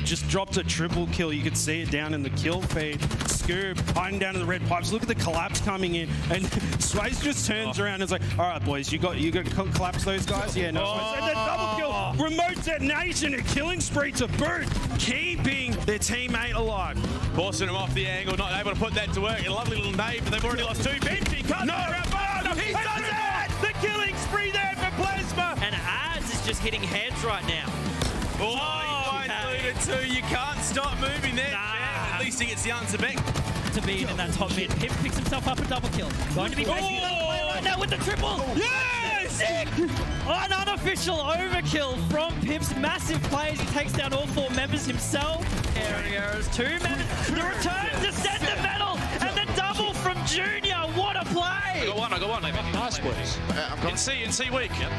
just dropped a triple kill. You could see it down in the kill feed. Scoob hiding down in the red pipes. Look at the collapse coming in, and FaZe just turns around and is like, "All right, boys, you got to collapse those guys." Yeah, no. And then double kill, remote detonation, a killing spree to boot, keeping their teammate alive. Forcing him off the angle, not able to put that to work. A lovely little nade, but they've already lost two. Benji cuts around. He does it! The killing spree there for Plasma. And Az is just hitting heads right now. Oh, he finds Luna too. You can't stop moving there. At least he gets the answer back. To be in that top mid. Pip picks himself up a double kill. Going to be facing another player right now with the triple. Yes! Sick! An unofficial overkill from Pip's massive plays. He takes down all 4 members himself. Areas 2 members. The return to Sentinels and the double from Junior. What a play! I got one. Nice plays. In C weak. Yep.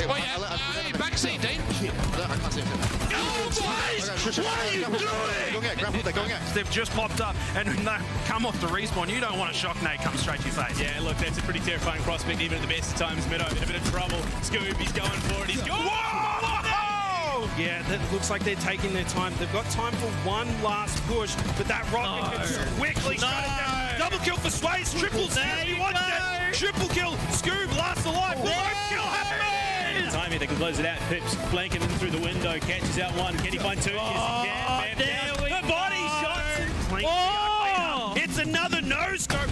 Oh yeah, hey, backseat, Dean. I can't see him. Oh, boys! What are you doing? Grab they're going out. They've just popped up and they come off the respawn. You don't want a shock nade come straight to your face. Yeah, look, that's a pretty terrifying prospect, even at the best of times. Middo in a bit of trouble. Scoob, he's going for it. He's going. Whoa! Yeah, that looks like they're taking their time. They've got time for one last push, but that rocket can just quickly shut it down. Double kill for FaZe, triple there. He wants that. Triple kill. Scoob lasts alive. Kill happening. Timing, they can close it out. Pips flanking in through the window, catches out one. Can he find two? Yes, he can. The body shots. It's another no-scope.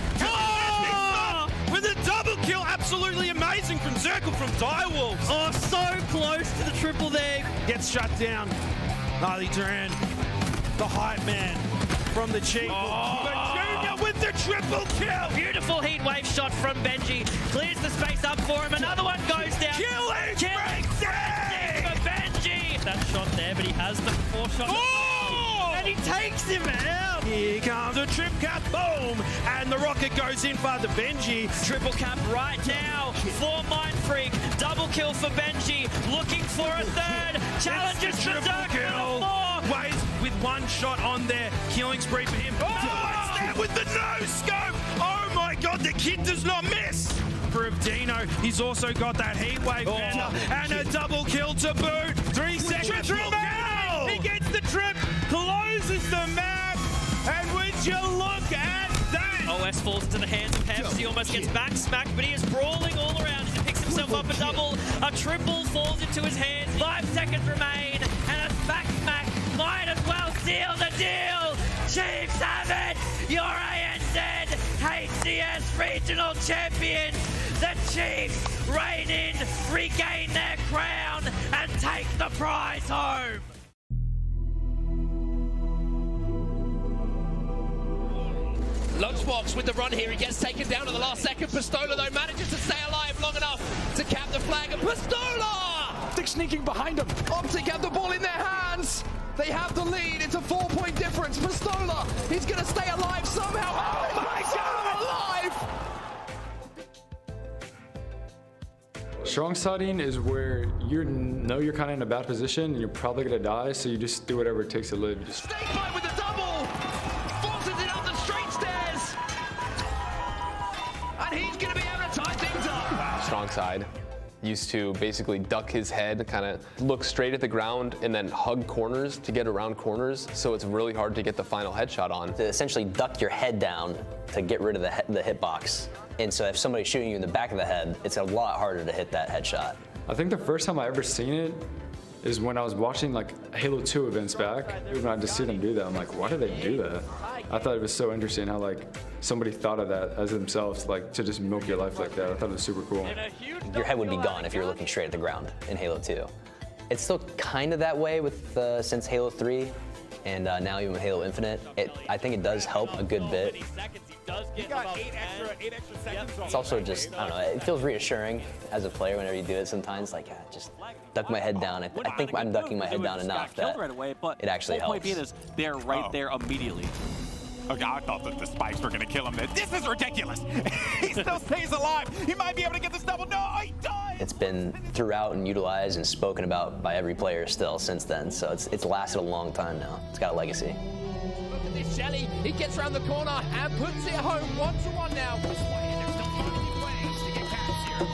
With a double kill, absolutely amazing from Zirkle from Direwolves. Oh, so close to the triple there. Gets shut down. Ali Duran, the hype man from the Chief. But Junior with the triple kill. Beautiful heat wave shot from Benji. Clears the space up for him. Another one goes down. Killing for Benji. That shot there, but he has the 4 shot. And he takes him out. Here comes a trip cap, boom, and the rocket goes in for the Benji. Triple cap right now for Mind Freak. Double kill for Benji. Looking for a third. Challenges the Dirk for the 4. Waze with one shot on there. Killing spree for him. Oh, it's there with the no-scope. Oh my God, the kid does not miss. For Dino, he's also got that heat wave and a double kill to boot. 3 seconds remaining. He gets the trip, closes the map, and would you look at that? OS falls into the hands of Heps. He almost gets back smacked, but he is brawling all around as he picks himself up a double. A triple falls into his hands. 5 seconds remain, and a back smack might as well seal the deal. Chiefs have it. Your ANZ HCS Regional Champions. The Chiefs reign in, regain their crown, and take the prize home. Lunchbox with the run here. He gets taken down at the last second. Pistola, though, manages to stay alive long enough to cap the flag. And Pistola! Optic sneaking behind him. Optic have the ball in their hands. They have the lead. It's a 4-point difference. Pistola, he's going to stay alive somehow. Oh my God, alive! Strong siding is where you know you're kind of in a bad position and you're probably going to die, so you just do whatever it takes to live. Snake bite with the double. Forces it up the straight stairs. And he's going to be able to tie things up. Strong side used to basically duck his head, kind of look straight at the ground and then hug corners to get around corners, so it's really hard to get the final headshot on. To essentially duck your head down to get rid of the hitbox. And so if somebody's shooting you in the back of the head, it's a lot harder to hit that headshot. I think the first time I ever seen it is when I was watching like Halo 2 events back. When I just see them do that, I'm like, why do they do that? I thought it was so interesting how like somebody thought of that as themselves, like to just milk your life like that. I thought it was super cool. Your head would be gone if you were looking straight at the ground in Halo 2. It's still kind of that way with since Halo 3 and now even with Halo Infinite. I think it does help a good bit. He got 8 extra seconds. It's also just, I don't know, it feels reassuring as a player whenever you do it sometimes, like, just duck my head down. I think I'm ducking my head down enough that it actually helps. The point being is they're right there immediately. Okay, I thought that the spikes were going to kill him. This is ridiculous. He still stays alive. He might be able to get this double. No, he died. It's been throughout and utilized and spoken about by every player still since then, so it's lasted a long time now. It's got a legacy. Look at this Shelly. He gets around the corner and puts it home 1-1 now. There's still plenty of ways to get caps here.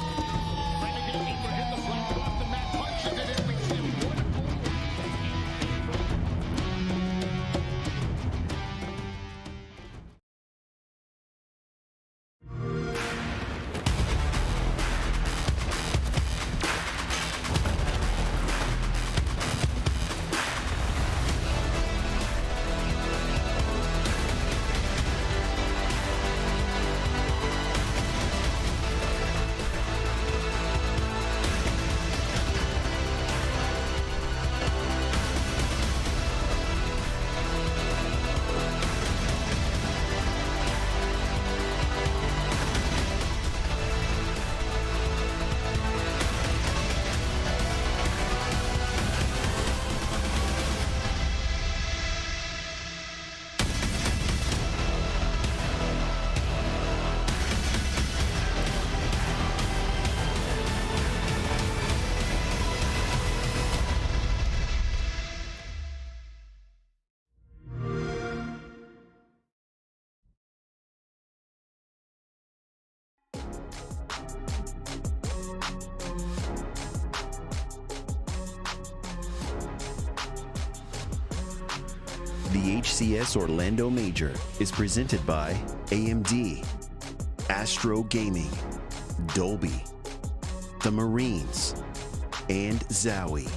The HCS Orlando Major is presented by AMD, Astro Gaming, Dolby, the Marines, and Zowie.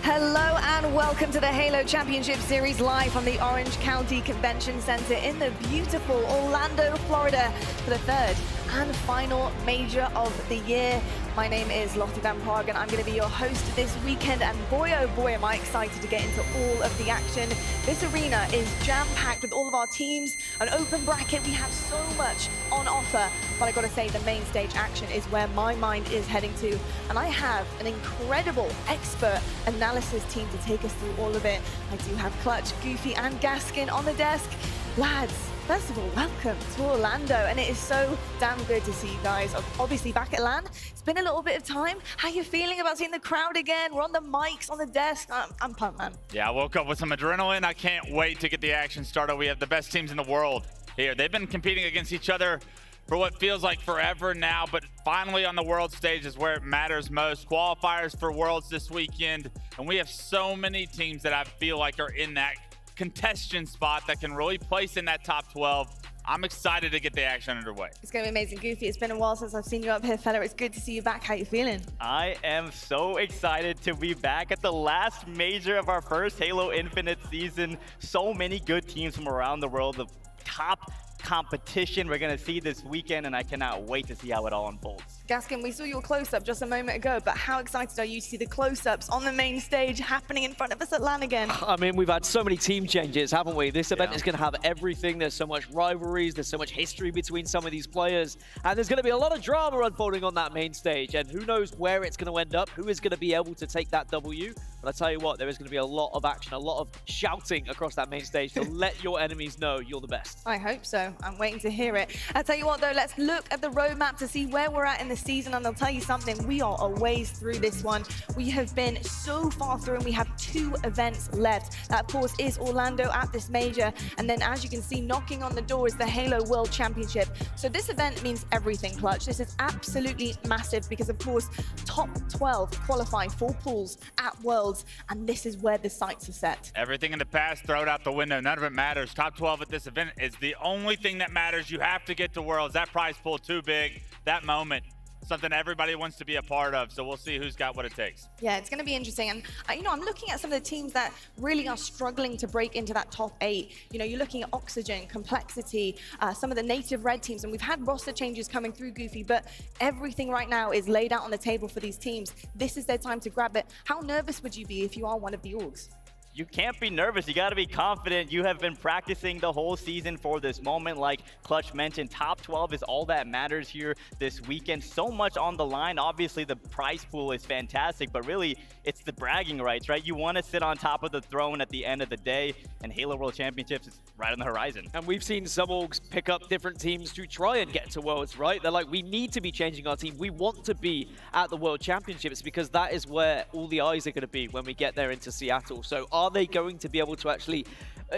Hello and welcome to the Halo Championship Series live from the Orange County Convention Center in the beautiful Orlando, Florida for the third and final major of the year. My name is Lottie Van Praag and I'm going to be your host this weekend, and boy oh boy am I excited to get into all of the action. This arena is jam-packed with all of our teams, an open bracket. We have so much on offer, but I got to say the main stage action is where my mind is heading to, and I have an incredible expert analysis team to take us through all of it. I do have Clutch, Goofy and Gaskin on the desk. Lads, first of all, welcome to Orlando, and it is so damn good to see you guys. Obviously back at LAN, it's been a little bit of time. How you feeling about seeing the crowd again? We're on the mics, on the desk. I'm pumped, man. Yeah, I woke up with some adrenaline. I can't wait to get the action started. We have the best teams in the world here. They've been competing against each other for what feels like forever now, but finally on the world stage is where it matters most. Qualifiers for Worlds this weekend, and we have so many teams that I feel like are in that contestant spot that can really place in that top 12. I'm excited to get the action underway. It's going to be amazing. Goofy, it's been a while since I've seen you up here, fella. It's good to see you back. How you feeling? I am so excited to be back at the last major of our first Halo Infinite season. So many good teams from around the world. The top competition we're going to see this weekend, and I cannot wait to see how it all unfolds. Gaskin, we saw your close-up just a moment ago, but how excited are you to see the close-ups on the main stage happening in front of us at LAN again? I mean, we've had so many team changes, haven't we? This event is going to have everything. There's so much rivalries, there's so much history between some of these players, and there's going to be a lot of drama unfolding on that main stage, and who knows where it's going to end up, who is going to be able to take that W. But I tell you what, there is going to be a lot of action, a lot of shouting across that main stage to let your enemies know you're the best. I hope so. I'm waiting to hear it. I'll tell you what, though, let's look at the roadmap to see where we're at in the season, and I'll tell you something, we are a ways through this one. We have been so far through, and we have 2 events left. That, of course, is Orlando at this major, and then, as you can see, knocking on the door is the Halo World Championship. So this event means everything, Clutch. This is absolutely massive because, of course, top 12 qualify for pools at Worlds, and this is where the sights are set. Everything in the past, throw it out the window. None of it matters. Top 12 at this event is the only thing that matters. You have to get to Worlds. That prize pool too big. That moment, something everybody wants to be a part of. So we'll see who's got what it takes. Yeah, it's going to be interesting. And, you know, I'm looking at some of the teams that really are struggling to break into that top 8. You know, you're looking at Oxygen, Complexity, some of the native red teams. And we've had roster changes coming through, Goofy, but everything right now is laid out on the table for these teams. This is their time to grab it. How nervous would you be if you are one of the orgs? You can't be nervous. You got to be confident. You have been practicing the whole season for this moment. Like Clutch mentioned, top 12 is all that matters here this weekend. So much on the line. Obviously, the prize pool is fantastic, but really, it's the bragging rights, right? You want to sit on top of the throne at the end of the day, and Halo World Championships is right on the horizon. And we've seen some orgs pick up different teams to try and get to Worlds, right? They're like, we need to be changing our team. We want to be at the World Championships because that is where all the eyes are going to be when we get there into Seattle. So are they going to be able to actually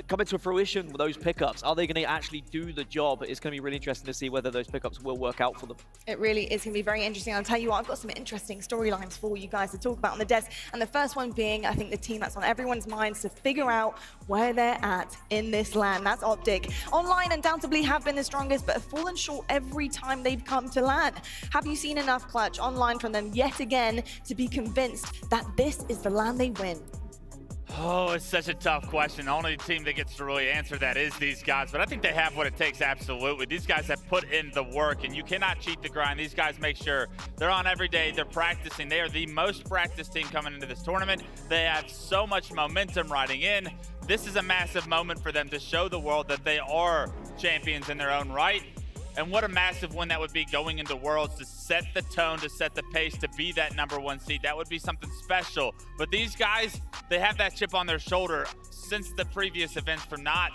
come into fruition with those pickups? Are they going to actually do the job? It's going to be really interesting to see whether those pickups will work out for them. It really is going to be very interesting. I'll tell you what, I've got some interesting storylines for you guys to talk about on the desk. And the first one being, I think, the team that's on everyone's minds to figure out where they're at in this LAN. That's Optic. Online undoubtedly have been the strongest, but have fallen short every time they've come to LAN. Have you seen enough, Clutch, online from them yet again to be convinced that this is the LAN they win? Oh, it's such a tough question. The only team that gets to really answer that is these guys, but I think they have what it takes, absolutely. These guys have put in the work, and you cannot cheat the grind. These guys make sure they're on every day, they're practicing. They are the most practiced team coming into this tournament. They have so much momentum riding in. This is a massive moment for them to show the world that they are champions in their own right. And what a massive win that would be going into Worlds, to set the tone, to set the pace, to be that #1 seed. That would be something special. But these guys, they have that chip on their shoulder since the previous events for not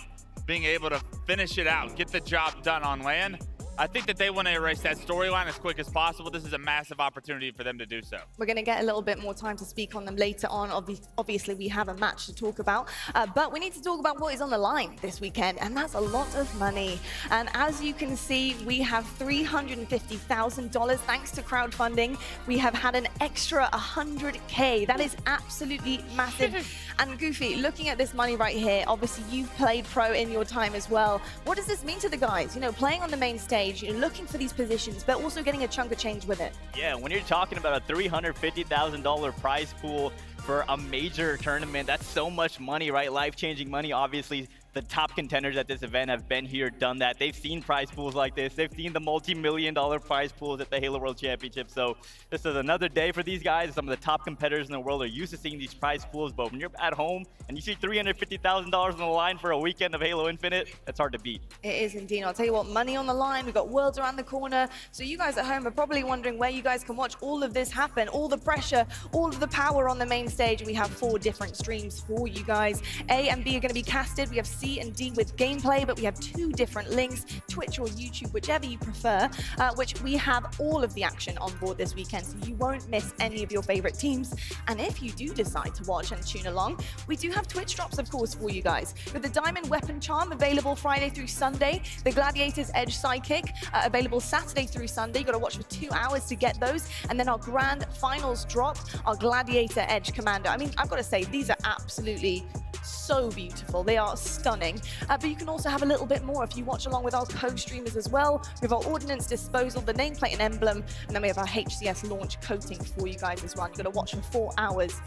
being able to finish it out, get the job done on LAN. I think that they want to erase that storyline as quick as possible. This is a massive opportunity for them to do so. We're going to get a little bit more time to speak on them later on. Obviously, we have a match to talk about, but we need to talk about what is on the line this weekend, and that's a lot of money. And as you can see, we have $350,000 thanks to crowdfunding. We have had an extra 100K. That is absolutely massive. And Goofy, looking at this money right here, obviously you've played pro in your time as well. What does this mean to the guys? You know, playing on the main stage, you're looking for these positions, but also getting a chunk of change with it. Yeah, when you're talking about a $350,000 prize pool for a major tournament, that's so much money, right? Life-changing money. Obviously, the top contenders at this event have been here, done that. They've seen prize pools like this. They've seen the multi-million-dollar prize pools at the Halo World Championship. So this is another day for these guys. Some of the top competitors in the world are used to seeing these prize pools, but when you're at home and you see $350,000 on the line for a weekend of Halo Infinite, that's hard to beat. It is indeed. I'll tell you what, money on the line. We've got Worlds around the corner. So you guys at home are probably wondering where you guys can watch all of this happen, all the pressure, all of the power on the main stage. We have 4 different streams for you guys. A and B are going to be casted. We have C and D with gameplay, but we have 2 different links, Twitch or YouTube, whichever you prefer, which we have all of the action on board this weekend, so you won't miss any of your favorite teams. And if you do decide to watch and tune along, we do have Twitch drops, of course, for you guys, with the Diamond Weapon Charm available Friday through Sunday, the Gladiator's Edge Sidekick available Saturday through Sunday. You got to watch for 2 hours to get those, and then our grand finals drop, our Gladiator Edge Commander. I mean, I've got to say, these are absolutely so beautiful. They are stunning. But you can also have a little bit more if you watch along with our co-streamers as well. We have our Ordnance Disposal, the nameplate and emblem, and then we have our HCS launch coating for you guys as well. You've got to watch for 4 hours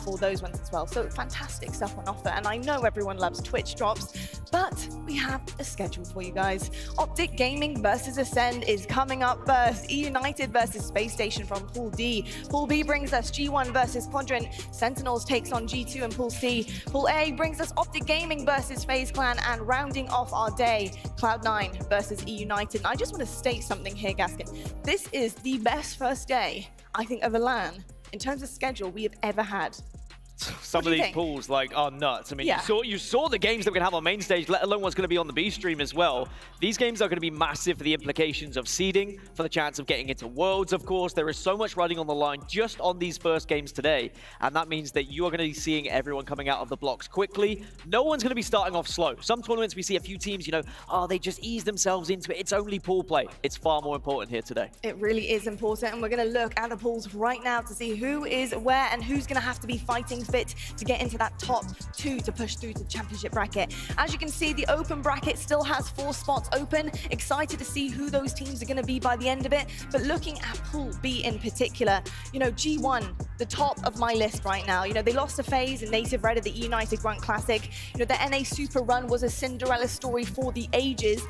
for those ones as well. So fantastic stuff on offer. And I know everyone loves Twitch drops, but we have a schedule for you guys. Optic Gaming versus Ascend is coming up first. EUnited versus Space Station from Pool D. Pool B brings us G1 versus Quadrant. Sentinels takes on G2 and Pool C. Pool A brings us Optic Gaming versus FaZe Clan, and rounding off our day, Cloud9 versus EUnited. And I just want to state something here, Gaskin. This is the best first day, I think, of a LAN in terms of schedule we have ever had. Some of these pools are nuts. I mean, you saw the games that we're going to have on main stage, let alone what's going to be on the B stream as well. These games are going to be massive for the implications of seeding, for the chance of getting into Worlds, of course. There is so much riding on the line just on these first games today, and that means that you are going to be seeing everyone coming out of the blocks quickly. No one's going to be starting off slow. Some tournaments we see a few teams, they just ease themselves into it. It's only pool play. It's far more important here today. It really is important, and we're going to look at the pools right now to see who is where and who's going to have to be fighting fit to get into that top 2 to push through to the championship bracket. As you can see, the open bracket still has 4 spots open. Excited to see who those teams are going to be by the end of it. But looking at Pool B in particular, G1, the top of my list right now. They lost to FaZe and Native Red at the EUnited Grunt Classic. The NA Super Run was a Cinderella story for the ages.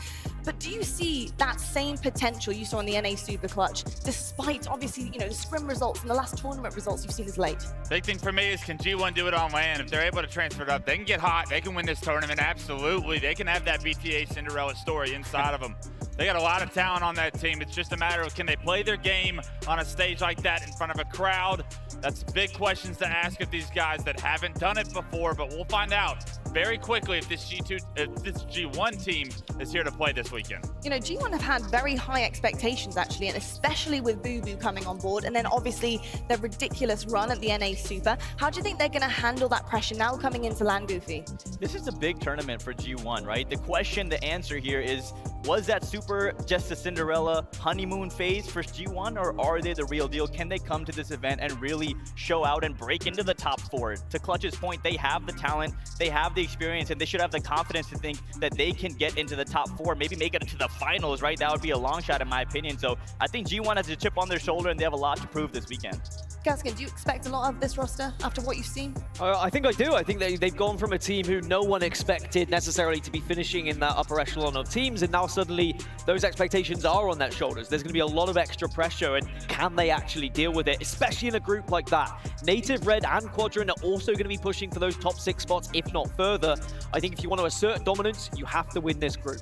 But do you see that same potential you saw in the NA Super Clutch, despite obviously, the scrim results and the last tournament results you've seen as late? Big thing for me is, can G1 do it on LAN? If they're able to transfer it up, they can get hot. They can win this tournament, absolutely. They can have that BTA Cinderella story inside of them. They got a lot of talent on that team. It's just a matter of, can they play their game on a stage like that in front of a crowd? That's big questions to ask of these guys that haven't done it before, but we'll find out very quickly if this G1 team is here to play this weekend. G1 have had very high expectations, actually, and especially with Boo Boo coming on board, and then obviously their ridiculous run at the NA Super. How do you think they're going to handle that pressure now coming into LAN, Goofy? This is a big tournament for G1, right? The question, the answer here is, was that Super just a Cinderella honeymoon phase for G1, or are they the real deal? Can they come to this event and really show out and break into the top 4? To Clutch's point, they have the talent, they have the experience, and they should have the confidence to think that they can get into the top 4, maybe make it into the finals, right? That would be a long shot in my opinion. So I think G1 has a chip on their shoulder and they have a lot to prove this weekend. Gaskin, do you expect a lot of this roster after what you've seen? I think I do. I think they've gone from a team who no one expected necessarily to be finishing in that upper echelon of teams, and now suddenly those expectations are on their shoulders. There's going to be a lot of extra pressure, and can they actually deal with it, especially in a group like that? Native Red and Quadrant are also going to be pushing for those top 6 spots, if not further. I think if you want to assert dominance, you have to win this group.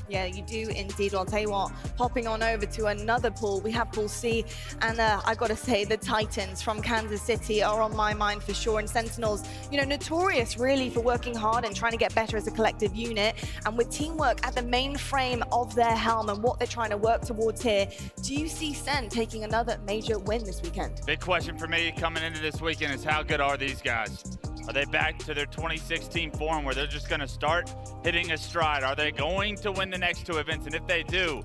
Yeah, you do indeed. Well, I'll tell you what, popping on over to another pool, we have Pool C, and I got to say, the Titans from Kansas City are on my mind for sure, and Sentinels, you know, notorious really for working hard and trying to get better as a collective unit, and with teamwork at the main frame of their helm and what they're trying to work towards here, do you see Sen taking another major win this weekend? Big question for me coming into this weekend is how good are these guys? Are they back to their 2016 form where they're just going to start hitting a stride? Are they going to win the next 2 events? And if they do,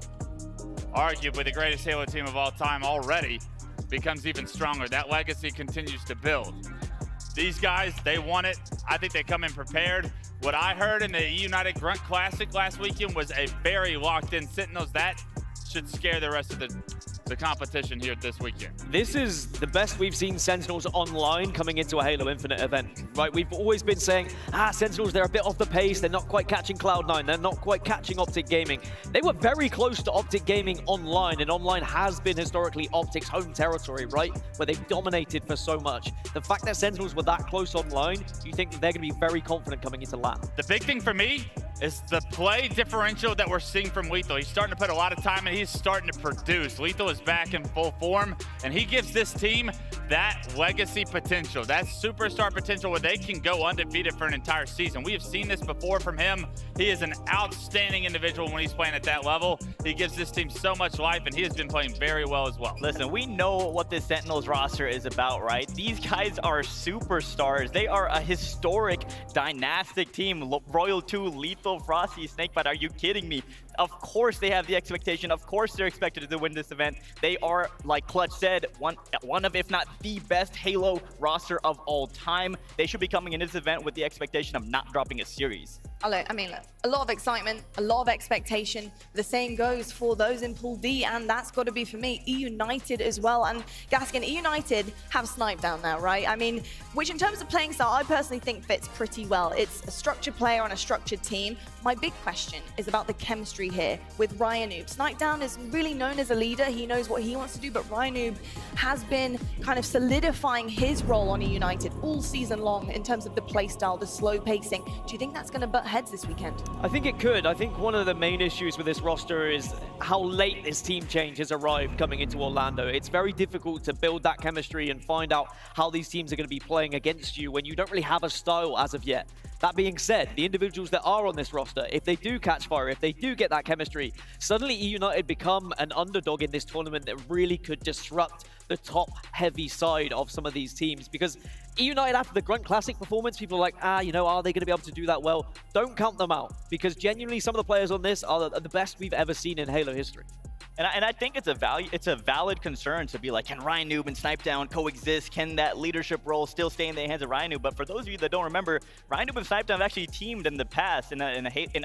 arguably the greatest Halo team of all time already becomes even stronger. That legacy continues to build. These guys, they want it. I think they come in prepared. What I heard in the EUnited Grunt Classic last weekend was a very locked-in Sentinels. That should scare the rest of the competition here this weekend. This is the best we've seen Sentinels online coming into a Halo Infinite event, right? We've always been saying, Sentinels, they're a bit off the pace, they're not quite catching Cloud9, they're not quite catching Optic Gaming. They were very close to Optic Gaming online, and online has been historically Optic's home territory, right? Where they've dominated for so much. The fact that Sentinels were that close online, do you think they're going to be very confident coming into LAN? The big thing for me is the play differential that we're seeing from Lethal. He's starting to put a lot of time in, he's starting to produce. Lethal is back in full form, and he gives this team that legacy potential, that superstar potential where they can go undefeated for an entire season. We have seen this before from him. He is an outstanding individual when he's playing at that level. He gives this team so much life, and he has been playing very well as well. Listen, we know what this Sentinels roster is about, right? These guys are superstars. They are a historic, dynastic team. Royal 2, Lethal, Frosty, Snakebite, are you kidding me? Of course they have the expectation. Of course they're expected to win this event. They are, like Clutch said, one of, if not the best Halo roster of all time. They should be coming into this event with the expectation of not dropping a series. I mean, look, a lot of excitement, a lot of expectation. The same goes for those in Pool D, and that's got to be, for me, EUnited as well. And Gaskin, EUnited have Snipe down now, right? I mean, which in terms of playing style, I personally think fits pretty well. It's a structured player on a structured team. My big question is about the chemistry here with Ryanoob. Snipe down is really known as a leader. He knows what he wants to do, but Ryanoob has been kind of solidifying his role on EUnited all season long in terms of the play style, the slow pacing. Do you think that's going to butt heads this weekend? I think it could. I think one of the main issues with this roster is how late this team change has arrived coming into Orlando. It's very difficult to build that chemistry and find out how these teams are going to be playing against you when you don't really have a style as of yet. That being said, the individuals that are on this roster, if they do catch fire, if they do get that chemistry, suddenly EUnited become an underdog in this tournament that really could disrupt the top-heavy side of some of these teams. Because EUnited, after the Grunt Classic performance, people are like, you know, are they going to be able to do that well? Don't count them out, because genuinely some of the players on this are the best we've ever seen in Halo history. And I think it's a valid concern to be like, can Ryanoob and Snipedown coexist? Can that leadership role still stay in the hands of Ryanoob? But for those of you that don't remember, Ryanoob and Snipedown have actually teamed in the past in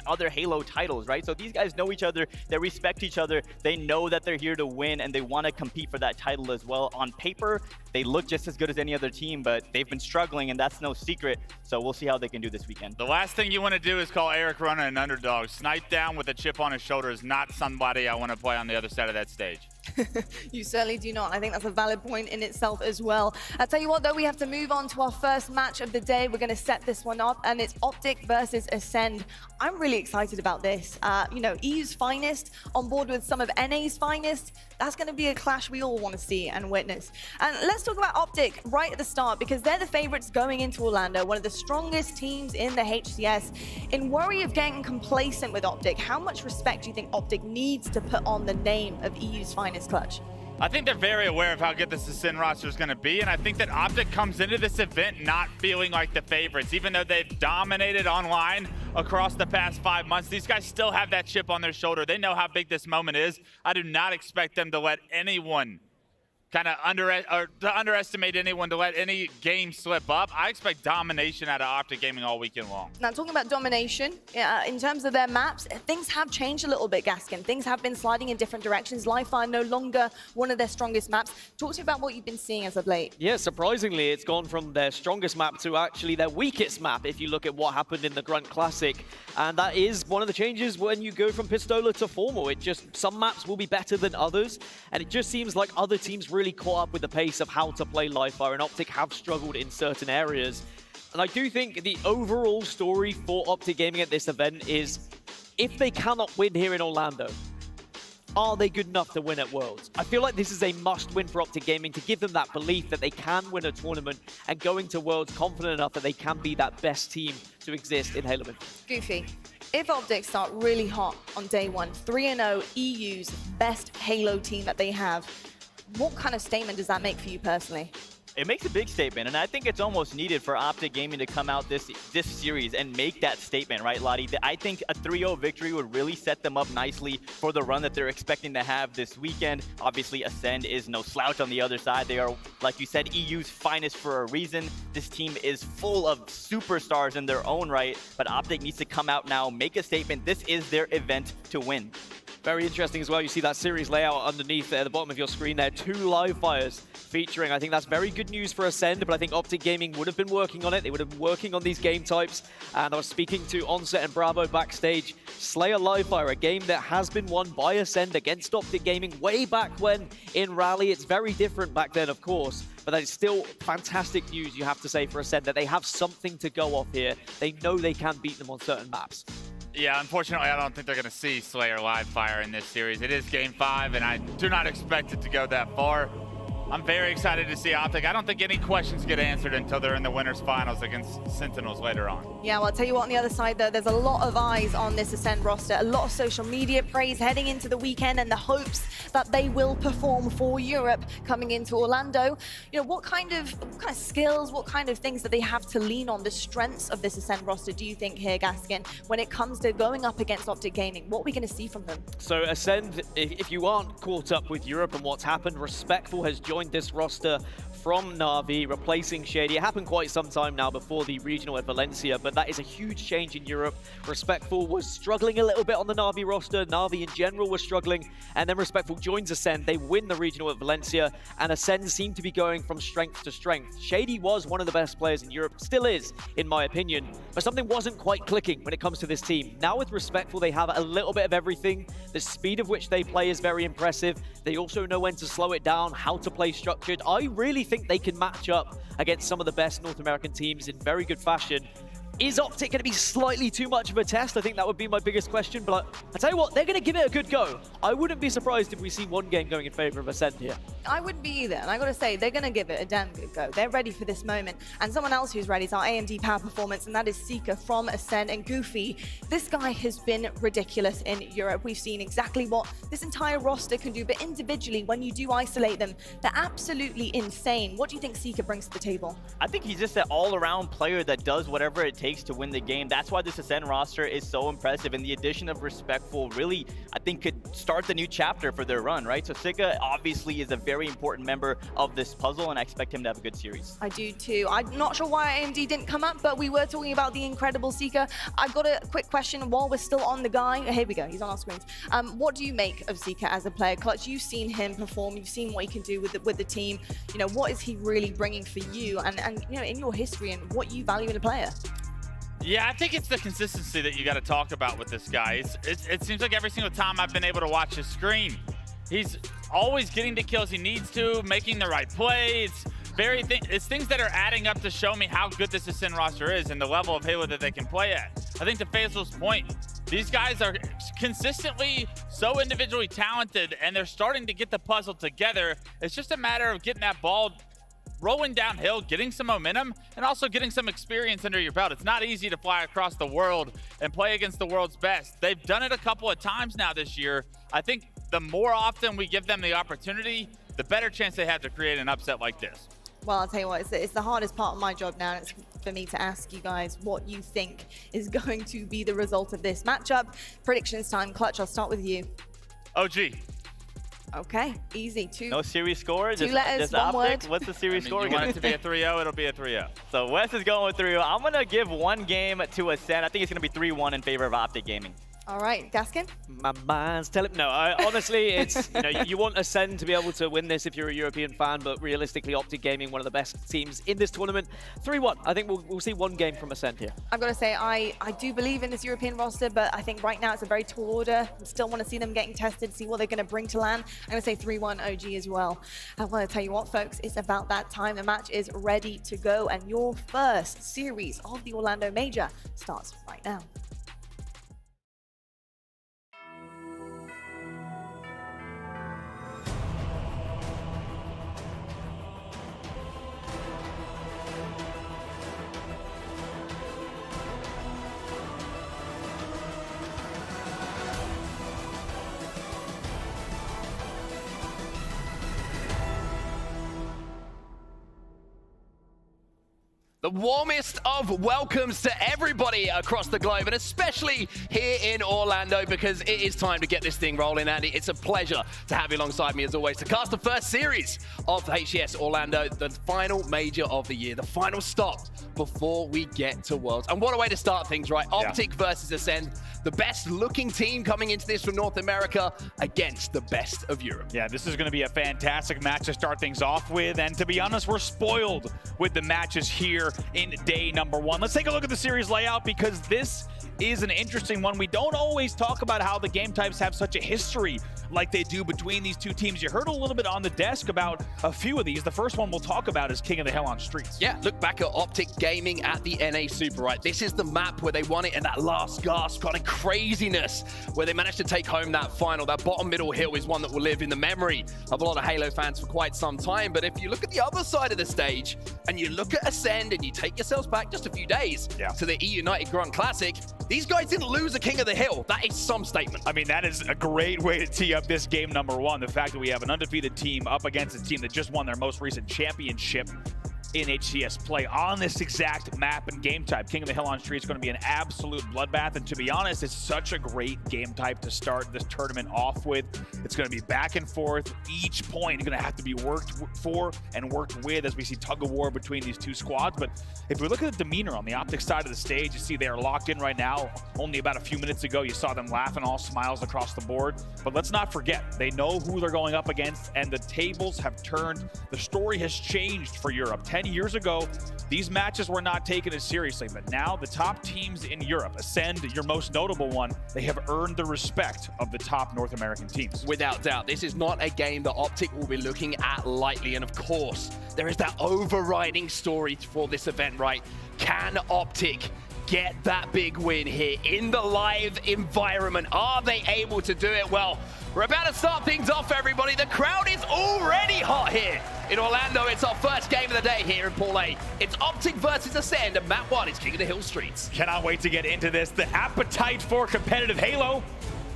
other Halo titles, right? So these guys know each other, they respect each other, they know that they're here to win, and they want to compete for that title as well. On paper, they look just as good as any other team, but they've been struggling, and that's no secret. So we'll see how they can do this weekend. The last thing you want to do is call Eric Runner an underdog. Snipedown with a chip on his shoulder is not somebody I want to play on the other side of that stage. You certainly do not. I think that's a valid point in itself as well. I'll tell you what, though, we have to move on to our first match of the day. We're going to set this one up, and it's Optic versus Ascend. I'm really excited about this. You know, EU's finest on board with some of NA's finest. That's going to be a clash we all want to see and witness. And let's talk about Optic right at the start, because they're the favorites going into Orlando, one of the strongest teams in the HCS. In worry of getting complacent with Optic, how much respect do you think Optic needs to put on the name of EU's finest, Clutch? I think they're very aware of how good this Ascend roster is going to be, and I think that Optic comes into this event not feeling like the favorites. Even though they've dominated online across the past 5 months, these guys still have that chip on their shoulder. They know how big this moment is. I do not expect them to let anyone kind of underestimate anyone, to let any game slip up. I expect domination out of Optic Gaming all weekend long. Now, talking about domination, in terms of their maps, things have changed a little bit, Gaskin. Things have been sliding in different directions. Lifeline no longer one of their strongest maps. Talk to me about what you've been seeing as of late. Yeah, surprisingly, it's gone from their strongest map to actually their weakest map, if you look at what happened in the Grunt Classic. And that is one of the changes when you go from Pistola to Formal. It just, some maps will be better than others, and it just seems like other teams really caught up with the pace of how to play Livefire, and Optic have struggled in certain areas. And I do think the overall story for Optic Gaming at this event is if they cannot win here in Orlando, are they good enough to win at Worlds? I feel like this is a must-win for Optic Gaming to give them that belief that they can win a tournament and go into Worlds confident enough that they can be that best team to exist in Halo Infinite. Goofy, if Optic start really hot on day one, 3-0, EU's best Halo team that they have, what kind of statement does that make for you personally? It makes a big statement, and I think it's almost needed for Optic Gaming to come out this series and make that statement, right, Lottie? I think a 3-0 victory would really set them up nicely for the run that they're expecting to have this weekend. Obviously, Ascend is no slouch on the other side. They are, like you said, EU's finest for a reason. This team is full of superstars in their own right, but Optic needs to come out now, make a statement. This is their event to win. Very interesting as well. You see that series layout underneath there at the bottom of your screen there. 2 live fires featuring. I think that's very good news for Ascend, but I think Optic Gaming would have been working on it. They would have been working on these game types. And I was speaking to Onset and Bravo backstage. Slayer live fire, a game that has been won by Ascend against Optic Gaming way back when in Rally. It's very different back then, of course, but that is still fantastic news, you have to say, for Ascend, that they have something to go off here. They know they can beat them on certain maps. Yeah, unfortunately, I don't think they're going to see Slayer live fire in this series. It is Game 5, and I do not expect it to go that far. I'm very excited to see Optic. I don't think any questions get answered until they're in the winners finals against Sentinels later on. Yeah, well, I'll tell you what, on the other side, though, there's a lot of eyes on this Ascend roster, a lot of social media praise heading into the weekend and the hopes that they will perform for Europe coming into Orlando. You know, what kind of skills, what kind of things that they have to lean on, the strengths of this Ascend roster, do you think here, Gaskin, when it comes to going up against Optic Gaming? What are we going to see from them? So Ascend, if you aren't caught up with Europe and what's happened, Respectful has joined this roster from Navi, replacing Shady. It happened quite some time now before the regional at Valencia, but that is a huge change in Europe. Respectful was struggling a little bit on the Navi roster. Navi in general was struggling, and then Respectful joins Ascend. They win the regional at Valencia, and Ascend seem to be going from strength to strength. Shady was one of the best players in Europe, still is, in my opinion, but something wasn't quite clicking when it comes to this team. Now with Respectful, they have a little bit of everything. The speed of which they play is very impressive. They also know when to slow it down, how to play structured. I really think they can match up against some of the best North American teams in very good fashion. Is Optic going to be slightly too much of a test? I think that would be my biggest question, but I tell you what, they're going to give it a good go. I wouldn't be surprised if we see one game going in favor of Ascend here. I wouldn't be either, and I got to say, they're going to give it a damn good go. They're ready for this moment, and someone else who's ready is our AMD Power Performance, and that is Seeker from Ascend. And Goofy, this guy has been ridiculous in Europe. We've seen exactly what this entire roster can do, but individually, when you do isolate them, they're absolutely insane. What do you think Seeker brings to the table? I think he's just an all-around player that does whatever it takes to win the game. That's why this Ascend roster is so impressive, and the addition of Respectful really, I think, could start the new chapter for their run, right? So Seeker obviously is a very important member of this puzzle, and I expect him to have a good series. I do too. I'm not sure why AMD didn't come up, but we were talking about the incredible Seeker. I've got a quick question while we're still on the guy. Here we go, he's on our screens. What do you make of Seeker as a player? Clutch, you've seen him perform, you've seen what he can do with the team. You know, what is he really bringing for you and you know, in your history and what you value in a player? Yeah, I think it's the consistency that you got to talk about with this guy. It seems like every single time I've been able to watch his screen, he's always getting the kills he needs to, making the right plays. It's things that are adding up to show me how good this Ascend roster is and the level of Halo that they can play at. I think to Fazle's point, these guys are consistently so individually talented, and they're starting to get the puzzle together. It's just a matter of getting that ball rolling downhill, getting some momentum, and also getting some experience under your belt. It's not easy to fly across the world and play against the world's best. They've done it a couple of times now this year. I think the more often we give them the opportunity, the better chance they have to create an upset like this. Well, I'll tell you what, it's the hardest part of my job now. It's for me to ask you guys what you think is going to be the result of this matchup. Predictions time. Clutch, I'll start with you. OG. Okay, easy. No series score? Two letters, one word. What's the series score? You want it to be a 3-0, it'll be a 3-0. So Wes is going with 3-0. I'm going to give one game to Ascend. I think it's going to be 3-1 in favor of Optic Gaming. All right, Gaskin? My mind's telling me. No, honestly, it's, you know, you want Ascend to be able to win this if you're a European fan, but realistically, Optic Gaming, one of the best teams in this tournament. 3-1. I think we'll see one game from Ascend here. I've got to say, I do believe in this European roster, but I think right now it's a very tall order. I still want to see them getting tested, see what they're going to bring to land. I'm going to say 3-1 OG as well. I want to tell you what, folks, it's about that time. The match is ready to go, and your first series of the Orlando Major starts right now. The warmest of welcomes to everybody across the globe, and especially here in Orlando, because it is time to get this thing rolling, Andy. It's a pleasure to have you alongside me, as always, to cast the first series of HCS Orlando, the final major of the year, the final stop before we get to Worlds. And what a way to start things, right? Optic versus Ascend, the best-looking team coming into this from North America against the best of Europe. Yeah, this is going to be a fantastic match to start things off with, and to be honest, we're spoiled with the matches here in day number one. Let's take a look at the series layout, because this is an interesting one. We don't always talk about how the game types have such a history like they do between these two teams. You heard a little bit on the desk about a few of these. The first one we'll talk about is King of the Hill on Streets. Yeah, look back at Optic Gaming at the NA Super, right? This is the map where they won it in that last gasp kind of craziness, where they managed to take home that final. That bottom middle hill is one that will live in the memory of a lot of Halo fans for quite some time. But if you look at the other side of the stage and you look at Ascend and you take yourselves back just a few days to the EUnited Grunt Classic, these guys didn't lose a King of the Hill. That is some statement. I mean, that is a great way to tee up this game number one. The fact that we have an undefeated team up against a team that just won their most recent championship in HCS play on this exact map and game type. King of the Hill on Street is going to be an absolute bloodbath, and to be honest, it's such a great game type to start this tournament off with. It's going to be back and forth. Each point is going to have to be worked for and worked with as we see tug of war between these two squads. But if we look at the demeanor on the Optic side of the stage, you see they are locked in right now. Only about a few minutes ago, you saw them laughing, all smiles across the board. But let's not forget, they know who they're going up against, and the tables have turned. The story has changed for Europe. 10 years ago, these matches were not taken as seriously, but now the top teams in Europe, Ascend, your most notable one, they have earned the respect of the top North American teams. Without doubt, this is not a game that Optic will be looking at lightly, and of course, there is that overriding story for this event, right? Can Optic get that big win here in the live environment? Are they able to do it? Well, we're about to start things off, everybody. The crowd is already hot here in Orlando. It's our first game of the day here in Pool A. It's Optic versus Ascend, and map one is King of the Hill Streets. Cannot wait to get into this. The appetite for competitive Halo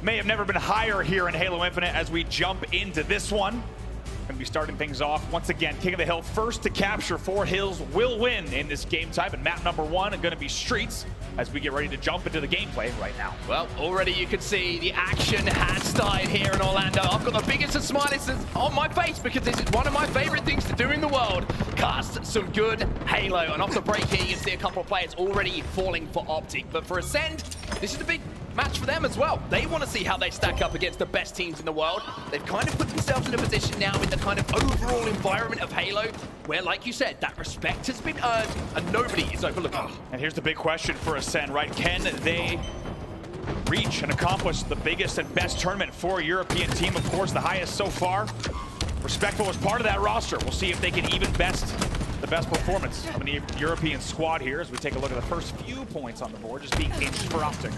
may have never been higher here in Halo Infinite as we jump into this one. Going to be starting things off once again. King of the Hill first to capture 4 hills will win in this game type, and map number one is going to be Streets as we get ready to jump into the gameplay right now. Well, already you can see the action has started here in Orlando. I've got the biggest of smiles on my face because this is one of my favorite things to do in the world. Cast some good Halo, and off the break here you can see a couple of players already falling for Optic, but for Ascend, this is a big match for them as well. They want to see how they stack up against the best teams in the world. They've kind of put themselves in a position now in the kind of overall environment of Halo where, like you said, that respect has been earned and nobody is overlooking. And here's the big question for Ascend, right? Can they reach and accomplish the biggest and best tournament for a European team? Of course, the highest so far. Respectful was part of that roster. We'll see if they can even the best performance of an European squad here as we take a look at the first few points on the board, just being inched for Optic.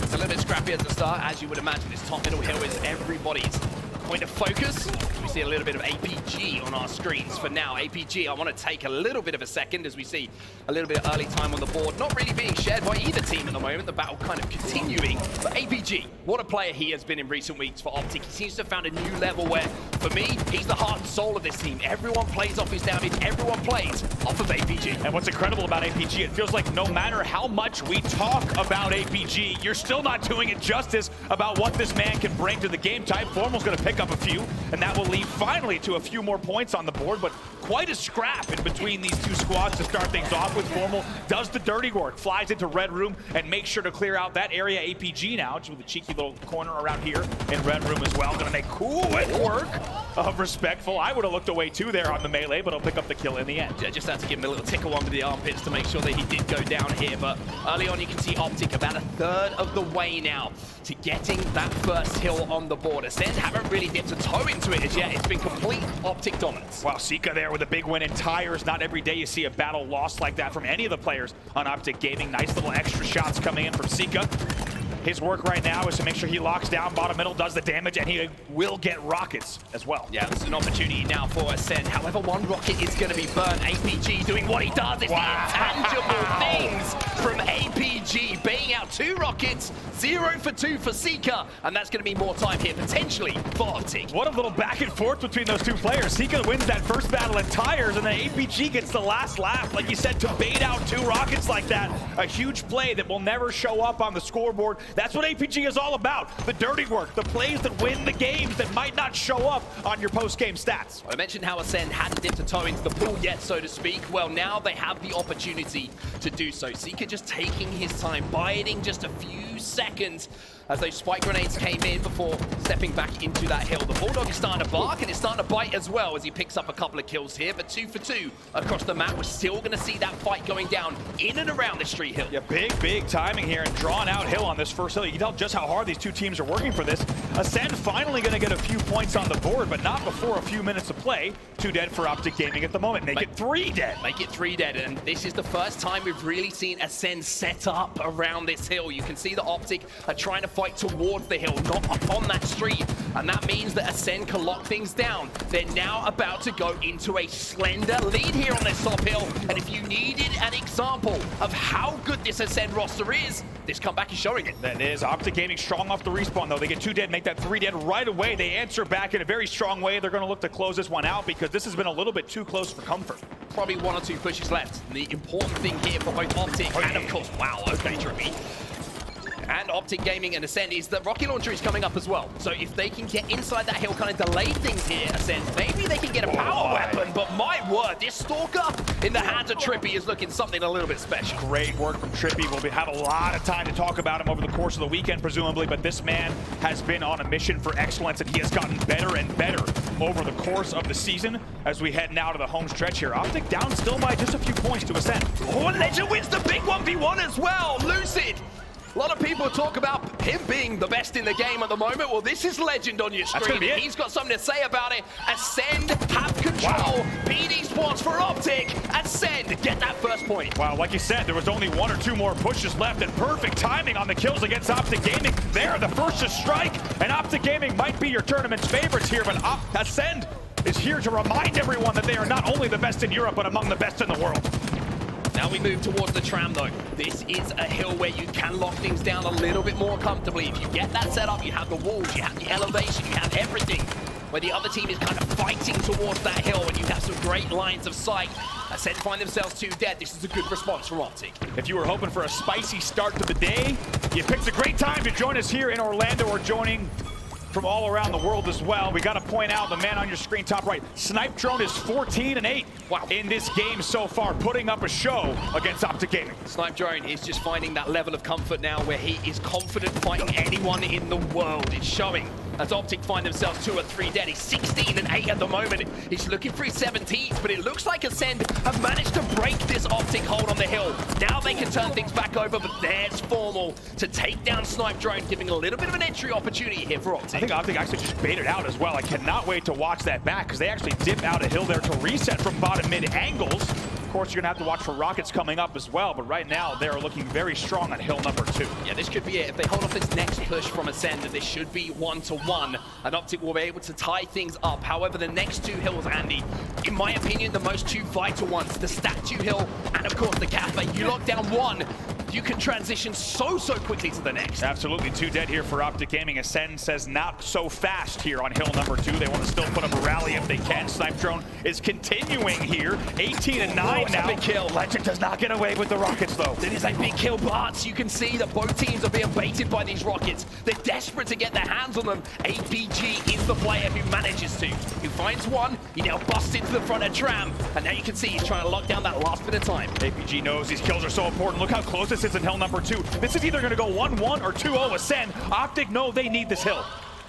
It's a little bit scrappy at the start, as you would imagine. This top middle hill is everybody's point of focus. We see a little bit of APG on our screens for now. APG, I want to take a little bit of a second as we see a little bit of early time on the board. Not really being shared by either team at the moment. The battle kind of continuing. But APG, what a player he has been in recent weeks for Optic. He seems to have found a new level where, for me, he's the heart and soul of this team. Everyone plays off his damage. Everyone plays off of APG. And what's incredible about APG, it feels like no matter how much we talk about APG, you're still not doing it justice about what this man can bring to the game type. Formal's going to pick up a few, and that will lead finally to a few more points on the board, but quite a scrap in between these two squads to start things off with. Formal does the dirty work, flies into Red Room, and makes sure to clear out that area. APG now, just with a cheeky little corner around here in Red Room as well. Gonna make quick work of Respectful. I would have looked away too there on the melee, but he'll pick up the kill in the end. Yeah, just had to give him a little tickle under the armpits to make sure that he did go down here, but early on you can see Optic about a third of the way now to getting that first hill on the board. Ascend haven't really dipped a toe into it as yet. It's been complete Optic dominance. Wow, Sika there with a big win in tires. Not every day you see a battle lost like that from any of the players on Optic Gaming. Nice little extra shots coming in from Sika. His work right now is to make sure he locks down bottom middle, does the damage, and he will get rockets as well. Yeah, this is an opportunity now for Ascend. However, one rocket is going to be burnt. APG doing what he does. It's the intangible things from APG. Baiting out 2 rockets, 0 for 2 for Seeker, and that's going to be more time here, potentially, for Optic. What a little back and forth between those 2 players. Seeker wins that first battle in tires, and then APG gets the last laugh. Like you said, to bait out 2 rockets like that, a huge play that will never show up on the scoreboard. That's what APG is all about. The dirty work, the plays that win the games that might not show up on your post-game stats. I mentioned how Ascend hadn't dipped a toe into the pool yet, so to speak. Well, now they have the opportunity to do so. Seeker just taking his time, biding just a few seconds as those spike grenades came in before stepping back into that hill. The Bulldog is starting to bark and it's starting to bite as well as he picks up a couple of kills here, but 2 for 2 across the map. We're still going to see that fight going down in and around this street hill. Yeah, big timing here and drawn out hill on this first hill. You can tell just how hard these 2 teams are working for this. Ascend finally going to get a few points on the board, but not before a few minutes of play. 2 dead for Optic Gaming at the moment. Make it 3 dead. Make it 3 dead, and this is the first time we've really seen Ascend set up around this hill. You can see the Optic are trying to fight towards the hill, not up on that street, and that means that Ascend can lock things down. They're now about to go into a slender lead here on this top hill, and if you needed an example of how good this Ascend roster is, this comeback is showing it. That is. Optic Gaming strong off the respawn, though. They get 2 dead, make that 3 dead right away. They answer back in a very strong way. They're going to look to close this one out because this has been a little bit too close for comfort. Probably 1 or 2 pushes left. The important thing here for both Optic and, of course, wow, okay, Trippy. And Optic Gaming and Ascend is that rocket launcher is coming up as well. So if they can get inside that hill, kind of delay things here, Ascend, maybe they can get a power weapon. But my word, this Stalker in the hands of Trippy is looking something a little bit special. Great work from Trippy. We'll have a lot of time to talk about him over the course of the weekend, presumably. But this man has been on a mission for excellence, and he has gotten better and better over the course of the season as we head now to the home stretch here. Optic down still by just a few points to Ascend. Oh, and Legend wins the big 1v1 as well. Lucid. A lot of people talk about him being the best in the game at the moment. Well, this is Legend on your screen. He's got something to say about it. Ascend have control. PD spots for Optic. Ascend get that first point. Wow, like you said, there was only 1 or 2 more pushes left, and perfect timing on the kills against Optic Gaming. They're the first to strike, and Optic Gaming might be your tournament's favorites here, but Ascend is here to remind everyone that they are not only the best in Europe, but among the best in the world. Now we move towards the tram, though. This is a hill where you can lock things down a little bit more comfortably. If you get that set up, you have the walls, you have the elevation, you have everything. Where the other team is kind of fighting towards that hill, and you have some great lines of sight. Ascend find themselves 2 dead. This is a good response from Optic. If you were hoping for a spicy start to the day, you picked a great time to join us here in Orlando, or joining from all around the world as well. We got to point out the man on your screen top right. Snipe Drone is 14-8 in this game so far, putting up a show against Optic Gaming. Snipe Drone is just finding that level of comfort now where he is confident fighting anyone in the world. It's showing as Optic find themselves 2 or 3 dead. He's 16-8 at the moment. He's looking for his 17th, but it looks like Ascend have managed to break this Optic hold on the hill. Now they can turn things back over, but there's Formal to take down Snipe Drone, giving a little bit of an entry opportunity here for Optic. I think Optic actually just baited out as well. I cannot wait to watch that back, because they actually dip out a hill there to reset from bottom mid angles. Of course, you're going to have to watch for rockets coming up as well, but right now they're looking very strong on hill number 2. Yeah, this could be it. If they hold off this next push from Ascend, then this should be 1-1, and Optic will be able to tie things up. However, the next 2 hills, Andy, in my opinion, the most 2 vital ones, the Statue Hill and, of course, the Cafe. You lock down one, you can transition so quickly to the next. Absolutely. 2 dead here for Optic Gaming. Ascend says not so fast here on hill number 2. They want to still put up a rally if they can. Snipe Drone is continuing here. 18-9 now. Big kill. Legend does not get away with the rockets, though. It is a big kill, but you can see that both teams are being baited by these rockets. They're desperate to get their hands on them. APG is the player who manages to. He finds one, he now busts into the front of Tram, and now you can see he's trying to lock down that last bit of time. APG knows these kills are so important. Look how close this is in hill number 2. This is either going to go 1-1 or 2-0 Ascend. Optic know they need this hill.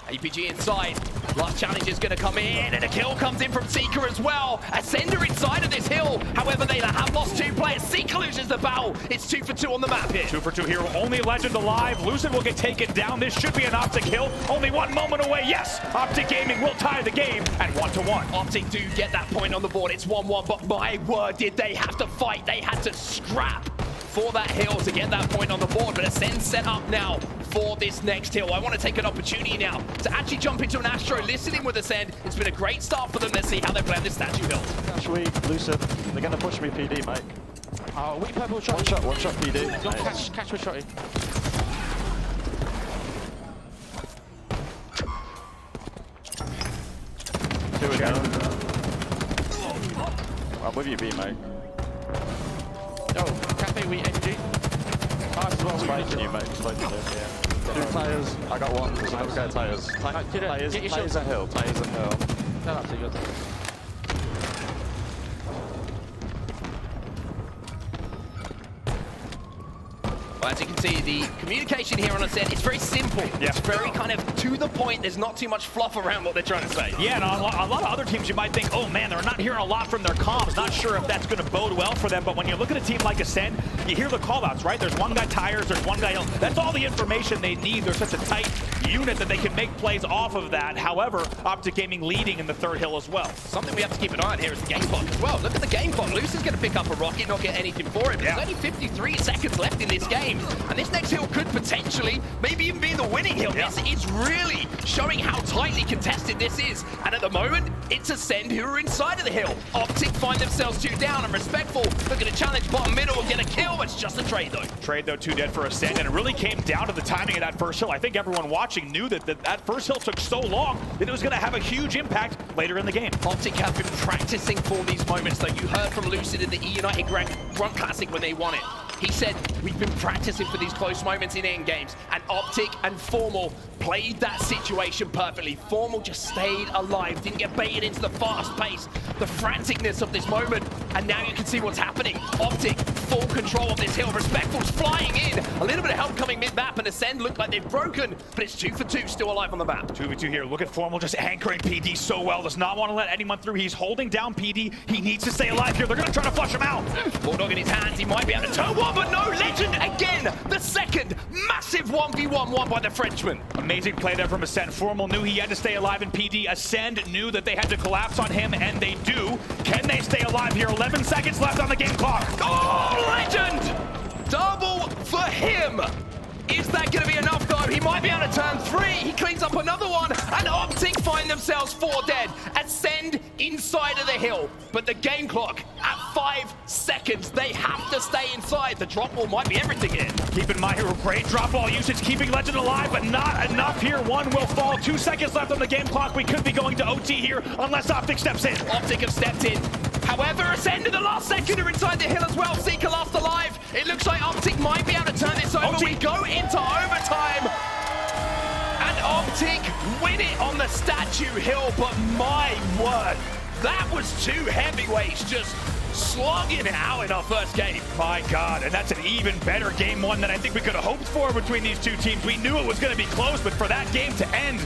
APG inside. Last challenge is going to come in, and a kill comes in from Seeker as well. Ascender inside of this hill. However, they have lost 2 players. Seeker loses the battle. It's 2 for 2 on the map here. 2 for 2 here. Only Legend alive. Lucid will get taken down. This should be an Optic hill. Only 1 moment away. Yes, Optic Gaming will tie the game at 1-1. Optic do get that point on the board. It's 1-1, but my word, did they have to fight. They had to scrap for that hill to get that point on the board, but Ascend set up now for this next hill. I want to take an opportunity now to actually jump into an Astro, listening with Ascend. It's been a great start for them. Let's see how they play on this statue hill. Cash weak, Lucid. They're going to push me PD, mate. Oh, we purple shot. One shot PD. Nice. Catch with shotty. Two again. I'm with you, B, mate. Oh, Cafe, we MG. Nice as well. Spiking you, mate. Spiking you, yeah. Two tires. I got one. Nice. Okay, tires. Tires and hill. Tires and hill. No, that's good. Well, as you can see, the communication here on Ascend, it's very simple. Yeah. It's very kind of to the point. There's not too much fluff around what they're trying to say. Yeah, and a lot of other teams you might think, oh man, they're not hearing a lot from their comms. Not sure if that's going to bode well for them, but when you look at a team like Ascend, you hear the call-outs, right? There's one guy tires, there's one guy hill. That's all the information they need. They're such a tight unit that they can make plays off of that. However, Optic Gaming leading in the third hill as well. Something we have to keep an eye on here is the game clock as well. Look at the game clock. Luce is going to pick up a rocket, not get anything for it. But there's only 53 seconds left in this game. And this next hill could potentially, maybe even be the winning hill. This is really showing how tightly contested this is. And at the moment, it's Ascend who are inside of the hill. Optic find themselves 2 down and Respectful looking to challenge bottom middle and get a kill. It's just a trade though. Trade though, 2 dead for Ascend, and it really came down to the timing of that first hill. I think everyone watching knew that first hill took so long that it was going to have a huge impact later in the game. Optic have been practicing for these moments though. You heard from Lucid in the EUnited Grunt Classic when they won it. He said, we've been practicing for these close moments in end games, and Optic and Formal played that situation perfectly. Formal just stayed alive, didn't get baited into the fast pace, the franticness of this moment, and now you can see what's happening. Optic, full control of this hill. Respectful's flying in. A little bit of help coming mid-map, and Ascend look like they've broken, but it's 2 for 2, still alive on the map. 2v2 here. Look at Formal just anchoring PD so well. Does not want to let anyone through. He's holding down PD. He needs to stay alive here. They're going to try to flush him out. Bulldog in his hands. He might be able to turn one, but no. Legend again. The second massive 1v1 won by the Frenchman. Amazing play there from Ascend. Formal knew he had to stay alive in PD. Ascend knew that they had to collapse on him, and they do. Can they stay alive here? 11 seconds left on the game clock. Oh, Legend! Double for him. Is that going to be enough, though? He might be able to turn 3. He cleans up another one, and Optic find themselves 4 dead. Ascend inside of the hill, but the game clock at 5 seconds. They have to stay inside. The drop ball might be everything here. Keep in mind here, great drop ball usage, keeping Legend alive, but not enough here. One will fall. 2 seconds left on the game clock. We could be going to OT here unless Optic steps in. Optic have stepped in. However, Ascend in the last second are inside the hill as well. Seeker last alive. It looks like Optic might be able to turn this over. OT. We go into overtime. And Optic win it on the statue hill. But my word, that was 2 heavyweights just slogging it out in our first game. My God, and that's an even better game 1 than I think we could have hoped for between these 2 teams. We knew it was going to be close, but for that game to end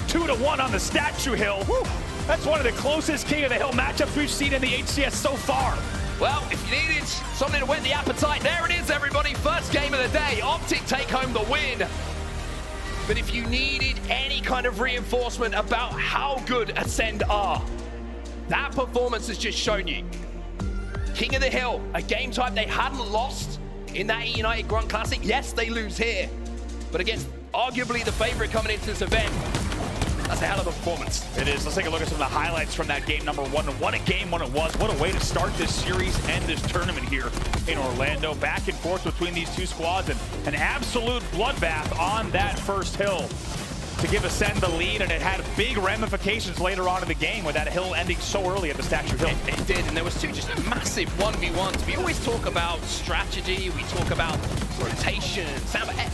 2-1 on the statue hill, whew, that's one of the closest King of the Hill matchups we've seen in the HCS so far. Well, if you needed something to whet the appetite, there it is, everybody. First game of the day. Optic take home the win. But if you needed any kind of reinforcement about how good Ascend are, that performance has just shown you. King of the Hill, a game type they hadn't lost in that EUnited Grunt Classic. Yes, they lose here, but against arguably the favorite coming into this event, that's a hell of a performance. It is. Let's take a look at some of the highlights from that game number 1. And what a game when it was. What a way to start this series and this tournament here in Orlando. Back and forth between these 2 squads, and an absolute bloodbath on that first hill to give Ascend the lead, and it had big ramifications later on in the game with that hill ending so early at the statue hill. It did, and there was 2 just massive 1v1s. We always talk about strategy, we talk about rotation,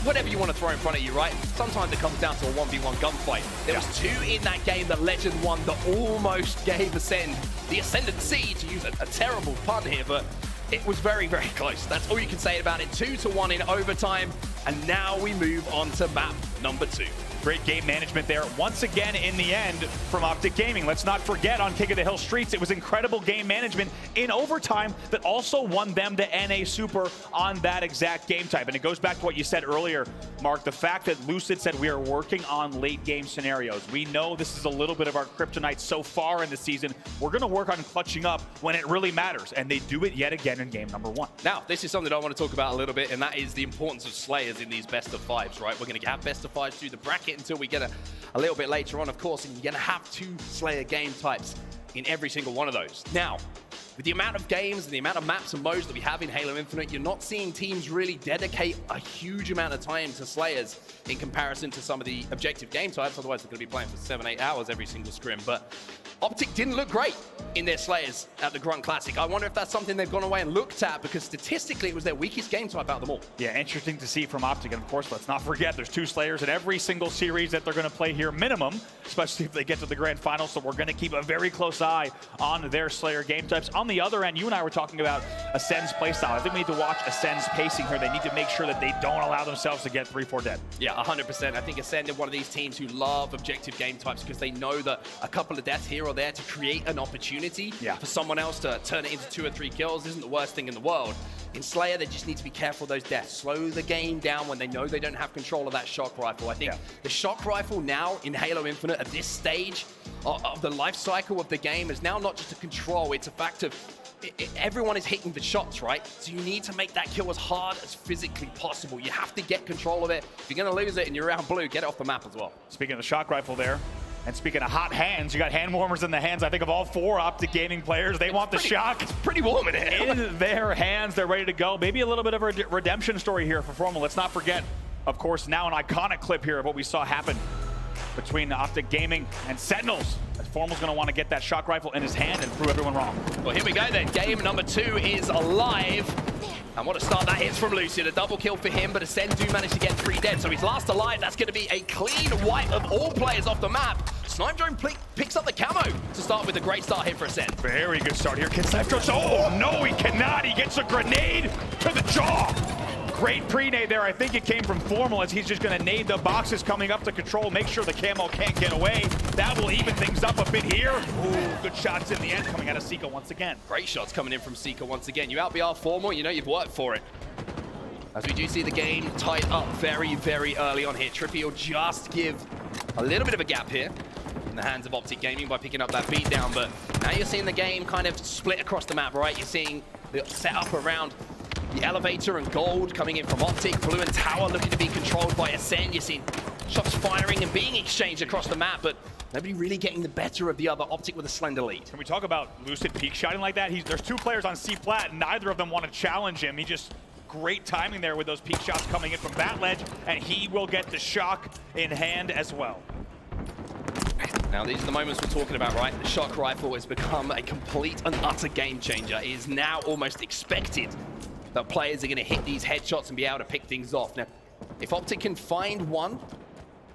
whatever you want to throw in front of you, right? Sometimes it comes down to a 1v1 gunfight. There was 2 in that game that Legend won that almost gave Ascend the ascendancy, to use a terrible pun here, but it was very, very close. That's all you can say about it. 2-1 in overtime, and now we move on to map number 2. Great game management there once again in the end from Optic Gaming. Let's not forget on King of the Hill Streets, it was incredible game management in overtime that also won them to NA Super on that exact game type. And it goes back to what you said earlier, Mark, the fact that Lucid said we are working on late game scenarios. We know this is a little bit of our kryptonite so far in the season. We're going to work on clutching up when it really matters. And they do it yet again in game number 1. Now, this is something I want to talk about a little bit, and that is the importance of Slayers in these best of 5s, right? We're going to have best of 5s through the bracket until we get a little bit later on, of course, and you're going to have 2 Slayer game types in every single one of those. Now, with the amount of games and the amount of maps and modes that we have in Halo Infinite, you're not seeing teams really dedicate a huge amount of time to Slayers in comparison to some of the objective game types. Otherwise, they're going to be playing for 7-8 hours every single scrim. But Optic didn't look great in their Slayers at the Grunt Classic. I wonder if that's something they've gone away and looked at, because statistically, it was their weakest game type out of them all. Yeah, interesting to see from Optic. And of course, let's not forget, there's 2 Slayers in every single series that they're going to play here minimum, especially if they get to the grand final. So we're going to keep a very close eye on their Slayer game types. On the other end, you and I were talking about Ascend's playstyle. I think we need to watch Ascend's pacing here. They need to make sure that they don't allow themselves to get 3-4 dead. Yeah, 100%. I think Ascend are one of these teams who love objective game types because they know that a couple of deaths here or there to create an opportunity for someone else to turn it into 2 or 3 kills isn't the worst thing in the world. In Slayer, they just need to be careful of those deaths. Slow the game down when they know they don't have control of that shock rifle. I think the shock rifle now in Halo Infinite at this stage of the life cycle of the game is now not just a control, it's a fact of everyone is hitting the shots, right? So you need to make that kill as hard as physically possible. You have to get control of it. If you're going to lose it and you're around blue, get it off the map as well. Speaking of the shock rifle there, and speaking of hot hands, you got hand warmers in the hands, I think, of all 4 Optic Gaming players. They want the shock. It's pretty warm in here. In their hands, they're ready to go. Maybe a little bit of a redemption story here for Formal. Let's not forget, of course, now an iconic clip here of what we saw happen between Optic Gaming and Sentinels. Formal's going to want to get that shock rifle in his hand and prove everyone wrong. Well, here we go then. Game number 2 is alive. And what a start that is from Lucid. A double kill for him, but Ascend do manage to get 3 dead. So he's last alive. That's going to be a clean wipe of all players off the map. Snipe Drone picks up the camo to start with a great start here for Ascend. Very good start here. Can Snipe Drone? Oh, no, he cannot. He gets a grenade to the jaw. Great pre-nade there. I think it came from Formal as he's just going to nade the boxes coming up to control, make sure the camo can't get away. That will even things up a bit here. Ooh, good shots in the end coming out of Sika once again. Great shots coming in from Sika once again. You out-BR Formal, you know you've worked for it. As we do see the game tied up very, very early on here. Trippy will just give a little bit of a gap here in the hands of Optic Gaming by picking up that beatdown, but now you're seeing the game kind of split across the map, right? You're seeing the setup around the elevator and gold coming in from Optic. Blue and tower looking to be controlled by Ascend. You're seeing shots firing and being exchanged across the map, but nobody really getting the better of the other. Optic with a slender lead. Can we talk about Lucid peak shotting like that? There's 2 players on C-Plat, and neither of them want to challenge him. He just, great timing there with those peak shots coming in from that ledge, and he will get the shock in hand as well. Now, these are the moments we're talking about, right? The shock rifle has become a complete and utter game changer. It is now almost expected that players are going to hit these headshots and be able to pick things off. Now, if Optic can find one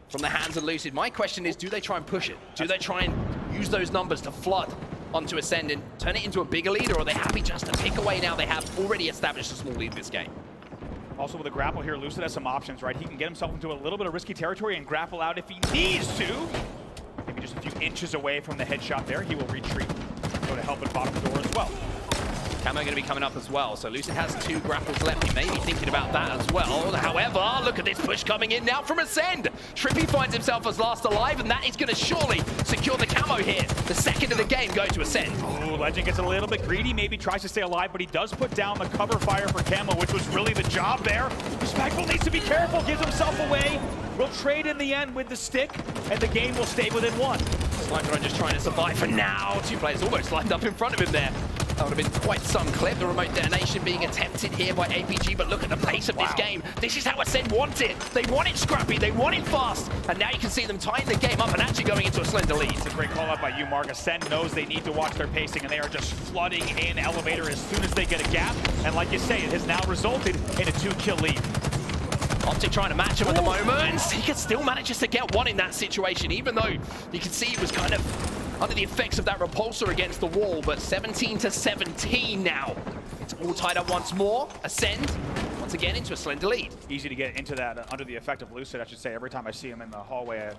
from the hands of Lucid, my question is, do they try and push it? Do they try and use those numbers to flood onto Ascend and turn it into a bigger lead, or are they happy just to pick away now they have already established a small lead in this game? Also with a grapple here, Lucid has some options, right? He can get himself into a little bit of risky territory and grapple out if he needs to. Maybe just a few inches away from the headshot there. He will retreat, go to help at bottom door as well. Camo going to be coming up as well, so Lucid has 2 grapples left. He may be thinking about that as well. However, look at this push coming in now from Ascend. Trippy finds himself as last alive, and that is going to surely secure the camo here. The second of the game going to Ascend. Ooh, Legend gets a little bit greedy, maybe tries to stay alive, but he does put down the cover fire for camo, which was really the job there. Respectful needs to be careful, gives himself away. Will trade in the end with the stick, and the game will stay within 1. Sniper just trying to survive for now. 2 players almost lined up in front of him there. That would have been quite some clip. The remote detonation being attempted here by APG, but look at the pace of this game. This is how Ascend want it. They want it scrappy, they want it fast, and now you can see them tying the game up and actually going into a slender lead. It's a great call out by you, Mark. Ascend knows they need to watch their pacing, and they are just flooding in elevator as soon as they get a gap. And like you say, it has now resulted in a 2-kill lead. Optic trying to match him at the moment. He can still manages to get 1 in that situation, even though you can see it was kind of under the effects of that repulsor against the wall, but 17-17 now. It's all tied up once more. Ascend once again into a slender lead. Easy to get into that under the effect of Lucid, I should say. Every time I see him in the hallway,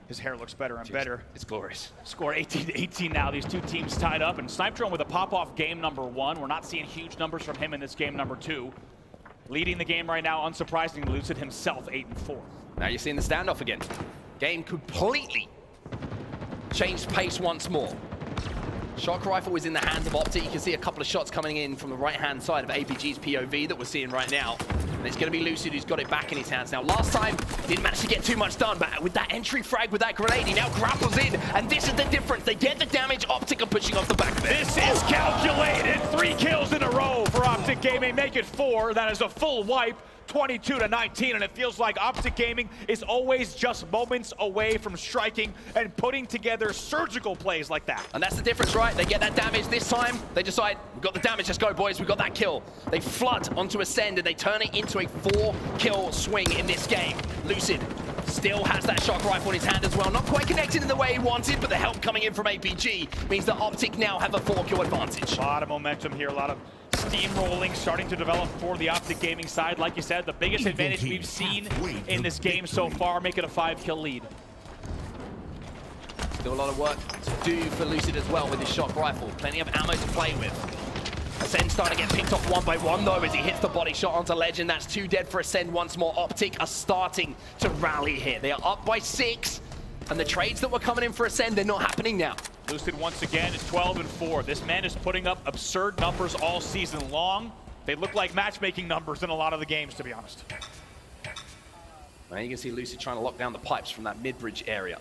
his hair looks better and better. It's glorious. Score 18-18 now. These two teams tied up. And Snipe Drone with a pop-off game number 1. We're not seeing huge numbers from him in this game number 2. Leading the game right now, unsurprisingly, Lucid himself 8-4. Now you're seeing the standoff again. Game completely changed pace once more. Shock rifle is in the hands of Optic. You can see a couple of shots coming in from the right-hand side of APG's POV that we're seeing right now. And it's going to be Lucid who's got it back in his hands. Now, last time, didn't manage to get too much done, but with that entry frag, with that grenade, he now grapples in, and this is the difference. They get the damage. Optic are pushing off the back of it. This is calculated. 3 kills in a row for Optic Gaming. Make it 4. That is a full wipe. 22-19, and it feels like Optic Gaming is always just moments away from striking and putting together surgical plays like that. And that's the difference, right? They get that damage this time. They decide, we've got the damage, let's go, boys. We've got that kill. They flood onto Ascend, and they turn it into a 4-kill swing in this game. Lucid still has that shock rifle in his hand as well. Not quite connected in the way he wanted, but the help coming in from APG means that Optic now have a 4-kill advantage. A lot of momentum here, a lot of steamrolling starting to develop for the Optic Gaming side. Like you said, the biggest advantage we've seen in this game so far, make it a 5-kill lead. Still a lot of work to do for Lucid as well with his shock rifle. Plenty of ammo to play with. Ascend starting to get picked off one by one though as he hits the body shot onto Legend. That's 2 dead for Ascend once more. Optic are starting to rally here. They are up by 6, and the trades that were coming in for Ascend, they're not happening now. Lucid once again is 12-4. This man is putting up absurd numbers all season long. They look like matchmaking numbers in a lot of the games, to be honest. Now you can see Lucid trying to lock down the pipes from that mid-bridge area.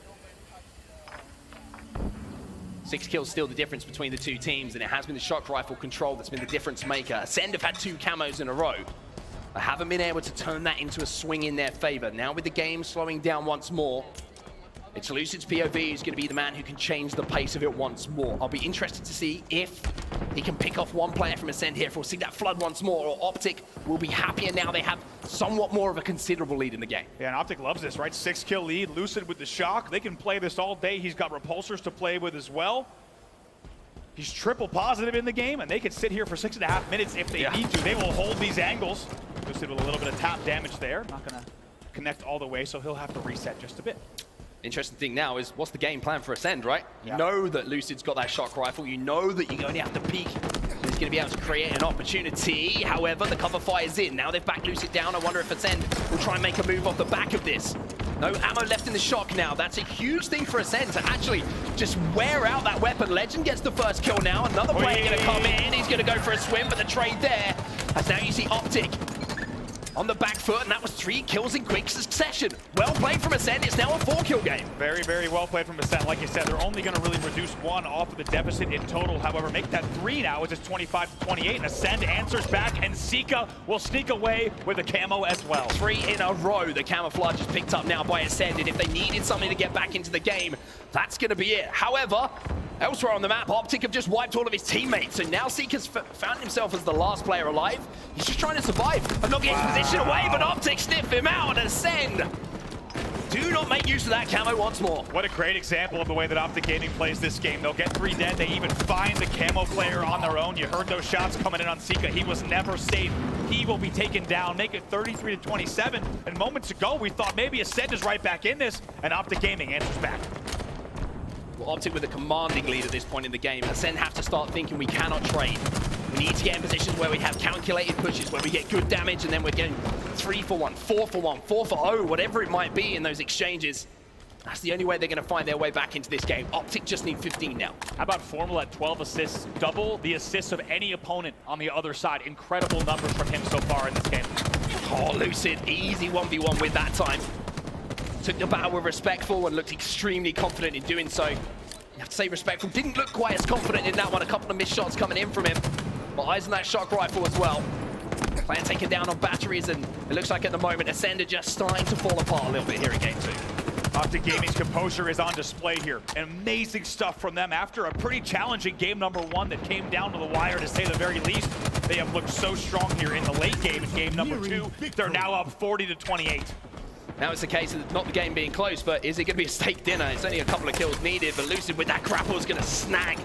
6 kills still the difference between the two teams, and it has been the shock rifle control that's been the difference maker. Ascend have had 2 camos in a row. They haven't been able to turn that into a swing in their favor. Now with the game slowing down once more, it's Lucid's POV who's going to be the man who can change the pace of it once more. I'll be interested to see if he can pick off one player from Ascend here, if we'll see that flood once more, or Optic will be happier now they have somewhat more of a considerable lead in the game. Yeah, and Optic loves this, right? 6-kill lead, Lucid with the shock. They can play this all day. He's got repulsors to play with as well. He's triple positive in the game, and they can sit here for 6.5 minutes if they need to. They will hold these angles. Lucid with a little bit of tap damage there. Not going to connect all the way, so he'll have to reset just a bit. Interesting thing now is, what's the game plan for Ascend, right? You know that Lucid's got that shock rifle. You know that you only have to peek. He's going to be able to create an opportunity. However, the cover fire's in. Now they've backed Lucid down. I wonder if Ascend will try and make a move off the back of this. No ammo left in the shock now. That's a huge thing for Ascend to actually just wear out that weapon. Legend gets the first kill now. Another player going to come in. He's going to go for a swim, but the trade there. As now you see Optic on the back foot, and that was 3 kills in quick succession. Well played from Ascend. It's now a 4-kill game. Very, very well played from Ascend. Like you said, they're only going to really reduce 1 off of the deficit in total. However, make that 3 now as it's 25-28, and Ascend answers back, and Sika will sneak away with a camo as well. 3 in a row. The camouflage is picked up now by Ascend, and if they needed something to get back into the game, that's going to be it. However, elsewhere on the map, Optic have just wiped all of his teammates, so now Sika's found himself as the last player alive. He's just trying to survive and not get his position away, but Optic sniff him out, and Ascend do not make use of that camo once more. What a great example of the way that Optic Gaming plays this game. They'll get 3 dead. They even find the camo player on their own. You heard those shots coming in on Sika. He was never safe. He will be taken down, make it 33-27. And moments ago, we thought maybe Ascend is right back in this, and Optic Gaming answers back. Well, Optic with a commanding lead at this point in the game. Ascend have to start thinking we cannot trade. We need to get in positions where we have calculated pushes, where we get good damage, and then we're getting 3 for 1, 4 for 1, 4 for 0, whatever it might be in those exchanges. That's the only way they're going to find their way back into this game. Optic just need 15 now. How about Formal at 12 assists? Double the assists of any opponent on the other side. Incredible numbers from him so far in this game. Oh, Lucid, easy 1v1 with that time. Took the battle with Respectful and looked extremely confident in doing so. You have to say Respectful didn't look quite as confident in that one. A couple of missed shots coming in from him. But eyes on that shock rifle as well. Player taken down on batteries, and it looks like at the moment Ascend are just starting to fall apart a little bit here in game 2. Optic Gaming's composure is on display here. Amazing stuff from them after a pretty challenging game number 1 that came down to the wire, to say the very least. They have looked so strong here in the late game in game number 2. They're now up 40-28. Now it's a case of not the game being close, but is it going to be a steak dinner? It's only a couple of kills needed, but Lucid with that grapple is going to snag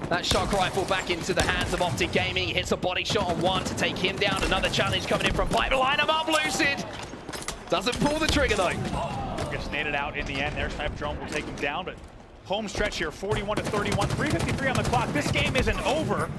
That shock rifle back into the hands of Optic Gaming. Hits a body shot on one to take him down. Another challenge coming in from Piper. Line him up, Lucid. Doesn't pull the trigger though. Gets naded out in the end there. Sniper drone will take him down, but home stretch here, 41-31, 3:53 on the clock. This game isn't over.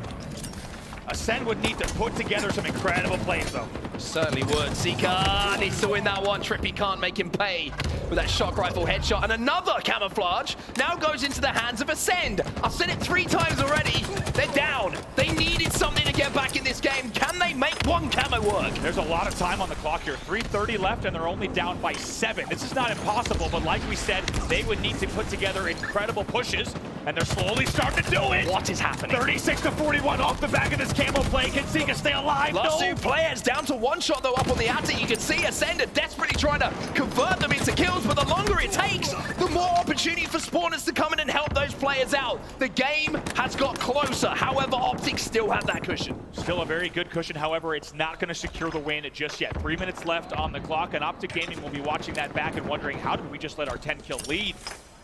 Ascend would need to put together some incredible plays though. Certainly would. Seeker needs to win that one. Trippy can't make him pay with that shock rifle headshot. And another camouflage now goes into the hands of Ascend. I've said it 3 times already. They're down. They needed something to get back in this game. Can they make one camo work? There's a lot of time on the clock here. 3:30 left and they're only down by 7. This is not impossible, but like we said, they would need to put together incredible pushes, and they're slowly starting to do it. What is happening? 36-41 off the back of this camo play. Can Seeker stay alive? Last No. 2 players down to 1 shot though up on the Attic. You can see Ascender desperately trying to convert them into kills, but the longer it takes, the more opportunity for spawners to come in and help those players out. The game has got closer. However, Optic still have that cushion. Still a very good cushion. However, it's not going to secure the win just yet. 3 minutes left on the clock, and Optic Gaming will be watching that back and wondering, how did we just let our 10-kill lead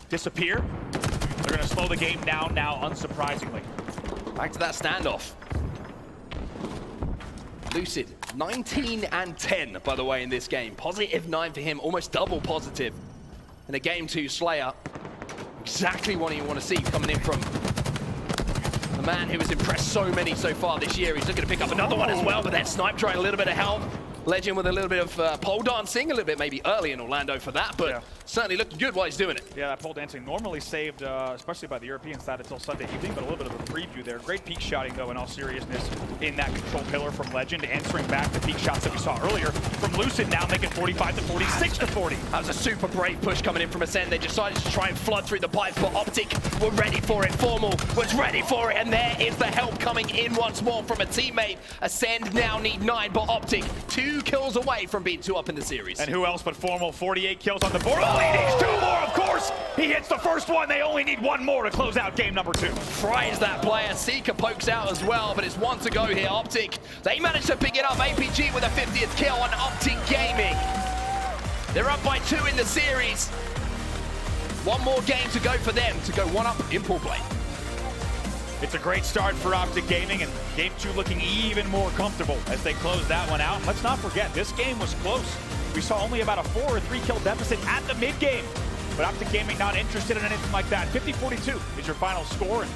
disappear? They're going to slow the game down now, unsurprisingly. Back to that standoff. Lucid, 19 and 10, by the way, in this game. Positive 9 for him, almost double positive. And a game 2 Slayer. Exactly what you want to see coming in from the man who has impressed so many so far this year. He's looking to pick up another one as well, but that snipe trying a little bit of help. Legend with a little bit of pole dancing, a little bit maybe early in Orlando for that, but certainly looking good while he's doing it. Yeah, that pole dancing normally saved, especially by the European side, until Sunday evening, but a little bit of a preview there. Great peak shotting, though, in all seriousness, in that control pillar from Legend, answering back the peak shots that we saw earlier from Lucid, now making 45-40, 6-40. That was a super brave push coming in from Ascend. They decided to try and flood through the pipes, but Optic were ready for it. Formal was ready for it, and there is the help coming in once more from a teammate. Ascend now need 9, but Optic 2 kills away from being 2 up in the series. And who else but Formal? 48 kills on the board. Oh, he needs 2 more, of course! He hits the first one. They only need 1 more to close out game number 2. Fries that player. Seeker pokes out as well, but it's 1 to go here. Optic, they managed to pick it up. APG with a 50th kill on Optic Gaming. They're up by 2 in the series. 1 more game to go for them to go 1 up in pool play. It's a great start for Optic Gaming, and game 2 looking even more comfortable as they close that one out. Let's not forget, this game was close. We saw only about a 4 or 3 kill deficit at the mid game, but Optic Gaming not interested in anything like that. 50-42 is your final score, and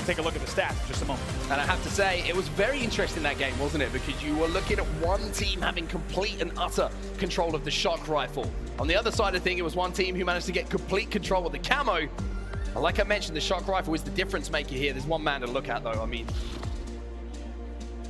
take a look at the stats in just a moment. And I have to say, it was very interesting that game, wasn't it? Because you were looking at one team having complete and utter control of the shock rifle. On the other side of the thing, it was one team who managed to get complete control of the camo. And like I mentioned, the shock rifle is the difference maker here. There's one man to look at, though. I mean,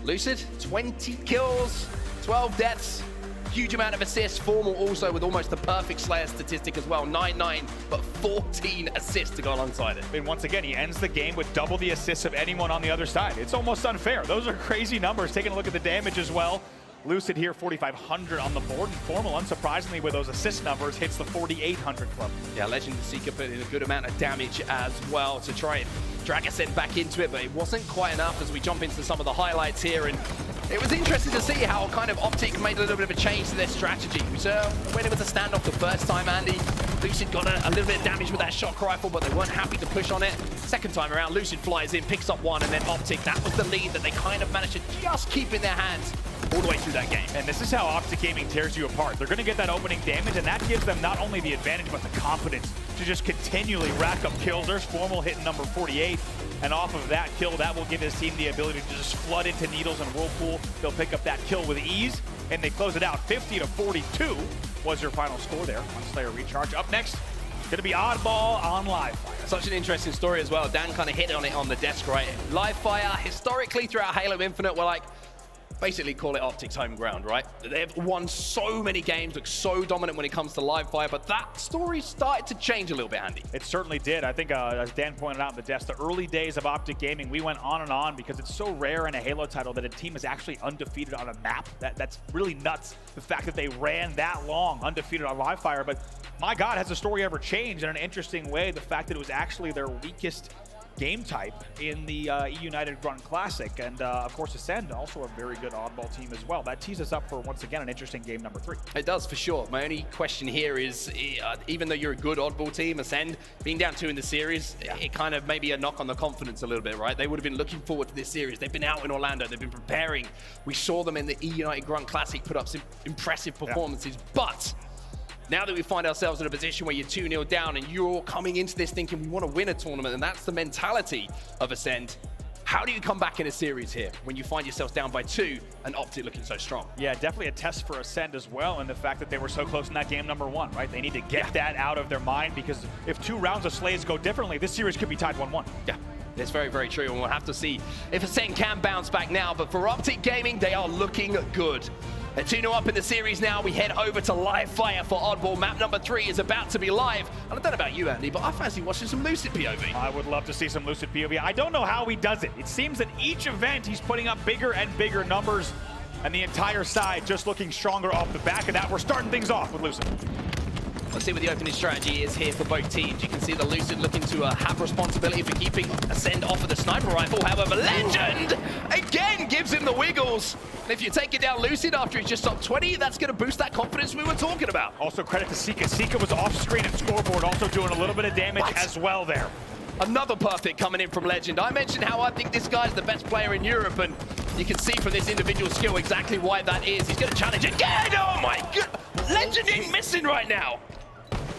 Lucid, 20 kills, 12 deaths, huge amount of assists. Formal also with almost the perfect Slayer statistic as well. 9-9, but 14 assists to go alongside it. And once again, he ends the game with double the assists of anyone on the other side. It's almost unfair. Those are crazy numbers. Taking a look at the damage as well. Lucid here, 4,500 on the board, and Formal, unsurprisingly, with those assist numbers, hits the 4,800 club. Yeah, Legend Seeker put in a good amount of damage as well to try and drag Ascend back into it, but it wasn't quite enough as we jump into some of the highlights here. And it was interesting to see how kind of Optic made a little bit of a change to their strategy. We saw when it was a standoff the first time, Andy, Lucid got a little bit of damage with that shock rifle, but they weren't happy to push on it. Second time around, Lucid flies in, picks up 1, and then Optic, that was the lead that they kind of managed to just keep in their hands all the way through that game. And this is how Optic Gaming tears you apart. They're going to get that opening damage, and that gives them not only the advantage, but the confidence to just continually rack up kills. There's Formal hitting number 48, and off of that kill, that will give his team the ability to just flood into Needles and Whirlpool. They'll pick up that kill with ease, and they close it out. 50-42 was your final score there on Slayer Recharge. Up next, going to be Oddball on Live Fire. Such an interesting story as well. Dan kind of hit on it on the desk, right? Live Fire, historically throughout Halo Infinite, we're like, basically call it Optic's home ground, right? They've won so many games, look so dominant when it comes to live fire, but that story started to change a little bit, Andy. It certainly did. I think, as Dan pointed out in the desk, the early days of Optic Gaming, we went on and on because it's so rare in a Halo title that a team is actually undefeated on a map. That's really nuts, the fact that they ran that long undefeated on live fire. But my God, has the story ever changed in an interesting way? The fact that it was actually their weakest game type in the EUnited Grunt Classic. And of course, Ascend, also a very good oddball team as well. That tees us up for, once again, an interesting game number 3. It does, for sure. My only question here is, even though you're a good oddball team, Ascend, being down 2 in the series, it kind of maybe a knock on the confidence a little bit, right? They would have been looking forward to this series. They've been out in Orlando. They've been preparing. We saw them in the EUnited Grunt Classic put up some impressive performances. But now that we find ourselves in a position where you're 2-0 down and you're coming into this thinking we want to win a tournament, and that's the mentality of Ascend, how do you come back in a series here when you find yourselves down by 2 and Optic looking so strong? Yeah, definitely a test for Ascend as well, and the fact that they were so close in that game number 1, right? They need to get that out of their mind, because if 2 rounds of Slays go differently, this series could be tied 1-1. Yeah. It's very, very true, and we'll have to see if Ascend can bounce back now. But for Optic Gaming, they are looking good. They're 2-0 up in the series now. We head over to live fire for Oddball. Map number 3 is about to be live. And I don't know about you, Andy, but I fancy watching some Lucid POV. I would love to see some Lucid POV. I don't know how he does it. It seems that each event he's putting up bigger and bigger numbers, and the entire side just looking stronger off the back of that. We're starting things off with Lucid. Let's see what the opening strategy is here for both teams. You can see the Lucid looking to have responsibility for keeping Ascend off of the sniper rifle. However, Legend again gives him the wiggles. And if you take it down Lucid after he's just stopped 20, that's going to boost that confidence we were talking about. Also credit to Sika. Sika was off screen at scoreboard, also doing a little bit of damage as well there. Another perfect coming in from Legend. I mentioned how I think this guy's the best player in Europe, and you can see from this individual skill exactly why that is. He's going to challenge again. Oh my god. Legend ain't missing right now.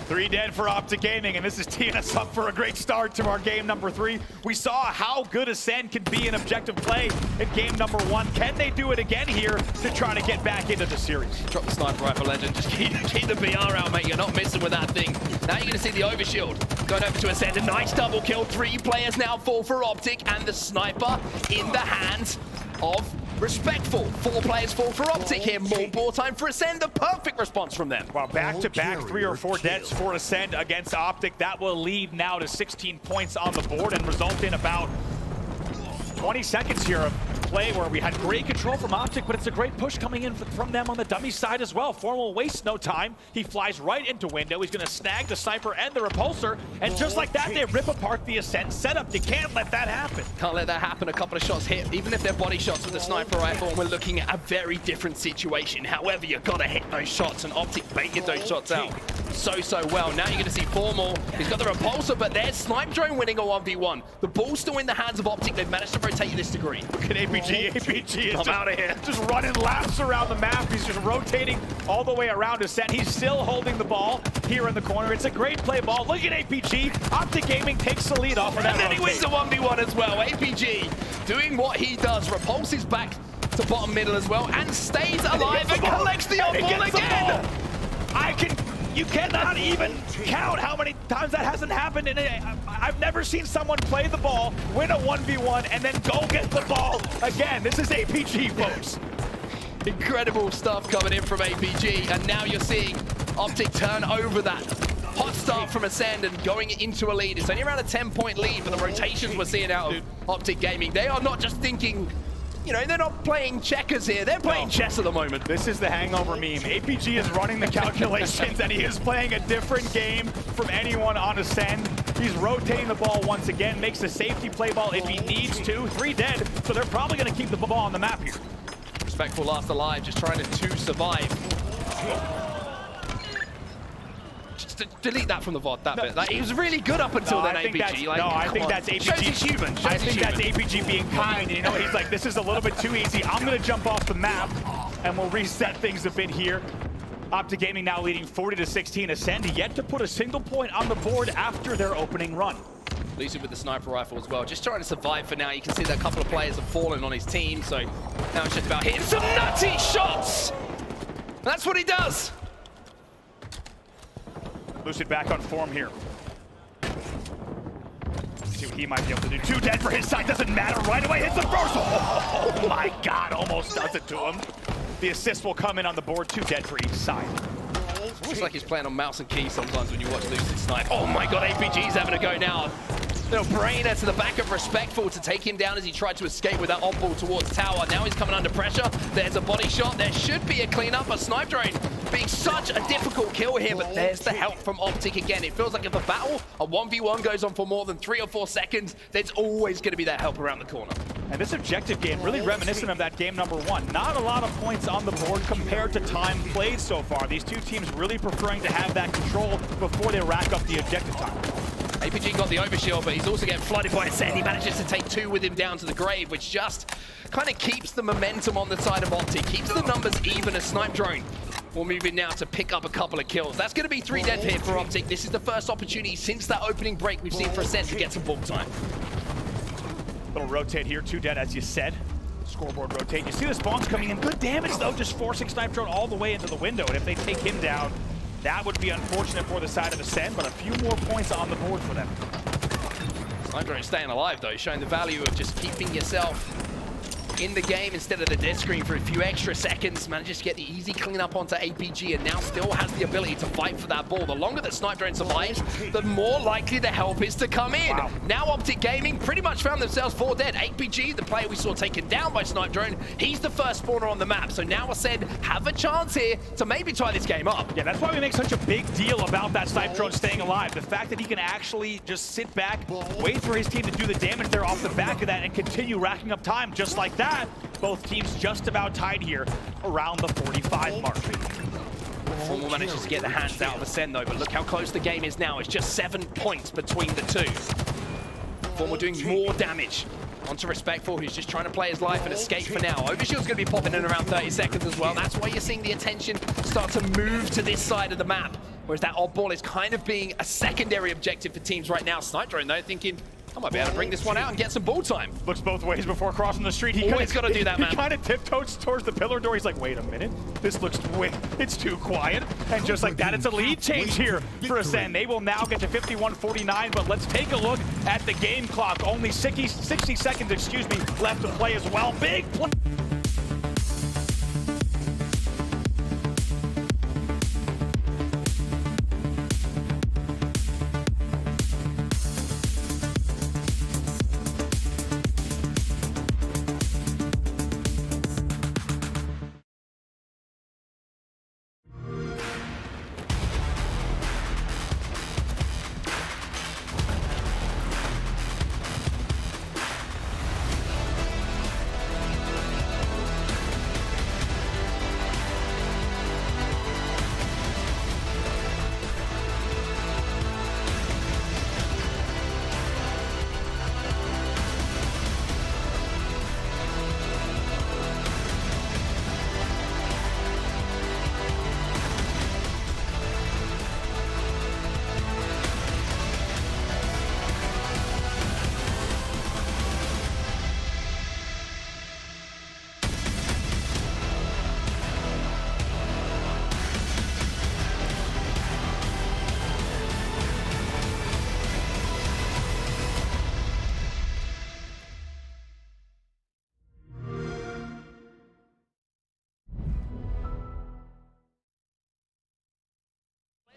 3 dead for Optic Gaming, and this is teeing us up for a great start to our game number 3. We saw how good Ascend can be in objective play in game number 1. Can they do it again here to try to get back into the series? Drop the sniper rifle, Legend. Just keep the BR out, mate. You're not missing with that thing. Now you're going to see the overshield going over to Ascend. A nice double kill. 3 players now fall for Optic, and the sniper in the hands of Respectful. 4 players fall for Optic here. More ball time for Ascend. The perfect response from them. Well, back-to-back 3 or 4 deaths for Ascend against Optic. That will lead now to 16 points on the board and result in about 20 seconds here of play where we had great control from Optic, but it's a great push coming in from them on the dummy side as well. Formal wastes no time. He flies right into window. He's going to snag the sniper and the repulsor, and just like that, they rip apart the Ascend setup. You can't let that happen. Can't let that happen. A couple of shots hit, even if they're body shots with the sniper rifle, and we're looking at a very different situation. However, you've got to hit those shots, and Optic baited those shots out so well. Now you're going to see Formal. He's got the repulsor, but there's Snipe Drone winning a 1v1. The ball's still in the hands of Optic. They've managed to rotate this degree. Look at APG. APG is out of here. Just running laps around the map. He's just rotating all the way around Ascend. He's still holding the ball here in the corner. It's a great play ball. Look at APG. Optic Gaming takes the lead off of that. And then he wins the 1v1 as well. APG doing what he does. Repulses back to bottom middle as well and stays alive and collects the oddball again. You cannot even count how many times that hasn't happened. I've never seen someone play the ball, win a 1v1, and then go get the ball again. This is APG, folks. Incredible stuff coming in from APG, and now you're seeing Optic turn over that hot start from Ascend and going into a lead. It's only around a 10-point lead for the rotations we're seeing out of Optic Gaming. They are not just thinking, you know, they're not playing checkers here. They're playing chess at the moment. This is the hangover meme. APG is running the calculations, and he is playing a different game from anyone on Ascend. He's rotating the ball once again, makes a safety play ball if he needs to. 3 dead, so they're probably going to keep the ball on the map here. Respectful last alive, just trying to survive. Just delete that from the VOD, that bit. Like, he was really good up until then, APG. Like, I think that's APG. Shows he's human. I think that's APG being kind. You know, he's like, this is a little bit too easy. I'm going to jump off the map, and we'll reset things a bit here. Optic Gaming now leading 40-16. Ascend yet to put a single point on the board after their opening run. Lucid with the sniper rifle as well, just trying to survive for now. You can see that a couple of players have fallen on his team, so now it's just about hitting some nutty shots. That's what he does. Lucid back on form here. See what he might be able to do. 2 dead for his side, doesn't matter. Right away hits the first. Oh my God, almost does it to him. The assist will come in on the board. 2 dead for each side. Looks like he's playing on mouse and keys sometimes when you watch Lucid snipe. Oh my God, APG's having a go now. No-brainer to the back of Respectful to take him down as he tried to escape with that oddball towards tower. Now he's coming under pressure. There's a body shot. There should be a cleanup. A snipe drone being such a difficult kill here, but there's the help from Optic again. It feels like if a battle, a 1v1 goes on for more than 3 or 4 seconds, there's always going to be that help around the corner. And this objective game, really reminiscent of that game number 1. Not a lot of points on the board compared to time played so far. These two teams really preferring to have that control before they rack up the objective time. APG got the overshield, but he's also getting flooded by a Sen. He manages to take 2 with him down to the grave, which just kind of keeps the momentum on the side of Optic, keeps the numbers even as Snipe Drone will move in now to pick up a couple of kills. That's going to be 3 dead here for Optic. This is the first opportunity since that opening break we've seen for a Sen to get some ball time. Little rotate here, 2 dead as you said. Scoreboard rotate. You see the spawns coming in. Good damage though, just forcing Snipe Drone all the way into the window. And if they take him down, that would be unfortunate for the side of Ascend, but a few more points on the board for them. Snipe Drone staying alive though, showing the value of just keeping yourself in the game instead of the dead screen for a few extra seconds. Manages to get the easy cleanup onto APG and now still has the ability to fight for that ball. The longer that Snipe Drone survives, the more likely the help is to come in. Wow. Now Optic Gaming pretty much found themselves 4 dead. APG, the player we saw taken down by Snipe Drone, he's the first spawner on the map. So now Ascend have a chance here to maybe tie this game up. Yeah, that's why we make such a big deal about that Snipe Drone staying alive. The fact that he can actually just sit back, wait for his team to do the damage there off the back of that and continue racking up time just like that. Both teams just about tied here around the 45 mark. Formal manages to get the hands out of Ascend though, but look how close the game is now. It's just 7 points between the two. Formal doing more damage onto Respectful, who's just trying to play his life and escape for now. Overshield's going to be popping in around 30 seconds as well. That's why you're seeing the attention start to move to this side of the map, whereas that oddball is kind of being a secondary objective for teams right now. Snipe Drone though thinking, I might be able to bring this one out and get some ball time. Looks both ways before crossing the street. He always got to do that, man. He kind of tiptoes towards the pillar door. He's like, wait a minute. This looks it's too quiet. And just like that, it's a lead change here for Ascend. They will now get to 51-49, but let's take a look at the game clock. Only 60 seconds, left to play as well. Big play.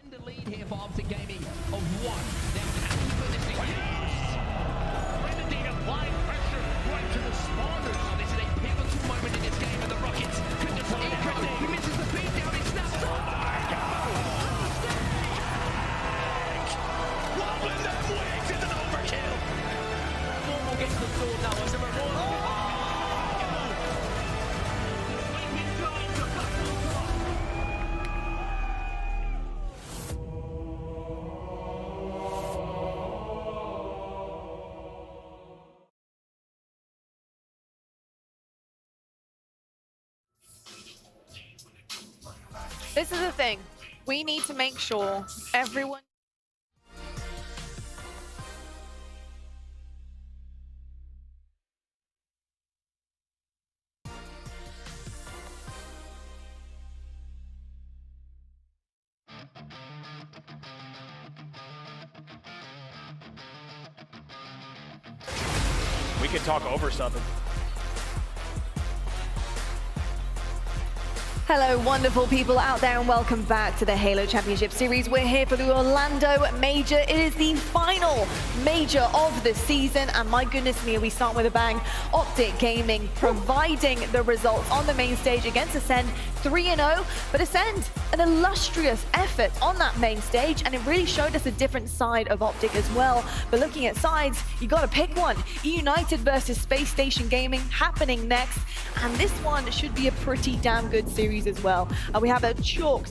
The lead here for Optic Gaming of 1. Now, can you put this in? Yes! Indeed, applying pressure right to the spawners. Oh, this is a pivotal moment in this game, and the Rockets could just interesting. He misses the beat down, he snaps up. Oh my God! Wobbling them wigs, it's an overkill. Formal gets the sword now as a reward. This is the thing. We need to make sure everyone... We could talk over something. Hello, wonderful people out there, and welcome back to the Halo Championship Series. We're here for the Orlando Major. It is the final major of the season. And my goodness me, we start with a bang. Optic Gaming providing the results on the main stage against Ascend, 3-0. But Ascend, an illustrious effort on that main stage, and it really showed us a different side of Optic as well. But looking at sides, you got to pick one. EUnited versus Space Station Gaming happening next, and this one should be a pretty damn good series as well. We have a chalk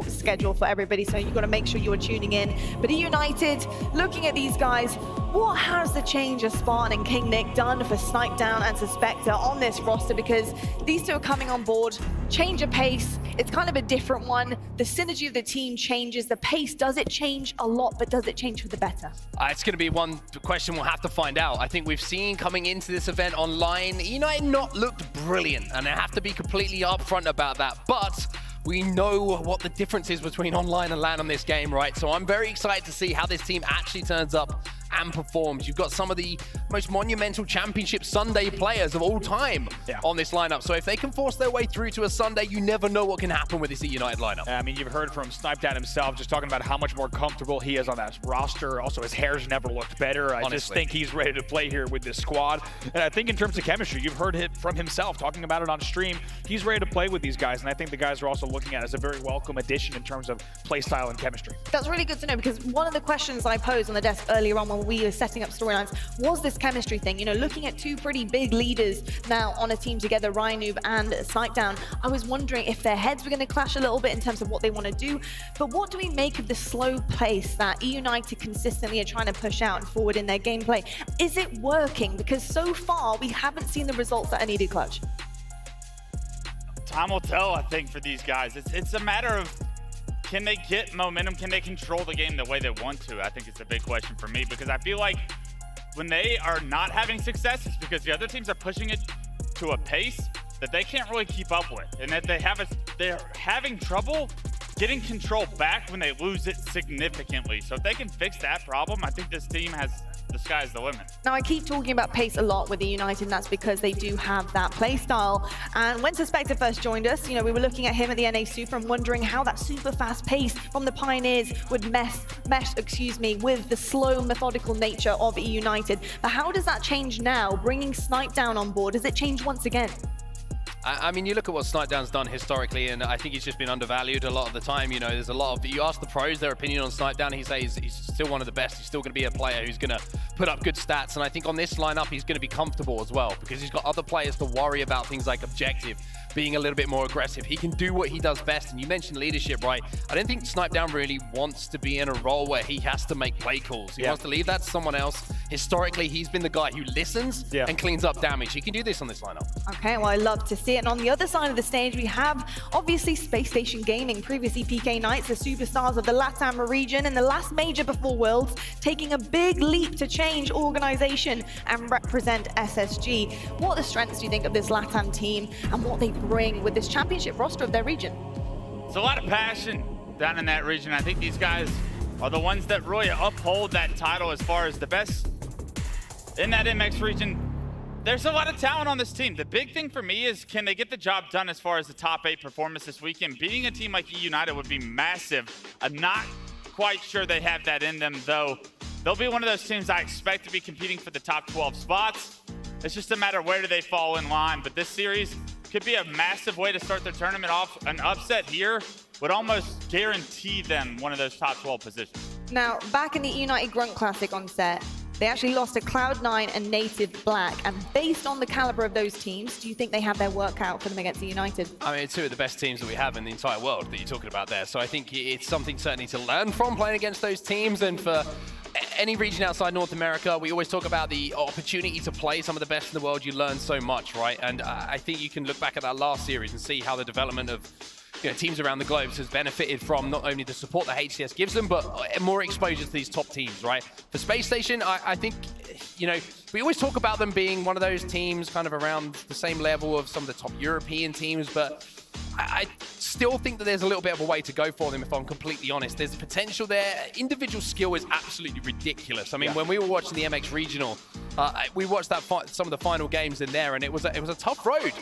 schedule for everybody, so you've got to make sure you're tuning in. But EUnited, looking at these guys, what has the change of Spartan and King Nick done for Snipedown and Suspector on this roster? Because these two are coming on board, change of pace, it's kind of a different one. The synergy of the team changes, the pace, does it change a lot, but does it change for the better? It's going to be one question we'll have to find out. I think we've seen coming into this event online, EUnited not looked brilliant, and I have to be completely upfront about that. But we know what the difference is between online and LAN on this game, right? So I'm very excited to see how this team actually turns up and performs. You've got some of the most monumental championship Sunday players of all time on this lineup. So if they can force their way through to a Sunday, you never know what can happen with this EUnited lineup. I mean, you've heard from Snipedown himself, just talking about how much more comfortable he is on that roster. Also, his hair's never looked better. I just think he's ready to play here with this squad. And I think in terms of chemistry, you've heard it from himself, talking about it on stream. He's ready to play with these guys, and I think the guys are also looking at it as a very welcome addition in terms of play style and chemistry. That's really good to know, because one of the questions I posed on the desk earlier on when we were setting up storylines was this chemistry thing. You know, looking at two pretty big leaders now on a team together, Ryanoob and Snipedown, I was wondering if their heads were going to clash a little bit in terms of what they want to do. But what do we make of the slow pace that EUnited consistently are trying to push out and forward in their gameplay? Is it working? Because so far, we haven't seen the results that are needed, Clutch. Time will tell, I think, for these guys. It's a matter of, can they get momentum? Can they control the game the way they want to? I think it's a big question for me, because I feel like when they are not having success, it's because the other teams are pushing it to a pace that they can't really keep up with, and that they're having trouble getting control back when they lose it significantly. So if they can fix that problem, I think this team has the sky's the limit. Now, I keep talking about pace a lot with EUnited, and that's because they do have that play style. And when Suspector first joined us, you know, we were looking at him at the NA Super and wondering how that super fast pace from the Pioneers would mesh with the slow, methodical nature of EUnited. But how does that change now, bringing Snipedown on board? Does it change once again? I mean, you look at what Snipedown's done historically, and I think he's just been undervalued a lot of the time. You know, there's a lot of, you ask the pros their opinion on Snipedown, he says he's still one of the best. He's still going to be a player who's going to put up good stats, and I think on this lineup, he's going to be comfortable as well, because he's got other players to worry about things like objective, being a little bit more aggressive. He can do what he does best, and you mentioned leadership, right? I don't think Snipedown really wants to be in a role where he has to make play calls. He wants to leave that to someone else. Historically, he's been the guy who listens and cleans up damage. He can do this on this lineup. Okay, well, I love to see it. And on the other side of the stage, we have obviously Space Station Gaming, previously PK Knights, the superstars of the LATAM region, and the last major before Worlds, taking a big leap to change organization and represent SSG. What are the strengths, do you think, of this LATAM team and what they bring with this championship roster of their region? There's a lot of passion down in that region. I think these guys are the ones that really uphold that title as far as the best in that MX region. There's a lot of talent on this team. The big thing for me is, can they get the job done as far as the top 8 performance this weekend? Beating a team like EUnited would be massive. I'm not quite sure they have that in them, though. They'll be one of those teams I expect to be competing for the top 12 spots. It's just a matter of where do they fall in line. But this series could be a massive way to start their tournament off. An upset here would almost guarantee them one of those top 12 positions. Now, back in the EUnited Grunt Classic on set, they actually lost to Cloud9 and Native Black. And based on the caliber of those teams, do you think they have their work out for them against EUnited? I mean, two of the best teams that we have in the entire world that you're talking about there. So I think it's something certainly to learn from playing against those teams. And for any region outside North America, we always talk about the opportunity to play some of the best in the world. You learn so much, right? And I think you can look back at that last series and see how the development of teams around the globe has benefited from not only the support that HCS gives them, but more exposure to these top teams, right? For Space Station, I think, we always talk about them being one of those teams kind of around the same level of some of the top European teams, but I still think that there's a little bit of a way to go for them, if I'm completely honest. There's potential there. Individual skill is absolutely ridiculous. I mean, when we were watching the MX Regional, We watched that some of the final games in there, and it was a tough road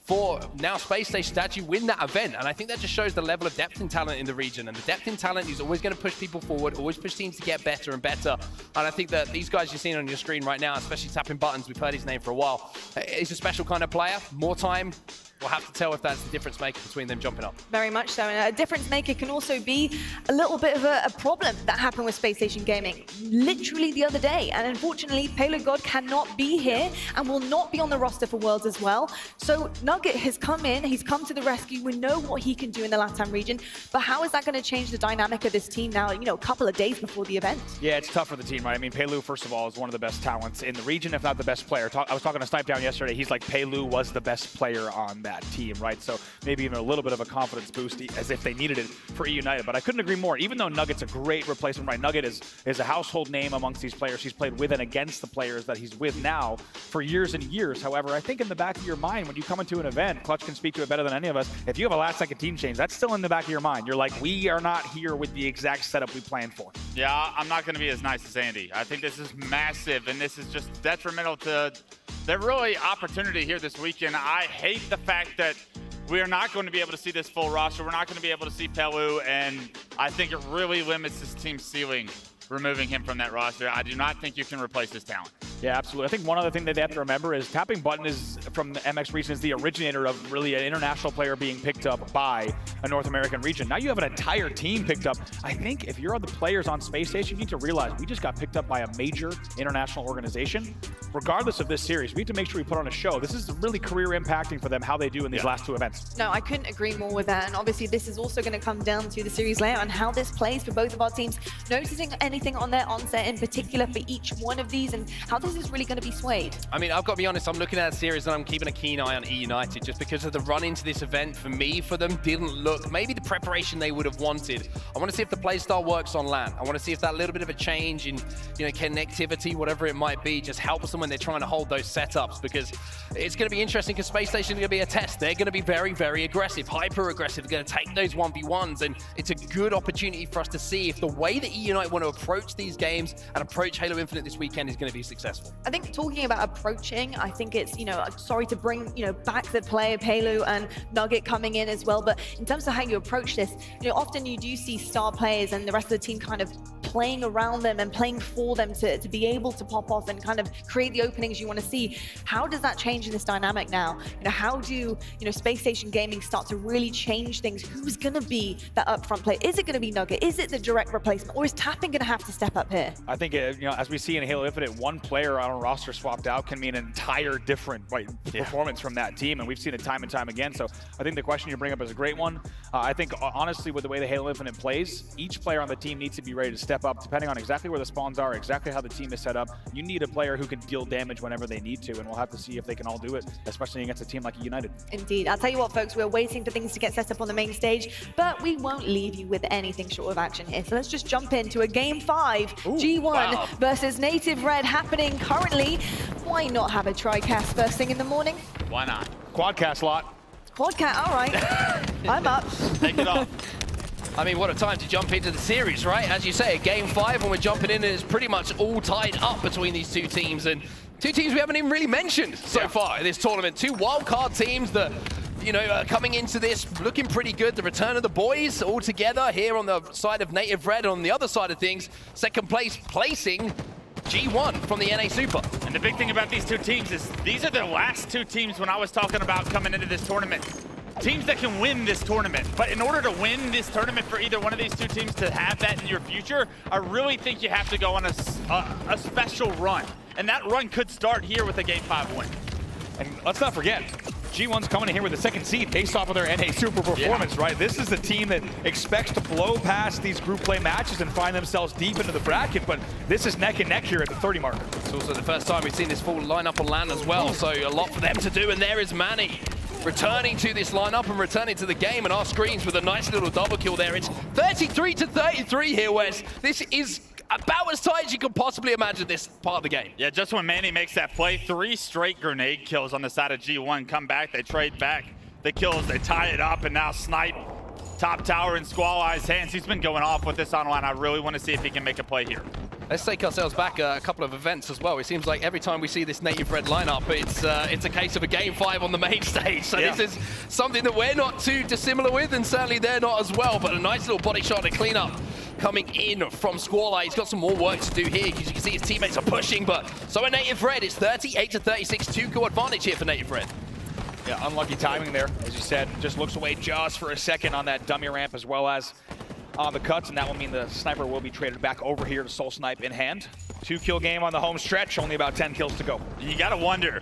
for now Space Station to actually win that event. And I think that just shows the level of depth and talent in the region. And the depth and talent is always going to push people forward, always push teams to get better and better. And I think that these guys you're seeing on your screen right now, especially tapping buttons, we've heard his name for a while, he's a special kind of player. More time, we'll have to tell if that's the difference maker between them jumping up. Very much so, and a difference maker can also be a little bit of a problem that happened with Space Station Gaming literally the other day. And unfortunately, Payload God cannot be here and will not be on the roster for Worlds as well. So Nugget has come in, he's come to the rescue. We know what he can do in the LATAM region, but how is that going to change the dynamic of this team now, you know, a couple of days before the event? Yeah, it's tough for the team, right? I mean, Pelu, first of all, is one of the best talents in the region, if not the best player. I was talking to Snipe Down yesterday. He's like, Pelu was the best player on that team, right? So maybe even a little bit of a confidence boost as if they needed it for EUnited. But I couldn't agree more. Even though Nugget's a great replacement, right? Nugget is a household name amongst these players. He's played with and against the players that he's with now for years and years. However, I think in the back of your mind, when you come into an event, Clutch can speak to it better than any of us. If you have a last-second team change, that's still in the back of your mind. You're like, we are not here with the exact setup we planned for. Yeah, I'm not going to be as nice as Andy. I think this is massive, and this is just detrimental to the really opportunity here this weekend. I hate the fact that we are not going to be able to see this full roster. We're not going to be able to see Pelu, and I think it really limits this team's ceiling, removing him from that roster. I do not think you can replace his talent. Yeah, absolutely. I think one other thing that they have to remember is tapping button is, from the MX region, is the originator of really an international player being picked up by a North American region. Now you have an entire team picked up. I think if you're the players on Space Station, you need to realize we just got picked up by a major international organization. Regardless of this series, we need to make sure we put on a show. This is really career impacting for them, how they do in these last two events. No, I couldn't agree more with that. And obviously this is also going to come down to the series layout and how this plays for both of our teams. Noticing anything on their onset in particular for each one of these and how this is really going to be swayed. I mean, I've got to be honest, I'm looking at a series and I'm keeping a keen eye on EUnited just because of the run into this event for them didn't look maybe the preparation they would have wanted. I want to see if the playstyle works on LAN. I want to see if that little bit of a change in, you know, connectivity, whatever it might be, just helps them when they're trying to hold those setups, because it's going to be interesting because Space Station is going to be a test. They're going to be very, very aggressive, hyper aggressive. They're going to take those 1v1s, and it's a good opportunity for us to see if the way that EUnited want to approach these games and approach Halo Infinite this weekend is going to be successful. I think talking about approaching, I think it's, you know, sorry to bring, you know, back the player Pelu and Nugget coming in as well, but in terms of how you approach this, you know, often you do see star players and the rest of the team kind of playing around them and playing for them to be able to pop off and kind of create the openings you want to see. How does that change in this dynamic now? You know, how do, you know, Space Station Gaming start to really change things? Who's going to be that upfront player? Is it going to be Nugget? Is it the direct replacement? Or is Tapping going to have to step up here? I think, you know, as we see in Halo Infinite, one player on a roster swapped out can mean an entire different performance from that team, and we've seen it time and time again. So I think the question you bring up is a great one. I think, honestly, with the way the Halo Infinite plays, each player on the team needs to be ready to step up, depending on exactly where the spawns are, exactly how the team is set up. You need a player who can deal damage whenever they need to, and we'll have to see if they can all do it, especially against a team like EUnited. Indeed. I'll tell you what, folks, we're waiting for things to get set up on the main stage, but we won't leave you with anything short of action here. So let's just jump into a Game 5, G1 versus Native Red happening currently. Why not have a TriCast first thing in the morning? Why not? Quadcast lot. Quadcast, all right. I'm up. Take it off. I mean, what a time to jump into the series, right? As you say, Game 5, when we're jumping in, it's pretty much all tied up between these two teams, and two teams we haven't even really mentioned so far in this tournament. Two wildcard teams that, you know, coming into this looking pretty good. The return of the boys all together here on the side of Native Red. On the other side of things, second place placing G1 from the NA Super. And the big thing about these two teams is these are the last two teams when I was talking about coming into this tournament. Teams that can win this tournament. But in order to win this tournament for either one of these two teams to have that in your future, I really think you have to go on a special run. And that run could start here with a Game 5 win. And let's not forget, G1's coming in here with the second seed based off of their NA Super performance, right? This is the team that expects to blow past these group play matches and find themselves deep into the bracket, but this is neck and neck here at the 30 marker. It's also the first time we've seen this full lineup on LAN as well, so a lot for them to do, and there is Manny returning to this lineup and returning to the game, and our screens with a nice little double kill there. It's 33-33 here, Wes. This is about as tight as you could possibly imagine this part of the game. Yeah, just when Manny makes that play, 3 straight grenade kills on the side of G1. Come back, they trade back the kills, they tie it up, and now Snipe, top tower in Squall Eye's hands. He's been going off with this on line. I really want to see if he can make a play here. Let's take ourselves back a couple of events as well. It seems like every time we see this native red lineup, it's a case of a game 5 on the main stage. So this is something that we're not too dissimilar with, and certainly they're not as well. But a nice little body shot to clean up coming in from Squall. He's got some more work to do here because you can see his teammates are pushing. But so a native red, it's 38-36, 2-kill advantage here for native red. Yeah, unlucky timing there, as you said. Just looks away just for a second on that dummy ramp as well as on the cuts, and that will mean the sniper will be traded back over here to Soul Snipe in hand. 2-kill game on the home stretch, only about 10 kills to go. You gotta wonder,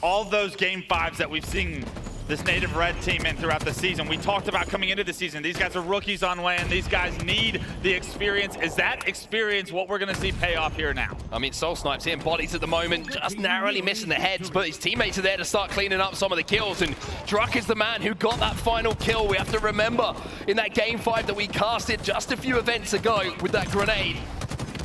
all those game 5s that we've seen this native red team in throughout the season, we talked about coming into the season, these guys are rookies on land, these guys need the experience. Is that experience what we're gonna see pay off here now? I mean, Soul Snipe's hitting bodies at the moment, just narrowly missing the heads, but his teammates are there to start cleaning up some of the kills, and Druck is the man who got that final kill. We have to remember, in that game 5 that we casted just a few events ago with that grenade,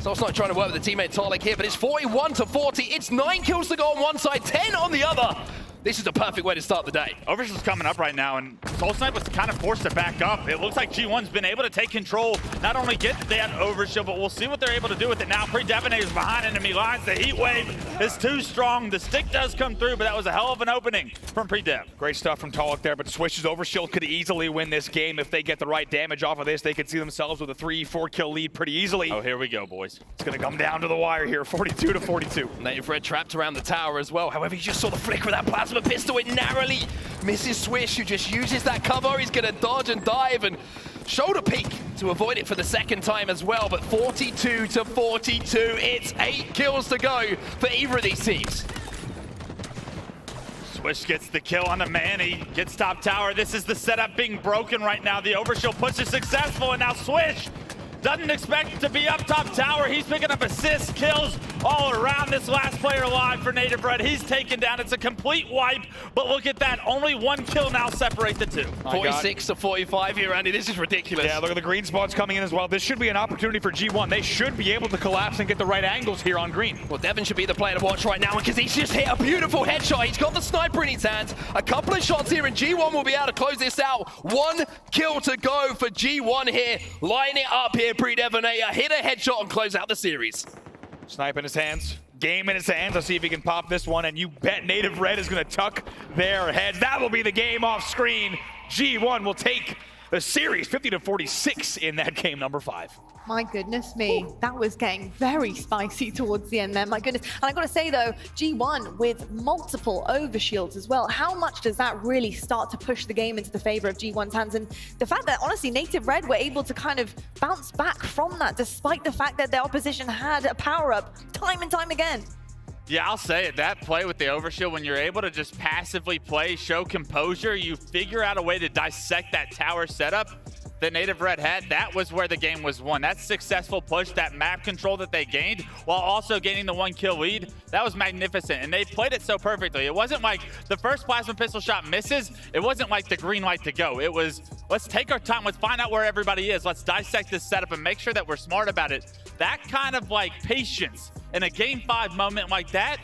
Soul Snipe trying to work with the teammate Tarlik here, but it's 41-40. It's 9 kills to go on one side, 10 on the other. This is the perfect way to start the day. Overshield's coming up right now, and Soul Snipe was kind of forced to back up. It looks like G1's been able to take control, not only get that Overshield, but we'll see what they're able to do with it now. Pre-Detonators behind enemy lines. The heat wave is too strong. The stick does come through, but that was a hell of an opening from Pre-Dev. Great stuff from Tarlik there, but Swish's Overshield could easily win this game. If they get the right damage off of this, they could see themselves with a 3-4 kill lead pretty easily. Oh, here we go, boys. It's gonna come down to the wire here, 42-42. Native red trapped around the tower as well. However, you just saw the flicker of that plasma pistol. It narrowly misses Swish, who just uses that cover. He's gonna dodge and dive and shoulder peek to avoid it for the second time as well. But 42-42, it's 8 kills to go for either of these teams. Swish gets the kill on the man. He gets top tower. This is the setup being broken right now. The Overshield push is successful, and now Swish doesn't expect to be up top tower. He's picking up assists, kills all around. This last player alive for Native Red. He's taken down. It's a complete wipe, but look at that. Only 1 kill now separate the two. 46-45 here, Andy. This is ridiculous. Yeah, look at the green spots coming in as well. This should be an opportunity for G1. They should be able to collapse and get the right angles here on green. Well, Devin should be the player to watch right now because he's just hit a beautiful headshot. He's got the sniper in his hands. A couple of shots here, and G1 will be able to close this out. 1 kill to go for G1 here. Line it up here. Pre-Devonator, hit a headshot and close out the series. Snipe in his hands, game in his hands. Let's see if he can pop this one, and you bet Native Red is going to tuck their heads. That will be the game off screen. G1 will take the series 50-46 in that game number 5. My goodness me, that was getting very spicy towards the end there, my goodness. And I gotta say though, G1 with multiple overshields as well, how much does that really start to push the game into the favor of G1's hands? And the fact that honestly, Native Red were able to kind of bounce back from that, despite the fact that their opposition had a power-up time and time again. Yeah, I'll say it. That play with the Overshield, when you're able to just passively play, show composure, you figure out a way to dissect that tower setup that Native Red had, that was where the game was won. That successful push, that map control that they gained, while also gaining the 1 kill lead, that was magnificent. And they played it so perfectly. It wasn't like the first plasma pistol shot misses. It wasn't like the green light to go. It was, let's take our time. Let's find out where everybody is. Let's dissect this setup and make sure that we're smart about it. That kind of like patience in a game 5 moment like that,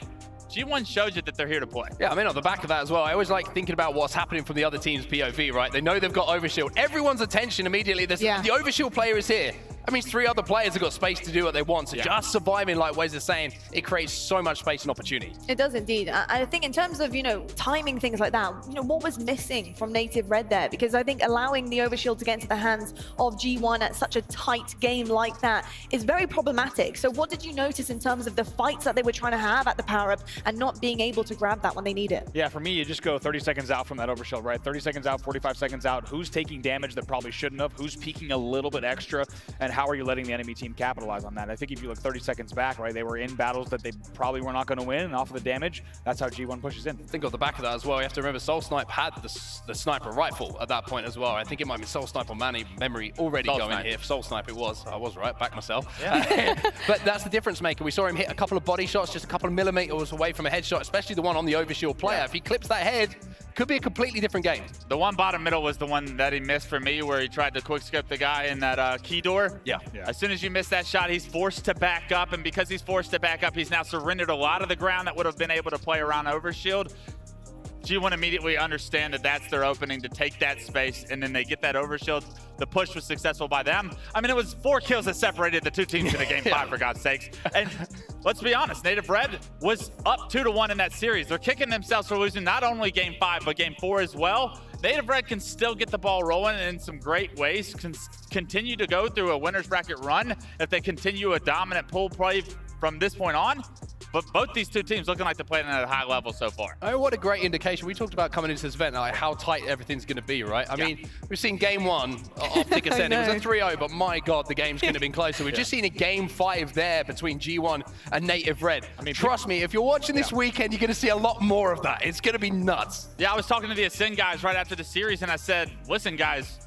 G1 shows you that they're here to play. Yeah, I mean, on the back of that as well, I always like thinking about what's happening from the other team's POV, right? They know they've got Overshield. Everyone's attention immediately, the Overshield player is here. That means 3 other players have got space to do what they want. So just surviving, like Wes is saying, it creates so much space and opportunity. It does indeed. I think in terms of, timing things like that, what was missing from Native Red there? Because I think allowing the Overshield to get into the hands of G1 at such a tight game like that is very problematic. So what did you notice in terms of the fights that they were trying to have at the power-up and not being able to grab that when they need it? Yeah, for me, you just go 30 seconds out from that Overshield, right? 30 seconds out, 45 seconds out. Who's taking damage that probably shouldn't have? Who's peeking a little bit extra? And how are you letting the enemy team capitalize on that? I think if you look 30 seconds back, right, they were in battles that they probably were not going to win, and off of the damage, that's how G1 pushes in. I think on the back of that as well, you have to remember Soul Snipe had the sniper rifle at that point as well. I think it might be Soul Snipe or memory already Soul going Snipe. here. Soul Snipe it was. I was right, back myself. Yeah. But that's the difference maker. We saw him hit a couple of body shots, just a couple of millimeters away from a headshot, especially the one on the Overshield player. If he clips that head, could be a completely different game. The one bottom middle was the one that he missed for me, where he tried to quick scope the guy in that key door. Yeah. As soon as you miss that shot, he's forced to back up, and because he's forced to back up, he's now surrendered a lot of the ground that would have been able to play around Overshield. G1 immediately understand that that's their opening to take that space, and then they get that overshield. The push was successful by them. I mean, it was 4 kills that separated the 2 teams in the game 5, for God's sakes. And let's be honest, Native Red was up 2-1 in that series. They're kicking themselves for losing not only game 5, but game 4 as well. Native Red can still get the ball rolling in some great ways, continue to go through a winner's bracket run if they continue a dominant pool play from this point on. But both these 2 teams looking like they're playing at a high level so far. Oh, what a great indication. We talked about coming into this event, like how tight everything's going to be, right? I mean, we've seen game 1, Optic Ascend. It was a 3-0, but my God, the game's going to have been closer. We've just seen a game 5 there between G1 and Native Red. I mean, trust me, if you're watching this weekend, you're going to see a lot more of that. It's going to be nuts. Yeah, I was talking to the Ascend guys right after the series, and I said, listen, guys,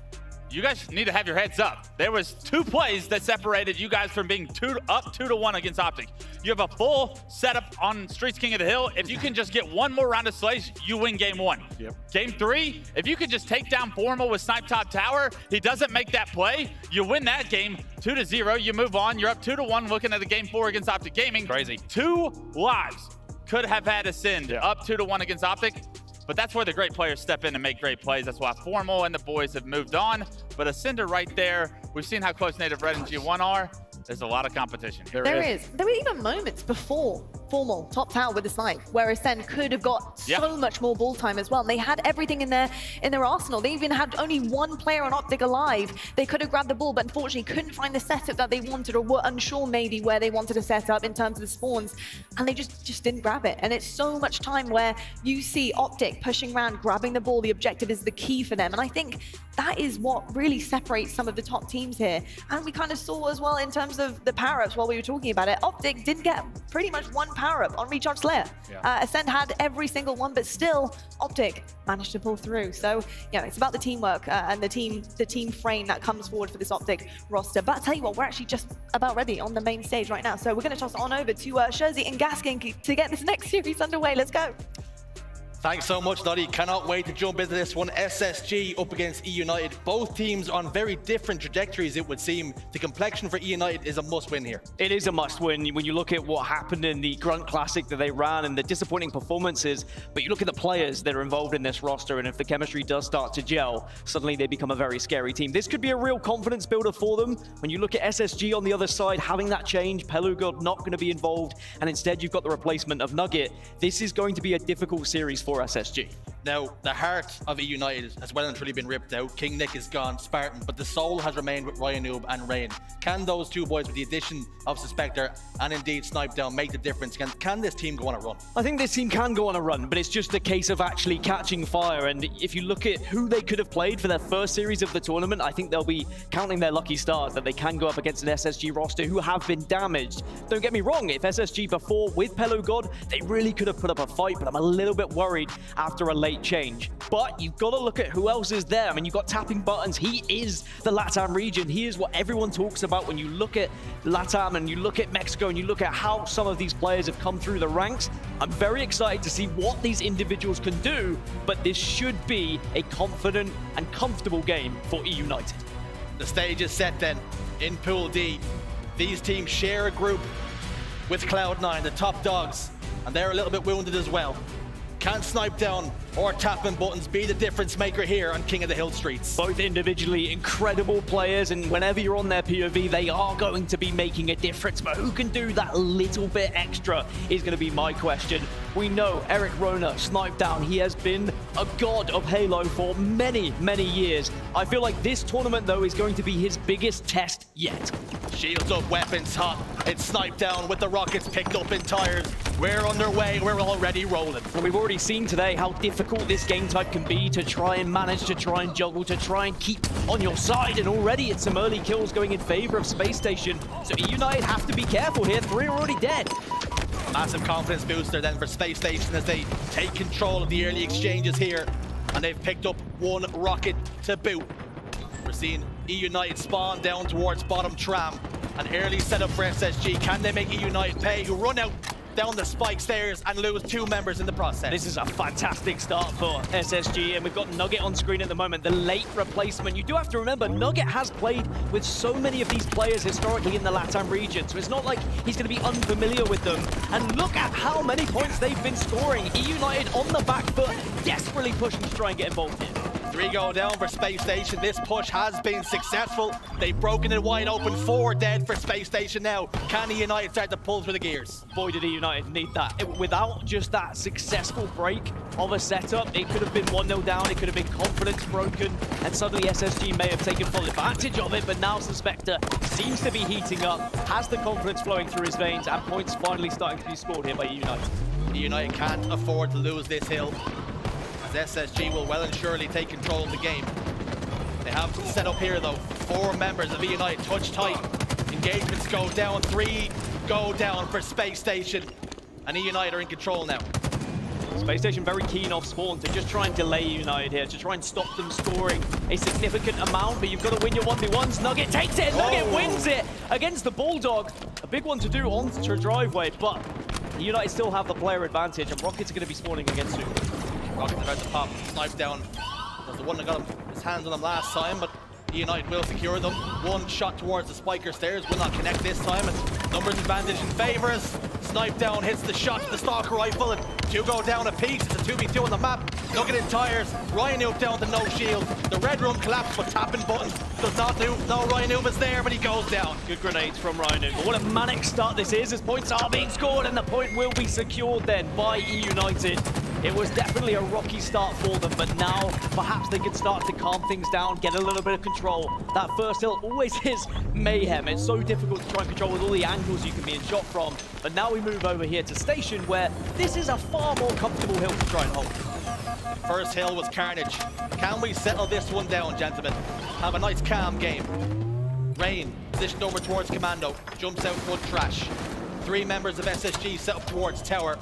you guys need to have your heads up. There was 2 plays that separated you guys from being up 2-1 against Optic. You have a full setup on Streets King of the Hill. If you can just get 1 more round of slays, you win game 1. Yep. Game 3, if you could just take down Formal with Snipe Top Tower, he doesn't make that play, you win that game 2-0. You move on. You're up 2-1 looking at the game 4 against Optic Gaming. Crazy. 2 lives could have had Ascend up 2-1 against Optic. But that's where the great players step in and make great plays. That's why Formal and the boys have moved on. But Ascender right there, we've seen how close Native Red and G1 are. There's a lot of competition. There is. There were even moments before Formal top tower with the snipe where Ascend could have got so much more ball time as well. And they had everything in their arsenal. They even had only 1 player on Optic alive. They could have grabbed the ball, but unfortunately couldn't find the setup that they wanted, or were unsure maybe where they wanted to set up in terms of the spawns. And they just didn't grab it. And it's so much time where you see Optic pushing around, grabbing the ball. The objective is the key for them. And I think that is what really separates some of the top teams here. And we kind of saw as well in terms of the power-ups while we were talking about it. Optic did get pretty much 1 power-up on Recharge Slayer. Ascend had every single one, but still Optic managed to pull through. So, yeah, it's about the teamwork and the team frame that comes forward for this Optic roster. But I'll tell you what, we're actually just about ready on the main stage right now. So we're going to toss it on over to Jersey and Gasking to get this next series underway. Let's go. Thanks so much, Noddy. Cannot wait to jump into this one. SSG up against EUnited. Both teams on very different trajectories, it would seem. The complexion for EUnited is a must-win here. It is a must-win when you look at what happened in the Grunt Classic that they ran and the disappointing performances, but you look at the players that are involved in this roster, and if the chemistry does start to gel, suddenly they become a very scary team. This could be a real confidence builder for them. When you look at SSG on the other side, having that change, Pelugod not going to be involved, and instead you've got the replacement of Nugget. This is going to be a difficult series for SSG. Now, the heart of EUnited has well and truly been ripped out. King Nick is gone, Spartan, but the soul has remained with Ryan Noob and Rain. Can those 2 boys, with the addition of Suspector and indeed Snipe Down, make the difference? Can this team go on a run? I think this team can go on a run, but it's just a case of actually catching fire. And if you look at who they could have played for their first series of the tournament, I think they'll be counting their lucky stars that they can go up against an SSG roster who have been damaged. Don't get me wrong, if SSG before with Pelugod, they really could have put up a fight, but I'm a little bit worried after a late change. But you've got to look at who else is there. I mean, you've got Tapping Buttons. He is the LATAM region. He is what everyone talks about when you look at LATAM and you look at Mexico and you look at how some of these players have come through the ranks. I'm very excited to see what these individuals can do, but this should be a confident and comfortable game for EUnited. The stage is set then in Pool D. These teams share a group with Cloud9, the top dogs, and they're a little bit wounded as well. Can Snipe Down or Tapping Buttons be the difference maker here on King of the Hill streets? Both individually incredible players, and whenever you're on their POV, they are going to be making a difference. But who can do that little bit extra is going to be my question. We know Eric Rona, Snipe Down, he has been a god of Halo for many, many years. I feel like this tournament, though, is going to be his biggest test yet. Shields up, weapons hot. It's Snipe Down with the rockets picked up in tires. We're underway, we're already rolling. And we've already seen today how difficult this game type can be to try and manage, to try and juggle, to try and keep on your side. And already it's some early kills going in favor of Space Station. So EUnited have to be careful here. 3 are already dead. Massive confidence booster then for Space Station as they take control of the early exchanges here. And they've picked up 1 rocket to boot. We're seeing EUnited spawn down towards bottom tram. An early setup for SSG. Can they make EUnited pay? Who run out down the spike stairs and lose 2 members in the process. This is a fantastic start for SSG, and we've got Nugget on screen at the moment, the late replacement. You do have to remember, Nugget has played with so many of these players historically in the LATAM region, so it's not like he's going to be unfamiliar with them. And look at how many points they've been scoring. EUnited on the back foot, desperately pushing to try and get involved here. 3 go down for Space Station. This push has been successful. They've broken it wide open. 4 dead for Space Station now. Can EUnited start to pull through the gears? Boy, did EUnited need that. Without just that successful break of a setup, it could have been 1-0 down, it could have been confidence broken, and suddenly SSG may have taken full advantage of it, but now Suspector seems to be heating up, has the confidence flowing through his veins, and points finally starting to be scored here by EUnited. EUnited can't afford to lose this hill, as SSG will well and surely take control of the game. They have some set up here though. 4 members of EUnited touch tight. Engagements go down, 3 go down for Space Station. And EUnited are in control now. Space Station very keen off spawn to just try and delay EUnited here, to try and stop them scoring a significant amount, but you've got to win your 1v1s. Nugget takes it, Nugget wins it against the Bulldog. A big one to do onto a driveway, but EUnited still have the player advantage, and Rocket's going to be spawning again soon. Rocket's about to pop, snipe down. Was the one that got his hands on them last time, but EUnited will secure them. 1 shot towards the spiker stairs, will not connect this time. And numbers advantage in favor. Snipe down hits the shot to the stalker rifle, and 2 go down a piece. It's a 2v2 on the map. Nugget in tires. Ryan Noob down to no shield. The red room collapsed, but tapping buttons does not do. No, Ryan Noob is there, but he goes down. Good grenades from Ryan Noob. But what a manic start this is, as points are being scored, and the point will be secured then by EUnited. It was definitely a rocky start for them, but now perhaps they can start to calm things down, get a little bit of control. That first hill always is mayhem. It's so difficult to try and control with all the angles you can be in shot from. But now we move over here to Station, where this is a far more comfortable hill to try and hold. First hill was carnage. Can we settle this one down, gentlemen? Have a nice calm game. Rain positioned over towards Commando, jumps out wood trash. 3 members of SSG set up towards tower.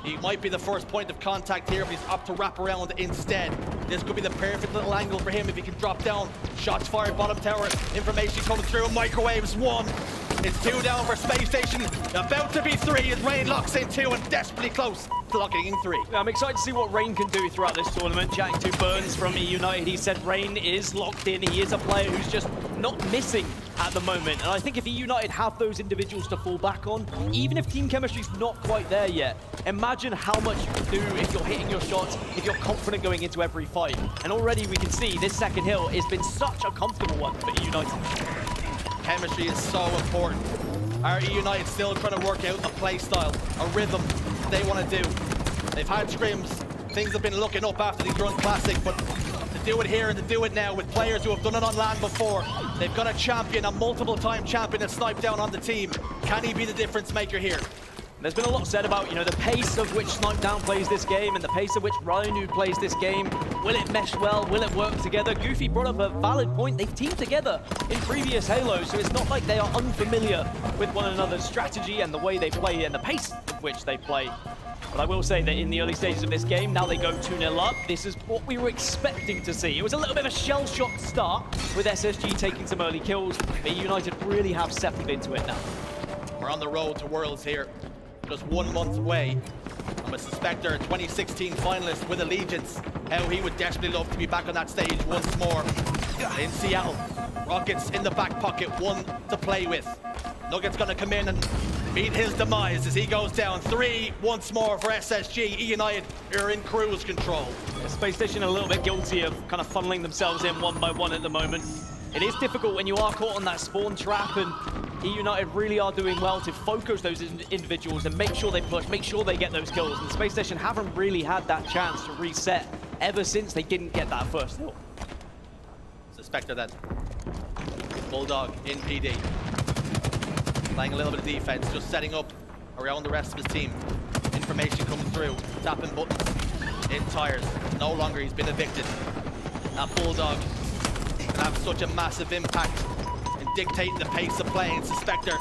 He might be the first point of contact here, but he's up to wrap around instead. This could be the perfect little angle for him if he can drop down. Shots fired, bottom tower, information coming through, microwaves 1. It's 2 down for Space Station, about to be 3 as Rain locks in 2 and desperately close to locking in 3. I'm excited to see what Rain can do throughout this tournament. Chatting to Burns from EUnited, he said Rain is locked in. He is a player who's just not missing at the moment. And I think if EUnited have those individuals to fall back on, even if team chemistry's not quite there yet, imagine how much you can do if you're hitting your shots, if you're confident going into every fight. And already we can see this second hill has been such a comfortable one for EUnited. Chemistry is so important. Are EUnited still trying to work out a play style, a rhythm they want to do? They've had scrims, things have been looking up after the Grunt Classic, but to do it here and to do it now with players who have done it on land before, they've got a champion, a multiple-time champion to snipe down on the team. Can he be the difference maker here? There's been a lot said about, you know, the pace of which Snipe Down plays this game and the pace of which Ryan plays this game. Will it mesh well? Will it work together? Goofy brought up a valid point. They've teamed together in previous Halos, so it's not like they are unfamiliar with one another's strategy and the way they play and the pace of which they play. But I will say that in the early stages of this game, now they go 2-0 up. This is what we were expecting to see. It was a little bit of a shell-shocked start with SSG taking some early kills, but EUnited really have settled into it now. We're on the road to Worlds here. Just 1 month away. I'm a Suspector 2016 finalist with Allegiance. How he would desperately love to be back on that stage once more. In Seattle, Rockets in the back pocket, 1 to play with. Nugget's gonna come in and meet his demise as he goes down. 3 once more for SSG. EUnited are in cruise control. Space Station a little bit guilty of kind of funneling themselves in 1 by 1 at the moment. It is difficult when you are caught on that spawn trap, and EUnited really are doing well to focus those individuals and make sure they push, make sure they get those kills. And Space Station haven't really had that chance to reset ever since they didn't get that first hill. Suspector then. Bulldog in PD. Playing a little bit of defense, just setting up around the rest of his team. Information coming through, tapping buttons in tires. No longer, he's been evicted. That Bulldog can have such a massive impact in dictating the pace of play. Suspector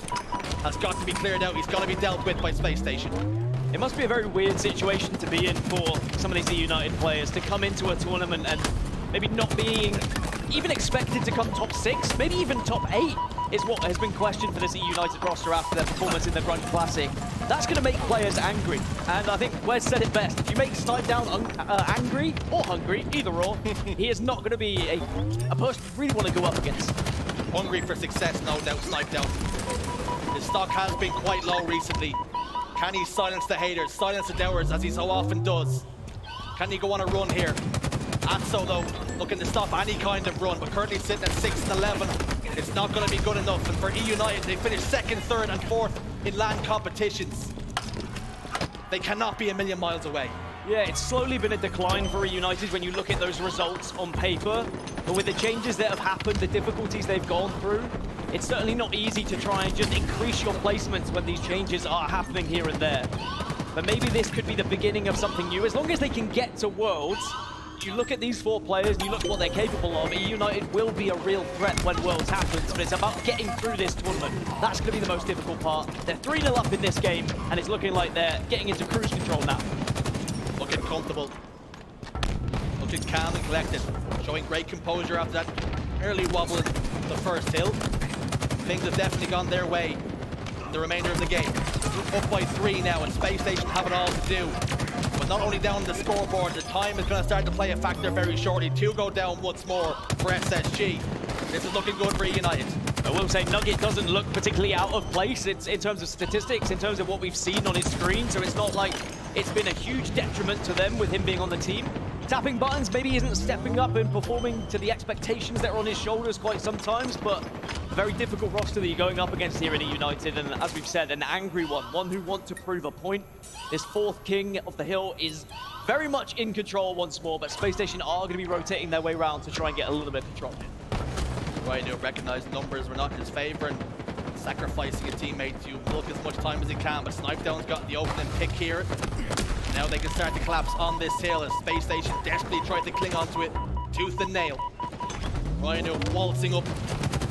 has got to be cleared out. He's got to be dealt with by Space Station. It must be a very weird situation to be in for some of these EUnited players to come into a tournament and maybe not being even expected to come top 6, maybe even top 8 is what has been questioned for this EUnited roster after their performance in the Grunt Classic. That's going to make players angry. And I think Wes said it best. If you make Snipdown angry or hungry, either or, he is not going to be a person you really want to go up against. Hungry for success, no doubt, Snipdown. His stock has been quite low recently. Can he silence the haters, silence the doubters, as he so often does? Can he go on a run here? Atso, though, looking to stop any kind of run, but currently sitting at 6 and 11. It's not going to be good enough, and for EUnited, they finished 2nd, 3rd, and 4th in LAN competitions. They cannot be a million miles away. Yeah, it's slowly been a decline for EUnited when you look at those results on paper. But with the changes that have happened, the difficulties they've gone through, it's certainly not easy to try and just increase your placements when these changes are happening here and there. But maybe this could be the beginning of something new. As long as they can get to Worlds, you look at these 4 players and you look at what they're capable of, EUnited will be a real threat when Worlds happens, but it's about getting through this tournament. That's going to be the most difficult part. They're 3-0 up in this game, and it's looking like they're getting into cruise control now. Looking comfortable. Looking calm and collected. Showing great composure after that early wobble in the first hill. Things have definitely gone their way in the remainder of the game. Up by 3 now, and Space Station have it all to do. But not only down the scoreboard, the time is going to start to play a factor very shortly. 2 go down once more for SSG. This is looking good for EUnited. I will say Nugget doesn't look particularly out of place. It's in terms of statistics, in terms of what we've seen on his screen, so it's not like it's been a huge detriment to them with him being on the team. Tapping buttons maybe isn't stepping up and performing to the expectations that are on his shoulders quite sometimes, but a very difficult roster that you're going up against here in EUnited, and as we've said, an angry one who wants to prove a point. This 4th king of the hill is very much in control once more, but Space Station are going to be rotating their way around to try and get a little bit of control. Right, to recognize numbers were not in his favor, and sacrificing a teammate to milk as much time as he can, but Snipdown's got the opening pick here. Now they can start to collapse on this hill as Space Station desperately tried to cling onto it tooth and nail. Rhino waltzing up,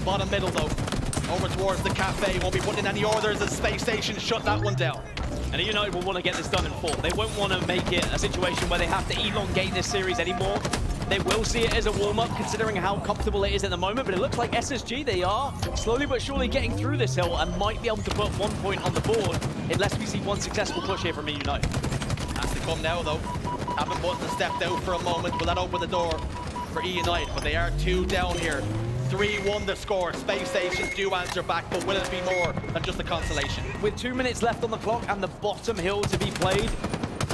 bottom middle though, over towards the cafe. Won't be putting in any orders as Space Station shut that one down. And EUnited will want to get this done in 4. They won't want to make it a situation where they have to elongate this series anymore. They will see it as a warm-up, considering how comfortable it is at the moment, but it looks like SSG, they are slowly but surely getting through this hill and might be able to put 1 point on the board unless we see one successful push here from EUnited. Has to come now though. Haven't Button stepped out for a moment. Will that open the door for EUnited? But they are 2 down here. 3-1 the score. Space Station do answer back, but will it be more than just a consolation? With 2 minutes left on the clock and the bottom hill to be played,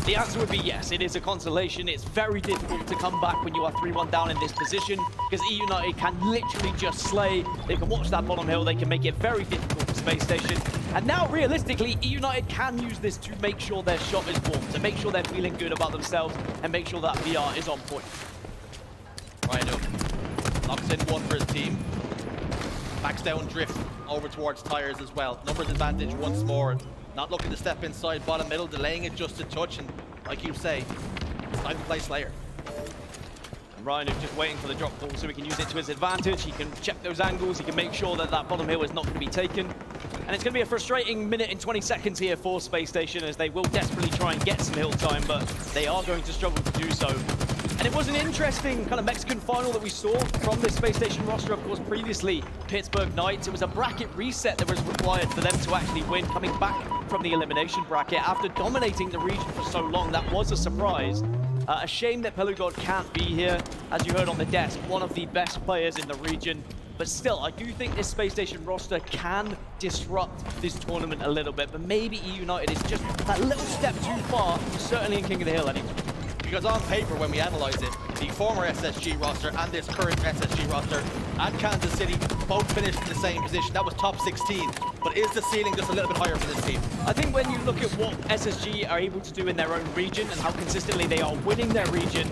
the answer would be yes, it is a consolation. It's very difficult to come back when you are 3-1 down in this position, because EUnited can literally just slay. They can watch that bottom hill, they can make it very difficult for Space Station. And now, realistically, EUnited can use this to make sure their shot is warm, to make sure they're feeling good about themselves, and make sure that VR is on point. Rhino locks in 1 for his team. Backs down drift over towards tires as well. Numbers advantage once more. Not looking to step inside bottom middle, delaying it just a touch, and like you say, it's time to play Slayer. And Ryan is just waiting for the drop ball so he can use it to his advantage. He can check those angles, he can make sure that that bottom hill is not going to be taken. And it's going to be a frustrating minute and 20 seconds here for Space Station, as they will desperately try and get some hill time, but they are going to struggle to do so. And it was an interesting kind of Mexican final that we saw from this Space Station roster. Of course, previously, Pittsburgh Knights, it was a bracket reset that was required for them to actually win, coming back from the elimination bracket after dominating the region for so long. That was a surprise. A shame that Pelugod can't be here. As you heard on the desk, one of the best players in the region. But still, I do think this Space Station roster can disrupt this tournament a little bit. But maybe EUnited is just that little step too far, certainly in King of the Hill anyway. Because on paper, when we analyze it, the former SSG roster and this current SSG roster and Kansas City both finished in the same position. That was top 16. But is the ceiling just a little bit higher for this team? I think when you look at what SSG are able to do in their own region and how consistently they are winning their region,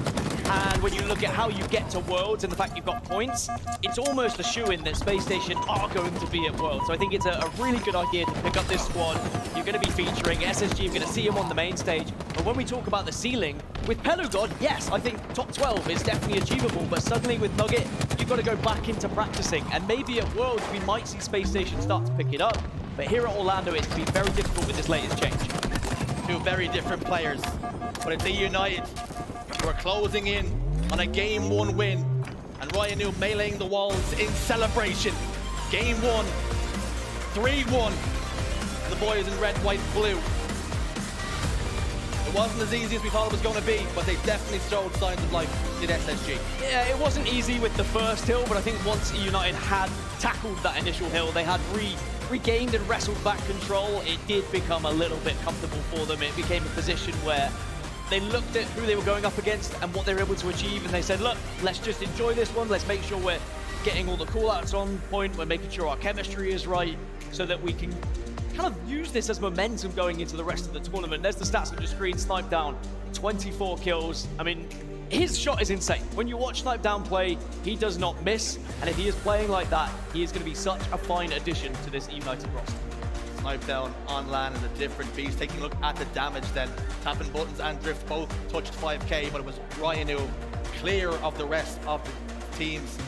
and when you look at how you get to Worlds and the fact you've got points, it's almost a shoo-in that Space Station are going to be at Worlds. So I think it's a really good idea to pick up this squad. You're going to be featuring SSG, you're going to see them on the main stage. But when we talk about the ceiling, with Pelugod, yes, I think top 12 is definitely achievable, but suddenly with Nugget, you've got to go back into practicing. And maybe at Worlds, we might see Space Station start to pick it up. But here at Orlando, it's going to be very difficult with this latest change. 2 very different players, but it's EUnited who are closing in on a Game 1 win. And Ryan New meleeing the walls in celebration. Game 1, 3-1. The boys in red, white, blue It wasn't as easy as we thought it was going to be, but they definitely showed signs of life, did SSG. Yeah, it wasn't easy with the first hill, but I think once EUnited had tackled that initial hill, they had regained and wrestled back control, it did become a little bit comfortable for them. It became a position where they looked at who they were going up against and what they were able to achieve, and they said, look, let's just enjoy this one. Let's make sure we're getting all the call-outs on point. We're making sure our chemistry is right so that we can kind of use this as momentum going into the rest of the tournament. There's the stats on your screen. Snipe Down, 24 kills. I mean, his shot is insane. When you watch Snipe Down play, he does not miss. And if he is playing like that, he is going to be such a fine addition to this EUnited roster. Snipe Down on land is a different beast. Taking a look at the damage then. Tapping Buttons and Drift both touched 5k, but it was Ryanu clear of the rest of the teams,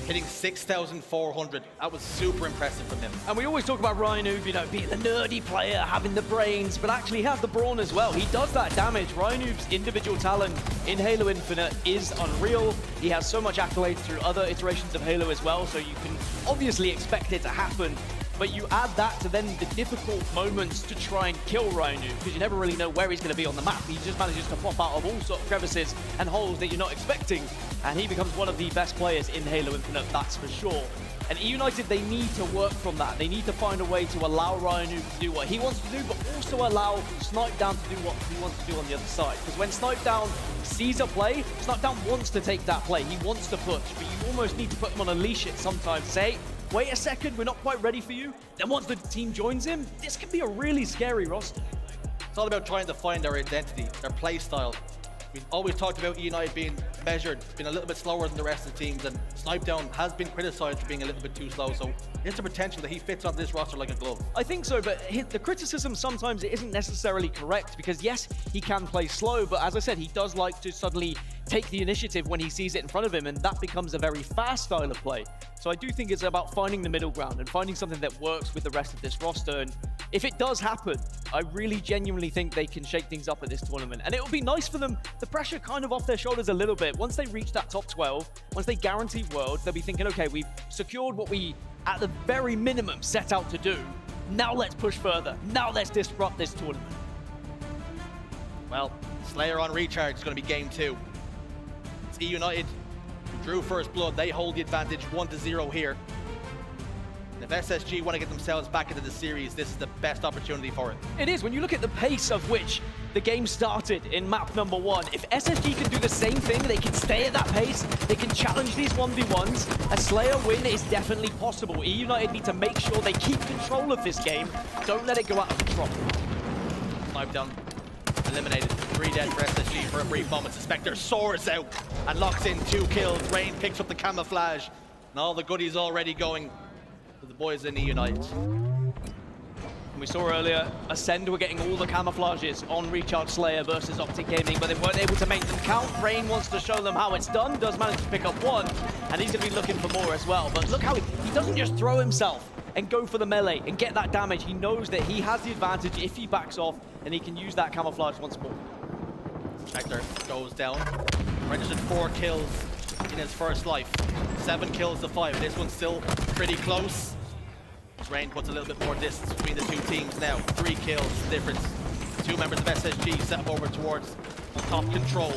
hitting 6,400. That was super impressive from him. And we always talk about Ryanu, you know, being the nerdy player, having the brains, but actually he has the brawn as well. He does that damage. Ryanu's individual talent in Halo Infinite is unreal. He has so much accolades through other iterations of Halo as well, so you can obviously expect it to happen. But you add that to then the difficult moments to try and kill Ryanu, because you never really know where he's going to be on the map. He just manages to pop out of all sorts of crevices and holes that you're not expecting, and he becomes one of the best players in Halo Infinite, that's for sure. And EUnited, they need to work from that. They need to find a way to allow Ryanu to do what he wants to do, but also allow Snipe Down to do what he wants to do on the other side. Because when Snipe Down sees a play, Snipe Down wants to take that play. He wants to push, but you almost need to put him on a leash at sometimes. Say, wait a second, we're not quite ready for you. Then once the team joins him, this can be a really scary roster. It's all about trying to find their identity, their play style. We've always talked about EUnited being measured, being a little bit slower than the rest of the teams, and Snipe Down has been criticized for being a little bit too slow, so there's the potential that he fits on this roster like a glove. I think so, but the criticism sometimes it isn't necessarily correct, because yes, he can play slow, but as I said, he does like to suddenly take the initiative when he sees it in front of him, and that becomes a very fast style of play. So I do think it's about finding the middle ground and finding something that works with the rest of this roster. And if it does happen, I really genuinely think they can shake things up at this tournament. And it will be nice for them, the pressure kind of off their shoulders a little bit. Once they reach that top 12, once they guarantee World, they'll be thinking, okay, we've secured what we, at the very minimum, set out to do. Now let's push further. Now let's disrupt this tournament. Well, Slayer on recharge is going to be game 2. It's EUnited who drew first blood. They hold the advantage 1-0 here. And if SSG want to get themselves back into the series, this is the best opportunity for it. It is. When you look at the pace of which the game started in map number 1, if SSG can do the same thing, they can stay at that pace, they can challenge these 1v1s, a Slayer win is definitely possible. EUnited need to make sure they keep control of this game. Don't let it go out of control. Snipe Down eliminated. 3 dead for SSG for a brief moment. Spectre soars out and locks in 2 kills. Rain picks up the camouflage. And all the goodies already going to the boys in EUnited. And we saw earlier, Ascend were getting all the camouflages on Recharge Slayer versus Optic Gaming, but they weren't able to make them count. Rain wants to show them how it's done, does manage to pick up 1, and he's going to be looking for more as well. But look how he doesn't just throw himself and go for the melee and get that damage. He knows that he has the advantage if he backs off, and he can use that camouflage once more. Spectre goes down, registered 4 kills in his first life. 7 kills to 5. This one's still pretty close. Rain puts a little bit more distance between the 2 teams now. 3 kills difference. 2 members of SSG set up over towards top control.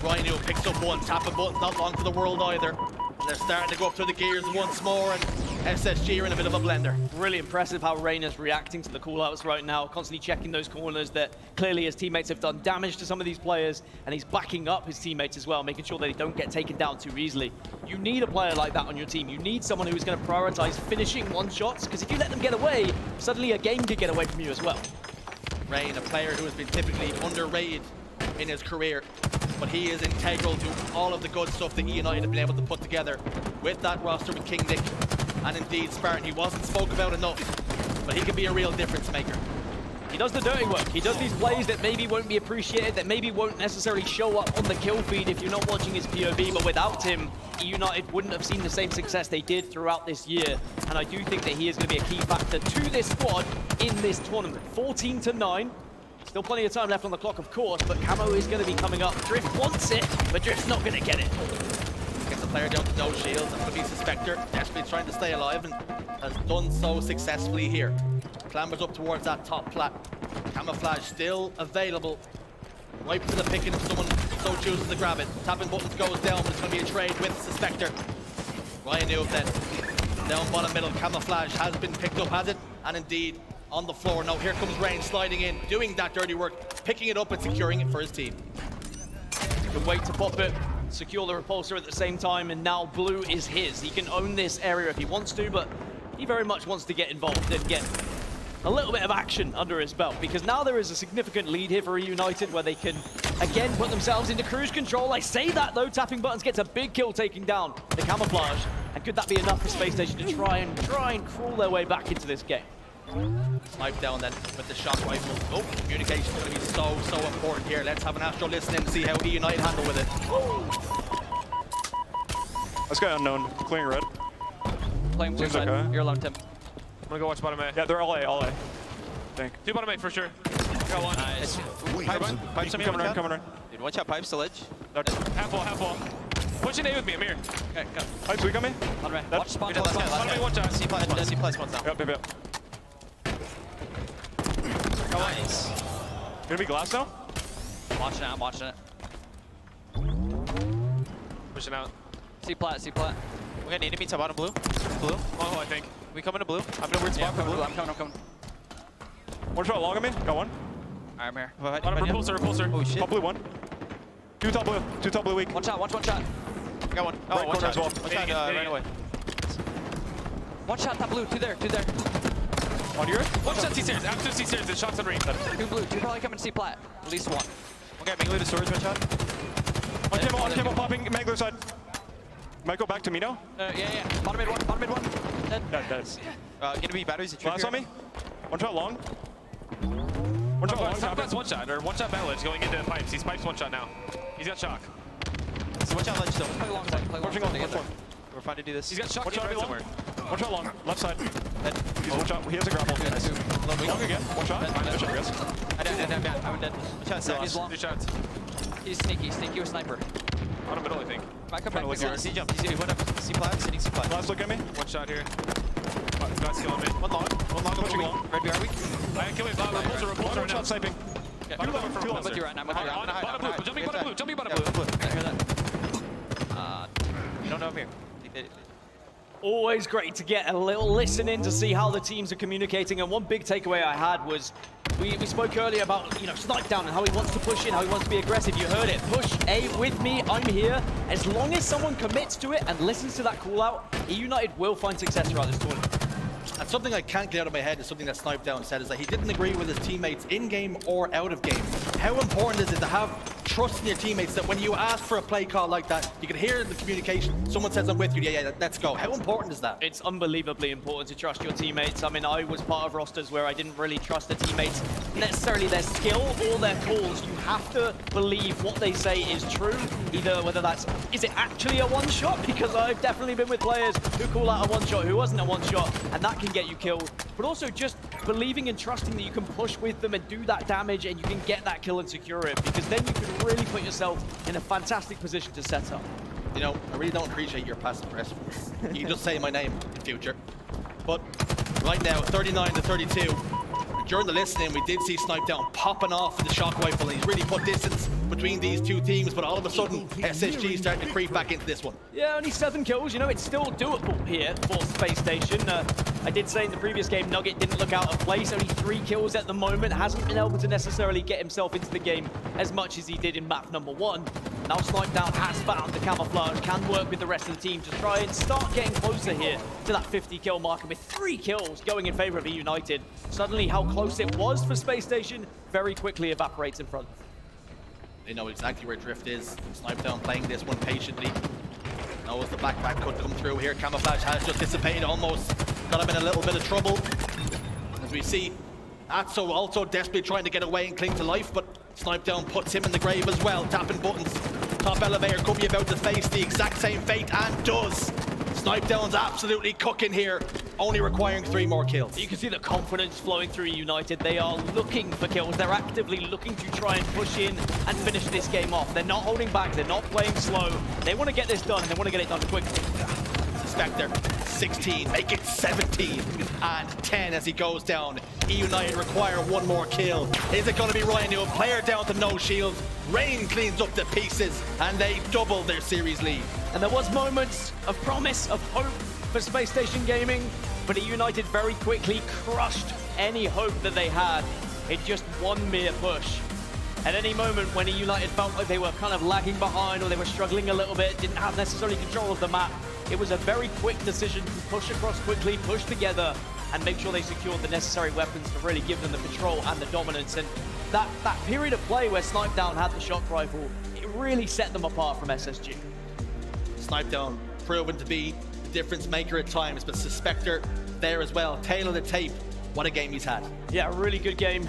Rhino picks up 1, tapping Buttons, not long for the world either. And they're starting to go up through the gears once more, and SSG are in a bit of a blender. Really impressive how Rain is reacting to the callouts right now, constantly checking those corners that clearly his teammates have done damage to some of these players, and he's backing up his teammates as well, making sure that they don't get taken down too easily. You need a player like that on your team. You need someone who's going to prioritize finishing one-shots, because if you let them get away, suddenly a game could get away from you as well. Rain, a player who has been typically underrated in his career, but he is integral to all of the good stuff that EUnited have been able to put together with that roster with King Nick and indeed Spartan. He wasn't spoke about enough, but he can be a real difference maker. He does the dirty work. He does these plays that maybe won't be appreciated, that maybe won't necessarily show up on the kill feed if you're not watching his POV, but without him, EUnited wouldn't have seen the same success they did throughout this year. And I do think that he is going to be a key factor to this squad in this tournament. 14-9. Still plenty of time left on the clock, of course, but Camo is going to be coming up. Drift wants it, but Drift's not going to get it. Gets the player down to no shield. That's going to be Spectre, desperately trying to stay alive, and has done so successfully here. Clambers up towards that top plat. Camouflage still available Right to the picking if someone so chooses to grab it. Tapping buttons goes down, but it's going to be a trade with Suspector. Ryan knew then. Down bottom middle, Camouflage has been picked up, has it? And indeed, on the floor. Now here comes Rain sliding in, doing that dirty work, picking it up and securing it for his team. Good way to pop it, secure the repulsor at the same time, and now blue is his. He can own this area if he wants to, but he very much wants to get involved and get a little bit of action under his belt, because now there is a significant lead here for EUnited where they can again put themselves into cruise control. I say that though, tapping buttons gets a big kill taking down the Camouflage, and could that be enough for Space Station to try and crawl their way back into this game? Snipe down then with the shock rifle. Oh, communication is going to be so important here. Let's have an Astro listen in and see how EUnited handle with it. Let's go unknown. Clearing red. Playing blue side. Okay. You're alone, Tim. I'm gonna go watch bottom A. Yeah, they're all A. Think. Two bottom A for sure. Got one. Nice. Pipes coming around. Dude, watch out, pipes to ledge. Half wall. Pushing A with me, Amir. Okay, go. Pipes, we coming? Watch spawn. Bottom A, watch out. C plus one's down. Yep. Nice. Gonna be glass now? I'm watching it. Pushing out. C plat. We're gonna need to meet to bottom blue. Oh, I think. We coming to blue. I'm in a weird spot for blue. I'm coming. One shot long of me. Got one. I'm here. Bottom repulsor. Oh shit. Top blue one. Two top blue weak. One shot. Got one. Oh, Right one corner shot. as well. One shot right away. One shot, top blue. Two there. On yours? One shot C-stairs. After C-stairs, the shots on ring. Two blue. Two probably coming C plat. At least one. Okay, Minglu to storage, one shot. On cable popping. Mangler side. Might go back to me now. Yeah. Bottom mid one. Dead. Dead. Gonna be batteries. Glass on me. One shot long. One shot long. Top glass one shot, or one shot battle edge going into pipes. He's pipes one shot now. He's got shock. So watch out ledge still. Play long side. Watching long. We're fine to do this. He's got shock One shot right long. somewhere. One shot long. Left side. Dead. He's one shot. He has a grapple. Long again. One shot. Finish, I guess. I'm dead. One shot side. He's long. Two shots. He's sneaky with sniper. Bottom middle, I think. Back up. C jump. He went up. C plat. Sitting C plat. Glass look at me. One shot here. Glass killing me. One long. Pushing long. Red BR weak. I can kill me. Repulsor One right now. shot sniping. Bottom blue for I'm with you right now. Bottom blue. Jumping bottom blue. I hear that. You don't know I'm here. Always great to get a little listen in to see how the teams are communicating, and one big takeaway I had was we spoke earlier about, Snipe down and how he wants to push in, how he wants to be aggressive. You heard it. Push A with me. I'm here. As long as someone commits to it and listens to that call out, EUnited will find success throughout this tournament. And something I can't get out of my head is something that Snipe Down said, is that he didn't agree with his teammates in-game or out of game. How important is it to have trust in your teammates that when you ask for a play call like that, you can hear the communication, someone says I'm with you, yeah, let's go. How important is that? It's unbelievably important to trust your teammates. I mean, I was part of rosters where I didn't really trust the teammates, necessarily their skill or their calls. You have to believe what they say is true, either whether that's, is it actually a one-shot? Because I've definitely been with players who call out a one-shot who wasn't a one-shot, and that can get you killed. But also just believing and trusting that you can push with them and do that damage and you can get that kill and secure it, because then you can really put yourself in a fantastic position to set up. I really don't appreciate your passive aggressiveness. You can just say my name in future. But right now, 39 to 32. During the listening, we did see Snipe Down popping off with the shock rifle, and he's really put distance between these two teams, but all of a sudden, SSG starting to creep back into this one. Yeah, only 7 kills. It's still doable here for Space Station. I did say in the previous game, Nugget didn't look out of place. Only 3 kills at the moment. Hasn't been able to necessarily get himself into the game as much as he did in map number 1. Now Snipe Down has found the camouflage, can work with the rest of the team to try and start getting closer here to that 50 kill mark. And with 3 kills going in favor of EUnited, suddenly how close it was for Space Station very quickly evaporates in front. They know exactly where Drift is. Snipe Down playing this one patiently. Knows the backpack could come through here. Camouflage has just dissipated almost. Got him in a little bit of trouble. As we see, Atso also desperately trying to get away and cling to life, but Snipe Down puts him in the grave as well. Tapping buttons. Top elevator could be about to face the exact same fate, and does. Snipe Down's absolutely cooking here, only requiring 3 more kills. You can see the confidence flowing through EUnited. They are looking for kills. They're actively looking to try and push in and finish this game off. They're not holding back. They're not playing slow. They want to get this done, and they want to get it done quickly. Suspector. 16, make it 17 and 10 as he goes down. EUnited require one more kill. Is it going to be Ryan Newell? Player down to no shield. Rain cleans up the pieces and they double their series lead. And there was moments of promise, of hope for Space Station Gaming, but EUnited very quickly crushed any hope that they had in just one mere push. At any moment when EUnited felt like they were kind of lagging behind or they were struggling a little bit, didn't have necessarily control of the map, it was a very quick decision to push across quickly, push together, and make sure they secured the necessary weapons to really give them the control and the dominance. And that period of play where Snipedown had the shock rifle, it really set them apart from SSG. Snipedown proven to be the difference maker at times, but Suspector there as well. Tail of the tape. What a game he's had. Yeah, a really good game.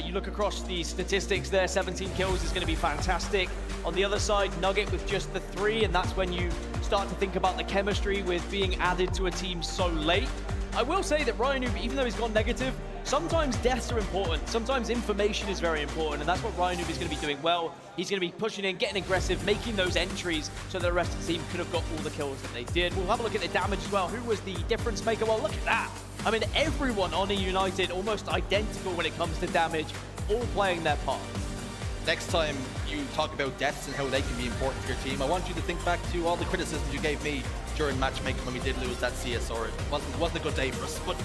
You look across the statistics there, 17 kills is going to be fantastic. On the other side, Nugget with just the 3, and that's when you start to think about the chemistry with being added to a team so late. I will say that Ryan, even though he's gone negative, sometimes deaths are important. Sometimes information is very important, and that's what Ryan is going to be doing well. He's going to be pushing in, getting aggressive, making those entries so that the rest of the team could have got all the kills that they did. We'll have a look at the damage as well. Who was the difference maker? Well, look at that. I mean, everyone on EUnited almost identical when it comes to damage, all playing their part. Next time you talk about deaths and how they can be important to your team, I want you to think back to all the criticisms you gave me during matchmaking when we did lose that CSR. It wasn't a good day for us, but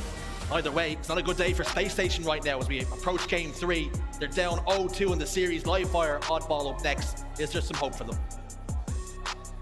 either way, it's not a good day for Space Station right now as we approach Game 3. They're down 0-2 in the series. Livefire, oddball up next. Is there some hope for them?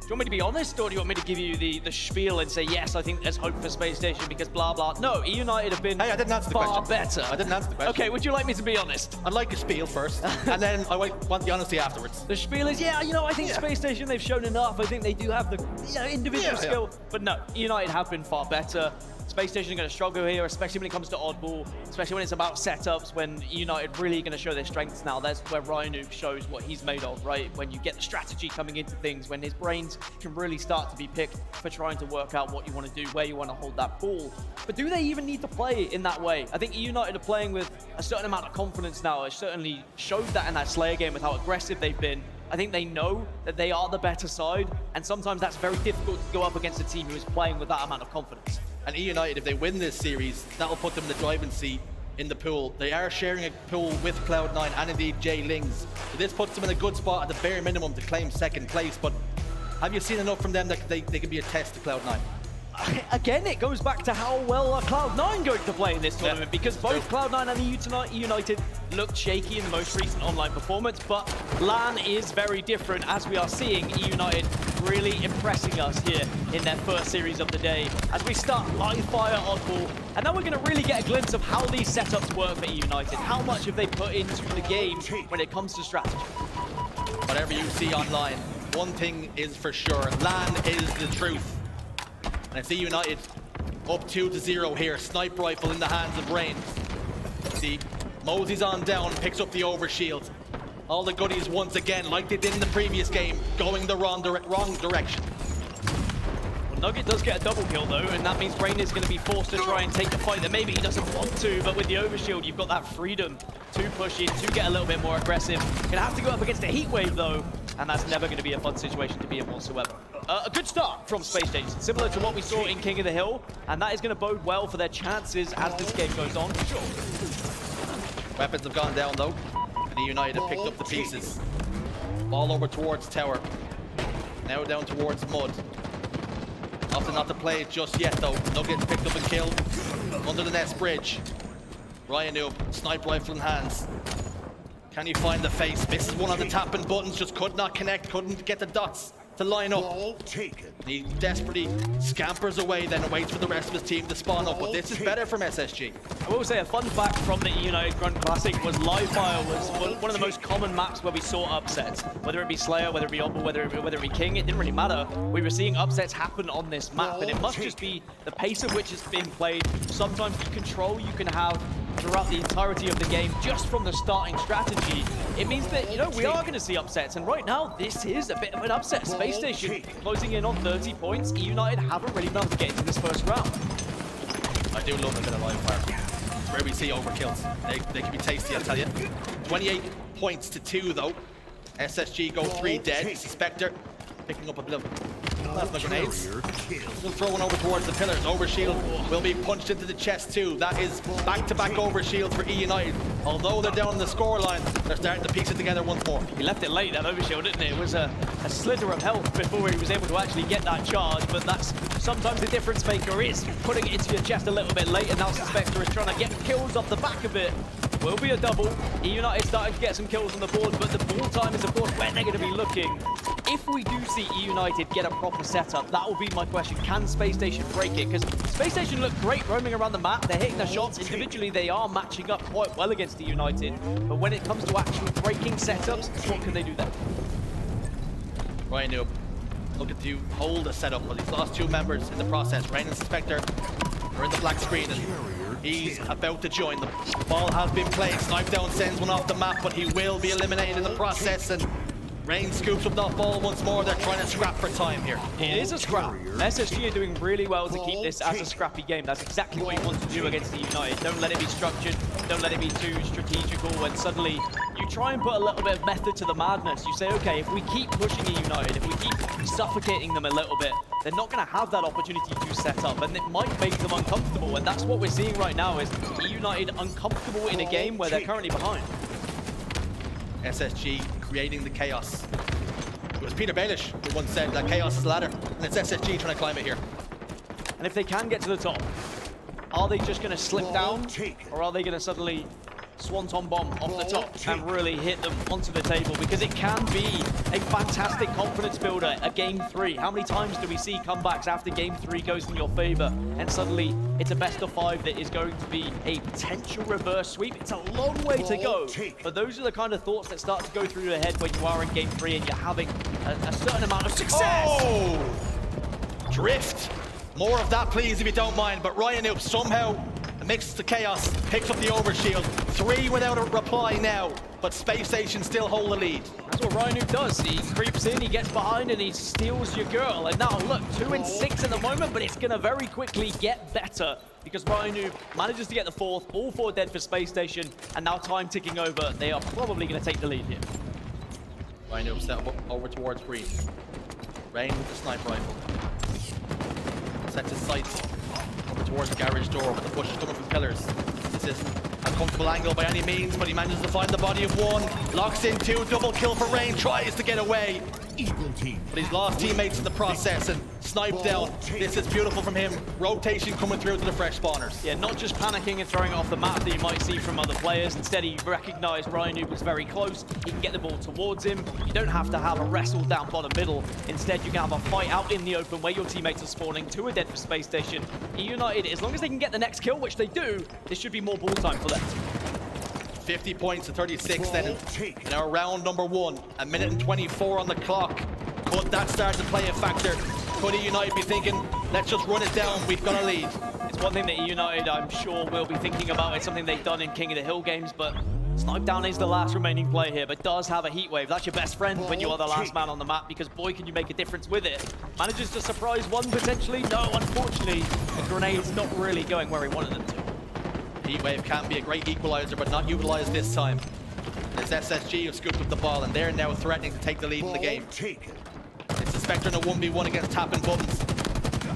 Do you want me to be honest, or do you want me to give you the spiel and say, yes, I think there's hope for Space Station because blah, blah? No, EUnited have been I didn't answer the far question. better. I didn't answer the question. Okay, would you like me to be honest? I'd like a spiel first, and then I want the honesty afterwards. The spiel is, yeah, I think Space Station, they've shown enough. I think they do have the individual skill. But no, EUnited have been far better. Space Station are going to struggle here, especially when it comes to oddball, especially when it's about setups, when EUnited really going to show their strengths now. That's where Ryan shows what he's made of, right? When you get the strategy coming into things, when his brains can really start to be picked for trying to work out what you want to do, where you want to hold that ball. But do they even need to play in that way? I think EUnited are playing with a certain amount of confidence now. It certainly showed that in that Slayer game with how aggressive they've been. I think they know that they are the better side, and sometimes that's very difficult to go up against a team who is playing with that amount of confidence. And EUnited, if they win this series, that'll put them in the driving seat in the pool. They are sharing a pool with Cloud9 and indeed J Lings. So this puts them in a good spot at the bare minimum to claim second place. But have you seen enough from them that they can be a test to Cloud9? Again, it goes back to how well are Cloud9 going to play in this tournament, because both Cloud9 and EUnited looked shaky in the most recent online performance, but LAN is very different, as we are seeing EUnited really impressing us here in their first series of the day. As we start Livefire oddball, and now we're going to really get a glimpse of how these setups work for EUnited. How much have they put into the game when it comes to strategy? Whatever you see online, one thing is for sure, LAN is the truth. And it's EUnited up 2-0 here. Snipe rifle in the hands of Rain. See, Mosey's on down, picks up the overshield. All the goodies once again, like they did in the previous game, going the wrong direction. Well, Nugget does get a double kill though, and that means Rain is going to be forced to try and take the fight that maybe he doesn't want to, but with the overshield, you've got that freedom to push in, to get a little bit more aggressive. Gonna have to go up against a heat wave though, and that's never going to be a fun situation to be in whatsoever. A good start from Space Station, similar to what we saw in King of the Hill, and that is going to bode well for their chances as this game goes on. Sure. Weapons have gone down though, and EUnited have picked up the pieces. Ball over towards Tower, now down towards Mud. Opting not to play it just yet though. Nuggets picked up a kill under the nest bridge. Ryan Noob, snipe rifle in hands. Can you find the face? Misses one of the tapping buttons, just could not connect, couldn't get the dots to line up. He desperately scampers away then and waits for the rest of his team to spawn up, but this is better from SSG. I will say a fun fact from the EUnited Grunt Classic was Livefire was one of the most common maps where we saw upsets. Whether it be Slayer, whether it be Oddball, whether it be King, it didn't really matter. We were seeing upsets happen on this map, and it must just be the pace at which it's being played. Sometimes the control you can have throughout the entirety of the game just from the starting strategy. It means that, we are going to see upsets, and right now this is a bit of an upset. Space Station closing in on 30 points. EUnited haven't really been able to get into this first round. I do love a bit of Livefire. It's where we see overkills. They can be tasty, I'll tell you. 28 points to 2 though. SSG go 3 dead. Suspector picking up a bit of Left the grenades. He'll throw one over towards the pillars. Overshield will be punched into the chest too. That is back-to-back overshield for EUnited. Although they're down on the scoreline, they're starting to piece it together once more. He left it late, that overshield, didn't it? It was a slither of health before he was able to actually get that charge, but that's sometimes the difference maker is putting it into your chest a little bit late, and now Spectre is trying to get kills off the back of it. Will be a double. EUnited starting to get some kills on the board, but the ball time is of course where they're going to be looking. If we do see EUnited get a proper setup, that will be my question. Can Space Station break it? Because Space Station look great roaming around the map. They're hitting their shots. Individually, they are matching up quite well against EUnited. But when it comes to actually breaking setups, what can they do there? Ryan Noob looking to hold a setup, but he's lost 2 members in the process. Rain and Spectre are in the black screen, and he's about to join them. Ball has been played. Snipe down sends one off the map, but he will be eliminated in the process, and Rain scoops up that ball once more. They're trying to scrap for time here. It is a scrap. SSG are doing really well to keep this as a scrappy game. That's exactly what you want to do against the EUnited. Don't let it be structured. Don't let it be too strategical. And suddenly, you try and put a little bit of method to the madness. You say, okay, if we keep pushing EUnited, if we keep suffocating them a little bit, they're not going to have that opportunity to set up, and it might make them uncomfortable. And that's what we're seeing right now is EUnited uncomfortable in a game where they're currently behind. SSG creating the chaos. It was Peter Baelish who once said that chaos is a ladder, and it's SSG trying to climb it here. And if they can get to the top, are they just going to slip down, or are they going to suddenly swanton bomb off the top and really hit them onto the table? Because it can be a fantastic confidence builder at game 3. How many times do we see comebacks after game 3 goes in your favor, and suddenly it's a best of 5 that is going to be a potential reverse sweep? It's a long way to go, but those are the kind of thoughts that start to go through your head when you are in game 3 and you're having a certain amount of success. Oh! Drift. More of that, please, if you don't mind. But Ryan Noob somehow amidst the chaos picks up the overshield. 3 without a reply now, but Space Station still hold the lead. That's what Ryan Noob does. He creeps in, he gets behind, and he steals your girl. And now, look, 2 and 6 at the moment, but it's going to very quickly get better because Ryan Noob manages to get the 4th. All 4 dead for Space Station, and now time ticking over. They are probably going to take the lead here. Ryan Noob set over towards green. Rain with the sniper rifle. Sets his sights over towards the garage door, but the push is coming from pillars. This isn't a comfortable angle by any means, but he manages to find the body of 1. Locks in 2, double kill for Rain, tries to get away. But he's lost teammates in the process and sniped down. This is beautiful from him. Rotation coming through to the fresh spawners. Yeah, not just panicking and throwing it off the map that you might see from other players. Instead, he recognized Ryan Noob was very close. He can get the ball towards him. You don't have to have a wrestle down bottom middle. Instead, you can have a fight out in the open where your teammates are spawning. 2 are dead for Space Station. EUnited, as long as they can get the next kill, which they do, this should be more ball time for them. 50 points to 36 then in our round number 1. A minute and 24 on the clock. Could that start to play a factor? Could EUnited be thinking, let's just run it down, we've got a lead? It's one thing that EUnited, I'm sure, will be thinking about. It's something they've done in King of the Hill games, but Snipe Down is the last remaining player here, but does have a heat wave. That's your best friend when you are the last man on the map, because boy, can you make a difference with it. Manages to surprise 1 potentially. No, unfortunately, the grenade's not really going where he wanted them to. Heat wave can be a great equalizer, but not utilized this time. It's SSG who scooped up the ball, and they're now threatening to take the lead in the game. It's the Spectre in a 1v1 against tapping buttons.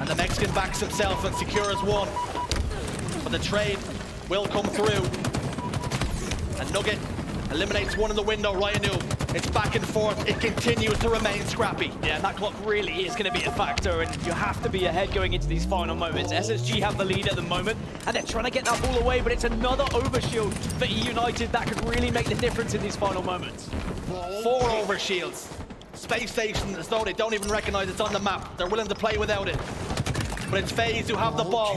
And the Mexican backs himself and secures 1. But the trade will come through. And Nugget eliminates 1 in the window. Ryan Noob, it's back and forth. It continues to remain scrappy. Yeah, and that clock really is going to be a factor, and you have to be ahead going into these final moments. SSG have the lead at the moment, and they're trying to get that ball away, but it's another overshield for EUnited that could really make the difference in these final moments. 4 overshields. Space Station, as though they don't even recognize it's on the map. They're willing to play without it. But it's FaZe who have the ball.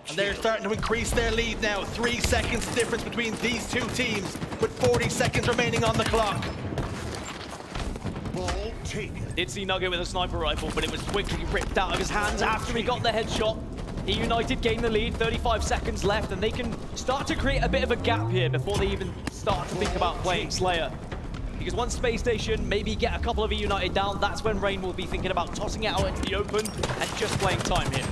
And they're starting to increase their lead now. 3 seconds difference between these 2 teams, with 40 seconds remaining on the clock. Did see Nugget with a sniper rifle, but it was quickly ripped out of his hands after he got the headshot. EUnited gain the lead, 35 seconds left, and they can start to create a bit of a gap here before they even start to think about playing Slayer. Because once Space Station maybe get a couple of EUnited down, that's when Rain will be thinking about tossing it out into the open and just playing time here.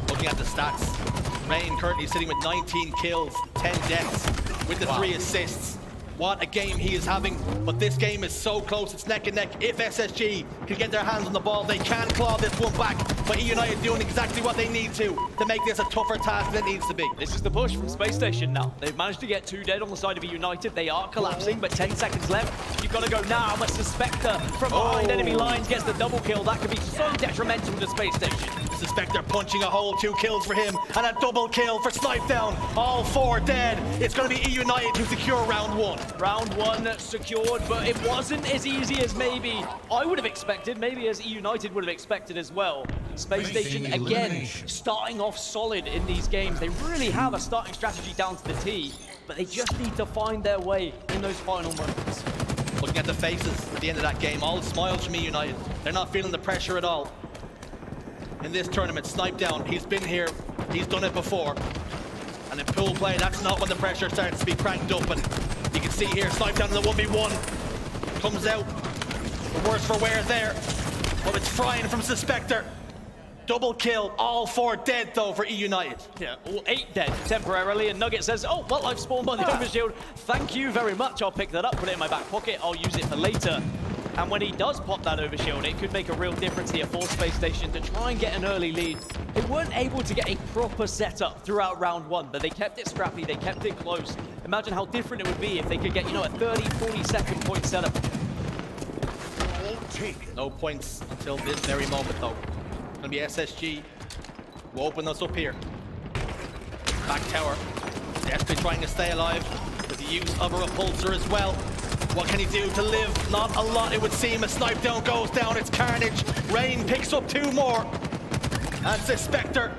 Looking at the stats, Rain currently sitting with 19 kills, 10 deaths, with the 3 assists. What a game he is having, but this game is so close, it's neck and neck. If SSG can get their hands on the ball. They can claw this one back, but EUnited doing exactly what they need to make this a tougher task than it needs to be. This is the push from Space Station now. They've managed to get 2 dead on the side of EUnited. They are collapsing, but 10 seconds left. You've got to go now, but Suspector from behind enemy lines gets the double kill. That could be so detrimental to Space Station. Suspector punching a hole, 2 kills for him, and a double kill for Snipe Down. All 4 dead. It's going to be EUnited who secure round 1. Round 1 secured, but it wasn't as easy as maybe I would have expected, maybe as EUnited would have expected as well. Space Station, again, starting off solid in these games. They really have a starting strategy down to the T, but they just need to find their way in those final moments. Looking at the faces at the end of that game, all smiles from EUnited. They're not feeling the pressure at all. In this tournament, Snipe Down, he's been here, he's done it before. And in pool play, that's not when the pressure starts to be cranked up. And you can see here, Snipe Down in the 1v1. Comes out, the worse for wear there. But it's frying from Suspector. Double kill, all 4 dead though for EUnited. Yeah, all 8 dead temporarily, and Nugget says, oh, well, I've spawned by the overshield. Thank you very much, I'll pick that up, put it in my back pocket, I'll use it for later. And when he does pop that overshield, it could make a real difference here for Space Station to try and get an early lead. They weren't able to get a proper setup throughout round 1, but they kept it scrappy, they kept it close. Imagine how different it would be if they could get, you know, a 30, 40 second point setup. No points until this very moment though. It's gonna be SSG who open us up here. Back tower, desperately trying to stay alive with the use of a repulsor as well. What can he do to live? Not a lot, it would seem. A Snipe Down goes down, it's carnage. Rain picks up 2 more. And Suspector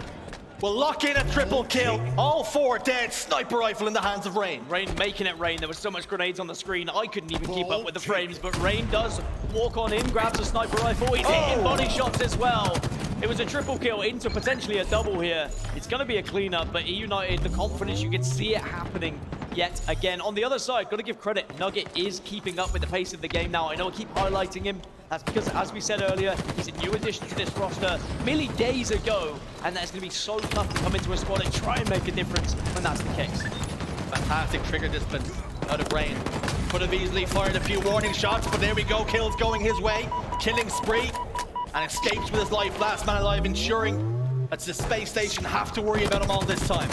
will lock in a triple kill. All 4 dead. Sniper rifle in the hands of Rain. Rain making it rain. There was so much grenades on the screen, I couldn't even keep up with the frames, but Rain does walk on in, grabs a sniper rifle. He's hitting body shots as well. It was a triple kill into potentially a double here. It's going to be a cleanup, but EUnited, the confidence, you can see it happening yet again. On the other side, got to give credit, Nugget is keeping up with the pace of the game now. I know I keep highlighting him. That's because, as we said earlier, he's a new addition to this roster merely days ago, and that's going to be so tough to come into a squad and try and make a difference when that's the case. Fantastic trigger discipline out of Rain. Could have easily fired a few warning shots, but there we go. Kills going his way. Killing spree. And escapes with his life. Last man alive, ensuring that the Space Station have to worry about him all this time.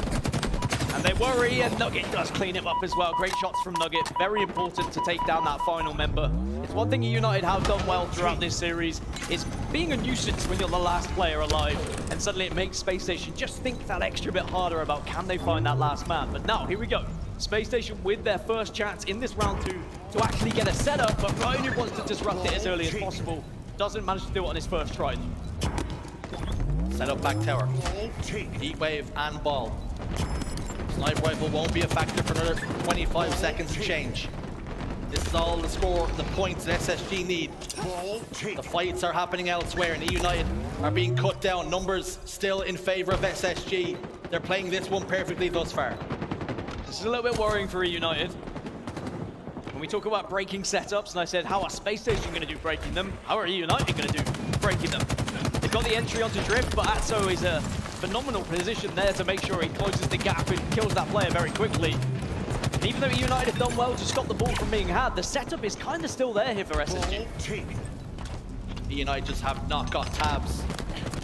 And they worry, and Nugget does clean him up as well. Great shots from Nugget. Very important to take down that final member. It's one thing EUnited have done well throughout this series, is being a nuisance when you're the last player alive. And suddenly it makes Space Station just think that extra bit harder about can they find that last man. But now, here we go. Space Station with their first chance in this round 2 to actually get a setup, but Ryan, who wants to disrupt it as early as possible, doesn't manage to do it on his first try. Set up back tower. Heat wave and ball. Sniper rifle won't be a factor for another 25 seconds and change. This is all the score, the points that SSG need. The fights are happening elsewhere, and EUnited are being cut down. Numbers still in favor of SSG. They're playing this one perfectly thus far. This is a little bit worrying for EUnited. When we talk about breaking setups, and I said, how are Space Station going to do breaking them? How are EUnited going to do breaking them? They've got the entry onto Drift, but Atso is a phenomenal position there to make sure he closes the gap and kills that player very quickly. And even though EUnited have done well to stop the ball from being had, the setup is kind of still there here for SSG. EUnited just have not got tabs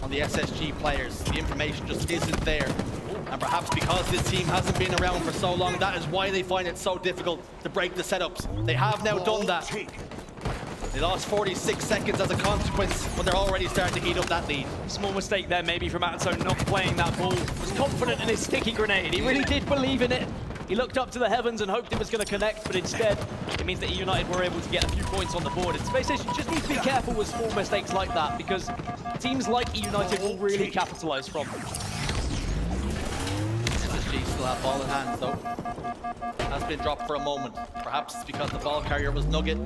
on the SSG players. The information just isn't there. And perhaps because this team hasn't been around for so long, that is why they find it so difficult to break the setups. They have now done that. They lost 46 seconds as a consequence, but they're already starting to heat up that lead. Small mistake there maybe from Atso not playing that ball. Was confident in his sticky grenade. He really did believe in it. He looked up to the heavens and hoped it was going to connect, but instead, it means that EUnited were able to get a few points on the board. And Space Station just needs to be careful with small mistakes like that, because teams like EUnited will really capitalize from them. SSG still have ball in hand, though. Has been dropped for a moment. Perhaps it's because the ball carrier was Nugget.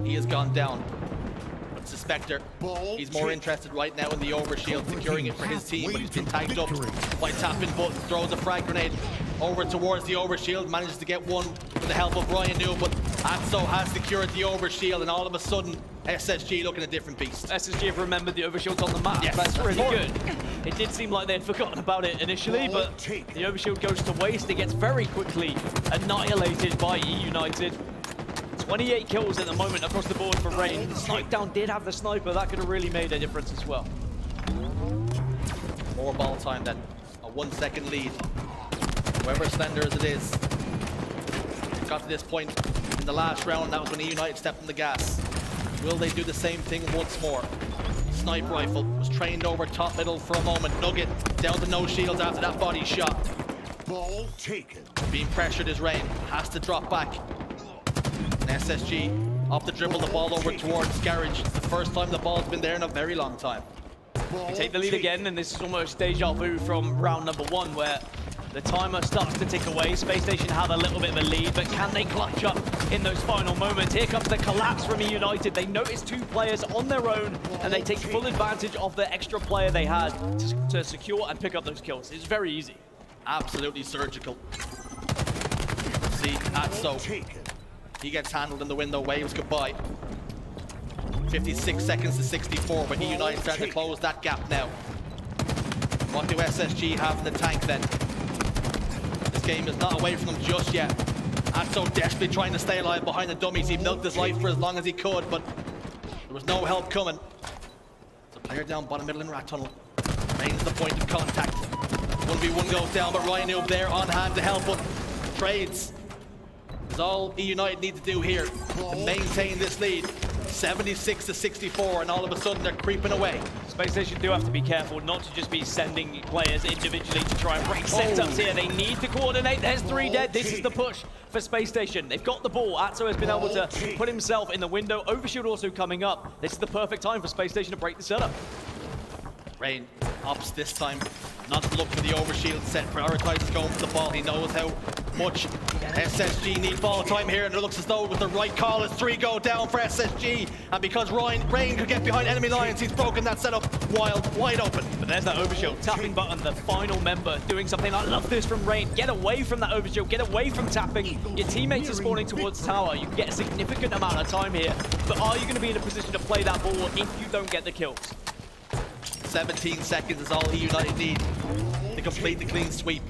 He has gone down. But Suspector, he's more interested right now in the overshield, securing it for his team, but he's been tagged up by tapping buttons. Throws a frag grenade over towards the overshield, manages to get one with the help of Ryan New, but Atso has secured the overshield, and all of a sudden, SSG looking a different beast. SSG have remembered the overshield's on the map. Yes, that's really good. It did seem like they'd forgotten about it initially, but the overshield goes to waste. It gets very quickly annihilated by EUnited. 28 kills at the moment across the board for Rain. Snipe down did have the sniper. That could have really made a difference as well. More ball time then. A 1 second lead. However slender as it is. Got to this point in the last round. That was when EUnited stepped on the gas. Will they do the same thing once more? Snipe rifle was trained over top middle for a moment. Nugget down to no shields after that body shot. Ball taken. Being pressured is Rain. Has to drop back. And SSG off the dribble, the ball over towards Garage. It's the first time the ball's been there in a very long time. They take the lead again, and this is almost deja vu from round number 1, where the timer starts to tick away. Space Station have a little bit of a lead, but can they clutch up in those final moments? Here comes the collapse from EUnited. They notice 2 players on their own, and they take full advantage of the extra player they had to secure and pick up those kills. It's very easy. Absolutely surgical. See, Atso. He gets handled in the window, waves goodbye. 56 seconds to 64, but EUnited start to close that gap now. What do SSG have in the tank then? This game is not away from them just yet. Atso desperately trying to stay alive behind the dummies. He milked his life for as long as he could, but there was no help coming. There's a player down bottom middle in rat tunnel. Rain's the point of contact. 1v1 goes down, but Ryan Noob there on hand to help him. Trades is all EUnited need to do here to maintain this lead. 76 to 64, and all of a sudden they're creeping away. Space Station do have to be careful not to just be sending players individually to try and break setups here. They need to coordinate. There's 3 dead. This is the push for Space Station. They've got the ball. Atso has been able to put himself in the window. Overshield also coming up. This is the perfect time for Space Station to break the setup. Rain opts this time not to look for the overshield set. Prioritizes going for the ball. He knows how much SSG need ball time here, and it looks as though with the right call, as 3 go down for SSG. And because Rain could get behind enemy lines, he's broken that setup wide open. But there's that overshield tapping button, the final member doing something. I love this from Rain. Get away from that overshield, get away from tapping. Your teammates are spawning towards tower. You can get a significant amount of time here, but are you going to be in a position to play that ball if you don't get the kills? 17 seconds is all EUnited need to complete the clean sweep.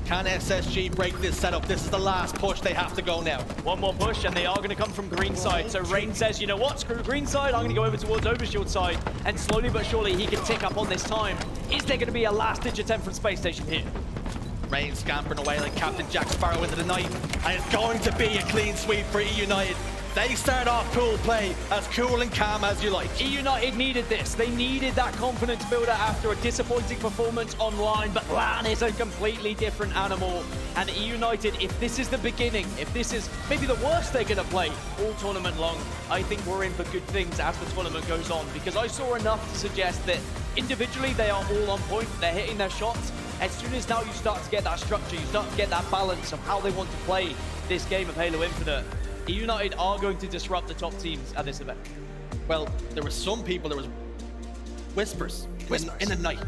Can SSG break this setup? This is the last push. They have to go now. One more push, and they are going to come from green side. So Rain says, you know what, screw green side. I'm going to go over towards overshield side, and slowly but surely he can tick up on this time. Is there going to be a last-ditch attempt from Space Station here? Rain scampering away like Captain Jack Sparrow into the night, and it's going to be a clean sweep for EUnited. They start off pool play as cool and calm as you like. EUnited needed this. They needed that confidence builder after a disappointing performance online, but LAN is a completely different animal. And EUnited, if this is the beginning, if this is maybe the worst they're going to play all tournament long, I think we're in for good things as the tournament goes on, because I saw enough to suggest that individually they are all on point. They're hitting their shots. As soon as now you start to get that structure, you start to get that balance of how they want to play this game of Halo Infinite, EUnited are going to disrupt the top teams at this event. Well, there were some people, there was whispers. In the night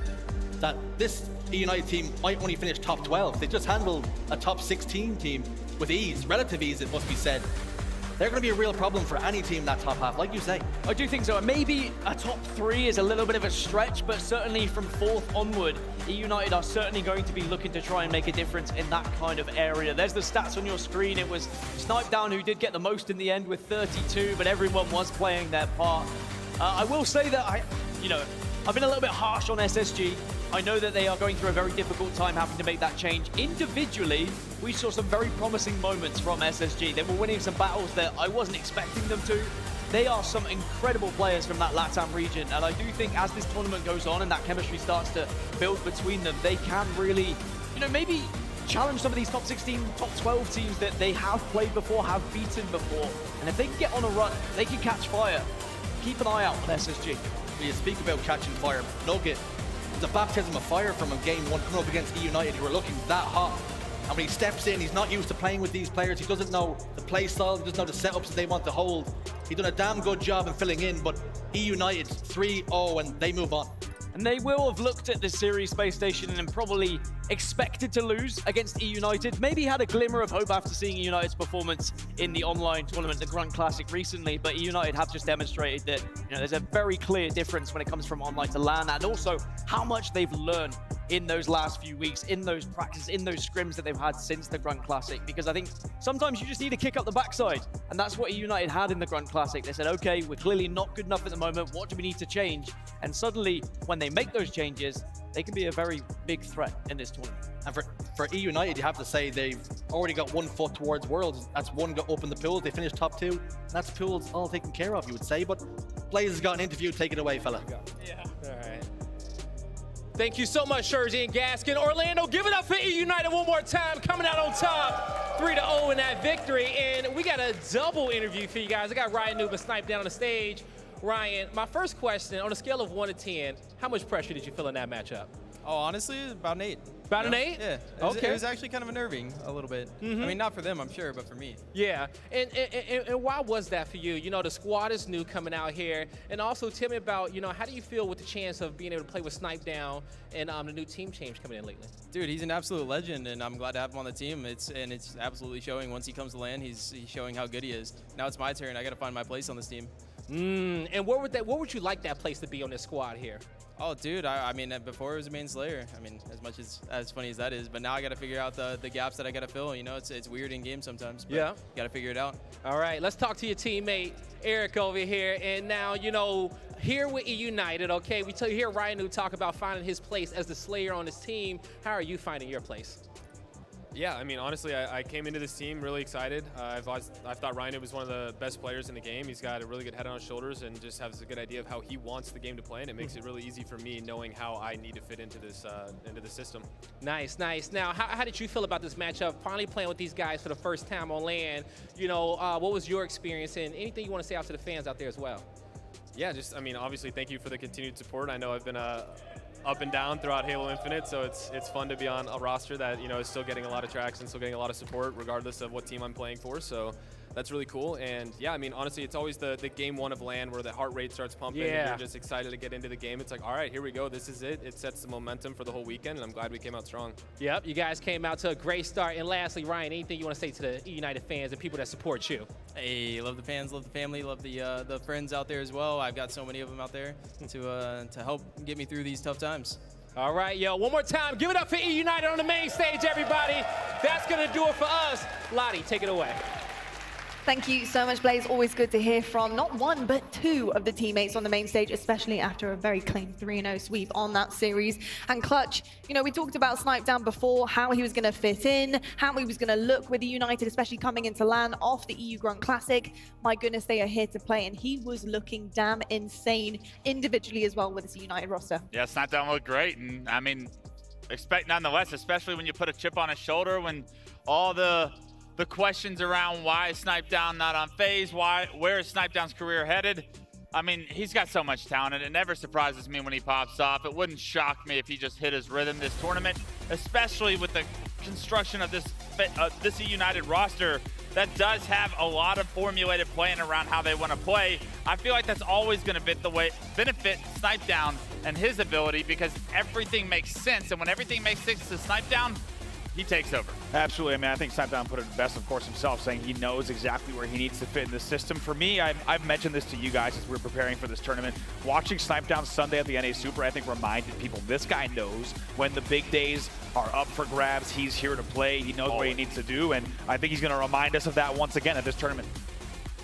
that this EUnited team might only finish top 12. They just handled a top 16 team with ease, relative ease it must be said. They're going to be a real problem for any team in that top half, like you say. I do think so. Maybe a top 3 is a little bit of a stretch, but certainly from 4th onward, EUnited are certainly going to be looking to try and make a difference in that kind of area. There's the stats on your screen. It was Snipe Down who did get the most in the end with 32, but everyone was playing their part. I will say that I've been a little bit harsh on SSG. I know that they are going through a very difficult time having to make that change. Individually, we saw some very promising moments from SSG. They were winning some battles that I wasn't expecting them to. They are some incredible players from that LATAM region, and I do think as this tournament goes on and that chemistry starts to build between them, they can really, maybe challenge some of these top 16, top 12 teams that they have played before, have beaten before. And if they can get on a run, they can catch fire. Keep an eye out on SSG. You speak about catching fire. Nugget, the baptism of fire from a game 1 coming up against EUnited, who are looking that hot. And when he steps in, he's not used to playing with these players. He doesn't know the play style, he doesn't know the setups that they want to hold. He's done a damn good job in filling in, but EUnited 3-0 and they move on. And they will have looked at the series Space Station and probably expected to lose against EUnited. Maybe had a glimmer of hope after seeing EUnited's performance in the online tournament, the Grunt Classic recently, but EUnited have just demonstrated that there's a very clear difference when it comes from online to LAN, and also how much they've learned in those last few weeks, in those practices, in those scrims that they've had since the Grunt Classic, because I think sometimes you just need to kick up the backside, and that's what EUnited had in the Grunt Classic. They said, okay, we're clearly not good enough at the moment, what do we need to change? And suddenly, when they make those changes, they can be a very big threat in this tournament. And for EUnited, you have to say they've already got 1 foot towards Worlds. That's one got up in the pools. They finished top 2. That's pools all taken care of, you would say. But Blaze has got an interview. Take it away, fella. Yeah. All right. Thank you so much, Sherzy and Gaskin. Orlando, give it up for EUnited one more time, coming out on top, 3-0 in that victory. And we got a double interview for you guys. I got Ryan Noob and Snipe down on the stage. Ryan, my first question, on a scale of 1 to 10, how much pressure did you feel in that matchup? Oh, honestly, about an 8. About an 8? Yeah. It was actually kind of unnerving a little bit. I mean, not for them, I'm sure, but for me. Yeah. And why was that for you? You know, the squad is new coming out here. And also, tell me about, you know, how do you feel with the chance of being able to play with Snipe down and the new team change coming in lately? Dude, he's an absolute legend, and I'm glad to have him on the team. It's absolutely showing. Once he comes to LAN, he's showing how good he is. Now it's my turn. I got to find my place on this team. And what would you like that place to be on this squad here? Oh, dude, I mean, before it was a main slayer. I mean, as much as funny as that is, but now I got to figure out the gaps that I got to fill. You know, it's weird in game sometimes, but got to figure it out. All right, let's talk to your teammate, Eric, over here. And now, you know, here with EUnited, okay, we hear Ryan who talk about finding his place as the slayer on his team. How are you finding your place? Yeah, I mean, honestly, I came into this team really excited. I thought Ryan was one of the best players in the game. He's got a really good head on his shoulders and just has a good idea of how he wants the game to play, and it makes it really easy for me knowing how I need to fit into this system. Nice, nice. Now, how did you feel about this matchup, finally playing with these guys for the first time on LAN? You know, what was your experience, and anything you want to say out to the fans out there as well? Yeah, just, I mean, obviously, thank you for the continued support. I know I've been up and down throughout Halo Infinite, so it's fun to be on a roster that, you know, is still getting a lot of traction, still getting a lot of support regardless of what team I'm playing for, so that's really cool. And yeah, I mean, honestly, it's always the game 1 of LAN where the heart rate starts pumping and you're just excited to get into the game. It's like, all right, here we go, this is it. It sets the momentum for the whole weekend, and I'm glad we came out strong. Yep, you guys came out to a great start. And lastly, Ryan, anything you want to say to the EUnited fans and people that support you? Hey, love the fans, love the family, love the friends out there as well. I've got so many of them out there to help get me through these tough times. All right, yo, one more time. Give it up for EUnited on the main stage, everybody. That's going to do it for us. Lottie, take it away. Thank you so much, Blaze. Always good to hear from not one, but 2 of the teammates on the main stage, especially after a very clean 3-0 sweep on that series. And Clutch, you know, we talked about Snipe Down before, how he was going to fit in, how he was going to look with EUnited, especially coming into LAN off the EU Grunt Classic. My goodness, they are here to play, and he was looking damn insane individually as well with this EUnited roster. Yeah, Snipe Down looked great, and I mean, expect nonetheless, especially when you put a chip on his shoulder, when all the questions around why is Snipe Down not on FaZe, where is Snipe Down's career headed? I mean, he's got so much talent, and it never surprises me when he pops off. It wouldn't shock me if he just hit his rhythm this tournament, especially with the construction of this EUnited roster that does have a lot of formulated playing around how they want to play. I feel like that's always going to benefit Snipe Down and his ability, because everything makes sense, and when everything makes sense to Snipe Down, he takes over. Absolutely. I mean, I think Snipe Down put it best, of course, himself, saying he knows exactly where he needs to fit in the system. For me, I've mentioned this to you guys as we're preparing for this tournament. Watching Snipe Down Sunday at the NA Super, I think reminded people this guy knows when the big days are up for grabs. He's here to play. He knows what he needs to do, and I think he's going to remind us of that once again at this tournament.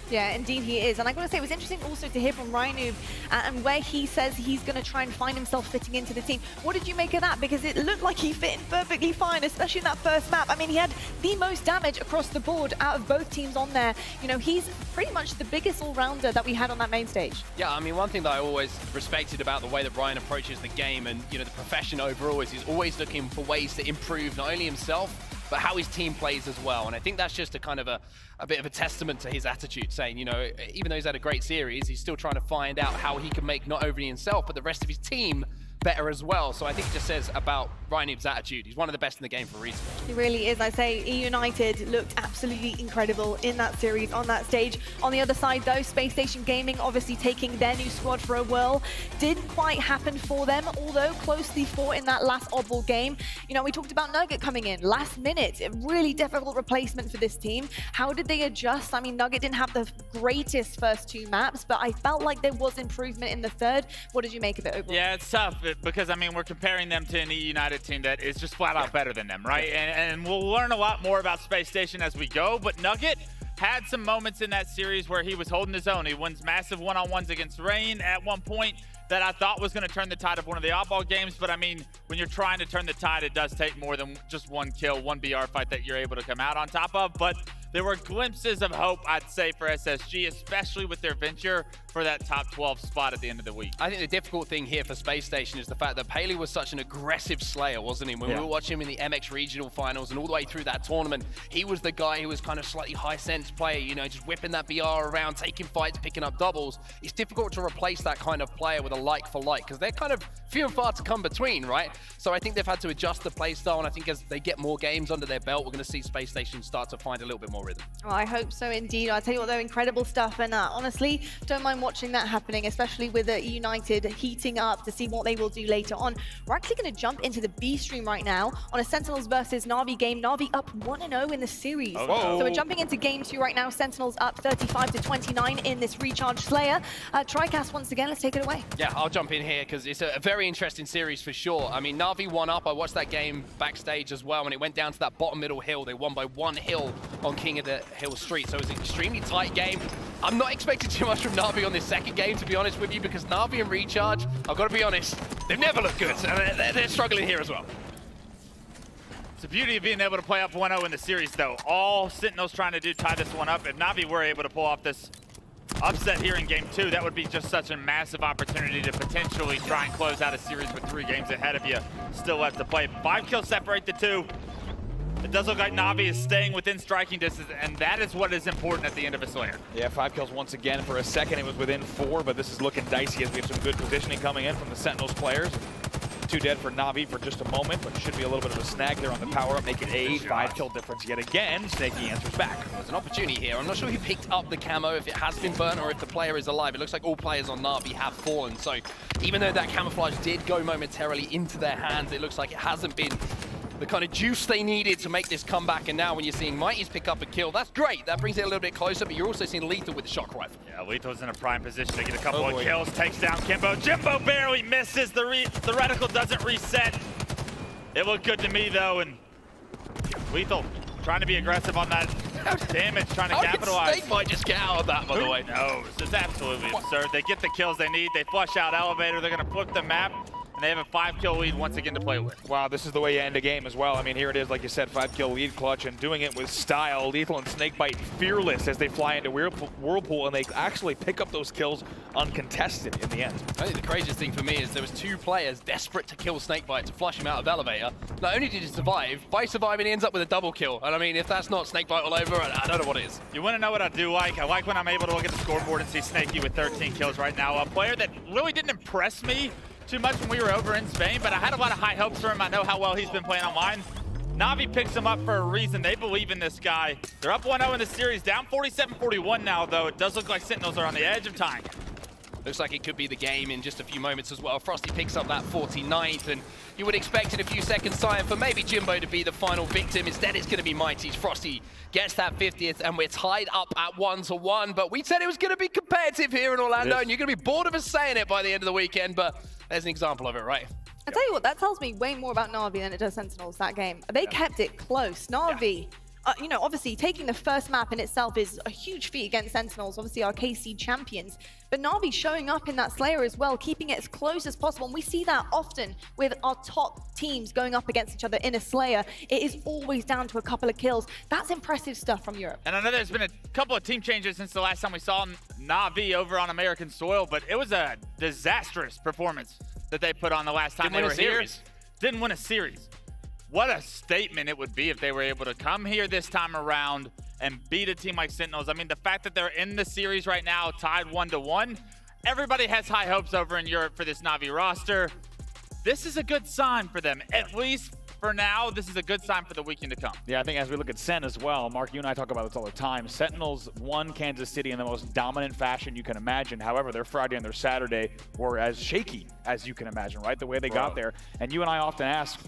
Yeah, indeed he is. And I got to say, it was interesting also to hear from Ryan and where he says he's going to try and find himself fitting into the team. What did you make of that? Because it looked like he fit in perfectly fine, especially in that first map. I mean, he had the most damage across the board out of both teams on there. You know, he's pretty much the biggest all-rounder that we had on that main stage. Yeah, I mean, one thing that I always respected about the way that Ryan approaches the game and, you know, the profession overall is he's always looking for ways to improve not only himself, but how his team plays as well. And I think that's just a kind of a bit of a testament to his attitude, saying, you know, even though he's had a great series, he's still trying to find out how he can make not only himself, but the rest of his team better as well. So I think it just says about Ryan Noob's attitude. He's one of the best in the game for a reason. He really is. I say EUnited looked absolutely incredible in that series, on that stage. On the other side, though, Space Station Gaming obviously taking their new squad for a whirl. Didn't quite happen for them, although closely fought in that last oddball game. You know, we talked about Nugget coming in last minute. A really difficult replacement for this team. How did they adjust? I mean, Nugget didn't have the greatest first 2 maps, but I felt like there was improvement in the third. What did you make of it overall? Yeah, it's tough. it because, I mean, we're comparing them to an EUnited team that is just flat out better than them, right? And we'll learn a lot more about Space Station as we go, but Nugget had some moments in that series where he was holding his own. He wins massive one-on-ones against Rain at one point that I thought was going to turn the tide of one of the oddball games, but I mean, when you're trying to turn the tide, it does take more than just one kill, one BR fight that you're able to come out on top of, but there were glimpses of hope, I'd say, for SSG, especially with their venture for that top 12 spot at the end of the week. I think the difficult thing here for Space Station is the fact that Paley was such an aggressive slayer, wasn't he? When we were watching him in the MX regional finals and all the way through that tournament, he was the guy who was kind of slightly high sense player, you know, just whipping that BR around, taking fights, picking up doubles. It's difficult to replace that kind of player with a like for like, because they're kind of few and far to come between, right? So I think they've had to adjust the play style, and I think as they get more games under their belt, we're going to see Space Station start to find a little bit more rhythm. Well, I hope so indeed. I tell you what, though, incredible stuff, and honestly, don't mind watching that happening, especially with EUnited heating up to see what they will do later on. We're actually going to jump into the B stream right now on a Sentinels versus Navi game. Navi up 1-0 in the series. So we're jumping into game 2 right now. Sentinels up 35-29 in this recharge Slayer. TriCast once again, let's take it away. Yeah, I'll jump in here because it's a very interesting series for sure. I mean, Navi won up. I watched that game backstage as well, and it went down to that bottom middle hill. They won by 1 hill on King of the Hill Street, so it was an extremely tight game. I'm not expecting too much from Navi on this second game, to be honest with you, because Navi and Recharge, I've got to be honest, they've never looked good, and they're struggling here as well. It's the beauty of being able to play up 1-0 in the series, though. All Sentinels trying to do tie this one up. If Navi were able to pull off this upset here in game 2, that would be just such a massive opportunity to potentially try and close out a series with 3 games ahead of you still left to play. 5 kills separate the 2. It does look like Navi is staying within striking distance, and that is what is important at the end of a Slayer. Yeah, 5 kills once again. For a second, it was within 4, but this is looking dicey as we have some good positioning coming in from the Sentinels players. 2 dead for Navi for just a moment, but should be a little bit of a snag there on the power-up, make it a 5-kill difference yet again. Snaky answers back. There's an opportunity here. I'm not sure who picked up the camo, if it has been burnt or if the player is alive. It looks like all players on Navi have fallen, so even though that camouflage did go momentarily into their hands, it looks like it hasn't been the kind of juice they needed to make this comeback. And now when you're seeing Mighty's pick up a kill, that's great. That brings it a little bit closer, but you're also seeing Lethal with the shock rifle. Yeah, Lethal's in a prime position to get a couple of kills, takes down Kimbo. Jimbo barely misses. The reticle doesn't reset. It looked good to me, though, and Lethal trying to be aggressive on that damage, trying to capitalize. Snake might just get out of that, by the way. No, this is absolutely absurd. They get the kills they need. They flush out Elevator. They're going to flip the map. And they have a 5-kill lead once again to play with. Wow, this is the way you end a game as well. I mean, here it is, like you said, 5-kill lead clutch, and doing it with style. Lethal and Snakebite fearless as they fly into Whirlpool, and they actually pick up those kills uncontested in the end. I think the craziest thing for me is there was 2 players desperate to kill Snakebite to flush him out of Elevator. Not only did he survive, by surviving he ends up with a double kill. And I mean, if that's not Snakebite all over, I don't know what it is. You want to know what I do like? I like when I'm able to look at the scoreboard and see Snaky with 13 kills right now. A player that really didn't impress me too much when we were over in Spain, but I had a lot of high hopes for him. I know how well he's been playing online. Navi picks him up for a reason. They believe in this guy. They're up 1-0 in the series, down 47-41 now, though. It does look like Sentinels are on the edge of time. Looks like it could be the game in just a few moments as well. Frosty picks up that 49th, and you would expect in a few seconds time for maybe Jimbo to be the final victim. Instead, it's going to be Mighty's. Frosty gets that 50th, and we're tied up at 1-1. But we said it was going to be competitive here in Orlando, and you're going to be bored of us saying it by the end of the weekend, but there's an example of it, right? I tell you what, that tells me way more about Navi than it does Sentinels, that game. They kept it close. Navi, you know, obviously taking the first map in itself is a huge feat against Sentinels, obviously our KC champions. But Navi showing up in that Slayer as well, keeping it as close as possible. And we see that often with our top teams going up against each other in a Slayer. It is always down to a couple of kills. That's impressive stuff from Europe. And I know there's been a couple of team changes since the last time we saw Navi over on American soil, but it was a disastrous performance that they put on the last time they were here. Didn't win a series. What a statement it would be if they were able to come here this time around and beat a team like Sentinels. I mean, the fact that they're in the series right now, tied 1-1, everybody has high hopes over in Europe for this Navi roster. This is a good sign for them. At least for now, this is a good sign for the weekend to come. Yeah, I think as we look at Sen as well, Mark, you and I talk about this all the time. Sentinels won Kansas City in the most dominant fashion you can imagine. However, their Friday and their Saturday were as shaky as you can imagine, right? The way they got there. And you and I often ask,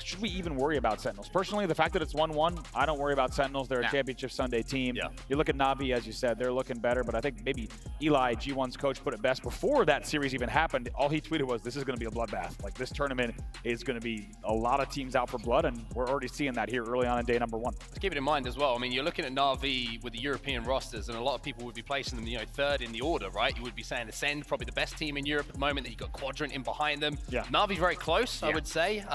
should we even worry about Sentinels? Personally, the fact that it's 1-1, I don't worry about Sentinels. They're a Championship Sunday team. Yeah. You look at Navi, as you said, they're looking better, but I think maybe Eli, G1's coach, put it best before that series even happened. All he tweeted was, this is going to be a bloodbath. Like, this tournament is going to be a lot of teams out for blood, and we're already seeing that here early on in day number 1. Let's keep it in mind as well. I mean, you're looking at Navi with the European rosters, and a lot of people would be placing them, you know, third in the order, right? You would be saying Ascend, probably the best team in Europe at the moment, that you've got Quadrant in behind them. Yeah. Navi very close, I would say,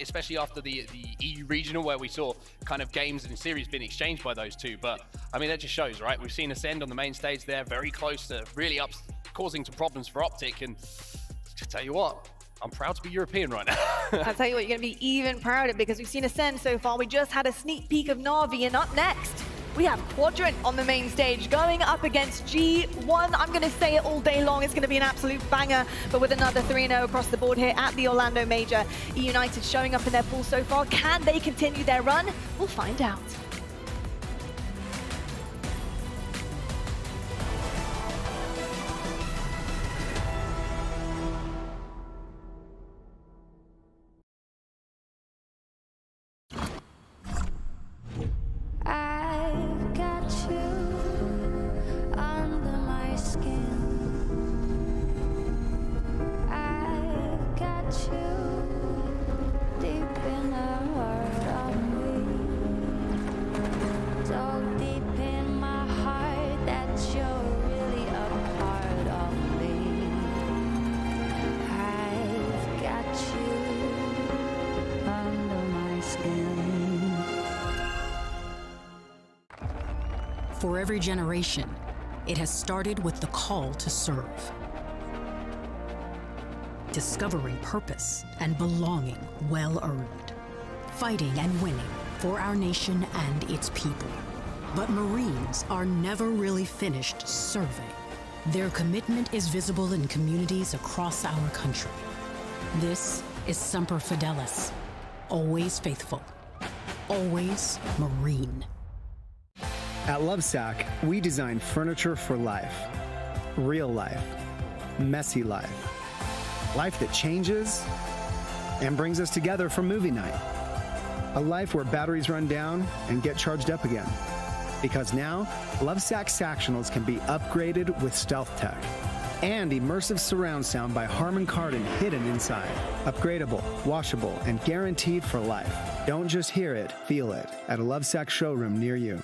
especially after the EU regional, where we saw kind of games and series being exchanged by those two. But I mean, that just shows, right? We've seen Ascend on the main stage there, very close to really causing some problems for Optic. And to tell you what, I'm proud to be European right now. I'll tell you what, you're going to be even prouder because we've seen Ascend so far. We just had a sneak peek of Navi, and up next, we have Quadrant on the main stage going up against G1. I'm going to say it all day long. It's going to be an absolute banger, but with another 3-0 across the board here at the Orlando Major. EUnited showing up in their pool so far. Can they continue their run? We'll find out. I've got you under my skin. I've got you deep in the heart of me. So deep in my heart that you're really a part of me. I've got you under my skin. For every generation, it has started with the call to serve. Discovering purpose and belonging well-earned. Fighting and winning for our nation and its people. But Marines are never really finished serving. Their commitment is visible in communities across our country. This is Semper Fidelis. Always faithful. Always Marine. At Lovesac, we design furniture for life. Real life. Messy life. Life that changes and brings us together for movie night. A life where batteries run down and get charged up again. Because now, Lovesac Sactionals can be upgraded with Stealth Tech. And immersive surround sound by Harman Kardon hidden inside. Upgradable, washable, and guaranteed for life. Don't just hear it, feel it at a Lovesac showroom near you.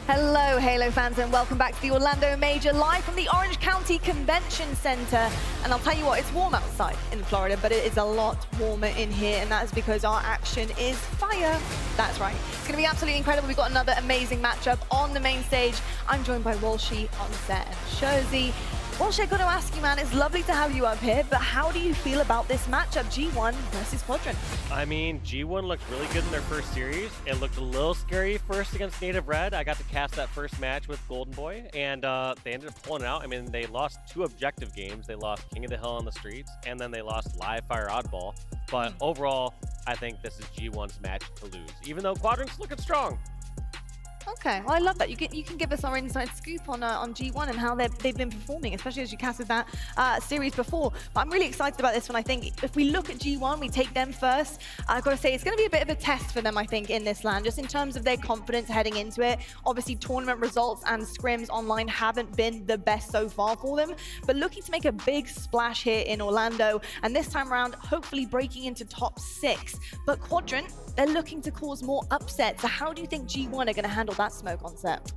Hello, Halo fans, and welcome back to the Orlando Major, live from the Orange County Convention Center. And I'll tell you what, it's warm outside in Florida, but it is a lot warmer in here, and that is because our action is fire. That's right. It's going to be absolutely incredible. We've got another amazing matchup on the main stage. I'm joined by Walshy on set and Shorzy. Walshy, I've got to ask you, man, it's lovely to have you up here, but how do you feel about this matchup, G1 versus Quadrant? I mean, G1 looked really good in their first series. It looked a little scary first against Native Red. I got to cast that first match with Golden Boy, and they ended up pulling it out. I mean, they lost 2 objective games. They lost King of the Hill on the streets, and then they lost Live Fire Oddball. But overall, I think this is G1's match to lose, even though Quadrant's looking strong. Okay, well, I love that. You can give us our inside scoop on G1 and how they've been performing, especially as you casted that series before. But I'm really excited about this one. I think if we look at G1, we take them first. I've got to say, it's going to be a bit of a test for them, I think, in this LAN, just in terms of their confidence heading into it. Obviously, tournament results and scrims online haven't been the best so far for them, but looking to make a big splash here in Orlando, and this time around, hopefully breaking into top 6. But Quadrant, they're looking to cause more upsets. So how do you think G1 are going to handle that smoke on set?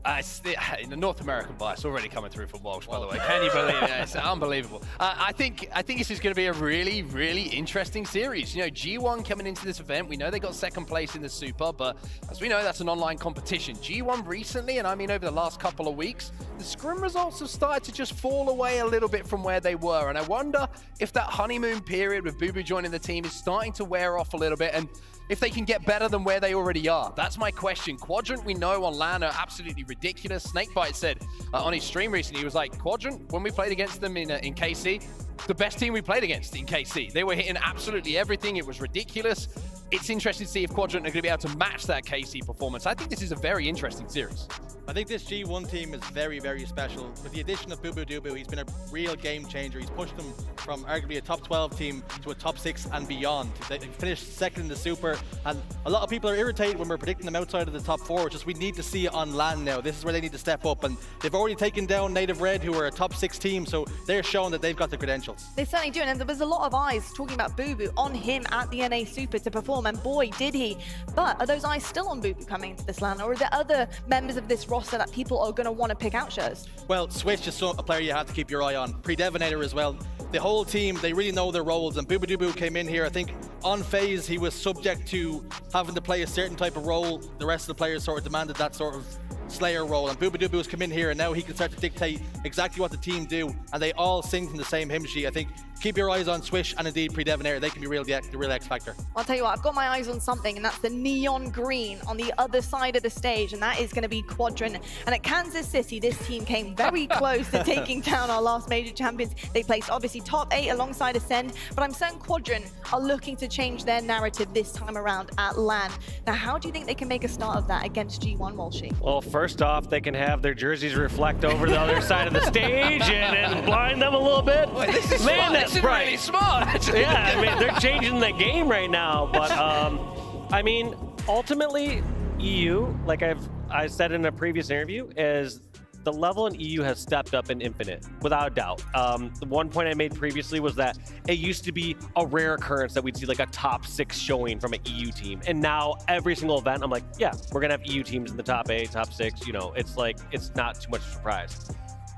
In the North American bias already coming through from Walsh, by the way. Can you believe it? It's unbelievable. I think this is going to be a really, really interesting series. You know, G1 coming into this event, we know they got second place in the Super, but as we know, that's an online competition. G1 recently, and I mean over the last couple of weeks, the scrim results have started to just fall away a little bit from where they were, and I wonder if that honeymoon period with Boo Boo joining the team is starting to wear off a little bit, and if they can get better than where they already are. That's my question. Quadrant, we know on LAN are absolutely ridiculous. Snakebite said on his stream recently, he was like, Quadrant, when we played against them in KC, the best team we played against in KC. They were hitting absolutely everything. It was ridiculous. It's interesting to see if Quadrant are going to be able to match that KC performance. I think this is a very interesting series. I think this G1 team is very, very special. With the addition of Boo Boo Doo Boo, he's been a real game changer. He's pushed them from arguably a top 12 team to a top 6 and beyond. They finished second in the Super, and a lot of people are irritated when we're predicting them outside of the top 4, which is we need to see it on LAN now. This is where they need to step up, and they've already taken down Native Red, who are a top 6 team, so they're showing that they've got the credentials. They certainly do, and there was a lot of eyes talking about Boo Boo on him at the NA Super to perform, and boy, did he. But are those eyes still on Boo Boo coming into this LAN, or are there other members of this roster that people are going to want to pick out, Shurs? Well, Switch is a player you have to keep your eye on. Pre-Devinator as well. The whole team, they really know their roles, and Boo Boo Doo Boo came in here, I think on FaZe, he was subject to having to play a certain type of role. The rest of the players sort of demanded that sort of Slayer role, and Boo Boo Doo Boo has come in here, and now he can start to dictate exactly what the team do, and they all sing from the same hymn sheet. I think keep your eyes on Swish and indeed Pre-Devinator. They can be the real X factor. I'll tell you what, I've got my eyes on something, and that's the neon green on the other side of the stage, and that is going to be Quadrant. And at Kansas City, this team came very close to taking down our last major champions. They placed obviously top 8 alongside Ascend, but I'm certain Quadrant are looking to change their narrative this time around at LAN. Now, how do you think they can make a start of that against G1, Walshy? Well, first off, they can have their jerseys reflect over the other side of the stage and blind them a little bit. Boy, this is Man, smart. that's This is right. really smart. Yeah, I mean, they're changing the game right now, but I mean, ultimately, EU, like I said in a previous interview, is the level in EU has stepped up in Infinite, without a doubt. The one point I made previously was that it used to be a rare occurrence that we'd see like a top 6 showing from an EU team. And now every single event, I'm like, yeah, we're gonna have EU teams in the top 8, top 6, you know, it's like, it's not too much surprise.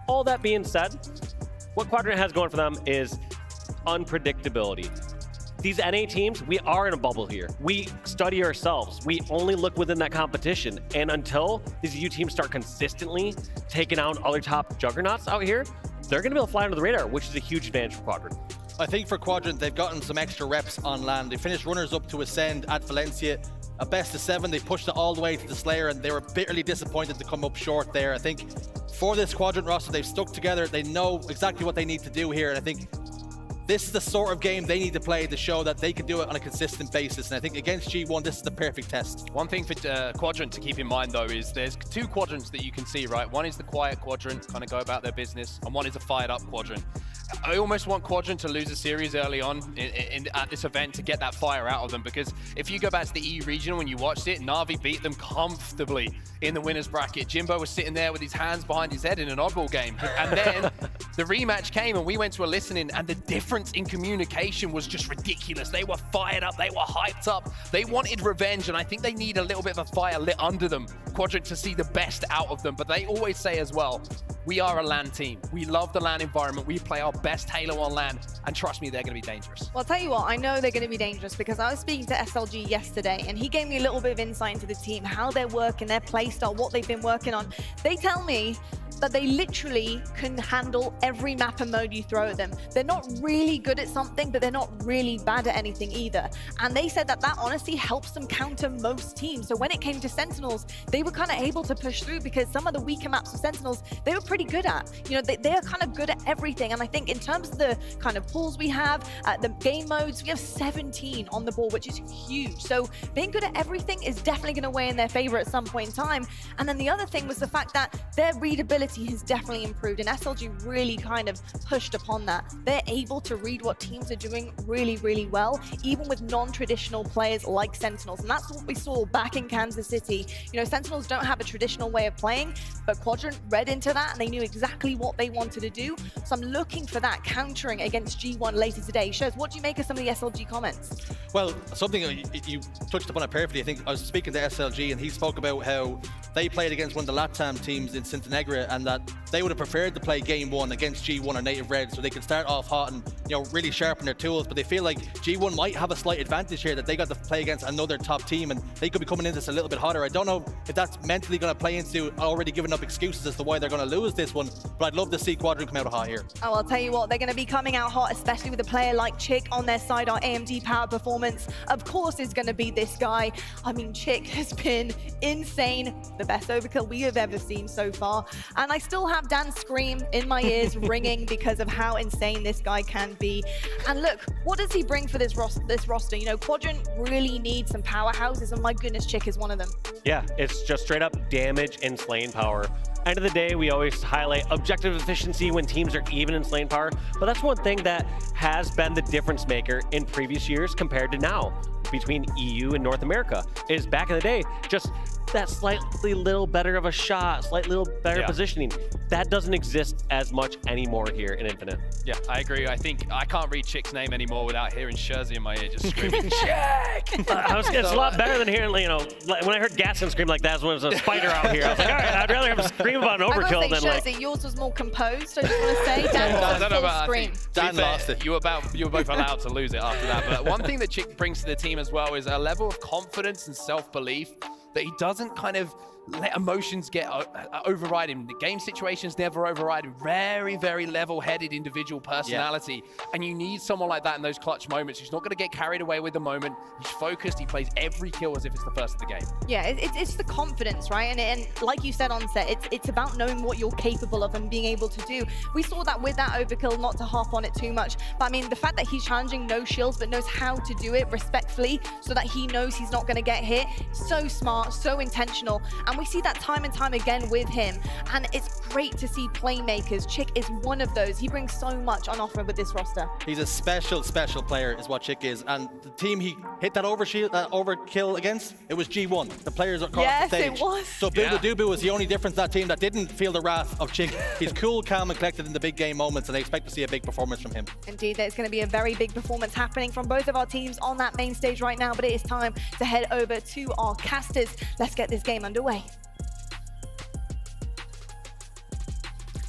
All that being said, what Quadrant has going for them is unpredictability. These NA teams, we are in a bubble here. We study ourselves. We only look within that competition. And until these EU teams start consistently taking out other top juggernauts out here, they're gonna be able to fly under the radar, which is a huge advantage for Quadrant. I think for Quadrant, they've gotten some extra reps on land. They finished runners-up to Ascend at Valencia. A best of 7, they pushed it all the way to the Slayer, and they were bitterly disappointed to come up short there. I think for this Quadrant roster, they've stuck together. They know exactly what they need to do here, and I think this is the sort of game they need to play to show that they can do it on a consistent basis. And I think against G1, this is the perfect test. One thing for Quadrant to keep in mind, though, is there's 2 quadrants that you can see, right? One is the quiet quadrant, kind of go about their business, and one is a fired up quadrant. I almost want Quadrant to lose a series early on at this event to get that fire out of them, because if you go back to the EU regional when you watched it, Navi beat them comfortably in the winner's bracket. Jimbo was sitting there with his hands behind his head in an oddball game. And then the rematch came and we went to a listening, and the difference in communication was just ridiculous. They were fired up, they were hyped up, they wanted revenge, and I think they need a little bit of a fire lit under them, Quadrant, to see the best out of them. But they always say as well, we are a LAN team. We love the LAN environment. We play our best Halo on LAN, and trust me, they're going to be dangerous. Well, I'll tell you what, I know they're going to be dangerous because I was speaking to SLG yesterday, and he gave me a little bit of insight into the team, how they're working, their playstyle, what they've been working on. They tell me that they literally can handle every map and mode you throw at them. They're not really good at something, but they're not really bad at anything either. And they said that that honestly helps them counter most teams. So when it came to Sentinels, they were kind of able to push through because some of the weaker maps of Sentinels, they were pretty good at. You know, they are kind of good at everything. And I think in terms of the kind of pools we have, the game modes, we have 17 on the board, which is huge. So being good at everything is definitely going to weigh in their favor at some point in time. And then the other thing was the fact that their readability has definitely improved, and SLG really kind of pushed upon that. They're able to read what teams are doing really, really well, even with non-traditional players like Sentinels, and that's what we saw back in Kansas City. You know, Sentinels don't have a traditional way of playing, but Quadrant read into that, and they knew exactly what they wanted to do. So I'm looking for that countering against G1 later today. Shez, what do you make of some of the SLG comments? Well, something you touched upon it perfectly. I think I was speaking to SLG, and he spoke about how they played against one of the LATAM teams in Montenegro, and that they would have preferred to play game 1 against G1 or Native Red, so they could start off hot and, you know, really sharpen their tools. But they feel like G1 might have a slight advantage here, that they got to play against another top team, and they could be coming into this a little bit hotter. I don't know if that's mentally going to play into already giving up excuses as to why they're going to lose this one, but I'd love to see Quadrant come out hot here. Oh, I'll tell you what, they're going to be coming out hot, especially with a player like Chick on their side. Our AMD power performance, of course, is going to be this guy. I mean, Chick has been insane, the best overkill we have ever seen so far, and I still have Dan's scream in my ears ringing because of how insane this guy can be. And look, what does he bring for this roster? You know, Quadrant really needs some powerhouses, and my goodness, Chick is one of them. Yeah, it's just straight up damage and slaying power. End of the day, we always highlight objective efficiency when teams are even in slaying power, but that's one thing that has been the difference maker in previous years compared to now between EU and North America, is back in the day, just that slightly little better of a shot, slightly little better positioning. That doesn't exist as much anymore here in Infinite. Yeah, I agree. I think I can't read Chick's name anymore without hearing Sherzy in my ear just screaming, Chick! It's a lot better than hearing, you know, when I heard Gaston scream like that when there was a spider out here. I was like, all right, I'd rather have him scream about an overkill than like... Sherzy, yours was more composed, I just want to say. Dan was a full scream. Dan lost it. You were both allowed to lose it after that. But one thing that Chick brings to the team as well is a level of confidence and self-belief that he doesn't kind of let emotions get override him. The game situations never override him. Very, very level-headed individual personality. Yeah. And you need someone like that in those clutch moments. He's not going to get carried away with the moment. He's focused. He plays every kill as if it's the first of the game. Yeah, it's the confidence, right? And like you said on set, it's about knowing what you're capable of and being able to do. We saw that with that overkill, not to harp on it too much. But I mean, the fact that he's challenging no shields, but knows how to do it respectfully so that he knows he's not going to get hit. So smart, so intentional. And we see that time and time again with him. And it's great to see playmakers. Chick is one of those. He brings so much on offer with this roster. He's a special player is what Chick is. And the team he hit that overkill against, it was G1. The players across the stage. Yes, it was. So Dubu was the only difference in that team that didn't feel the wrath of Chick. He's cool, calm, and collected in the big game moments, and I expect to see a big performance from him. Indeed, there's going to be a very big performance happening from both of our teams on that main stage right now, but it is time to head over to our casters. Let's get this game underway.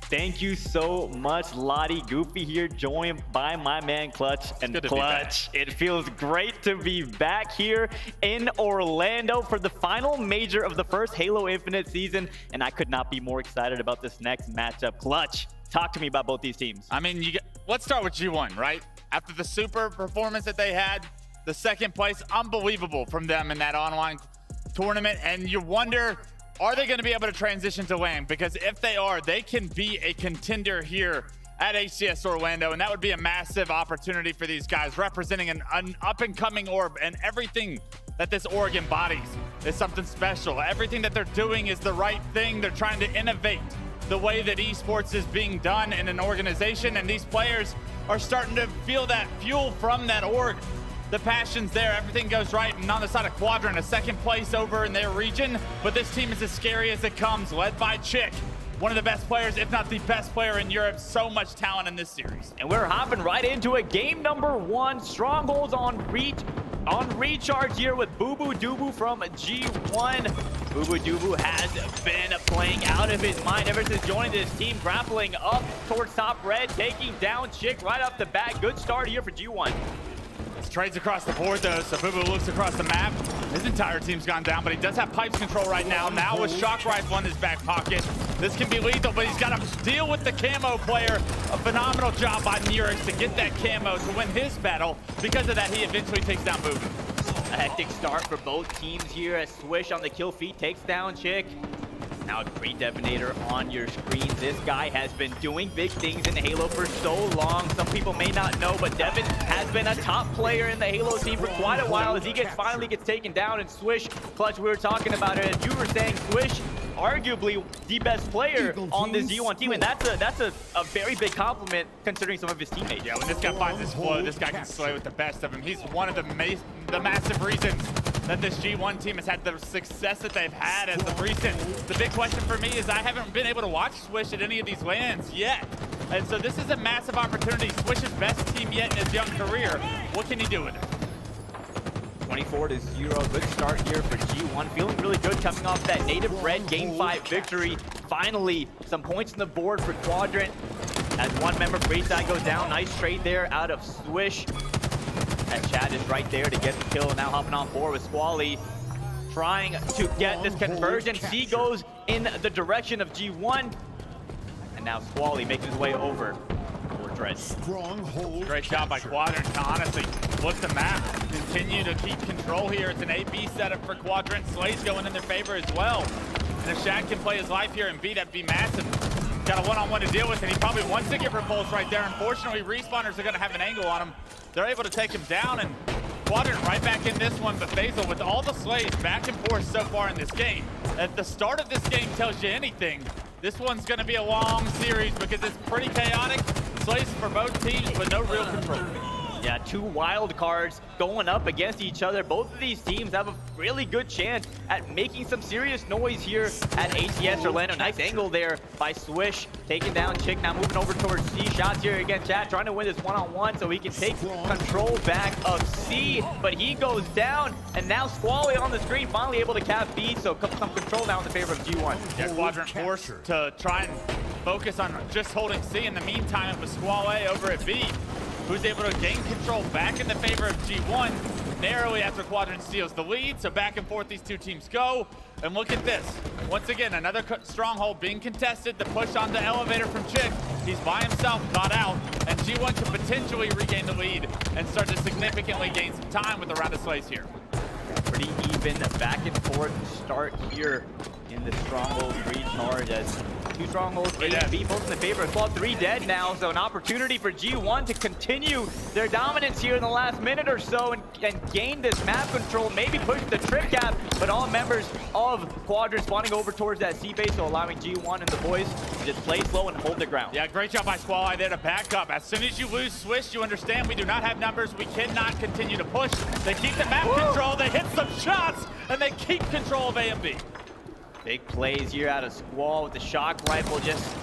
Thank you so much, Lottie. Goofy here, joined by my man Clutch. And Clutch, it feels great to be back here in Orlando for the final major of the first Halo Infinite season, and I could not be more excited about this next matchup. Clutch, talk to me about both these teams. I mean, let's start with G1, right? After the super performance that they had, the second place, unbelievable from them in that online tournament, and you wonder, are they going to be able to transition to LAN? Because if they are, they can be a contender here at HCS Orlando, and that would be a massive opportunity for these guys, representing an up-and-coming orb, and everything that this org embodies is something special. Everything that they're doing is the right thing. They're trying to innovate the way that esports is being done in an organization, and these players are starting to feel that fuel from that org. The passion's there, everything goes right, and on the side of Quadrant, a second place over in their region, but this team is as scary as it comes, led by Chick, one of the best players, if not the best player in Europe. So much talent in this series. And we're hopping right into a game number 1. Strongholds on recharge here with Boo-Boo Dubu from G1. Boo-Boo Dubu has been playing out of his mind ever since joining this team, grappling up towards top red, taking down Chick right off the bat. Good start here for G1. Trades across the board though, so Boo-Boo looks across the map. His entire team's gone down, but he does have pipes control right now. Now with shock rifle in his back pocket, this can be lethal, but he's got to deal with the camo player. A phenomenal job by Murix to get that camo to win his battle. Because of that, he eventually takes down Boo-Boo. A hectic start for both teams here as Swish on the kill feed takes down Chick. Now a great Devinator on your screen. This guy has been doing big things in Halo for so long. Some people may not know, but Devin has been a top player in the Halo team for quite a while as he finally gets taken down. And Swish, Clutch, we were talking about it, and you were saying Swish, arguably the best player on this G1 team, and that's a very big compliment considering some of his teammates. Yeah, when this guy finds his flow, this guy can slay with the best of him. He's one of the massive reasons that this G1 team has had the success that they've had as of recent. The big question for me is I haven't been able to watch Swish at any of these LANs yet. And so this is a massive opportunity. Swish's best team yet in his young career. What can he do with it? 24-0, good start here for G1. Feeling really good coming off that native red Game 5 victory. Finally, some points on the board for Quadrant. As one member Freeside goes down, nice trade there out of Swish. As Chad is right there to get the kill. Now hopping on board with Squally, trying to get this conversion. C goes in the direction of G1. And now Squally making his way over. Great job by Quadrant to honestly flip the map, continue to keep control here. It's an AB setup for Quadrant. Slay's going in their favor as well. And if Shad can play his life here and beat, that'd be massive. Got a one-on-one to deal with, and he probably wants to get repulsed right there. Unfortunately, respawners are going to have an angle on him. They're able to take him down, and Quadrant right back in this one. But FaZe, with all the Slays back and forth so far in this game, at the start of this game tells you anything, this one's going to be a long series because it's pretty chaotic. Slays for both teams, but no real control. Yeah, 2 wild cards going up against each other. Both of these teams have a really good chance at making some serious noise here at HCS Orlando. Nice angle there by Swish, taking down Chick. Now moving over towards C. Shots here again, Chad trying to win this one-on-one so he can take control back of C, but he goes down, and now Squally on the screen, finally able to cap B, so some control now in the favor of G1. Yeah, Quadrant forced to try and focus on just holding C. In the meantime, it was Squally over at B, who's able to gain control back in the favor of G1 narrowly after Quadrant steals the lead. So back and forth these two teams go. And look at this. Once again, another stronghold being contested. The push on the elevator from Chick. He's by himself, caught out. And G1 could potentially regain the lead and start to significantly gain some time with the round of Slays here. Pretty even back and forth start here in the Stronghold recharge as 2 Strongholds, A and B, both in the favor of Squad. 3 dead now, so an opportunity for G1 to continue their dominance here in the last minute or so and gain this map control, maybe push the trip cap, but all members of Quadrant spawning over towards that C base, so allowing G1 and the boys to just play slow and hold their ground. Yeah, great job by Squall there to back up. As soon as you lose Swish, you understand we do not have numbers. We cannot continue to push. They keep the map control, they hit some shots, and they keep control of A and B. Big plays here out of Squall with the shock rifle, just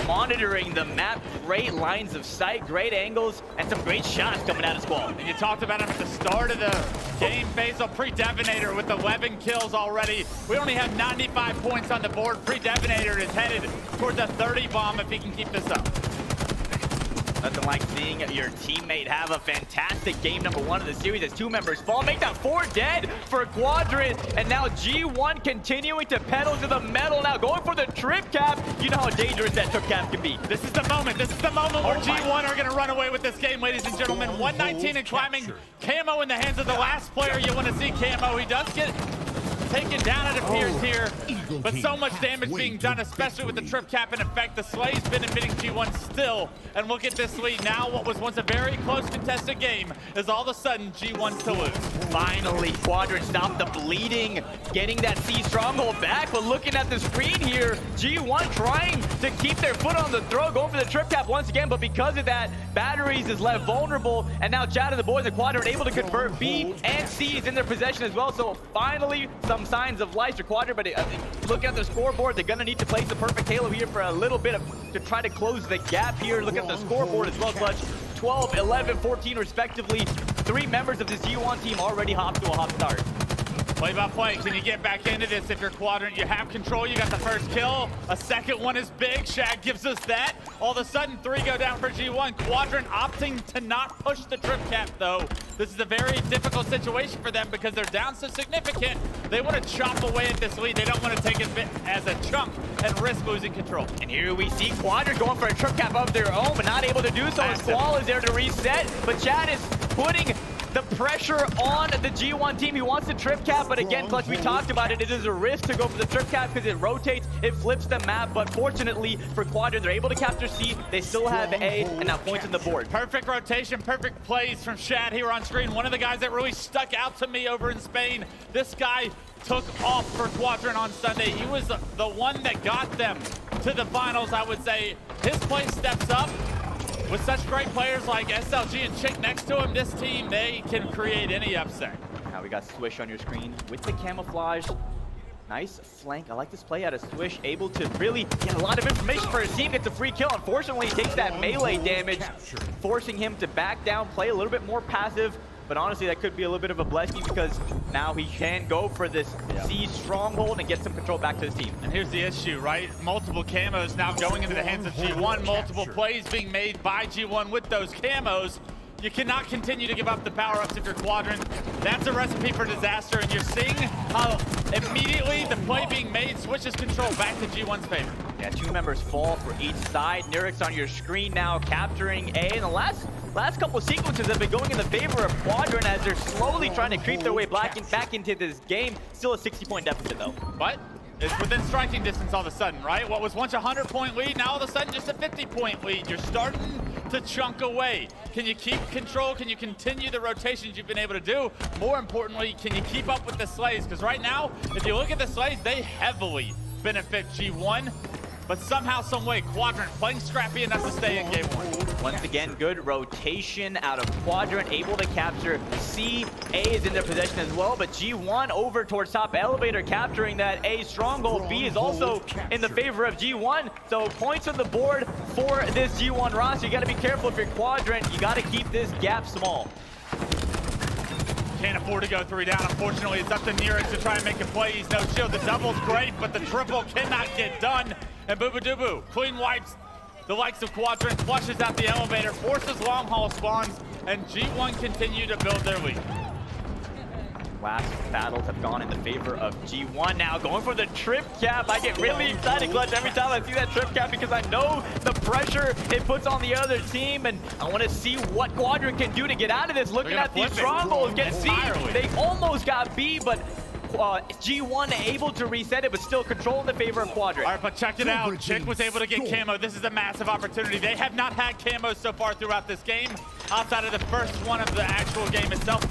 monitoring the map. Great lines of sight, great angles, and some great shots coming out of Squall. And you talked about him at the start of the game, FaZe pre-Devinator with 11 kills already. We only have 95 points on the board. Pre-Devinator is headed towards a 30 bomb if he can keep this up. Nothing like seeing your teammate have a fantastic game number 1 of the series as 2 members fall. Make that 4 dead for Quadrant, and now G1 continuing to pedal to the metal now, going for the trip cap. You know how dangerous that trip cap can be. This is the moment. This is the moment where G1 are going to run away with this game, ladies and gentlemen. 119 and climbing. Camo in the hands of the last player you want to see. Camo, he does get taken down, it appears here, but so much damage being done, especially with the trip cap in effect. The Slay's benefiting G1 still, and look at this lead now. What was once a very close contested game is all of a sudden G1 to lose. Finally, Quadrant stopped the bleeding, getting that C stronghold back, but looking at the screen here, G1 trying to keep their foot on the throat, going for the trip cap once again, but because of that, Batteries is left vulnerable, and now Chad and the boys at Quadrant are able to convert B and C is in their possession as well, so finally, some signs of life for Quadrant, but looking at the scoreboard, they're gonna need to place the perfect Halo here for a little bit to try to close the gap here. Look at the scoreboard as well, Clutch. 12, 11, 14 respectively. 3 members of this G1 team already hopped to a hot start. Play by play, can you get back into this? If you're Quadrant, you have control, you got the first kill. A second one is big, Shag gives us that. All of a sudden, 3 go down for G1. Quadrant opting to not push the trip cap though. This is a very difficult situation for them because they're down so significant. They want to chop away at this lead. They don't want to take it as a chunk and risk losing control. And here we see Quadrant going for a trip cap of their own, but not able to do so. Squall is there to reset, but Chad is putting the pressure on the G1 team. He wants the trip cap, but again, Clutch, we talked about it. It is a risk to go for the trip cap because it rotates, it flips the map, but fortunately for Quadrant, they're able to capture C. They still have A, and now points on the board. Perfect rotation, perfect plays from Shad here on screen. One of the guys that really stuck out to me over in Spain. This guy took off for Quadrant on Sunday. He was the one that got them to the finals, I would say. His play steps up. With such great players like SLG and Chick next to him, this team, they can create any upset. Now we got Swish on your screen with the camouflage. Nice flank. I like this play out of Swish, able to really get a lot of information for his team, gets a free kill. Unfortunately, he takes that melee damage, forcing him to back down, play a little bit more passive. But honestly, that could be a little bit of a blessing because now he can go for this C stronghold and get some control back to his team. And here's the issue, right? Multiple camos now going into the hands of G1. Multiple plays being made by G1 with those camos. You cannot continue to give up the power-ups if you're Quadrant. That's a recipe for disaster, and you're seeing how immediately the play being made switches control back to G1's favor. Yeah, 2 members fall for each side. Nurix on your screen now capturing A. And the last couple of sequences have been going in the favor of Quadrant as they're slowly trying to creep their way back into this game. Still a 60-point deficit, though. But it's within striking distance all of a sudden, right? What was once a 100-point lead, now all of a sudden just a 50-point lead. You're starting to chunk away. Can you keep control? Can you continue the rotations you've been able to do? More importantly, can you keep up with the Slays? Because right now, if you look at the Slays, they heavily benefit G1. But somehow, some way, Quadrant playing scrappy enough to stay in game 1. Once again, good rotation out of Quadrant, able to capture C. A is in their possession as well, but G1 over towards top elevator, capturing that A stronghold. B is also in the favor of G1, so points on the board for this G1 roster. You got to be careful if you're Quadrant. You got to keep this gap small. Can't afford to go 3 down. Unfortunately, it's up to Nurix to try and make a play. He's no shield. The double's great, but the triple cannot get done. And Booba clean wipes the likes of Quadrant, flushes out the elevator, forces long haul spawns, and G1 continue to build their lead. Last battles have gone in the favor of G1 now, going for the trip cap. I get really excited, Clutch, every time I see that trip cap because I know the pressure it puts on the other team, and I want to see what Quadrant can do to get out of this. Looking at these strongholds, get C. They almost got B, but G1 able to reset it, but still control in the favor of Quadrant. All right, but check it out. Chick was able to get camo. This is a massive opportunity. They have not had camo so far throughout this game, outside of the first one of the actual game itself.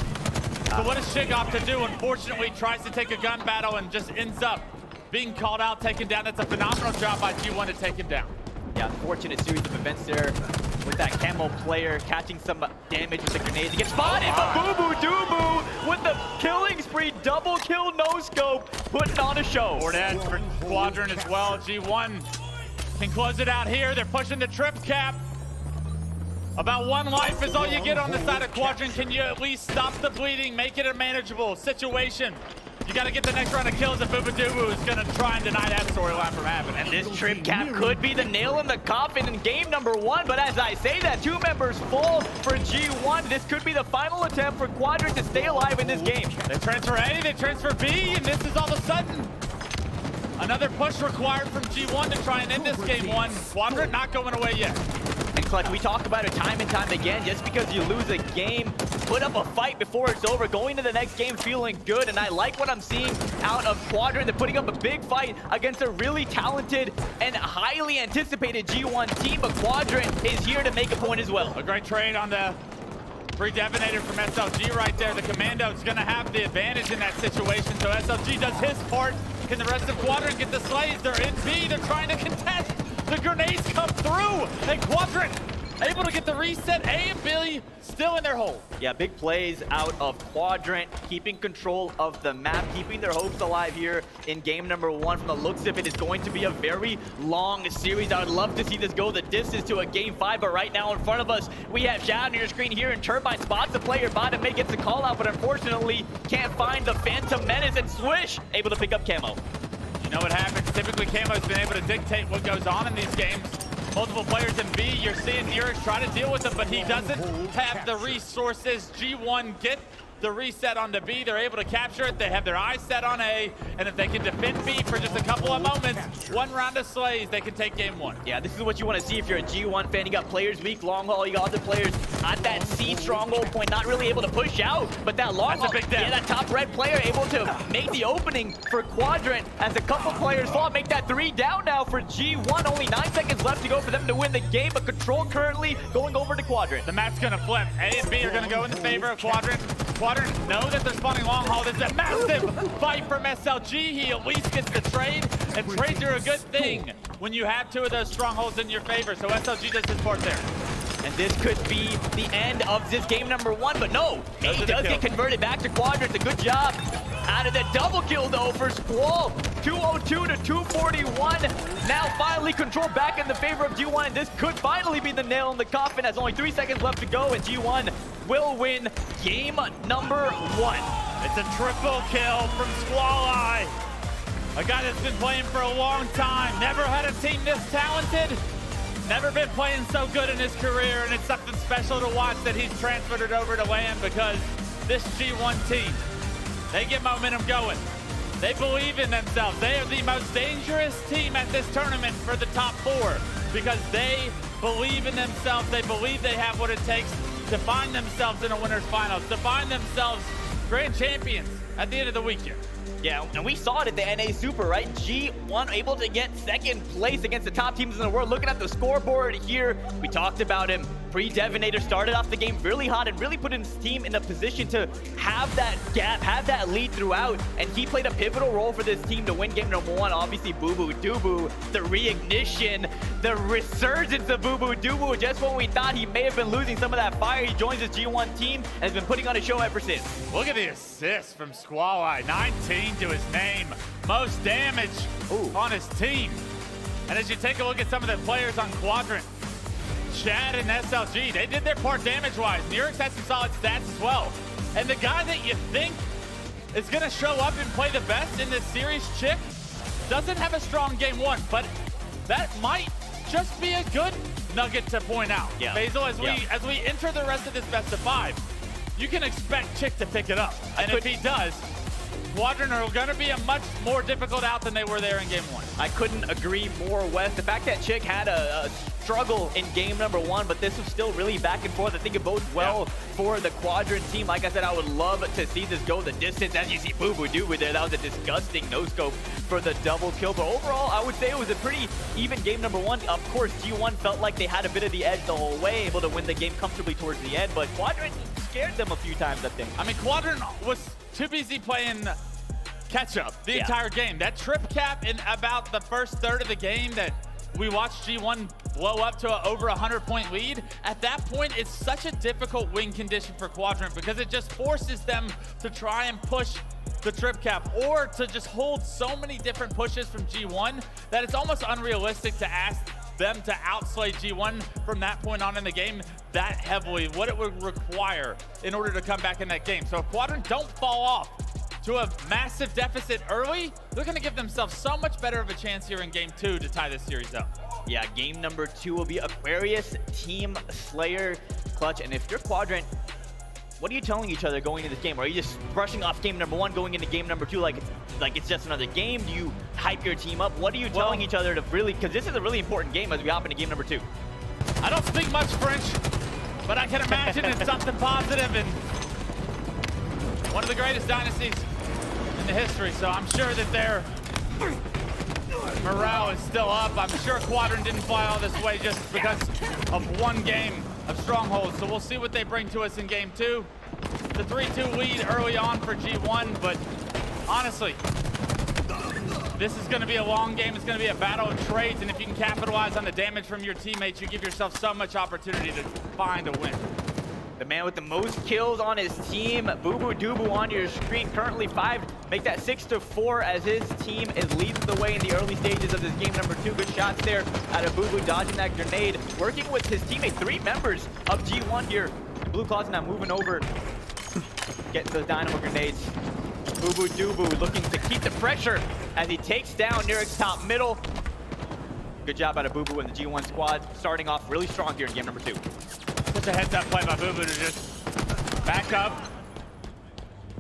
So what does Chick opt to do? Unfortunately, tries to take a gun battle and just ends up being called out, taken down. That's a phenomenal job by G1 to take him down. Yeah, unfortunate series of events there with that camo player catching some damage with the grenades. He gets spotted, but Boo Boo Doo with the killing spree, double kill, no scope, putting on a show. Forward edge for Quadrant as well. G1 can close it out here. They're pushing the trip cap. About 1 life is all you get on the side of Quadrant. Can you at least stop the bleeding, make it a manageable situation? You got to get the next round of kills, and Boo Boo Doo is going to try and deny that storyline from happening. And this trip cap could be the nail in the coffin in game number 1, but as I say that, 2 members full for G1. This could be the final attempt for Quadrant to stay alive in this game. They transfer A, they transfer B, and this is all of a sudden another push required from G1 to try and end this game 1. Quadrant not going away yet. And Clutch, we talk about it time and time again. Just because you lose a game, put up a fight before it's over. Going to the next game feeling good, and I like what I'm seeing out of Quadrant. They're putting up a big fight against a really talented and highly anticipated G1 team, but Quadrant is here to make a point as well. A great trade on the free Devinator from SLG right there. The Commando is going to have the advantage in that situation, so SLG does his part. Can the rest of Quadrant get the slays? They're in B, they're trying to contest. The grenades come through, and Quadrant able to get the reset. A and B still in their hole. Yeah, big plays out of Quadrant, keeping control of the map, keeping their hopes alive here in game number 1. From the looks of it, it's going to be a very long series. I would love to see this go the distance to a game 5, but right now in front of us, we have Shad on your screen here, and Turbine spots the player. Bottom mid gets the call out, but unfortunately can't find the Phantom Menace, and Swish able to pick up camo. You know what happens? Typically, Camo's been able to dictate what goes on in these games. Multiple players in B, you're seeing Nurix try to deal with them, but he doesn't have the resources. G1 get the reset onto B. They're able to capture it. They have their eyes set on A, and if they can defend B for just a couple of moments, 1 round of slays, they can take game 1. Yeah, this is what you want to see if you're a G1 fan. You got players weak, long haul. You got other players at that C stronghold point, not really able to push out, but that long haul, yeah, that top red player able to make the opening for Quadrant as a couple players fall. Make that 3 down now for G1. Only 9 seconds left to go for them to win the game, but control currently going over to Quadrant. The map's going to flip. A and B are going to go in the favor of Quadrant. Quadrant know that they're spawning long haul. This is a massive fight from SLG. He at least gets the trade, and trades are a good thing when you have 2 of those strongholds in your favor. So SLG does his part there. And this could be the end of this game number 1, but no, A does get converted back to Quadrant. A good job out of the double kill though for Squall. 202 to 241. Now finally control back in the favor of G1, and this could finally be the nail in the coffin as only 3 seconds left to go, and G1 will win game number 1. It's a triple kill from Squall. A guy that's been playing for a long time, never had a team this talented, never been playing so good in his career, and it's something special to watch that he's transferred it over to LAN, because this G1 team, they get momentum going. They believe in themselves. They are the most dangerous team at this tournament for the top 4 because they believe in themselves. They believe they have what it takes to find themselves in a winner's finals, to find themselves grand champions at the end of the week here. Yeah, and we saw it at the NA Super, right? G1 able to get 2nd place against the top teams in the world. Looking at the scoreboard here, we talked about him. Pre-Devinator started off the game really hot and really put his team in a position to have that gap, have that lead throughout, and he played a pivotal role for this team to win game number 1. Obviously, Boo Boo Doo Boo, the reignition, the resurgence of Boo Boo Doo Boo. Just when we thought he may have been losing some of that fire, he joins his G1 team and has been putting on a show ever since. Look at the assist from Squall. 19 to his name. Most damage on his team. And as you take a look at some of the players on Quadrant, Chad and SLG, they did their part damage-wise. Nurix has some solid stats as well. And the guy that you think is going to show up and play the best in this series, Chick, doesn't have a strong game 1, but that might just be a good nugget to point out. Yeah. Basil, as we enter the rest of this best of 5, you can expect Chick to pick it up. And if he does, Quadrant are going to be a much more difficult out than they were there in game 1. I couldn't agree more, Wes. The fact that Chick had a struggle in game number 1, but this was still really back and forth. I think it bodes well for the Quadrant team. Like I said, I would love to see this go the distance. As you see Boo-Boo-Doo there, that was a disgusting no-scope for the double kill. But overall, I would say it was a pretty even game number 1. Of course, G1 felt like they had a bit of the edge the whole way, able to win the game comfortably towards the end, but Quadrant scared them a few times, I think. I mean, Quadrant was too busy playing catch-up the entire game. That trip cap in about the first third of the game that we watched G1 blow up to over 100-point lead. At that point, it's such a difficult win condition for Quadrant because it just forces them to try and push the trip cap or to just hold so many different pushes from G1 that it's almost unrealistic to ask them to outslay G1 from that point on in the game that heavily, what it would require in order to come back in that game. So if Quadrant don't fall off to a massive deficit early, they're gonna give themselves so much better of a chance here in game 2 to tie this series up. Yeah, game number 2 will be Aquarius, Team Slayer, Clutch, and if you're Quadrant, what are you telling each other going into this game? Are you just brushing off game number 1, going into game number 2 like it's just another game? Do you hype your team up? What are you telling each other to really, because this is a really important game as we hop into game number 2. I don't speak much French, but I can imagine it's something positive and one of the greatest dynasties in the history, so I'm sure that their morale is still up. I'm sure Quadrant didn't fly all this way just because of one game of Stronghold, so we'll see what they bring to us in game 2. The 3-2 lead early on for G1, but honestly, this is going to be a long game. It's going to be a battle of trades, and if you can capitalize on the damage from your teammates, you give yourself so much opportunity to find a win. The man with the most kills on his team, Boo-Boo-Doo on your screen, currently 5. Make that 6-4 as his team is leading the way in the early stages of this game number 2. Good shots there out of Boo-Boo dodging that grenade, working with his teammate. 3 members of G1 here. Blue Claws now moving over, getting those dynamo grenades. Boo-Boo-Doo looking to keep the pressure as he takes down Nurik's top middle. Good job out of Boo-Boo and the G1 squad, starting off really strong here in game number 2. Such a heads-up play by Boo-Boo to just back up,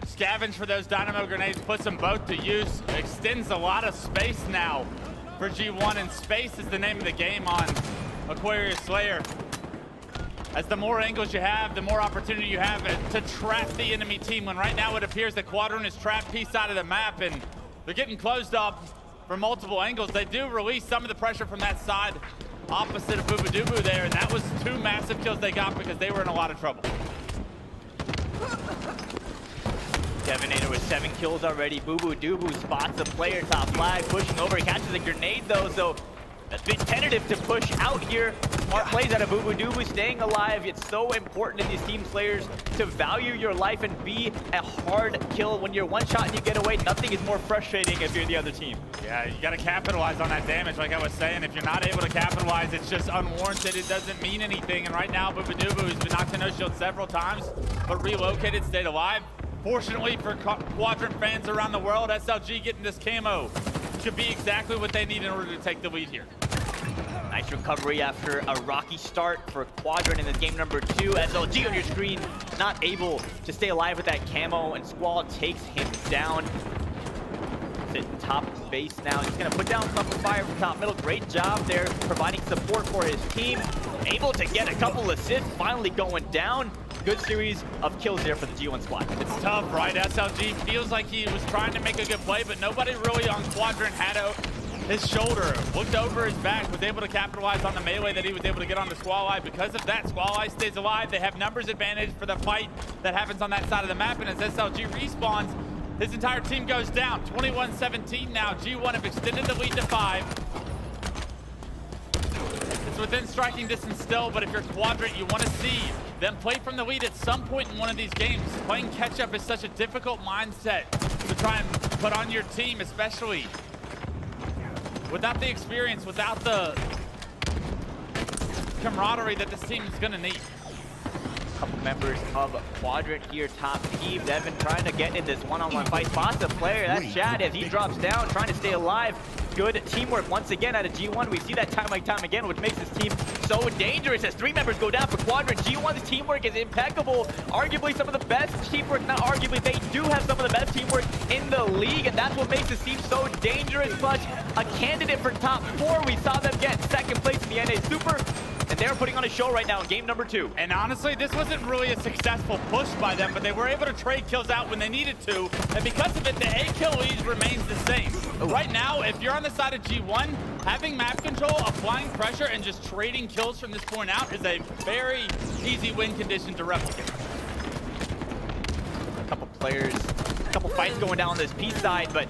scavenge for those dynamo grenades, puts them both to use, extends a lot of space now for G1, and space is the name of the game on Aquarius Slayer. As the more angles you have, the more opportunity you have to trap the enemy team, when right now it appears the Quadrant is trapped piece side of the map and they're getting closed up from multiple angles. They do release some of the pressure from that side opposite of Boo-Boo-Doo there, and that was 2 massive kills they got because they were in a lot of trouble. Devinator with 7 kills already. Boo-Boo-Doo spots the player top flag, pushing over. He catches a grenade though, so a bit tentative to push out here. Smart plays out of Boo-Boo-Doo, staying alive. It's so important in these team slayers to value your life and be a hard kill. When you're one shot and you get away, nothing is more frustrating if you're the other team. Yeah, you got to capitalize on that damage, like I was saying. If you're not able to capitalize, it's just unwarranted. It doesn't mean anything. And right now, Boo-Boo-Doo has been knocked to no shield several times, but relocated, stayed alive. Fortunately for Quadrant fans around the world, SLG getting this camo could be exactly what they need in order to take the lead here. Nice recovery after a rocky start for Quadrant in this game number 2. SLG on your screen, not able to stay alive with that camo, and Squall takes him down. Sitting top base now. He's going to put down some fire from top middle. Great job there, providing support for his team. Able to get a couple assists, finally going down. Good series of kills there for the G1 squad. It's tough, right? SLG feels like he was trying to make a good play, but nobody really on Quadrant had his shoulder, looked over his back, was able to capitalize on the melee that he was able to get on the Squall Eye. Because of that, Squall Eye stays alive. They have numbers advantage for the fight that happens on that side of the map, and as SLG respawns, his entire team goes down. 21-17 now. G1 have extended the lead to 5. It's within striking distance still, but if you're Quadrant, you want to see them play from the lead at some point in one of these games. Playing catch-up is such a difficult mindset to try and put on your team, especially without the experience, without the camaraderie that this team is going to need. Couple members of Quadrant here, top team. Devin trying to get in this one-on-one fight. Spots the player, that's Chad, as he drops down, trying to stay alive. good teamwork once again out of G1. We see that time again, which makes this team so dangerous as 3 members go down for Quadrant. G1's teamwork is impeccable. Arguably some of the best teamwork, not arguably, they do have some of the best teamwork in the league, and that's what makes this team so dangerous. Clutch, a candidate for top 4. We saw them get 2nd place in the NA Super, and they're putting on a show right now in game number 2. And honestly, this wasn't really a successful push by them, but they were able to trade kills out when they needed to, and because of it, the A kill lead remains the same. Right now, if you're on the side of G1, having map control, applying pressure, and just trading kills from this point out is a very easy win condition to replicate. A couple players, a couple fights going down on this P side, but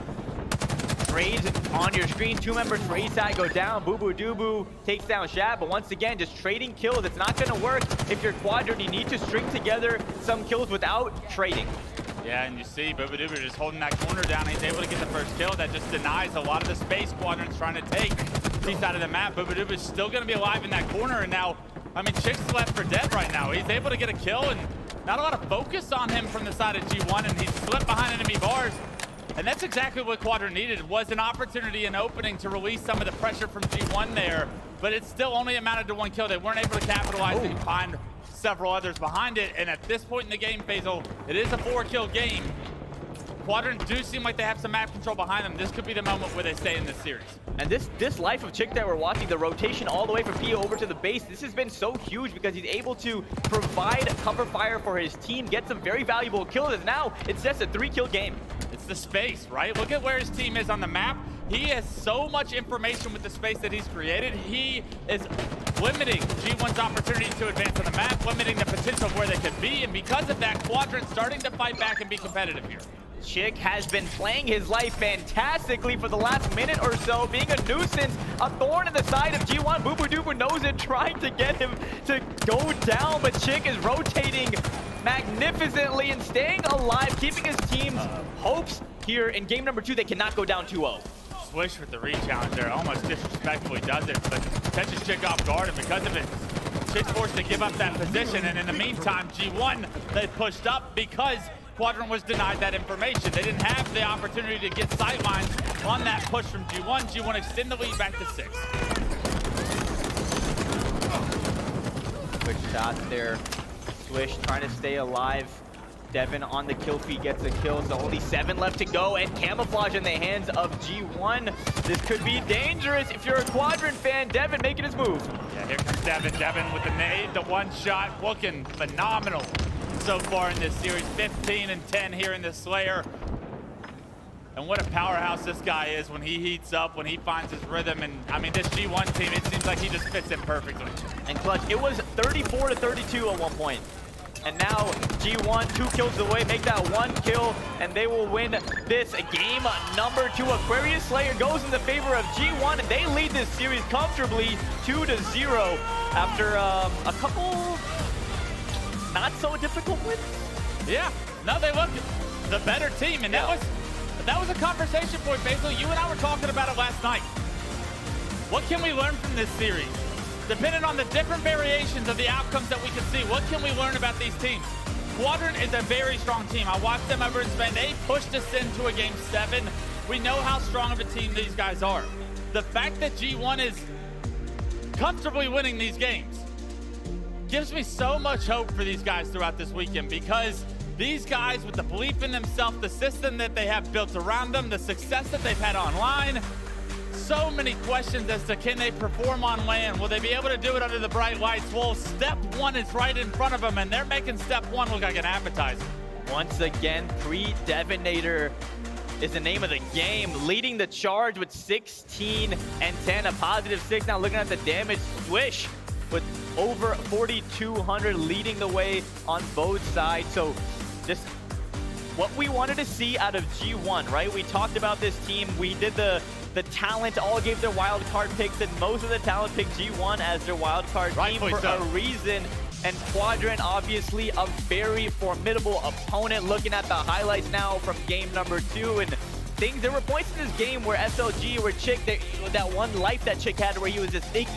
trades on your screen. 2 members for A side go down. Boo Boo Doo Boo takes down Shab, but once again, just trading kills. It's not going to work if you're Quadrant. You need to string together some kills without trading. Yeah, and you see Boo Boo Doo Boo just holding that corner down. He's able to get the first kill. That just denies a lot of the space Quadrant's trying to take. P side of the map, Boo Boo Doo Boo is still going to be alive in that corner, and now, I mean, Chick's left for dead right now. He's able to get a kill, and not a lot of focus on him from the side of G1, and he's slipped behind enemy bars. And that's exactly what Quadrant needed, was an opportunity, an opening to release some of the pressure from G1 there, but it still only amounted to 1 kill. They weren't able to capitalize and find several others behind it, and at this point in the game, FaZe, it is a 4-kill game. Quadrant do seem like they have some map control behind them. This could be the moment where they stay in this series. And this life of Chick that we're watching, the rotation all the way from P over to the base, this has been so huge because he's able to provide cover fire for his team, get some very valuable kills, and now it's just a 3-kill game. It's the space, right? Look at where his team is on the map. He has so much information with the space that he's created. He is limiting G1's opportunity to advance on the map, limiting the potential of where they could be, and because of that, Quadrant's starting to fight back and be competitive here. Chick has been playing his life fantastically for the last minute or so, being a nuisance, a thorn in the side of G1. Boo Boo Doo Boo knows it, trying to get him to go down, but Chick is rotating magnificently and staying alive, keeping his team's hopes here in game number 2. They cannot go down 2-0. Swish with the re-challenge there, almost disrespectfully does it, but catches Chick off guard, and because of it, Chick's forced to give up that position, and in the meantime, G1, they pushed up because Quadrant was denied that information. They didn't have the opportunity to get sightlines on that push from G1. G1 extend the lead back to 6. Quick shot there. Swish trying to stay alive. Devin on the kill feed gets a kill, so only 7 left to go, and camouflage in the hands of G1. This could be dangerous if you're a Quadrant fan. Devin making his move. Yeah, here comes Devin. Devin with the nade, the 1 shot, looking phenomenal so far in this series. 15 and 10 here in the Slayer. And what a powerhouse this guy is when he heats up, when he finds his rhythm. And I mean, this G1 team, it seems like he just fits in perfectly. And Clutch, it was 34-32 at one point. And now G1, 2 kills away, make that 1 kill, and they will win this game number 2. Aquarius Slayer goes in the favor of G1, and they lead this series comfortably 2-0 after a couple not so difficult wins. Yeah, no, they look the better team, and that was a conversation point, Basil. You and I were talking about it last night. What can we learn from this series? Depending on the different variations of the outcomes that we can see, what can we learn about these teams? Quadrant is a very strong team. I watched them over in Spain. They pushed us into a game 7. We know how strong of a team these guys are. The fact that G1 is comfortably winning these games gives me so much hope for these guys throughout this weekend, because these guys, with the belief in themselves, the system that they have built around them, the success that they've had online, so many questions as to can they perform on land? Will they be able to do it under the bright lights? Well, step 1 is right in front of them, and they're making step 1 look like an appetizer. Once again, Pre-Devinator is the name of the game, leading the charge with 16 and 10, a positive 6. Now looking at the damage, Swish with over 4,200, leading the way on both sides. So just what we wanted to see out of G1, right? We talked about this team. We did the talent, all gave their wild card picks, and most of the talent picked G1 as their wild card team for a reason. And Quadrant, obviously a very formidable opponent. Looking at the highlights now from game number 2, and things, there were points in this game where SLG, where Chick, that one life that Chick had where he was just making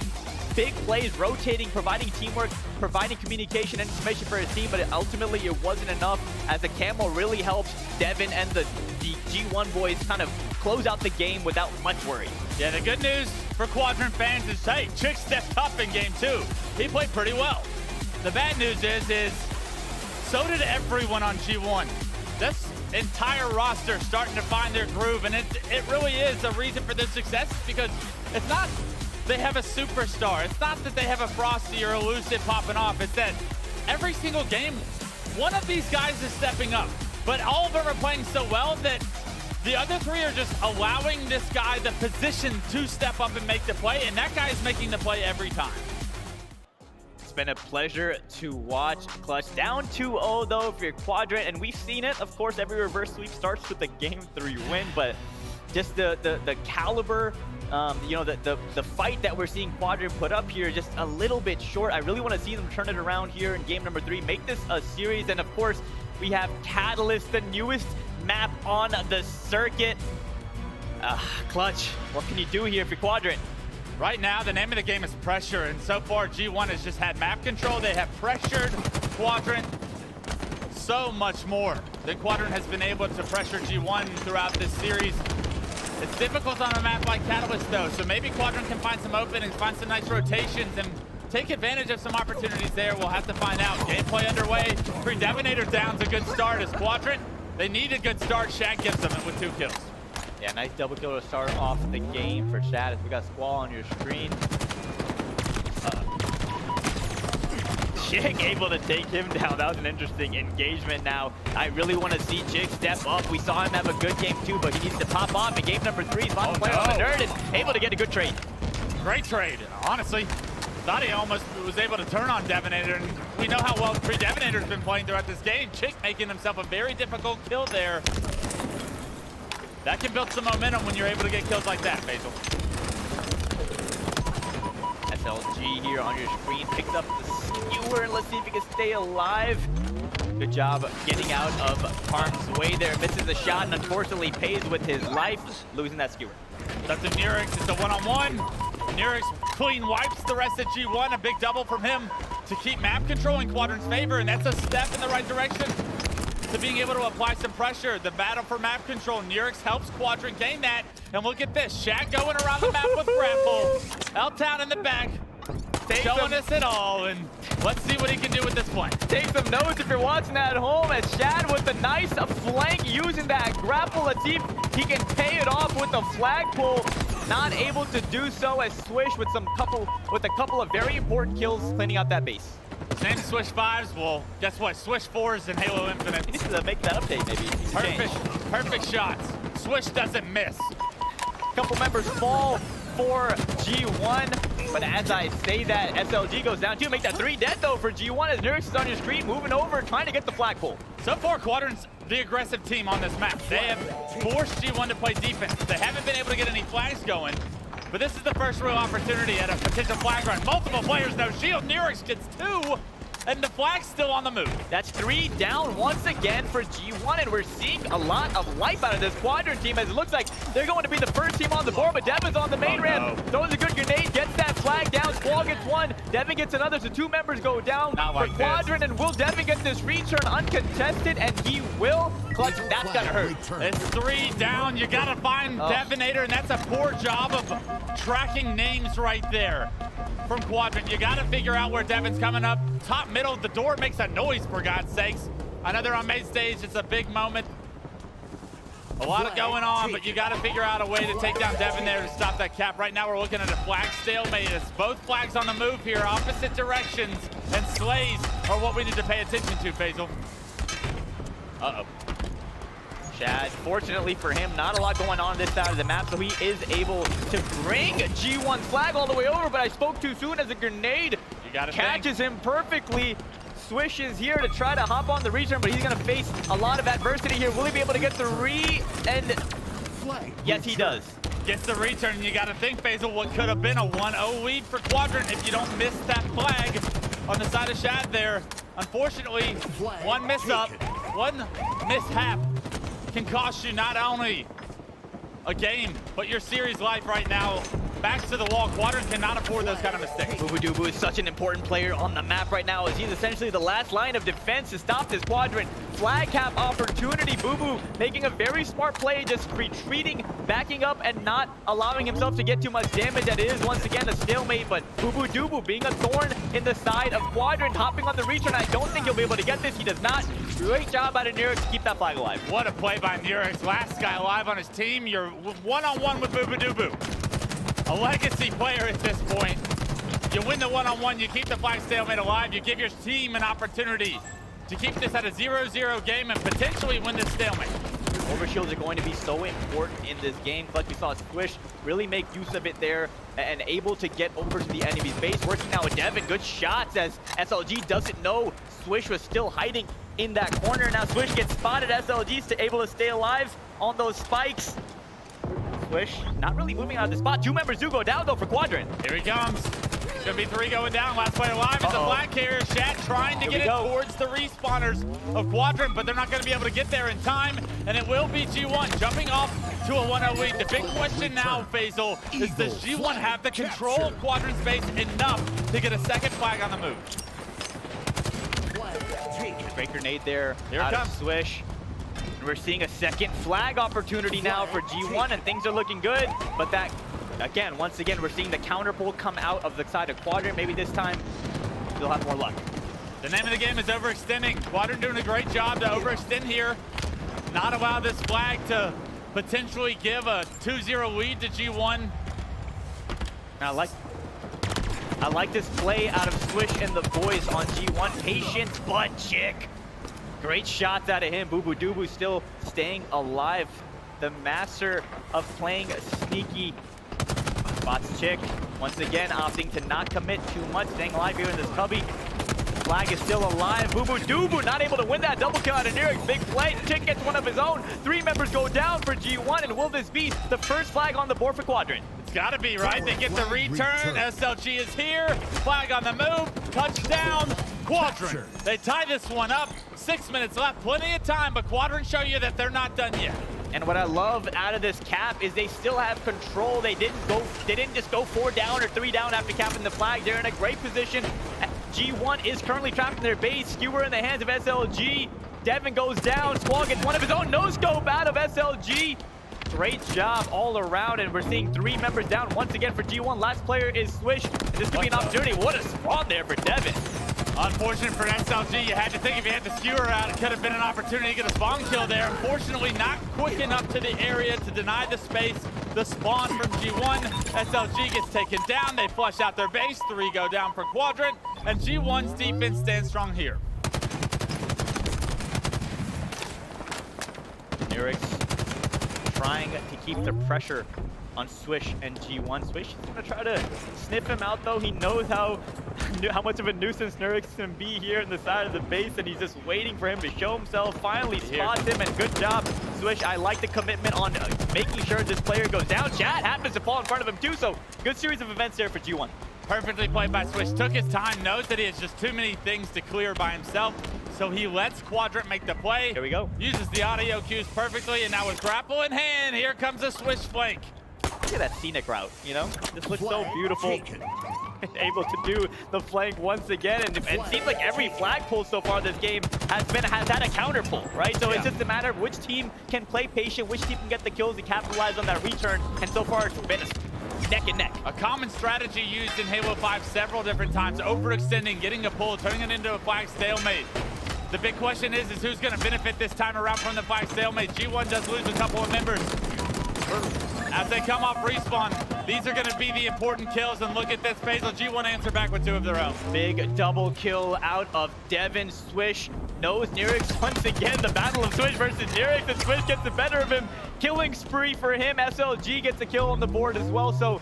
big plays, rotating, providing teamwork, providing communication and information for his team, but ultimately it wasn't enough, as the camo really helped Devin and the G1 boys kind of close out the game without much worry. Yeah, the good news for Quadrant fans is, hey, Chick stepped up in game 2. He played pretty well. The bad news is so did everyone on G1. This entire roster starting to find their groove, and it really is a reason for their success, because it's not they have a superstar. It's not that they have a Frosty or a Lucid popping off. It's that every single game, one of these guys is stepping up, but all of them are playing so well that the other 3 are just allowing this guy the position to step up and make the play, and that guy is making the play every time. It's been a pleasure to watch. Clutch down 2-0 though for your Quadrant, and we've seen it. Of course, every reverse sweep starts with a game 3 win, but just the caliber, you know, the fight that we're seeing Quadrant put up here, just a little bit short. I really want to see them turn it around here in game number 3, make this a series, and of course, we have Catalyst, the newest map on the circuit. Clutch, what can you do here for Quadrant? Right now, the name of the game is pressure, and so far G1 has just had map control. They have pressured Quadrant so much more than Quadrant has been able to pressure G1 throughout this series. It's difficult on a map like Catalyst though, so maybe Quadrant can find some openings, find some nice rotations, and take advantage of some opportunities there. We'll have to find out. Gameplay underway. Pre-Devinator down's a good start as Quadrant. They need a good start. Shaq gives them it with 2 kills. Yeah, nice double kill to start off the game for Chad. We got Squall on your screen. Chick able to take him down. That was an interesting engagement. Now, I really want to see Chick step up. We saw him have a good game too, but he needs to pop off in game number 3. He's on play on the nerd and able to get a good trade. Great trade, honestly. Thought he almost was able to turn on Devinator, and we know how well Pre-Devinator's been playing throughout this game. Chick making himself a very difficult kill there. That can build some momentum when you're able to get kills like that, Faisal. SLG here on your screen picks up the skewer, and let's see if he can stay alive. Good job getting out of harm's way there. Misses the shot and unfortunately pays with his life, losing that skewer. That's a Nurix. It's a one-on-one. Nurix clean wipes the rest of G1. A big double from him to keep map control in Quadrant's favor, and that's a step in the right direction to being able to apply some pressure. The battle for map control. Nurix helps Quadrant gain that, and look at this. Shaq going around the map with grapple. L-Town in the back, showing us it all, and let's see what he can do with this flank. Take some notes if you're watching at home, as Shad with a nice flank using that grapple. Let's see if he can pay it off with the flagpole. Not able to do so as Swish with a couple of very important kills cleaning out that base. Same Swish 5s, well, guess what? Swish 4s in Halo Infinite. He needs to make that update, maybe. Perfect shots. Swish doesn't miss. Couple members fall for G1, but as I say that, SLG goes down 2. Make that 3 dead though for G1 as Nurix is on your screen, moving over, trying to get the flagpole. So far, Quadrant's the aggressive team on this map. They have forced G1 to play defense. They haven't been able to get any flags going, but this is the first real opportunity at a potential flag run. Multiple players, no shield. Nurix gets 2, and the flag's still on the move. That's 3 down once again for G1, and we're seeing a lot of life out of this Quadrant team, as it looks like they're going to be the first team on the board, but Devin's on the main ramp. Throws a good grenade, gets that flag down. Squall gets 1, Devin gets another, so 2 members go down for Quadrant, and will Devin get this return uncontested? And he will. Clutch, that's gonna hurt. It's 3 down. You gotta find Devinator, and that's a poor job of tracking names right there from Quadrant. You gotta figure out where Devin's coming up. Top middle, the door makes a noise, for God's sakes. I know they're on main stage, it's a big moment. A lot of going on, but you gotta figure out a way to take down Devin there to stop that cap. Right now we're looking at a flag stalemate. It's both flags on the move here, opposite directions, and slays are what we need to pay attention to, Faisal. Uh-oh. Chad, fortunately for him, not a lot going on this side of the map, so he is able to bring G1's flag all the way over, but I spoke too soon as a grenade catches him perfectly. Swish is here to try to hop on the return, but he's going to face a lot of adversity here. Will he be able to get the and yes, he does. Gets the return, and you got to think, Faisal, what could have been a 1-0 lead for Quadrant if you don't miss that flag on the side of Shad there. Unfortunately, one miss-up, one mishap can cost you not only a game, but your series life right now. backs to the wall. Quadrant cannot afford those kind of mistakes. Bubu is such an important player on the map right now, as he's essentially the last line of defense to stop this Quadrant. Flag cap opportunity. Bubu making a very smart play, just retreating, backing up, and not allowing himself to get too much damage. That is, once again, a stalemate, but Bubu being a thorn in the side of Quadrant, hopping on the return. I don't think he'll be able to get this. He does not. Great job out of Nurix to keep that flag alive. What a play by Nurix. Last guy alive on his team. You're one-on-one with Bubu. A legacy player at this point. You win the one-on-one, you keep the flag stalemate alive, you give your team an opportunity to keep this at a 0-0 game and potentially win this stalemate. Overshields are going to be so important in this game. Like we saw Squish really make use of it there and able to get over to the enemy's base. Working now with Devin. Good shots as SLG doesn't know Swish was still hiding in that corner. Now Swish gets spotted. SLG's able to stay alive on those spikes. Swish not really moving out of the spot. 2 members do go down though for Quadrant. Here he comes. It's gonna be 3 going down. Last player alive is a flag carrier. Shat trying to get it towards the respawners of Quadrant, but they're not gonna be able to get there in time. And it will be G1 jumping off to a 1-0 lead. The big question now, FaZe, is does G1 have the control of Quadrant's base enough to get a second flag on the move? Great grenade there. Here it comes. Swish. And we're seeing a second flag opportunity now for G1, and things are looking good. But that, again, once again, we're seeing the counter pull come out of the side of Quadrant. Maybe this time they'll have more luck. The name of the game is overextending. Quadrant doing a great job to overextend here. Not allow this flag to potentially give a 2-0 lead to G1. I like this play out of Swish and the boys on G1. Patience, butt chick. Great shots out of him. Bubu still staying alive. The master of playing sneaky. Spots chick. Once again, opting to not commit too much. Staying alive here in this cubby. Flag is still alive. Bubu not able to win that double kill out of Nurix. Big play. Chick gets one of his own. 3 members go down for G1. And will this be the first flag on the board for Quadrant? It's gotta be, right? They get the return. SLG is here. Flag on the move. Touchdown. Quadrant. They tie this one up. 6 minutes left. Plenty of time, but Quadrant show you that they're not done yet. And what I love out of this cap is they still have control. They didn't just go 4 down or 3 down after capping the flag. They're in a great position. G1 is currently trapped in their base. Skewer in the hands of SLG. Devin goes down. Squall gets one of his own. No scope out of SLG. Great job all around, and we're seeing 3 members down once again for G1. Last player is Swish. This could be an opportunity. What a spawn there for Devin. Unfortunate for SLG. You had to think if you had the skewer out, it could have been an opportunity to get a spawn kill there. Unfortunately, not quick enough to the area to deny the space. The spawn from G1. SLG gets taken down. They flush out their base. 3 go down for Quadrant, and G1's defense stands strong here. Nurix trying to keep the pressure on Swish and G1. Swish is gonna try to sniff him out though. He knows how much of a nuisance Nurix can be here in the side of the base, and he's just waiting for him to show himself. Finally spots him, and good job, Swish. I like the commitment on making sure this player goes down. Chat happens to fall in front of him too, so good series of events there for G1. Perfectly played by Swish. Took his time, knows that he has just too many things to clear by himself, so he lets Quadrant make the play. Here we go. Uses the audio cues perfectly, and now with grapple in hand, here comes a Swish flank. Look at that scenic route, you know? This looks so beautiful. Able to do the flank once again, and it seems like every flag pull so far this game has had a counter pull, right? So it's just a matter of which team can play patient, which team can get the kills and capitalize on that return, and so far it's been neck and neck. A common strategy used in Halo 5 several different times, overextending, getting a pull, turning it into a flag stalemate. The big question is who's going to benefit this time around from the flag stalemate. G1 does lose a couple of members. As they come off respawn, these are going to be the important kills, and look at this. FaZe G1 answer back with 2 of their own. Big double kill out of Devin. Swish knows Nurix once again. The battle of Swish versus Nurix, and Swish gets the better of him. Killing spree for him. SLG gets a kill on the board as well, so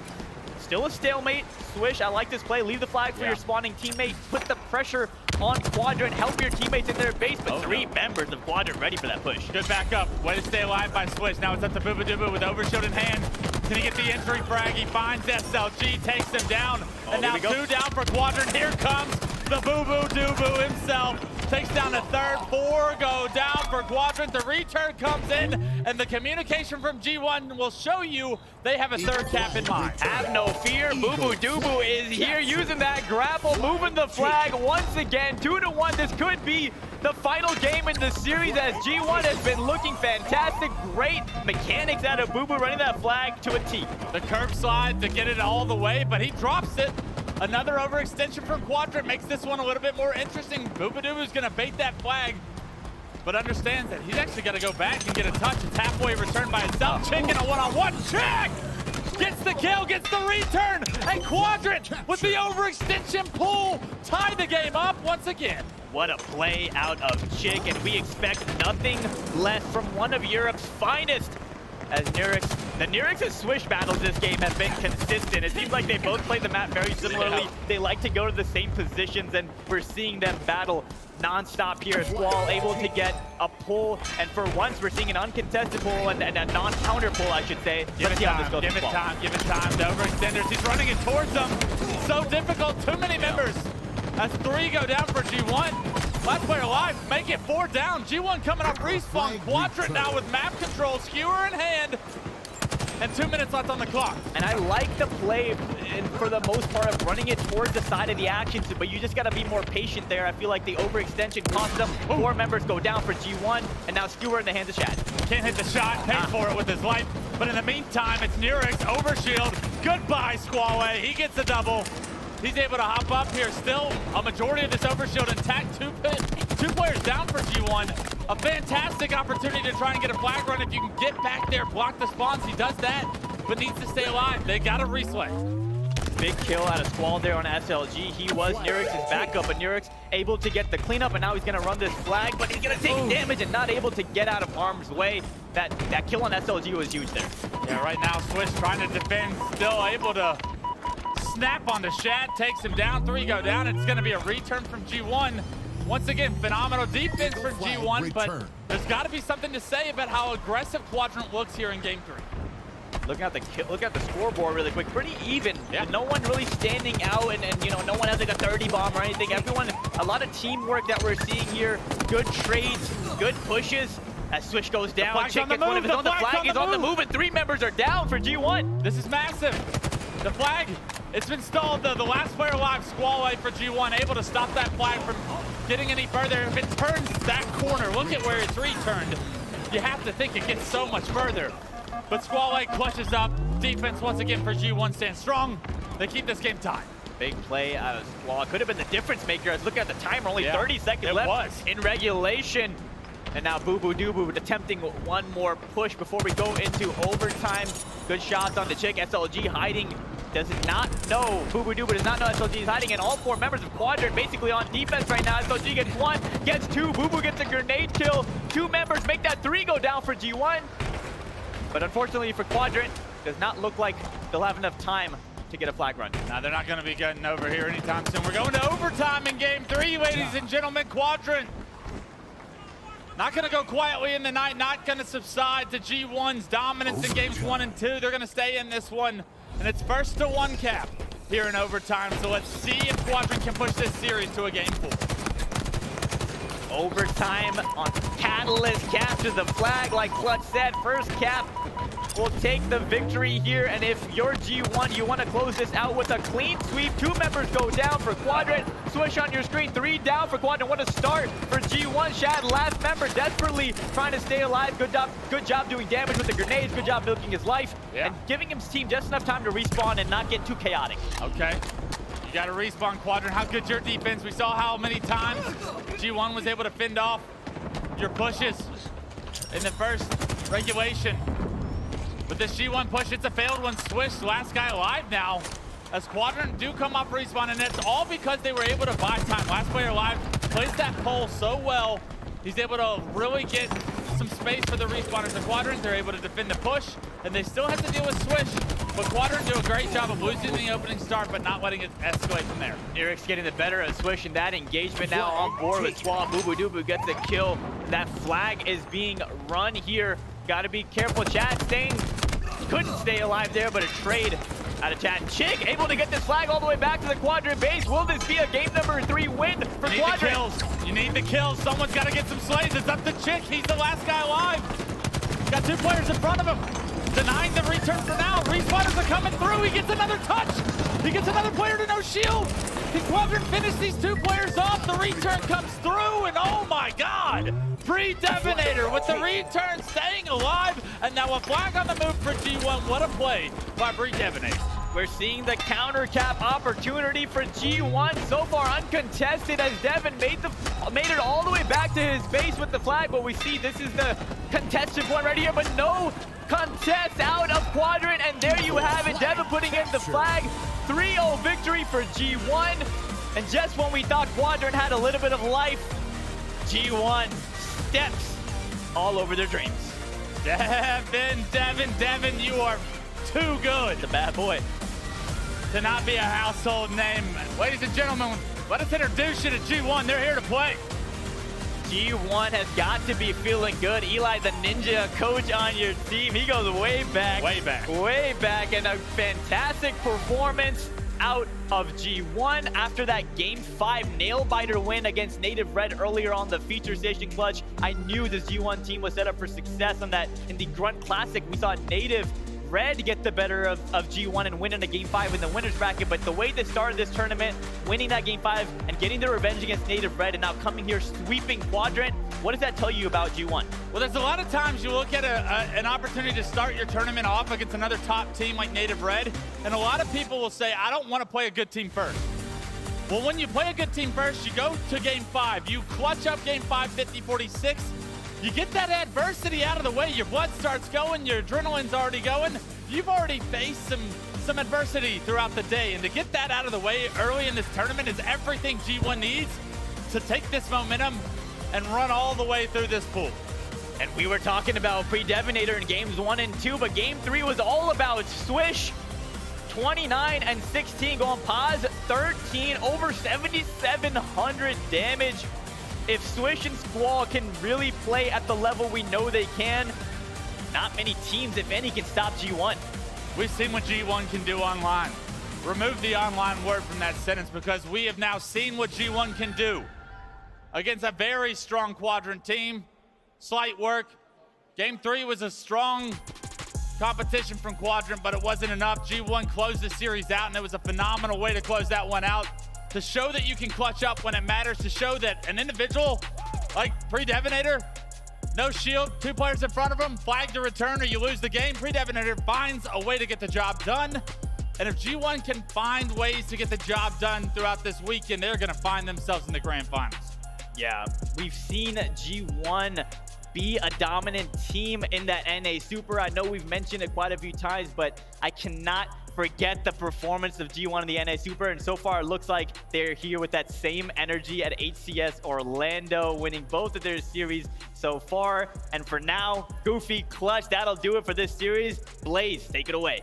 still a stalemate. Swish, I like this play. Leave the flag for your spawning teammate. Put the pressure on Quadrant. Help your teammates in their base, but 3 members of Quadrant ready for that push. Good backup. Way to stay alive by Swish. Now it's up to Bubu with overshield in hand. Can he get the entry frag? He finds SLG, takes him down. And now 2 down for Quadrant. Here comes the Bubu himself. takes down a third. 4 go down for Quadrant. The return comes in, and the communication from G1 will show you they have a third cap in mind. Have no fear. Boo Doo is here using that grapple, moving the flag once again. 2-1. This could be the final game in the series as G1 has been looking fantastic. Great mechanics out of Boo running that flag to a T. The curb slide to get it all the way, but he drops it. Another overextension from Quadrant makes this one a little bit more interesting. Boobadooboo's gonna bait that flag, but understands that he's actually gotta go back and get a touch. It's halfway returned by itself. Chick in a one-on-one. Chick gets the kill, gets the return, and Quadrant with the overextension pull tie the game up once again. What a play out of Chick, and we expect nothing less from one of Europe's finest. As the Nurix and Swish battles this game have been consistent. It seems like they both play the map very similarly. They like to go to the same positions, and we're seeing them battle non-stop here. Squall able to get a pull, and for once we're seeing an uncontested pull and a non-counter pull, I should say. Give it time, give it time. The overextenders, he's running it towards them. So difficult, too many members. As 3 go down for G1. Last player alive, make it 4 down. G1 coming up respawn. Quadrant now with map control, skewer in hand. And 2 minutes left on the clock. And I like the play, and for the most part, of running it towards the side of the action, but you just got to be more patient there. I feel like the overextension cost them. 4 members go down for G1, and now skewer in the hands of Shad. Can't hit the shot, pays for it with his life. But in the meantime, it's Nurix, overshield. Goodbye, Squall. He gets a double. He's able to hop up here still. A majority of this overshield intact. 2 players down for G1. A fantastic opportunity to try and get a flag run. If you can get back there, block the spawns, he does that, but needs to stay alive. They got to reslay. Big kill out of Squall there on SLG. He was Nurix's backup, but Nurix able to get the cleanup, and now he's going to run this flag, but he's going to take damage and not able to get out of harm's way. That kill on SLG was huge there. Yeah, right now Swish trying to defend, still able to snap onto Shad, takes him down. 3 go down. It's going to be a return from G1. Once again, phenomenal defense from G1, but there's got to be something to say about how aggressive Quadrant looks here in Game 3. Look at the scoreboard really quick. Pretty even. Yeah. No one really standing out, and you know, no one has like a 30 bomb or anything. Everyone, a lot of teamwork that we're seeing here. Good trades, good pushes. As Swish goes down, Chick gets one of his own. The flag is on the move, and 3 members are down for G1. This is massive. The flag, it's been stalled. The last player alive, Squall for G1, able to stop that flag from getting any further. If it turns that corner, look at where it's returned. You have to think it gets so much further. But Squall clutches up. Defense once again for G1 stands strong. They keep this game tied. Big play out of Squall. Could have been the difference maker. Look at the timer, only 30 seconds left in regulation. And now Boo attempting one more push before we go into overtime. Good shots on the Chick. SLG hiding. Does not know. Boo does not know SLG is hiding, and all 4 members of Quadrant basically on defense right now. SLG gets 1, gets 2. Boo gets a grenade kill. 2 members make that 3 go down for G1. But unfortunately for Quadrant, does not look like they'll have enough time to get a flag run. Now they're not going to be getting over here anytime soon. We're going to overtime in Game 3, ladies and gentlemen. Quadrant not going to go quietly in the night, not going to subside to G1's dominance in Games 1 and 2. They're going to stay in this one, and it's first to 1 cap here in overtime. So let's see if Quadrant can push this series to a Game 4. Overtime on Catalyst captures the flag, like Clutch said. First cap will take the victory here, and if you're G1, you want to close this out with a clean sweep. 2 members go down for Quadrant. Swish on your screen, 3 down for Quadrant. What a start for G1. Shad, last member, desperately trying to stay alive. Good job doing damage with the grenades. Good job milking his life and giving his team just enough time to respawn and not get too chaotic. Okay. You got to respawn, Quadrant. How good's your defense? We saw how many times G1 was able to fend off your pushes in the first regulation. With this G1 push, it's a failed one. Swish, last guy alive now. As Quadrant do come off respawn, and it's all because they were able to buy time. Last player alive plays that pole so well. He's able to really get some space for the respawners. The Quadrant, they're able to defend the push, and they still have to deal with Swish. But Quadrant do a great job of losing the opening start, but not letting it escalate from there. Nurix getting the better of Swish, and that engagement now on board with Squall. Boo gets the kill. That flag is being run here. Got to be careful. Chad couldn't stay alive there, but a trade Out of chat, Chick able to get this flag all the way back to the Quadrant base. Will this be a game number 3 win for Quadrant? You need the kills. Someone's got to get some slays. It's up to Chick. He's the last guy alive. Got 2 players in front of him. Denying the return for now. Respawners are coming through. He gets another touch. He gets another player to no shield. Can Quadrant finish these 2 players off? The return comes through, and oh my god! Pre-Devinator with the return staying alive, and now a flag on the move for G1. What a play by Pre-Devinator. We're seeing the counter cap opportunity for G1 so far uncontested as Devin made it all the way back to his base with the flag, but we see this is the contested one right here, but no contest out of Quadrant, and there you have it. Devin putting in the flag. 3-0 victory for G1, and just when we thought Quadrant had a little bit of life, G1 steps all over their dreams. Devin, you are too good. The bad boy. To not be a household name. Ladies and gentlemen, let us introduce you to G1. They're here to play. G1 has got to be feeling good. Eli, the ninja coach on your team, he goes way back. Way back. Way back, and a fantastic performance out of G1 after that Game 5 nail-biter win against Native Red earlier on the feature station clutch. I knew this G1 team was set up for success on that. In the Grunt Classic, we saw Native Red get the better of G1 and win in a Game 5 in the winner's bracket, but the way they started this tournament, winning that Game 5 and getting their revenge against Native Red and now coming here sweeping Quadrant, what does that tell you about G1? Well, there's a lot of times you look at an opportunity to start your tournament off against another top team like Native Red, and a lot of people will say, I don't want to play a good team first. Well, when you play a good team first, you go to Game 5, you clutch up Game 5 50-46, you get that adversity out of the way, your blood starts going, your adrenaline's already going. You've already faced some adversity throughout the day, and to get that out of the way early in this tournament is everything G1 needs to take this momentum and run all the way through this pool. And we were talking about Pre-Devinator in games 1 and 2, but game 3 was all about Swish. 29 and 16 going pause, 13, over 7,700 damage. If Swish and Squall can really play at the level we know they can, not many teams, if any, can stop G1. We've seen what G1 can do online. Remove the online word from that sentence because we have now seen what G1 can do against a very strong Quadrant team. Slight work. Game 3 was a strong competition from Quadrant, but it wasn't enough. G1 closed the series out, and it was a phenomenal way to close that one out. To show that you can clutch up when it matters, to show that an individual like Pre-Devinator, no shield, 2 players in front of him, flag to return or you lose the game. Pre-Devinator finds a way to get the job done. And if G1 can find ways to get the job done throughout this weekend, they're gonna find themselves in the grand finals. Yeah, we've seen G1 be a dominant team in that NA Super. I know we've mentioned it quite a few times, but I cannot forget the performance of G1 in the NA Super, and so far it looks like they're here with that same energy at HCS Orlando, winning both of their series so far. And for now, Goofy, Clutch, that'll do it for this series. Blaze, take it away.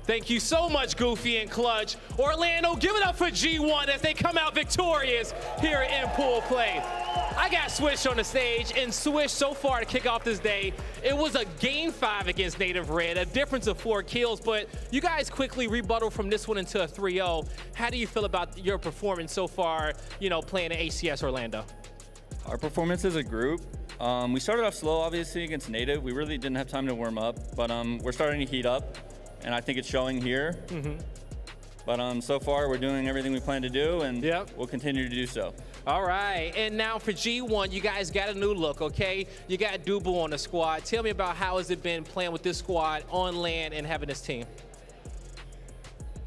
Thank you so much, Goofy and Clutch. Orlando, give it up for G1 as they come out victorious here in pool play. I got Swish on the stage, and Swish so far to kick off this day, it was a Game 5 against Native Red, a difference of 4 kills, but you guys quickly rebuttal from this one into a 3-0. How do you feel about your performance so far, you know, playing at HCS Orlando? Our performance as a group, we started off slow, obviously, against Native. We really didn't have time to warm up, but we're starting to heat up, and I think it's showing here. But so far, we're doing everything we plan to do, and we'll continue to do so. All right, and now for G1, you guys got a new look, okay? You got Dubu on the squad. Tell me about how has it been playing with this squad on land and having this team?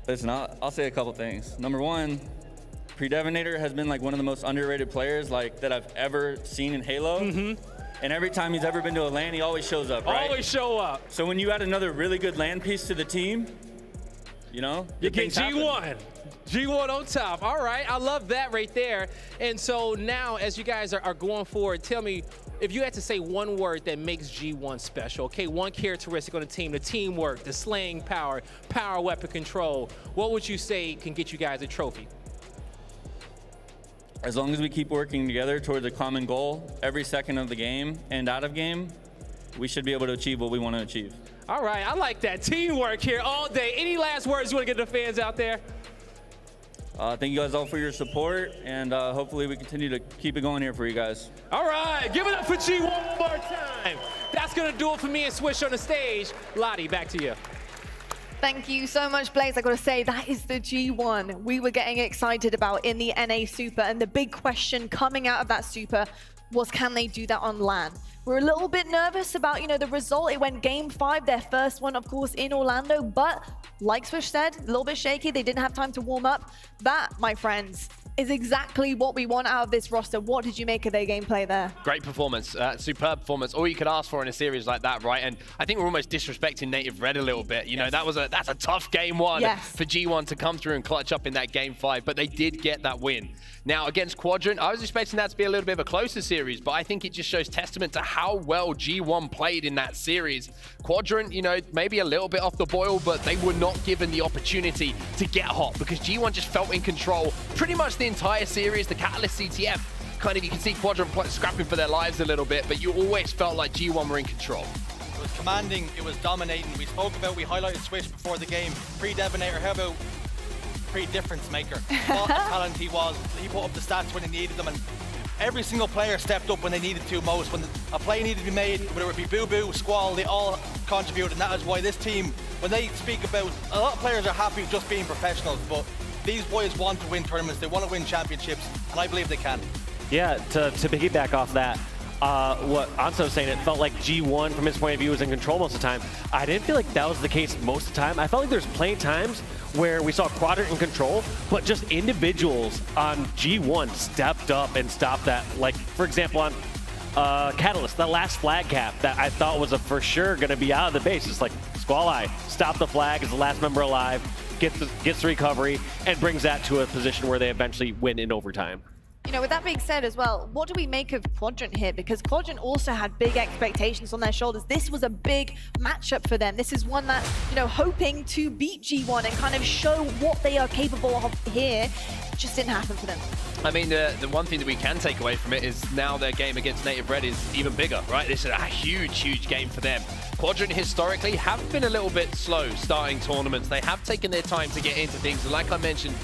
Listen, I'll say a couple things. Number one, Pre-Devinator has been like one of the most underrated players like that I've ever seen in Halo. And every time he's ever been to a LAN, he always shows up, right? Always show up. So when you add another really good LAN piece to the team, you know, you get G1. G1 on top. All right, I love that right there. And so now, as you guys are going forward, tell me, if you had to say one word that makes G1 special, okay, one characteristic on the team, the teamwork, the slaying power, power weapon control, what would you say can get you guys a trophy? As long as we keep working together towards a common goal every second of the game and out of game, we should be able to achieve what we want to achieve. All right, I like that teamwork here all day. Any last words you want to get to the fans out there? Thank you guys all for your support, and hopefully we continue to keep it going here for you guys. All right, give it up for G1 one more time. That's going to do it for me and Swish on the stage. Lottie, back to you. Thank you so much, Blaze. I got to say, that is the G1 we were getting excited about in the NA Super. And the big question coming out of that Super was, can they do that on LAN? We're a little bit nervous about, the result. It went Game 5, their first one, of course, in Orlando. But like Swish said, a little bit shaky. They didn't have time to warm up. That, my friends, is exactly what we want out of this roster. What did you make of their gameplay there? Great performance, superb performance. All you could ask for in a series like that, right? And I think we're almost disrespecting Native Red a little bit. That's a tough game one for G1 to come through and clutch up in that Game 5, but they did get that win. Now, against Quadrant, I was expecting that to be a little bit of a closer series, but I think it just shows testament to how well G1 played in that series. Quadrant, maybe a little bit off the boil, but they were not given the opportunity to get hot because G1 just felt in control pretty much the entire series. The Catalyst CTF, you can see Quadrant scrapping for their lives a little bit, but you always felt like G1 were in control. It was commanding, it was dominating. We highlighted Swish before the game. Pre-Devonator, how about pre-difference maker? What a talent he was. He put up the stats when he needed them, and every single player stepped up when they needed to most. When a play needed to be made, whether it be Boo Boo, Squall, they all contributed, and that is why this team, when they speak about, a lot of players are happy with just being professionals, but these boys want to win tournaments, they want to win championships, and I believe they can. Yeah, to piggyback off that, what Anso was saying, it felt like G1 from his point of view was in control most of the time. I didn't feel like that was the case most of the time. I felt like there's plenty of times where we saw Quadrant in control, but just individuals on G1 stepped up and stopped that. Like, for example, on Catalyst, the last flag cap that I thought was for sure going to be out of the base. It's like, Squall Eye, stop the flag as the last member alive, gets the recovery, and brings that to a position where they eventually win in overtime. With that being said as well, what do we make of Quadrant here? Because Quadrant also had big expectations on their shoulders. This was a big matchup for them. This is one that, hoping to beat G1 and kind of show what they are capable of here. It just didn't happen for them. I mean, the one thing that we can take away from it is now their game against Native Red is even bigger, right? This is a huge, huge game for them. Quadrant historically have been a little bit slow starting tournaments. They have taken their time to get into things. And like I mentioned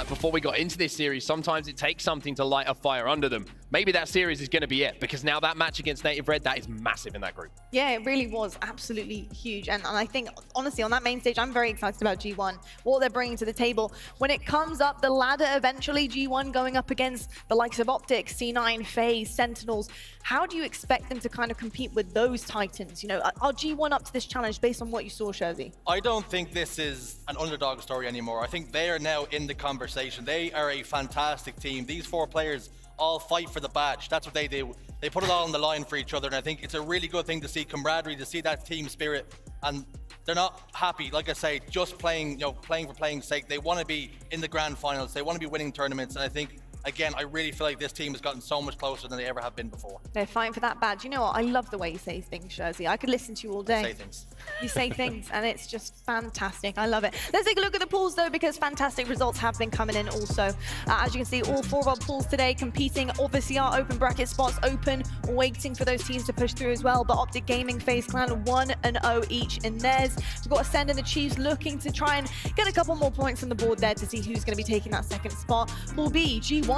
before we got into this series, sometimes it takes something to light a fire under them. Maybe that series is going to be it, because now that match against Native Red, that is massive in that group. Yeah, it really was absolutely huge. And I think, honestly, on that main stage, I'm very excited about G1, what they're bringing to the table. When it comes up the ladder, eventually, G1 going up against the likes of Optic, C9, FaZe, Sentinels, how do you expect them to kind of compete with those titans? Are G1 up to this challenge based on what you saw, Shorzy? I don't think this is an underdog story anymore. I think they are now in the conversation. They are a fantastic team. These 4 players all fight for the badge. That's what they do. They put it all on the line for each other, and I think it's a really good thing to see camaraderie, to see that team spirit, and they're not happy, like I say, just playing, playing for playing's sake. They want to be in the grand finals. They want to be winning tournaments, and I think, again, I really feel like this team has gotten so much closer than they ever have been before. They're fighting for that badge. You know what? I love the way you say things, Shorzy. I could listen to you all day. Say things. You say things, and it's just fantastic. I love it. Let's take a look at the pools, though, because fantastic results have been coming in also. As you can see, all 4 of our pools today competing. Obviously, our open bracket spots open, waiting for those teams to push through as well. But Optic Gaming, FaZe Clan, 1-0 each in theirs. We've got Ascend and the Chiefs looking to try and get a couple more points on the board there to see who's going to be taking that second spot. Pool B, G1.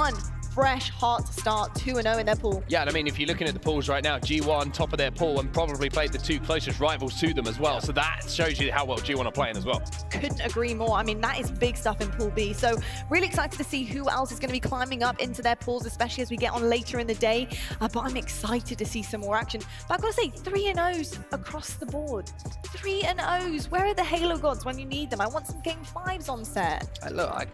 Fresh, hot start, 2-0 in their pool. Yeah, and I mean, if you're looking at the pools right now, G1 top of their pool and probably played the 2 closest rivals to them as well. So that shows you how well G1 are playing as well. Couldn't agree more. I mean, that is big stuff in Pool B. So really excited to see who else is going to be climbing up into their pools, especially as we get on later in the day. But I'm excited to see some more action. But I've got to say, 3-0s across the board. 3-0s. Where are the Halo gods when you need them? I want some Game 5s on set. Look, I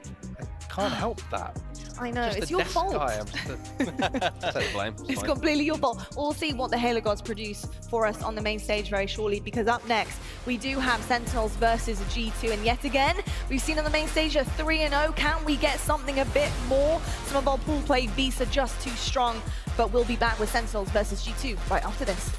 can't help that. I know, just it's your fault. I'm just take blame. It's completely your fault. We'll see what the Halo gods produce for us on the main stage very shortly, because up next we do have Sentinels versus G2, and yet again we've seen on the main stage a 3-0. Can we get something a bit more? Some of our pool play beasts are just too strong, but we'll be back with Sentinels versus G2 right after this.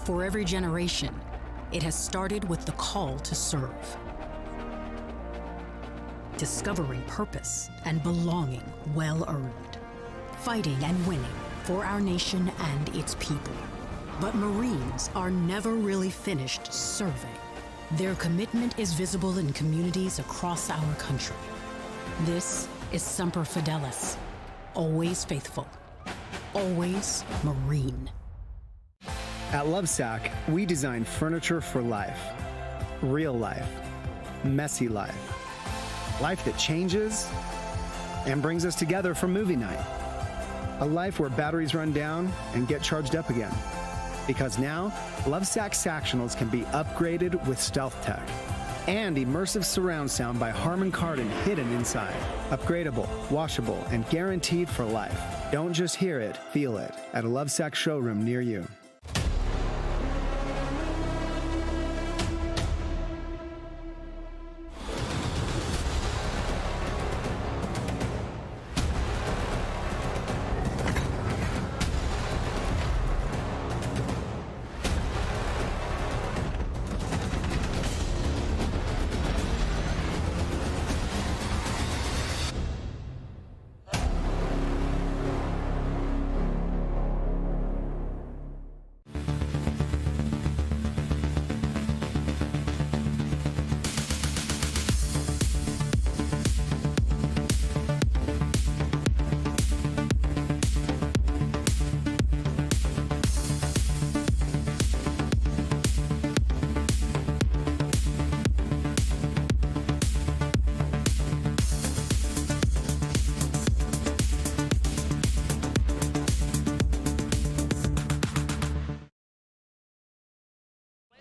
For every generation, it has started with the call to serve. Discovering purpose and belonging well earned. Fighting and winning for our nation and its people. But Marines are never really finished serving. Their commitment is visible in communities across our country. This is Semper Fidelis, always faithful, always Marine. At Lovesac, we design furniture for life. Real life. Messy life. Life that changes and brings us together for movie night. A life where batteries run down and get charged up again. Because now, Lovesac Sactionals can be upgraded with stealth tech and immersive surround sound by Harman Kardon hidden inside. Upgradable, washable, and guaranteed for life. Don't just hear it, feel it at a Lovesac showroom near you.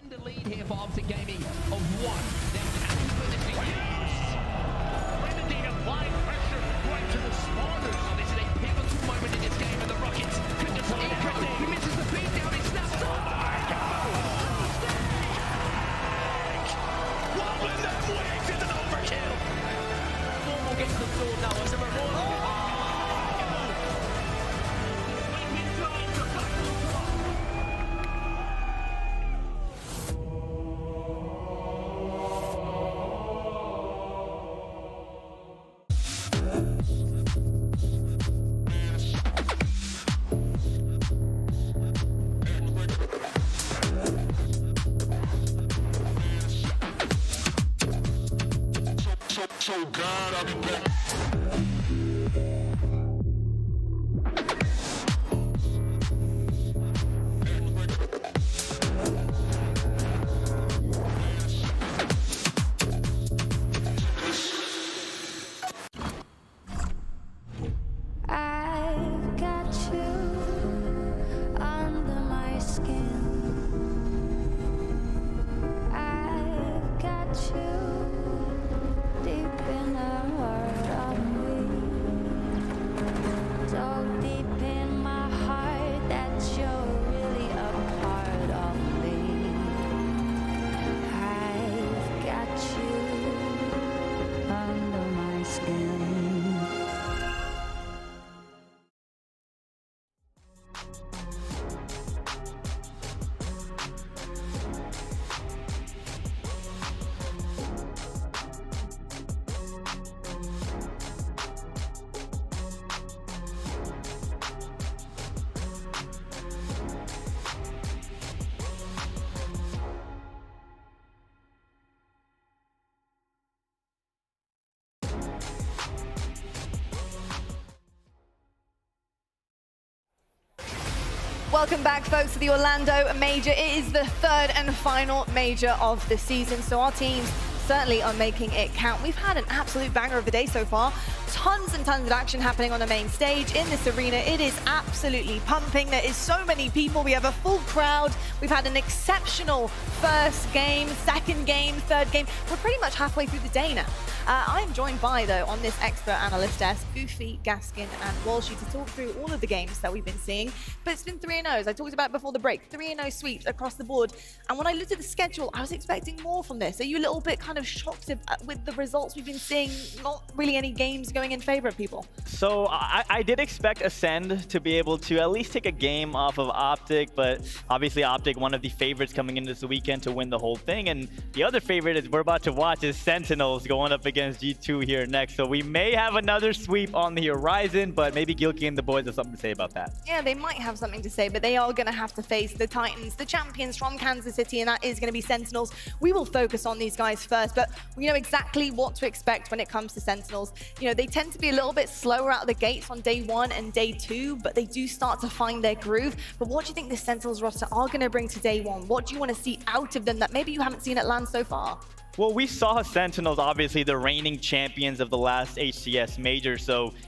The lead here for Optic Gaming of 1. They're happy with it. Grenadine applying pressure right to the spawners. Oh, this is a pivotal moment in this game, and the Rockets could just eco. He misses the beat down, he snaps up. Oh my God! Wobbling them wings, it's an overkill. Normal gets the floor now as a reward. So God, I'll be back. I've got you under my skin. I've got you deep in the heart of me. So deep in my heart that you're really a part of me. I've got you under my skin. Welcome back, folks, to the Orlando Major. It is the third and final major of the season, so our teams certainly are making it count. We've had an absolute banger of the day so far. Tons and tons of action happening on the main stage in this arena. It is absolutely pumping. There is so many people. We have a full crowd. We've had an exceptional first game, second game, third game. We're pretty much halfway through the day now. I'm joined by, though, on this expert analyst desk, Goofy, Gaskin, and Walshy to talk through all of the games that we've been seeing. But it's been 3-0s. I talked about it before the break. 3-0 sweeps across the board. And when I looked at the schedule, I was expecting more from this. Are you a little bit kind of shocked with the results we've been seeing? Not really any games going in favor of people? So I did expect Ascend to be able to at least take a game off of Optic, but obviously Optic, one of the favorites coming into this weekend to win the whole thing. And the other favorite is we're about to watch is Sentinels going up against G2 here next. So we may have another sweep on the horizon, but maybe Gilkey and the boys have something to say about that. Yeah, they might have something to say, but they are going to have to face the Titans, the champions from Kansas City, and that is going to be Sentinels. We will focus on these guys first, but we know exactly what to expect when it comes to Sentinels. You know, they tend to be a little bit slower out of the gates on day 1 and day 2, but they do start to find their groove. But what do you think the Sentinels roster are going to bring to day 1? What do you want to see out of them that maybe you haven't seen at LAN so far? Well, we saw Sentinels, obviously the reigning champions of the last HCS Major,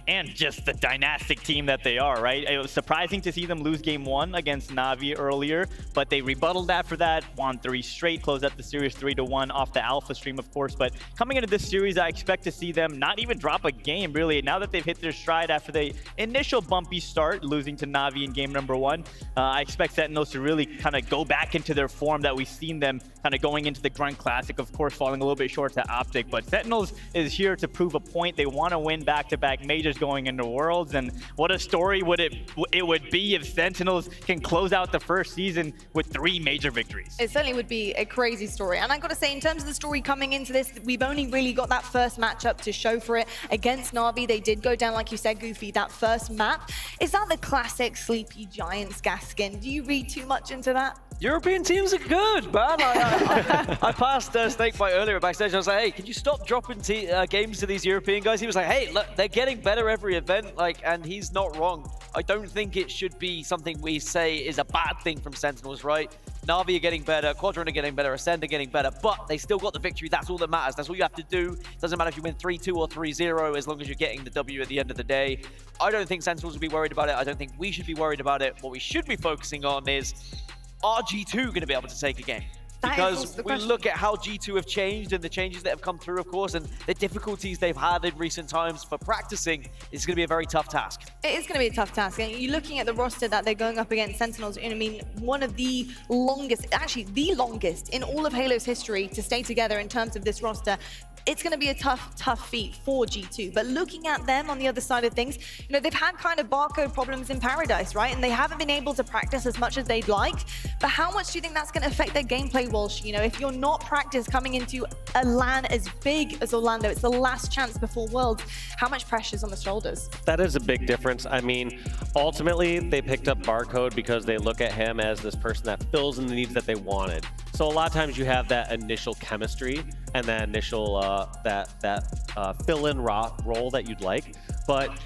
and just the dynastic team that they are, right? It was surprising to see them lose game 1 against Navi earlier, but they rebutted after that, won 3 straight, closed out the series 3-1 off the Alpha stream, of course. But coming into this series, I expect to see them not even drop a game, really, now that they've hit their stride after the initial bumpy start, losing to Navi in game number 1. I expect Sentinels to really kind of go back into their form that we've seen them kind of going into the Grunt Classic, of course, falling a little bit short to Optic, but Sentinels is here to prove a point. They want to win back-to-back majors going into Worlds, and what a story would it would be if Sentinels can close out the first season with 3 major victories. It certainly would be a crazy story, and I've got to say, in terms of the story coming into this, we've only really got that first matchup to show for it against Navi. They did go down, like you said, Goofy, that first map. Is that the classic Sleepy Giants Gaskin? Do you read too much into that? European teams are good, man. I passed Snakebite earlier backstage. I was like, hey, can you stop dropping games to these European guys? He was like, hey, look, they're getting better every event, and he's not wrong. I don't think it should be something we say is a bad thing from Sentinels, right? Navi are getting better, Quadrant are getting better, Ascend are getting better, but they still got the victory. That's all that matters. That's all you have to do. Doesn't matter if you win 3-2 or 3-0, as long as you're getting the W at the end of the day. I don't think Sentinels will be worried about it. I don't think we should be worried about it. What we should be focusing on is, are G2 going to be able to take a game? Because we look at how G2 have changed and the changes that have come through, of course, and the difficulties they've had in recent times for practicing, it's going to be a very tough task. It is going to be a tough task. And you're looking at the roster that they're going up against Sentinels. I mean, one of the longest, actually the longest in all of Halo's history to stay together in terms of this roster. It's going to be a tough feat for G2. But looking at them on the other side of things, you know, they've had kind of barcode problems in Paradise, right? And they haven't been able to practice as much as they'd like. But how much do you think that's going to affect their gameplay, Walsh? You know, if you're not practiced coming into a LAN as big as Orlando, it's the last chance before Worlds. How much pressure's on the shoulders? That is a big difference. I mean, ultimately, they picked up Barcode because they look at him as this person that fills in the needs that they wanted. So a lot of times you have that initial chemistry and that initial fill-in role that you'd like, but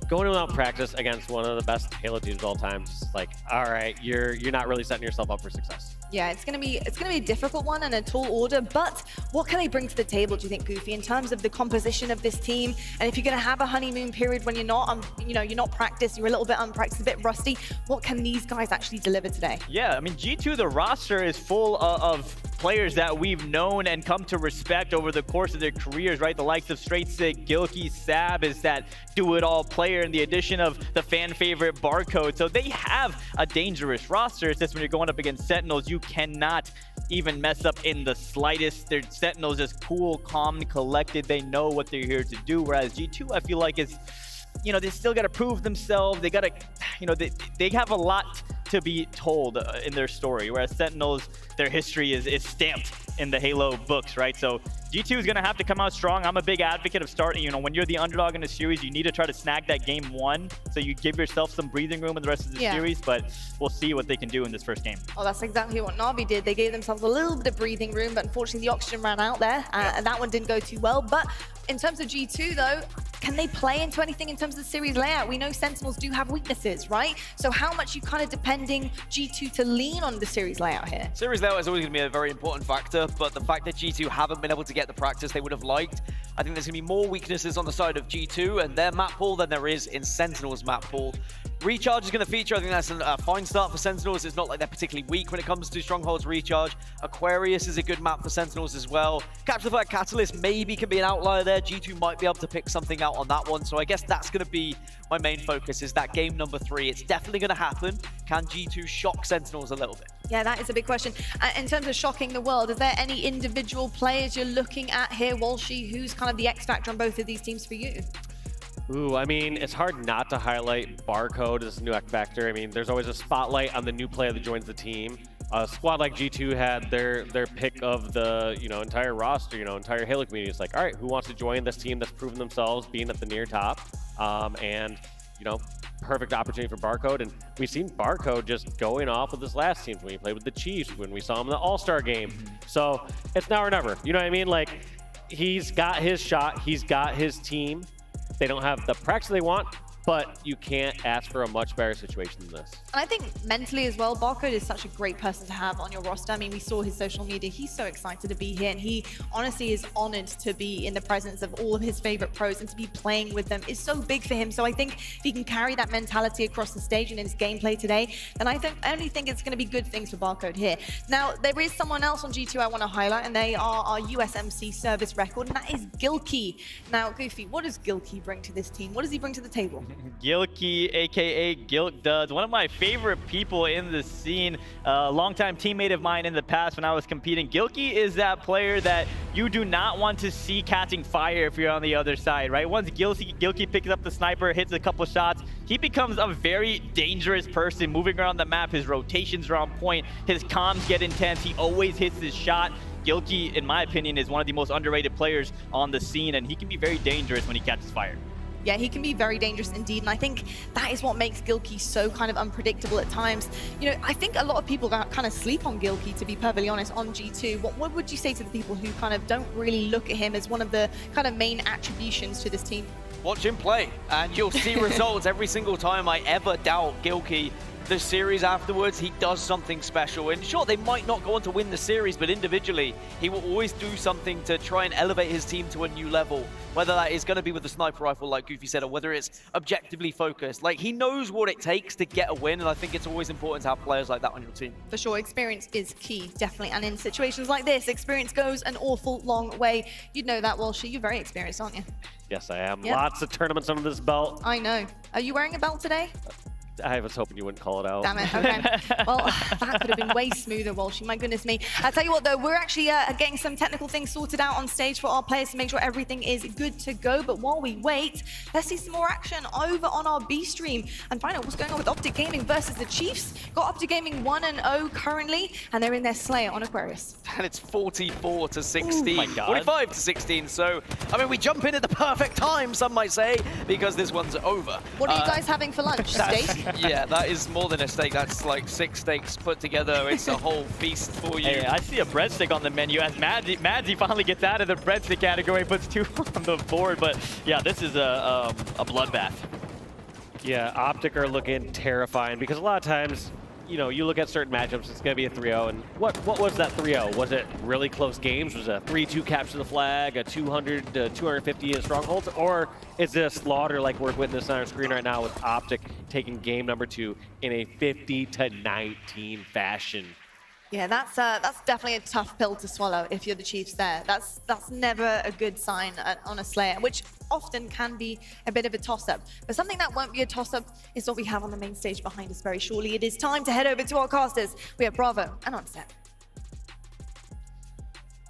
going without practice against one of the best Halo teams of all time, it's like, all right, you're not really setting yourself up for success. Yeah, it's gonna be a difficult one and a tall order, but what can they bring to the table, do you think, Goofy, in terms of the composition of this team? And if you're gonna have a honeymoon period when you're not, you're not practiced, you're a little bit unpracticed, a bit rusty, what can these guys actually deliver today? Yeah, I mean, G2, the roster is full of players that we've known and come to respect over the course of their careers, right? The likes of Straight Sick, Gilkey, Sab is that do-it-all player, and the addition of the fan favorite Barcode. So they have a dangerous roster. It's just when you're going up against Sentinels, you cannot even mess up in the slightest. Their Sentinels is cool, calm, and collected. They know what they're here to do, whereas G2, I feel like, is, they still got to prove themselves. They got to, they have a lot to be told in their story, whereas Sentinels, their history is stamped in the Halo books, right? So G2 is going to have to come out strong. I'm a big advocate of starting, when you're the underdog in a series, you need to try to snag that game 1, so you give yourself some breathing room in the rest of the series, but we'll see what they can do in this first game. Oh, that's exactly what Navi did. They gave themselves a little bit of breathing room, but unfortunately the oxygen ran out there, and that one didn't go too well. But in terms of G2 though, can they play into anything in terms of the series layout? We know Sentinels do have weaknesses, right? So how much are you kind of depending G2 to lean on the series layout here? Series layout is always going to be a very important factor, but the fact that G2 haven't been able to get the practice they would have liked, I think there's going to be more weaknesses on the side of G2 and their map pool than there is in Sentinels' map pool. Recharge is going to feature. I think that's a fine start for Sentinels. It's not like they're particularly weak when it comes to Stronghold's recharge. Aquarius is a good map for Sentinels as well. Capture the Flag Catalyst maybe can be an outlier there. G2 might be able to pick something out on that one. So I guess that's going to be my main focus, is that game number 3. It's definitely going to happen. Can G2 shock Sentinels a little bit? Yeah, that is a big question. In terms of shocking the world, is there any individual players you're looking at here, Walshy, who's kind of the X factor on both of these teams for you? Ooh, I mean, it's hard not to highlight Barcode as a new X Factor. I mean, there's always a spotlight on the new player that joins the team. A squad like G2 had their pick of the entire roster, entire Halo community. It's like, all right, who wants to join this team that's proven themselves being at the near top? And perfect opportunity for Barcode. And we've seen Barcode just going off with his last teams when he played with the Chiefs, when we saw him in the All-Star game. So it's now or never. You know what I mean? Like, he's got his shot. He's got his team. They don't have the practice they want, but you can't ask for a much better situation than this. And I think mentally as well, Barcode is such a great person to have on your roster. I mean, we saw his social media. He's so excited to be here, and he honestly is honored to be in the presence of all of his favorite pros, and to be playing with them is so big for him. So I think if he can carry that mentality across the stage and in his gameplay today, then I only think it's going to be good things for Barcode here. Now, there is someone else on G2 I want to highlight, and they are our USMC service record, and that is Gilkey. Now, Goofy, what does Gilkey bring to this team? What does he bring to the table? Gilkey, aka Gilk Duds, one of my favorite people in the scene, a longtime teammate of mine in the past when I was competing. Gilkey is that player that you do not want to see catching fire if you're on the other side, right? Once Gilkey picks up the sniper, hits a couple shots, he becomes a very dangerous person moving around the map. His rotations are on point, his comms get intense, he always hits his shot. Gilkey, in my opinion, is one of the most underrated players on the scene, and he can be very dangerous when he catches fire. Yeah, he can be very dangerous indeed, and I think that is what makes Gilkey so kind of unpredictable at times. I think a lot of people kind of sleep on Gilkey, to be perfectly honest, on G2. What would you say to the people who kind of don't really look at him as one of the kind of main attributions to this team? Watch him play, and you'll see results every single time I ever doubt Gilkey. The series afterwards, he does something special. And sure, they might not go on to win the series, but individually, he will always do something to try and elevate his team to a new level. Whether that is going to be with a sniper rifle, like Goofy said, or whether it's objectively focused. Like, he knows what it takes to get a win, and I think it's always important to have players like that on your team. For sure, experience is key, definitely. And in situations like this, experience goes an awful long way. You'd know that, Walshy. You're very experienced, aren't you? Yes, I am. Yep. Lots of tournaments under this belt. I know. Are you wearing a belt today? I was hoping you wouldn't call it out. Damn it, okay. Well, that could have been way smoother, Walshy, my goodness me. I'll tell you what though, we're actually getting some technical things sorted out on stage for our players to make sure everything is good to go. But while we wait, let's see some more action over on our B stream and find out what's going on with Optic Gaming versus the Chiefs. Got Optic Gaming 1-0 currently, and they're in their Slayer on Aquarius. And it's 44-16, Ooh, my God. 45-16. So, I mean, we jump in at the perfect time, some might say, because this one's over. What are you guys having for lunch? Steak? Yeah, that is more than a steak. That's like 6 steaks put together. It's a whole feast for you. Hey, I see a breadstick on the menu as Madsy finally gets out of the breadstick category, puts 2 on the board. But yeah, this is a bloodbath. Yeah, Optic are looking terrifying because a lot of times, you look at certain matchups, it's going to be a 3-0. And what was that 3-0? Was it really close games? Was it a 3-2 capture the flag, a 200 to 250 in strongholds? Or is it a slaughter like we're witnessing on our screen right now with Optic taking game number 2 in a 50-19 fashion? Yeah, that's definitely a tough pill to swallow if you're the Chiefs there. That's never a good sign on a Slayer, which often can be a bit of a toss-up. But something that won't be a toss-up is what we have on the main stage behind us very shortly. It is time to head over to our casters. We have Bravo and Onset.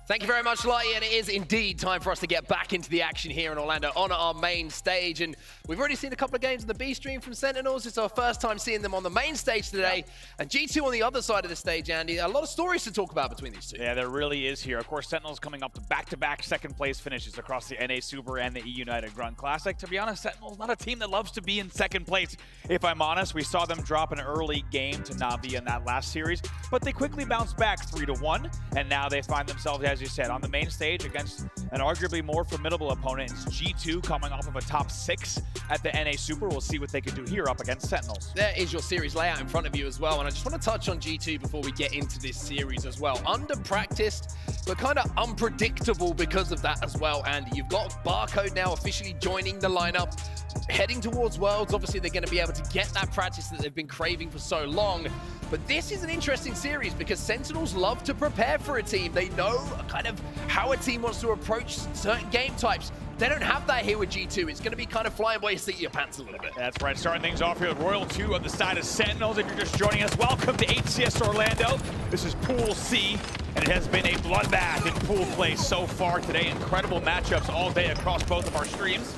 Thank you very much, Lighty, and it is indeed time for us to get back into the action here in Orlando on our main stage. And we've already seen a couple of games in the B stream from Sentinels. It's our first time seeing them on the main stage today. And G2 on the other side of the stage, Andy. A lot of stories to talk about between these two. Yeah, there really is here. Of course, Sentinels coming up to back-to-back second-place finishes across the NA Super and the EUnited Grunt Classic. To be honest, Sentinels not a team that loves to be in second place. If I'm honest, we saw them drop an early game to Navi in that last series, but they quickly bounced back 3-1, and now they find themselves, as you said, on the main stage against an arguably more formidable opponent. It's G2 coming off of a top 6 at the NA Super. We'll see what they can do here up against Sentinels. There is your series layout in front of you as well, and I just want to touch on G2 before we get into this series as well. Under-practiced, but kind of unpredictable because of that as well, Andy. You've got Barcode now officially joining the lineup, heading towards Worlds. Obviously, they're going to be able to get that practice that they've been craving for so long. But this is an interesting series because Sentinels love to prepare for a team. They know kind of how a team wants to approach certain game types. They don't have that here with G2. It's going to be kind of flying by your seat of your pants a little bit. That's right. Starting things off here with Royal 2 on the side of Sentinels. If you're just joining us, welcome to HCS Orlando. This is Pool C, and it has been a bloodbath in pool play so far today. Incredible matchups all day across both of our streams.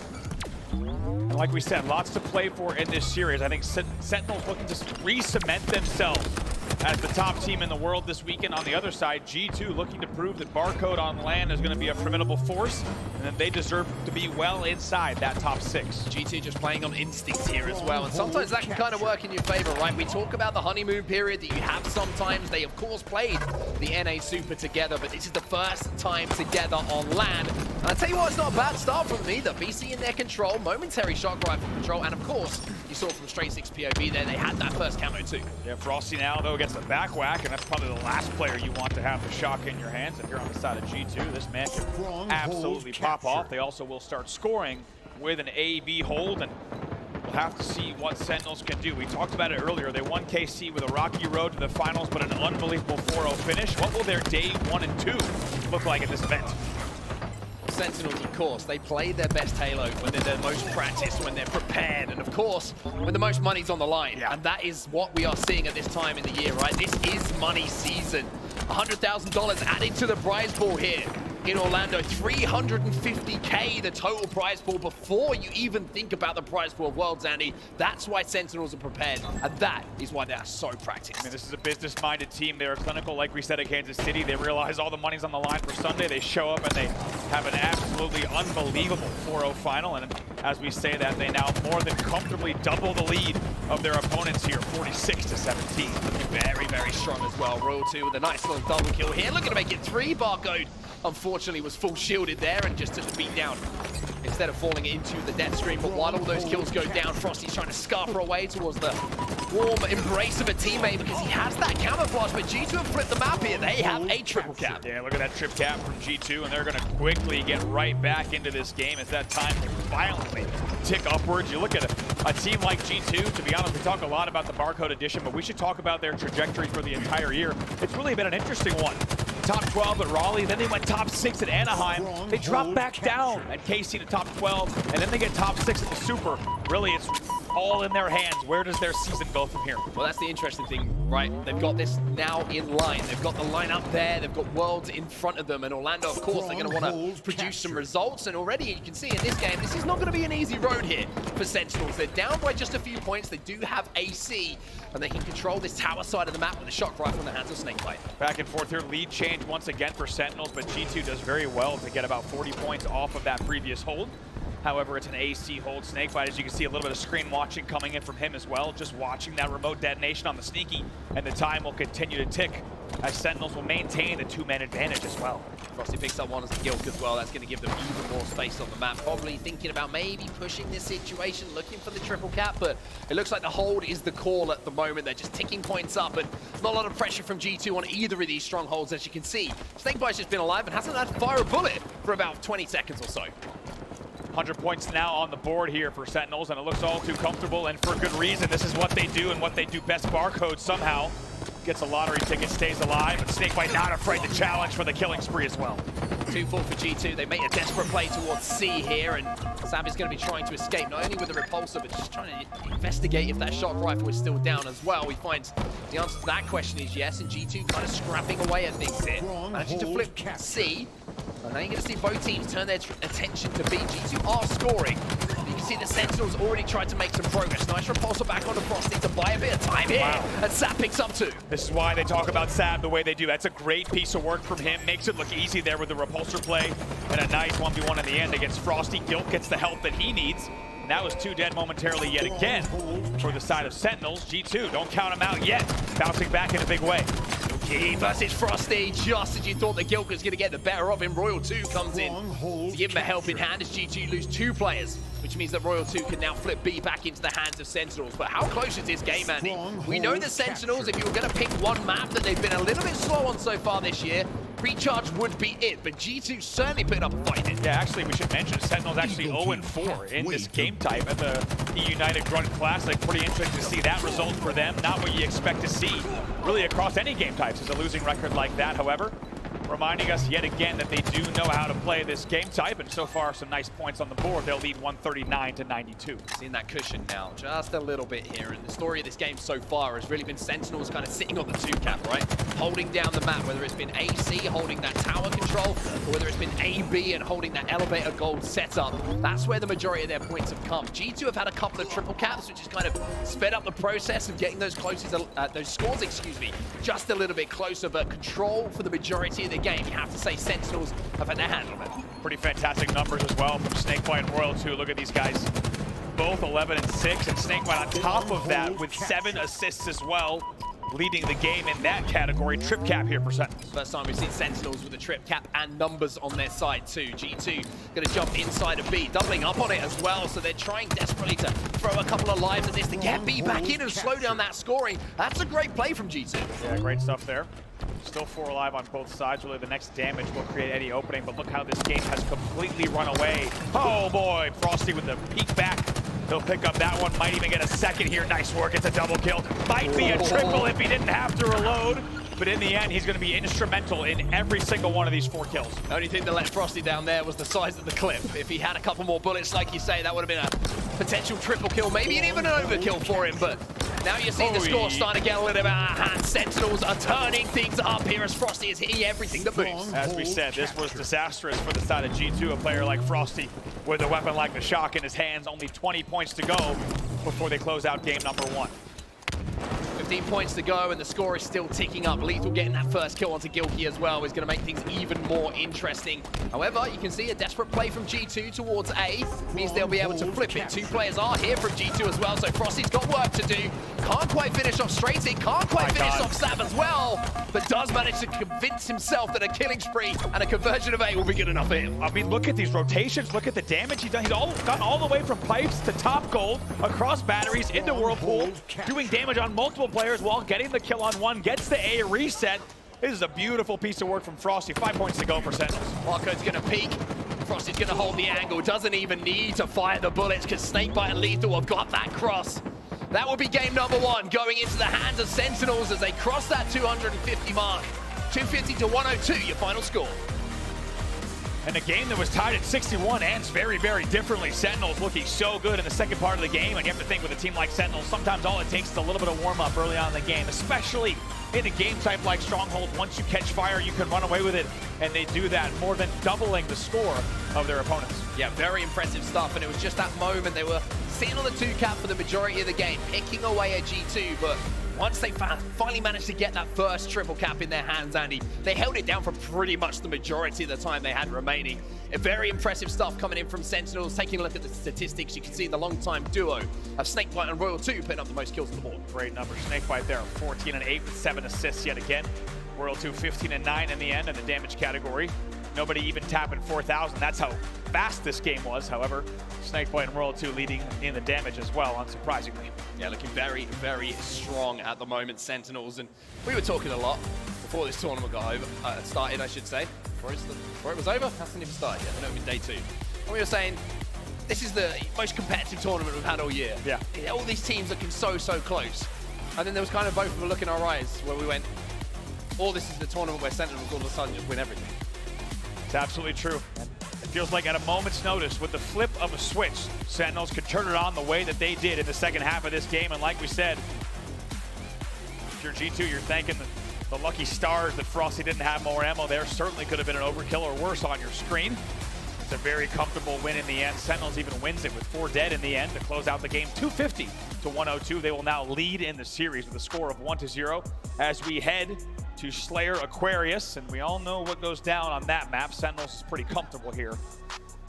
like we said, lots to play for in this series. I think Sentinels looking to re-cement themselves as the top team in the world this weekend. On the other side, G2 looking to prove that Barcode on LAN is going to be a formidable force, and that they deserve to be well inside that top 6. G2 just playing on instinct here as well, and sometimes that can kind of work in your favor, right? We talk about the honeymoon period that you have sometimes. They, of course, played the NA Super together, but this is the first time together on LAN. And I tell you what, it's not a bad start from them either. BC in their control, momentary shock rifle control, and of course, you saw from Straight 6 POV there, they had that first camo too. Yeah, Frosty now, though, gets the back whack, and that's probably the last player you want to have the shock in your hands. If you're on the side of G2, this man can absolutely pop off. They also will start scoring with an A-B hold, and we'll have to see what Sentinels can do. We talked about it earlier. They won KC with a rocky road to the finals, but an unbelievable 4-0 finish. What will their day 1 and 2 look like at this event? Sentinels, of course, they play their best Halo when they're their most practiced, when they're prepared, and of course, when the most money's on the line. Yeah. And that is what we are seeing at this time in the year, right? This is money season. $100,000 added to the prize pool here in Orlando. 350K the total prize pool before you even think about the prize pool of Worlds, Andy. That's why Sentinels are prepared, and that is why they are so practiced. I mean, this is a business-minded team. They are clinical, like we said at Kansas City. They realize all the money's on the line for Sunday. They show up and they have an absolutely unbelievable 4-0 final, and as we say that, they now more than comfortably double the lead of their opponents here, 46-17. Looking very, very strong as well. Royal 2 with a nice little double kill here. Looking to make it 3. Barcode, unfortunately, was full shielded there and just took the beat down instead of falling into the death stream. But while all those kills go down, Frosty's trying to scarper away towards the warm embrace of a teammate because he has that camouflage. But G2 have flipped the map here. They have a triple cap. Yeah, look at that trip cap from G2, and they're going to quickly get right back into this game as that time can violently tick upwards. You look at a team like G2, to be honest, we talk a lot about the Barcode edition, but we should talk about their trajectory for the entire year. It's really been an interesting one. Top 12 at Raleigh, then they went top 6 at Anaheim. They dropped back down at KC to top 12, and then they get top 6 at the Super. Really, it's all in their hands. Where does their season go from here? Well, that's the interesting thing, right? They've got this now in line. They've got the line up there. They've got Worlds in front of them. And Orlando, of course, they're going to want to produce some results. And already you can see in this game, this is not going to be an easy road here for Sentinels. They're down by just a few points. They do have AC, and they can control this tower side of the map with a shock rifle in the hands of Snakebite. Back and forth here. Lead change once again for Sentinels, but G2 does very well to get about 40 points off of that previous hold. However, it's an AC hold. Snakebite, as you can see, a little bit of screen watching coming in from him as well. Just watching that remote detonation on the sneaky, and the time will continue to tick as Sentinels will maintain the 2-man advantage as well. Frosty picks up one as a Gilk as well. That's going to give them even more space on the map. Probably thinking about maybe pushing this situation, looking for the triple cap, but it looks like the hold is the call at the moment. They're just ticking points up, and not a lot of pressure from G2 on either of these strongholds, as you can see. Snakebite's just been alive and hasn't had to fire a bullet for about 20 seconds or so. 100 points now on the board here for Sentinels, and it looks all too comfortable, and for good reason. This is what they do and what they do best. Barcode somehow gets a lottery ticket, stays alive, but Snakebite not afraid to challenge for the killing spree as well. 2-4 for G2. They make a desperate play towards C here, and Savi's going to be trying to escape, not only with the repulsor, but just trying to investigate if that shock rifle is still down as well. We find the answer to that question is yes, and G2 kind of scrapping away at things here. Managing to flip C. And now you're going to see both teams turn their attention to B. G2 are scoring. You can see the Sentinels already tried to make some progress. Nice repulsor back onto Frosty to buy a bit of time here. Wow. And Sab picks up 2. This is why they talk about Sab the way they do. That's a great piece of work from him. Makes it look easy there with the repulsor play. And a nice 1v1 in the end against Frosty. Gilk gets the help that he needs. And that was 2 dead momentarily yet again for the side of Sentinels. G2, don't count him out yet. Bouncing back in a big way. He versus Frosty, just as you thought the Gilk was going to get the better of him. Royal 2 comes in to give him a helping hand as G2 lose 2 players, which means that Royal 2 can now flip B back into the hands of Sentinels. But how close is this game, Andy? We know the Sentinels, if you were going to pick one map that they've been a little bit slow on so far this year, Recharge would be it, but G2 certainly putting up a fight here. Yeah, actually, we should mention Sentinels actually 0-4 in this game type at the EUnited Grunt Classic. Pretty interesting to see that result for them. Not what you expect to see really across any game types is a losing record like that. However, reminding us yet again that they do know how to play this game type, and so far some nice points on the board. They'll lead 139-92. Seeing that cushion now, just a little bit here, and the story of this game so far has really been Sentinels kind of sitting on the 2-cap, right? Holding down the map, whether it's been AC holding that tower control, or whether it's been AB and holding that elevator gold setup. That's where the majority of their points have come. G2 have had a couple of triple caps, which has kind of sped up the process of getting those scores, excuse me, just a little bit closer, but control for the majority of the game. You have to say Sentinels have had their hand on it. Pretty fantastic numbers as well from Snakebite and Royal 2. Look at these guys, both 11 and 6, and Snakebite on top of that with 7 assists as well, leading the game in that category. Trip cap here for Sentinels. First time we've seen Sentinels with a trip cap and numbers on their side too. G2 gonna jump inside of B, doubling up on it as well, so they're trying desperately to throw a couple of lives at this to get B back in and slow down that scoring. That's a great play from G2. Yeah, great stuff there. Still 4 alive on both sides. Really, the next damage will create any opening, but look how this game has completely run away. Oh boy, Frosty with the peek back. He'll pick up that one, might even get a second here. Nice work, it's a double kill. Might be a triple if he didn't have to reload, but in the end, he's gonna be instrumental in every single one of these 4 kills. The only thing that let Frosty down there was the size of the clip. If he had a couple more bullets, like you say, that would have been a potential triple kill, maybe even an overkill for him, but now you see the score starting to get a little bit out of hand. Sentinels are turning things up here as Frosty is hitting everything that moves. As we said, this was disastrous for the side of G2, a player like Frosty with a weapon like the Shock in his hands, only 20 points to go before they close out game number 1. 15 points to go and the score is still ticking up. Lethal getting that first kill onto Gilkey as well is going to make things even more interesting. However, you can see a desperate play from G2 towards A. Means they'll be able to flip it. 2 players are here from G2 as well, so Frosty's got work to do. Can't quite finish off Straighty, can't quite finish off Sav as well, but does manage to convince himself that a killing spree and a conversion of A will be good enough for him. I mean, look at these rotations, look at the damage he's done. He's gone all the way from pipes to top gold, across batteries, into Whirlpool, doing damage on multiple players while getting the kill on one, gets the A reset. This is a beautiful piece of work from Frosty. 5 points to go for Sentinels. Marco's gonna peek. Frosty's gonna hold the angle. Doesn't even need to fire the bullets because Snakebite and Lethal have got that cross. That will be game number 1 going into the hands of Sentinels as they cross that 250 mark. 250 to 102, your final score. And a game that was tied at 61 ends very, very differently. Sentinels looking so good in the second part of the game. And you have to think with a team like Sentinels, sometimes all it takes is a little bit of warm-up early on in the game, especially in a game type like Stronghold. Once you catch fire, you can run away with it. And they do that, more than doubling the score of their opponents. Yeah, very impressive stuff. And it was just that moment they were sitting on the 2-cap for the majority of the game, picking away at G2. But once they finally managed to get that first triple cap in their hands, Andy, they held it down for pretty much the majority of the time they had remaining. Very impressive stuff coming in from Sentinels. Taking a look at the statistics, you can see the long-time duo of Snakebite and Royal 2 putting up the most kills on the board. Great numbers. Snakebite there, 14 and 8 with 7 assists yet again. Royal 2, 15 and 9 in the end in the damage category. Nobody even tapping 4,000. That's how fast this game was. However, Snakebite and Royal 2 leading in the damage as well, unsurprisingly. Yeah, looking very, very strong at the moment, Sentinels. And we were talking a lot before this tournament got started, I should say. Before it was over? Hasn't even started yet. I know it's been day 2. And we were saying, this is the most competitive tournament we've had all year. Yeah. All these teams looking so, so close. And then there was kind of both of a look in our eyes where we went, oh, this is the tournament where Sentinels all of a sudden just win everything. It's absolutely true. It feels like at a moment's notice, with the flip of a switch, Sentinels could turn it on the way that they did in the second half of this game. And like we said, if you're G2, you're thanking the lucky stars that Frosty didn't have more ammo there. Certainly could have been an overkill or worse on your screen. It's a very comfortable win in the end. Sentinels even wins it with 4 dead in the end to close out the game 250 to 102. They will now lead in the series with a score of 1-0 as we head to Slayer Aquarius, and we all know what goes down on that map. Sentinels is pretty comfortable here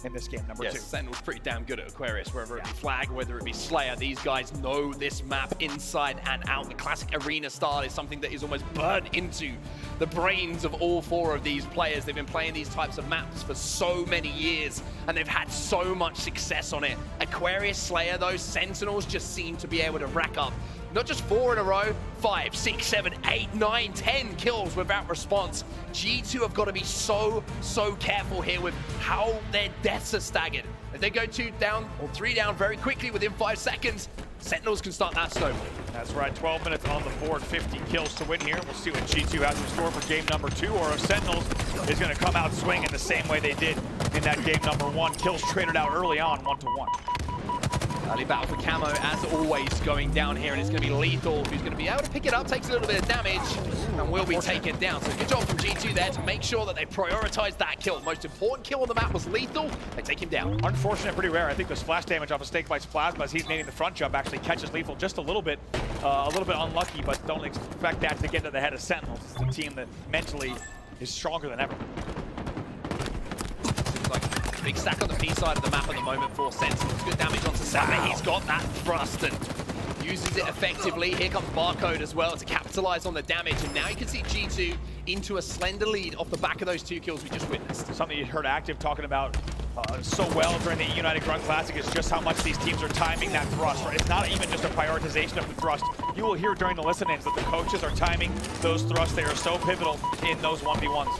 in this game number 2. Sentinels pretty damn good at Aquarius, whether it be Flag, whether it be Slayer. These guys know this map inside and out. The classic arena style is something that is almost burned into the brains of all 4 of these players. They've been playing these types of maps for so many years, and they've had so much success on it. Aquarius, Slayer, those Sentinels just seem to be able to rack up not just 4 in a row, 5, 6, 7, 8, 9, 10 kills without response. G2 have got to be so careful here with how their deaths are staggered. If they go 2 down or 3 down very quickly within 5 seconds, Sentinels can start that snowball. That's right, 12 minutes on the board, 50 kills to win here. We'll see what G2 has in store for game number 2, or if Sentinels is going to come out swinging the same way they did in that game number 1. Kills traded out early on, 1-1. Early battle for Camo, as always, going down here, and it's going to be Lethal, who's going to be able to pick it up, takes a little bit of damage, and will be taken down. So good job from G2 there to make sure that they prioritize that kill. Most important kill on the map was Lethal. They take him down. Unfortunate, pretty rare. I think the splash damage off of Snakebite's plasma as he's nading the front jump actually catches Lethal just a little bit unlucky, but don't expect that to get to the head of Sentinels. It's the team that mentally is stronger than ever. Big stack on the P side of the map at the moment for Sentinels. Good damage onto Sappy. Wow. He's got that thrust and uses it effectively. Here comes Barcode as well to capitalize on the damage. And now you can see G2 into a slender lead off the back of those 2 kills we just witnessed. Something you heard Active talking about so well during the EUnited Grunt Classic is just how much these teams are timing that thrust. Right? It's not even just a prioritization of the thrust. You will hear during the listen-ins that the coaches are timing those thrusts. They are so pivotal in those 1v1s.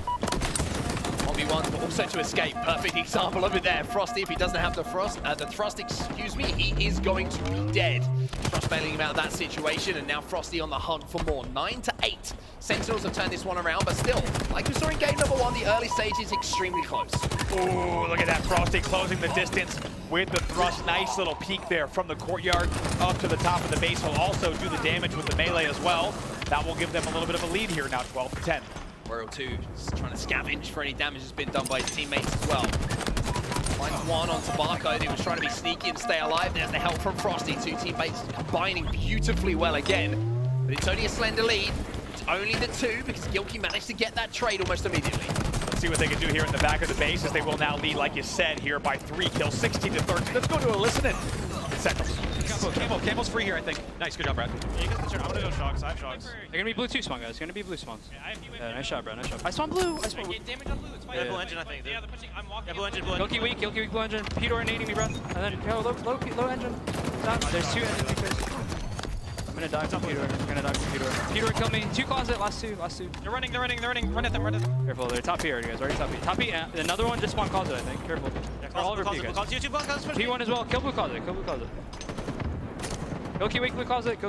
1v1s, but also to escape. Perfect example of it there. Frosty, if he doesn't have the thrust, excuse me, he is going to be dead. Frost bailing him out of that situation, and now Frosty on the hunt for more. 9-8. Sentinels have turned this one around, but still, like we saw in game number 1, the early stage is extremely close. Ooh, look at that. Frosty closing the distance with the thrust. Nice little peek there from the courtyard up to the top of the base. Will also do the damage with the melee as well. That will give them a little bit of a lead here now, 12-10. Royal 2 just trying to scavenge for any damage that's been done by his teammates as well. Finds one onto Barcode, who was trying to be sneaky and stay alive. There's the help from Frosty. 2 teammates combining beautifully well again. But it's only a slender lead. It's only the 2 because Gilkey managed to get that trade almost immediately. Let's see what they can do here in the back of the base as they will now lead, like you said, here by 3 kills, 16-13. Let's go to a listen-in. Sentinels. Campbell's free here, I think. Nice, good job, Brad. Yeah, you guys, I'm gonna go shogs. I have shogs. They're gonna be blue 2 spawn, guys. They're gonna be blue spawns. Yeah, nice shot, Brad. Nice shot. I spawn blue. I spawn blue. Damage on blue. It's fine. Blue engine, I think. Yeah, they're pushing. I'm walking. Yeah, blue engine, blue engine. Gilkey weak, blue engine. Pedor nading me, Brad. And then go low engine. Stop. There's 2 engine pickers. I'm gonna die from Pedor. I'm gonna die from Pedor. Pedor kill me. 2 closet. Last 2. They're running. Run at them. Careful. They're top here, you guys. Already top here. Top here. Another one just spawned closet, I think. Careful. Yeah, all over you guys. P1 as well. Kill blue closet. Gilkey weak blue closet.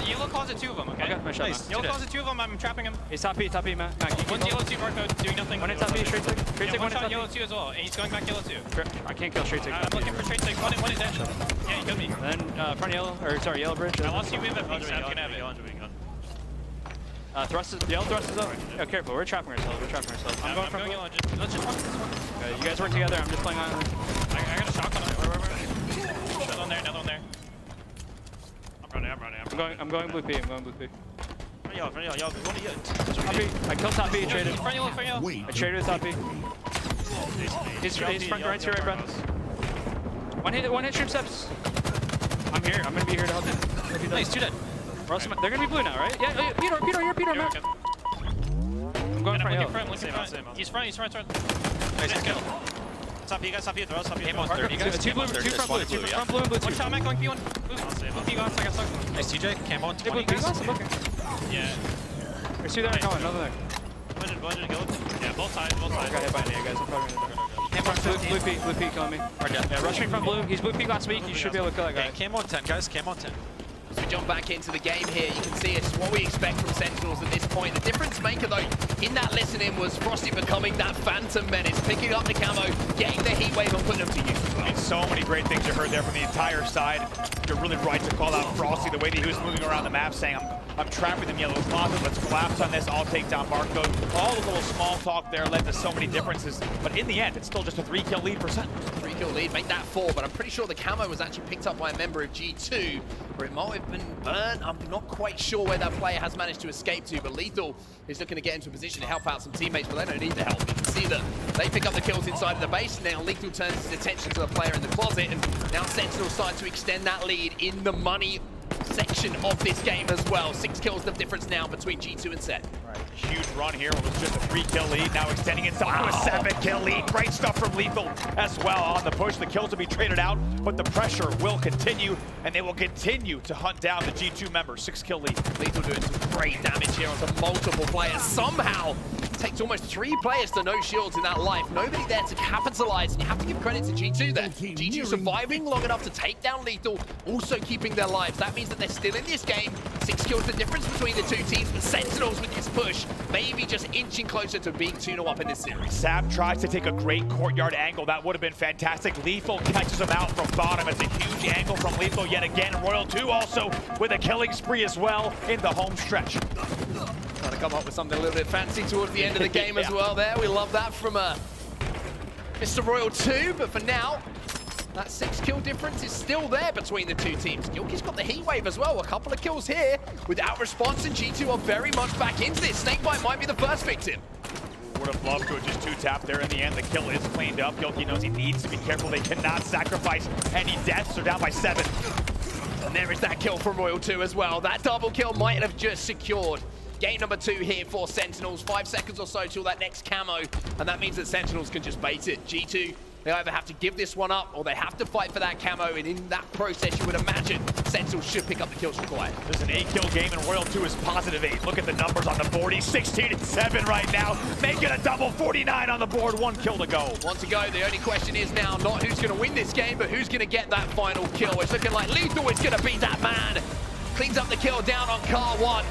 Yellow closet 2 of them, okay? Okay, nice. Yellow closet 2 of them, I'm trapping him. He's top B, Matt. One's yellow 2 barcode, doing nothing. One in top B, straight take. One shot yellow 2 as well, and he's going back yellow 2. I can't kill straight take. I'm looking for straight take. One is dead. Yeah, he killed me. Then front yellow, yellow bridge. I lost you with that pink sap, can have it. Yellow thrust is up. Oh, careful, we're trapping ourselves. I'm going from yellow. Let's just run this one. Okay, you guys work together, I'm just playing on. I got a shotgun on it. Another one there. I'm running. I'm going blue P. Front yellow. Top B. I killed top B, traded. Front yellow. I traded with top B. He's front right to your right, Brad. One hit stream steps. I'm here. I'm gonna be here to help you. Nice, 2 dead. They're gonna be blue now, right? Yeah, Peter, you're Peter, Matt. I'm going front yellow. He's front. Nice kill. Top B, guys, top B, throws. Two front blue and blue 2. One shot, Mac, going B1. Blue P guns, I got stuck. Nice, TJ. Cam on. Blue P guns, I'm looking. Yeah. There's 2 there, no, another there. Bludgeon, go. Yeah, both sides. I got hit by an A, guys. I'm probably gonna die. Blue P killing me. Yeah, rush me from blue. He's blue P last week. You should be able to kill that guy. Cam on 10, guys. Cam on 10. As we jump back into the game here, you can see it's what we expect from Sentinels at this point. The difference maker, though, in that listening was Frosty becoming that Phantom Menace, picking up the camo, getting the heat wave and putting them to use as well. And so many great things you heard there from the entire side. You're really right to call out Frosty, the way that he was moving around the map, saying, I'm trapping them yellow closet, let's collapse on this, I'll take down Barcode. All the little small talk there led to so many differences, but in the end, it's still just a 3-kill lead for Sentinels. 3-kill lead, make that 4, but I'm pretty sure the camo was actually picked up by a member of G2, or it might have been burnt. I'm not quite sure where that player has managed to escape to, but Lethal is looking to get into a position to help out some teammates, but they don't need the help. You can see that they pick up the kills inside of the base. Now Lethal turns his attention to the player in the closet, and now Sentinel starting to extend that lead in the money section of this game as well. 6 kills the difference now between G2 and Set. Right, huge run here. It was just a 3-kill lead, now extending itself to a 7-kill lead. Great stuff from Lethal as well on the push. The kills will be traded out, but the pressure will continue, and they will continue to hunt down the G2 member. 6-kill lead. Lethal doing some great damage here onto multiple players. Somehow takes almost 3 players to no shields in that life. Nobody there to capitalize, and you have to give credit to G2 there. G2 surviving long enough to take down Lethal, also keeping their lives. That means that they're still in this game. 6 kills the difference between the two teams, but Sentinels with this push, maybe just inching closer to being 2-0 up in this series. Sab tries to take a great courtyard angle. That would have been fantastic. Lethal catches him out from bottom. It's a huge angle from Lethal yet again. Royal 2 also with a killing spree as well in the home stretch. Trying to come up with something a little bit fancy towards the end of the game as well there. We love that from Mr. Royal 2, but for now, that 6 kill difference is still there between the two teams. Gilky's got the heat wave as well. A couple of kills here without response, and G2 are very much back into this. Snakebite might be the first victim. Would have loved to have just 2-tap there in the end. The kill is cleaned up. Gilky knows he needs to be careful. They cannot sacrifice any deaths. They're down by 7. And there is that kill from Royal 2 as well. That double kill might have just secured game number 2 here for Sentinels. 5 seconds or so till that next camo, and that means that Sentinels can just bait it. G2, they either have to give this one up or they have to fight for that camo, and in that process you would imagine Sentinels should pick up the kills required. There's an 8-kill game and Royal 2 is +8. Look at the numbers on the board. He's 16-7 right now, making a double. 49 on the board, 1 kill to go. 1 to go. The only question is now not who's going to win this game, but who's going to get that final kill. It's looking like Lethal is going to be that man. Cleans up the kill down on car 1.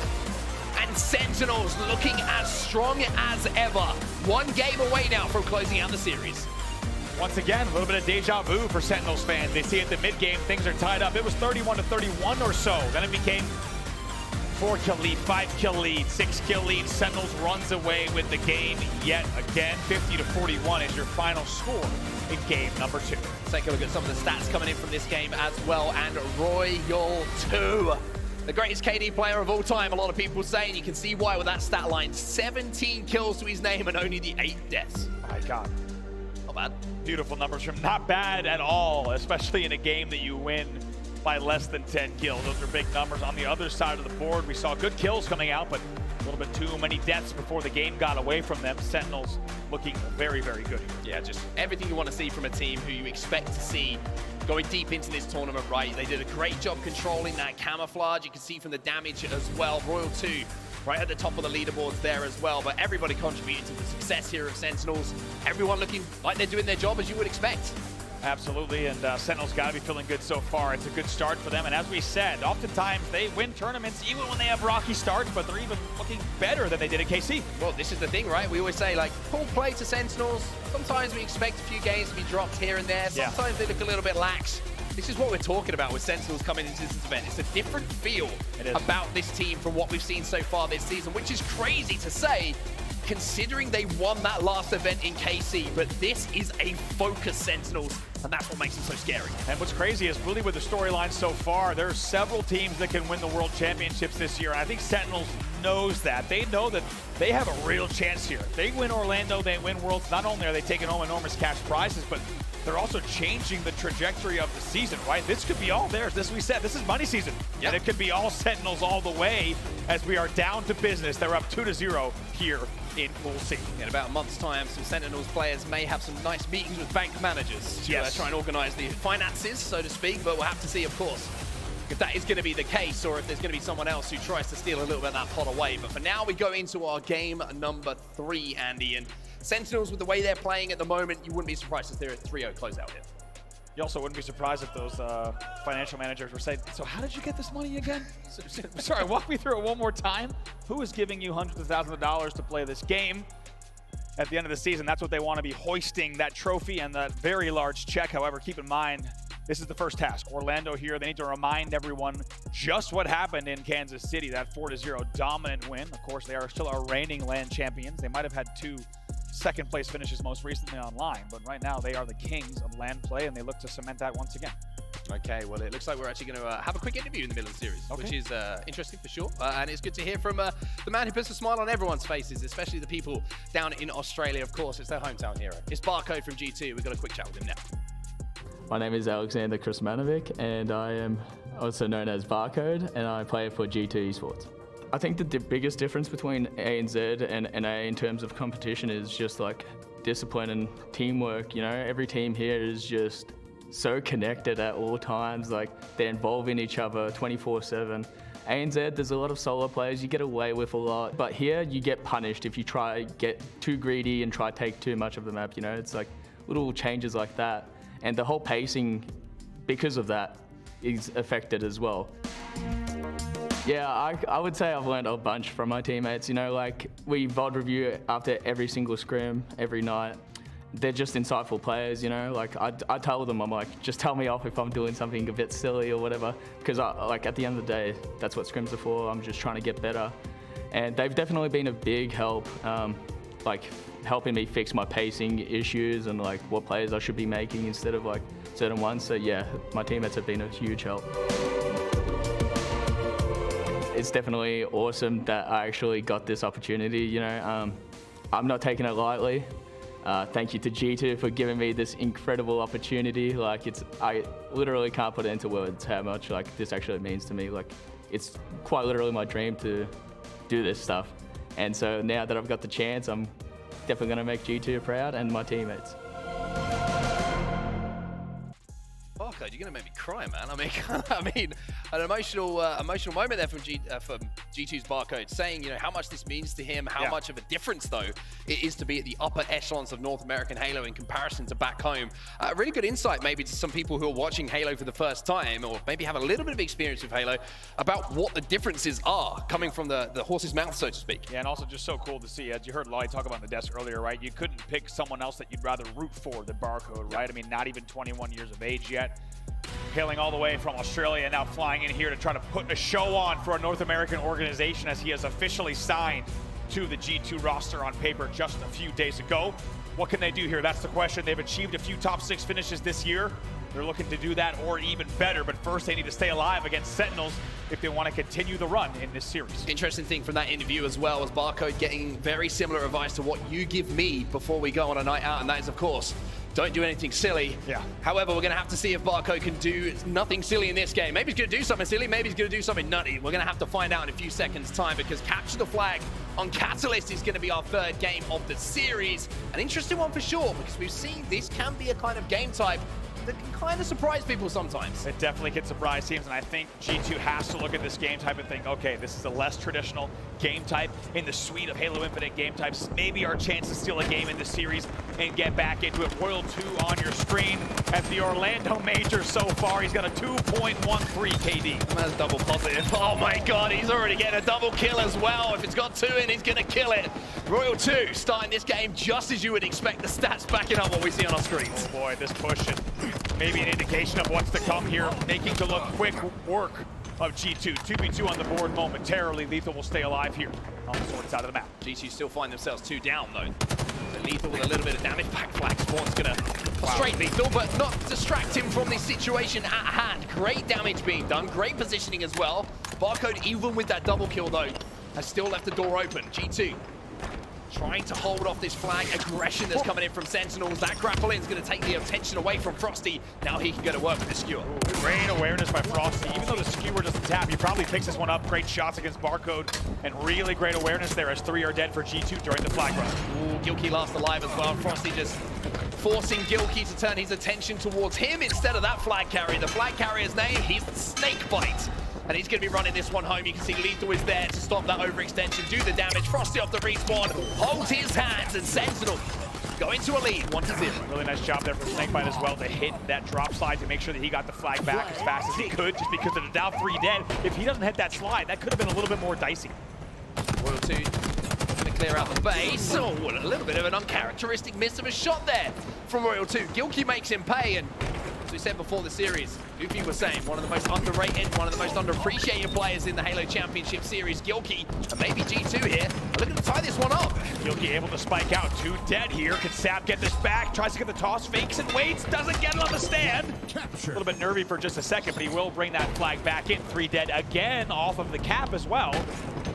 And Sentinels looking as strong as ever. 1 game away now from closing out the series. Once again, a little bit of deja vu for Sentinels fans. They see at the mid-game things are tied up. It was 31-31 or so. Then it became 4-kill lead, 5-kill lead, 6-kill lead. Sentinels runs away with the game yet again. 50-41 is your final score in game number 2. Let's take a look at some of the stats coming in from this game as well. And Royal 2, the greatest KD player of all time, a lot of people say, and you can see why with that stat line. 17 kills to his name and only the 8 deaths. My God. Not bad. Beautiful numbers from not bad at all, especially in a game that you win by less than 10 kills. Those are big numbers. On the other side of the board, we saw good kills coming out, but a little bit too many deaths before the game got away from them. Sentinels looking very, very good here. Yeah, just everything you want to see from a team who you expect to see going deep into this tournament, right? They did a great job controlling that camouflage. You can see from the damage as well. Royal 2 right at the top of the leaderboards there as well, but everybody contributing to the success here of Sentinels. Everyone looking like they're doing their job as you would expect. Absolutely, and Sentinels got to be feeling good so far. It's a good start for them, and as we said, oftentimes they win tournaments even when they have rocky starts, but they're even looking better than they did at KC. Well, this is the thing, right? We always say, like, full play to Sentinels. Sometimes we expect a few games to be dropped here and there. Sometimes they look a little bit lax. This is what we're talking about with Sentinels coming into this event. It's a different feel about this team from what we've seen so far this season, which is crazy to say, considering they won that last event in KC, but this is a focused Sentinels, and that's what makes them so scary. And what's crazy is really with the storyline so far, there are several teams that can win the World Championships this year, and I think Sentinels knows that. They know that they have a real chance here. They win Orlando, they win Worlds. Not only are they taking home enormous cash prizes, but they're also changing the trajectory of the season, right? This could be all theirs. This we said, this is money season. And it could be all Sentinels all the way as we are down to business. They're up 2-0 here in Pool C. In about a month's time, some Sentinels players may have some nice meetings with bank managers to try and organize the finances, so to speak, but we'll have to see, of course, if that is going to be the case or if there's going to be someone else who tries to steal a little bit of that pot away. But for now, we go into our game number 3, Andy, and Sentinels, with the way they're playing at the moment, you wouldn't be surprised if they're at 3-0 closeout here. You also wouldn't be surprised if those financial managers were saying, so how did you get this money again? Sorry, walk me through it one more time. Who is giving you hundreds of thousands of dollars to play this game? At the end of the season, that's what they want to be, hoisting that trophy and that very large check. However, keep in mind, this is the first task. Orlando here, they need to remind everyone just what happened in Kansas City, that 4-0 dominant win. Of course, they are still our reigning LAN champions. They might have had 2 second place finishes most recently online, but right now they are the kings of LAN play, and they look to cement that once again. Okay, well, it looks like we're actually going to have a quick interview in the middle of the series, which is interesting for sure. And it's good to hear from the man who puts a smile on everyone's faces, especially the people down in Australia. Of course, it's their hometown hero. It's Barcode from G2. We've got a quick chat with him now. My name is Alexander Krismanovic, and I am also known as Barcode, and I play for G2 Esports. I think the biggest difference between ANZ and NA in terms of competition is just like discipline and teamwork. You know, every team here is just so connected at all times. Like, they're involving each other 24/7. ANZ, there's a lot of solo players, you get away with a lot. But here, you get punished if you try get too greedy and try to take too much of the map, you know? It's like little changes like that. And the whole pacing, because of that, is affected as well. Yeah, I would say I've learned a bunch from my teammates. You know, like, we VOD review after every single scrim, every night. They're just insightful players, you know? Like, I tell them, I'm like, just tell me off if I'm doing something a bit silly or whatever. Because, like, at the end of the day, that's what scrims are for. I'm just trying to get better. And they've definitely been a big help, like, helping me fix my pacing issues and, like, what players I should be making instead of, like, certain ones. So, yeah, my teammates have been a huge help. It's definitely awesome that I actually got this opportunity, you know. I'm not taking it lightly. Thank you to G2 for giving me this incredible opportunity. Like, I literally can't put it into words how much, like, this actually means to me. Like, it's quite literally my dream to do this stuff. And so now that I've got the chance, I'm definitely gonna make G2 proud and my teammates. Barcode, you're gonna make me cry, man. I mean, an emotional moment there from G2's Barcode, saying, you know, how much this means to him, how much of a difference though it is to be at the upper echelons of North American Halo in comparison to back home. Really good insight maybe to some people who are watching Halo for the first time, or maybe have a little bit of experience with Halo, about what the differences are coming from the horse's mouth, so to speak. Yeah, and also just so cool to see, as you heard Lolly talk about on the desk earlier, right? You couldn't pick someone else that you'd rather root for than Barcode, right? I mean, not even 21 years of age yet. Hailing all the way from Australia, now flying in here to try to put a show on for a North American organization, as he has officially signed to the G2 roster on paper just a few days ago. What can they do here? That's the question. They've achieved a few top 6 finishes this year. They're looking to do that or even better, but first they need to stay alive against Sentinels if they want to continue the run in this series. Interesting thing from that interview as well was Barcode getting very similar advice to what you give me before we go on a night out, and that is, of course, don't do anything silly. Yeah. However, we're going to have to see if Barcode can do nothing silly in this game. Maybe he's going to do something silly, maybe he's going to do something nutty. We're going to have to find out in a few seconds' time, because Capture the Flag on Catalyst is going to be our 3rd game of the series. An interesting one for sure, because we've seen this can be a kind of game type that can kind of surprise people sometimes. It definitely can surprise teams, and I think G2 has to look at this game type and think, okay, this is a less traditional game type in the suite of Halo Infinite game types. Maybe our chance to steal a game in this series and get back into it. Royal 2 on your screen at the Orlando Major so far. He's got a 2.13 KD. That's double positive. Oh my God, he's already getting a double kill as well. If it's got 2 in, he's gonna kill it. Royal 2 starting this game just as you would expect, the stats backing up what we see on our screens. Oh boy, this push and maybe an indication of what's to come here, making to look quick work of G2. 2v2 on the board momentarily. Lethal will stay alive here on the sword side of the map. G2 still find themselves 2 down though. So Lethal with a little bit of damage. Back flag Spawn's gonna frustrate Lethal, but not distract him from the situation at hand. Great damage being done, great positioning as well. Barcode, even with that double kill though, has still left the door open. G2 trying to hold off this flag aggression that's coming in from Sentinels. That grapple in is going to take the attention away from Frosty. Now he can go to work with the skewer. Great awareness by Frosty. Even though the skewer doesn't tap, he probably picks this one up. Great shots against Barcode, and really great awareness there as 3 are dead for G2 during the flag run. Ooh, Gilkey last alive as well. Frosty just forcing Gilkey to turn his attention towards him instead of that flag carrier. The flag carrier's name, he's Snakebite. And he's going to be running this one home. You can see Lethal is there to stop that overextension, do the damage. Frosty off the respawn, holds his hands, and Sentinel go into a lead, 1-0. Really nice job there from Snakebite as well to hit that drop slide to make sure that he got the flag back as fast as he could, just because they're down 3 dead. If he doesn't hit that slide, that could have been a little bit more dicey. Royal 2 going to clear out the base. Oh, a little bit of an uncharacteristic miss of a shot there from Royal 2. Gilkey makes him pay, and as we said before the series, Goofy was saying, one of the most underrated, one of the most underappreciated players in the Halo Championship Series, Gilkey, and maybe G2 here, are looking to tie this one up. Gilkey able to spike out, 2 dead here. Can Sab get this back? Tries to get the toss, fakes and waits, doesn't get it on the stand. A little bit nervy for just a second, but he will bring that flag back in. 3 dead again off of the cap as well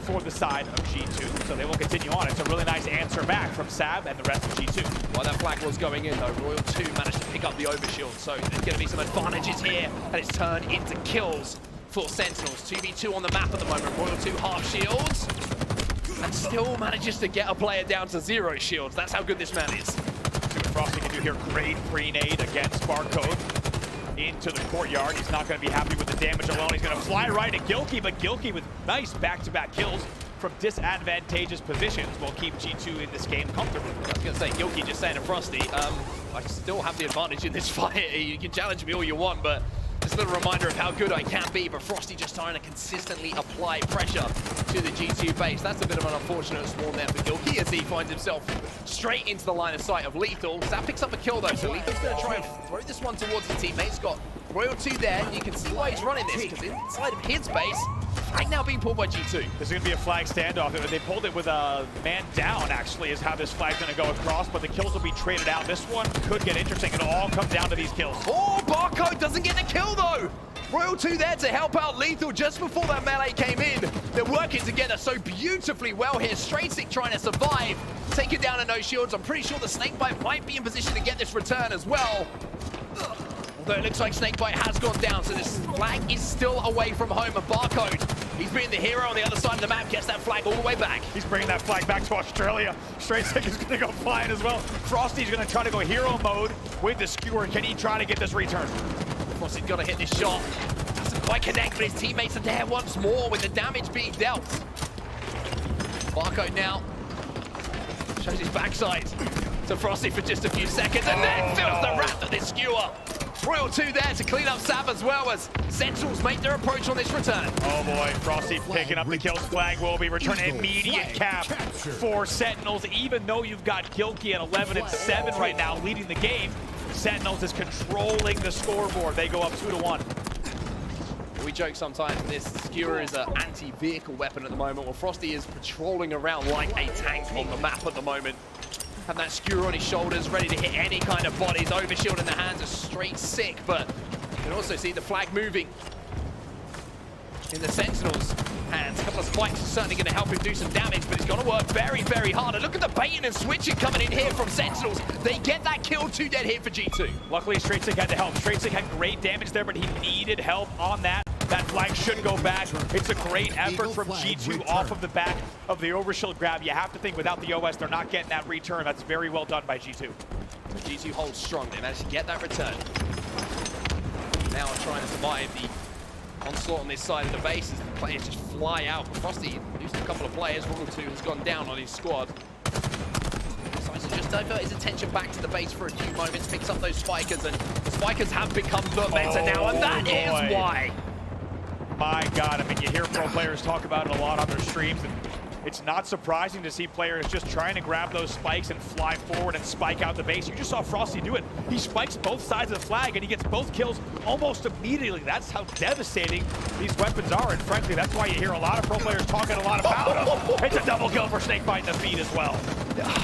for the side of G2, so they will continue on. It's a really nice answer back from Sab and the rest of G2. While that flag was going in though, Royal 2 managed to pick up the overshield, so there's going to be some advantages here, and it's turned into kills for Sentinels. 2v2 on the map at the moment. Royal 2 half shields, and still manages to get a player down to 0 shields. That's how good this man is. See what Frosty can do here. Great pre-nade against Barcode. into the courtyard. He's not going to be happy with the damage alone. He's going to fly right at Gilkey, but Gilkey with nice back-to-back kills from disadvantageous positions will keep G2 in this game comfortably. I was going to say, Gilkey just saying to Frosty, I still have the advantage in this fight. You can challenge me all you want, but just a little reminder of how good I can be, but Frosty just trying to consistently apply pressure to the G2 base. That's a bit of an unfortunate swarm there for Gilkey as he finds himself straight into the line of sight of Lethal. That picks up a kill though, so Lethal's going to try and throw this one towards his teammates. Got Royal 2 there, and you can see why he's running this, because inside of his base, flag now being pulled by G2. This is going to be a flag standoff. They pulled it with a man down, actually, is how this flag's going to go across, but the kills will be traded out. This one could get interesting. It'll all come down to these kills. Oh, Barcode doesn't get the kill, though. Royal 2 there to help out Lethal just before that melee came in. They're working together so beautifully well here. Straightsick trying to survive, taking down a no shields. I'm pretty sure the Snakebite might be in position to get this return as well. Although it looks like Snakebite has gone down, so this flag is still away from home. And Barcode, he's being the hero on the other side of the map, gets that flag all the way back. He's bringing that flag back to Australia. Straightsick is going to go flying as well. Frosty's going to try to go hero mode with the skewer. Can he try to get this return? Frosty's got to hit this shot. Doesn't quite connect, but his teammates are there once more with the damage being dealt. Barcode now shows his backside to Frosty for just a few seconds, and then fills the wrath of this skewer. Royal 2 there to clean up Sav as well as Sentinels make their approach on this return. Oh boy, Frosty picking up the kills. Flag will be returning. Immediate cap for Sentinels. Even though you've got Gilkey at 11 and 7 right now, leading the game, Sentinels is controlling the scoreboard. They go up 2-1. We joke sometimes this skewer is an anti-vehicle weapon at the moment. Well, Frosty is patrolling around like a tank on the map at the moment. Have that skewer on his shoulders, ready to hit any kind of bodies. Overshield in the hands of Straightsick, but you can also see the flag moving in the Sentinels' hands. A couple of spikes are certainly going to help him do some damage, but he's got to work very, very hard. And look at the baiting and switching coming in here from Sentinels. They get that kill, 2 dead here for G2. Luckily, Straightsick had to help. Straightsick had great damage there, but he needed help on that. That flag should go back. It's a great effort from G2 off of the back of the overshield grab. You have to think without the OS, they're not getting that return. That's very well done by G2. So G2 holds strong. They managed to get that return. Now trying to survive the onslaught on this side of the base as the players just fly out. Frosty losing a couple of players. Royal 2 has gone down on his squad. Decides to just divert his attention back to the base for a few moments. Picks up those spikers, and the spikers have become the meta now, and that is why. My God, I mean, you hear pro players talk about it a lot on their streams, and it's not surprising to see players just trying to grab those spikes and fly forward and spike out the base. You just saw Frosty do it. He spikes both sides of the flag, and he gets both kills almost immediately. That's how devastating these weapons are, and frankly, that's why you hear a lot of pro players talking a lot about them. It's a double kill for Snakebite in the feed as well.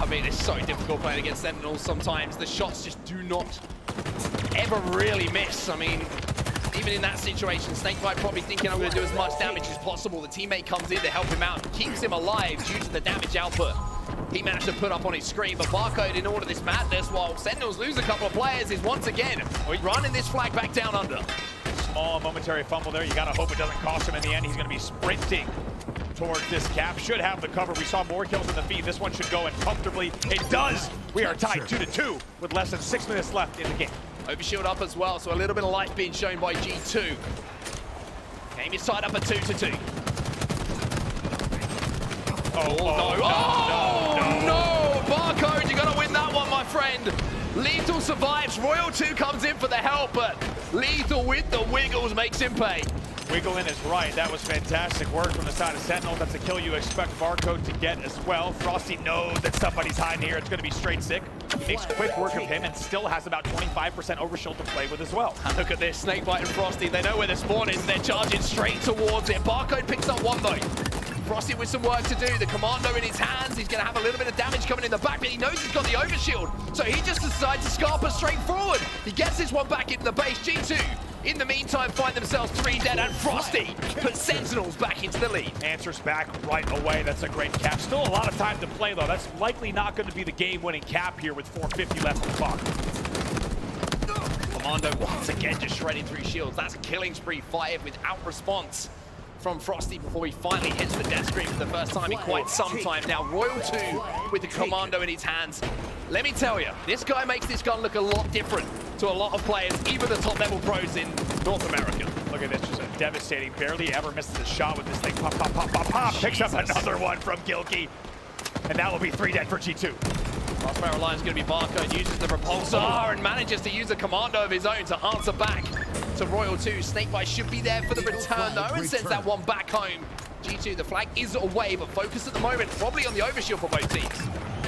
I mean, it's so difficult playing against Sentinels sometimes. The shots just do not ever really miss. I mean, even in that situation, Snakebite probably thinking I'm going to do as much damage as possible. The teammate comes in to help him out, keeps him alive due to the damage output he managed to put up on his screen. But Barcode, in all of this madness, while Sentinels lose a couple of players, is once again running this flag back down under. Small momentary fumble there. You got to hope it doesn't cost him in the end. He's going to be sprinting towards this cap. Should have the cover. We saw more kills in the feed. This one should go in comfortably. It does. We are tied 2-2 with less than 6 minutes left in the game. Overshield up as well, so a little bit of life being shown by G2. Game is tied up at 2-2. No! Barcode, you gotta win that one, my friend. Lethal survives. Royal 2 comes in for the help, but Lethal with the wiggles makes him pay. Wiggling is right. That was fantastic work from the side of Sentinel. That's a kill you expect Barcode to get as well. Frosty knows that somebody's hiding here. It's going to be Straightsick. He makes quick work of him and still has about 25% overshield to play with as well. And look at this, Snakebite and Frosty. They know where the spawn is. They're charging straight towards it. Barcode picks up one though. Frosty with some work to do. The commando in his hands. He's going to have a little bit of damage coming in the back, but he knows he's got the overshield. So he just decides to scarper straight forward. He gets this one back into the base. G2, in the meantime, find themselves 3 dead, and Frosty puts Sentinels back into the lead. Answers back right away. That's a great cap. Still a lot of time to play, though. That's likely not going to be the game-winning cap here with 4:50 left on the clock. Commando once again just shredding through shields. That's a killing spree fired without response from Frosty before he finally hits the death screen for the first time in quite some time. Now Royal 2 with the Commando in his hands. Let me tell you, this guy makes this gun look a lot different to a lot of players, even the top level pros in North America. Look at this, just a devastating, barely ever misses a shot with this thing. Pop, pop, pop, pop, pop. Picks up another one from Gilkey. And that will be 3 dead for G2. Crossbarrel line is going to be Barcode, uses the repulsor and manages to use a commando of his own to answer back to Royal 2. Snakebite should be there for the return though and sends that one back home. G2, the flag is away, but focus at the moment probably on the overshield for both teams.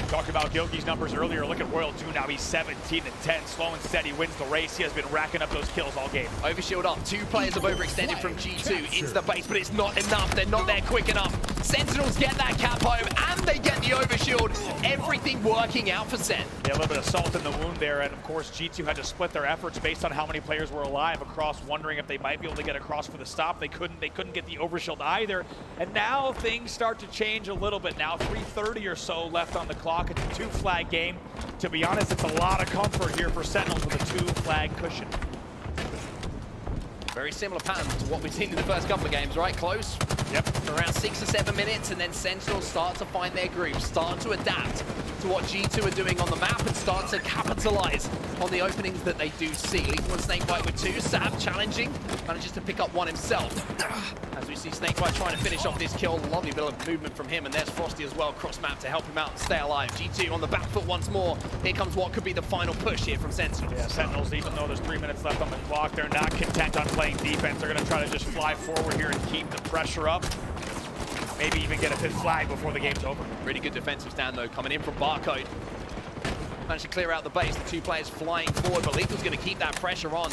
Talked about Gilkey's numbers earlier. Look at Royal 2 now. He's 17-10. Slow and steady wins the race. He has been racking up those kills all game. Overshield up. 2 players have overextended from G2 into the base, but it's not enough. They're not there quick enough. Sentinels get that cap home, and they get the overshield. Everything working out for Sen. Yeah, a little bit of salt in the wound there, and of course G2 had to split their efforts based on how many players were alive across, wondering if they might be able to get across for the stop. They couldn't get the overshield either, and now things start to change a little bit. Now 3:30 or so left on the clock. It's a 2-flag game. To be honest, it's a lot of comfort here for Sentinels with a 2-flag cushion. Very similar pattern to what we've seen in the first couple of games, right? Close. Yep. For around 6 or 7 minutes, and then Sentinels start to find their groove, start to adapt to what G2 are doing on the map, and start to capitalize on the openings that they do see. Lethal and Snakebite with 2. Sav challenging, manages to pick up 1 himself. As we see Snakebite trying to finish off this kill, lovely bit of movement from him, and there's Frosty as well, cross map to help him out and stay alive. G2 on the back foot once more. Here comes what could be the final push here from Sentinels. Yeah, Sentinels, even though there's 3 minutes left on the clock, they're not content on playing defense. They're going to try to just fly forward here and keep the pressure up. Maybe even get a 5th flag before the game's over. Really good defensive stand though, coming in from Barcode. Managed to clear out the base, the 2 players flying forward, but Lethal's going to keep that pressure on.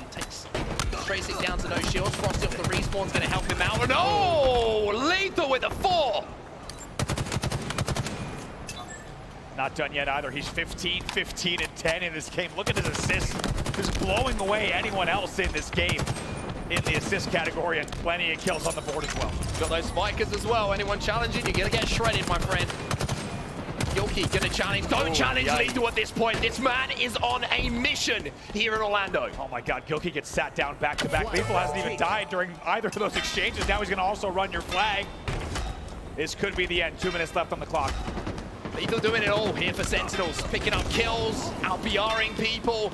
Trace it down to no shields. Frosty off the respawn's going to help him out. And oh, Lethal with a 4! Not done yet either. He's 15, 15, and 10 in this game. Look at his assists. He's blowing away anyone else in this game in the assist category, and plenty of kills on the board as well. Got those spikers as well. Anyone challenging, you're going to get shredded, my friend. Gilkey gonna challenge. Don't challenge Lethal at this point. This man is on a mission here in Orlando. Oh my God, Gilkey gets sat down back to back. Lethal hasn't even died during either of those exchanges. Now he's gonna also run your flag. This could be the end. 2 minutes left on the clock. Lethal doing it all here for Sentinels. Picking up kills, out-BRing people.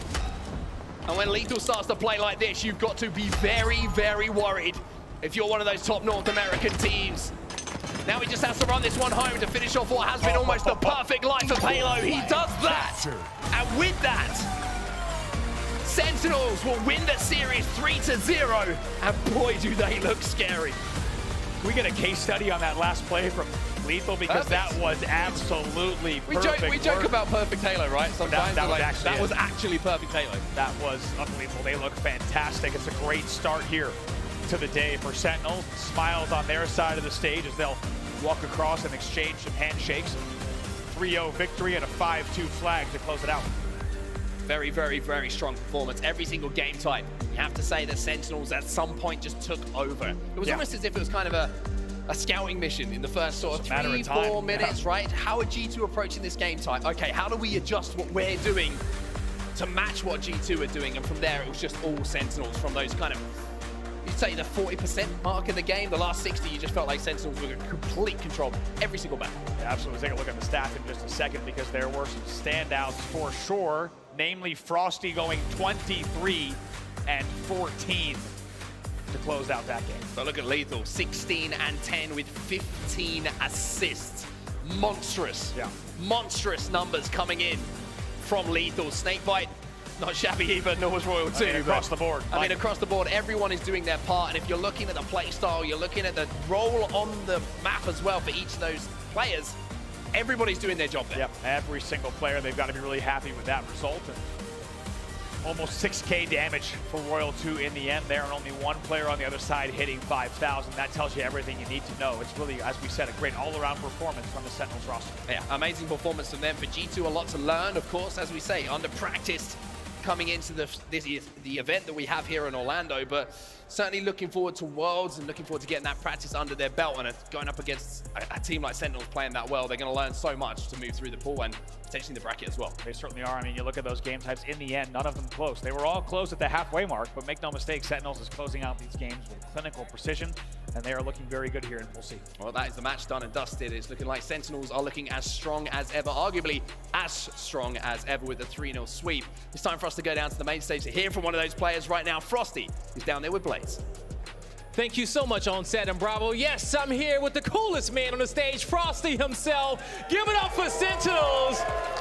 And when Lethal starts to play like this, you've got to be very, very worried if you're one of those top North American teams. Now he just has to run this one home to finish off what has been almost the perfect life of Halo. He does that. And with that, Sentinels will win the series 3-0. And boy, do they look scary. Can we get a case study on that last play from Lethal? Because that was absolutely perfect. We joke about perfect Halo, right? Sometimes that was actually perfect Halo. That was unbelievable. They look fantastic. It's a great start here to the day for Sentinels. Smiles on their side of the stage as they'll walk across and exchange some handshakes. 3-0 victory and a 5-2 flag to close it out. Very, very, very strong performance. Every single game type. You have to say that Sentinels at some point just took over. It was almost as if it was kind of a scouting mission in the first sort of 3-4 minutes, right? How are G2 approaching this game type? Okay, how do we adjust what we're doing to match what G2 are doing? And from there, it was just all Sentinels from those kind of, you'd say the 40% mark in the game. The last 60, you just felt like Sentinels were in complete control every single battle. Yeah, absolutely. Take a look at the stats in just a second because there were some standouts for sure. Namely, Frosty going 23 and 14 to close out that game. So look at Lethal, 16 and 10 with 15 assists. Monstrous, monstrous numbers coming in from Lethal. Snakebite, not shabby either, nor was Royal 2. Across the board. I mean, across the board, everyone is doing their part. And if you're looking at the play style, you're looking at the role on the map as well for each of those players, everybody's doing their job there. Yep, every single player, they've got to be really happy with that result. And almost 6K damage for Royal 2 in the end there, and only one player on the other side hitting 5,000. That tells you everything you need to know. It's really, as we said, a great all-around performance from the Sentinels roster. Yeah, amazing performance from them. For G2, a lot to learn, of course, as we say, under practice coming into the event that we have here in Orlando, but certainly looking forward to Worlds and looking forward to getting that practice under their belt and going up against a team like Sentinels playing that well. They're going to learn so much to move through the pool and potentially the bracket as well. They certainly are. I mean, you look at those game types, in the end, none of them close. They were all close at the halfway mark, but make no mistake, Sentinels is closing out these games with clinical precision, and they are looking very good here, and we'll see. Well, that is the match done and dusted. It's looking like Sentinels are looking as strong as ever, arguably as strong as ever with the 3-0 sweep. It's time for us to go down to the main stage to hear from one of those players right now, Frosty, who's down there with Blaze. Thank you so much, Onset and Bravo. Yes, I'm here with the coolest man on the stage, Frosty himself. Give it up for Sentinels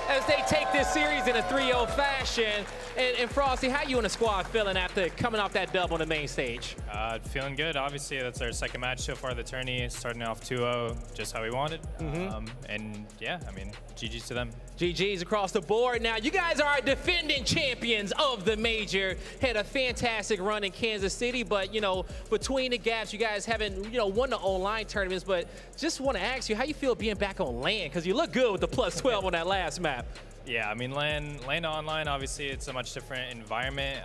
as they take this series in a 3-0 fashion. And Frosty, how you and the squad feeling after coming off that dub on the main stage? Feeling good. Obviously, that's our second match so far of the tourney, starting off 2-0, just how we wanted. And yeah, I mean, GG's to them. GG's across the board. Now, you guys are defending champions of the major. Had a fantastic run in Kansas City, but, you know, between the gaps, you guys haven't, you know, won the online tournaments, but just want to ask you, how you feel being back on LAN? Because you look good with the plus 12 on that last map. Yeah, I mean, LAN to online, obviously, it's a much different environment.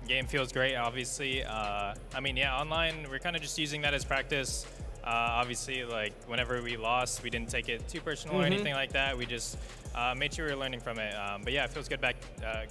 Game feels great, obviously. I mean, yeah, online, we're kind of just using that as practice. Obviously, like, whenever we lost, we didn't take it too personal or anything like that. We just made sure we were learning from it. But yeah, it feels good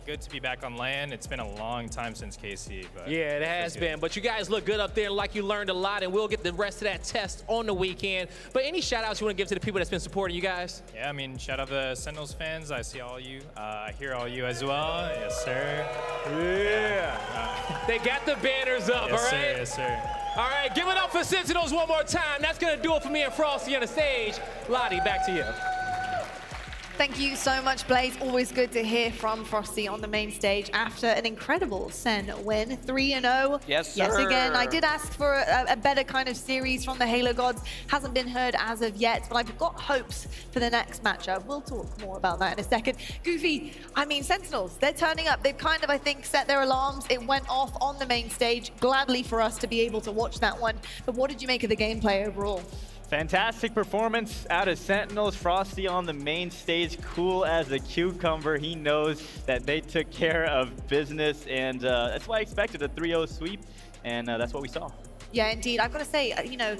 good to be back on LAN. It's been a long time since KC. But yeah, it has been. But you guys look good up there, like you learned a lot, and we'll get the rest of that test on the weekend. But any shout-outs you want to give to the people that's been supporting you guys? Yeah, I mean, shout out the Sentinels fans. I see all you. I hear all you as well. Yes, sir. Yeah. They got the banners up, yes, all right? Sir, yes, sir. All right, give it up for Sentinels one more time. That's going to do it for me and Frosty on the stage. Lottie, back to you. Thank you so much, Blaze. Always good to hear from Frosty on the main stage after an incredible Sen win, 3-0. Yes, sir. Yes, again, I did ask for a better kind of series from the Halo gods. Hasn't been heard as of yet, but I've got hopes for the next matchup. We'll talk more about that in a second. Goofy, I mean, Sentinels, they're turning up. They've kind of, I think, set their alarms. It went off on the main stage, gladly for us to be able to watch that one. But what did you make of the gameplay overall? Fantastic performance out of Sentinels. Frosty on the main stage, cool as a cucumber. He knows that they took care of business, and that's why I expected a 3-0 sweep, and that's what we saw. Yeah, indeed. I've got to say, you know,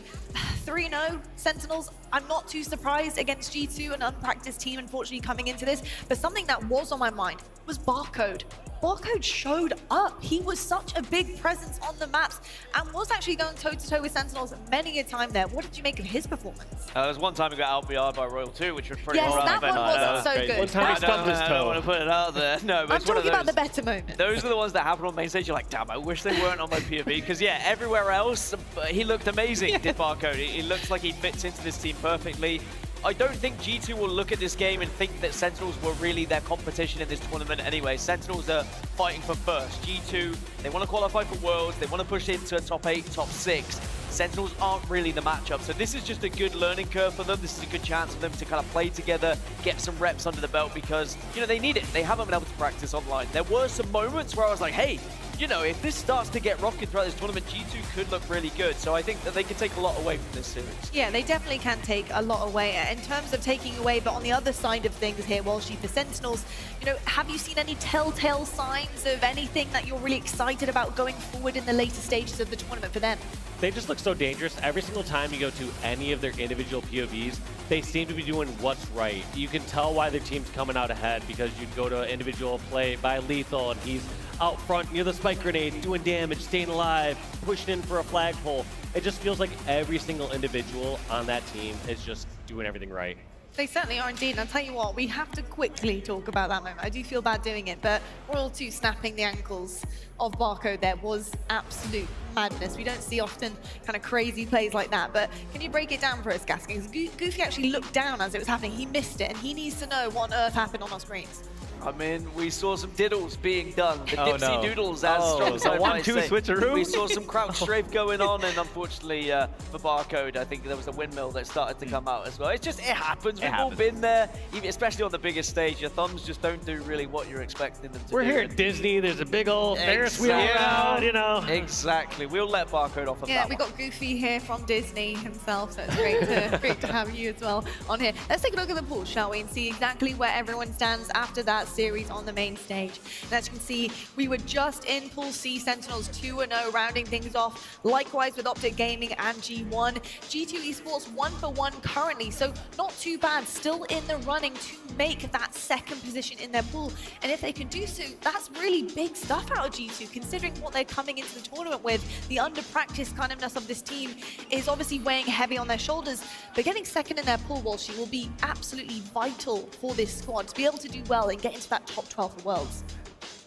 3-0 Sentinels, I'm not too surprised against G2, an unpracticed team, unfortunately, coming into this. But something that was on my mind was Barcode. Barcode showed up. He was such a big presence on the maps and was actually going toe-to-toe with Sentinels many a time there. What did you make of his performance? There was one time he got LBR'd by Royal 2, which was pretty Yes, that one wasn't so good. One time he stubbed his toe. I don't want to put it out there. No, but I'm talking about the better moments. Those are the ones that happen on main stage. You're like, damn, I wish they weren't on my POV. Because, yeah, everywhere else, he looked amazing, did Barcode. He looks like he fits into this team perfectly. I don't think G2 will look at this game and think that Sentinels were really their competition in this tournament anyway. Sentinels are fighting for first. G2, they want to qualify for Worlds. They want to push into a top 8, top 6. Sentinels aren't really the matchup. So this is just a good learning curve for them. This is a good chance for them to kind of play together, get some reps under the belt because, you know, they need it. They haven't been able to practice online. There were some moments where I was like, hey, you know, if this starts to get rocking throughout this tournament, G2 could look really good. So I think that they can take a lot away from this series. Yeah, they definitely can take a lot away in terms of taking away, but on the other side of things here, Walshy, for Sentinels, you know, have you seen any telltale signs of anything that you're really excited about going forward in the later stages of the tournament for them? They just look so dangerous. Every single time you go to any of their individual POVs, they seem to be doing what's right. You can tell why their team's coming out ahead because you'd go to an individual play by Lethal and he's out front near the spike grenade, doing damage, staying alive, pushing in for a flagpole. It just feels like every single individual on that team is just doing everything right. They certainly are indeed, and I'll tell you what, we have to quickly talk about that moment. I do feel bad doing it, but Royal 2 snapping the ankles of Barcode there was absolute madness. We don't see often kind of crazy plays like that, but can you break it down for us, Gaskin? Because Goofy actually looked down as it was happening. He missed it, and he needs to know what on earth happened on our screens. I mean, we saw some diddles being done. The dipsy doodles, as Strong Side might say. switcheroo. We saw some crouch strafe going on, and unfortunately for Barcode, I think there was a windmill that started to come out as well. It's just, it happens. We've all been there, even, especially on the biggest stage. Your thumbs just don't do really what you're expecting them to do. We're here at Disney. There's a big old Ferris wheel around, you know. Exactly. We'll let Barcode off of that we got Goofy here from Disney himself, so it's great to have you as well on here. Let's take a look at the pool, shall we, and see exactly where everyone stands after that series on the main stage. And as you can see, we were just in Pool C, Sentinels 2-0, rounding things off. Likewise with Optic Gaming and G1. G2 Esports 1-for-1 currently, so not too bad. Still in the running to make that second position in their pool. And if they can do so, that's really big stuff out of G2, considering what they're coming into the tournament with. The under-practice kindness of this team is obviously weighing heavy on their shoulders, but getting second in their pool, Walshy, will be absolutely vital for this squad to be able to do well and get into that top 12 for Worlds.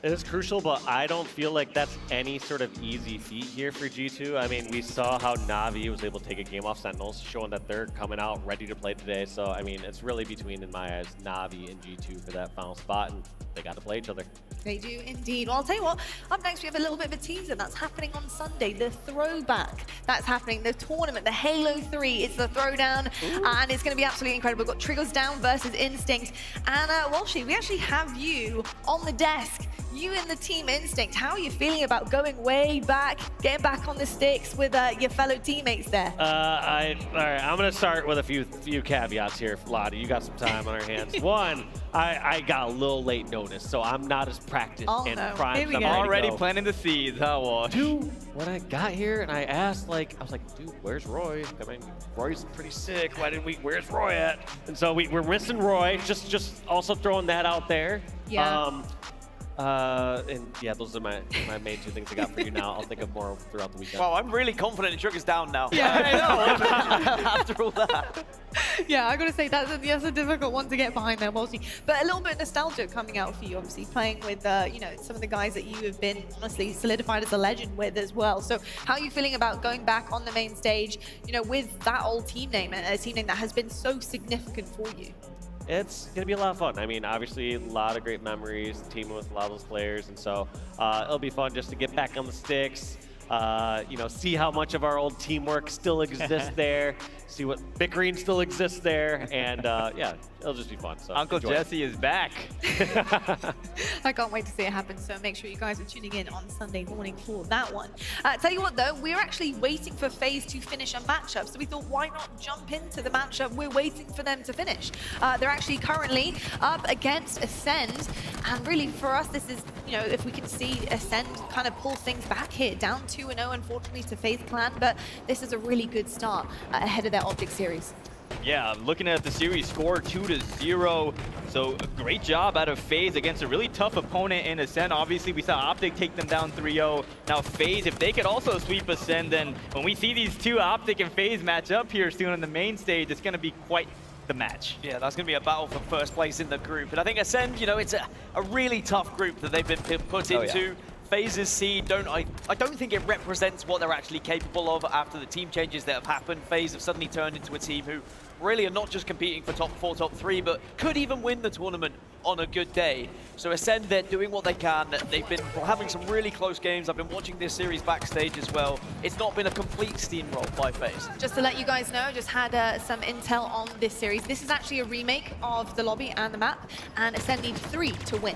It is crucial, but I don't feel like that's any sort of easy feat here for G2. I mean, we saw how Navi was able to take a game off Sentinels, showing that they're coming out ready to play today. So, I mean, it's really between, in my eyes, Navi and G2 for that final spot, and they got to play each other. They do indeed. Well, I'll tell you what, up next we have a little bit of a teaser that's happening on Sunday, the throwback. That's happening, the tournament, the Halo 3. It's the throwdown, and it's going to be absolutely incredible. We've got Triggers Down versus Instinct. And Walshy, we actually have you on the desk. You and the team Instinct, how are you feeling about going way back, getting back on the sticks with your fellow teammates there? All right, I'm going to start with a few caveats here, Lottie. You got some time on our hands. One, I got a little late notice, so I'm not as practiced and primed. I'm already planting the seeds, huh, Walsh? Dude, when I got here and I asked, I was like, dude, where's Roy? I mean, Roy's pretty sick. Where's Roy at? And so we're missing Roy. Just also throwing that out there. Yeah. And yeah, those are my main two things I got for you now. I'll think of more throughout the weekend. Well, I'm really confident in Triggers Down now. Yeah, I know. After all that. Yeah, I gotta say that's a difficult one to get behind there, Walshy. But a little bit of nostalgia coming out for you, obviously playing with you know, some of the guys that you have been honestly solidified as a legend with as well. So how are you feeling about going back on the main stage, you know, with that old team name, a team name that has been so significant for you? It's going to be a lot of fun. I mean, obviously, a lot of great memories, teaming with a lot of those players, and so it'll be fun just to get back on the sticks, you know, see how much of our old teamwork still exists there, see what bickering still exists there, and yeah, it'll just be fun. So Uncle Jesse is back. I can't wait to see it happen, so make sure you guys are tuning in on Sunday morning for that one. Tell you what though, we're actually waiting for FaZe to finish a matchup, so we thought why not jump into the matchup we're waiting for them to finish. They're actually currently up against Ascend, and really for us this is, you know, if we can see Ascend kind of pull things back here, down 2-0 unfortunately to FaZe Clan, but this is a really good start ahead of their Optic series. Yeah, looking at the series score 2-0. So great job out of FaZe against a really tough opponent in Ascend. Obviously, we saw Optic take them down 3-0. Now FaZe, if they could also sweep Ascend, then when we see these two Optic and FaZe match up here soon on the main stage, it's going to be quite the match. Yeah, that's going to be a battle for first place in the group. And I think Ascend, you know, it's a really tough group that they've been put into. Yeah. FaZe's seed, I don't think it represents what they're actually capable of after the team changes that have happened. FaZe have suddenly turned into a team who really are not just competing for top 4, top 3, but could even win the tournament on a good day. So Ascend, they're doing what they can. They've been having some really close games. I've been watching this series backstage as well. It's not been a complete steamroll by FaZe. Just to let you guys know, just had some intel on this series. This is actually a remake of the lobby and the map, and Ascend need 3 to win.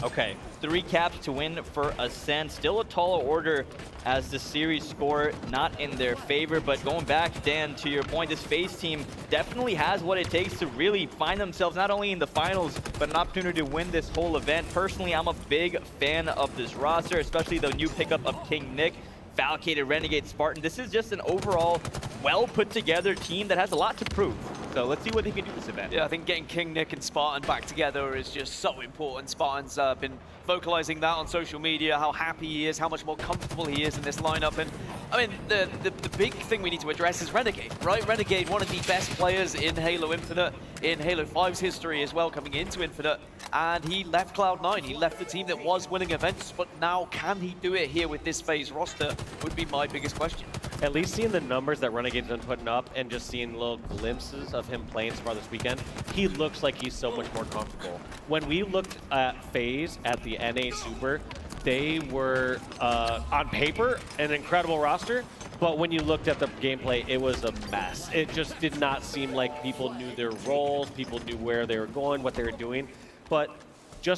Okay, 3 caps to win for Ascend. Still a taller order as the series score not in their favor. But going back, Dan, to your point, this FaZe team definitely has what it takes to really find themselves not only in the finals, but an opportunity to win this whole event. Personally, I'm a big fan of this roster, especially the new pickup of King Nick, Falcated, Renegade, Spartan. This is just an overall well put together team that has a lot to prove. So let's see what they can do this event. Yeah, I think getting King Nick and Spartan back together is just so important. Spartan's been vocalizing that on social media, how happy he is, how much more comfortable he is in this lineup. And I mean, the big thing we need to address is Renegade, right? Renegade, one of the best players in Halo Infinite, in Halo 5's history as well, coming into Infinite. And he left Cloud9. He left the team that was winning events, but now can he do it here with this FaZe roster would be my biggest question. At least seeing the numbers that Renegade's been putting up and just seeing little glimpses of him playing so far this weekend, he looks like he's so much more comfortable. When we looked at FaZe at the NA Super, they were, on paper, an incredible roster, but when you looked at the gameplay, it was a mess. It just did not seem like people knew their roles, people knew where they were going, what they were doing. But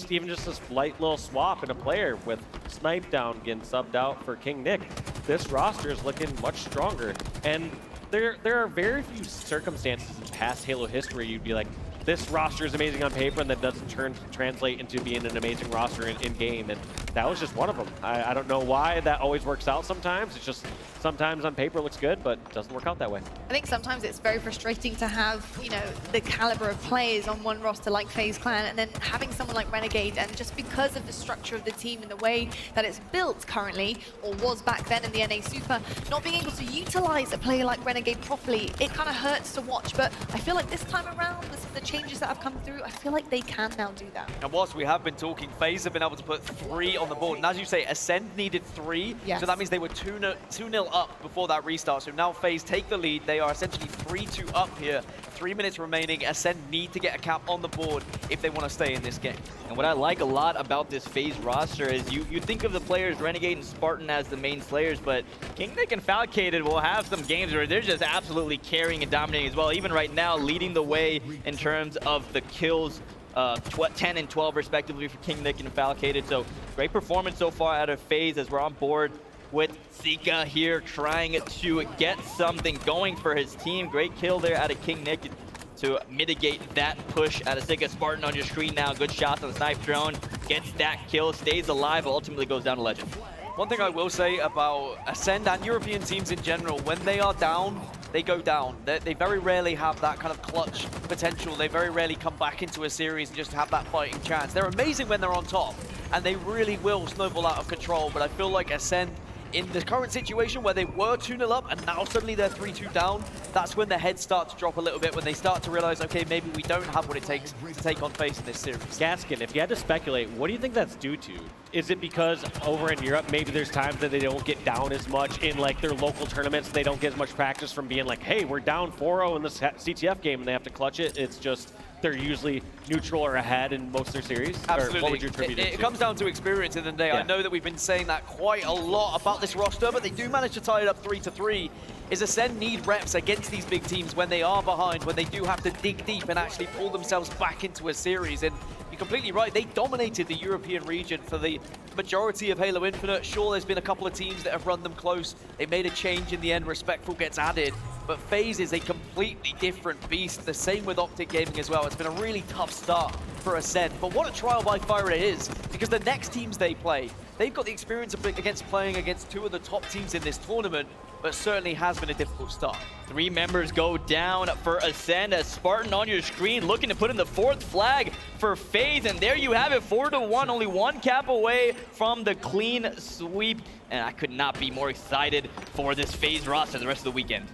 even just this light little swap in a player with Snipe down getting subbed out for King Nick, this roster is looking much stronger. And there are very few circumstances in past Halo history you'd be like, this roster is amazing on paper and that doesn't translate into being an amazing roster in game, and that was just one of them. I don't know why that always works out sometimes. It's just sometimes on paper it looks good, but it doesn't work out that way. I think sometimes it's very frustrating to have, you know, the caliber of players on one roster like FaZe Clan, and then having someone like Renegade, and just because of the structure of the team and the way that it's built currently, or was back then in the NA Super, not being able to utilize a player like Renegade properly, it kind of hurts to watch. But I feel like this time around, with the changes that have come through, I feel like they can now do that. And whilst we have been talking, FaZe have been able to put 3 on the board. And as you say, Ascend needed 3. Yes. So that means they were 2-0 up before that restart. So now FaZe take the lead. They are essentially 3-2 up here. 3 minutes remaining. Ascend need to get a cap on the board if they want to stay in this game. And what I like a lot about this FaZe roster is you think of the players Renegade and Spartan as the main slayers, but King Nick and Falcated will have some games where they're just absolutely carrying and dominating as well. Even right now, leading the way in terms of the kills, 10 and 12 respectively for King Nick and Falcated. So great performance so far out of FaZe as we're on board with Zika here trying to get something going for his team. Great kill there out of King Nick to mitigate that push out of Zika. Spartan on your screen now. Good shots on the snipe drone. Gets that kill, stays alive, ultimately goes down to Legend. One thing I will say about Ascend and European teams in general, when they are down, they go down. They very rarely have that kind of clutch potential. They very rarely come back into a series and just have that fighting chance. They're amazing when they're on top, and they really will snowball out of control. But I feel like Ascend, in the current situation where they were 2-0 up and now suddenly they're 3-2 down, that's when the heads start to drop a little bit, when they start to realize, okay, maybe we don't have what it takes to take on FaZe in this series. Gaskin, if you had to speculate, what do you think that's due to? Is it because over in Europe, maybe there's times that they don't get down as much in like their local tournaments, they don't get as much practice from being like, hey, we're down 4-0 in this CTF game and they have to clutch it? It's just they're usually neutral or ahead in most of their series? Absolutely. Or what would you attribute it comes down to experience in the day. Yeah. I know that we've been saying that quite a lot about this roster, but they do manage to tie it up 3-3. Is Ascend need reps against these big teams when they are behind, when they do have to dig deep and actually pull themselves back into a series. And you're completely right, they dominated the European region for the majority of Halo Infinite. Sure, there's been a couple of teams that have run them close. They made a change in the end, Respectful gets added. But FaZe is a completely different beast. The same with Optic Gaming as well. It's been a really tough start for Ascend. But what a trial by fire it is, because the next teams they play, they've got the experience of playing against 2 of the top teams in this tournament, but certainly has been a difficult start. 3 members go down for Ascend as Spartan on your screen looking to put in the 4th flag for FaZe, and there you have it, 4-1, only 1 cap away from the clean sweep, and I could not be more excited for this FaZe roster the rest of the weekend.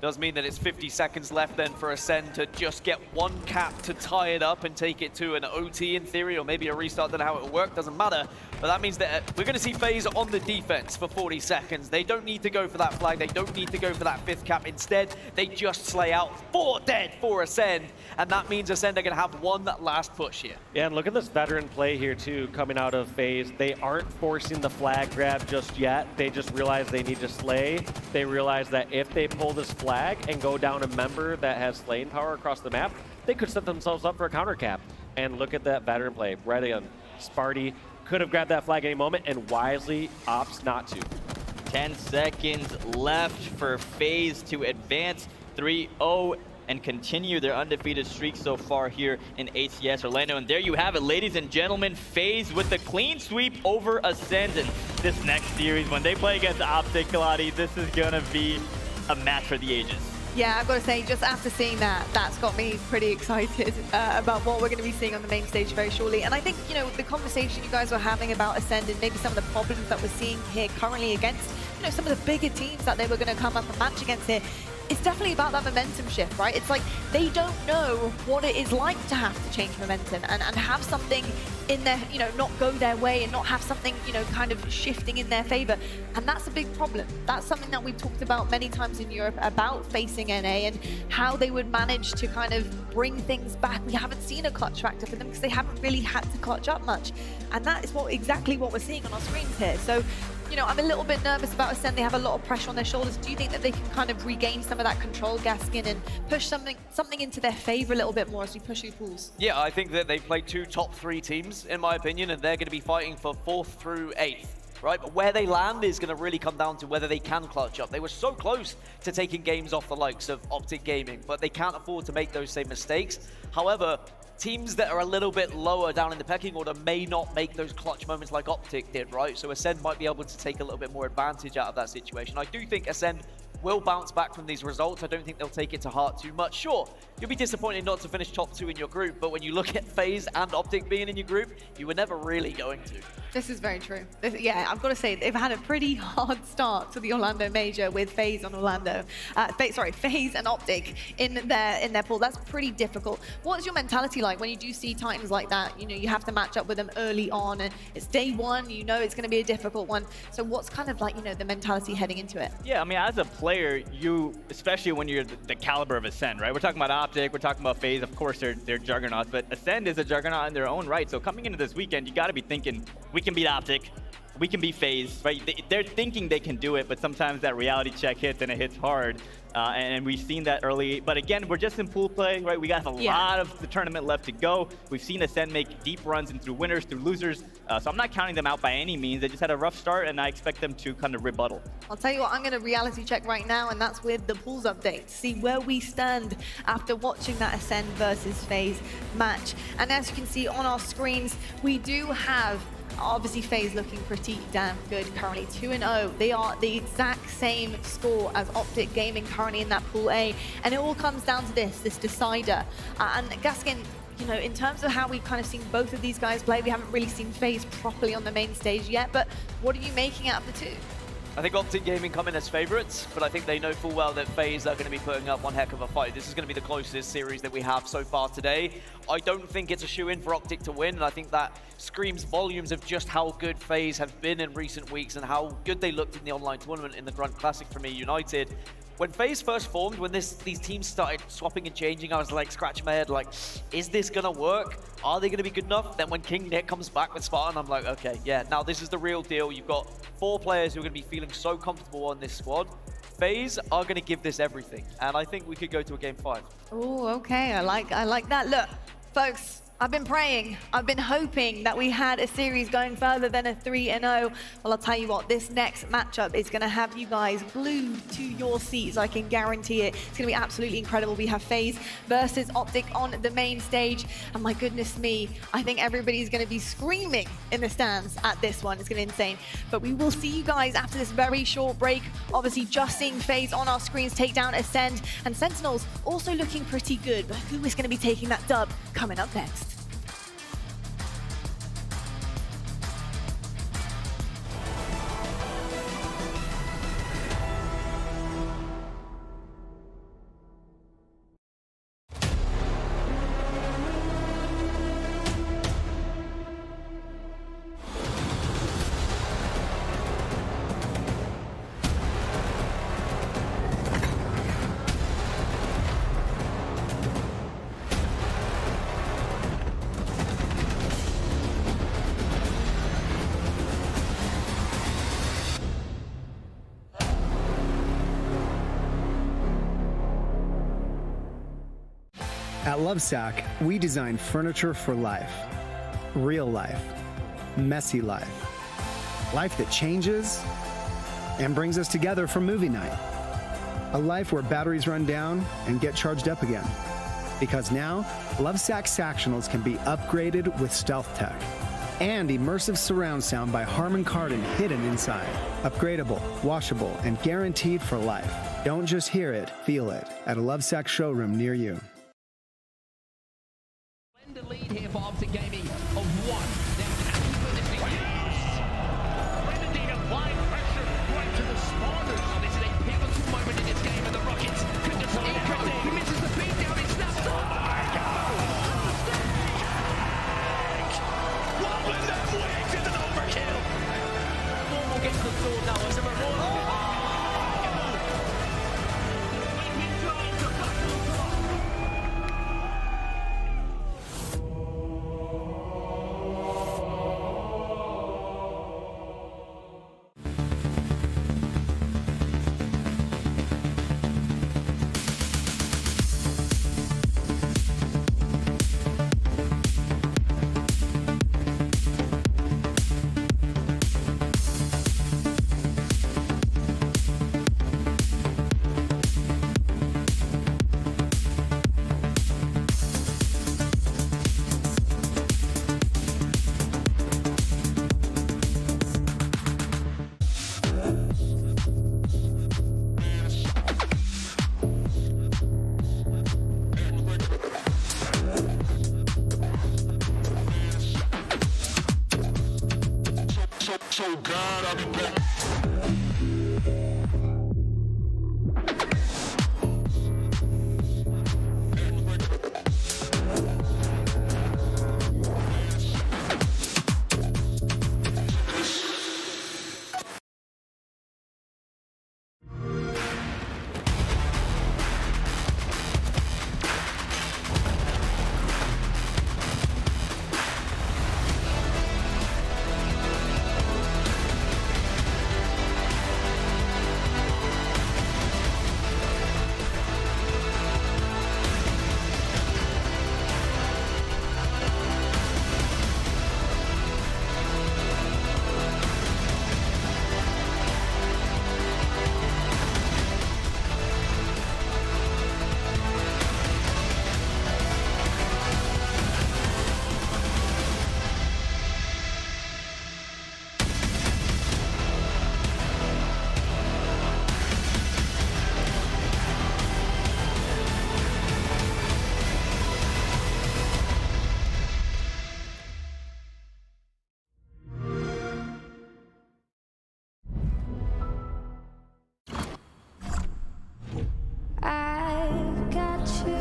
Does mean that it's 50 seconds left then for Ascend to just get 1 cap to tie it up and take it to an OT in theory, or maybe a restart. Don't know how it will work, doesn't matter. But that means that we're going to see FaZe on the defense for 40 seconds. They don't need to go for that flag. They don't need to go for that 5th cap. Instead, they just slay out 4 dead for Ascend. And that means Ascend are going to have 1 last push here. Yeah, and look at this veteran play here too, coming out of FaZe. They aren't forcing the flag grab just yet. They just realize they need to slay. They realize that if they pull this flag and go down a member that has slaying power across the map, they could set themselves up for a counter cap. And look at that veteran play. Right on. Sparty could have grabbed that flag any moment and wisely opts not to. 10 seconds left for FaZe to advance 3-0 and continue their undefeated streak so far here in HCS Orlando. And there you have it, ladies and gentlemen, FaZe with the clean sweep over Ascend. And this next series, when they play against Optic, Kaladi, this is gonna be a match for the ages. Yeah, I've got to say, just after seeing that, that's got me pretty excited about what we're going to be seeing on the main stage very shortly. And I think, you know, the conversation you guys were having about Ascend and maybe some of the problems that we're seeing here currently against, you know, some of the bigger teams that they were going to come up and match against here, it's definitely about that momentum shift, right? It's like they don't know what it is like to have to change momentum and have something in their, you know, not go their way and not have something, you know, kind of shifting in their favor. And that's a big problem. That's something that we've talked about many times in Europe about facing NA and how they would manage to kind of bring things back. We haven't seen a clutch factor for them because they haven't really had to clutch up much. And that is exactly what we're seeing on our screens here. So, you know, I'm a little bit nervous about Ascend. They have a lot of pressure on their shoulders. Do you think that they can kind of regain some of that control, Gaskin, and push something into their favor a little bit more as we push through pools? Yeah, I think that they play 2 top 3 teams, in my opinion, and they're going to be fighting for 4th through 8th. right? But where they land is going to really come down to whether they can clutch up. They were so close to taking games off the likes of Optic Gaming, but they can't afford to make those same mistakes. However, teams that are a little bit lower down in the pecking order may not make those clutch moments like Optic did, right? So Ascend might be able to take a little bit more advantage out of that situation. I do think Ascend will bounce back from these results. I don't think they'll take it to heart too much. Sure, you'll be disappointed not to finish top 2 in your group, but when you look at FaZe and Optic being in your group, you were never really going to. This is very true. Yeah, I've got to say, they've had a pretty hard start to the Orlando Major with FaZe and FaZe and Optic in their pool. That's pretty difficult. What's your mentality like when you do see Titans like that? You know, you have to match up with them early on, and it's day one, you know it's going to be a difficult one. So what's kind of like, you know, the mentality heading into it? Yeah, I mean, as a player, you, especially when you're the caliber of Ascend, right? We're talking about Optic, we're talking about FaZe, of course they're juggernauts, but Ascend is a juggernaut in their own right. So coming into this weekend, you got to be thinking, we can beat Optic, we can beat FaZe, right? They're thinking they can do it, but sometimes that reality check hits and it hits hard. And we've seen that early. But again, we're just in pool play, right? We got a lot of the tournament left to go. We've seen Ascend make deep runs in through winners, through losers. So I'm not counting them out by any means. They just had a rough start, and I expect them to kind of rebuttal. I'll tell you what, I'm going to reality check right now, and that's with the pools update. See where we stand after watching that Ascend versus FaZe match. And as you can see on our screens, we do have obviously FaZe looking pretty damn good currently, 2-0. They are the exact same score as Optic Gaming currently in that pool A, and it all comes down to this decider. And Gaskin, you know, in terms of how we've kind of seen both of these guys play, we haven't really seen FaZe properly on the main stage yet, but what are you making out of the two? I think Optic Gaming come in as favorites, but I think they know full well that FaZe are going to be putting up one heck of a fight. This is going to be the closest series that we have so far today. I don't think it's a shoe-in for Optic to win, and I think that screams volumes of just how good FaZe have been in recent weeks and how good they looked in the online tournament in the Grunt Classic from EUnited. When FaZe first formed, when these teams started swapping and changing, I was like scratching my head like, is this gonna work? Are they gonna be good enough? Then when King Nick comes back with Spartan, I'm like, okay, yeah, now this is the real deal. You've got 4 players who are gonna be feeling so comfortable on this squad. FaZe are gonna give this everything, and I think we could go to a game 5. Oh, okay, I like that. Look, folks, I've been praying, I've been hoping that we had a series going further than a 3-0. Well, I'll tell you what, this next matchup is going to have you guys glued to your seats, I can guarantee it. It's going to be absolutely incredible. We have FaZe versus Optic on the main stage, and my goodness me, I think everybody's going to be screaming in the stands at this one. It's going to be insane. But we will see you guys after this very short break. Obviously, just seeing FaZe on our screens take down Ascend, and Sentinels also looking pretty good, but who is going to be taking that dub coming up next? At Lovesac, we design furniture for life. Real life. Messy life. Life that changes and brings us together for movie night. A life where batteries run down and get charged up again. Because now, Lovesac Sactionals can be upgraded with stealth tech and immersive surround sound by Harman Kardon hidden inside. Upgradable, washable, and guaranteed for life. Don't just hear it, feel it at a Lovesac showroom near you. The lead here for Optic Gaming of 1. They're happy with this Renadine applying pressure right to the spawners. Oh, this is a pivotal moment in this game, and the Rockets could decide everything. He misses the beat down, it's snapped off. Oh my God! Wobbling them wigs into the overkill. Normal gets the sword now as a reward. So God, I'll be back. I've got you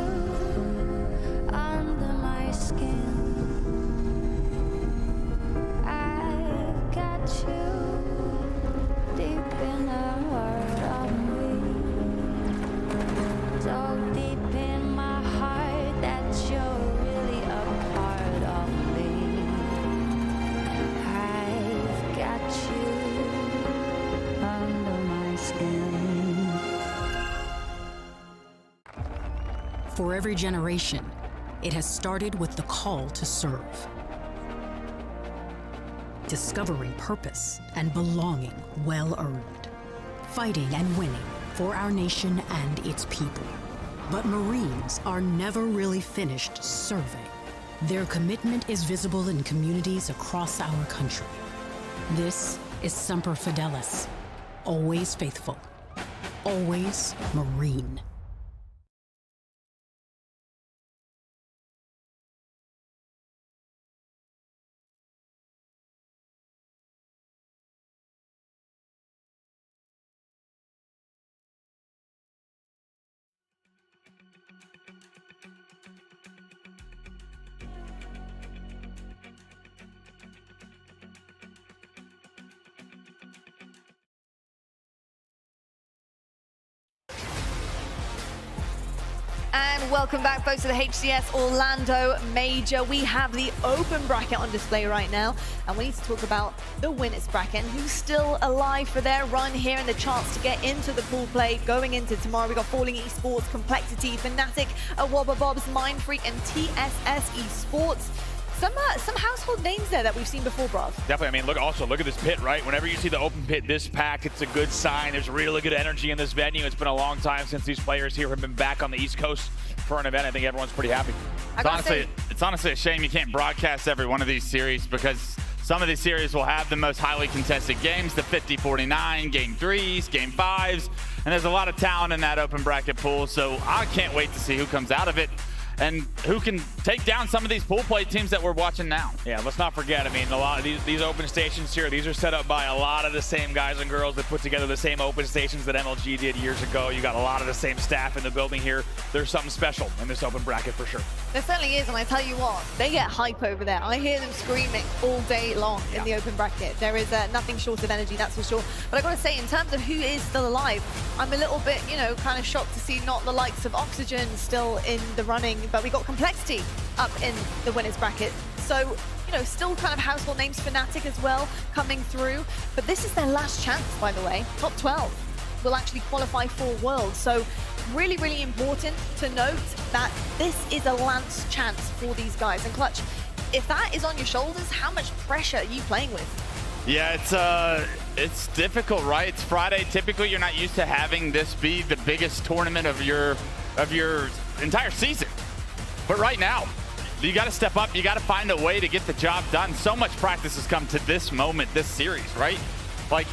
under my skin. I've got you deep in the heart of me. So deep in my heart that you're really a part of me. I've got you under my skin. For every generation, it has started with the call to serve. Discovering purpose and belonging well earned. Fighting and winning for our nation and its people. But Marines are never really finished serving. Their commitment is visible in communities across our country. This is Semper Fidelis. Always faithful. Always Marine. And welcome back, folks, to the HCS Orlando Major. We have the open bracket on display right now, and we need to talk about the winners bracket and who's still alive for their run here and the chance to get into the pool play going into tomorrow. We got Falling Esports, Complexity, Fnatic, Awaba Bobs, Mindfreak, and TSS Esports. Some household names there that we've seen before, Brav. Definitely. I mean, look at this pit, right? Whenever you see the open pit this packed, it's a good sign. There's really good energy in this venue. It's been a long time since these players here have been back on the East Coast for an event. I think everyone's pretty happy. It's honestly a shame you can't broadcast every one of these series, because some of these series will have the most highly contested games, the 50-49, game 3s, game 5s, and there's a lot of talent in that open bracket pool, so I can't wait to see who comes out of it and who can take down some of these pool play teams that we're watching now. Yeah, let's not forget, I mean, a lot of these open stations here, these are set up by a lot of the same guys and girls that put together the same open stations that MLG did years ago. You got a lot of the same staff in the building here. There's something special in this open bracket for sure. There certainly is, and I tell you what, they get hype over there. I hear them screaming all day long in the open bracket. There is nothing short of energy, that's for sure. But I gotta say, in terms of who is still alive, I'm a little bit, kind of shocked to see not the likes of Oxygen still in the running, but we got Complexity up in the winners bracket. So, still kind of household names, Fnatic as well, coming through. But this is their last chance, by the way. Top 12 will actually qualify for Worlds. So really, really important to note that this is a last chance for these guys. And Clutch, if that is on your shoulders, how much pressure are you playing with? Yeah, it's difficult, right? It's Friday. Typically, you're not used to having this be the biggest tournament of your entire season. But right now, you got to step up. You got to find a way to get the job done. So much practice has come to this moment, this series, right? Like,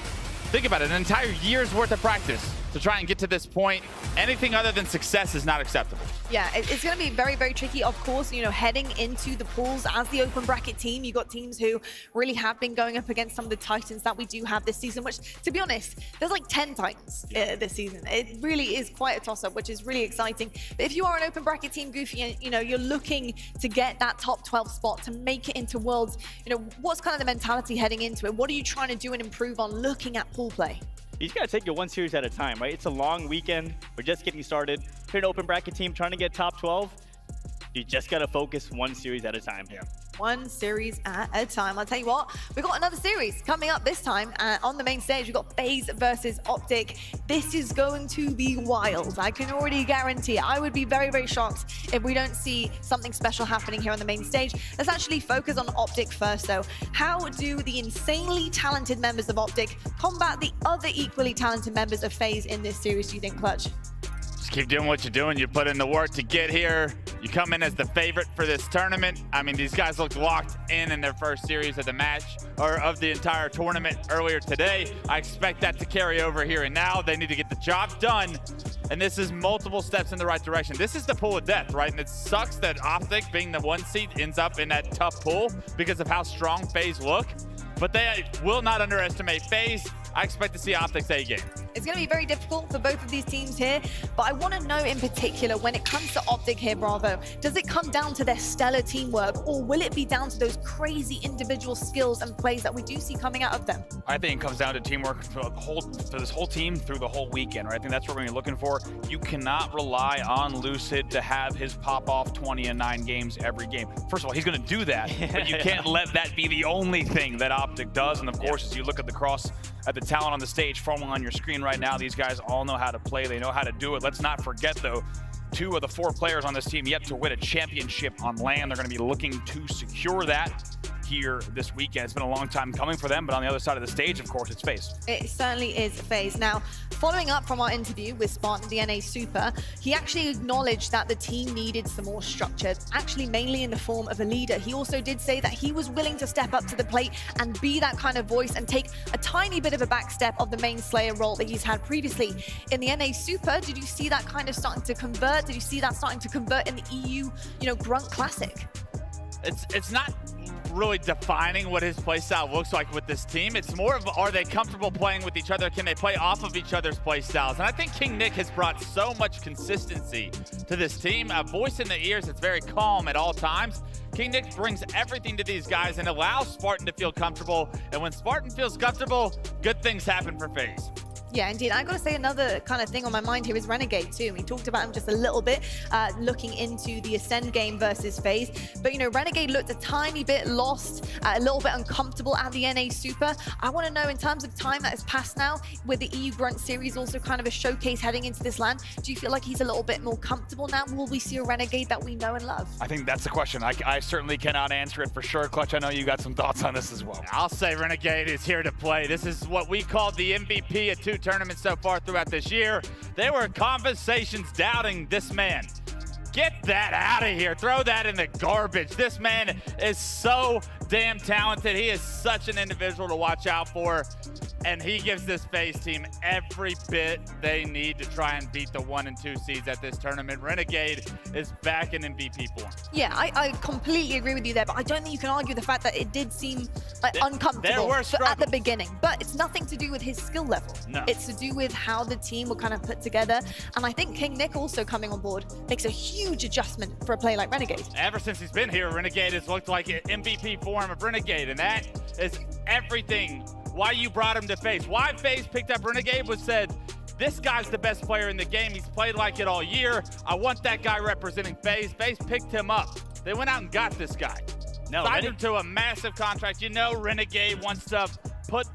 think about it, an entire year's worth of practice to try and get to this point. Anything other than success is not acceptable. Yeah, it's going to be very, very tricky, of course, you know, heading into the pools as the open bracket team. You've got teams who really have been going up against some of the Titans that we do have this season, which, to be honest, there's like 10 Titans this season. It really is quite a toss-up, which is really exciting. But if you are an open bracket team, Goofy, and, you know, you're looking to get that top 12 spot to make it into Worlds, you know, what's kind of the mentality heading into it? What are you trying to do and improve on looking at pool play? You just gotta take it one series at a time, right? It's a long weekend. We're just getting started. If you're an open bracket team trying to get top 12, you just gotta focus one series at a time here. One series at a time. I'll tell you what, we've got another series coming up this time on the main stage. We've got FaZe versus Optic. This is going to be wild. I can already guarantee it. I would be very, very shocked if we don't see something special happening here on the main stage. Let's actually focus on Optic first, though. How do the insanely talented members of Optic combat the other equally talented members of FaZe in this series, do you think, Clutch? Just keep doing what you're doing. You put in the work to get here. You come in as the favorite for this tournament. I mean, these guys looked locked in their first series of the match, or of the entire tournament earlier today. I expect that to carry over here and now. They need to get the job done, and this is multiple steps in the right direction. This is the pool of death, right? And it sucks that Optic, being the 1 seed, ends up in that tough pool because of how strong FaZe look, but they will not underestimate FaZe. I expect to see Optic's A game. It's going to be very difficult for both of these teams here, but I want to know in particular, when it comes to Optic here, Bravo, does it come down to their stellar teamwork, or will it be down to those crazy individual skills and plays that we do see coming out of them? I think it comes down to teamwork for this whole team through the whole weekend, right? I think that's what we're going to be looking for. You cannot rely on Lucid to have his pop off 20 and 9 games every game. First of all, he's going to do that, but you can't let that be the only thing that Optic does. And of course, as you look at the talent on the stage forming on your screen right now, these guys all know how to play. They know how to do it. Let's not forget, though, 2 of the 4 players on this team yet to win a championship on LAN. They're going to be looking to secure that here this weekend. It's been a long time coming for them, but on the other side of the stage, of course, it's FaZe. It certainly is FaZe. Now, following up from our interview with Spartan DNA Super, he actually acknowledged that the team needed some more structure, actually mainly in the form of a leader. He also did say that he was willing to step up to the plate and be that kind of voice and take a tiny bit of a back step of the main Slayer role that he's had previously. In the NA Super, did you see that kind of starting to convert? Did you see that starting to convert in the EU, Grunt Classic? It's not really defining what his playstyle looks like with this team. It's more of, are they comfortable playing with each other? Can they play off of each other's playstyles? And I think King Nick has brought so much consistency to this team. A voice in the ears that's very calm at all times. King Nick brings everything to these guys and allows Spartan to feel comfortable. And when Spartan feels comfortable, good things happen for FaZe. Yeah, indeed. I got to say, another kind of thing on my mind here is Renegade too. We talked about him just a little bit, looking into the Ascend game versus FaZe. But, Renegade looked a tiny bit lost, a little bit uncomfortable at the NA Super. I want to know, in terms of time that has passed now, with the EU Grunt series also kind of a showcase heading into this LAN, do you feel like he's a little bit more comfortable now? Will we see a Renegade that we know and love? I think that's the question. I certainly cannot answer it for sure. Clutch, I know you got some thoughts on this as well. I'll say Renegade is here to play. This is what we called the MVP at 2 tournaments so far throughout this year. There were conversations doubting this man. Get that out of here. Throw that in the garbage. This man is so damn talented. He is such an individual to watch out for. And he gives this FaZe team every bit they need to try and beat the 1 and 2 seeds at this tournament. Renegade is back in MVP form. Yeah, I completely agree with you there, but I don't think you can argue the fact that it did seem uncomfortable at the beginning. But it's nothing to do with his skill level. No. It's to do with how the team were kind of put together. And I think King Nick also coming on board makes a huge adjustment for a player like Renegade. Ever since he's been here, Renegade has looked like an MVP form of Renegade, and that is everything why you brought him to FaZe. Why FaZe picked up Renegade was said, this guy's the best player in the game. He's played like it all year. I want that guy representing FaZe. FaZe picked him up. They went out and got this guy. Signed him to a massive contract. Renegade wants to put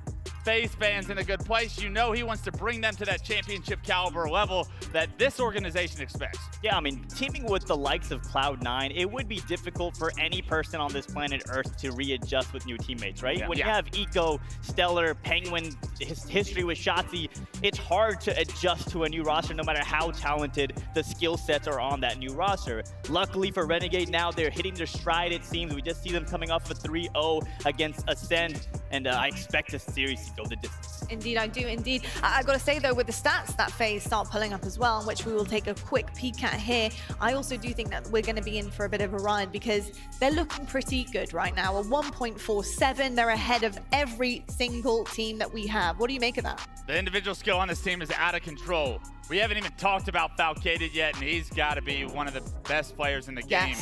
FaZe fans in a good place. He wants to bring them to that championship caliber level that this organization expects. Yeah, I mean, teaming with the likes of Cloud9, it would be difficult for any person on this planet Earth to readjust with new teammates, right? When you have Eco, Stellar, Penguin, his history with Shotzi, it's hard to adjust to a new roster no matter how talented the skill sets are on that new roster. Luckily for Renegade now, they're hitting their stride, it seems. We just see them coming off a 3-0 against Ascend, and I expect this series to go the distance. Indeed, I do, indeed. I've got to say, though, with the stats that FaZe start pulling up as well, which we will take a quick peek at here, I also do think that we're going to be in for a bit of a ride because they're looking pretty good right now. A 1.47, they're ahead of every single team that we have. What do you make of that? The individual skill on this team is out of control. We haven't even talked about Falcated yet, and he's got to be one of the best players in the game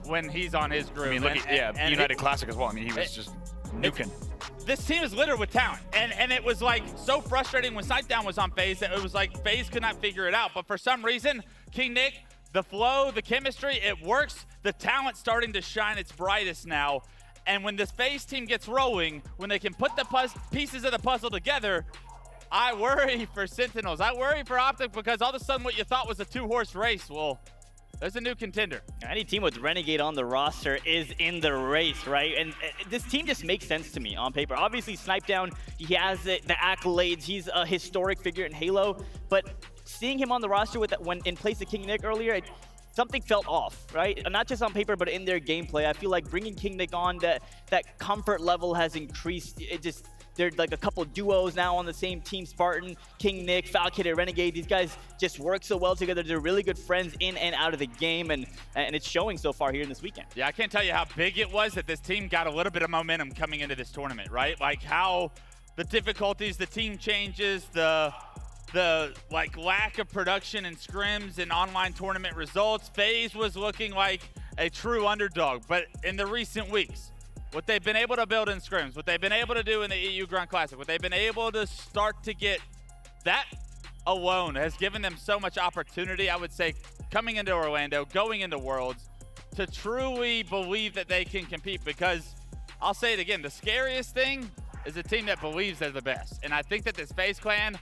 when he's on his groove. I mean, look at United Classic as well. I mean, he was just nuking. This team is littered with talent, and it was like so frustrating when Sightdown was on FaZe that it was like FaZe could not figure it out. But for some reason, King Nick, the flow, the chemistry, it works. The talent's starting to shine its brightest now. And when this FaZe team gets rolling, when they can put the pieces of the puzzle together, I worry for Sentinels. I worry for Optic because all of a sudden what you thought was a two-horse race, well, there's a new contender. Any team with Renegade on the roster is in the race, right? And this team just makes sense to me on paper. Obviously, Snipedown, he has the accolades. He's a historic figure in Halo. But seeing him on the roster when in place of King Nick earlier, something felt off, right? Not just on paper, but in their gameplay. I feel like bringing King Nick on, that comfort level has increased. They're like a couple duos now on the same team. Spartan, King Nick, Falcated, Renegade. These guys just work so well together. They're really good friends in and out of the game, and it's showing so far here in this weekend. Yeah, I can't tell you how big it was that this team got a little bit of momentum coming into this tournament, right? Like how the difficulties, the team changes, the like lack of production and scrims and online tournament results. FaZe was looking like a true underdog, but in the recent weeks, what they've been able to build in scrims, what they've been able to do in the EU Grand Classic, what they've been able to start to get, that alone has given them so much opportunity, I would say, coming into Orlando, going into Worlds, to truly believe that they can compete. Because I'll say it again, the scariest thing is a team that believes they're the best. And I think that this FaZe clan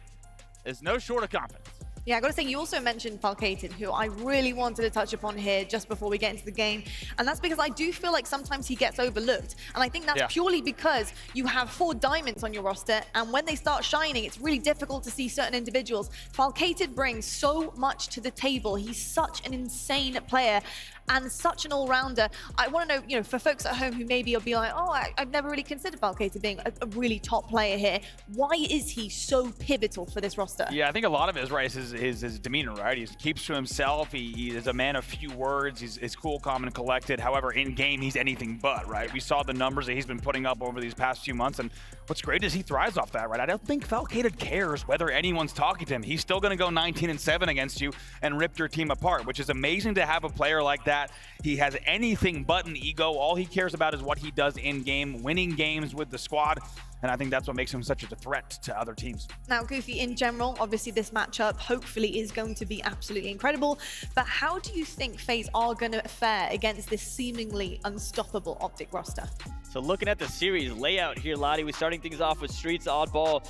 is no short of confidence. Yeah, I got to say, you also mentioned Falcated, who I really wanted to touch upon here just before we get into the game. And that's because I do feel like sometimes he gets overlooked. And I think that's purely because you have 4 diamonds on your roster, and when they start shining, it's really difficult to see certain individuals. Falcated brings so much to the table. He's such an insane player and such an all-rounder. I want to know, for folks at home who maybe will be like, oh, I've never really considered Falcated being a really top player here. Why is he so pivotal for this roster? Yeah, I think a lot of it is, right, his demeanor, right? He keeps to himself. He is a man of few words. He's cool, calm, and collected. However, in game, he's anything but, right? We saw the numbers that he's been putting up over these past few months, and what's great is he thrives off that, right? I don't think Falcated cares whether anyone's talking to him. He's still going to go 19-7 against you and rip your team apart, which is amazing to have a player like that. He has anything but an ego. All he cares about is what he does in game, winning games with the squad. And I think that's what makes him such a threat to other teams. Now, Goofy, in general, obviously this matchup hopefully is going to be absolutely incredible. But how do you think FaZe are going to fare against this seemingly unstoppable Optic roster? So looking at the series layout here, Lottie, we're starting things off with Streets, Oddball.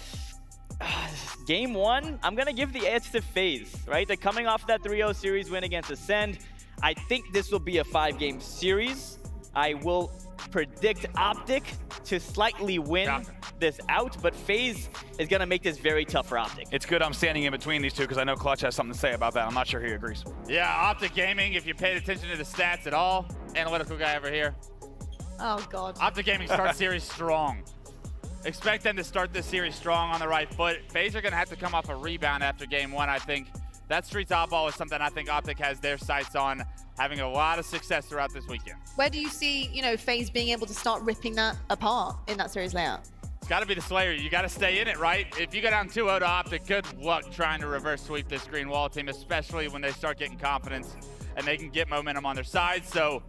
Game 1, I'm going to give the edge to FaZe, right? They're coming off that 3-0 series win against Ascend. I think this will be a 5-game series. I will predict Optic to slightly win this out, but FaZe is going to make this very tough for Optic. It's good I'm standing in between these two because I know Clutch has something to say about that. I'm not sure he agrees. Yeah, Optic Gaming, if you paid attention to the stats at all, analytical guy over here. Oh, God. Optic Gaming starts series strong. Expect them to start this series strong on the right foot. FaZe are going to have to come off a rebound after game 1, I think. That Streets Oddball is something I think Optic has their sights on having a lot of success throughout this weekend. Where do you see, FaZe being able to start ripping that apart in that series layout? It's got to be the Slayer. You got to stay in it, right? If you go down 2-0 to Optic, good luck trying to reverse sweep this green wall team, especially when they start getting confidence and they can get momentum on their side. So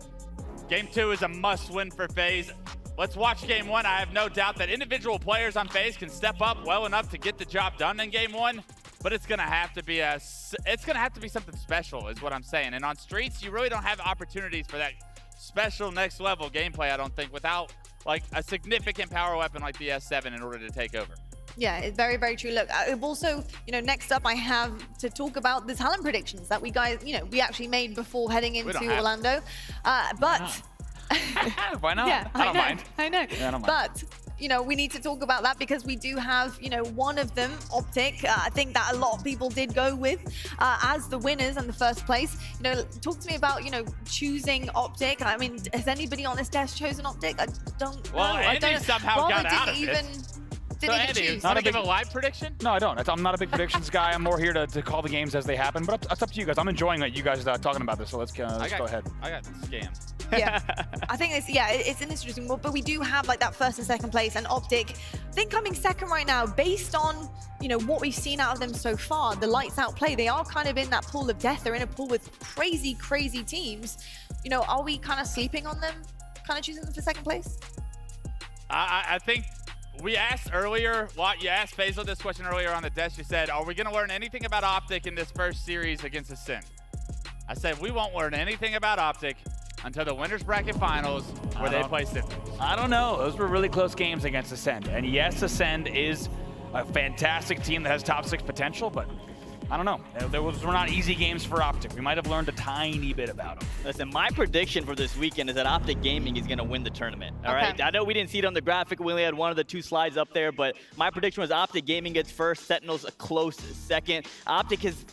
game 2 is a must win for FaZe. Let's watch game 1. I have no doubt that individual players on FaZe can step up well enough to get the job done in game 1. But it's gonna have to be something special, is what I'm saying. And on Streets, you really don't have opportunities for that special next level gameplay, I don't think, without like a significant power weapon like the S7 in order to take over. Yeah, it's very, very true. Look, I've also, next up I have to talk about the talent predictions that we guys, we actually made before heading into Orlando. Why not? Yeah, I don't mind. I know. Yeah, I don't mind. But we need to talk about that because we do have, one of them, Optic. I think that a lot of people did go with as the winners and the first place. Talk to me about, choosing Optic. I mean, has anybody on this desk chosen Optic? I don't know. Well, Andy somehow got out of it. didn't even choose. Not a give a live prediction? No, I don't. I'm not a big predictions guy. I'm more here to call the games as they happen. But it's up to you guys. I'm enjoying you guys talking about this. So let's go ahead. I got scammed. Yeah, I think it's an interesting one, but we do have like that first and second place, and Optic, I think coming second right now, based on what we've seen out of them so far, the lights out play, they are kind of in that pool of death. They're in a pool with crazy teams. Are we kind of sleeping on them, kind of choosing them for second place? I think we asked earlier, you asked FaZe this question earlier on the desk. You said, are we going to learn anything about Optic in this first series against Ascent? I said, we won't learn anything about Optic until the winners bracket finals where they play Sentinels. I don't know. Those were really close games against Ascend. And yes, Ascend is a fantastic team that has top 6 potential, but I don't know. Those were not easy games for Optic. We might have learned a tiny bit about them. Listen, my prediction for this weekend is that Optic Gaming is going to win the tournament. All right. I know we didn't see it on the graphic. We only had one of the 2 slides up there, but my prediction was Optic Gaming gets first, Sentinels a close second. Optic is...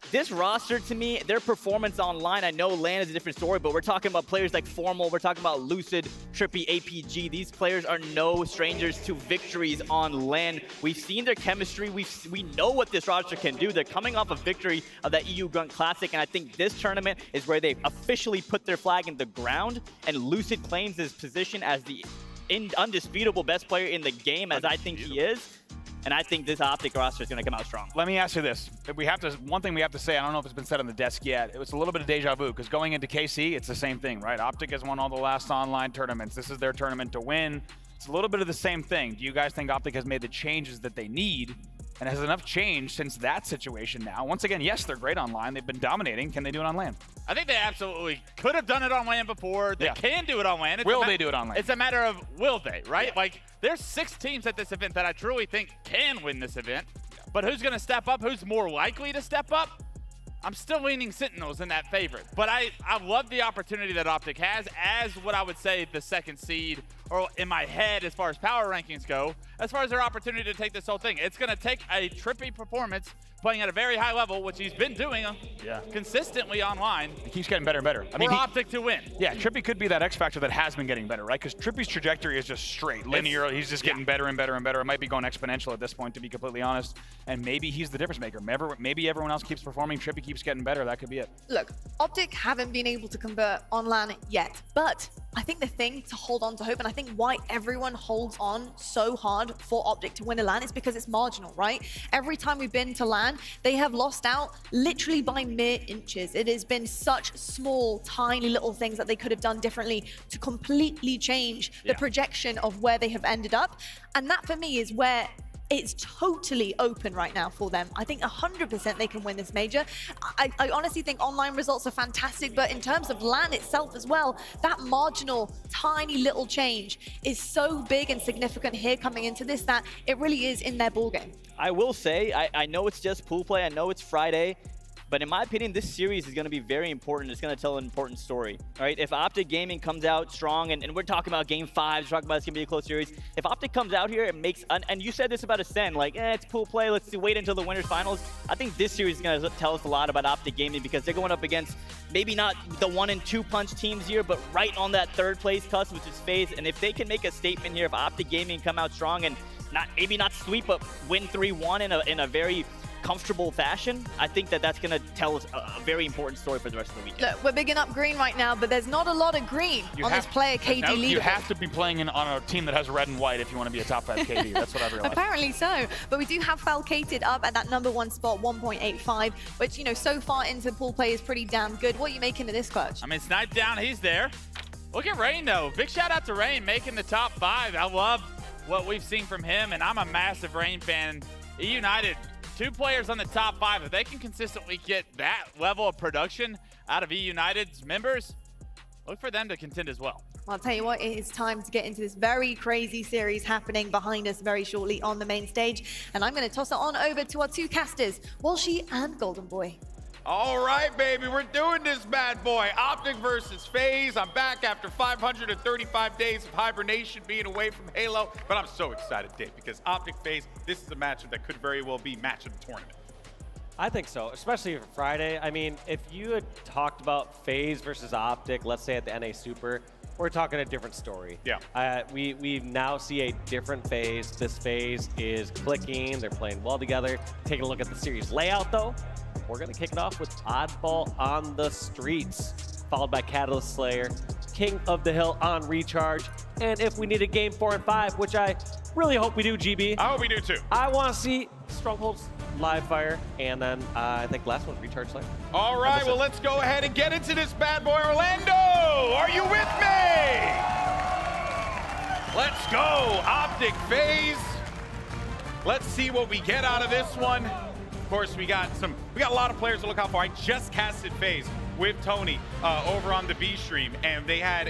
This roster, to me, their performance online, I know LAN is a different story, but we're talking about players like Formal, we're talking about Lucid, Trippy, APG. These players are no strangers to victories on LAN. We've seen their chemistry. We know what this roster can do. They're coming off a victory of that EU Grunt Classic, and I think this tournament is where they officially put their flag in the ground, and Lucid claims his position as the undisputable best player in the game, as I think he is. And I think this Optic roster is going to come out strong. Let me ask you this. One thing we have to say, I don't know if it's been said on the desk yet, it was a little bit of deja vu, because going into KC, it's the same thing, right? Optic has won all the last online tournaments. This is their tournament to win. It's a little bit of the same thing. Do you guys think Optic has made the changes that they need? And has enough changed since that situation now? Once again, yes, they're great online. They've been dominating. Can they do it on LAN? I think they absolutely could have done it on LAN before. They can do it on LAN. Will they do it on LAN? It's a matter of will they, right? Yeah. Like, there's 6 teams at this event that I truly think can win this event. But who's going to step up? Who's more likely to step up? I'm still leaning Sentinels in that favorite. But I love the opportunity that Optic has as what I would say the second seed, or in my head as far as power rankings go, as far as their opportunity to take this whole thing. It's going to take a Trippy performance playing at a very high level, which he's been doing consistently online. He keeps getting better and better. I mean, Optic to win. Yeah, Trippy could be that X factor that has been getting better, right? Because Trippy's trajectory is just straight, linear. He's just getting better and better and better. It might be going exponential at this point, to be completely honest. And maybe he's the difference maker. Maybe everyone else keeps performing. Trippy keeps getting better. That could be it. Look, Optic haven't been able to convert on LAN yet, but I think the thing to hold on to hope, and I think why everyone holds on so hard for Optic to win a LAN, is because it's marginal, right? Every time we've been to LAN, they have lost out literally by mere inches. It has been such small, tiny little things that they could have done differently to completely change the projection of where they have ended up. And that for me is where it's totally open right now for them. I think 100% they can win this major. I honestly think online results are fantastic, but in terms of LAN itself as well, that marginal, tiny little change is so big and significant here coming into this that it really is in their ballgame. I will say, I know it's just pool play, I know it's Friday, but in my opinion, this series is going to be very important. It's going to tell an important story, all right? If Optic Gaming comes out strong, and we're talking about Game 5, we're talking about it's going to be a close series. If Optic comes out here and makes, and you said this about Ascend, like, it's pool play, let's wait until the winners finals. I think this series is going to tell us a lot about Optic Gaming, because they're going up against maybe not the 1- and 2-punch teams here, but right on that 3rd place cusp, which is FaZe. And if they can make a statement here, if Optic Gaming come out strong and maybe not sweep, but win 3-1 in a very comfortable fashion, I think that's going to tell us a very important story for the rest of the weekend. Look, we're bigging up green right now, but there's not a lot of green on this player KD leaderboard. You have to be playing on a team that has red and white if you want to be a top 5 KD. That's what I've realized. Apparently so, but we do have Falcated up at that #1 spot, 1.85, which, so far into pool play is pretty damn good. What are you making of this, Clutch? I mean, Snipe down, he's there. Look at Rain, though. Big shout out to Rain making the top 5. I love what we've seen from him, and I'm a massive Rain fan. EUnited, 2 players on the top 5. If they can consistently get that level of production out of EUnited's members, look for them to contend as well. I'll tell you what, it is time to get into this very crazy series happening behind us very shortly on the main stage. And I'm going to toss it on over to our 2 casters, Walshy and Golden Boy. All right, baby, we're doing this bad boy. Optic versus FaZe. I'm back after 535 days of hibernation, being away from Halo. But I'm so excited, Dave, because Optic FaZe, this is a matchup that could very well be match of the tournament. I think so, especially for Friday. I mean, if you had talked about FaZe versus Optic, let's say at the NA Super, we're talking a different story. Yeah. We now see a different FaZe. This FaZe is clicking. They're playing well together. Taking a look at the series layout, though, we're going to kick it off with Oddball on the streets, followed by Catalyst Slayer, King of the Hill on Recharge, and if we need a game 4 and 5, which I really hope we do, GB. I hope we do too. I want to see Strongholds live fire, and then I think last one, Recharge Slayer. All right, well, let's go ahead and get into this bad boy. Orlando, are you with me? Let's go, Optic FaZe. Let's see what we get out of this one. Of course, we got a lot of players to look out for. I just casted FaZe with Tony over on the B stream, and they had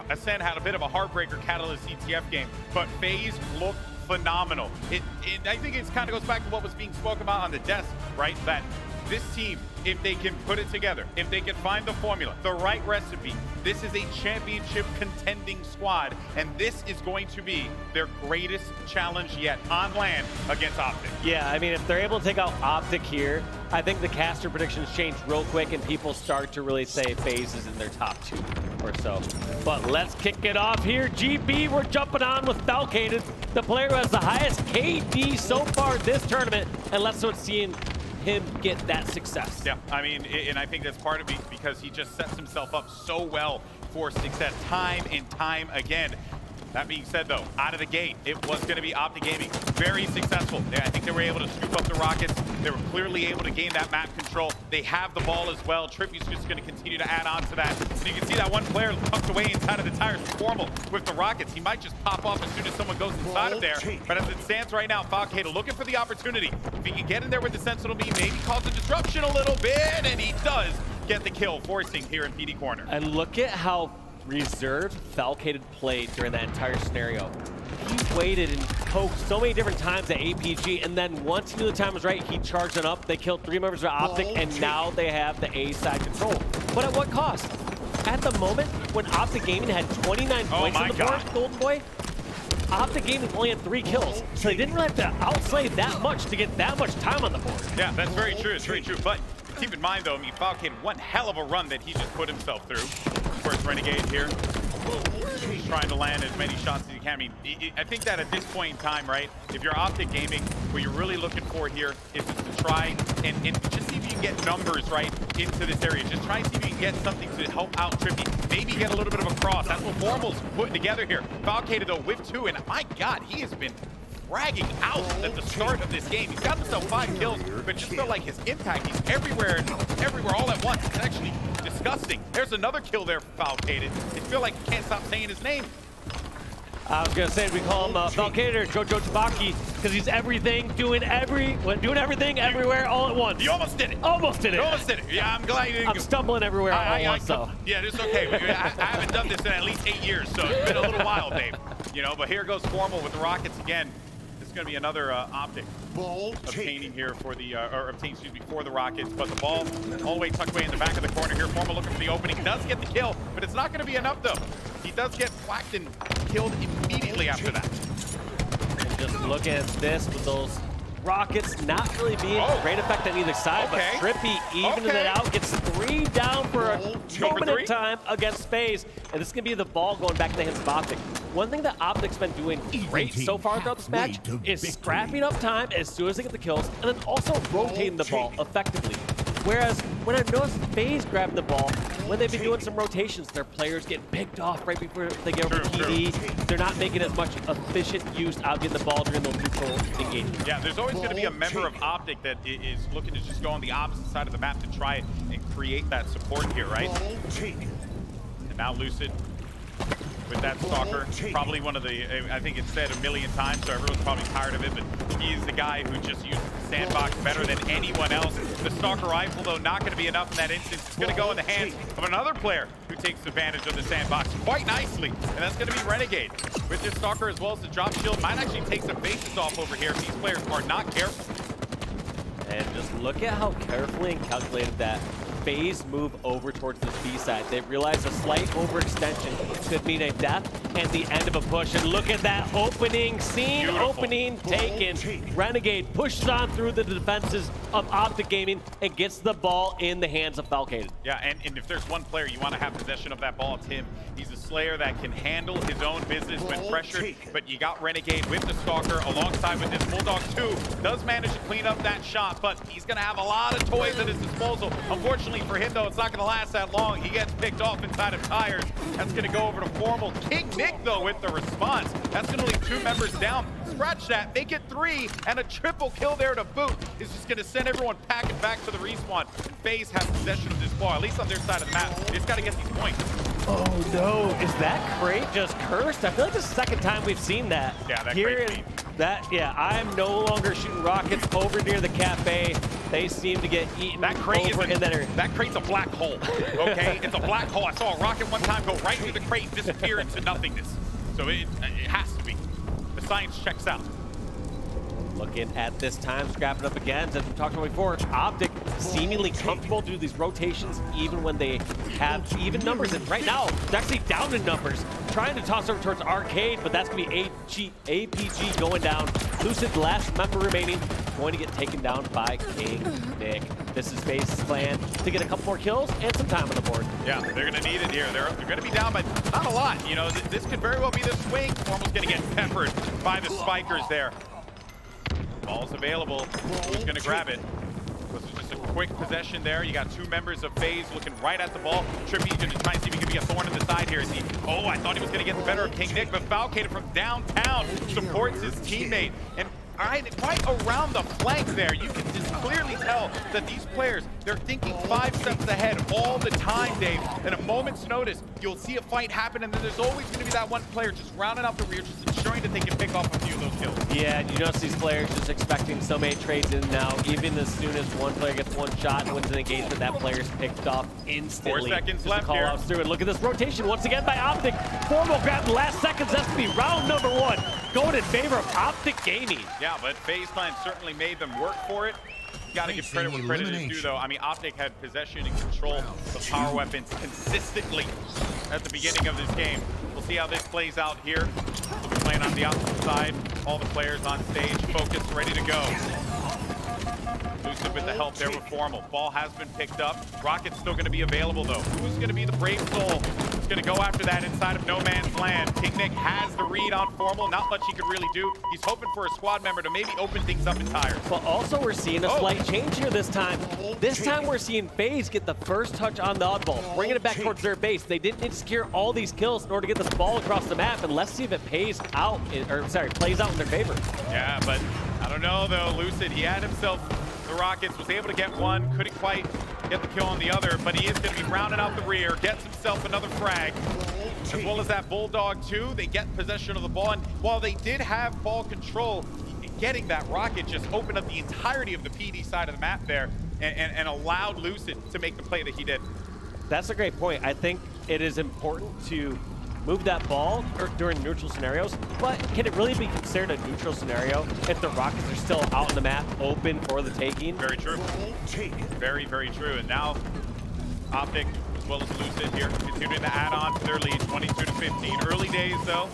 Ascend had a bit of a heartbreaker Catalyst CTF game, but FaZe looked phenomenal. I think it kind of goes back to what was being spoken about on the desk, right? That this team, if they can put it together, if they can find the formula, the right recipe, this is a championship contending squad, and this is going to be their greatest challenge yet on land against Optic. Yeah, I mean, if they're able to take out Optic here, I think the caster predictions change real quick and people start to really say FaZe is in their top 2 or so. But let's kick it off here. GB, we're jumping on with Falcated, the player who has the highest KD so far this tournament, and let's start seeing him get that success. Yeah, I mean, and I think that's part of it because he just sets himself up so well for success time and time again. That being said, though, out of the gate, it was going to be Optic Gaming. Very successful. I think they were able to scoop up the Rockets. They were clearly able to gain that map control. They have the ball as well. Trippy's just going to continue to add on to that. And you can see that one player tucked away inside of the tires. Formal with the Rockets. He might just pop off as soon as someone goes inside of there. But as it stands right now, Falcated looking for the opportunity. If he can get in there with the Sentinel beam, maybe cause a disruption a little bit, and he does get the kill, forcing here in PD corner. And look at how reserved Falcated played during that entire scenario. He waited and poked so many different times at APG, and then once he knew the time was right, he charged it up. They killed 3 members of Optic, and now they have the A side control. But at what cost? At the moment, when Optic Gaming had 29 points on the board, Golden Boy, Optic Gaming only had 3 kills, so they didn't really have to outslay that much to get that much time on the board. Yeah, that's very true. It's very true. But keep in mind, though, I mean, Falcated, one hell of a run that he just put himself through. Of course, Renegade here. He's trying to land as many shots as he can. I mean, I think that at this point in time, right, if you're Optic Gaming, what you're really looking for here is to try and just see if you can get numbers, right, into this area. Just try and see if you can get something to help out Trippy. Maybe get a little bit of a cross. That's what Formal's putting together here. Falcated, though, with 2, and my God, he has been fragging out at the start of this game. He's got himself 5 kills, but just felt like his impact, he's everywhere all at once. It's actually disgusting. There's another kill there for Falcated. I feel like you can't stop saying his name. I was gonna say we call him Falcated or Jojo Tabaki because he's everything, doing everything everywhere all at once. You almost did it. Almost did it. You almost did it. Yeah, I'm glad you didn't. I'm stumbling everywhere all at once, though. Yeah, it's okay. I haven't done this in at least 8 years, so it's been a little while, Dave. You know, but here goes Formal with the Rockets again. This is going to be another Optic obtaining here for the, for the Rockets. But the ball all the way tucked away in the back of the corner here. Formal looking for the opening. Does get the kill, but it's not going to be enough, though. He does get whacked and killed immediately after that. And just look at this with those Rockets not really being a great effect on either side, but Trippy evening it out, gets 3 down for a moment of time against FaZe, and this is going to be the ball going back to the hands of Optic. One thing that Optic's been doing great so far throughout this match is scrapping up time as soon as they get the kills, and then also rotating the ball effectively. Whereas when I noticed FaZe grabbing the ball, when they've been doing some rotations, their players get picked off right before they get over TD. They're not making as much efficient use out getting the ball during those neutral engagements. Yeah, there's always going to be a member of Optic that is looking to just go on the opposite side of the map to try and create that support here, right? And now Lucid with that Stalker, probably one of the, I think it's said a million times, so everyone's probably tired of it, but he is the guy who just uses the sandbox better than anyone else. The Stalker rifle, though, not going to be enough in that instance. It's going to go in the hands of another player who takes advantage of the sandbox quite nicely, and that's going to be Renegade. With this Stalker as well as the drop shield, might actually take some bases off over here if these players are not careful. And just look at how carefully and calculated that FaZe move over towards this B side. They realize a slight overextension could mean a death and the end of a push. And look at that opening scene, opening taken. Renegade pushes on through the defenses of Optic Gaming and gets the ball in the hands of Falcated. Yeah, and if there's one player you want to have possession of that ball, it's him. He's a Slayer that can handle his own business when pressured, but you got Renegade with the Stalker alongside with this Bulldog 2. Does manage to clean up that shot, but he's going to have a lot of toys at his disposal. Unfortunately for him, though, it's not going to last that long. He gets picked off inside of Tires. That's going to go over to Formal. King Nick, though, with the response. That's going to leave 2 members down. Scratch that, make it 3, and a triple kill there to boot is just going to send everyone packing back to the respawn. And FaZe has possession of this ball, at least on their side of the map. They just got to get these points. Oh no, is that crate just cursed? I feel like this is the second time we've seen that. Yeah, that Here crate. yeah, I'm no longer shooting rockets over near the cafe. They seem to get eaten That crate over in there. That crate's a black hole, okay? It's a black hole. I saw a rocket one time go right through the crate and disappear into nothingness. So it has to be. The science checks out. Looking at this time, scrapping up again. As we talked about before, Optic seemingly comfortable do these rotations even when they have even numbers. And right now, it's actually down in numbers. Trying to toss over towards Arcade, but that's going to be APG going down. Lucid, last member remaining, going to get taken down by King Nick. This is FaZe's plan to get a couple more kills and some time on the board. Yeah, they're going to need it here. They're going to be down by not a lot. You know, this could very well be the swing. Formal's going to get peppered by the spikers there. Ball's available. Who's going to grab it? This is just a quick possession there. You got 2 members of FaZe looking right at the ball. Trippy's going to try and see if he can be a thorn in the side here. Oh, I thought he was going to get the better of King Nick, but Falcated from downtown supports his teammate. And right around the flank there, you can just clearly tell that these players, they're thinking 5 steps ahead all the time, Dave. At a moment's notice, you'll see a fight happen, and then there's always going to be that one player just rounding out the rear, just ensuring that they can pick off a few of those kills. Yeah, and you notice these players just expecting so many trades in now. Even as soon as one player gets one shot and wins an engagement, that player's picked off instantly. 4 seconds just left call here. outs through. And look at this rotation once again by Optic. Formal grab the last seconds. That's to be round number 1. Going in favor of Optic Gaming. Yeah, but FaZe Clan certainly made them work for it. You got to give credit where credit is due, though. I mean, Optic had possession and control of power weapons consistently at the beginning of this game. We'll see how this plays out here. We'll be playing on the opposite side. All the players on stage, focused, ready to go. Lucid with the help there with Formal. Ball has been picked up. Rocket's still going to be available, though. Who's going to be the brave soul? Who's going to go after that inside of no man's land? King Nick has the read on Formal. Not much he could really do. He's hoping for a squad member to maybe open things up in Tires. But also we're seeing a slight change here this time. This time we're seeing FaZe get the first touch on the oddball, bringing it back towards their base. They didn't need to secure all these kills in order to get this ball across the map, and let's see if it plays out in their favor. Yeah, but I don't know, though. Lucid, he had himself the rockets, was able to get one, couldn't quite get the kill on the other, but he is going to be rounding out the rear, gets himself another frag, as well as that Bulldog 2. They get possession of the ball, and while they did have ball control, getting that rocket just opened up the entirety of the PD side of the map there and allowed Lucid to make the play that he did. That's a great point. I think it is important to move that ball during neutral scenarios, but can it really be considered a neutral scenario if the Rockets are still out on the map, open for the taking? Very true. Very, very true. And now Optic, as well as Lucid here, continuing to add on to their lead, 22-15. Early days, though.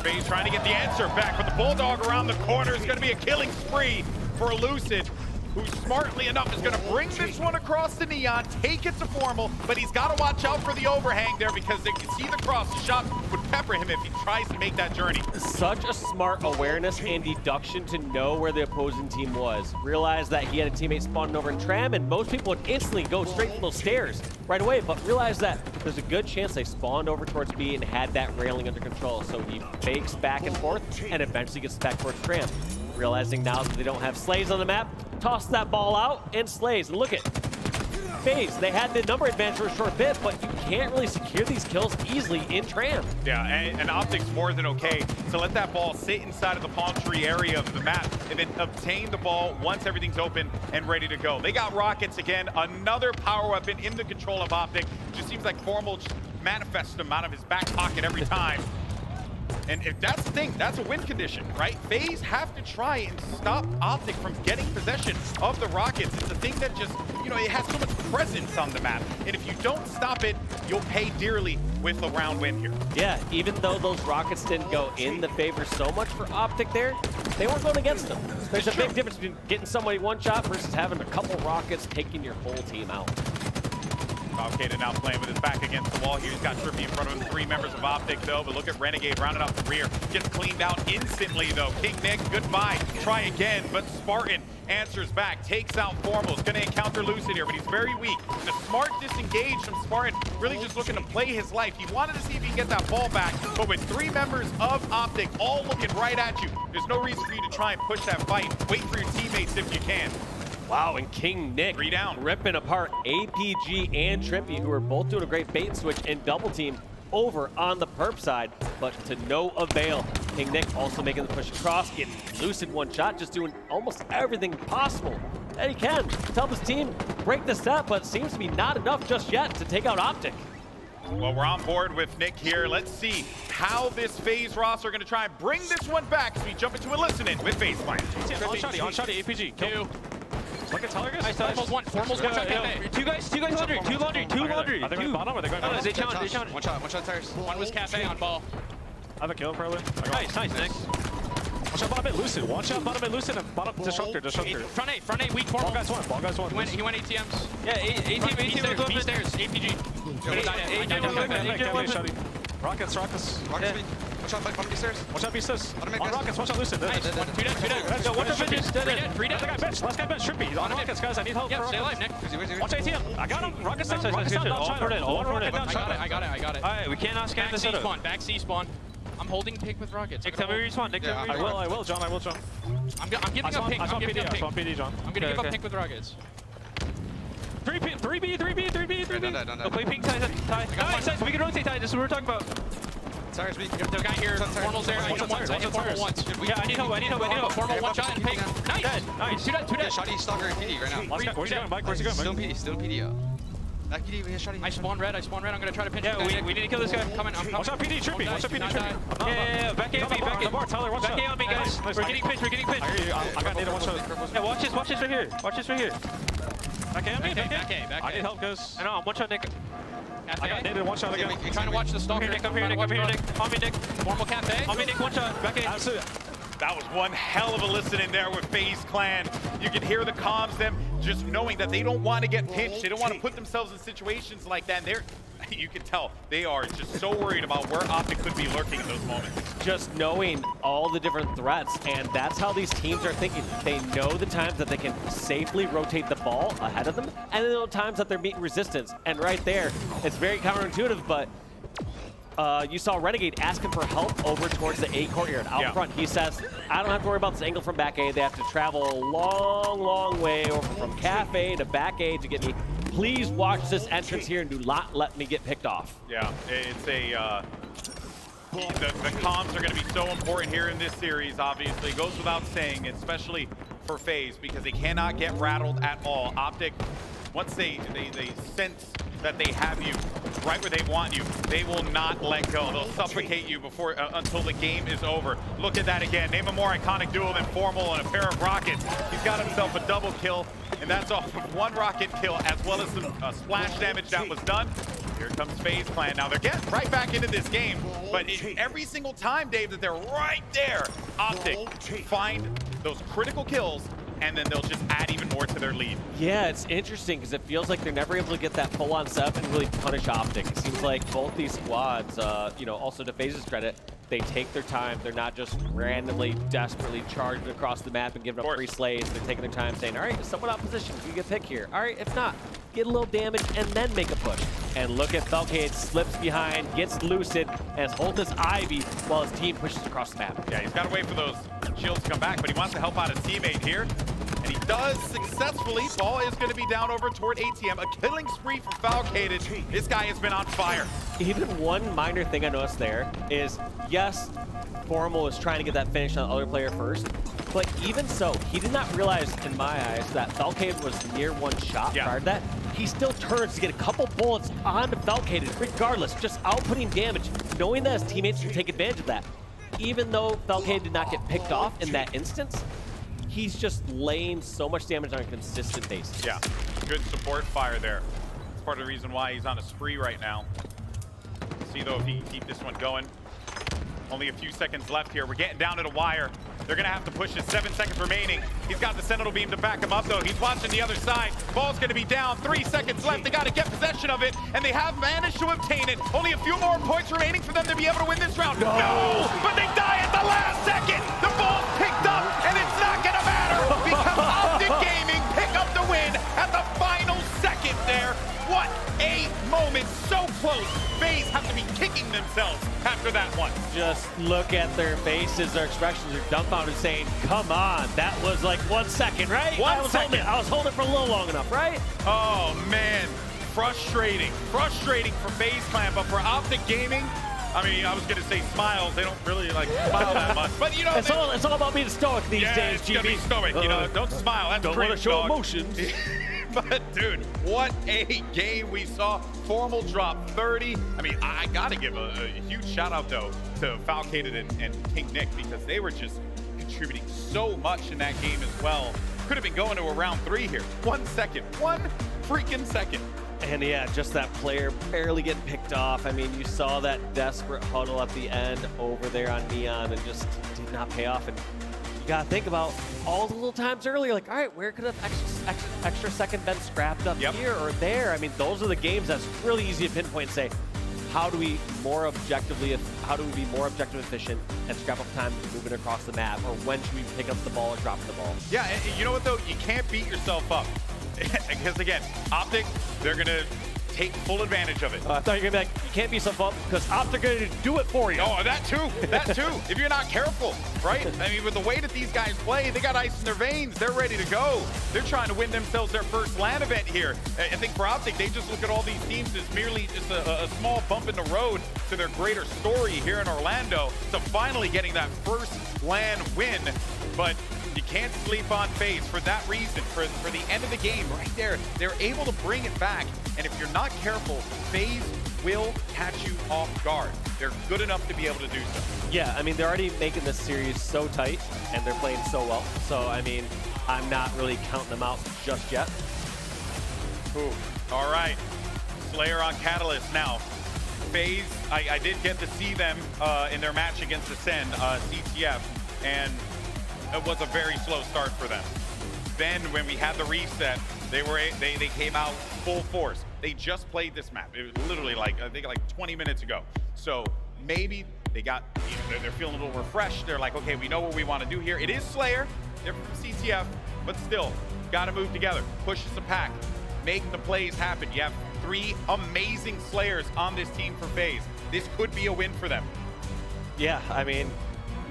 FaZe trying to get the answer back, but the Bulldog around the corner is going to be a killing spree for Lucid, who smartly enough is going to bring this one across the Neon, take it to Formal, but he's got to watch out for the overhang there because they can see the cross. The shot would pepper him if he tries to make that journey. Such a smart awareness and deduction to know where the opposing team was. Realized that he had a teammate spawning over in Tram, and most people would instantly go straight for those stairs right away, but realized that there's a good chance they spawned over towards B and had that railing under control, so he fakes back and forth and eventually gets back towards Tram. Realizing now that they don't have Slays on the map, toss that ball out and Slays. And look at FaZe. They had the number advantage for a short bit, but you can't really secure these kills easily in Tram. Yeah, and Optic's more than okay to let that ball sit inside of the palm tree area of the map and then obtain the ball once everything's open and ready to go. They got rockets again, another power weapon in the control of Optic. Just seems like Formal just manifests them out of his back pocket every time. And if that's the thing, that's a win condition, right? FaZe have to try and stop Optic from getting possession of the Rockets. It's a thing that just, you know, it has so much presence on the map. And if you don't stop it, you'll pay dearly with a round win here. Yeah, even though those Rockets didn't go in the favor so much for Optic there, they weren't going against them. There's a big difference between getting somebody one shot versus having a couple Rockets taking your whole team out. FaZe now playing with his back against the wall here. He's got Trippy in front of him. 3 members of Optic, though. But look at Renegade rounded out the rear. Gets cleaned out instantly, though. King Nick, goodbye. Try again, but Spartan answers back. Takes out Formal. Is going to encounter Lucid here, but he's very weak. And a smart disengage from Spartan. Really just looking to play his life. He wanted to see if he can get that ball back. But with 3 members of Optic all looking right at you, there's no reason for you to try and push that fight. Wait for your teammates if you can. Wow, and King Nick ripping apart APG and Trippy, who are both doing a great bait switch and double team over on the perp side, but to no avail. King Nick also making the push across, getting Lucid one shot, just doing almost everything possible that he can to help his team break the set, but seems to be not enough just yet to take out Optic. Well, we're on board with Nick here. Let's see how this FaZe roster are going to try and bring this one back as we jump into a listen-in with FaZe Clan. On shotty, APG, kill. Look at Tyler, guys. Formal's one shot cafe. Two guys laundry. Are they going bottom or are they going bottom? They challenge. One shot tires. One was cafe on ball. I have a kill, probably. Nice, Nick. One shot bottom mid, Lucid. One shot bottom mid, Lucid, and bottom disruptor. Front eight, weak Formal. Ball guys one. He went ATMs. Yeah, ATM stairs, APG. Rockets. One shot bottom B stairs. One shot B stairs. On Rockets, one shot Lucid. Nice. Two dead. One shot Trippy. Three dead. Last guy bench, Trippy. On Rockets, guys, I need help. Yep, stay alive, Nick. Watch ATM. I got him. Rockets down, down China. One rocket down China. I got it. Alright, we cannot scan this setup. Back C spawn. I'm holding pick with Rockets. Nick, tell me respawn. Nick, tell me respawn. I will, John. I'm giving up pick. I spawn PD, John. I'm gonna give up pick with Rockets. 3B. Done. Play pink, Ty. Nice, we can rotate, Ty. This is what we're talking about. Tires weak. The guy here, Formal's there. I hit Formal once. Yeah, I need help. Formal one shot and pink. Nice. Two dead. Shotty stalker in PD right now. Where's he going, Mike? Where's he going, Mike? Still in PD. That PD, we hit Shotty. I spawn red. I'm gonna try to pinch him. Yeah, we need to kill this guy. I'm coming. Watch out PD, Trippy. Yeah. Back A on me. Tyler, watch out. Back A on me, guys. We're getting pinched. I hear you. I got Nate one shot. Yeah, watch this right here. Back A on me. I need help, guys. I know, I'm one shot, Nick. I got Nate one shot again. You're trying to watch the stalker. Come here, Nick. On me, Nick. Formal cafe. On me, Nick. One shot. Back A. Absolutely. That was one hell of a listen in there with FaZe Clan. You can hear the comms, them just knowing that they don't want to get pinched. They don't want to put themselves in situations like that. And you can tell they are just so worried about where Optic could be lurking in those moments. Just knowing all the different threats, and that's how these teams are thinking. They know the times that they can safely rotate the ball ahead of them, and then the times that they're meeting resistance. And right there, it's very counterintuitive, but you saw Renegade asking for help over towards the A courtyard out front. He says, I don't have to worry about this angle from back A. They have to travel a long way over from cafe to back A to get me. Please watch this entrance here and do not let me get picked off. Yeah, it's a... the comms are going to be so important here in this series, obviously. It goes without saying, especially for FaZe, because they cannot get rattled at all. Optic, once they sense that they have you right where they want you, they will not let go. They'll suffocate you before until the game is over. Look at that again. Name a more iconic duo than Formal and a pair of rockets. He's got himself a double kill, and that's off of one rocket kill, as well as some splash damage that was done. Here comes FaZe Clan. Now they're getting right back into this game, but every single time, Dave, that they're right there, Optic find those critical kills, and then they'll just add even more to their lead. Yeah, it's interesting because it feels like they're never able to get that full-on setup and really punish Optic. It seems like both these squads, also to FaZe's credit, they take their time. They're not just randomly, desperately charging across the map and giving up free slays. They're taking their time saying, all right, is someone out of position? You get pick here. All right, if not, get a little damage and then make a push. And look at Falcade, slips behind, gets Lucid, and is holding his Ivy while his team pushes across the map. Yeah, he's got to wait for those shields to come back, but he wants to help out his teammate here. And he does successfully. Ball is going to be down over toward ATM. A killing spree for Falcade. This guy has been on fire. Even one minor thing I noticed there is, yes, Formal was trying to get that finish on the other player first, but even so, he did not realize, in my eyes, that Falcade was near one shot prior to that. He still turns to get a couple bullets onto Falcade, regardless, just outputting damage, knowing that his teammates can take advantage of that. even though Falcade did not get picked off in that instance, he's just laying so much damage on a consistent basis. Yeah, good support fire there. It's part of the reason why he's on a spree right now. See though if he can keep this one going. Only a few seconds left here. We're getting down to the wire. They're gonna have to push it. 7 seconds remaining. He's got the Sentinel beam to back him up though. He's watching the other side. Ball's gonna be down. 3 seconds left. They gotta get possession of it, and they have managed to obtain it. Only a few more points remaining for them to be able to win this round. No! But they die at the last second. The ball's picked up, and it's not gonna matter because Optic Gaming pick up the win at the final second there. What a moment, so close. FaZe have to be kicking themselves after that one. Just look at their faces, their expressions are dumbfounded saying, come on, that was like 1 second, right? I was holding it for a little long enough, right? Oh man, frustrating for FaZe Clan, but for Optic Gaming, I mean, I was gonna say smiles. They don't really like smile that much, but you know, it's all about being stoic these days. It's gonna be stoic. You know, don't smile. That's don't want to show emotions. But dude, what a game we saw. Formal drop 30. I mean, I gotta give a huge shout out though to Falcade and King Nick, because they were just contributing so much in that game as well. Could have been going to a round 3 here. 1 second, 1 freaking second. And yeah, just that player barely getting picked off. I mean, you saw that desperate huddle at the end over there on Neon and just did not pay off. And you gotta think about all the little times earlier, like, all right, where could have extra second been scrapped up here or there? I mean, those are the games that's really easy to pinpoint and say, how do we be more objective efficient and scrap up time moving across the map, or when should we pick up the ball or drop the ball? Yeah, and you know what though? You can't beat yourself up. Because again, Optic, they're gonna take full advantage of it. I thought you were gonna be like, you can't be so up because Optic are gonna do it for you. Oh, that too, if you're not careful, right? I mean, with the way that these guys play, they got ice in their veins. They're ready to go. They're trying to win themselves their first LAN event here. I think for Optic, they just look at all these teams as merely just a small bump in the road to their greater story here in Orlando. So finally getting that first LAN win, but you can't sleep on FaZe for that reason. For the end of the game, right there, they're able to bring it back. And if you're not careful, FaZe will catch you off guard. They're good enough to be able to do so. Yeah, I mean, they're already making this series so tight, and they're playing so well. So, I mean, I'm not really counting them out just yet. Ooh. All right, Slayer on Catalyst now. FaZe, I did get to see them in their match against Ascend, CTF, and it was a very slow start for them. Then when we had the reset, they came out full force. They just played this map. It was literally like, I think like 20 minutes ago. So maybe they got, they're feeling a little refreshed. They're like, okay, we know what we want to do here. It is Slayer, they're from CTF, but still, got to move together, push as a pack, make the plays happen. You have 3 amazing Slayers on this team for FaZe. This could be a win for them. Yeah, I mean,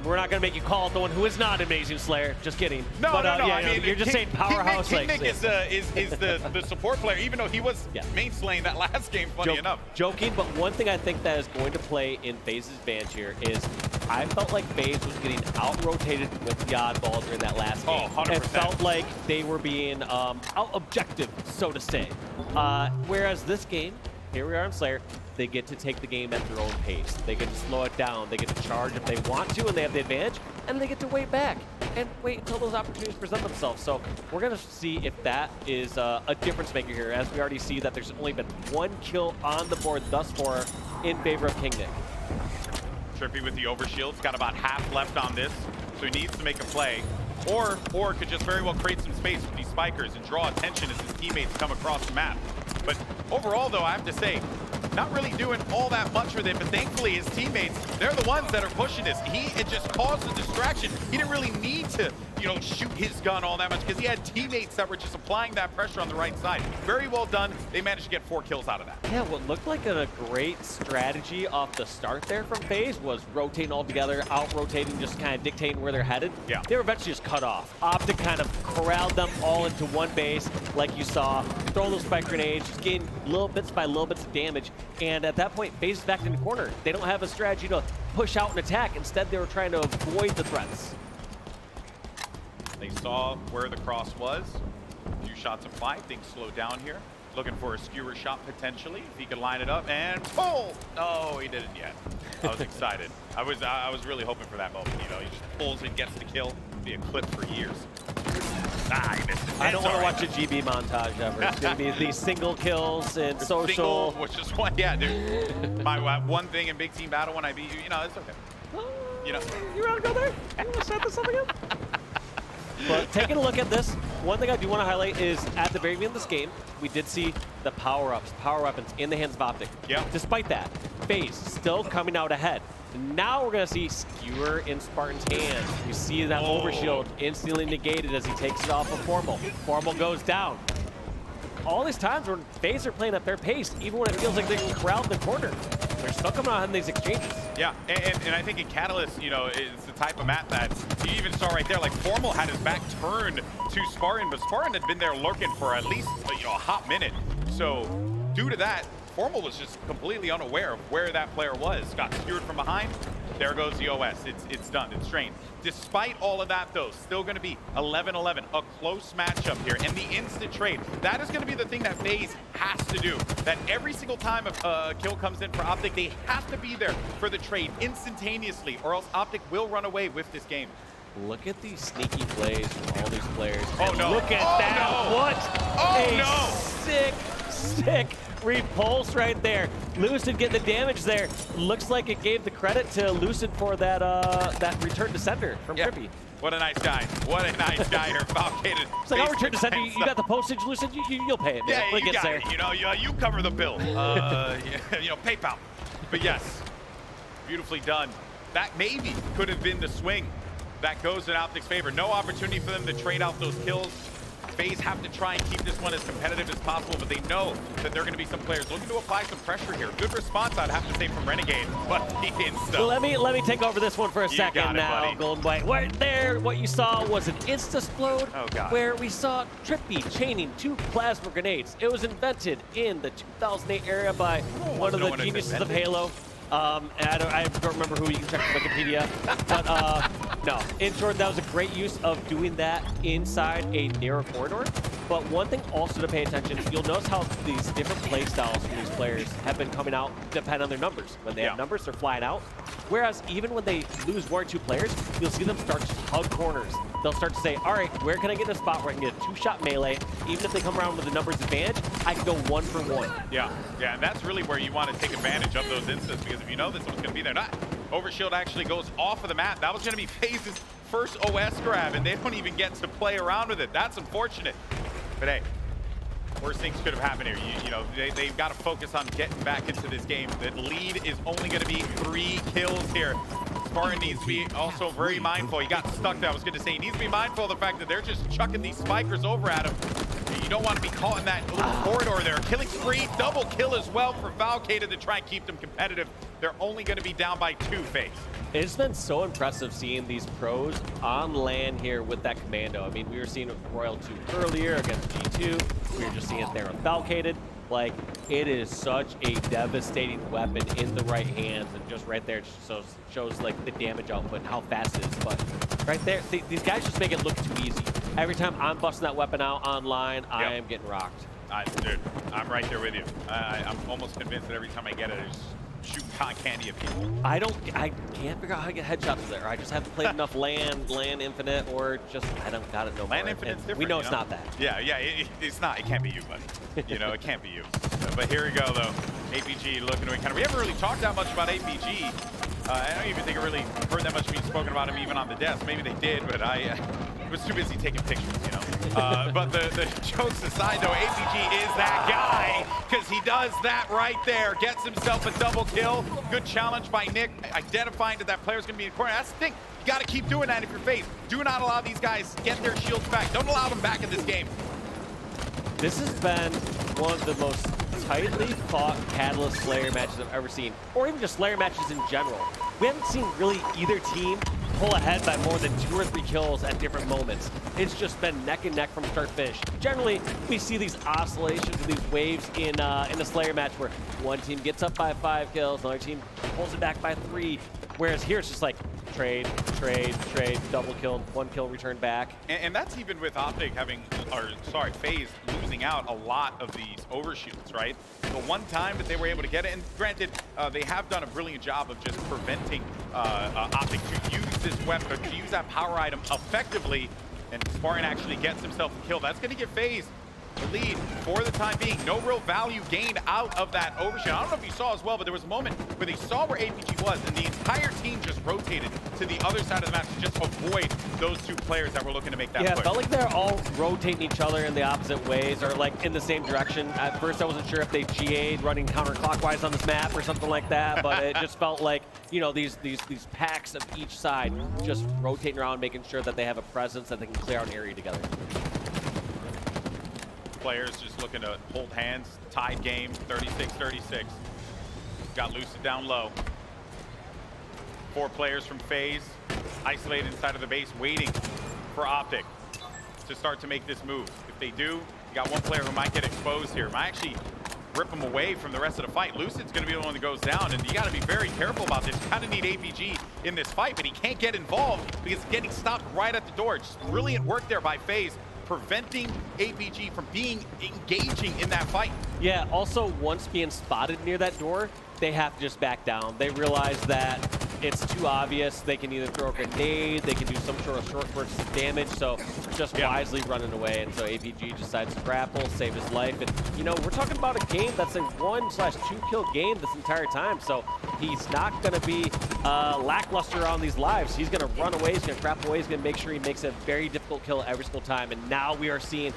we're not going to make you call it the one who is not an amazing Slayer. Just kidding. No, but, no. Yeah, I mean, you're just saying powerhouse. King Nick is the support player, even though he was main slaying that last game, funny enough. Joking, but one thing I think that is going to play in FaZe's advantage here is I felt like FaZe was getting out-rotated with the oddball during that last game. Oh, 100%. It felt like they were being out-objective, so to say. Whereas this game, here we are in Slayer, they get to take the game at their own pace. They get to slow it down. They get to charge if they want to and they have the advantage, and they get to wait back and wait until those opportunities present themselves. So we're going to see if that is a difference maker here, as we already see that there's only been 1 kill on the board thus far in favor of King Nick. Trippy with the overshield's got about half left on this, so he needs to make a play. Or could just very well create some space with these spikers and draw attention as his teammates come across the map. But overall, though, I have to say, not really doing all that much with it, but thankfully his teammates, they're the ones that are pushing this. It just caused a distraction. He didn't really need to, shoot his gun all that much because he had teammates that were just applying that pressure on the right side. Very well done. They managed to get 4 kills out of that. Yeah, what looked like a great strategy off the start there from FaZe was rotating all together, out-rotating, just kind of dictating where they're headed. Yeah. They were eventually just cut off. Optic kind of corralled them all into one base, like you saw, throwing those spike grenades, just getting little bits of damage. And at that point, FaZe is back in the corner. They don't have a strategy to push out and attack. Instead, they were trying to avoid the threats. They saw where the cross was. A few shots applied. Things slowed down here. Looking for a skewer shot potentially. If he could line it up and pull. No, he didn't yet. I was excited. I was really hoping for that moment. You know, he just pulls and gets the kill. Be a clip for years. Ah, he missed it. I don't want to watch a GB montage ever. It's going to be these single kills and social. Single, which is what, yeah, dude. My one thing in big team battle when I beat you, you know, it's okay. You know. You want to go there? You want to set this up again? But taking a look at this, one thing I do want to highlight is at the very beginning of this game, we did see the power-ups, power weapons in the hands of Optic. Yeah. Despite that, FaZe still coming out ahead. Now we're going to see Skewer in Spartan's hands. We see that overshield instantly negated as he takes it off of Formal. Formal goes down. All these times when FaZe are playing at their pace, even when it feels like they can corral in the corner, they're still coming out in these exchanges. Yeah, and I think in Catalyst, you know, it's the type of map that you even saw right there, like Formal had his back turned to Spartan, but Spartan had been there lurking for at least, you know, a hot minute. So due to that, Formal was just completely unaware of where that player was. Got skewered from behind. There goes the OS. It's done. It's drained. Despite all of that, though, still going to be 11-11, a close matchup here. And the instant trade, that is going to be the thing that FaZe has to do. That every single time a kill comes in for Optic, they have to be there for the trade instantaneously, or else Optic will run away with this game. Look at these sneaky plays from all these players. Oh, and no. Look at that. No. What Oh, sick repulse right there. Lucid getting the damage there. Looks like it gave the credit to Lucid for that that return to sender from Trippy. What a nice guy. What a nice guy here, Falcated. It's like, I'll return to sender. You got the postage, Lucid. You'll pay it, man. Yeah, when it you gets got there. it. You know, you cover the bill. You know, PayPal. But yes, beautifully done. That maybe could have been the swing that goes in Optic's favor. No opportunity for them to trade out those kills. FaZe have to try and keep this one as competitive as possible, but they know that there are going to be some players looking to apply some pressure here. Good response, I'd have to say, from Renegade, but the insta. Well, let me take over this one for a second now, buddy. Golden Boy. Right there, what you saw was an insta-splode where we saw Trippy chaining 2 plasma grenades. It was invented in the 2008 era by one of the geniuses of Halo. And I don't remember who. You can check Wikipedia. But no, in short, that was a great use of doing that inside a narrow corridor. But one thing also to pay attention, you'll notice how these different play styles from these players have been coming out depending on their numbers. When they have numbers, they're flying out. Whereas even when they lose 1 or 2 players, you'll see them start to hug corners. They'll start to say, all right, where can I get in a spot where I can get a 2-shot melee? Even if they come around with a numbers advantage, I can go 1 for 1. Yeah, and that's really where you want to take advantage of those instances, because if you know this one's going to be there, not Overshield actually goes off of the map. That was going to be FaZe's first OS grab, and they don't even get to play around with it. That's unfortunate. But hey, worse things could have happened here. You know, they've got to focus on getting back into this game. The lead is only going to be 3 kills here. Spartan needs to be also very mindful. He got stuck there. I was going to say, he needs to be mindful of the fact that they're just chucking these spikers over at him. You don't want to be caught in that little corridor there. Killing spree, double kill as well for Valkated to try and keep them competitive. They're only going to be down by 2, FaZe. It's been so impressive seeing these pros on land here with that commando. I mean, we were seeing it with Royal 2 earlier against G2. We were just seeing it there with Valkated. Like, it is such a devastating weapon in the right hands, and just right there shows like the damage output and how fast it is. But right there, these guys just make it look too easy. Every time I'm busting that weapon out online, I am getting rocked. Dude, I'm right there with you. I'm almost convinced that every time I get it, I just shoot cotton candy at people. I can't figure out how to get headshots there. I just haven't played enough LAN Infinite, or just I don't got it no more. LAN Infinite's different. We know you it's know? not that. Yeah, it's not. It can't be you, buddy. You know, it can't be you. But here we go, though. APG looking to encounter. We haven't really talked that much about APG. I don't even think I really heard that much being spoken about him even on the desk. Maybe they did, but I was too busy taking pictures, you know. But the jokes aside, though, APG is that guy, because he does that right there. Gets himself a double kill. Good challenge by Nick, identifying that that player's going to be in the corner. That's the thing. You got to keep doing that if you're FaZe. Do not allow these guys get their shields back. Don't allow them back in this game. This has been one of the most tightly fought Catalyst Slayer matches I've ever seen, or even just Slayer matches in general. We haven't seen really either team pull ahead by more than 2 or 3 kills at different moments. It's just been neck and neck from start to finish. Generally, we see these oscillations and these waves in a Slayer match where one team gets up by 5 kills, another team pulls it back by 3. Whereas here it's just like, trade, double kill, 1 kill return back. And that's even with Optic having, or sorry, FaZe losing out a lot of these overshoots, right? The one time that they were able to get it, and granted, they have done a brilliant job of just preventing Optic to use this weapon, to use that power item effectively, and Spartan actually gets himself a kill. That's going to give FaZe the lead for the time being. No real value gained out of that overshoot. I don't know if you saw as well, but there was a moment where they saw where APG was, and the entire team just rotated to the other side of the map to just avoid those 2 players that were looking to make that Yeah, push. it felt like they're all rotating each other in the opposite ways, or like in the same direction. At first, I wasn't sure if they GA'd running counterclockwise on this map or something like that, but it just felt like, you know, these packs of each side just rotating around, making sure that they have a presence that they can clear out an area together. Players just looking to hold hands. Tied game, 36-36. Got Lucid down low. 4 players from FaZe isolated inside of the base, waiting for Optic to start to make this move. If they do, you got 1 player who might get exposed here. Might actually rip him away from the rest of the fight. Lucid's going to be the one that goes down, and you got to be very careful about this. You kind of need APG in this fight, but he can't get involved because it's getting stopped right at the door. Just brilliant work there by FaZe, preventing APG from engaging in that fight. Yeah, also once being spotted near that door, they have to just back down. They realize that it's too obvious. They can either throw a grenade, they can do some sort of short bursts of damage, so just wisely running away. And so APG decides to grapple, save his life. And, you know, we're talking about a game that's a 1/2 kill game this entire time, so he's not going to be lackluster on these lives. He's going to run away, he's going to grapple away, he's going to make sure he makes a very difficult kill every single time. And now we are seeing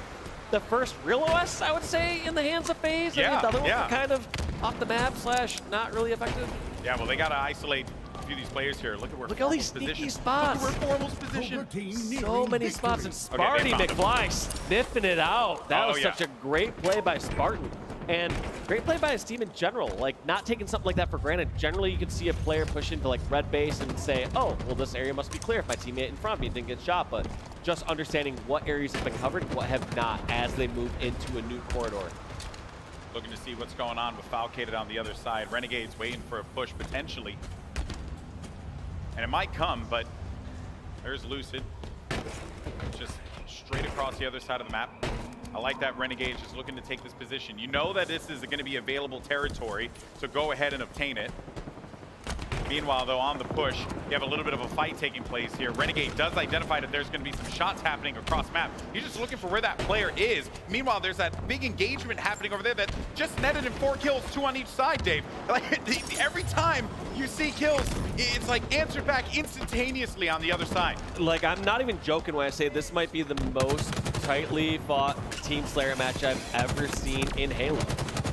the first real OS, I would say, in the hands of FaZe. Yeah, I mean, the other ones are kind of off the map / not really effective. Yeah, well, they got to isolate a few of these players here. Look at where all these sneaky spots. Look at where Formal's positioned. So many spots, and Sparty McFly sniffing it out. That was such a great play by Spartan. And great play by his team in general, like not taking something like that for granted. Generally, you can see a player push into like red base and say, oh, well, this area must be clear if my teammate in front of me didn't get shot. But just understanding what areas have been covered and what have not as they move into a new corridor. Looking to see what's going on with Falcated on the other side. Renegade's waiting for a push potentially. And it might come, but there's Lucid. Just straight across the other side of the map. I like that Renegade just looking to take this position. You know that this is going to be available territory, so go ahead and obtain it. Meanwhile, though, on the push, you have a little bit of a fight taking place here. Renegade does identify that there's going to be some shots happening across map. He's just looking for where that player is. Meanwhile, there's that big engagement happening over there that just netted in 4 kills, 2 on each side, Dave. Like, every time you see kills, it's like answered back instantaneously on the other side. Like, I'm not even joking when I say this might be the most tightly fought Team Slayer match I've ever seen in Halo.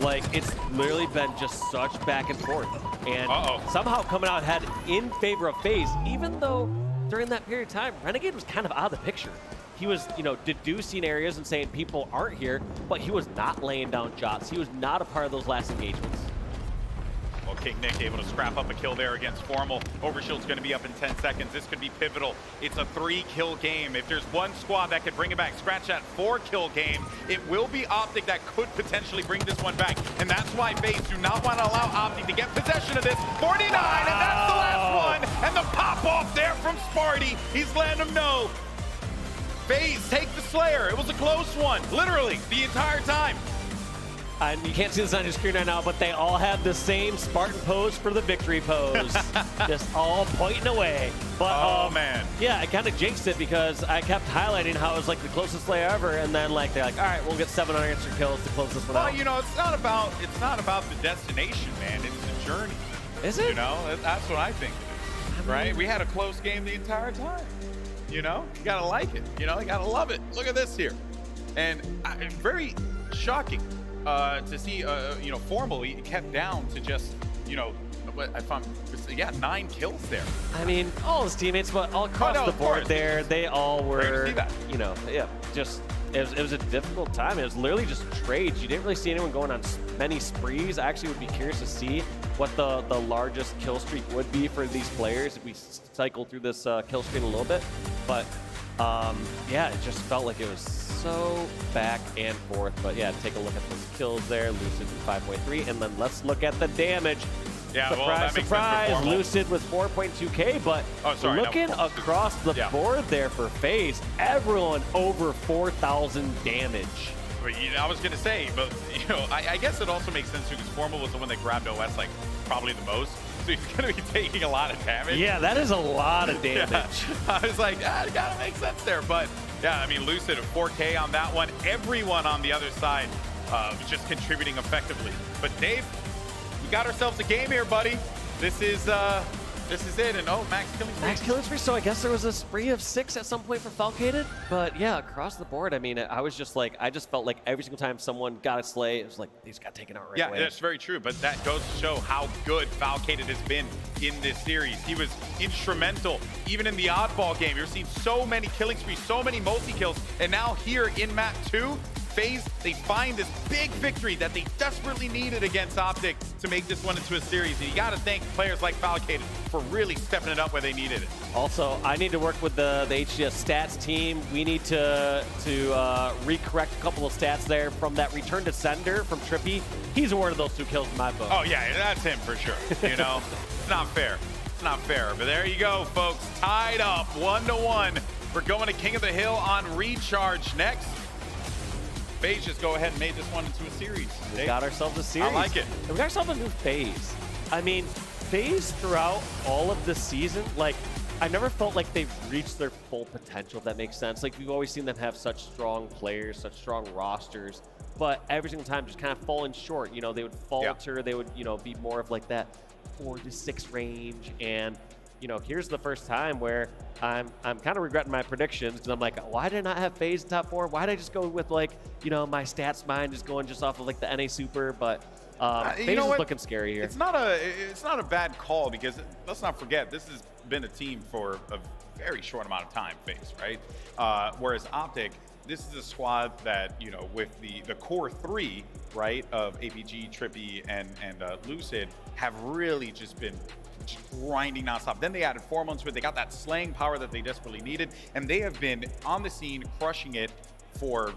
Like, it's literally been just such back and forth. And somehow coming out ahead in favor of FaZe, even though during that period of time, Renegade was kind of out of the picture. He was, you know, deducing areas and saying people aren't here, but he was not laying down shots. He was not a part of those last engagements. Well, King Nick able to scrap up a kill there against Formal. Overshield's going to be up in 10 seconds. This could be pivotal. It's a 3-kill game. If there's one squad that could bring it back, scratch that 4-kill game, it will be Optic that could potentially bring this one back. And that's why FaZe do not want to allow Optic to get possession of this. 49, and that's the last one. And the pop-off there from Sparty. He's letting them know. FaZe take the Slayer. It was a close one, literally, the entire time. And you can't see this on your screen right now, but they all have the same Spartan pose for the victory pose. Just all pointing away. But, man. Yeah, I kind of jinxed it because I kept highlighting how it was like the closest Slayer ever, and then like they're like, all right, we'll get 7 unanswered kills to close this one out. Well, you know, it's not about the destination, man. It's the journey. Is it? You know, that's what I think it is, right? We had a close game the entire time. You know, you gotta like it. You know, you gotta love it. Look at this here, and very shocking. To see, you know, formally kept down to just, you know, if I'm, 9 kills there. I mean, all his teammates, but all across the board there, they all were, you know, just, it was a difficult time. It was literally just trades. You didn't really see anyone going on many sprees. I actually would be curious to see what the largest kill streak would be for these players if we cycle through this kill screen a little bit. But, yeah, it just felt like it was so back and forth. But yeah, take a look at those kills there. Lucid 5.3, and then let's look at the damage. Yeah, surprise, well, that makes sense surprise. for Formal. Lucid with 4.2K, but looking across the board there for FaZe, everyone over 4,000 damage. But, you know, I was going to say, but you know, I guess it also makes sense because Formal was the one that grabbed OS like probably the most. So he's going to be taking a lot of damage. Yeah, that is a lot of damage. Yeah. I was like, it got to make sense there. But yeah, I mean, Lucid, 4K on that one. Everyone on the other side was just contributing effectively. But Dave, we got ourselves a game here, buddy. This is it. And oh, max killing spree. Max killing spree. So I guess there was a spree of 6 at some point for Falcated. But yeah, across the board, I mean, I was just like, I just felt like every single time someone got a slay, it was like, they just got taken out right away. Yeah, that's very true. But that goes to show how good Falcated has been in this series. He was instrumental, even in the oddball game. You're seeing so many killing sprees, so many multi-kills. And now here in map 2, FaZe, they find this big victory that they desperately needed against Optic to make this one into a series. And you got to thank players like Falcated for really stepping it up where they needed it. Also, I need to work with the HCS stats team. We need to recorrect a couple of stats there from that return to sender from Trippy. He's awarded those 2 kills in my book. Oh, yeah, that's him for sure. You know, it's not fair. It's not fair. But there you go, folks. Tied up 1-1. We're going to King of the Hill on Recharge next. FaZe just go ahead and made this one into a series. We got ourselves a series. I like it. And we got ourselves a new FaZe. I mean, FaZe throughout all of this season, like, I never felt like they've reached their full potential, if that makes sense. Like, we've always seen them have such strong players, such strong rosters, but every single time just kind of falling short. You know, they would falter, they would, you know, be more of like that 4 to 6 range. And, you know, here's the first time where I'm kind of regretting my predictions because I'm like, why did I not have FaZe in top 4? Why did I just go with, like, you know, my stats mind just going just off of like the NA Super? But FaZe is looking scary here. It's not a bad call because let's not forget this has been a team for a very short amount of time, FaZe, right? Whereas Optic, this is a squad that, you know, with the core 3, right, of APG, Trippy, and Lucid have really just been grinding nonstop. Then they added 4 months with. They got that slaying power that they desperately needed, and they have been on the scene crushing it for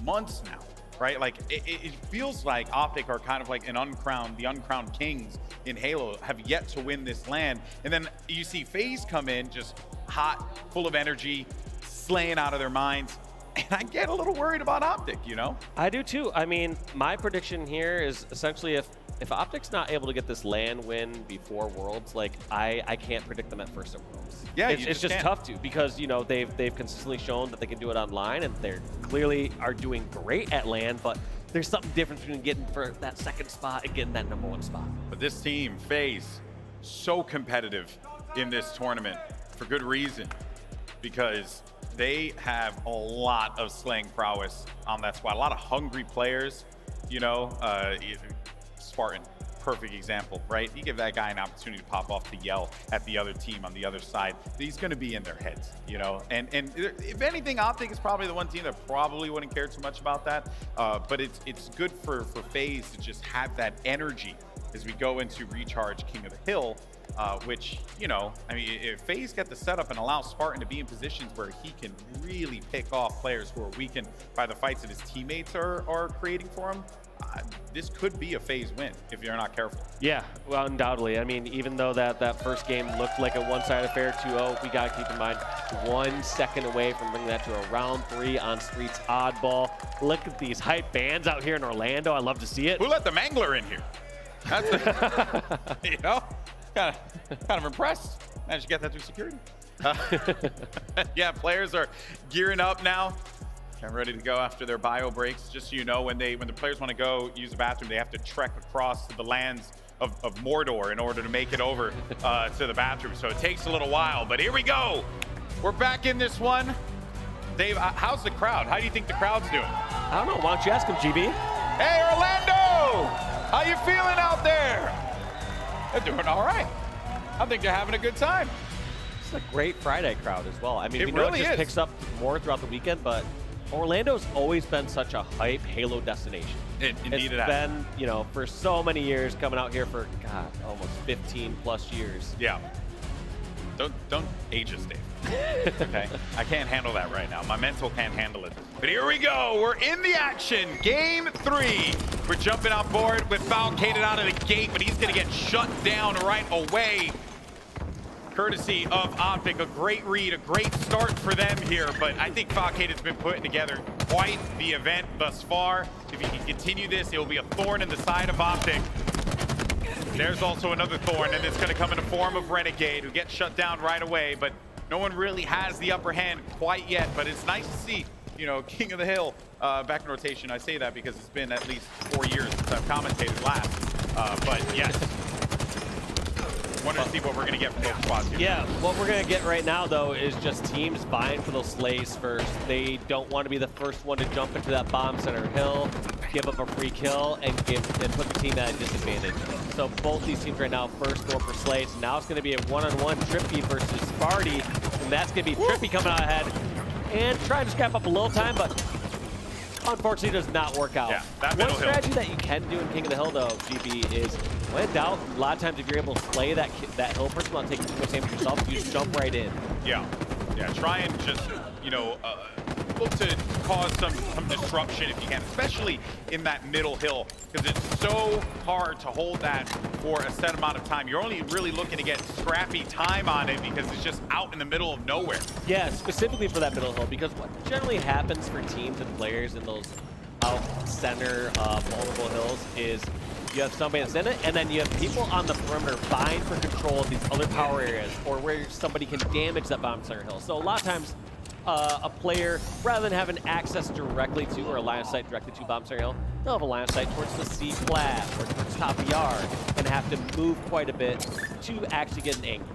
months now, right? Like it feels like Optic are kind of like the uncrowned kings in Halo, have yet to win this LAN. And then you see FaZe come in just hot, full of energy, slaying out of their minds. And I get a little worried about Optic, you know? I do too. I mean, my prediction here is essentially if Optic's not able to get this LAN win before Worlds, like I can't predict them at first at Worlds. Yeah, it's just tough to, because, you know, they've consistently shown that they can do it online, and they're clearly are doing great at LAN, but there's something different between getting for that 2nd spot and getting that #1 spot. But this team, FaZe, so competitive in this tournament for good reason, because they have a lot of slaying prowess on that squad, a lot of hungry players, you know. Spartan, perfect example, right? You give that guy an opportunity to pop off the yell at the other team on the other side, he's going to be in their heads, you know. And if anything, Optic is probably the one team that probably wouldn't care too much about that. But it's good for FaZe to just have that energy as we go into Recharge King of the Hill, which, you know, I mean, if FaZe get the setup and allow Spartan to be in positions where he can really pick off players who are weakened by the fights that his teammates are creating for him, this could be a FaZe win if you're not careful. Yeah, well, undoubtedly. I mean, even though that first game looked like a one-sided affair, 2-0, we got to keep in mind 1 second away from bringing that to a round 3 on Streets Oddball. Look at these hype bands out here in Orlando. I love to see it. Who let the Mangler in here? That's you know, kind of impressed. Managed to get that through security. Yeah, players are gearing up now. I'm ready to go after their bio breaks. Just so you know, when the players want to go use the bathroom, they have to trek across the lands of Mordor in order to make it over to the bathroom. So it takes a little while, but here we go. We're back in this one. Dave, how's the crowd? How do you think the crowd's doing? I don't know. Why don't you ask him, GB? Hey, Orlando! How you feeling out there? They're doing all right. I think they're having a good time. It's a great Friday crowd as well. I mean, it we know really it just is. picks up more throughout the weekend, but Orlando's always been such a hype Halo destination. Indeed it has has. been, you know, for so many years, coming out here for, God, almost 15 plus years. Yeah. Don't age us, Dave. Okay, I can't handle that right now. My mental can't handle it. But here we go. We're in the action. Game 3. We're jumping on board with Falcated out of the gate, but he's going to get shut down right away. Courtesy of Optic, a great read, a great start for them here. But I think Falcated's been putting together quite the event thus far. If he can continue this, it will be a thorn in the side of Optic. There's also another thorn, and it's going to come in the form of Renegade, who gets shut down right away. But no one really has the upper hand quite yet. But it's nice to see, you know, King of the Hill back in rotation. I say that because it's been at least 4 years since I've commentated last. But yes, wanted to see what we're going to get from both squads here. Yeah, what we're going to get right now, though, is just teams vying for those slays first. They don't want to be the first one to jump into that bomb center hill, give up a free kill, and put the team at a disadvantage. So both these teams right now first going for slays. Now it's going to be a one-on-one Trippy versus Sparty, and that's going to be Trippy coming out ahead and trying to scrap up a little time, but unfortunately does not work out. Yeah, that One middle hill. strategy that you can do in King of the Hill, though, GB, is when in doubt, a lot of times if you're able to slay that hill person without taking too much damage yourself, you just jump right in. Yeah, try and just, you know, look to cause some disruption if you can, especially in that middle hill, because it's so hard to hold that for a set amount of time. You're only really looking to get scrappy time on it because it's just out in the middle of nowhere. Yeah, specifically for that middle hill, because what generally happens for teams and players in those out center vulnerable hills is you have somebody that's in it, and then you have people on the perimeter vying for control of these other power areas, or where somebody can damage that bomb center hill. So a lot of times, a player, rather than having access directly to, or a line of sight directly to bomb center hill, they'll have a line of sight towards the C flat or towards top of yard, and have to move quite a bit to actually get an angle.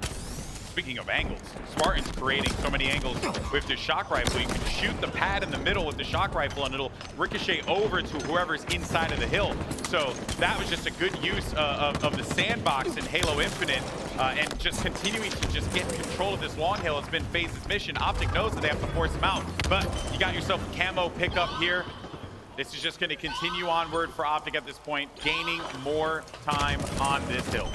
Speaking of angles, Spartan's creating so many angles with the shock rifle. You can shoot the pad in the middle with the shock rifle and it'll ricochet over to whoever's inside of the hill. So that was just a good use of the sandbox in Halo Infinite, and just continuing to just get control of this long hill has been FaZe's mission. Optic knows that they have to force him out, but you got yourself a camo pickup here. This is just going to continue onward for Optic at this point, gaining more time on this hill.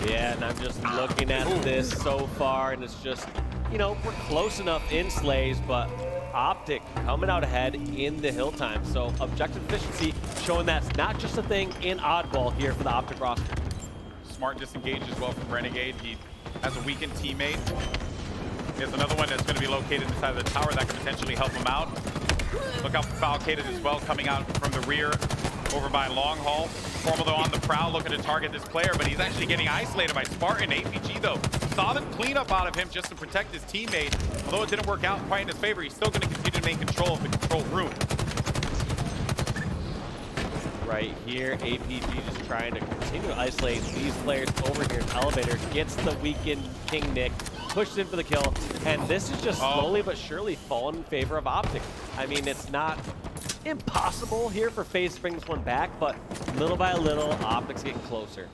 Yeah, and I'm just looking at this so far, and it's just, you know, we're close enough in slays, but Optic coming out ahead in the hill time. So objective efficiency showing that's not just a thing in Oddball here for the Optic roster. Smart disengage as well from Renegade. He has a weakened teammate. There's another one that's going to be located inside of the tower that could potentially help him out. Look out for Falcated as well, coming out from the rear over by Long Haul. Formal, though, on the prowl, looking to target this player, but he's actually getting isolated by Spartan. APG, though, solid cleanup out of him just to protect his teammate. Although it didn't work out quite in his favor, he's still going to continue to make control of the control room. Right here, APG just trying to continue to isolate these players over here in elevator. Gets the weakened King Nick, pushes in for the kill, and this is just slowly but surely falling in favor of Optic. I mean, it's not impossible here for FaZe to bring this one back, but little by little, Optic's getting closer.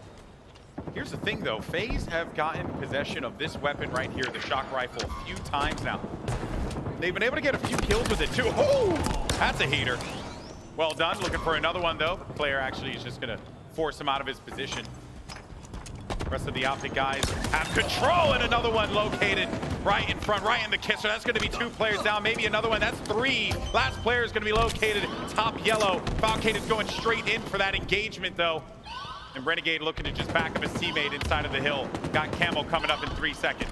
Here's the thing, though. FaZe have gotten possession of this weapon right here, the shock rifle, a few times now. They've been able to get a few kills with it, too. Oh, that's a heater. Well done. Looking for another one, though. The player actually is just going to force him out of his position. The rest of the Optic guys have control, and another one located right in front, right in the kisser. That's going to be 2 players down, maybe another one. That's 3. Last player is going to be located top yellow. Falcade is going straight in for that engagement, though. And Renegade looking to just back up his teammate inside of the hill. Got camo coming up in 3 seconds.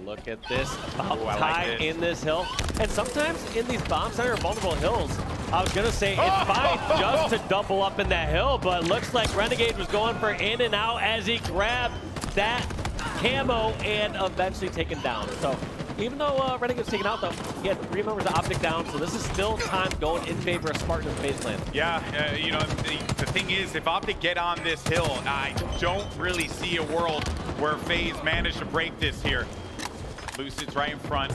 Look at this, about time in this hill. And sometimes in these bomb center vulnerable hills, I was gonna say it's fine just to double up in that hill, but looks like Renegade was going for in and out as he grabbed that camo and eventually taken down. So even though Renegade's taken out, though, he had 3 members of Optic down, so this is still time going in favor of Spartan and FaZe land. Yeah, you know, the thing is, if Optic get on this hill, I don't really see a world where FaZe managed to break this here. Lucid's right in front.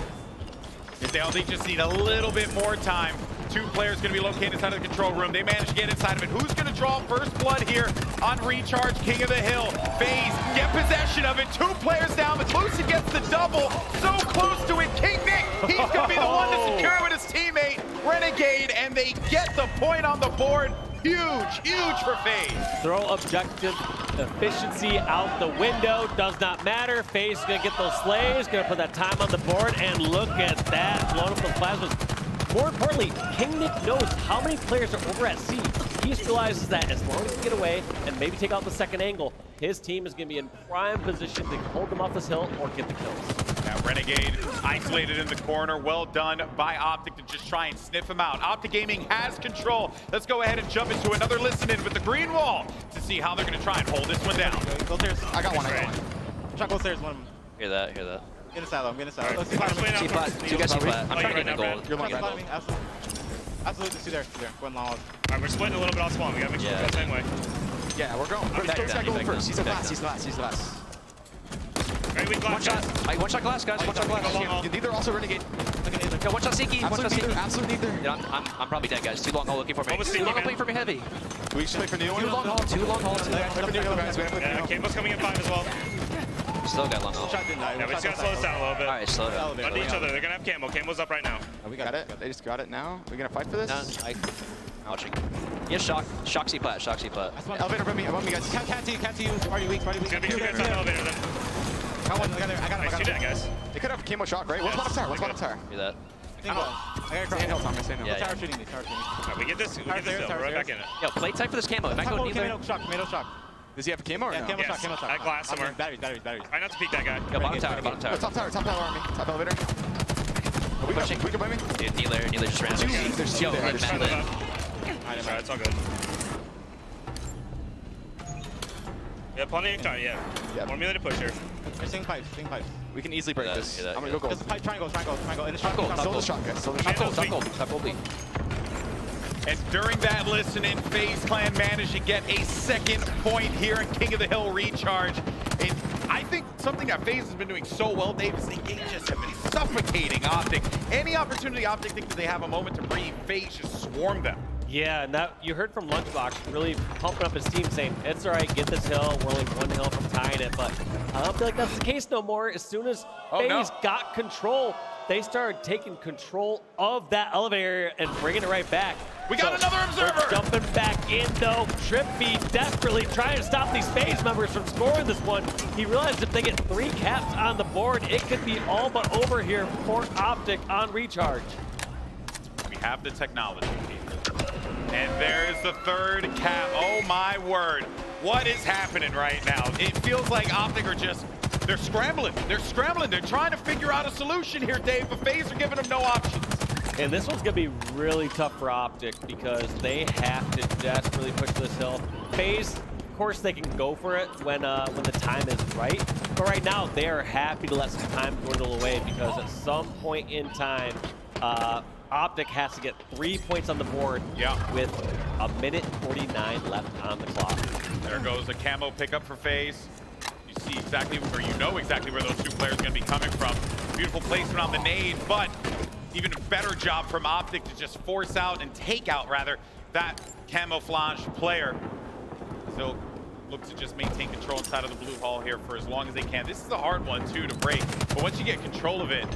They just need a little bit more time. 2 players going to be located inside of the control room. They managed to get inside of it. Who's going to draw first blood here on Recharge, King of the Hill? FaZe get possession of it. 2 players down, but Lucid gets the double. So close to it. King Nick, he's going to be the one to secure with his teammate, Renegade, and they get the point on the board. Huge for FaZe. Throw objective efficiency out the window. Does not matter. FaZe is going to get those slays, going to put that time on the board, and look at that. Blowing up those plasmas. More importantly, King Nick knows how many players are over at C. He just realizes that as long as he can get away and maybe take out the second angle, his team is going to be in prime position to hold them off this hill or get the kills. Now Renegade isolated in the corner. Well done by Optic to just try and sniff him out. Optic Gaming has control. Let's go ahead and jump into another listen-in with the green wall to see how they're going to try and hold this one down. Go stairs. I got one. Try to go stairs. One. Hear that. Get inside though. Get inside. Let's Two guys C-flat. I'm trying to get the gold. You're lucky. Absolutely. See there. Going long. Alright, we're splitting a little bit off spawn. We gotta make sure we go the same way. Yeah, we're going. He's got gold first. He's glass. Very weak glass. One shot glass, guys. One shot glass. Neither also Renegade. Yeah, one shot Siki. Absolute neither. Yeah, I'm probably dead, guys. Too long haul looking for me. Too long haul playing for me heavy. We should play for Neil. Too long haul. Yeah, Campbell's coming in 5 as well. Still got long haul. Yeah, we just gotta slow this down a little bit. Alright, slow down. Under each other. They're gonna have camo. Camo's up right now. We got it. They just got it now. We gonna fight for this? No, watching. Yeah, shock C-plat. Elevator above me, guys. Can't see you. Already weak. It's gonna be 2 guys on the elevator then. I got him. Nice, 2 dead, guys. They could have camo shock, right? One's bottom tower. Do that. I gotta cross hill, Thomas. Tower shooting me. Alright, we get this hill. We're right back in it. Yo, play tight for this camo. If I go neither. Tomato shock. Does he have a camo or no? Camo shock. I have glass somewhere. Batteries. Try not to peek that guy. Yo, bottom tower. Top tower on me. Top elevator. We pushing. We can buy me? Dude, Neither just ran. There's two there. Alright, it's all good. Yeah, plenty of time, yeah. More melee to push here. They're seeing pipes. We can easily break this. I'm gonna go gold. Triangle. In the shot. Top gold. Top gold. And during that listen-in, FaZe Clan managed to get a second point here in King of the Hill recharge. And I think something that FaZe has been doing so well, Dave, is they just have been suffocating Optic. Any opportunity Optic thinks they have a moment to breathe, FaZe just swarm them. Yeah, and that you heard from Lunchbox really pumping up his team, saying it's all right, get this hill. We're only 1 hill from tying it, but I don't feel like that's the case no more. As soon as FaZe got control, they started taking control of that elevator and bringing it right back. We got another observer. We're jumping back in though. Trippy desperately trying to stop these FaZe members from scoring this one. He realized if they get 3 caps on the board, it could be all but over here for Optic on recharge. We have the technology. And there's the 3rd cap. Oh my word. What is happening right now? It feels like Optic are just, they're scrambling. They're trying to figure out a solution here, Dave, but FaZe are giving them no options. And this one's gonna be really tough for Optic because they have to desperately push this hill. FaZe, of course, they can go for it when the time is right. But right now, they are happy to let some time dwindle away because at some point in time, Optic has to get 3 points on the board with 1:49 left on the clock. There goes a camo pickup for FaZe. You see exactly, or you know exactly where those 2 players are going to be coming from. Beautiful placement on the nade, but even a better job from Optic to just force out and take out, rather, that camouflage player. So look to just maintain control inside of the blue hall here for as long as they can. This is a hard one, too, to break. But once you get control of it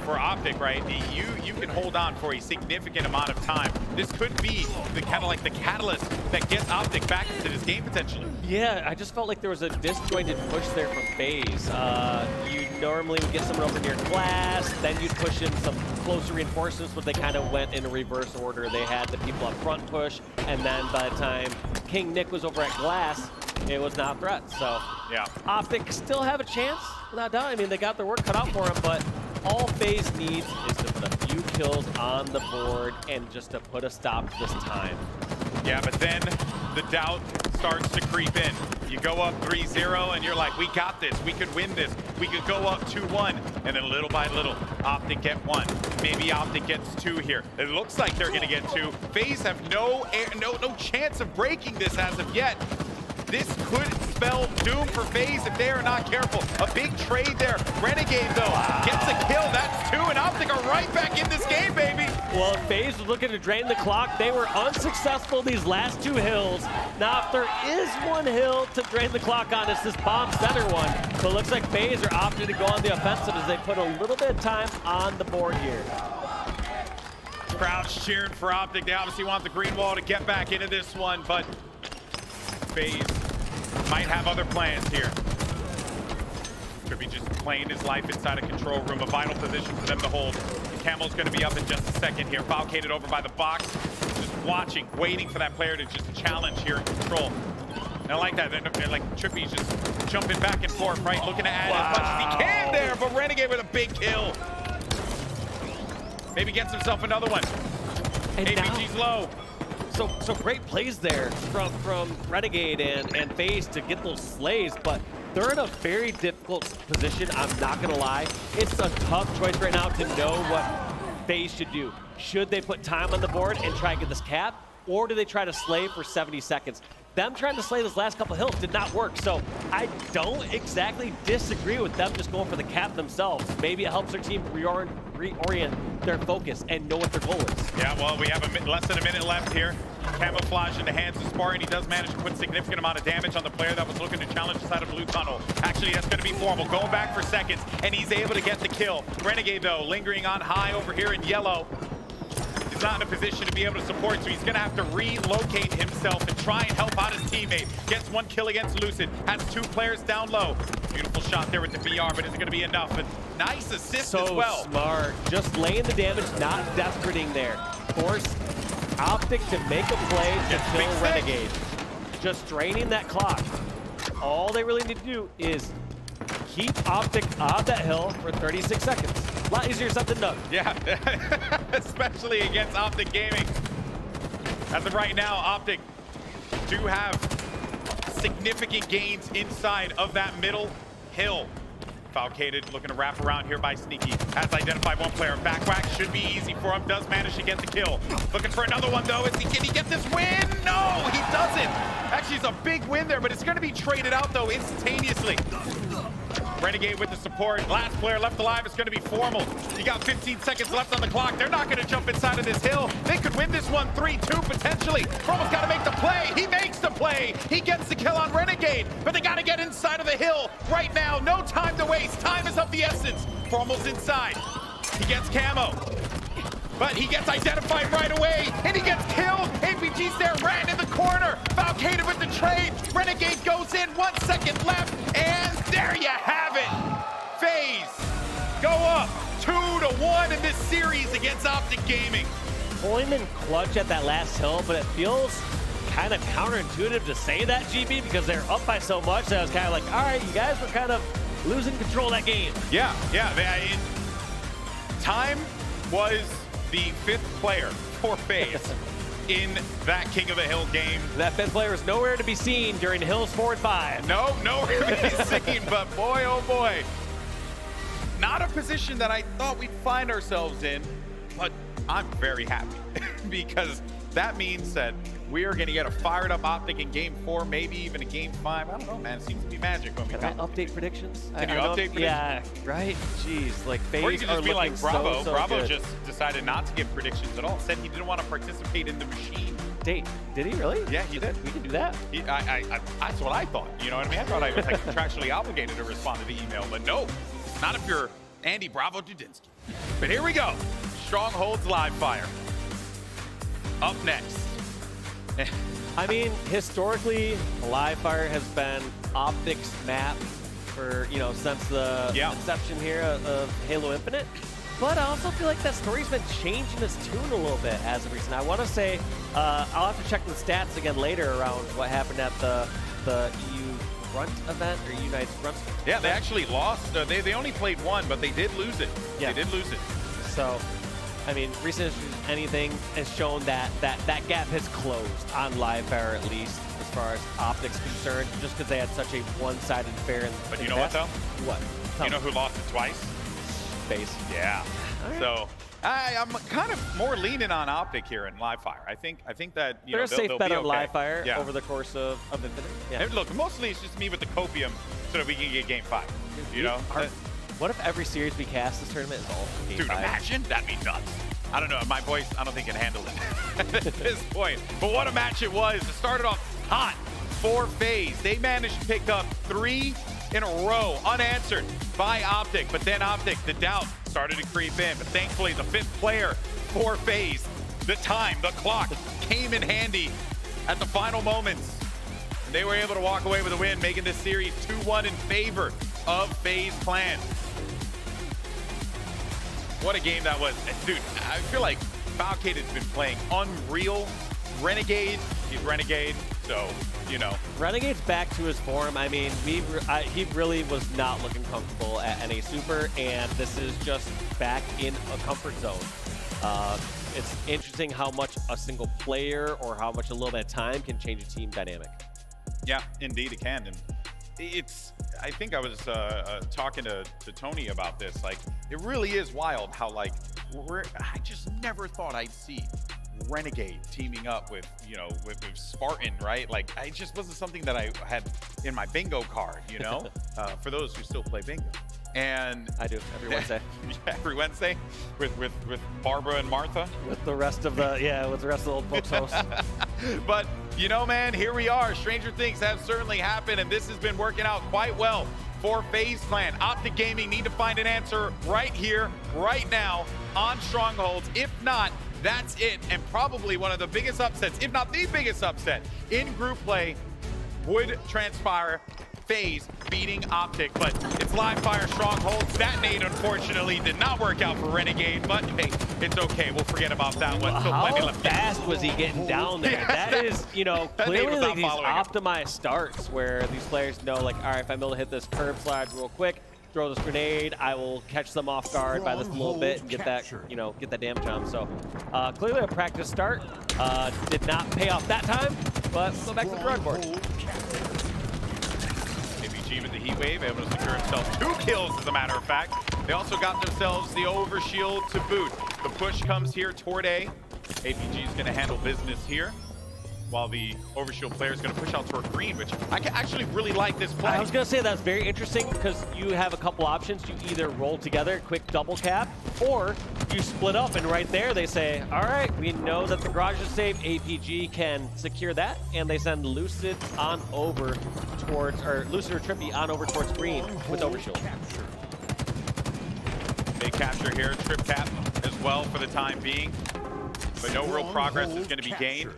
for Optic, right, you can hold on for a significant amount of time. This could be the kind of like the catalyst that gets Optic back into this game, potentially. Yeah, I just felt like there was a disjointed push there from FaZe. You normally would get someone over near glass, then you'd push in some closer reinforcements, but they kind of went in a reverse order. They had the people up front push, and then by the time King Nick was over at glass, it was not a threat. So yeah, Optic still have a chance, without doubt. I mean, they got their work cut out for them, but all FaZe needs is to put a few kills on the board and just to put a stop to this time. Yeah, but then the doubt starts to creep in. You go up 3-0 and you're like, we got this, we could win this, we could go up 2-1, and then little by little, Optic get 1. Maybe Optic gets 2 here. It looks like they're gonna get 2. FaZe have no chance of breaking this as of yet. This could spell doom for FaZe if they are not careful. A big trade there. Renegade, though, gets a kill. That's 2, and Optic are right back in this game, baby. Well, if FaZe was looking to drain the clock, they were unsuccessful these last 2 hills. Now, if there is 1 hill to drain the clock on, it's this bomb center one. So it looks like FaZe are opting to go on the offensive as they put a little bit of time on the board here. Crowd's cheering for Optic. They obviously want the green wall to get back into this one, but FaZe might have other plans here. Could be just playing his life inside a control room, a vital position for them to hold. The Camel's going to be up in just a second here. Falcated over by the box, just watching, waiting for that player to just challenge here in control. And I like that. They're like Trippy's just jumping back and forth, right? Looking to add as much as he can there, but Renegade with a big kill. Maybe gets himself another one. And APG's low. So great plays there from Renegade and FaZe to get those slays, but they're in a very difficult position, I'm not gonna lie. It's a tough choice right now to know what FaZe should do. Should they put time on the board and try and get this cap, or do they try to slay for 70 seconds? Them trying to slay those last couple hills did not work, so I don't exactly disagree with them just going for the cap themselves. Maybe it helps their team reorient their focus and know what their goal is. Yeah, well, we have less than a minute left here. Camouflage in the hands of Spartan. He does manage to put significant amount of damage on the player that was looking to challenge the side of blue tunnel. Actually, that's going to be Formal. Going back for seconds, and he's able to get the kill. Renegade, though, lingering on high over here in yellow. He's not in a position to be able to support, so he's going to have to relocate himself and try and help out his teammate. Gets one kill against Lucid. Has two players down low. Beautiful shot there with the BR, but is it going to be enough? But nice assist as well. So smart. Just laying the damage, not desperating there. Force Optic to make a play to kill Renegade. Just draining that clock. All they really need to do is keep Optic on that hill for 36 seconds. A lot easier said than done. Yeah, especially against Optic Gaming. As of right now, Optic do have significant gains inside of that middle hill. Falcated looking to wrap around here by Sneaky. Has identified one player. Back whack should be easy for him. Does manage to get the kill. Looking for another one though. Can he get this win? No, he doesn't. Actually, it's a big win there, but it's going to be traded out though instantaneously. Renegade with the support. Last player left alive is going to be Formal. You got 15 seconds left on the clock. They're not going to jump inside of this hill. They could win this one 3-2 potentially. Formal's got to make the play. He makes the play. He gets the kill on Renegade, but they got to get inside of the hill right now. No time to waste. Time is of the essence. Formal's inside. He gets camo, but he gets identified right away, and he gets killed. APG's there, ran in the corner. Falcated with the trade. Renegade goes in, 1 second left, and there you have it. FaZe go up 2-1 in this series against Optic Gaming. Pulling in clutch at that last hill, but it feels kind of counterintuitive to say that, GB, because they're up by so much that I was kind of like, all right, you guys were kind of losing control of that game. Yeah. Time was the 5th player for FaZe in that King of the Hill game. That 5th player is nowhere to be seen during Hills 4 and 5. No, nowhere to be seen, but boy, oh boy. Not a position that I thought we'd find ourselves in, but I'm very happy because that means that we are going to get a fired up Optic in game 4, maybe even a game 5. I don't know, man. It seems to be magic when we Can I update predictions? Can you update predictions? Yeah, right? Jeez, like FaZe or you could just be like Bravo. So Bravo good. just decided not to give predictions at all. Said he didn't want to participate in the machine. Did he really? Yeah, he did. We can do that. That's what I thought. You know what I mean? I thought I was like contractually obligated to respond to the email, but no, not if you're Andy Bravo Dudinsky. But here we go. Strongholds live fire. Up next. I mean, historically, live fire has been Optic's map for, since the inception here of Halo Infinite. But I also feel like that story's been changing its tune a little bit as of recent. I want to say, I'll have to check the stats again later around what happened at the EU Grunt event, or EUnited Grunt. Yeah, they actually lost. They only played one, but they did lose it. Yeah. They did lose it. So, I mean, recent anything has shown that gap has closed on live fire, at least as far as Optic's concerned, just because they had such a one-sided affair. But you know what, though? What? You know who lost it twice? FaZe. Yeah. Right. So I'm kind of more leaning on Optic here in live fire. I think that they're a safe bet on live fire yeah. over the course of Infinite. Yeah. And look, mostly it's just me with the copium so that we can get game 5. You know. What if every series we cast this tournament is all game 5? Dude, imagine? That'd be nuts. I don't know. My voice, I don't think can handle it at this point. But what a match it was. It started off hot for FaZe. They managed to pick up 3 in a row, unanswered by Optic. But then Optic, the doubt started to creep in. But thankfully, the 5th player for FaZe. The time, the clock came in handy at the final moments. And they were able to walk away with a win, making this series 2-1 in favor of FaZe Clan. What a game that was. Dude, I feel like Falcade has been playing unreal. Renegade, he's Renegade, so, you know. Renegade's back to his form. I mean, he really was not looking comfortable at NA Super, and this is just back in a comfort zone. It's interesting how much a single player or how much a little bit of time can change a team dynamic. Yeah, indeed it can. And I think I was talking to Tony about this. Like, it really is wild how, like, I just never thought I'd see Renegade teaming up with, you know, with Spartan, right? Like, it just wasn't something that I had in my bingo card, you know, for those who still play bingo. And I do every Wednesday. Yeah, every Wednesday with Barbara and Martha. With the rest of the with the rest of the old folks hosts. But you know, man, here we are. Stranger things have certainly happened, and this has been working out quite well for FaZe Clan. Optic Gaming need to find an answer right here, right now, on Strongholds. If not, that's it. And probably one of the biggest upsets, if not the biggest upset in group play, would transpire. FaZe beating Optic, but it's live fire Strongholds. That nade, unfortunately, did not work out for Renegade, but hey, it's okay. We'll forget about that one. Still plenty How left. fast was he getting down there? Yeah, that is, you know, clearly like these following optimized starts where these players know, like, all right, if I'm able to hit this curb slide real quick, throw this grenade, I will catch them off guard by this little bit and get that, you know, get that damage on them. So clearly a practice start. Did not pay off that time, but go back to the drawing board. With the heat wave, able to secure himself 2 kills, as a matter of fact. They also got themselves the overshield to boot. The push comes here toward A. APG is going to handle business here, while the overshield player is going to push out toward green, which I actually really like this play. I was going to say that's very interesting because you have a couple options. You either roll together, quick double cap, or you split up, and right there they say, all right, we know that the garage is safe. APG can secure that, and they send Lucid on over towards, or Lucid or Trippy on over towards green with overshield. They capture here, trip cap as well for the time being, but no real progress is going to be gained,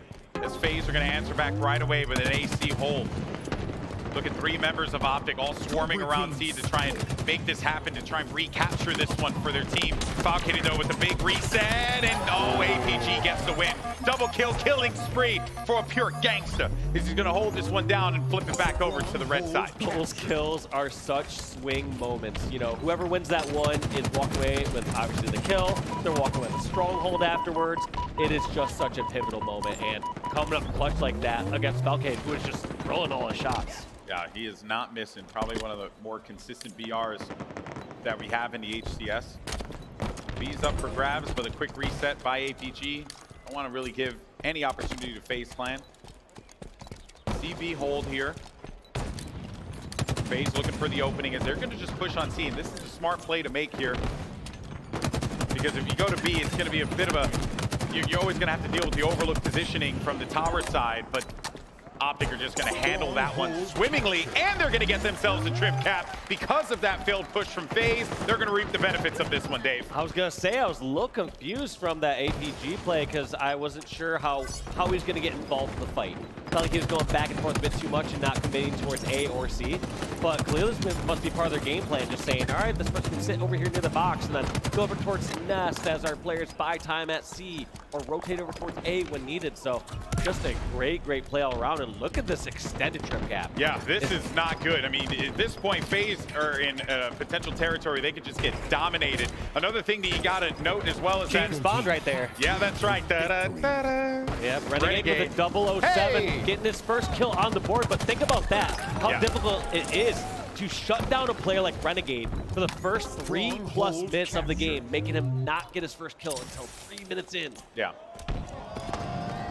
as FaZe are going to answer back right away with an AC hold. Look at 3 members of Optic all swarming around C to try and make this happen, to try and recapture this one for their team. Falcade though with a big reset, and oh, APG gets the win. Double kill, killing spree for a pure gangster. He's going to hold this one down and flip it back over to the red side. Those kills are such swing moments. You know, whoever wins that one is walking away with obviously the kill. They're walking with a stronghold afterwards. It is just such a pivotal moment, and coming up clutch like that against Falcade, who is just throwing all his shots. Yeah, he is not missing. Probably one of the more consistent BRs that we have in the HCS. B's up for grabs, but a quick reset by APG. Don't want to really give any opportunity to FaZe Clan. CB hold here. FaZe looking for the opening as they're going to just push on C. And this is a smart play to make here, because if you go to B, it's going to be a bit of a... You're always going to have to deal with the overlook positioning from the tower side, but Optic are just going to handle that one swimmingly, and they're going to get themselves a trip cap because of that failed push from FaZe. They're going to reap the benefits of this one, Dave. I was going to say, I was a little confused from that APG play because I wasn't sure how he was going to get involved in the fight. Felt like he was going back and forth a bit too much and not committing towards A or C. But clearly this must be part of their game plan, just saying, all right, this person can sit over here near the box and then go over towards Nest as our players buy time at C or rotate over towards A when needed. So just a great play all around. And look at this extended trip cap. Yeah, this is not good. I mean, at this point, FaZe are in potential territory. They could just get dominated. Another thing that you got to note as well is James Bond right there. Yeah, that's right. Yep, Renegade with a 007, hey! Getting his first kill on the board. But think about that, how difficult it is to shut down a player like Renegade for the first 3+ minutes of the game, making him not get his first kill until 3 minutes in. Yeah.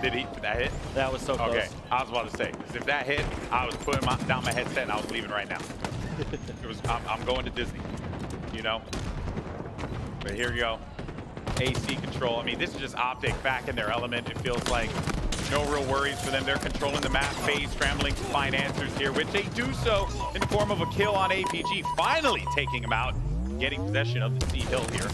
Did that hit? That was so close. Okay, I was about to say, because if that hit, I was putting down my headset and I was leaving right now. I'm going to Disney, you know? But here you go. AC control. I mean, this is just Optic back in their element. It feels like no real worries for them. They're controlling the map. FaZe scrambling to find answers here, which they do so in the form of a kill on APG, finally taking him out, getting possession of the C hill here.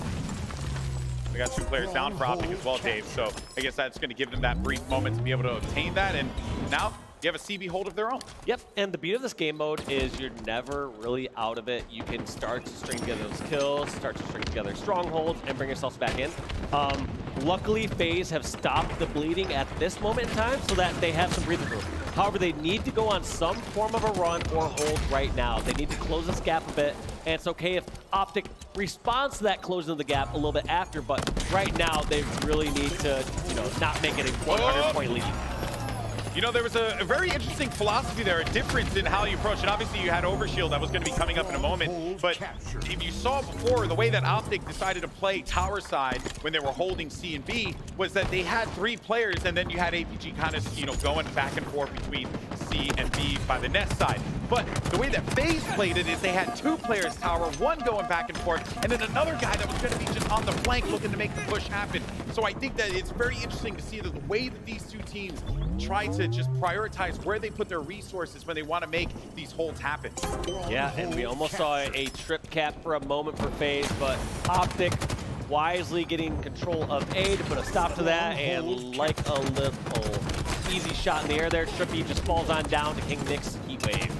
We got 2 players down for Optic as well, Dave. So I guess that's going to give them that brief moment to be able to obtain that. And now you have a CB hold of their own. Yep, and the beauty of this game mode is you're never really out of it. You can start to string together those kills, start to string together strongholds, and bring yourselves back in. Luckily, FaZe have stopped the bleeding at this moment in time so that they have some breathing room. However, they need to go on some form of a run or hold right now. They need to close this gap a bit, and it's okay if Optic responds to that closing of the gap a little bit after, but right now they really need to, not make it a 100-point lead. You know, there was a very interesting philosophy there, a difference in how you approach it. Obviously, you had Overshield that was going to be coming up in a moment, but if you saw before, the way that Optic decided to play tower side when they were holding C and B was that they had 3 players, and then you had APG kind of, going back and forth between C and B by the nest side. But the way that FaZe played it is they had 2 players tower, 1 going back and forth, and then another guy that was going to be just on the flank looking to make the push happen. So I think that it's very interesting to see that the way that these 2 teams try to just prioritize where they put their resources when they want to make these holds happen. Yeah, and we almost saw a trip cap for a moment for FaZe, but Optic wisely getting control of A to put a stop to that, and like a little easy shot in the air there, Trippy just falls on down to King Nick's Heat Wave.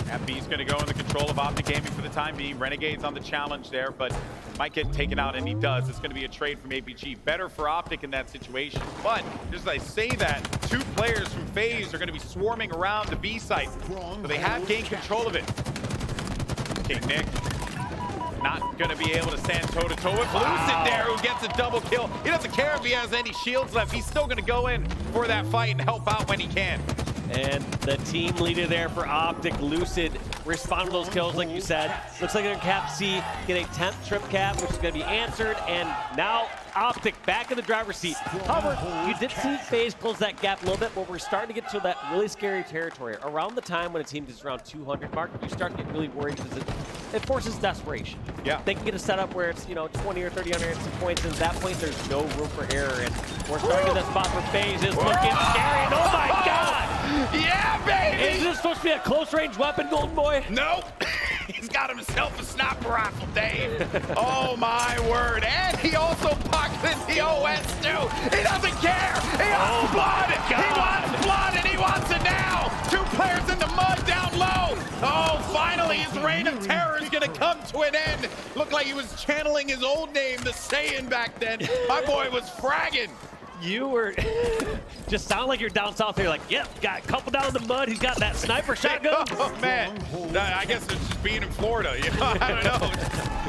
FB's going to go in the control of Optic Gaming for the time being. Renegade's on the challenge there, but might get taken out, and he does. It's going to be a trade from APG. Better for Optic in that situation. But just as I say that, 2 players from FaZe are going to be swarming around the B site. So they have gained control of it. King Nick not going to be able to stand toe-to-toe with Lucid there, who gets a double kill. He doesn't care if he has any shields left. He's still going to go in for that fight and help out when he can. And the team leader there for Optic, Lucid, respond to those kills like you said. Looks like they're going to cap C, get a 10th trip cap, which is going to be answered, and now Optic back in the driver's seat. However, you did see FaZe close that gap a little bit, but we're starting to get to that really scary territory. Around the time when a team gets around 200 mark, you start to get really worried because it forces desperation. Yeah. They can get a setup where it's, 20 or 30 unanswered points, and at that point, there's no room for error, and we're starting at that spot for FaZe is looking scary, and oh my God! Yeah, baby! Is this supposed to be a close-range weapon, Golden Boy? Nope. He's got himself a sniper rifle, Dave. Oh, my word. And he also pocketed the OS, too. He doesn't care. He wants blood. He wants blood, and he wants it now. 2 players in the mud down low. Oh, finally, his reign of terror is going to come to an end. Looked like he was channeling his old name, the Saiyan, back then. My boy was fragging. You were just sound like you're down south there, like, yep, got a couple down in the mud. He's got that sniper shotgun. Oh, man. I guess it's just being in Florida. I don't know.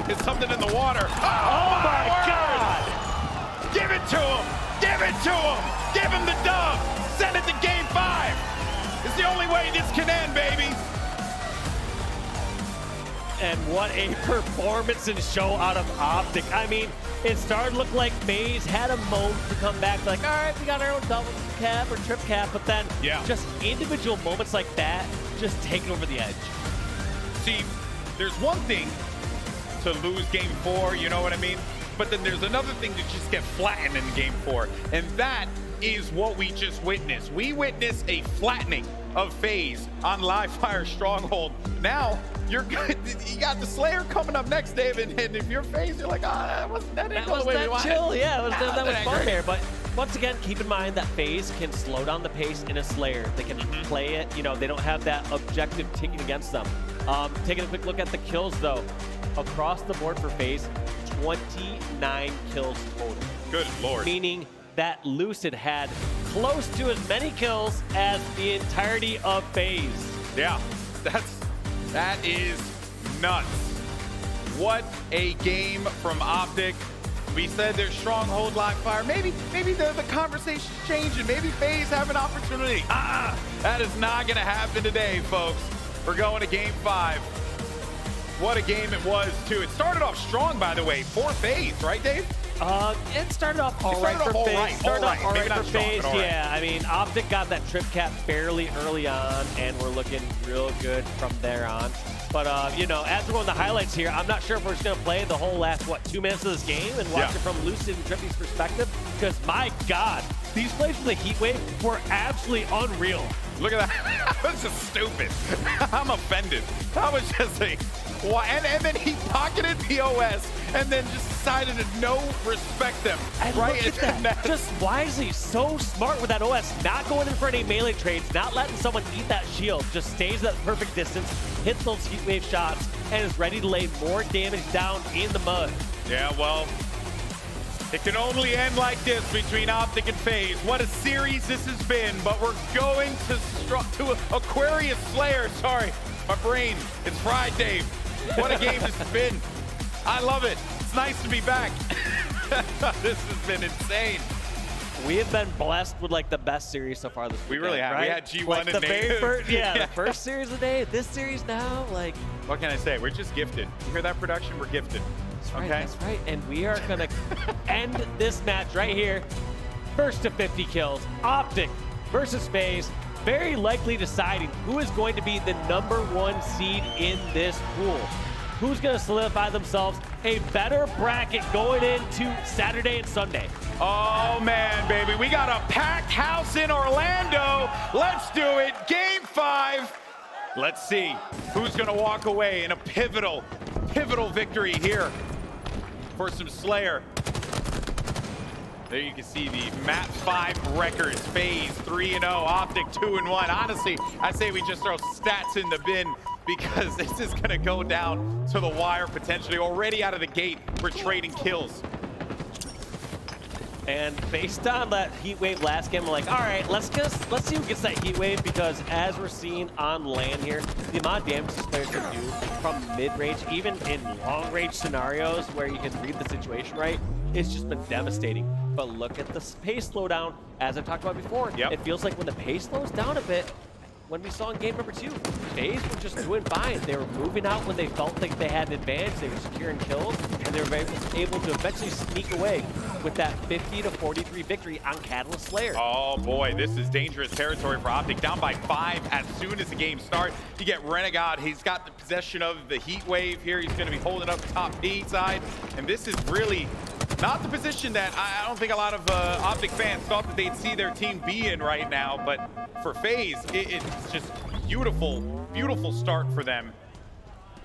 It's something in the water. Oh my God. Give it to him. Give it to him. Give him the dub. Send it to game 5. It's the only way this can end, baby. And what a performance and show out of Optic. I mean, it started to look like FaZe had a moment to come back, like, all right, we got our own double cap or trip cap, but then just individual moments like that just taking over the edge. See, there's one thing to lose game 4, you know what I mean? But then there's another thing to just get flattened in game 4, and that is what we just witnessed. We witnessed a flattening of FaZe on Live Fire Stronghold. Now, you're good. You got the Slayer coming up next, David, and if you're FaZe, you're like, that wasn't that chill. Yeah, that was fun there. But once again, keep in mind that FaZe can slow down the pace in a Slayer. They can play it. They don't have that objective ticking against them. Taking a quick look at the kills, though. Across the board for FaZe, 29 kills total. Good Lord. Meaning that Lucid had close to as many kills as the entirety of FaZe. Yeah, that is nuts. What a game from Optic. We said there's stronghold live fire. Maybe the conversation's changing. Maybe FaZe have an opportunity. That is not gonna happen today, folks. We're going to game 5. What a game it was, too. It started off strong, by the way, for FaZe, right, Dave? It started off all right for FaZe. Yeah, I mean, Optic got that trip cap fairly early on, and we're looking real good from there on. But, as we're going to the highlights here, I'm not sure if we're just going to play the whole last, 2 minutes of this game and watch it from Lucid and Trippy's perspective, because, my God, these plays for the Heat Wave were absolutely unreal. Look at that. That was just stupid. I'm offended. That was just a... And then he pocketed POS and then just decided to no respect them. And right look at that. Just wisely, so smart with that OS, not going in for any melee trades, not letting someone eat that shield, just stays at the perfect distance, hits those heat wave shots, and is ready to lay more damage down in the mud. Yeah, well, it can only end like this between Optic and FaZe. What a series this has been, but we're going to Aquarius Slayer. Sorry, my brain, it's fried, Dave. What a game this has been. I love it. It's nice to be back. This has been insane. We have been blessed with like the best series so far this weekend. We really have. Right? We had G1 like and the very Native. first, the first series of the day. This series now, like. What can I say? We're just gifted. You hear that production? We're gifted. That's right, okay. That's right. And we are gonna end this match right here. First to 50 kills. Optic versus FaZe. Very likely deciding who is going to be the #1 seed in this pool. Who's going to solidify themselves a better bracket going into Saturday and Sunday. Oh, man, baby. We got a packed house in Orlando. Let's do it. Game 5. Let's see who's going to walk away in a pivotal victory here for some Slayer. There you can see the map 5 records. FaZe 3-0, Optic 2-1. Honestly, I say we just throw stats in the bin because this is going to go down to the wire potentially. Already out of the gate, we're trading kills. And based on that heat wave last game, we're like, all right, let's see who gets that heat wave, because as we're seeing on LAN here, the amount of damage these players can do from mid-range, even in long-range scenarios where you can read the situation right, it's just been devastating. But look at the pace slowdown, as I talked about before. Yep. It feels like when the pace slows down a bit, when we saw in game number 2, FaZe were just doing fine. They were moving out when they felt like they had an advantage. They were securing kills, and they were able to eventually sneak away with that 50-43 victory on Catalyst Slayer. Oh boy, this is dangerous territory for Optic. Down by 5 as soon as the game starts. You get Renegade. He's got the possession of the heat wave here. He's going to be holding up top B side, and this is really not the position that I don't think a lot of Optic fans thought that they'd see their team be in right now, but for FaZe, it's just beautiful start for them.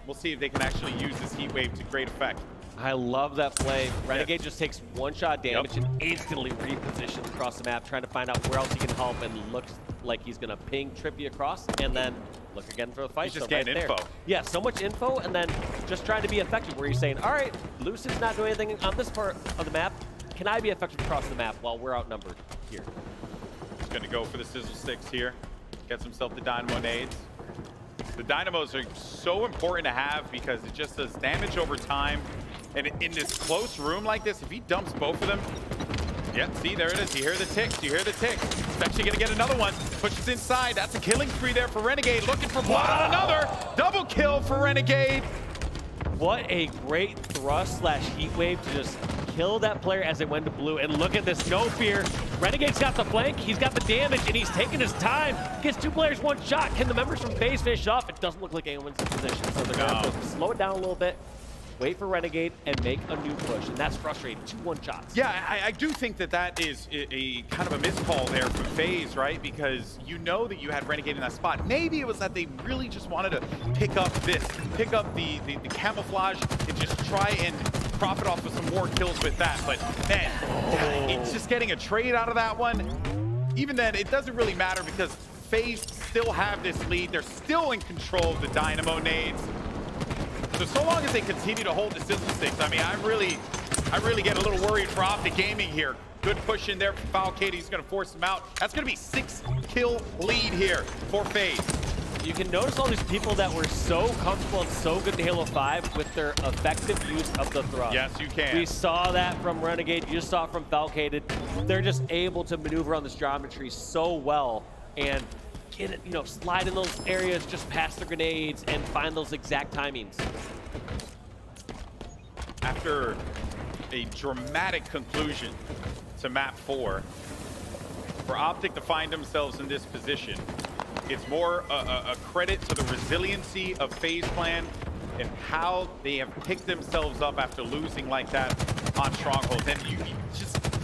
We'll see if they can actually use this heat wave to great effect. I love that play. Renegade just takes one-shot damage and instantly repositions across the map, trying to find out where else he can help, and looks like he's going to ping Trippy across, and then look again for the fight. He's just so getting right info. There. Yeah, so much info, and then just trying to be effective, where you're saying, all right, Lucid's not doing anything on this part of the map. Can I be effective across the map while we're outnumbered here? He's going to go for the sizzle sticks here. Gets himself the Dynamo nades. The Dynamos are so important to have because it just does damage over time. And in this close room like this, if he dumps both of them, yep, see, there it is. You hear the ticks, you hear the ticks. He's actually going to get another one. Pushes inside. That's a killing spree there for Renegade. Looking for blood on another. Double kill for Renegade. What a great thrust slash heat wave to just kill that player as it went to blue. And look at this, no fear. Renegade's got the flank, he's got the damage, and he's taking his time. Gets 2 players, 1 shot. Can the members from FaZe finish off? It doesn't look like anyone's in position, so they're going to slow it down a little bit, wait for Renegade, and make a new push. And that's frustrating. 2-1 shots. Yeah, I do think that is a kind of a miscall there from FaZe, right? Because you know that you had Renegade in that spot. Maybe it was that they really just wanted to pick up the camouflage and just try and profit off of some more kills with that. But man, it's just getting a trade out of that one. Even then, it doesn't really matter because FaZe still have this lead. They're still in control of the Dynamo nades. So long as they continue to hold the sizzle sticks, I mean, I really get a little worried for Optic Gaming here. Good push in there for Falcade. He's going to force him out. That's going to be 6-kill lead here for FaZe. You can notice all these people that were so comfortable and so good in Halo 5 with their effective use of the thrust. Yes, you can. We saw that from Renegade. You just saw it from Falcade. They're just able to maneuver on this geometry so well and get it, you know, slide in those areas just past the grenades and find those exact timings. After a dramatic conclusion to map 4, for Optic to find themselves in this position, it's more a credit to the resiliency of FaZe Clan and how they have picked themselves up after losing like that on Strongholds. And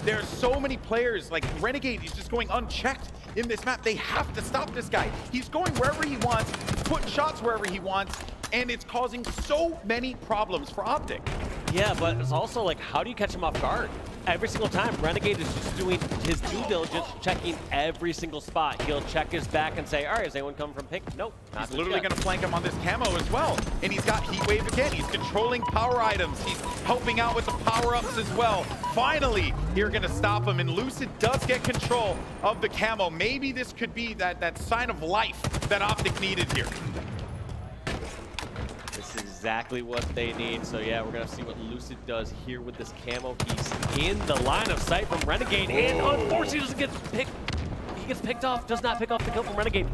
there are so many players, like Renegade is just going unchecked in this map. They have to stop this guy. He's going wherever he wants, putting shots wherever he wants, and it's causing so many problems for Optic. Yeah, but it's also like, how do you catch him off guard? Every single time, Renegade is just doing his due diligence, checking every single spot. He'll check his back and say, all right, is anyone coming from pink? Nope. He's literally going to flank him on this camo as well. And he's got Heat Wave again. He's controlling power items. He's helping out with the power-ups as well. Finally, you're going to stop him. And Lucid does get control of the camo. Maybe this could be that sign of life that Optic needed here. This is exactly what they need. So yeah, we're gonna see what Lucid does here with this camo piece in the line of sight from Renegade. And unfortunately doesn't get picked. He gets picked off, does not pick off the kill from Renegade.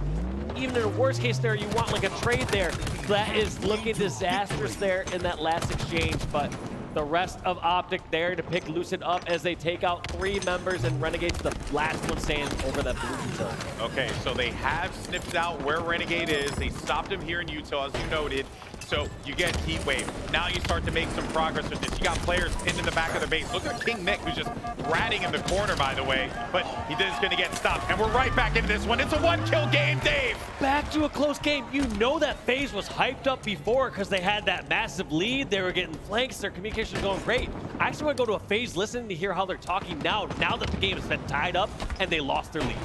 Even in a worst case there, you want like a trade there. That is looking disastrous there in that last exchange, but the rest of Optic there to pick Lucid up as they take out 3 members, and Renegade's the last one standing over that blue hill. Okay, so they have sniffed out where Renegade is. They stopped him here in Utah, as you noted. So you get Heat Wave. Now you start to make some progress with this. You got players pinned in the back of the base. Look at King Mick, who's just ratting in the corner, by the way. But he is going to get stopped. And we're right back into this one. It's a 1-kill game, Dave. Back to a close game. You know that FaZe was hyped up before because they had that massive lead. They were getting flanks. Their communication was going great. I actually want to go to a FaZe listening to hear how they're talking now that the game has been tied up and they lost their lead.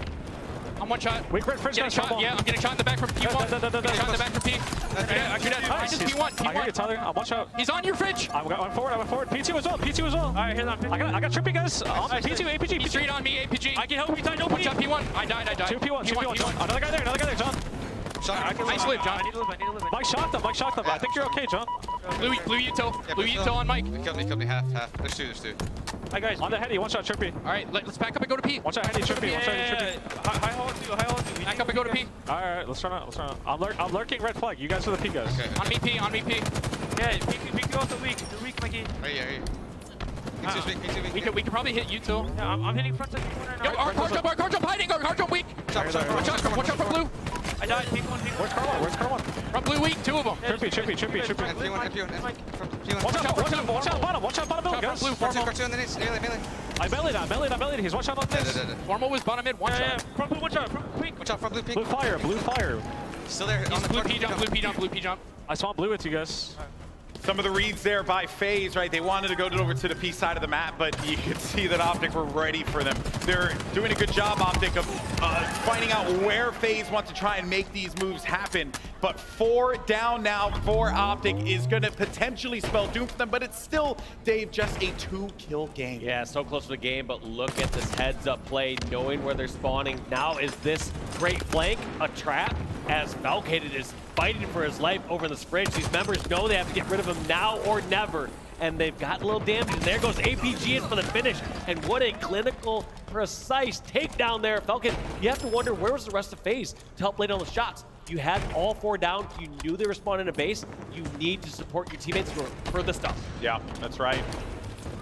I'm one shot. Wait, first shot. Yeah, I'm getting shot in the back from P1. Shot in the back from P. I should have P1. I hear you, Tyler. I'm one shot. He's on your fridge. I'm forward. P2 as well. P2 as well. All right, here's on. I got trippy guys. P2, APG. He's straight on me, APG. I can help you, Tyler. One shot P1. I died. 2 P1. Another guy there, John. Nice live, John. Mike shot them. I think you're okay, John. Blue Uto on Mike. He killed me half. There's two. Hi guys, on the heady, one shot trippy. All right, let's back up and go to P. One shot heady, trippy. High hold two. Back up and go to P. All right, let's run out. I'm lurking red flag. You guys are the P guys. Okay. On me P. Yeah, P2 also weak. They're weak, Mikey. Right here. P2's weak. We can probably hit Uto. Yeah, I'm hitting front of P1 right now. Yo, our car jump hiding. Our car jump weak. Watch out from blue. I died. P1. Where's Carl? From blue weak, 2 of them. Trippy. P1. Watch out, bottom building, guys. Blue, Cartoon underneath. Melee. I melee. He's one shot on this. Formal was bottom mid, one shot. Front blue, one shot. Front pink. Watch out from blue pink. Blue fire. Still there. He's blue P jump. I saw blue with you guys. Some of the reads there by FaZe, right? They wanted to go over to the P side of the map, but you could see that Optic were ready for them. They're doing a good job, Optic, of finding out where FaZe want to try and make these moves happen. But 4 down now for Optic is going to potentially spell doom for them, but it's still, Dave, just a 2-kill game. Yeah, so close to the game, but look at this heads-up play, knowing where they're spawning. Now is this great flank a trap, as Valkated is fighting for his life over in this fridge. These members know they have to get rid of him now or never, and they've got a little damage. And there goes APG in for the finish. And what a clinical, precise takedown there. Falcon, you have to wonder, where was the rest of FaZe to help lay down the shots? You had all 4 down. You knew they were spawning in a base. You need to support your teammates for the stuff. Yeah, that's right.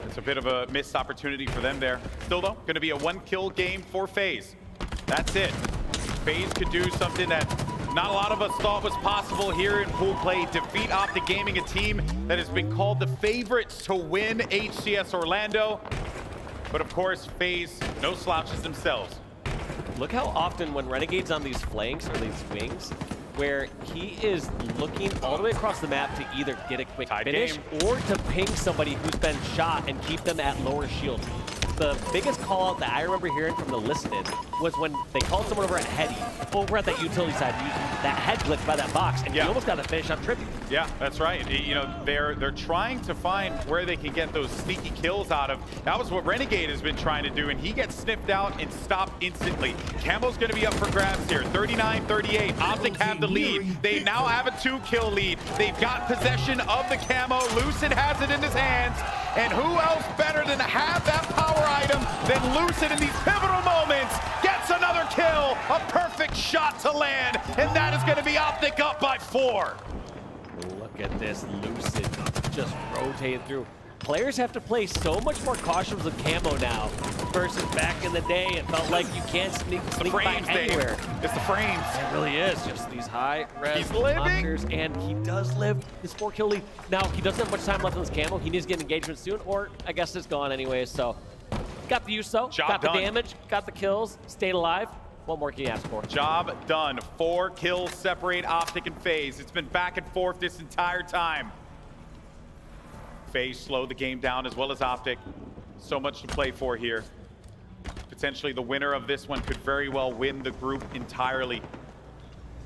It's a bit of a missed opportunity for them there. Still, though, going to be a 1-kill game for FaZe. That's it. FaZe could do something that not a lot of us thought was possible here in pool play. Defeat Optic Gaming, a team that has been called the favorites to win HCS Orlando. But of course, FaZe, no slouches themselves. Look how often when Renegade's on these flanks or these wings, where he is looking all the way across the map to either get a quick finish or to ping somebody who's been shot and keep them at lower shield. The biggest call out that I remember hearing from the listed was when they called someone over at Heady, over at that utility side, using that head glitch by that box, and you almost got to finish on Trippy. Yeah, that's right. You know, they're trying to find where they can get those sneaky kills out of. That was what Renegade has been trying to do, and he gets sniffed out and stopped instantly. Camo's going to be up for grabs here. 39-38. Optic have the lead. They now have a 2-kill lead. They've got possession of the camo. Lucid has it in his hands. And who else better than to have that power item than Lucid in these pivotal moments? Gets another kill, a perfect shot to land, and that is going to be Optic up by 4. Look at this, Lucid just rotating through. Players have to play so much more cautious with camo now versus back in the day. It felt like you can't sneak by anywhere. It's the frames. It really is. Just these high res monsters, and he does live his 4-kill lead. Now, he doesn't have much time left on his camo. He needs to get engagement soon, or I guess it's gone anyway. So, got the use though, got the damage, got the kills, stayed alive. What more can you ask for? Job done. 4 kills separate Optic and FaZe. It's been back and forth this entire time. FaZe slowed the game down as well as Optic. So much to play for here. Potentially the winner of this one could very well win the group entirely.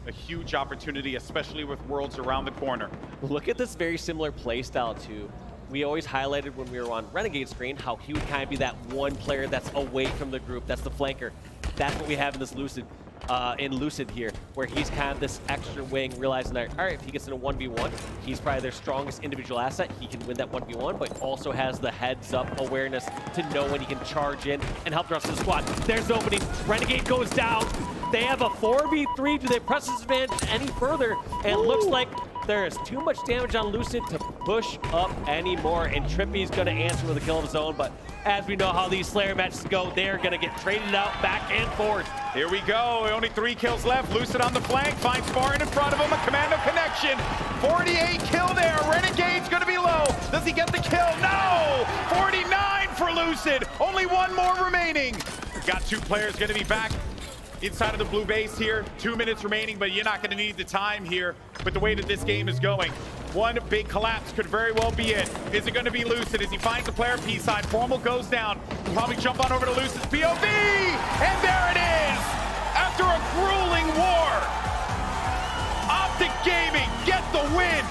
A huge opportunity, especially with Worlds around the corner. Look at this very similar play style too. We always highlighted when we were on Renegade screen how he would kind of be that one player that's away from the group. That's the flanker. That's what we have in this Lucid here, where he's kind of this extra wing, realizing that, all right, if he gets in a 1v1, he's probably their strongest individual asset. He can win that 1v1, but also has the heads-up awareness to know when he can charge in and help the rest of the squad. There's the opening. Renegade goes down. They have a 4v3. Do they press this advantage any further? And it looks like there is too much damage on Lucid to push up anymore, and Trippy's going to answer with a kill of his own, but as we know how these Slayer matches go, they're going to get traded out back and forth. Here we go. Only 3 kills left. Lucid on the flank. Finds Farin in front of him. A commando connection. 48 kill there. Renegade's going to be low. Does he get the kill? No! 49 for Lucid. Only 1 more remaining. Got 2 players going to be back inside of the blue base here. 2 minutes remaining, but you're not going to need the time here with the way that this game is going. One big collapse could very well be it. Is it going to be Lucid as he finds a player P-side? Formal goes down. He'll probably jump on over to Lucid's POV! And there it is! After a grueling war, Optic Gaming get the win!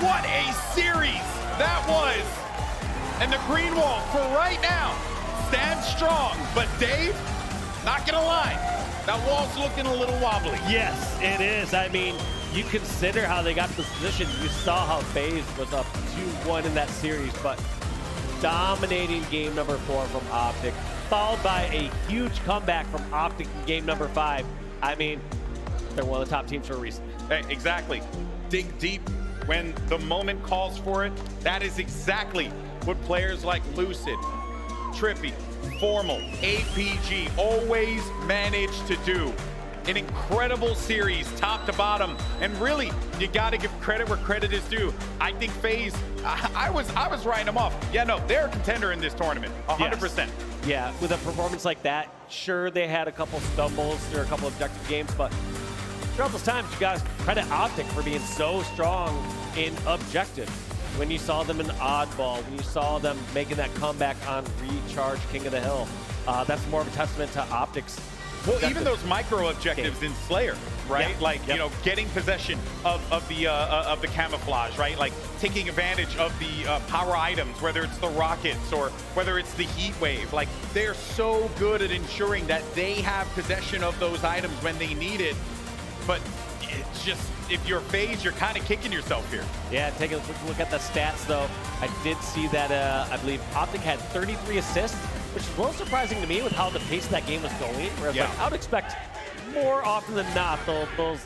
What a series that was! And the green wall, for right now, stands strong. But Dave, not gonna lie, that wall's looking a little wobbly. Yes, it is. I mean, you consider how they got to this position. You saw how FaZe was up 2-1 in that series, but dominating game number 4 from Optic, followed by a huge comeback from Optic in game number 5. I mean, they're one of the top teams for a reason. Hey, exactly. Dig deep when the moment calls for it. That is exactly what players like Lucid, Trippy, Formal, APG always manage to do. An incredible series, top to bottom, and really, you got to give credit where credit is due. I think FaZe, I was writing them off. Yeah, no, they're a contender in this tournament, 100%. Yes. Yeah, with a performance like that, sure, they had a couple stumbles through a couple objective games, but throughout those times, you guys credit Optic for being so strong in objective. When you saw them in Oddball, when you saw them making that comeback on Recharge King of the Hill, that's more of a testament to Optic's. Well, even those micro objectives in Slayer, right? Yep. Like, you know, getting possession of the camouflage, right? Like taking advantage of the power items, whether it's the rockets or whether it's the heat wave. Like, they're so good at ensuring that they have possession of those items when they need it. But it's just, if you're FaZe, you're kind of kicking yourself here. Yeah, taking a quick look at the stats, though. I did see that, I believe Optic had 33 assists, which is a little surprising to me with how the pace of that game was going. Whereas, like, I would expect more often than not, those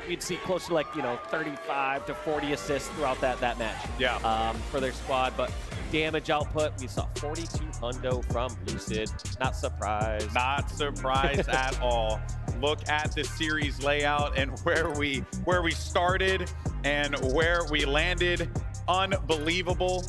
we'd see close to, like, you know, 35 to 40 assists throughout that match. For their squad. But damage output, we saw 42 hundo from Lucid. Not surprised. Not surprised at all. Look at the series layout and where we started and where we landed. Unbelievable.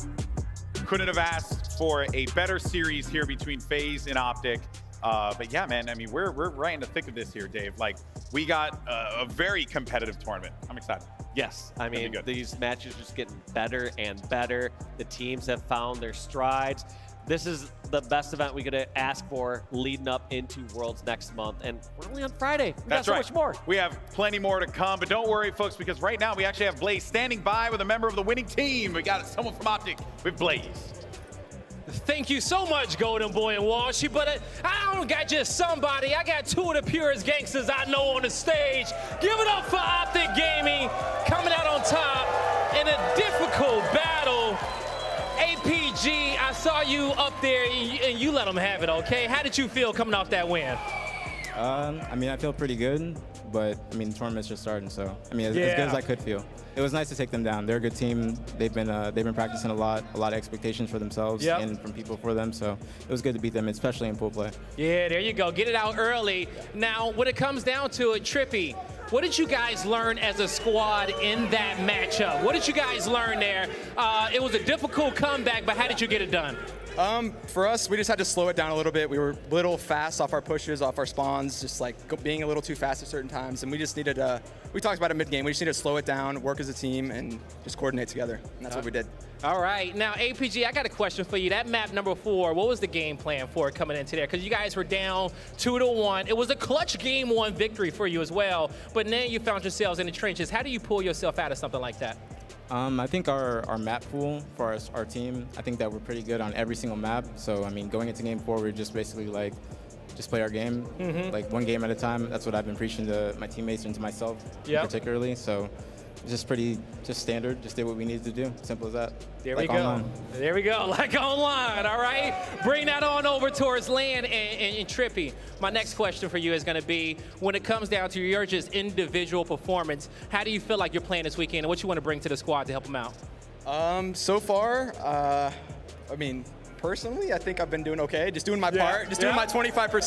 Couldn't have asked for a better series here between FaZe and Optic. But yeah, man, I mean, we're right in the thick of this here, Dave. Like, we got a very competitive tournament. I'm excited. Yes, I mean, these matches just getting better and better. The teams have found their strides. This is the best event we could ask for leading up into Worlds next month. And we're only on Friday. We got so much more. We have plenty more to come, but don't worry, folks, because right now we actually have Blaze standing by with a member of the winning team. We got someone from Optic with Blaze. Thank you so much, Golden Boy and Walshy, but I don't got just somebody. I got 2 of the purest gangsters I know on the stage. Give it up for Optic Gaming, coming out on top in a difficult battle. APG, I saw you up there, and you let them have it, okay? How did you feel coming off that win? I mean, I feel pretty good, but I mean, the tournament's just starting, so I mean, as good as I could feel. It was nice to take them down. They're a good team. They've been practicing a lot of expectations for themselves and from people for them. So it was good to beat them, especially in pool play. Yeah, there you go. Get it out early. Now, when it comes down to it, Trippy, what did you guys learn as a squad in that matchup? What did you guys learn there? It was a difficult comeback, but how did you get it done? For us, we just had to slow it down a little bit. We were a little fast off our pushes, off our spawns, just like being a little too fast at certain times. And we just needed we talked about it mid-game, we just needed to slow it down, work as a team, and just coordinate together. And that's what we did. All right, now APG, I got a question for you. That map number 4, what was the game plan for it coming into there? Because you guys were down 2-1. It was a clutch game 1 victory for you as well, but now you found yourselves in the trenches. How do you pull yourself out of something like that? I think our map pool for our team, I think that we're pretty good on every single map. So, I mean, going into game 4, we're just basically like, just play our game, like one game at a time. That's what I've been preaching to my teammates and to myself particularly. So it's just pretty, standard. Just did what we needed to do. Simple as that. There we go. There we go. Like online, all right? Bring that on over towards Land and Trippy. My next question for you is going to be, when it comes down to your just individual performance, how do you feel like you're playing this weekend and what you want to bring to the squad to help them out? So far, I mean, personally, I think I've been doing okay. Just doing my part. Just doing my 25%.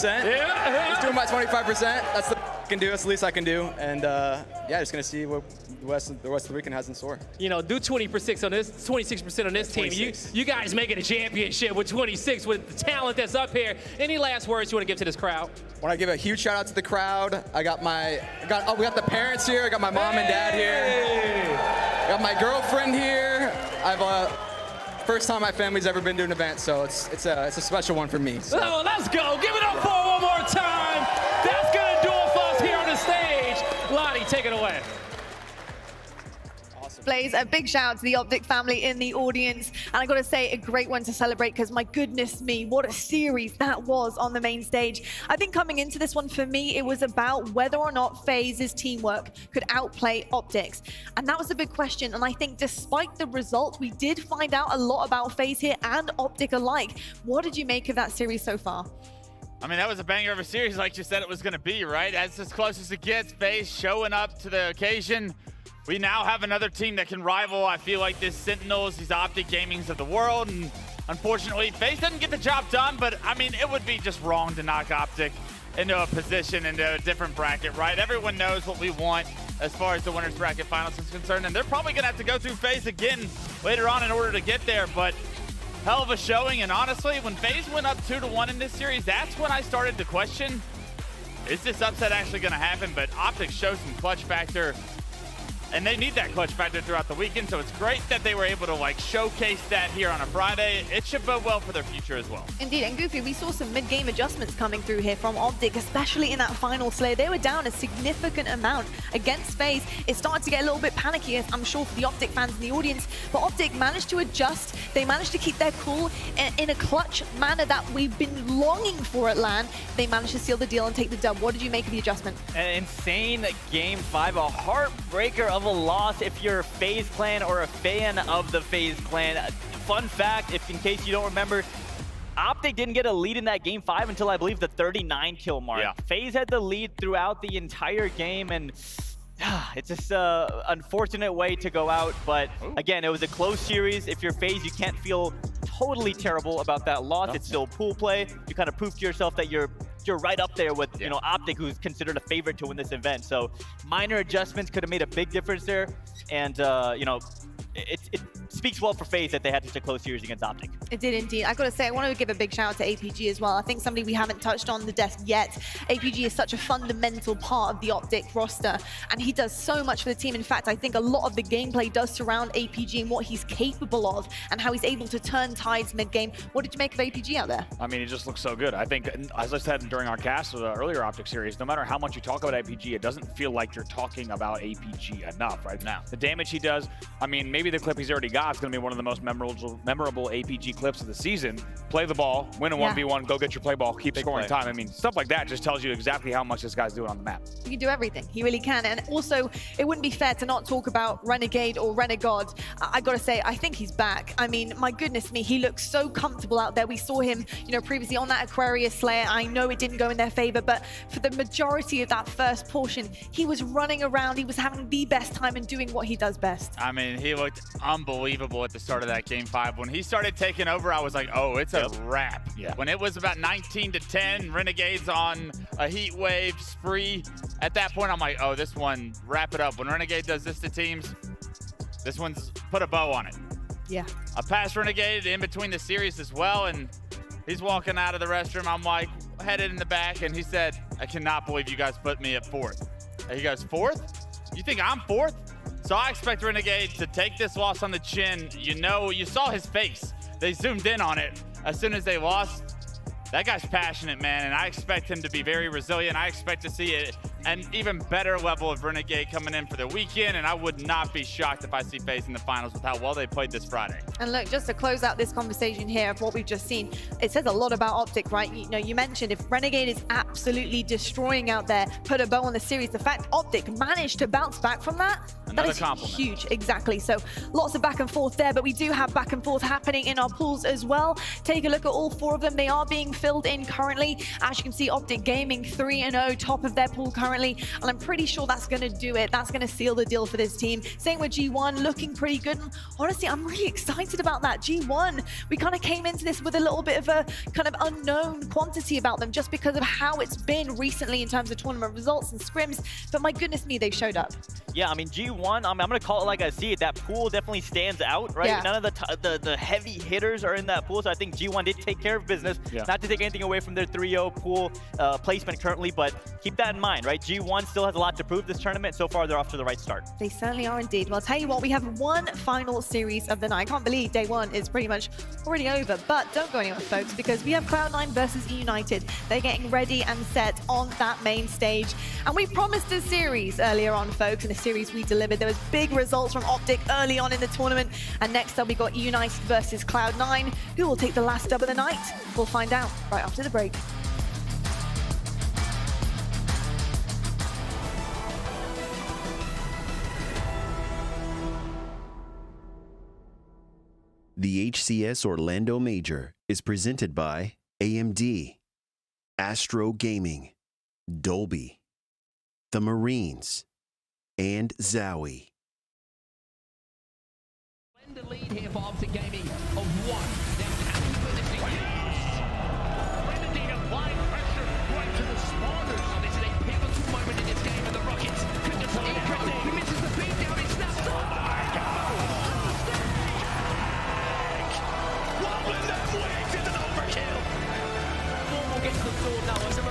Just doing my 25%. That's the I can do. That's the least I can do. And yeah, just gonna see what the rest of the weekend has in store. You know, do 26% on this, 26% on this team. You guys making a championship with 26 with the talent that's up here. Any last words you want to give to this crowd? I want to give a huge shout out to the crowd. We got the parents here. I got my mom and dad here. I got my girlfriend here. First time my family's ever been to an event, so it's a special one for me. So. Oh, let's go. Give it up for one more time. That's gonna do it for us here on the stage. Lottie, take it away. Blaze, a big shout out to the Optic family in the audience. And I got to say, a great one to celebrate because my goodness me, what a series that was on the main stage. I think coming into this one, for me, it was about whether or not FaZe's teamwork could outplay Optic's. And that was a big question. And I think despite the result, we did find out a lot about FaZe here and Optic alike. What did you make of that series so far? I mean, that was a banger of a series like you said it was going to be, right? That's as close as it gets. FaZe showing up to the occasion. We now have another team that can rival, I feel like, this Sentinels, these Optic Gamings of the world. And unfortunately, FaZe doesn't get the job done, but I mean, it would be just wrong to knock Optic into a position, into a different bracket, right? Everyone knows what we want as far as the winners bracket finals is concerned, and they're probably gonna have to go through FaZe again later on in order to get there, but hell of a showing. And honestly, when FaZe went up 2-1 in this series, that's when I started to question, is this upset actually gonna happen? But Optic shows some clutch factor, and they need that clutch factor throughout the weekend, so it's great that they were able to like showcase that here on a Friday. It should bode well for their future as well. Indeed, and Goofy, we saw some mid-game adjustments coming through here from Optic, especially in that final slay. They were down a significant amount against FaZe. It started to get a little bit panicky, I'm sure, for the Optic fans in the audience, but Optic managed to adjust. They managed to keep their cool in a clutch manner that we've been longing for at LAN. They managed to seal the deal and take the dub. What did you make of the adjustment? An insane game 5, a heartbreaker of a loss if you're a FaZe clan or a fan of the FaZe clan. Fun fact, if in case you don't remember, Optic didn't get a lead in that game 5 until I believe the 39 kill mark. Yeah. FaZe had the lead throughout the entire game, and it's just an unfortunate way to go out. But again, it was a close series. If you're FaZe, you can't feel totally terrible about that loss. It's still pool play. You kind of prove to yourself that you're right up there with you know, Optic, who's considered a favorite to win this event. So minor adjustments could have made a big difference there, and you know, it speaks well for FaZe that they had such a close series against Optic. It did indeed. I gotta say, I want to give a big shout out to APG as well. I think somebody we haven't touched on the desk yet. APG is such a fundamental part of the Optic roster, and he does so much for the team. In fact, I think a lot of the gameplay does surround APG and what he's capable of, and how he's able to turn tides mid-game. What did you make of APG out there? I mean, he just looks so good. I think, as I said during our cast of the earlier Optic series, no matter how much you talk about APG, it doesn't feel like you're talking about APG enough right now. The damage he does, I mean, maybe the clip he's already got is going to be one of the most memorable APG clips of the season. Play the ball, win a 1v1, go get your play ball, keep scoring time. I mean, stuff like that just tells you exactly how much this guy's doing on the map. He can do everything. He really can. And also, it wouldn't be fair to not talk about Renegade or Renegade. I gotta say, I think he's back. I mean, my goodness me, he looks so comfortable out there. We saw him, you know, previously on that Aquarius Slayer. I know it didn't go in their favor, but for the majority of that first portion, he was running around. He was having the best time and doing what he does best. I mean, he looked unbelievable at the start of that game 5. When he started taking over, I was like, oh, it's a wrap. Yeah. When it was about 19-10, Renegades on a heat wave spree, at that point, I'm like, oh, this one, wrap it up. When Renegade does this to teams, this one's put a bow on it. Yeah. I passed Renegade in between the series as well, and he's walking out of the restroom. I'm like, headed in the back, and he said, I cannot believe you guys put me at 4th. And he goes, 4th? You think I'm 4th? So I expect Renegade to take this loss on the chin. You know, you saw his face. They zoomed in on it as soon as they lost. That guy's passionate, man, and I expect him to be very resilient. I expect to see an even better level of Renegade coming in for the weekend, and I would not be shocked if I see FaZe in the finals with how well they played this Friday. And look, just to close out this conversation here of what we've just seen, it says a lot about Optic, right? You know, you mentioned if Renegade is absolutely destroying out there, put a bow on the series, the fact Optic managed to bounce back from that, Another that is compliment. huge. Exactly. So lots of back and forth there, but we do have back and forth happening in our pools as well. Take a look at all 4 of them. They are being filled in currently. As you can see, Optic Gaming 3-0, top of their pool currently, and I'm pretty sure that's going to do it. That's going to seal the deal for this team. Same with G1, looking pretty good. And honestly, I'm really excited about that. G1, we kind of came into this with a little bit of a kind of unknown quantity about them just because of how it's been recently in terms of tournament results and scrims, but my goodness me, they've showed up. Yeah, I mean, G1, I'm going to call it like I see it. That pool definitely stands out, right? Yeah. None of the heavy hitters are in that pool, so I think G1 did take care of business. Yeah. Not to take anything away from their 3-0 pool placement currently, but keep that in mind, right? G1 still has a lot to prove this tournament. So far, they're off to the right start. They certainly are indeed. Well, I'll tell you what, we have one final series of the night. I can't believe day 1 is pretty much already over, but don't go anywhere, folks, because we have Cloud9 versus EUnited. They're getting ready and set on that main stage. And we promised a series earlier on, folks, and a series we delivered. There was big results from Optic early on in the tournament. And next up, we got EUnited versus Cloud9. Who will take the last dub of the night? We'll find out right after the break. The HCS Orlando Major is presented by AMD, Astro Gaming, Dolby, the Marines, and Zowie. The lead here for Optic Gaming of 1. Now, can we win this thing? Yes! Renegade applying pressure right to the spawners. Oh, this is a pivotal moment in this game, and the Rockets could just interesting. He misses the beat down, he snaps. Oh my God! Wobbling them wigs is an overkill. Normal gets the sword now. It's a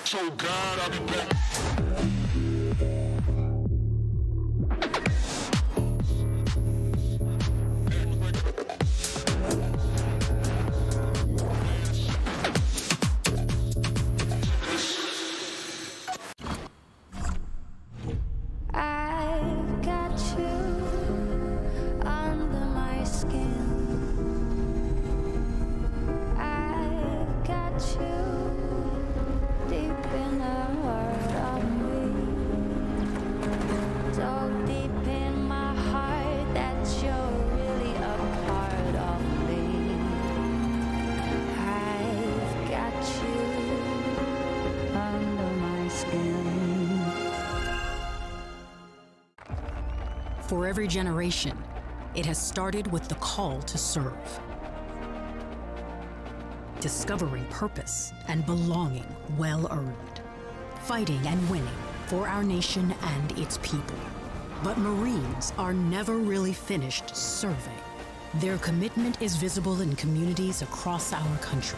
So God, I'll be back. I've got you under my skin. for every generation, it has started with the call to serve. Discovering purpose and belonging well earned. Fighting and winning for our nation and its people. But Marines are never really finished serving. Their commitment is visible in communities across our country.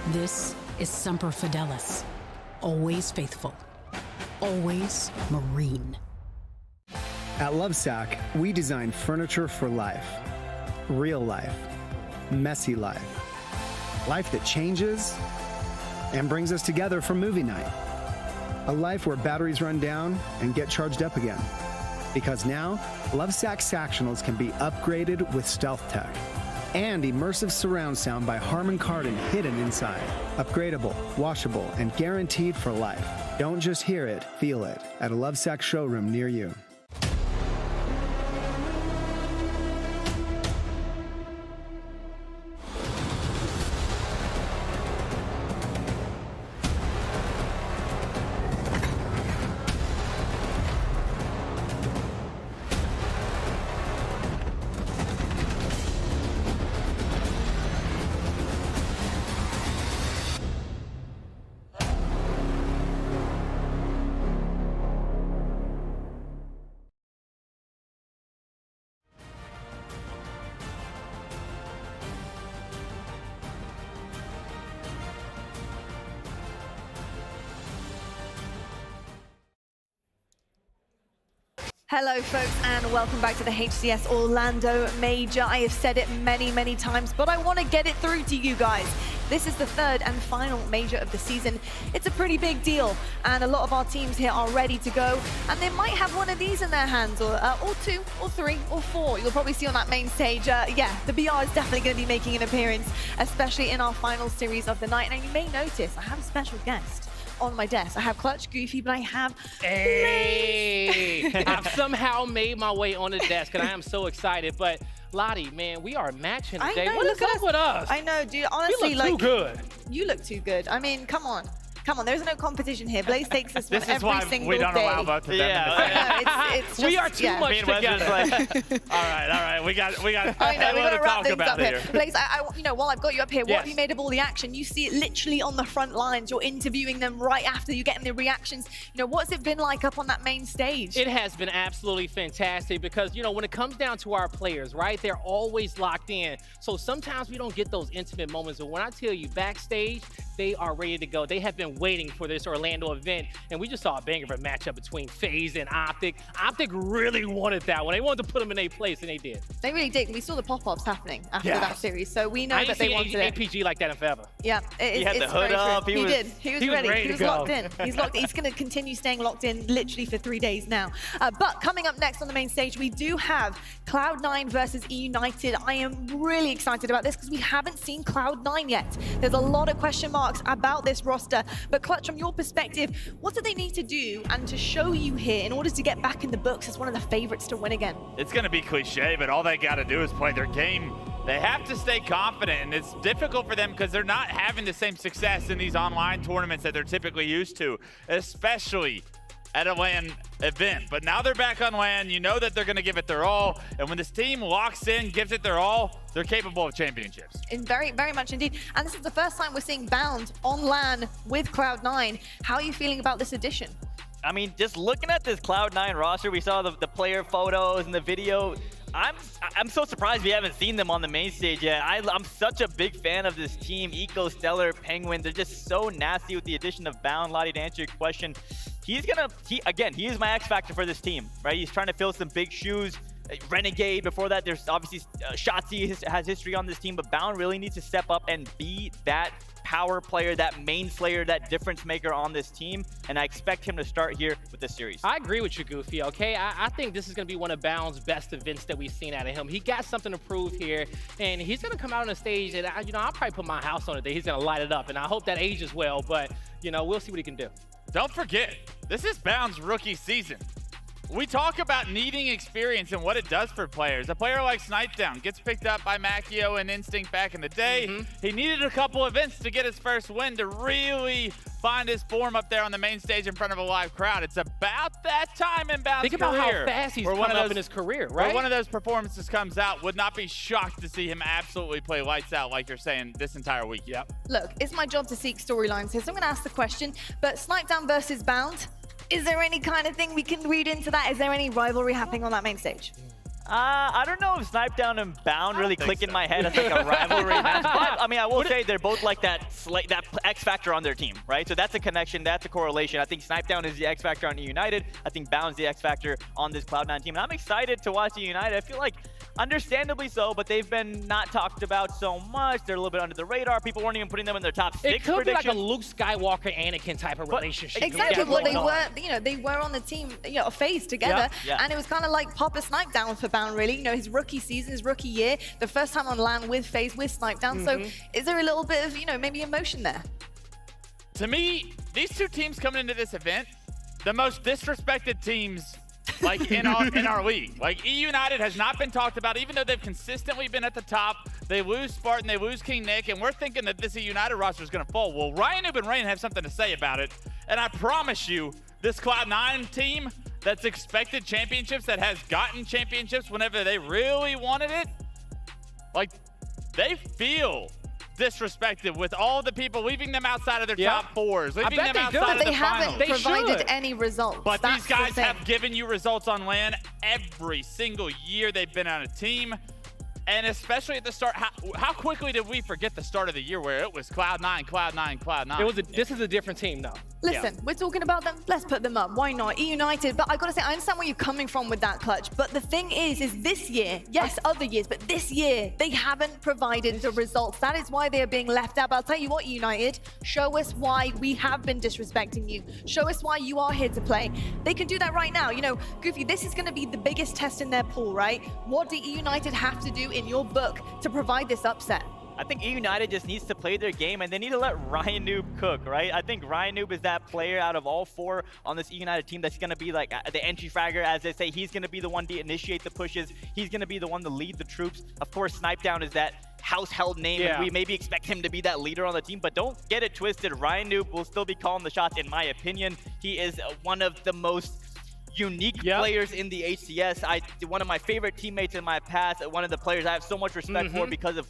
This is Semper Fidelis. Always faithful. Always Marine. At Lovesac, we design furniture for life. Real life. Messy life. Life that changes and brings us together for movie night. A life where batteries run down and get charged up again. Because now, Lovesac Sactionals can be upgraded with stealth tech and immersive surround sound by Harman Kardon hidden inside. Upgradable, washable, and guaranteed for life. Don't just hear it, feel it at a Lovesac showroom near you. Hello folks and welcome back to the HCS Orlando Major. I have said it many times, but I want to get it through to you guys. This is the third and final major of the season. It's a pretty big deal and a lot of our teams here are ready to go and they might have one of these in their hands or two or three or four. You'll probably see on that main stage. Yeah, the BR is definitely going to be making an appearance, especially in our final series of the night. And you may notice I have a special guest on my desk. I have Clutch, Goofy, but I have Hey! I've somehow made my way on the desk and I am so excited. But Lottie, man, we are matching today. What is up with us? I know, dude. Honestly, you look too good. You look too good. I mean, come on. Come on, there's no competition here. Blaze takes this one every single we don't day. allow both of them. It's just, we are too much together. All right. We got. I know, we got to wrap things up here. Blaze, you know, while I've got you up here, what Yes. have you made of all the action? You see it literally on the front lines. You're interviewing them right after you're getting the reactions. You know, what's it been like up on that main stage? It has been absolutely fantastic because, you know, when it comes down to our players, right, they're always locked in. So sometimes we don't get those intimate moments. But when I tell you backstage, they are ready to go. They have been waiting for this Orlando event, and we just saw a banger of a matchup between FaZe and Optic. Optic really wanted that one. They wanted to put them in a place, and they did. They really did. We saw the pop-ups happening after that series, so we know that they wanted it. APG like that in forever. Yeah, he had the hood up. He did. He was ready. He was locked in. He's locked in. He's going to continue staying locked in literally for 3 days now. But coming up next on the main stage, we do have Cloud9 versus EUnited. I am really excited about this because we haven't seen Cloud9 yet. There's a lot of question marks about this roster. But Clutch, from your perspective, what do they need to do and to show you here in order to get back in the books as one of the favorites to win again? It's going to be cliche, but all they got to do is play their game. They have to stay confident, and it's difficult for them because they're not having the same success in these online tournaments that they're typically used to, especially at a LAN event. But now they're back on LAN. You know that they're going to give it their all. And when this team locks in, gives it their all, they're capable of championships. Very much indeed. And this is the first time we're seeing Bound on LAN with Cloud9. How are you feeling about this addition? I mean, just looking at this Cloud9 roster, we saw the player photos and the video. I'm so surprised we haven't seen them on the main stage yet. I'm such a big fan of this team. Eco, Stellar, Penguin, they're just so nasty with the addition of Bound. Lottie, to answer your question, he is my X factor for this team, right? He's trying to fill some big shoes. Renegade, before that, there's obviously Shotzi has history on this team, but Bound really needs to step up and be that power player, that main slayer, that difference maker on this team, and I expect him to start here with this series. I agree with you, Goofy, okay? I think this is going to be one of Bound's best events that we've seen out of him. He got something to prove here, and he's going to come out on the stage, and I'll probably put my house on it. He's going to light it up, and I hope that ages well, but, you know, we'll see what he can do. Don't forget, this is Bound's rookie season. we talk about needing experience and what it does for players. A player like Snipedown gets picked up by Macchio and Instinct back in the day. He needed a couple events to get his first win to really find his form up there on the main stage in front of a live crowd. It's about that time in Bound's Think about how fast he's coming up in his career, right? When one of those performances comes out, would not be shocked to see him absolutely play lights out like you're saying this entire week. Yep. Look, it's my job to seek storylines here, so I'm going to ask the question, but Snipedown versus Bound, is there any kind of thing we can read into that? Is there any rivalry happening on that main stage? I don't know if Snipedown and Bound really click in my head as like a rivalry match, but I mean, I will say they're both like that X factor on their team, right? So that's a connection, that's a correlation. I think Snipedown is the X factor on EUnited. I think Bound's the X factor on this Cloud9 team, and I'm excited to watch EUnited. I feel like, understandably so, but they've been not talked about so much. They're a little bit under the radar. People weren't even putting them in their top 6 It could predictions. be like a Luke Skywalker, Anakin type of relationship. Exactly. Well, they were, they were on the team, a FaZe together, and it was kind of like Papa Snipedown for Bound, really. His rookie season, his rookie year, the first time on LAN with FaZe, with Snipedown. So is there a little bit of, maybe emotion there? To me, these two teams coming into this event, the most disrespected teams like in our league. Like EUnited has not been talked about, even though they've consistently been at the top. They lose Spartan, they lose King Nick, and we're thinking that this EUnited roster is going to fall. Well, Ryan Noob and Rain have something to say about it, and I promise you, this Cloud9 team that's expected championships, that has gotten championships whenever they really wanted it, like, they feel disrespected with all the people leaving them outside of their top 4s, leaving them outside of the finals. They haven't provided any results. But these guys have given you results on LAN every single year they've been on a team. And especially at the start, how quickly did we forget the start of the year where it was Cloud9, Cloud9, Cloud9? This is a different team, though. Listen, we're talking about them. Let's put them up. Why not? EUnited. But I gotta say, I understand where you're coming from with that, Clutch. But the thing is this year, yes, other years, but this year, they haven't provided the results. That is why they are being left out. But I'll tell you what, EUnited, show us why we have been disrespecting you. Show us why you are here to play. They can do that right now. Goofy, this is gonna be the biggest test in their pool, right? What do EUnited have to do in your book to provide this upset? I think EUnited just needs to play their game, and they need to let Ryan Noob cook, right? I think Ryan Noob is that player out of all 4 on this EUnited team that's going to be like the entry fragger, as they say. He's going to be the one to initiate the pushes. He's going to be the one to lead the troops. Of course, Snipedown is that house-held name, and we maybe expect him to be that leader on the team, but don't get it twisted. Ryan Noob will still be calling the shots, in my opinion. He is one of the most unique players in the HCS. One of my favorite teammates in my past, one of the players I have so much respect for because of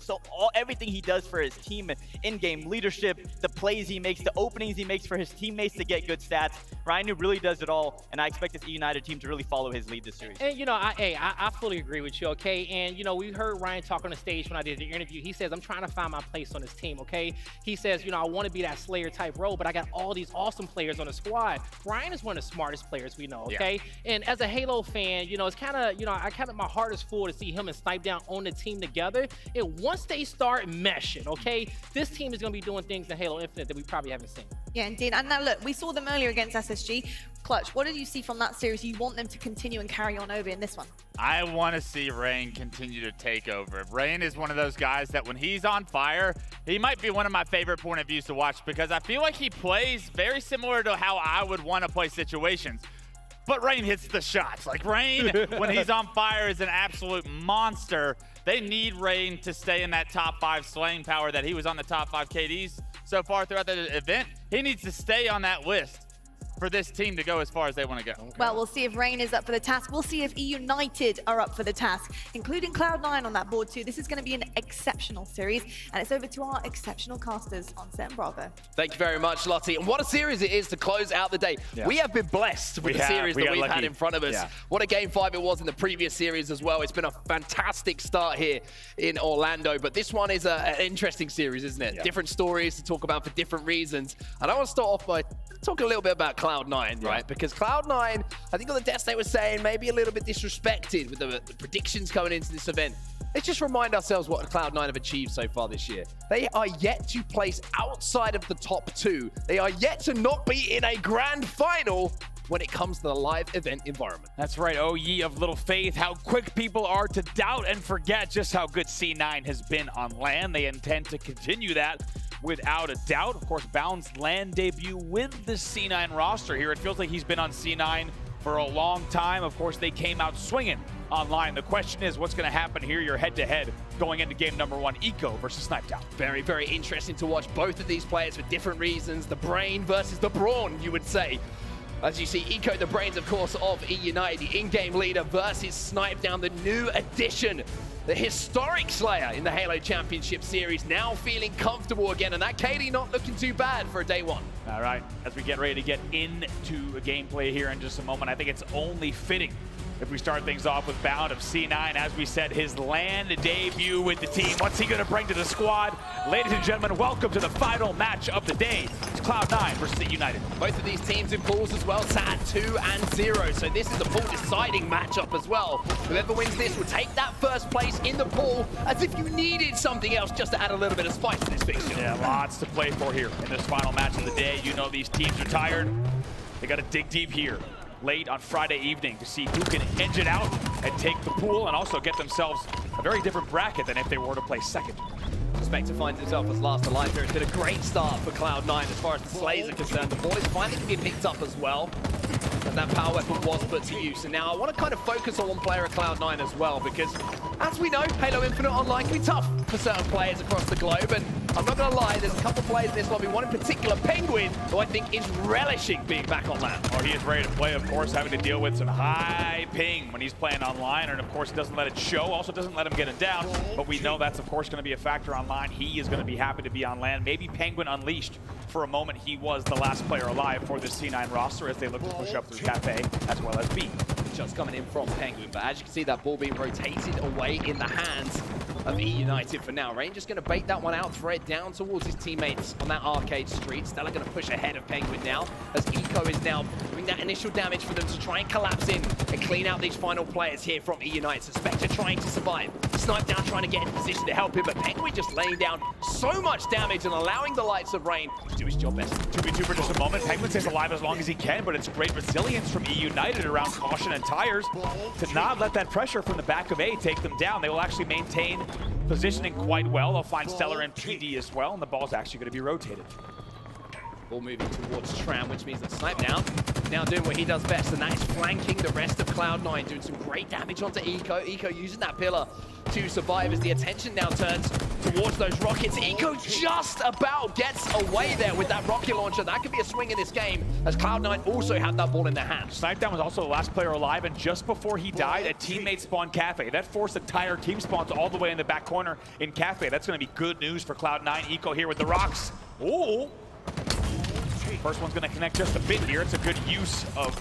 everything he does for his team, in-game leadership, the plays he makes, the openings he makes for his teammates to get good stats. Ryan Noob really does it all, and I expect this EUnited team to really follow his lead this series. And I fully agree with you, okay? And we heard Ryan talk on the stage when I did the interview. He says, I'm trying to find my place on this team, okay? He says, I want to be that Slayer type role, but I got all these awesome players on the squad. Ryan is one of the smartest players we know, okay? And as a Halo fan, it's kind of, my heart is full to see him and Snipedown on the team together. And once they start meshing, okay, this team is going to be doing things in Halo Infinite that we probably haven't seen. Yeah, indeed. And now look, we saw them earlier against SSG. Clutch, what did you see from that series you want them to continue and carry on over in this one? I want to see Rain continue to take over. Rain is one of those guys that when he's on fire, he might be one of my favorite point of views to watch, because I feel like he plays very similar to how I would want to play situations. But Rain hits the shots. Like, Rain, when he's on fire, is an absolute monster. They need Rain to stay in that top 5 slaying power that he was on the top 5 KDs so far throughout the event. He needs to stay on that list for this team to go as far as they want to go. Okay. Well, we'll see if Rain is up for the task. We'll see if EUnited are up for the task, including Cloud9 on that board too. This is going to be an exceptional series, and it's over to our exceptional casters on Set and Bravo. Thank you very much, Lottie. And what a series it is to close out the day. Yeah. We have been blessed with the series that we've had in front of us. Yeah. What a Game 5 it was in the previous series as well. It's been a fantastic start here in Orlando, but this one is an interesting series, isn't it? Yeah. Different stories to talk about for different reasons. And I want to start off by talking a little bit about Cloud9, right? Because Cloud9, I think on the desk they were saying maybe a little bit disrespected with the predictions coming into this event. Let's just remind ourselves what Cloud9 have achieved so far this year. They are yet to place outside of the top 2. They are yet to not be in a grand final when it comes to the live event environment. That's right, oh ye of little faith, how quick people are to doubt and forget just how good C9 has been on LAN. They intend to continue that without a doubt. Of course, Bound's LAN debut with the C9 roster here. It feels like he's been on C9 for a long time. Of course, they came out swinging online. The question is, what's going to happen here? You're head-to-head going into game number 1, Eco versus Sniped-Out. Very, very interesting to watch both of these players for different reasons. The brain versus the brawn, you would say. As you see, Eco, the brains, of course, of EUnited, the in-game leader, versus Sniped-Down, the new addition, the historic Slayer in the Halo Championship Series, now feeling comfortable again, and that Katie not looking too bad for a day 1. All right, as we get ready to get into a gameplay here in just a moment, I think it's only fitting if we start things off with Bound of C9. As we said, his LAN debut with the team. What's he going to bring to the squad? Ladies and gentlemen, welcome to the final match of the day. It's Cloud9 versus EUnited. Both of these teams in pools as well, sat at 2-0. So this is a pool deciding matchup as well. Whoever wins this will take that first place in the pool, as if you needed something else just to add a little bit of spice to this fixture. Yeah, lots to play for here in this final match of the day. You know these teams are tired. They got to dig deep here late on Friday evening to see who can edge it out and take the pool, and also get themselves a very different bracket than if they were to play second. Spectre finds himself as last alive here. It's been a great start for Cloud9 as far as the Slays are concerned. The ball is finally being picked up as well, and that power weapon was put to use. And now I want to kind of focus on one player at Cloud9 as well, because as we know, Halo Infinite Online can be tough for certain players across the globe, and I'm not going to lie, there's a couple players in this lobby, one in particular, Penguin, who I think is relishing being back on LAN. Oh, he is ready to play, of course, having to deal with some high ping when he's playing online, and of course, doesn't let it show, also doesn't let him get it down, but we know that's, of course, going to be a factor online. He is going to be happy to be on LAN. Maybe Penguin unleashed. For a moment, he was the last player alive for this C9 roster as they look to push up through Cafe as well as B. Shots coming in from Penguin, but as you can see, that ball being rotated away in the hands of EUnited for now. Rain just going to bait that one out, throw it down towards his teammates on that arcade street. Stella going to push ahead of Penguin now, as Eco is now doing that initial damage for them to try and collapse in and clean out these final players here from EUnited. Spectre trying to survive. Sniped-Down trying to get in position to help him, but Penguin just laying down so much damage and allowing the likes of Rain to do his job best. 2v2 for just a moment. Penguin stays alive as long as he can, but it's great resilience from EUnited around Caution and Tires to not let that pressure from the back of A take them down. They will actually maintain positioning quite well. They'll find Stellar and PD as well, and the ball's actually going to be rotated. Ball moving towards Tram, which means that Sniped-Down now doing what he does best, and that is flanking the rest of Cloud9, doing some great damage onto Eco. Eco using that pillar to survive as the attention now turns towards those rockets. Eco just about gets away there with that rocket launcher. That could be a swing in this game, as Cloud9 also had that ball in their hands. Sniped-Down was also the last player alive, and just before he died, a teammate spawned Cafe. That forced the entire team spawns all the way in the back corner in Cafe. That's going to be good news for Cloud9. Eco here with the rocks. Ooh. First one's going to connect just a bit here. It's a good use of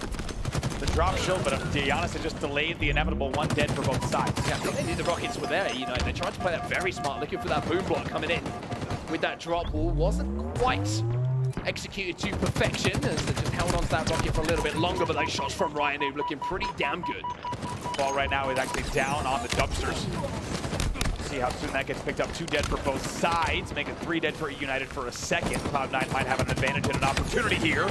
the drop shield, but to be honest, it just delayed the inevitable one dead for both sides. Yeah, I think they knew the rockets were there, you know. They tried to play that very smart, looking for that boom block coming in with that drop ball. Wasn't quite executed to perfection, as they just held on to that rocket for a little bit longer, but those shots from Ryan Noob looking pretty damn good. Ball right now is actually down on the dumpsters. See how soon that gets picked up. 2 dead for both sides, make it 3 dead for EUnited for a second. Cloud9 might have an advantage and an opportunity here,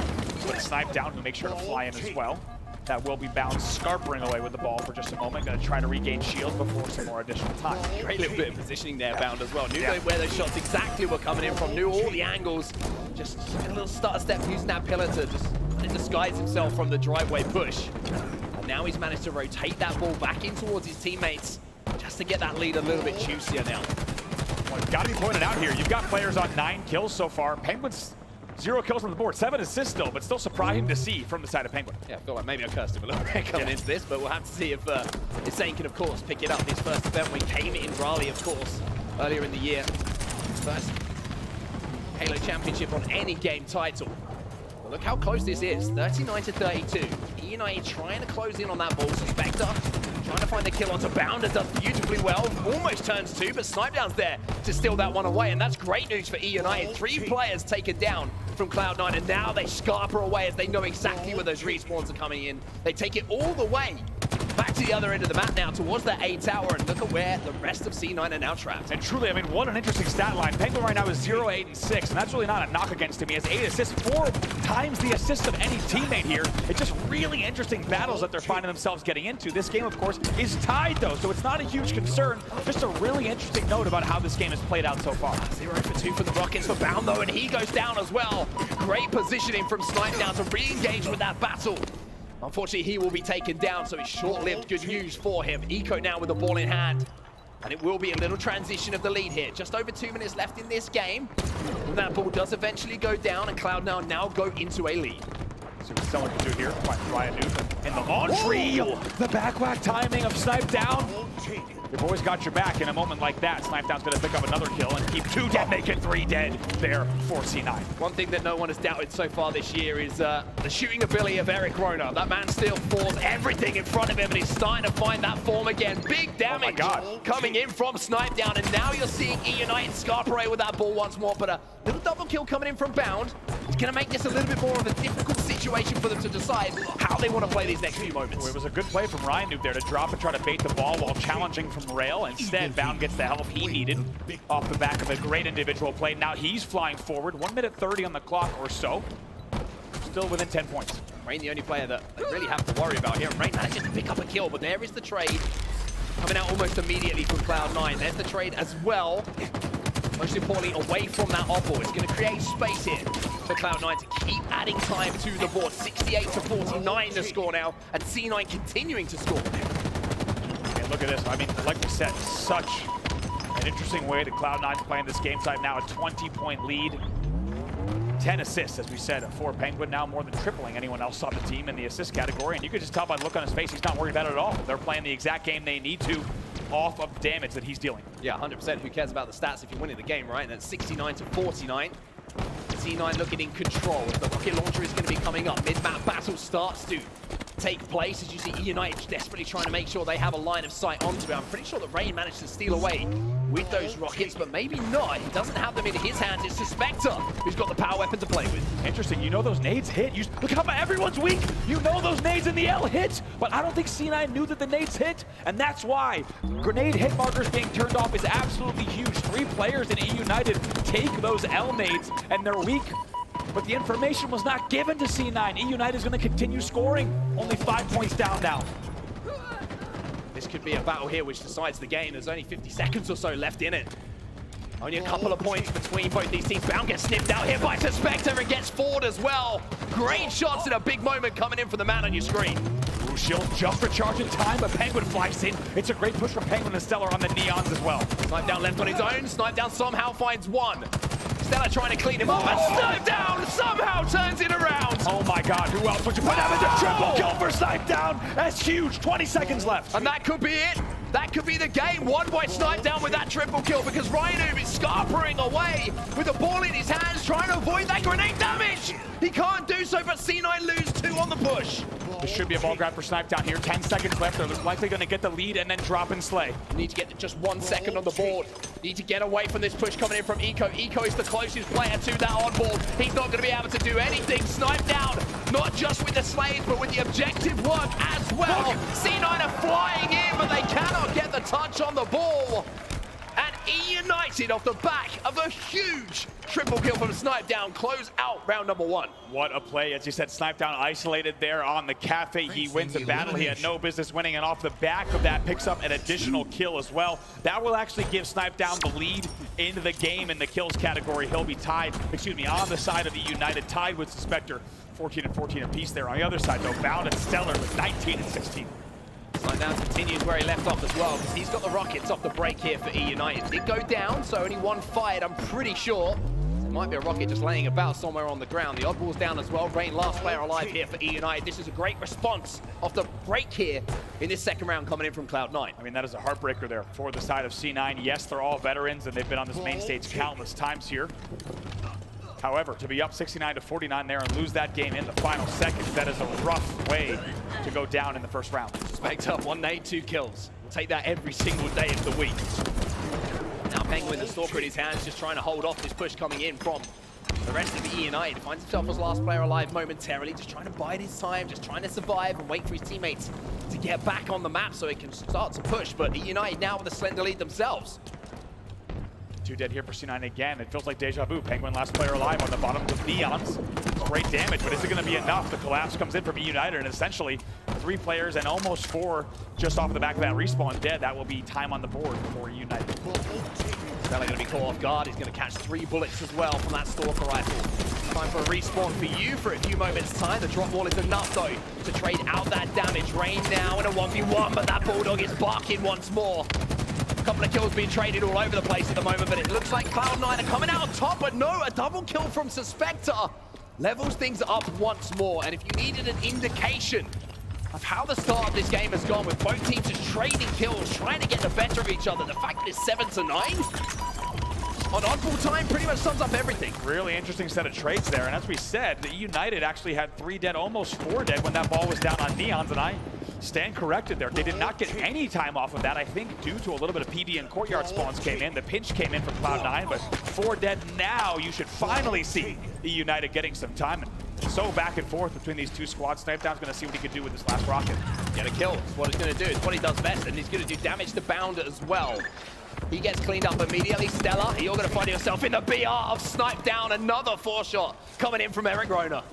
but Sniped-Down to make sure to fly in as well. That will be Bound scarpering away with the ball for just a moment. Going to try to regain shield before some more additional time. Great little bit of positioning there, Bound as well. Knew where those shots exactly were coming in from. Knew all the angles. Just a little stutter step using that pillar to just disguise himself from the driveway push. And now he's managed to rotate that ball back in towards his teammates, just to get that lead a little bit juicier now. Well, it's got to be pointed out here. You've got players on 9 kills so far. Penguin's 0 kills on the board. 7 assists still, but still surprising to see from the side of Penguin. Yeah, I feel like maybe I cursed him a little bit coming into this, but we'll have to see if Insane can, of course, pick it up. His first event when he came in Raleigh, of course, earlier in the year. First Halo Championship on any game title. But look how close this is. 39-32. EUnited trying to close in on that ball. Spectre trying to find the kill onto Bounder, does beautifully well. Almost turns 2, but Sniped-Down's there to steal that one away, and that's great news for EUnited. 3 players taken down from Cloud9, and now they scarper away as they know exactly where those respawns are coming in. They take it all the way back to the other end of the map now, towards that A tower, and look at where the rest of C9 are now trapped. And truly, I mean, what an interesting stat line. Penguin right now is 0, 8, and 6, and that's really not a knock against him. He has 8 assists, 4 times the assists of any teammate here. It's just really interesting battles that they're finding themselves getting into. This game, of course, is tied, though, so it's not a huge concern. Just a really interesting note about how this game has played out so far. 0 for 2 for the Rockets for Bound, though, and he goes down as well. Great positioning from Sniped-Down to re-engage with that battle. Unfortunately, he will be taken down, so it's short-lived good news for him. Eco now with the ball in hand. And it will be a little transition of the lead here. Just over 2 minutes left in this game. That ball does eventually go down, and Cloud9 now go into a lead. See what someone can do here. Ryan Newton in the laundry. The back-whack timing of Snipe Down. Your boys got your back in a moment like that. Snipe Down's going to pick up another kill and keep 2 dead, make it 3 dead there for C9. One thing that no one has doubted so far this year is the shooting ability of Eric Rona. That man still falls everything in front of him, and he's starting to find that form again. Big damage coming in from Snipe Down, and now you're seeing EUnited Scarparade with that ball once more, but a little double kill coming in from Bound. It's going to make this a little bit more of a difficult situation for them to decide how they want to play these next few moments. It was a good play from Ryan Noob there to drop and try to bait the ball while challenging from rail. Instead, Bound gets the help he needed off the back of a great individual play. Now he's flying forward. 1 minute 30 on the clock or so. Still within 10 points. Rain the only player that they really have to worry about here. Rain manages to pick up a kill, but there is the trade coming out almost immediately from Cloud9. There's the trade as well. Most importantly, away from that op-ball. It's going to create space here for Cloud9 to keep adding time to the board. 68-49 the score now, and C9 continuing to score. And look at this. I mean, like we said, such an interesting way that Cloud9's playing this game type now. A 20-point lead. 10 assists, as we said, for Penguin, now more than tripling anyone else on the team in the assist category. And you could just tell by the look on his face, he's not worried about it at all. They're playing the exact game they need to off of the damage that he's dealing. Yeah, 100%. Who cares about the stats if you're winning the game, right? And that's 69-49. C9 looking in control. The rocket launcher is going to be coming up. Mid-map battle starts to take place as you see EUnited desperately trying to make sure they have a line of sight onto it. I'm pretty sure that Rain managed to steal away with those rockets, but maybe not. He doesn't have them in his hands. It's Suspector who's got the power weapon to play with. Interesting. You know those nades hit. Look how everyone's weak. You know those nades in the L hit, but I don't think C9 knew that the nades hit, and that's why grenade hit markers being turned off is absolutely huge. 3 players in EUnited take those L nades, and they're weak. But the information was not given to C9. EUnited is going to continue scoring. Only 5 points down now. This could be a battle here which decides the game. There's only 50 seconds or so left in it. Only a couple of points between both these teams. Bound gets snipped out here by Suspector and gets forward as well. Great shots in a big moment coming in from the man on your screen. Ooh, Shield just recharging time, but Penguin flies in. It's a great push from Penguin and Stellar on the Neons as well. Snipe Down left on his own. Snipe Down somehow finds one. Stella trying to clean him up, and Snipe Down somehow turns it around. Oh my God, who else would you put out? It's a triple kill for Snipe Down. That's huge, 20 seconds left. And that could be it. That could be the game. Won by Snipe Down with that triple kill because Ryan Noob is scarpering away with the ball in his hands, trying to avoid that grenade damage. He can't do so, but C9 lose 2 on the push. This should be a ball grab for Snipe Down here. 10 seconds left. They're likely going to get the lead and then drop and slay. Need to get just 1 second on the board. Need to get away from this push coming in from Eco. Eco is the closest player to that on board. He's not going to be able to do anything. Snipe Down, not just with the slays, but with the objective work as well. C9 are flying in, but they cannot get the touch on the ball. And EUnited off the back of a huge triple kill from Snipe Down close out round number 1. What a play. As you said, Snipe Down isolated there on the cafe. He wins the battle he had no business winning, and off the back of that picks up an additional kill as well. That will actually give Snipe Down the lead into the game in the kills category. He'll be tied, on the side of the EUnited, tied with Suspector. 14 and 14 apiece there. On the other side though, Bound and Stellar with 19 and 16. Snipe Down continues where he left off as well, because he's got the rockets off the break here for EUnited. Did go down, so only 1 fired, I'm pretty sure. There might be a rocket just laying about somewhere on the ground. The oddball's down as well. Rain, last player alive here for EUnited. This is a great response off the break here in this second round coming in from Cloud9. I mean, that is a heartbreaker there for the side of C9. Yes, they're all veterans, and they've been on this main stage countless times here. However, to be up 69-49 there and lose that game in the final seconds, that is a rough way to go down in the first round. Suspector, 1 nade, 2 kills. We'll take that every single day of the week. Now Penguin, the Stalker in his hands, just trying to hold off this push coming in from the rest of the EUnited. Finds himself as last player alive momentarily, just trying to bide his time, just trying to survive and wait for his teammates to get back on the map so he can start to push. But EUnited now with a slender lead themselves. 2 dead here for C9 again. It feels like deja vu. Penguin last player alive on the bottom with Neons. Great damage, but is it going to be enough? The collapse comes in from EUnited, and essentially 3 players and almost 4 just off the back of that respawn dead. That will be time on the board for EUnited. Bella going to be caught off guard. He's going to catch 3 bullets as well from that Stalker rifle. Time for a respawn for you for a few moments' time. The drop wall is enough, though, to trade out that damage. Rain now in a 1v1, but that Bulldog is barking once more. A couple of kills being traded all over the place at the moment, but it looks like Cloud9 are coming out on top, but no, a double kill from Suspector levels things up once more. And if you needed an indication of how the start of this game has gone, with both teams just trading kills, trying to get the better of each other, the fact that it's 7-9 on oddball time pretty much sums up everything. Really interesting set of trades there, and as we said, the EUnited actually had 3 dead, almost 4 dead when that ball was down on Neons, and I stand corrected there. They did not get any time off of that, I think due to a little bit of PD and courtyard spawns came in. The pinch came in from Cloud9, but 4 dead now. You should finally see EUnited getting some time. And so back and forth between these two squads. Snipetown's going to see what he can do with this last rocket. Get a kill. It's what he's going to do. It's what he does best, and he's going to do damage to Bounder as well. He gets cleaned up immediately. Stella, you're going to find yourself in the BR of Snipe Down. Another 4-shot coming in from Eric Rona.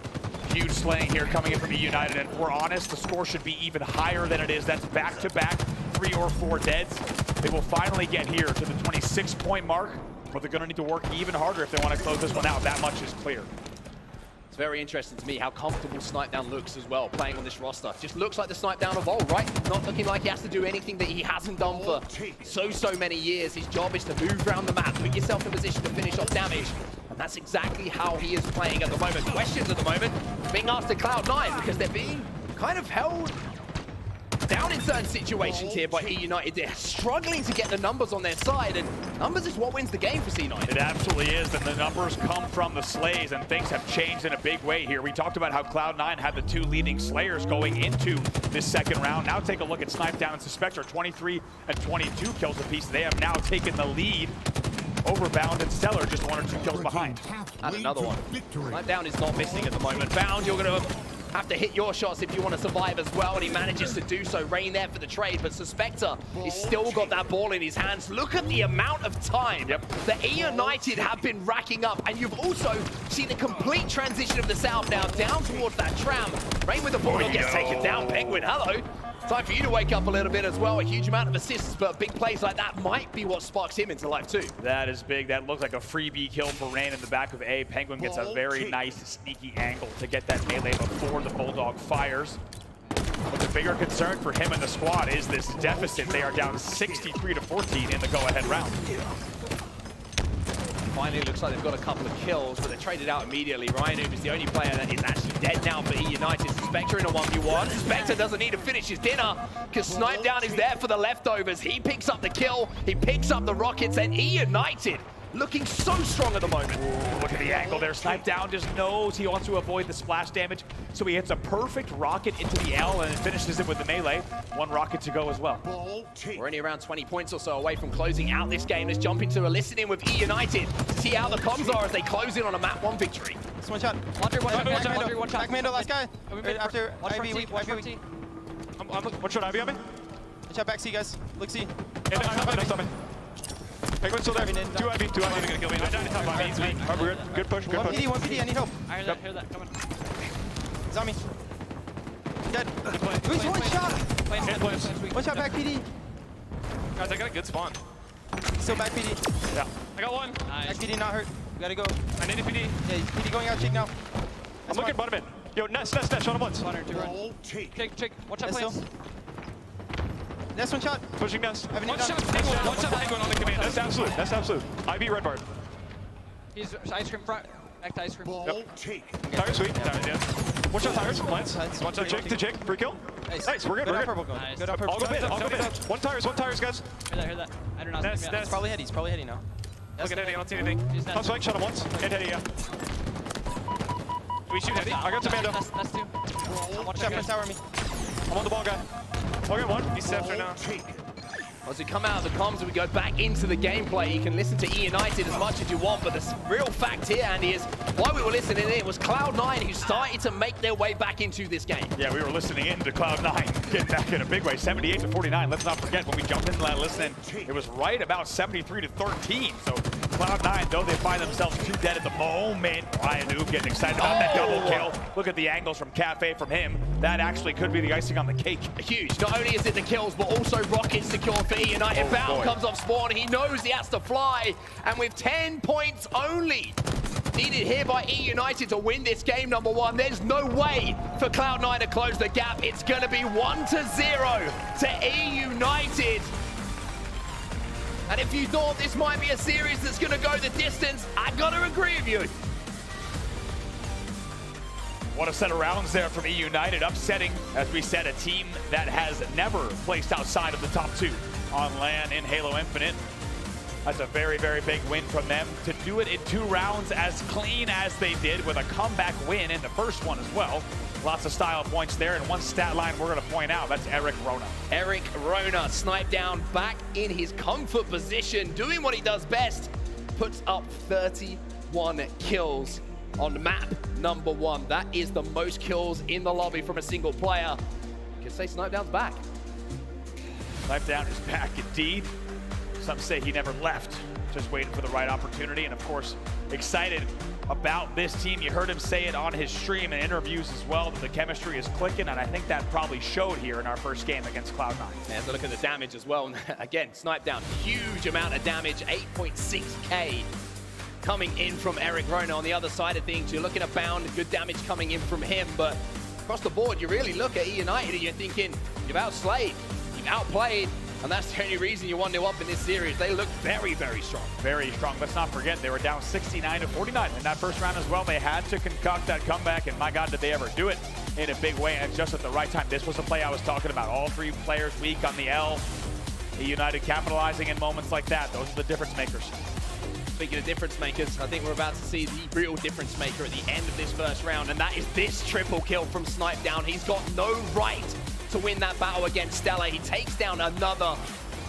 Huge slaying here coming in from EUnited, and if we're honest, the score should be even higher than it is. That's back-to-back 3 or 4 deads. They will finally get here to the 26-point mark, but they're going to need to work even harder if they want to close this one out. That much is clear. It's very interesting to me how comfortable Snipe Down looks as well, playing on this roster. Just looks like the Snipe Down of old, right? Not looking like he has to do anything that he hasn't done for so many years. His job is to move around the map, put yourself in position to finish off damage. And that's exactly how he is playing at the moment. Questions at the moment being asked to Cloud9 because they're being kind of held down in certain situations here by EUnited. They're struggling to get the numbers on their side, and numbers is what wins the game for C9. It absolutely is, and the numbers come from the slays, and things have changed in a big way here. We talked about how Cloud9 had the 2 leading slayers going into this second round. Now take a look at Snipe Down and Suspector, 23 and 22 kills apiece. They have now taken the lead over Bound and Stellar, just 1 or 2 kills behind. And another one. Snipe Down is not missing at the moment. Bound, you're going to have to hit your shots if you want to survive as well, and he manages to do so. Rain there for the trade, but Suspector is still got that ball in his hands. Look at the amount of time that EUnited have been racking up, and you've also seen the complete transition of the South now down towards that tram. Rain with the ball gets taken down. Penguin, hello. Time for you to wake up a little bit as well. A huge amount of assists, but big plays like that might be what sparks him into life too. That is big. That looks like a freebie kill for Rain in the back of A. Penguin gets a very nice sneaky angle to get that melee before the Bulldog fires. But the bigger concern for him and the squad is this deficit. They are down 63-14 in the go-ahead round. Finally, it looks like they've got a couple of kills, but they're traded out immediately. Ryan Oob is the only player that is actually dead now for EUnited. Suspector in a 1v1. Suspector doesn't need to finish his dinner because Snipe Down is there for the leftovers. He picks up the kill, he picks up the rockets, and EUnited looking so strong at the moment. Ooh, look at the angle there. Snipe Down just knows he wants to avoid the splash damage, so he hits a perfect rocket into the L and finishes it with the melee. 1 rocket to go as well. We're only around 20 points or so away from closing out this game. Let's jump into a listen-in with EUnited to see how the comms are as they close in on a map 1 victory. Just one shot. Laundry, one shot. Back Mando, last guy. After Ivy, weak. one shot Ivy on me. One shot back C, guys. Look C. Nice. Penguin's still there. 2 Ivy, 2 Ivy. Gonna kill me. I died in top Ivy. Alright, we're good. Good push, good push. 1 PD, I need help. I hear that, coming. He's on me. Dead. Who's one shot? One shot back PD. Guys, I got a good spawn. Still back PD. Yeah. I got 1. Nice. Back PD not hurt. We gotta go. I need a PD. Yeah, PD going out, check now. I'm looking bottom mid. Yo, nest, shot him once. Spawner, 2 run. Check. Watch out, please. That's one shot. Pushing nest. One shot Penguin on the command. That's absolute. IB red bar. He's ice cream front. Back to ice cream. Yep. Tires sweet. Tires, yeah. One shot tires. Lance. One shot to Jake. Free kill. Nice. We're good. Nice. I'll go mid. One tires, guys. Hear that. I do not see him yet. He's probably heady now. Look at Heady. I don't see anything. Top spike. Shot him once. And Heady, yeah. Do we shoot Heady? I got some Mando. That's 2. Watch out, tower me. I'm on the ball, guy. I'll get 1. He's steps right now. As we come out of the comms and we go back into the gameplay, you can listen to EUnited as much as you want, but the real fact here, Andy, is while we were listening in, it was Cloud9 who started to make their way back into this game. Yeah, we were listening in to Cloud9 getting back in a big way, 78-49. Let's not forget when we jumped in and listening, it was right about 73-13. So Cloud9, though they find themselves 2 dead at the moment, Ryan Oob getting excited about that double kill. Look at the angles from Cafe from him. That actually could be the icing on the cake. Huge. Not only is it the kills, but also rockets secure things. EUnited. Bow comes off spawn. He knows he has to fly. And with 10 points only needed here by EUnited to win this game number 1, there's no way for Cloud9 to close the gap. It's going to be 1-0 to EUnited. And if you thought this might be a series that's going to go the distance, I got to agree with you. What a set of rounds there from EUnited, upsetting, as we said, a team that has never placed outside of the top 2 on LAN in Halo Infinite. That's a very, very big win from them. To do it in 2 rounds as clean as they did, with a comeback win in the first one as well. Lots of style points there, and one stat line we're going to point out, that's Eric Rona. Eric Rona, sniped down back in his comfort position, doing what he does best, puts up 31 kills on map number 1. That is the most kills in the lobby from a single player. You can say Snipedown's back. Snipedown is back indeed. Some say he never left, just waiting for the right opportunity, and of course, excited about this team. You heard him say it on his stream and interviews as well, that the chemistry is clicking, and I think that probably showed here in our first game against Cloud9. And look at the damage as well. Again, Snipedown, huge amount of damage, 8.6k coming in from Eric Rona. On the other side of things, you're looking at Bound, good damage coming in from him, but across the board, you really look at EUnited and you're thinking, you've outslayed, you've outplayed, and that's the only reason you're 1-0 up in this series. They look very, very strong. Very strong. Let's not forget, they were down 69-49 in that first round as well. They had to concoct that comeback, and my God, did they ever do it in a big way, and just at the right time. This was the play I was talking about. All 3 players weak on the L. EUnited capitalizing in moments like that. Those are the difference makers. Speaking of difference makers, I think we're about to see the real difference maker at the end of this first round, and that is this triple kill from Snipedown. He's got no right to win that battle against Stella. He takes down another,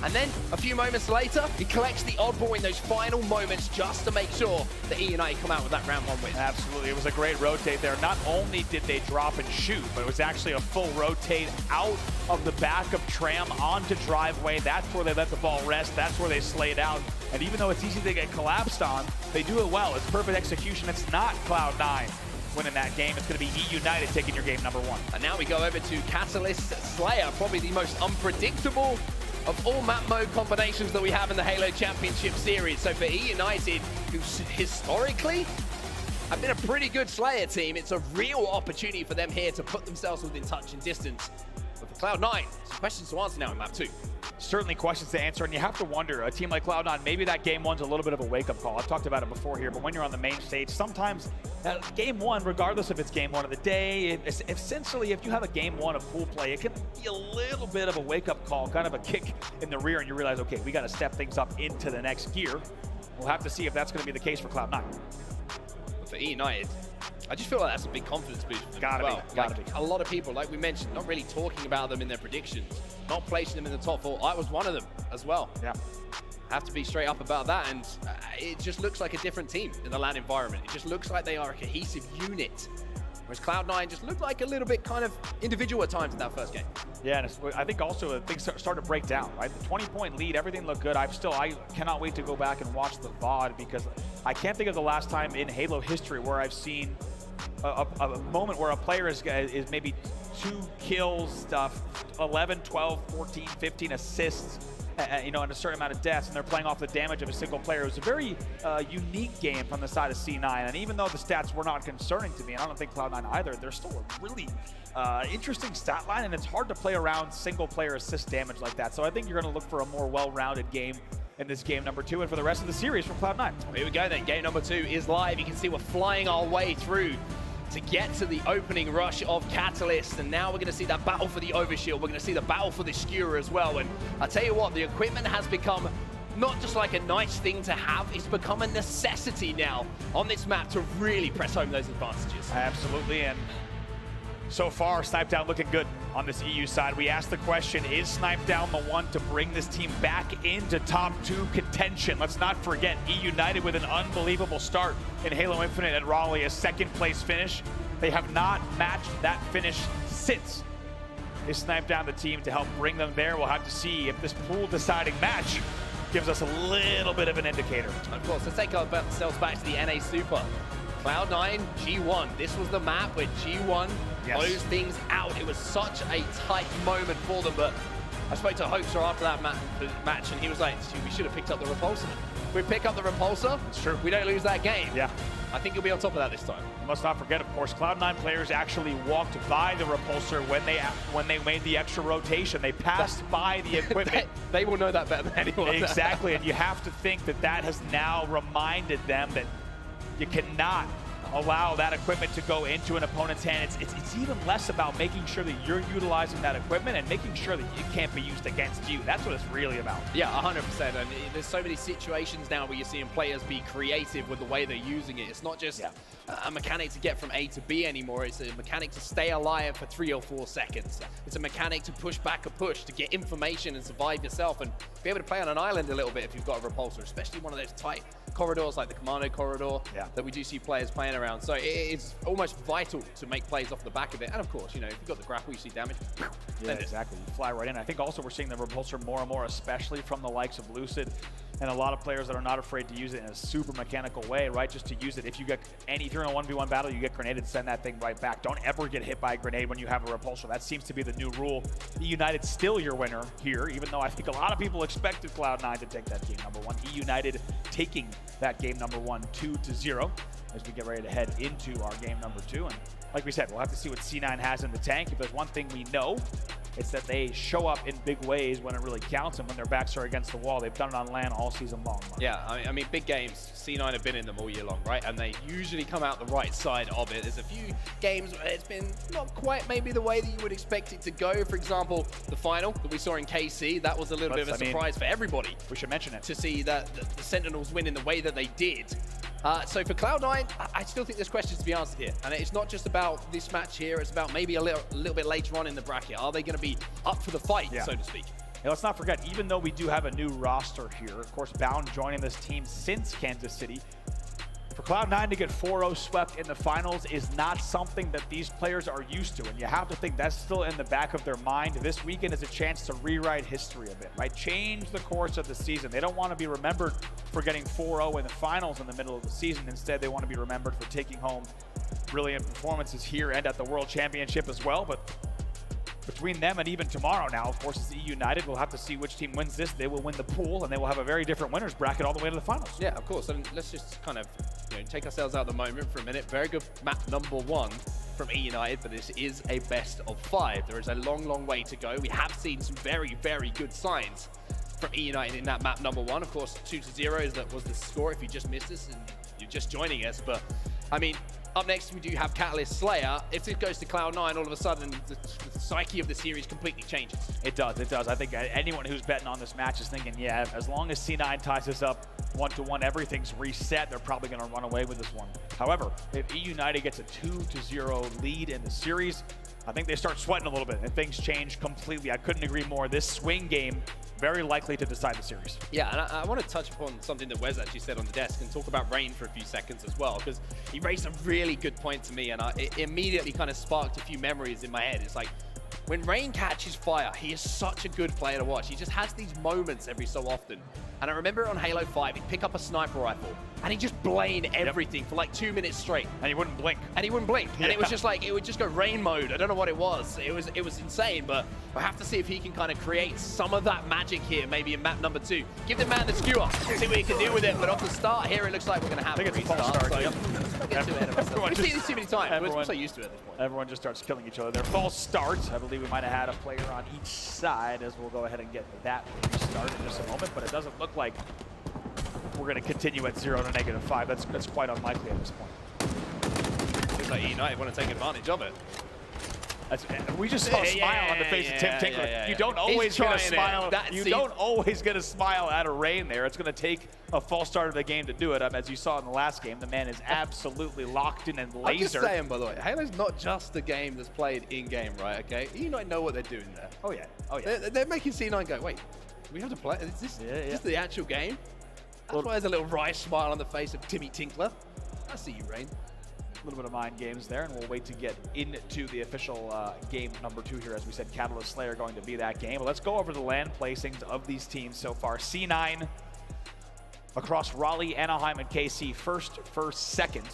and then a few moments later, he collects the oddball in those final moments just to make sure that EUnited come out with that round 1 win. Absolutely, it was a great rotate there. Not only did they drop and shoot, but it was actually a full rotate out of the back of Tram onto driveway. That's where they let the ball rest. That's where they slayed out. And even though it's easy to get collapsed on, they do it well. It's perfect execution. It's not Cloud9 winning that game. It's going to be EUnited taking your game number 1. And now we go over to Catalyst Slayer, probably the most unpredictable of all map mode combinations that we have in the Halo Championship Series. So for EUnited, who historically have been a pretty good Slayer team, it's a real opportunity for them here to put themselves within touch and distance. But for Cloud9, some questions to answer now in map 2. Certainly questions to answer, and you have to wonder, a team like Cloud9, maybe that game 1's a little bit of a wake-up call. I've talked about it before here, but when you're on the main stage, sometimes game 1, regardless if it's game 1 of the day, essentially if you have a game 1 of pool play, it can be a little bit of a wake-up call, kind of a kick in the rear, and you realize, okay, we got to step things up into the next gear. We'll have to see if that's going to be the case for Cloud9. For EUnited, I just feel like that's a big confidence boost for them as well. Gotta be. A lot of people, like we mentioned, not really talking about them in their predictions, not placing them in the top 4. I was one of them as well. Yeah. Have to be straight up about that, and it just looks like a different team in the LAN environment. It just looks like they are a cohesive unit, whereas Cloud9 just looked like a little bit kind of individual at times in that first game. Yeah, and I think also things started to break down, right? The 20-point lead, everything looked good. I cannot wait to go back and watch the VOD, because I can't think of the last time in Halo history where I've seen a moment where a player is maybe 2 kills, 11, 12, 14, 15 assists, you know, and a certain amount of deaths, and they're playing off the damage of a single player. It was a very unique game from the side of C9, and even though the stats were not concerning to me, and I don't think Cloud9 either, they're still a really interesting stat line, and it's hard to play around single player assist damage like that. So I think you're going to look for a more well-rounded game in this game number 2, and for the rest of the series from Cloud9. Here we go then, game number 2 is live. You can see we're flying our way through to get to the opening rush of Catalyst, and now we're going to see that battle for the overshield. We're going to see the battle for the skewer as well, and I tell you what, the equipment has become not just like a nice thing to have, it's become a necessity now on this map to really press home those advantages. Absolutely, and so far, Snipedown looking good on this EU side. We asked the question, is Snipedown the one to bring this team back into top 2 contention? Let's not forget, EUnited with an unbelievable start in Halo Infinite at Raleigh, a 2nd place finish. They have not matched that finish since. Is Snipedown the team to help bring them there? We'll have to see if this pool deciding match gives us a little bit of an indicator. Of course, let's take ourselves back to the NA Super. Cloud9, G1. This was the map where G1 closed things out. It was such a tight moment for them, but I spoke to Hoaxer after that match, and he was like, we should have picked up the repulsor. If we pick up the repulsor, it's true. We don't lose that game. Yeah. I think you'll be on top of that this time. You must not forget, of course, Cloud9 players actually walked by the repulsor when they made the extra rotation. They passed by the equipment. They will know that better than anyone. Exactly, and you have to think that that has now reminded them that you cannot allow that equipment to go into an opponent's hand. It's even less about making sure that you're utilizing that equipment and making sure that it can't be used against you. That's what it's really about. Yeah, 100%. And there's so many situations now where you're seeing players be creative with the way they're using it. It's not just a mechanic to get from A to B anymore. It's a mechanic to stay alive for 3 or 4 seconds. It's a mechanic to push back a push, to get information and survive yourself and be able to play on an island a little bit if you've got a repulsor, especially one of those tight corridors like the Commando corridor that we do see players playing around. So it's almost vital to make plays off the back of it. And of course, you know, if you've got the grapple, you see damage. Yeah, exactly. You fly right in. I think also we're seeing the repulsor more and more, especially from the likes of Lucid and a lot of players that are not afraid to use it in a super mechanical way, right? Just to use it. If you're in a 1v1 battle, you get grenaded, send that thing right back. Don't ever get hit by a grenade when you have a repulsor. That seems to be the new rule. EUnited still your winner here, even though I think a lot of people expected Cloud9 to take that game number 1. EUnited taking that game number 1 2-0 as we get ready to head into our game number 2. And like we said, we'll have to see what C9 has in the tank. If there's one thing we know, it's that they show up in big ways when it really counts, and when their backs are against the wall. They've done it on LAN all season long. Yeah, I mean, big games, C9 have been in them all year long, right? And they usually come out the right side of it. There's a few games where it's been not quite maybe the way that you would expect it to go. For example, the final that we saw in KC, that was a little bit of a surprise for everybody. We should mention it. To see that the Sentinels win in the way that they did. So for Cloud9, I still think there's questions to be answered here. And it's not just about this match here, it's about maybe a little bit later on in the bracket. Are they going to be up for the fight, so to speak? Now, let's not forget, even though we do have a new roster here, of course, Bound joining this team since Kansas City, for Cloud9 to get 4-0 swept in the finals is not something that these players are used to. And you have to think that's still in the back of their mind. This weekend is a chance to rewrite history a bit, right? Change the course of the season. They don't want to be remembered for getting 4-0 in the finals in the middle of the season. Instead, they want to be remembered for taking home brilliant performances here and at the World Championship as well. But between them and even tomorrow now, of course, it's EUnited. We'll have to see which team wins this. They will win the pool, and they will have a very different winners bracket all the way to the finals. Yeah, of course. And let's just kind of take ourselves out of the moment for a minute. Very good map number 1 from EUnited, but this is a best of 5. There is a long, long way to go. We have seen some very, very good signs from EUnited in that map number 1. Of course, 2-0 was the score if you just missed us and you're just joining us. But, I mean, up next, we do have Catalyst Slayer. If it goes to Cloud9, all of a sudden, the psyche of the series completely changes. It does, it does. I think anyone who's betting on this match is thinking, yeah, as long as C9 ties this up 1-1, everything's reset. They're probably going to run away with this one. However, if EUnited gets a 2-0 lead in the series, I think they start sweating a little bit and things change completely. I couldn't agree more. This swing game, very likely to decide the series. Yeah, and I want to touch upon something that Wes actually said on the desk and talk about Rain for a few seconds as well, because he raised a really good point to me, and it immediately kind of sparked a few memories in my head. It's like, when Rain catches fire, he is such a good player to watch. He just has these moments every so often. And I remember on Halo 5, he'd pick up a sniper rifle, and he'd just blame everything for like 2 minutes straight. And he wouldn't blink. And he wouldn't blink. And it was just like, it would just go rain mode. I don't know what it was. It was insane, but we'll have to see if he can kind of create some of that magic here, maybe in map number 2. Give the man the skewer, see what he can do with it. But off the start here, it looks like we're going to have a restart. So let's not get too ahead of ourselves. We've seen this too many times. We're so used to it at this point. Everyone just starts killing each other. Their false starts. I believe we might have had a player on each side, as we'll go ahead and get that restart in just a moment, but it doesn't look like we're going to continue at 0 to -5. That's quite unlikely at this point. Looks like EUnited want to take advantage of it. We just saw a smile on the face of Tim Tinkler. You don't always get a smile. You don't always get a smile out of Rain there. It's going to take a false start of the game to do it. As you saw in the last game, the man is absolutely locked in and lasered. I'm just saying, by the way, Halo's not just a game that's played in-game, right? Okay, EUnited know what they're doing there. Oh yeah, oh yeah. They're making C9 go, wait, we have to play. Is this the actual game? That's why there's a little wry smile on the face of Timmy Tinkler. I see you, Rain. A little bit of mind games there, and we'll wait to get into the official game number 2 here. As we said, Catalyst Slayer going to be that game. But let's go over the LAN placings of these teams so far. C9 across Raleigh, Anaheim, and KC. First, second.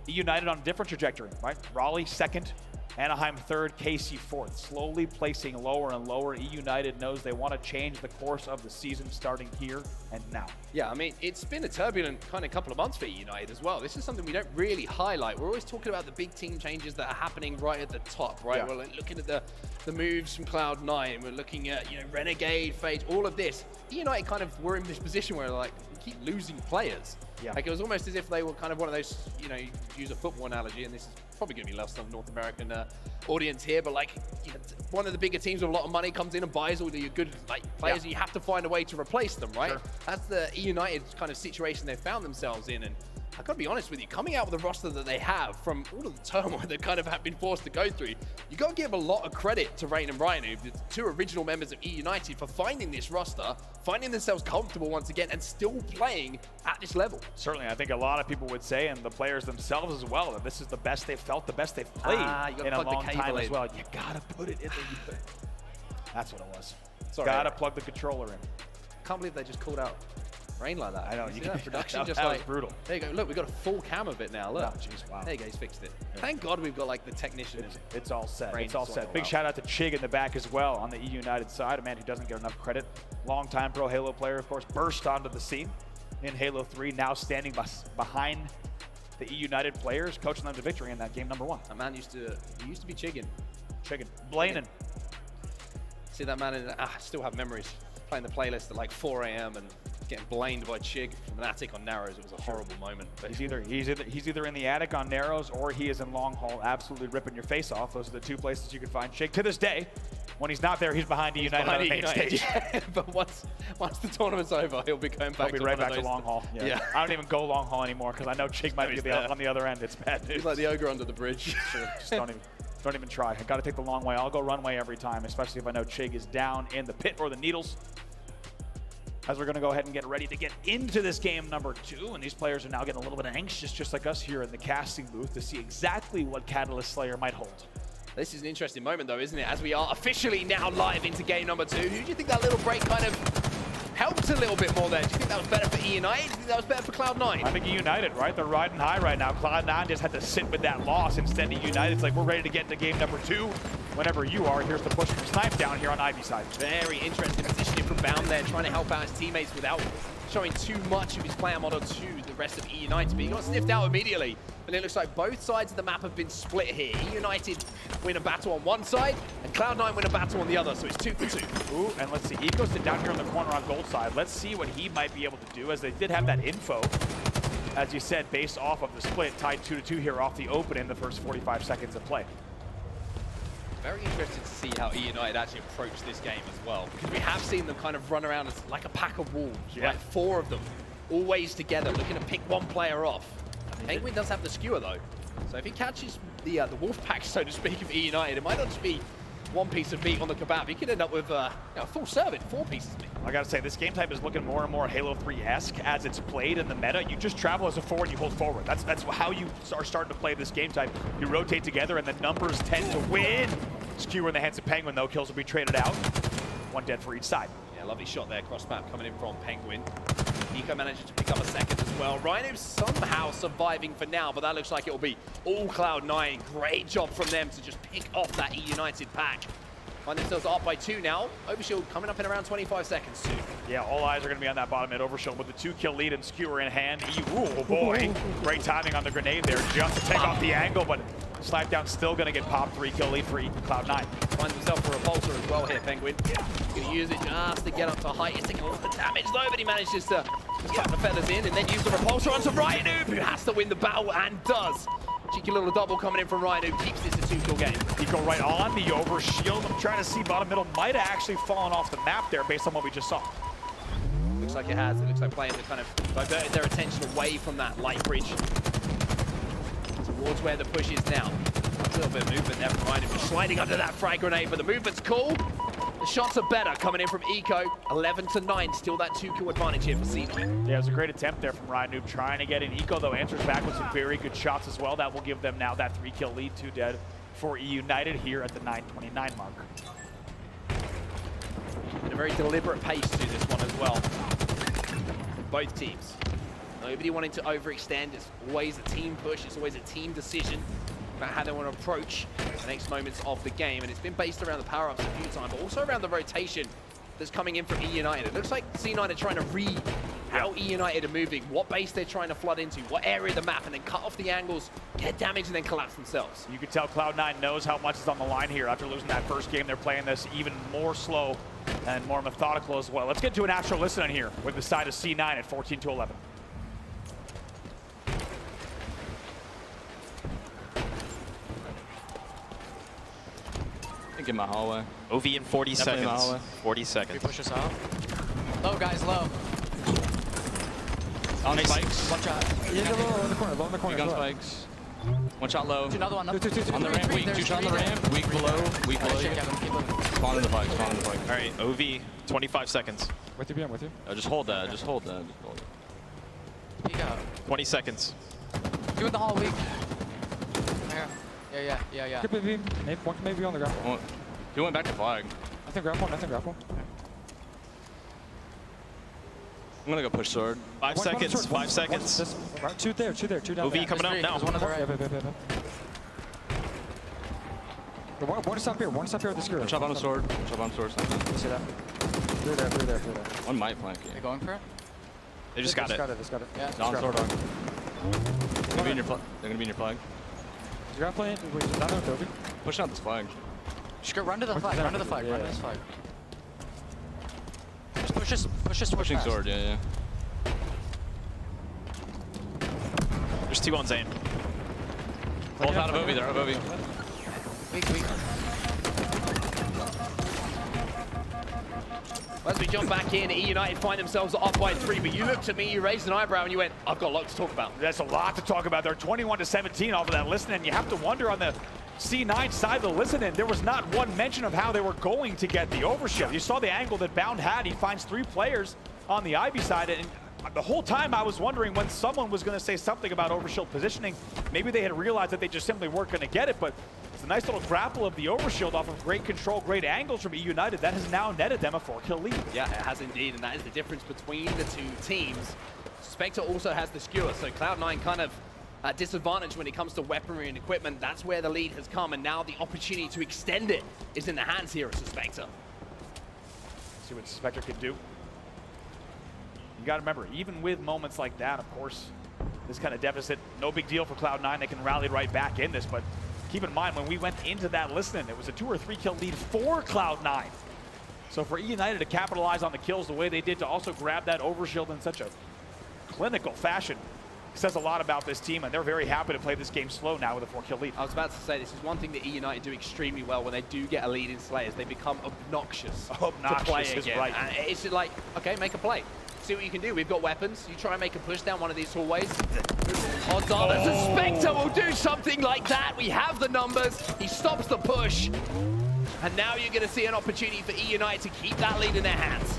EUnited on a different trajectory, right? Raleigh second, Anaheim third, KC fourth, slowly placing lower and lower. EUnited knows they want to change the course of the season starting here and now. Yeah, I mean, it's been a turbulent kind of couple of months for EUnited as well. This is something we don't really highlight. We're always talking about the big team changes that are happening right at the top, right? Yeah. We're like looking at the moves from Cloud9. We're looking at, you know, Renegade, FaZe, all of this. EUnited kind of were in this position where like we keep losing players. Yeah. Like it was almost as if they were kind of one of those, you know, you use a football analogy, and this is probably going to be lost on North American audience here, but like, you know, one of the bigger teams with a lot of money comes in and buys all your good like players, and you have to find a way to replace them, right? Sure. That's the EUnited kind of situation they found themselves in, and I gotta be honest with you, coming out with the roster that they have from all of the turmoil they kind of have been forced to go through, you gotta give a lot of credit to Rain and Ryan, the two original members of EUnited, for finding this roster, finding themselves comfortable once again, and still playing at this level. Certainly, I think a lot of people would say, and the players themselves as well, that this is the best they've felt, the best they've played in a long time as well. You gotta put it in there. That's what it was. Sorry. Gotta plug the controller in. Can't believe they just called out Rain like that. I know. You see that production just that like was brutal. There you go. Look, we got a full cam of it now. Look. Oh, geez, wow. There you go. He's fixed it. Yeah. Thank God we've got like the technician. It's all set. Rain it's all set. Big shout out to Chig in the back as well on the EUnited side, a man who doesn't get enough credit. Longtime pro Halo player, of course, burst onto the scene in Halo 3, now standing behind the EUnited players, coaching them to victory in that game number 1. That man used to be Chiggin. Blainin. See that man in, I still have memories playing the playlist at like 4 a.m. and getting blamed by Chig from an attic on Narrows. It was a horrible moment. But he's either in the attic on Narrows or he is in Long Haul, absolutely ripping your face off. Those are the two places you can find Chig to this day. When he's not there, he's behind EUnited on the main stage. Yeah, but once the tournament's over, he'll be going back. He'll be right back to Long Haul. Yeah. I don't even go Long Haul anymore because I know Chig might be on the other end. It's bad news. He's like the ogre under the bridge. Just don't even try. I got to take the long way. I'll go runway every time, especially if I know Chig is down in the pit or the needles. As we're going to go ahead and get ready to get into this game number 2, and these players are now getting a little bit anxious, just like us here in the casting booth, to see exactly what Catalyst Slayer might hold. This is an interesting moment, though, isn't it? As we are officially now live into game number 2. Who do you think that little break kind of helped a little bit more there? Do you think that was better for EUnited? Do you think that was better for Cloud9? I think EUnited, right? They're riding high right now. Cloud9 just had to sit with that loss. Instead, EUnited's like, we're ready to get into game number 2. Whenever you are, here's the push from Snipe down here on Ivy side. Very interesting positioning from Bound there, trying to help out his teammates without showing too much of his player model to the rest of EUnited. But he got sniffed out immediately. And it looks like both sides of the map have been split here. EUnited win a battle on one side, and Cloud9 win a battle on the other, so it's 2 for 2. Ooh, and let's see, Eco's down here on the corner on gold side. Let's see what he might be able to do, as they did have that info, as you said, based off of the split, tied 2-2 here off the open in the first 45 seconds of play. Very interested to see how EUnited actually approach this game as well, because we have seen them kind of run around as like a pack of wolves, right? 4 of them, always together, looking to pick one player off. Penguin does have the skewer though, so if he catches the wolf pack, so to speak, of EUnited, it might not just be one piece of meat on the kebab. He could end up with a full serving, 4 pieces of meat. I gotta say, this game type is looking more and more Halo 3-esque as it's played in the meta. You just travel as a forward, you hold forward. That's how you are starting to play this game type. You rotate together and the numbers tend to win. Skewer in the hands of Penguin though, kills will be traded out. 1 dead for each side. Yeah, lovely shot there, cross map coming in from Penguin. Eco manages to pick up a second as well. Rhino's somehow surviving for now, but that looks like it will be all Cloud9. Great job from them to just pick off that EUnited pack. Find themselves up by 2 now. Overshield coming up in around 25 seconds too. Yeah, all eyes are going to be on that bottom mid. Overshield with the 2-kill lead and Skewer in hand. Oh boy, great timing on the grenade there just to take off the angle, but Snipe down still going to get popped. 3-kill lead for Cloud9. Finds himself a repulsor as well here, Penguin. He's going to use it just to get up to height. He's taking a lot of damage though, but he manages to tuck the feathers in and then use the repulsor onto Rhino, who has to win the battle and does. Cheeky little double coming in from Rhino, keeps this a 2-kill game. Eco right on the overshield. I'm trying to see bottom middle might have actually fallen off the map there based on what we just saw. Looks like it has. It looks like playing the kind of diverted their attention away from that light bridge towards where the push is now. A little bit of movement there from Rhino, sliding under that frag grenade, but the movement's cool. The shots are better coming in from Eco. 11-9, still that 2-kill advantage here for C9. Yeah, it was a great attempt there from Ryan Noob trying to get in. Eco, though, answers back with some very good shots as well. That will give them now that 3-kill lead, 2 dead for EUnited here at the 9:29 mark. And a very deliberate pace to this one as well. Both teams. Nobody wanting to overextend. It's always a team push. It's always a team decision. about how they want to approach the next moments of the game. And it's been based around the power-ups a few times, but also around the rotation that's coming in from EUnited. It looks like C9 are trying to read how EUnited are moving, what base they're trying to flood into, what area of the map, and then cut off the angles, get damage, and then collapse themselves. You can tell Cloud9 knows how much is on the line here. After losing that first game, they're playing this even more slow and more methodical as well. Let's get to an Astro listen here with the side of C9 at 14-11. Get my hallway. OV in 40 Definitely seconds. 40 seconds. We push us out. Low, guys, low. On Nice. spikes. Watch out. Yeah, low in the corner, low in the corner. Gun spikes. One shot low. Another one. On the ramp, weak. Two shot on the ramp. Weak below. Weak below. Spawn in the flag. Spawn in the flag. All right, OV, 25 seconds. With you, BM, with you. Just hold that. Just hold that. Just hold it. Peek out. 20 seconds. Two in the hall, weak. Yeah. Good BB. One maybe on the ground. He went back to flag. Nothing grapple. I'm gonna go push sword. 5 seconds. 5 seconds. Two there. Two down. OV coming up now. One on the right. One stop here with the screw. One shot on the sword. One shot on the sword. You see that? Through there. One might flank you. They going for it? They just got it. Got it. Yeah. Down sword on. They're gonna be in your flag. You got playing? Wait, not with Obi. Pushing out this flag. Just go run to the flag. Run to the flag. Just push this Pushing sword. Yeah. There's two on Zane. Both out of OV. They're out of OV. Weak. As we jump back in, EUnited find themselves up by 3, but you looked at me, you raised an eyebrow, and you went, I've got a lot to talk about. That's a lot to talk about. They're 21-17 off of that listening. You have to wonder on the C9 side of the listening, there was not one mention of how they were going to get the overshield. You saw the angle that Bound had. He finds 3 players on the Ivy side, and the whole time I was wondering when someone was going to say something about overshield positioning. Maybe they had realized that they just simply weren't going to get it, but it's a nice little grapple of the overshield off of great control, great angles from EUnited. That has now netted them a 4-kill lead. Yeah, it has indeed, and that is the difference between the two teams. Spectre also has the skewer, so Cloud9 kind of at disadvantage when it comes to weaponry and equipment. That's where the lead has come, and now the opportunity to extend it is in the hands here of Spectre. See what Spectre can do. You got to remember, even with moments like that, of course, this kind of deficit, no big deal for Cloud9. They can rally right back in this, but keep in mind, when we went into that listening, it was a 2 or 3 kill lead for Cloud9. So for EUnited to capitalize on the kills the way they did, to also grab that overshield in such a clinical fashion, says a lot about this team, and they're very happy to play this game slow now with a 4-kill lead. I was about to say, this is one thing that EUnited do extremely well when they do get a lead in Slayers. They become obnoxious to play again. Right. And it's like, okay, make a play. See what you can do. We've got weapons. You try and make a push down one of these hallways. Odds are that the Spectre will do something like that. We have the numbers. He stops the push. And now you're going to see an opportunity for EUnited to keep that lead in their hands.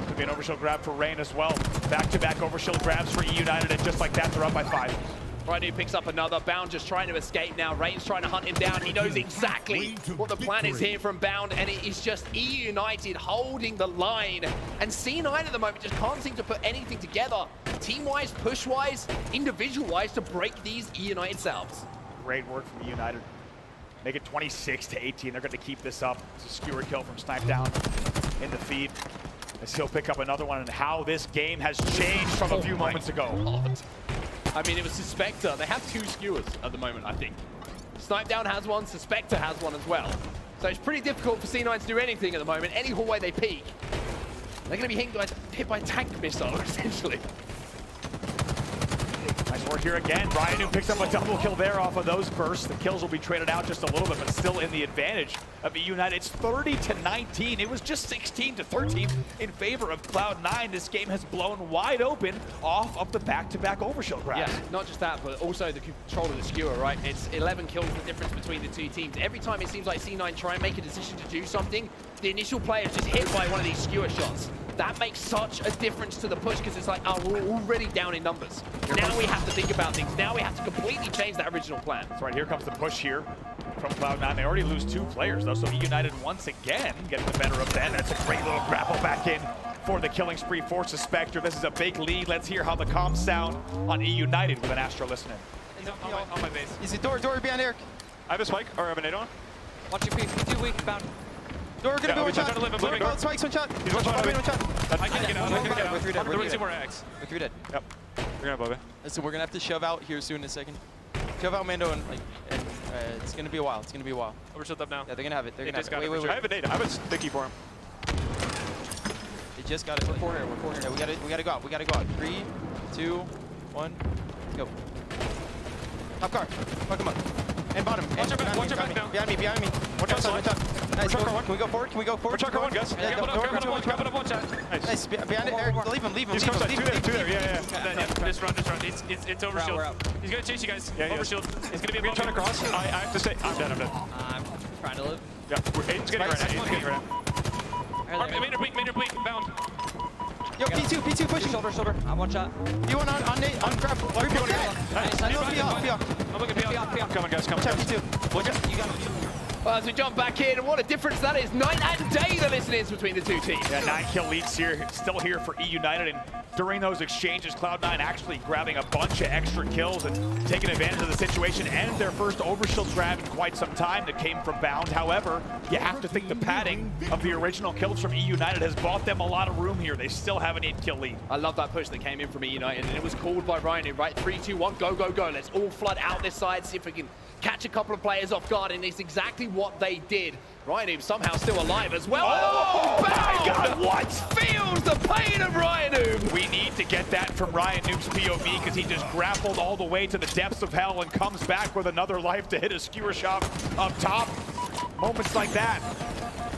Could be an overshield grab for Rain as well. Back-to-back overshield grabs for EUnited, and just like that, they're up by 5. Rhino picks up another. Bound just trying to escape now. Rain's trying to hunt him down. He knows exactly what the plan is here from Bound, and it is just EUnited holding the line. And C9 at the moment just can't seem to put anything together, team-wise, push-wise, individual-wise, to break these EUnited salves. Great work from EUnited. Make it 26-18. They're going to keep this up. It's a skewer kill from Snipe Down in the feed. As he'll pick up another one, and how this game has changed from a few moments ago. I mean, it was Spectre. They have 2 skewers at the moment, I think. Snipe Down has one, Spectre has one as well. So it's pretty difficult for C9 to do anything at the moment. Any hallway they peek, they're going to be hit by tank missile, essentially. Nice work here again. Ryan, who picks up a double kill there off of those bursts. The kills will be traded out just a little bit, but still in the advantage of EUnited. It's 30-19. It was just 16-13 in favor of Cloud9. This game has blown wide open off of the back-to-back overshield grabs. Yeah, not just that, but also the control of the skewer, right? It's 11 kills, the difference between the two teams. Every time it seems like C9 try and make a decision to do something, the initial player is just hit by one of these skewer shots. That makes such a difference to the push, because it's like, oh, we're already down in numbers. Now we have to think about things. Now we have to completely change that original plan. That's right, here comes the push here from Cloud9. They already lose 2 players, though, so EUnited once again getting the better of them. That's a great little grapple back in for the killing spree for Spectre. This is a big lead. Let's hear how the comms sound on EUnited with an Astro listening. on my base. Easy, door behind Eric. I have a spike, or I have a nade on. Watch your P2 weak, bound. Door gonna be one shot. I'm living. Door, spikes, one shot. He's one shot. One shot. I can get out. We're 3 dead. There were 2 more eggs. We're 3 dead. Yep. We're gonna Bobby. Listen, we're gonna have to shove out here soon in a second. Shove out Mando and it's gonna be a while. It's gonna be a while. Overshield up now. Yeah, they're gonna have it. They're gonna have it. Wait. I have a nade. I have a sticky for him. They just got it. We're corner. Yeah, we gotta go out. 3, 2, 1. Let's go. Top car. Fuck him up. And bottom. Watch your back now. Behind me. Watch out, Nice. Can we go forward? We're trucker one, guys. Yeah, go. Grab it up, one shot. Nice. Behind it, Eric. Leave him. He's coming. Two there. Yeah. Just run. It's overshield. He's gonna chase you guys. Yeah. Overshield. He's gonna be above you. Across. I have to stay. I'm dead. I'm trying to live. Yeah. Aiden's getting right now. Major bleak, bound. Yo, P2 pushing. Shoulder. I'm one shot. You want on grab. Nice. I'm looking P-off. Come on, guys. Come on. P2. Look at you got Well, as we jump back in, what a difference that is. Night and day, the listeners between the two teams. Yeah, 9-kill leads here, still here for EUnited, and during those exchanges, Cloud9 actually grabbing a bunch of extra kills and taking advantage of the situation, and their first overshield grab in quite some time that came from Bound. However, you have to think the padding of the original kills from EUnited has bought them a lot of room here. They still have an 8-kill lead. I love that push that came in from EUnited, and it was called by Ryan, right? 3, 2, 1, go. Let's all flood out this side, see if we can catch a couple of players off guard, and it's exactly what they did. Ryan somehow still alive as well. Oh my God, what? Feels the pain of Ryan. We need to get that from Ryan Noob's POV because he just grappled all the way to the depths of hell and comes back with another life to hit a skewer shot up top. Moments like that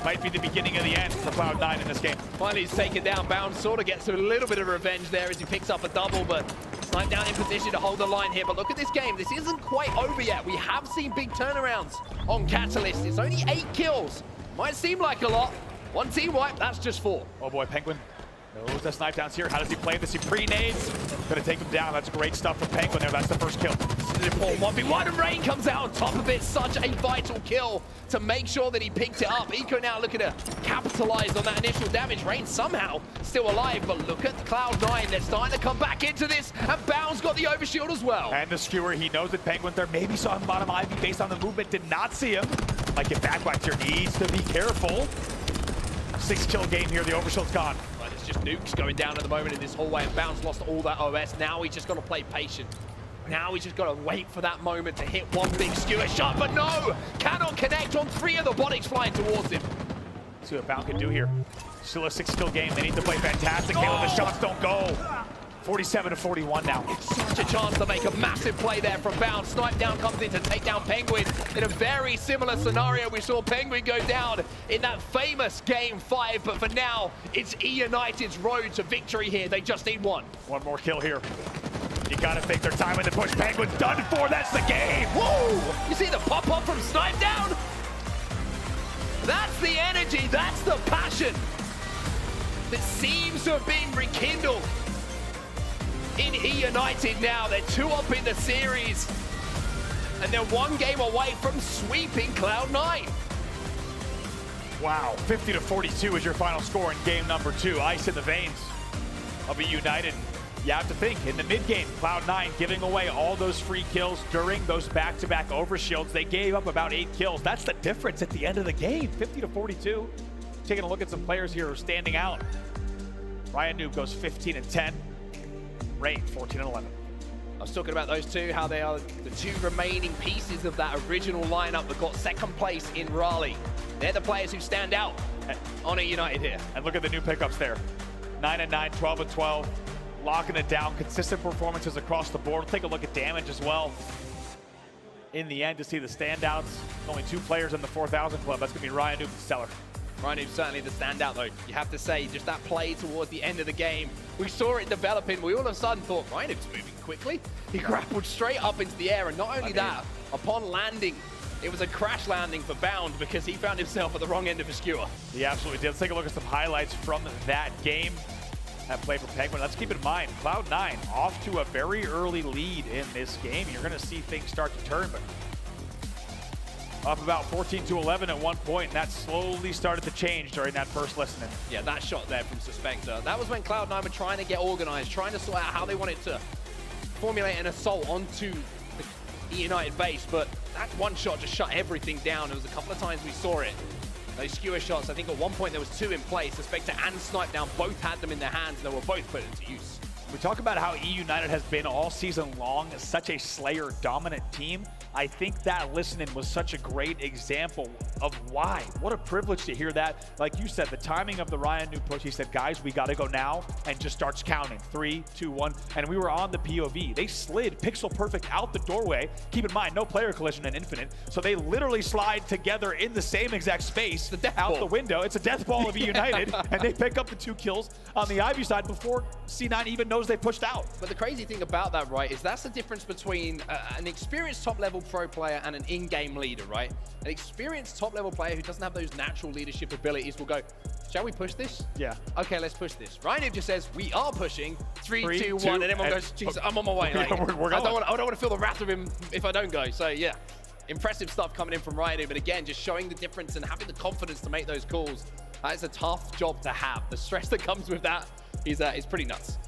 might be the beginning of the end for Cloud9 in this game. Finally, he's taken down. Bound sort of gets a little bit of revenge there as he picks up a double, but Snipe down in position to hold the line here. But look at this game. This isn't quite over yet. We have seen big turnarounds on Catalyst. It's only 8 kills. Might seem like a lot. One team wipe, that's just 4. Oh boy, Penguin knows the snipe downs here. How does he play this? He pre-nades. Gonna take him down. That's great stuff from Penguin there. That's the first kill. 1v1 and Rain comes out on top of it. Such a vital kill to make sure that he picked it up. Eco now looking to capitalize on that initial damage. Rain somehow still alive, but look at Cloud9. They're starting to come back into this, and Bound's got the overshield as well. And the skewer, he knows that Penguin there. Maybe saw him bottom Ivy based on the movement. Did not see him. Like if Backwatch here needs to be careful. 6-kill game here. The overshield's gone. But it's just nukes going down at the moment in this hallway, and Bound's lost all that OS. Now he's just got to play patient. Now he's just got to wait for that moment to hit one big skewer shot, but no! Cannot connect on 3 of the bodies flying towards him. See what Bound can do here. Still a 6-kill game. They need to play fantastic. Halo, the shots don't go. 47-41 now. It's such a chance to make a massive play there from Bound. Snipe down comes in to take down Penguin. In a very similar scenario, we saw Penguin go down in that famous Game 5, but for now, it's EUnited's road to victory here. They just need 1. One more kill here. You gotta think their time in the push. Penguin's done for. That's the game. Woo! You see the pop-up from Snipe down? That's the energy. That's the passion that seems to have been rekindled in EUnited now. They're 2 up in the series, and they're 1 game away from sweeping Cloud9. Wow, 50-42 is your final score in game number 2. Ice in the veins of EUnited. You have to think, in the mid-game, Cloud9 giving away all those free kills during those back-to-back overshields. They gave up about 8 kills. That's the difference at the end of the game, 50-42. Taking a look at some players here who are standing out. Ryan Noob goes 15-10. Rain, 14-11. I was talking about those two, how they are the 2 remaining pieces of that original lineup that got 2nd place in Raleigh. They're the players who stand out on EUnited here. And look at the new pickups there. 9-9, 12-12. Locking it down, consistent performances across the board. We'll take a look at damage as well. In the end, to see the standouts, only 2 players in the 4,000 club. That's gonna be Ryan Noob and Stellar. Ryan Noob's certainly the standout though. You have to say, just that play towards the end of the game. We saw it developing. We all of a sudden thought, Ryan Noob's moving quickly. He grappled straight up into the air, and not only that, upon landing, it was a crash landing for Bound because he found himself at the wrong end of a skewer. He absolutely did. Let's take a look at some highlights from that game. That play for Penguin. Let's keep in mind, Cloud9 off to a very early lead in this game. You're going to see things start to turn, but up about 14-11 at one point, and that slowly started to change during that first listening. Yeah, that shot there from Suspector. That was when Cloud9 were trying to get organized, trying to sort out how they wanted to formulate an assault onto EUnited base, but that one shot just shut everything down. There was a couple of times we saw it. Those skewer shots, I think at one point there was 2 in place. The Spectre and Snipe Down both had them in their hands, and they were both put into use. We talk about how EUnited has been all season long as such a Slayer-dominant team. I think that listening was such a great example of why. What a privilege to hear that. Like you said, the timing of the Ryan New push, he said, guys, we got to go now, and just starts counting. 3, 2, 1, and we were on the POV. They slid pixel perfect out the doorway. Keep in mind, no player collision in Infinite, so they literally slide together in the same exact space out the window. It's a death ball of EUnited, and they pick up the 2 kills on the Ivy side before C9 even knows they pushed out. But the crazy thing about that, right, is that's the difference between an experienced top-level pro player and an in-game leader, right? An experienced top-level player who doesn't have those natural leadership abilities will go, shall we push this? Yeah. Okay, let's push this. Ryan just says, we are pushing. 3, 2, 1, and everyone goes, Jesus, I'm on my way. Like, we're I don't want to feel the wrath of him if I don't go. So, yeah. Impressive stuff coming in from Ryan, but again, just showing the difference and having the confidence to make those calls. That is a tough job to have. The stress that comes with that is pretty nuts.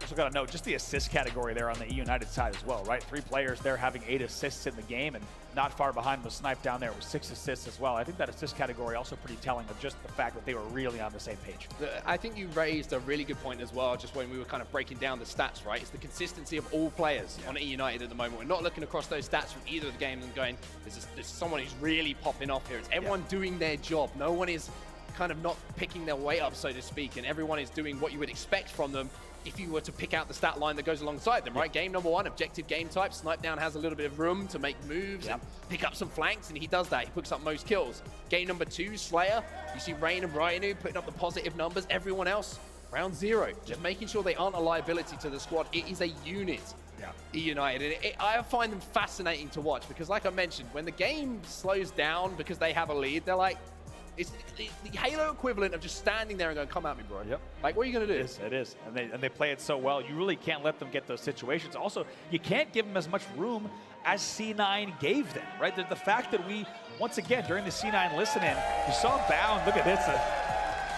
Also got to note just the assist category there on the EUnited side as well, right? 3 players there having 8 assists in the game, and not far behind was Snipe down there with 6 assists as well. I think that assist category also pretty telling of just the fact that they were really on the same page. I think you raised a really good point as well, just when we were kind of breaking down the stats, right? It's the consistency of all players on EUnited at the moment. We're not looking across those stats from either of the games and going, there's someone who's really popping off here. It's everyone doing their job. No one is kind of not picking their way up, so to speak, and everyone is doing what you would expect from them if you were to pick out the stat line that goes alongside them, right? Game number 1, objective game type. Snipe Down has a little bit of room to make moves and pick up some flanks, and he does that. He picks up most kills. Game number 2, Slayer. You see Rain and Ryanu putting up the positive numbers. Everyone else, round 0. Just making sure they aren't a liability to the squad. It is a unit. EUnited. And I find them fascinating to watch because, like I mentioned, when the game slows down because they have a lead, they're like, it's the Halo equivalent of just standing there and going, come at me, bro. Yep. Like, what are you going to do? It is. And they play it so well. You really can't let them get those situations. Also, you can't give them as much room as C9 gave them, right? The fact that we, once again, during the C9 listen-in, you saw Bound. Look at this.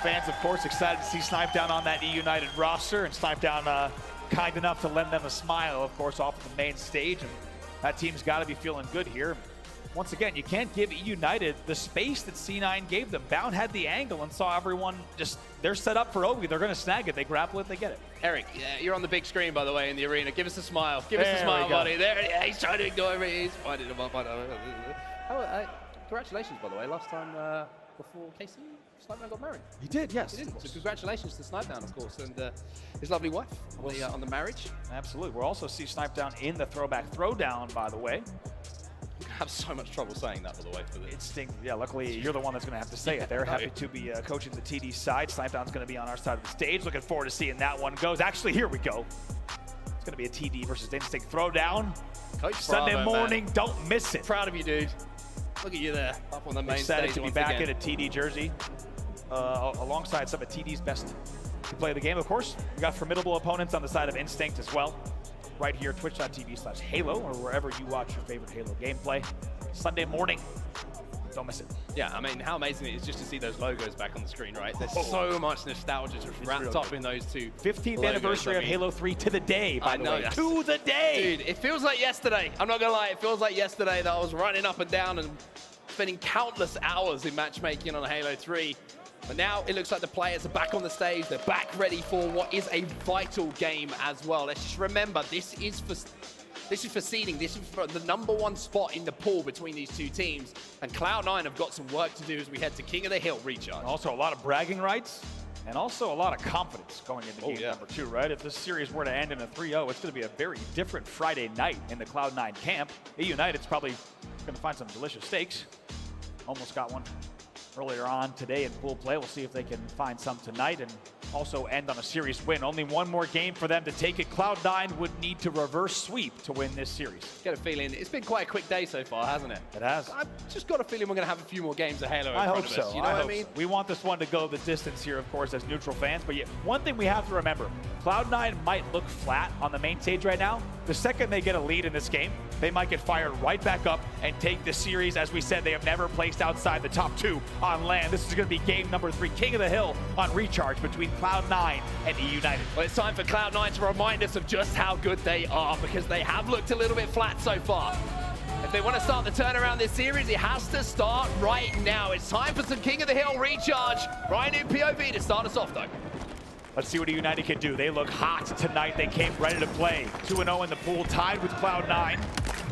Fans, of course, excited to see Snipe Down on that EUnited roster, and Snipe Down kind enough to lend them a smile, of course, off of the main stage. And that team's got to be feeling good here. Once again, you can't give EUnited the space that C9 gave them. Bound had the angle and saw everyone just, they're set up for Obi. They're going to snag it. They grapple it, they get it. Eric, you're on the big screen, by the way, in the arena. Give us a smile. Give us a smile, buddy. There, he's trying to ignore me. He's finding him up. Congratulations, by the way. Last time before Casey, Snipe Down got married. He did, yes. He did. So congratulations to Snipe Down, of course, and his lovely wife on the marriage. Absolutely. We'll also see Snipe Down in the throwback throwdown, by the way. I have so much trouble saying that, by the way, for this. Instinct. Yeah, luckily you're the one that's going to have to say it. They're happy to be coaching the TD side. Snipe Down's going to be on our side of the stage. Looking forward to seeing that one goes. Actually, here we go. It's going to be a TD versus Instinct throwdown. Coach Sunday morning, don't miss it. Proud of you, dude. Look at you there, up on the main Excited stage to be back in a TD jersey, alongside some of TD's best to play the game. Of course, we got formidable opponents on the side of Instinct as well. Right here, twitch.tv/Halo, or wherever you watch your favorite Halo gameplay. Sunday morning, don't miss it. Yeah, I mean, how amazing it is just to see those logos back on the screen, right? There's so much nostalgia just wrapped up in those two 15th logos. anniversary of Halo 3 to the day, by the way. To the day! Dude, it feels like yesterday. I'm not gonna lie, it feels like yesterday that I was running up and down and spending countless hours in matchmaking on Halo 3. But now it looks like the players are back on the stage. They're back ready for what is a vital game as well. Let's just remember, this is for seeding. This is for the #1 spot in the pool between these two teams. And Cloud9 have got some work to do as we head to King of the Hill recharge. Also a lot of bragging rights and also a lot of confidence going into game number 2, right? If this series were to end in a 3-0, it's going to be a very different Friday night in the Cloud9 camp. EUnited's probably going to find some delicious steaks. Almost got one earlier on today in pool play. We'll see if they can find some tonight and also end on a series win. Only one more game for them to take it. Cloud9 would need to reverse sweep to win this series. Get a feeling it's been quite a quick day so far, hasn't it? It has. I've just got a feeling we're going to have a few more games of Halo. I hope so. You know what I mean? We want this one to go the distance here, of course, as neutral fans. But yeah, one thing we have to remember, Cloud9 might look flat on the main stage right now. The second they get a lead in this game, they might get fired right back up and take this series. As we said, they have never placed outside the top 2 on land. This is going to be game number 3, King of the Hill on recharge between Cloud9 and EUnited. Well, it's time for Cloud9 to remind us of just how good they are, because they have looked a little bit flat so far. If they want to start the turnaround this series, it has to start right now. It's time for some King of the Hill recharge. Ryan in POV to start us off, though. Let's see what EUnited can do. They look hot tonight. They came ready to play. 2-0 in the pool, tied with Cloud9.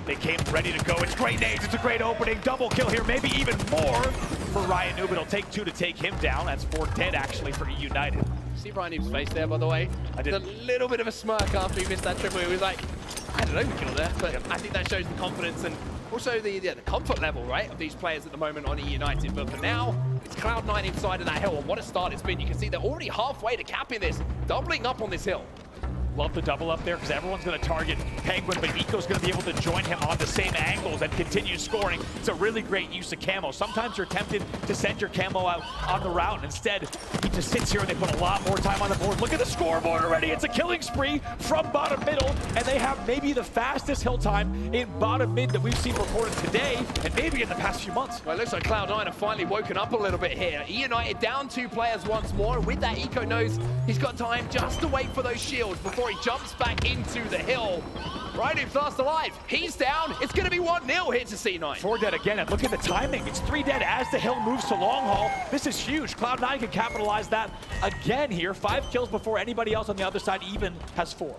They came ready to go. It's great nades. It's a great opening. Double kill here, maybe even more for Ryan Noob. It'll take 2 to take him down. That's 4 dead, actually, for EUnited. See Ryan Noob's face there, by the way? I did. A little bit of a smirk after he missed that triple. He was like, I had an overkill there, but I think that shows the confidence and also the comfort level, right, of these players at the moment on EUnited. But for now, it's Cloud9 inside of that hill. And what a start it's been. You can see they're already halfway to capping this, doubling up on this hill. Love the double up there because everyone's going to target Penguin, but Eco's going to be able to join him on the same angles and continue scoring. It's a really great use of camo. Sometimes you're tempted to send your camo out on the route, and instead he just sits here and they put a lot more time on the board. Look at the scoreboard already. It's a killing spree from bottom middle, and they have maybe the fastest hill time in bottom mid that we've seen recorded today and maybe in the past few months. Well, it looks like Cloud9 have finally woken up a little bit here. EUnited down 2 players once more. With that, Eco knows he's got time just to wait for those shields before he jumps back into the hill. Ryan Noob's last alive. He's down. It's going to be 1-0 here to C9. 4 dead again, and look at the timing. It's 3 dead as the hill moves to long haul. This is huge. Cloud9 can capitalize that again here. 5 kills before anybody else on the other side even has 4.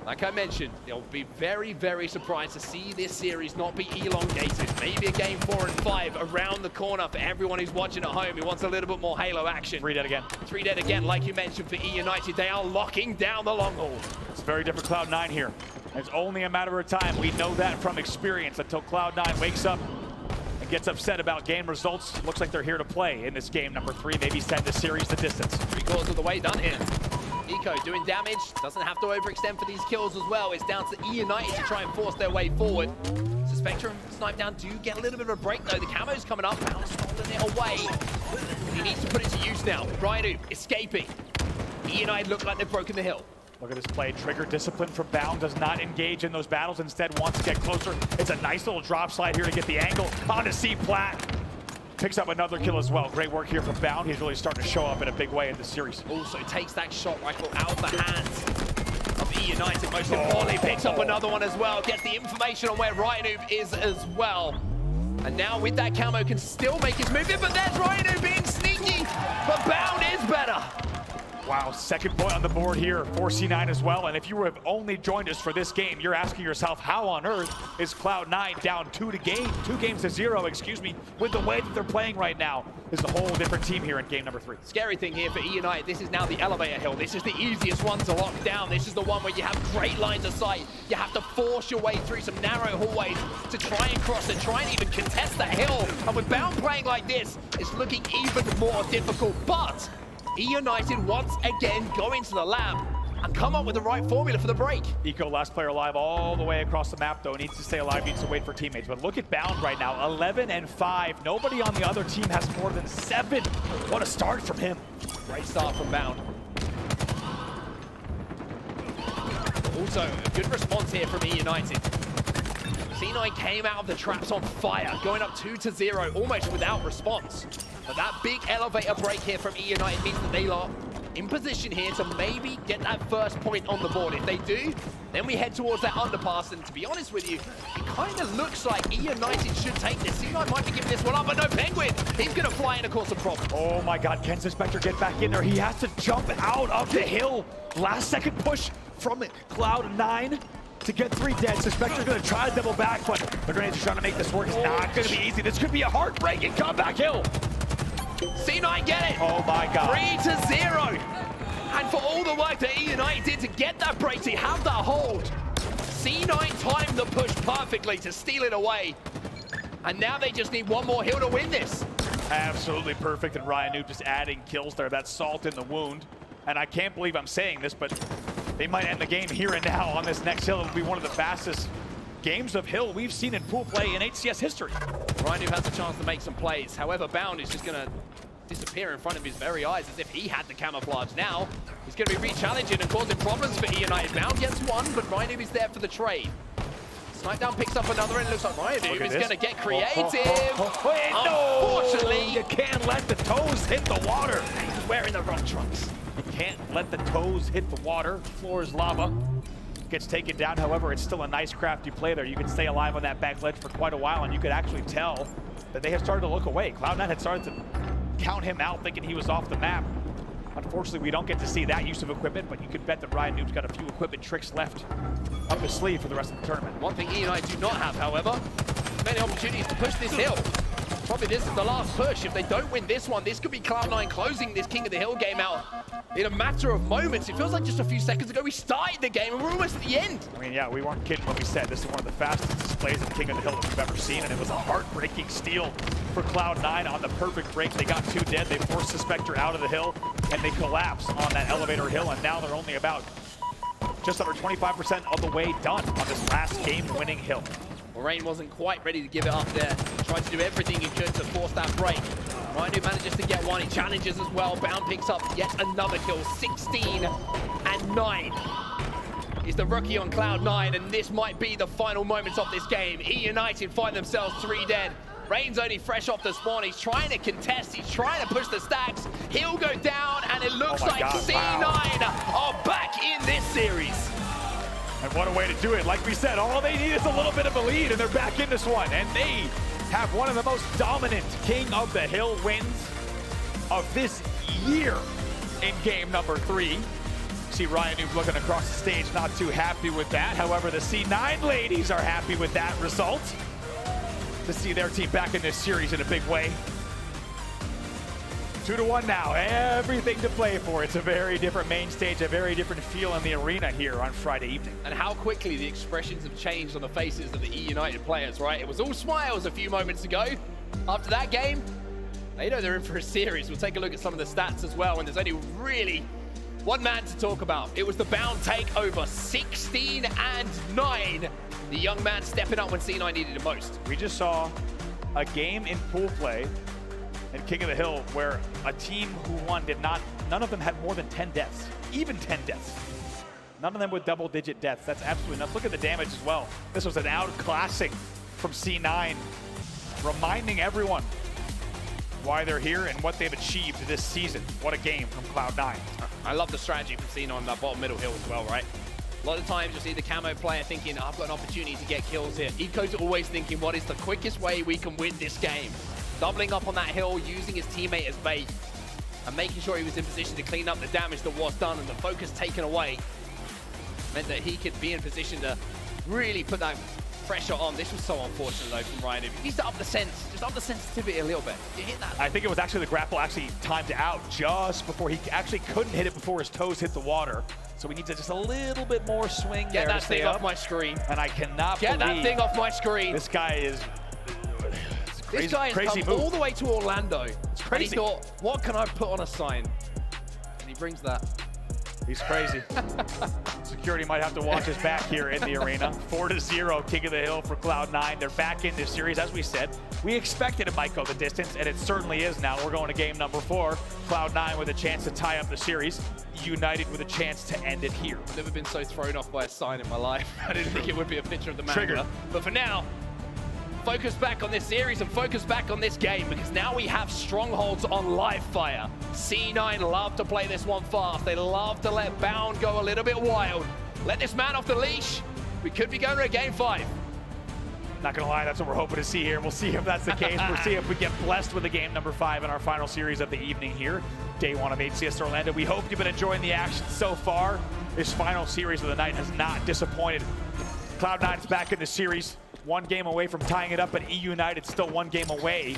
Like I mentioned, they'll be very, very surprised to see this series not be elongated. Maybe a game 4 and 5 around the corner for everyone who's watching at home who wants a little bit more Halo action. 3 dead again. 3 dead again, like you mentioned, for EUnited. They are locking down the long haul. It's very different Cloud9 here. It's only a matter of time. We know that from experience until Cloud9 wakes up and gets upset about game results. Looks like they're here to play in this game number 3, maybe send the series the distance. 3/4 of the way done here. Eco doing damage, doesn't have to overextend for these kills as well. It's down to EUnited to try and force their way forward. So Spectrum, Snipe Down do get a little bit of a break though. The camo's coming up, Bound stolen it away. He needs to put it to use now. Ryan Noob escaping. EUnited look like they've broken the hill. Look at this play. Trigger discipline from Bound, does not engage in those battles, instead wants to get closer. It's a nice little drop slide here to get the angle onto C-Plat. Picks up another kill as well. Great work here from Bound. He's really starting to show up in a big way in this series. Also takes that shot rifle out of the hands of EUnited. Most importantly, picks up another one as well. Gets the information on where Ryan Noob is as well. And now with that camo can still make his move in, but there's Ryan Noob being sneaky. But Bound is better. Wow, second point on the board here for C9 as well. And if you have only joined us for this game, you're asking yourself, how on earth is Cloud9 down 2 games to 0, excuse me, with the way that they're playing right now? This is a whole different team here in game number 3. Scary thing here for EUnited, this is now the elevator hill. This is the easiest one to lock down. This is the one where you have great lines of sight. You have to force your way through some narrow hallways to try and cross and try and even contest that hill. And with Bound playing like this, it's looking even more difficult. But EUnited once again go into the lab and come up with the right formula for the break. Eco, last player alive all the way across the map though. Needs to stay alive, needs to wait for teammates. But look at Bound right now, 11 and 5. Nobody on the other team has more than 7. What a start from him. Great start from Bound. Also, a good response here from EUnited. C9 came out of the traps on fire, going up 2-0, almost without response. But that big elevator break here from EUnited means that they are in position here to maybe get that first point on the board. If they do, then we head towards that underpass. And to be honest with you, it kind of looks like EUnited should take this. C9 might be giving this one up, but no, Penguin. He's going to fly in and cause some problems. Oh my God, can Spectre get back in there? He has to jump out of the hill. Last second push from Cloud9 to get 3 dead. So Spectre's going to try to double back, but the Grenades are trying to make this work. It's not going to be easy. This could be a heartbreaking comeback hill. C9 get it! Oh my God. 3-0! And for all the work that EUnited did to get that break, to have that hold, C9 timed the push perfectly to steal it away. And now they just need one more hill to win this. Absolutely perfect, and Ryan Noob just adding kills there. That's salt in the wound. And I can't believe I'm saying this, but they might end the game here and now on this next hill. It'll be one of the fastest games of hill we've seen in pool play in HCS history. Ryan Noob has a chance to make some plays. However, Bound is just going to disappear in front of his very eyes as if he had the camouflage. Now, he's going to be re-challenging and causing problems for EUnited. Bound gets one, but Ryan Noob is there for the trade. Snipe Down picks up another, and it looks like Ryan Noob is going to get creative. Unfortunately, you can't let the toes hit the water. He's wearing the wrong trunks. You can't let the toes hit the water. Floor is lava. gets taken down. However, it's still a nice crafty play there. You can stay alive on that back ledge for quite a while, and you could actually tell that they have started to look away. Cloud9 had started to count him out, thinking he was off the map. Unfortunately, we don't get to see that use of equipment, but you could bet that Ryan Noob's got a few equipment tricks left up his sleeve for the rest of the tournament. One thing EUnited do not have, however, many opportunities to push this hill. Probably this is the last push. If they don't win this one, this could be Cloud9 closing this King of the Hill game out in a matter of moments. It feels like just a few seconds ago we started the game and we're almost at the end. I mean, yeah, we weren't kidding when we said this is one of the fastest displays of King of the Hill that we've ever seen, and it was a heartbreaking steal for Cloud9 on the perfect break. They got 2 dead, they forced the Spectre out of the hill, and they collapse on that elevator hill, and now they're only about just under 25% of the way done on this last game-winning hill. Well, Rain wasn't quite ready to give it up there. Tried to do everything he could to force that break. Ryan manages to get one. He challenges as well. Bound picks up yet another kill. 16-9 is the rookie on Cloud9, and this might be the final moments of this game. EUnited find themselves 3 dead. Rain's only fresh off the spawn. He's trying to contest. He's trying to push the stacks. He'll go down, and it looks like C9 are back in this series. And what a way to do it. Like we said, all they need is a little bit of a lead, and they're back in this one. And they have one of the most dominant King of the Hill wins of this year in game number 3. See Ryan Noob looking across the stage, not too happy with that. However, the C9 ladies are happy with that result. To see their team back in this series in a big way. 2-1 now, everything to play for. It's a very different main stage, a very different feel in the arena here on Friday evening. And how quickly the expressions have changed on the faces of the EUnited players, right? It was all smiles a few moments ago. After that game, they know they're in for a series. We'll take a look at some of the stats as well, and there's only really one man to talk about. It was the bound takeover, 16-9. The young man stepping up when C9 needed it most. We just saw a game in pool play in King of the Hill where a team who won none of them had more than 10 deaths, even 10 deaths. None of them with double-digit deaths. That's absolutely nuts. Look at the damage as well. This was an outclassing from C9, reminding everyone why they're here and what they've achieved this season. What a game from Cloud9. I love the strategy from C9 on that bottom middle hill as well, right? A lot of times you'll see the camo player thinking, I've got an opportunity to get kills here. Eco's always thinking, what is the quickest way we can win this game? Doubling up on that hill, using his teammate as bait, and making sure he was in position to clean up the damage that was done and the focus taken away. Meant that he could be in position to really put that pressure on. This was so unfortunate though from Ryan. He needs to up the sense, just up the sensitivity a little bit. You hit that. I think it was actually the grapple actually timed out just before he actually couldn't hit it before his toes hit the water. So we need to just a little bit more swing there. Get that thing off my screen. And I cannot Get that thing off my screen. This guy is crazy, this guy has come move. all the way to Orlando. It's crazy. And he thought, what can I put on a sign? And he brings that. He's crazy. Security might have to watch his back here in the arena. 4-0, King of the Hill for Cloud9. They're back in this series. As we said, we expected it might go the distance, and it certainly is now. We're going to game number 4. Cloud9 with a chance to tie up the series. EUnited with a chance to end it here. I've never been so thrown off by a sign in my life. I didn't think it would be a picture of the manga. But for now, focus back on this series and focus back on this game, because now we have strongholds on live fire. C9 love to play this one fast. They love to let Bound go a little bit wild. Let this man off the leash. We could be going to a game 5. Not gonna lie, that's what we're hoping to see here. We'll see if that's the case. We'll see if we get blessed with a game number 5 in our final series of the evening here. Day 1 of HCS Orlando. We hope you've been enjoying the action so far. This final series of the night has not disappointed. Cloud9's back in the series. 1 game away from tying it up, but EUnited still 1 game away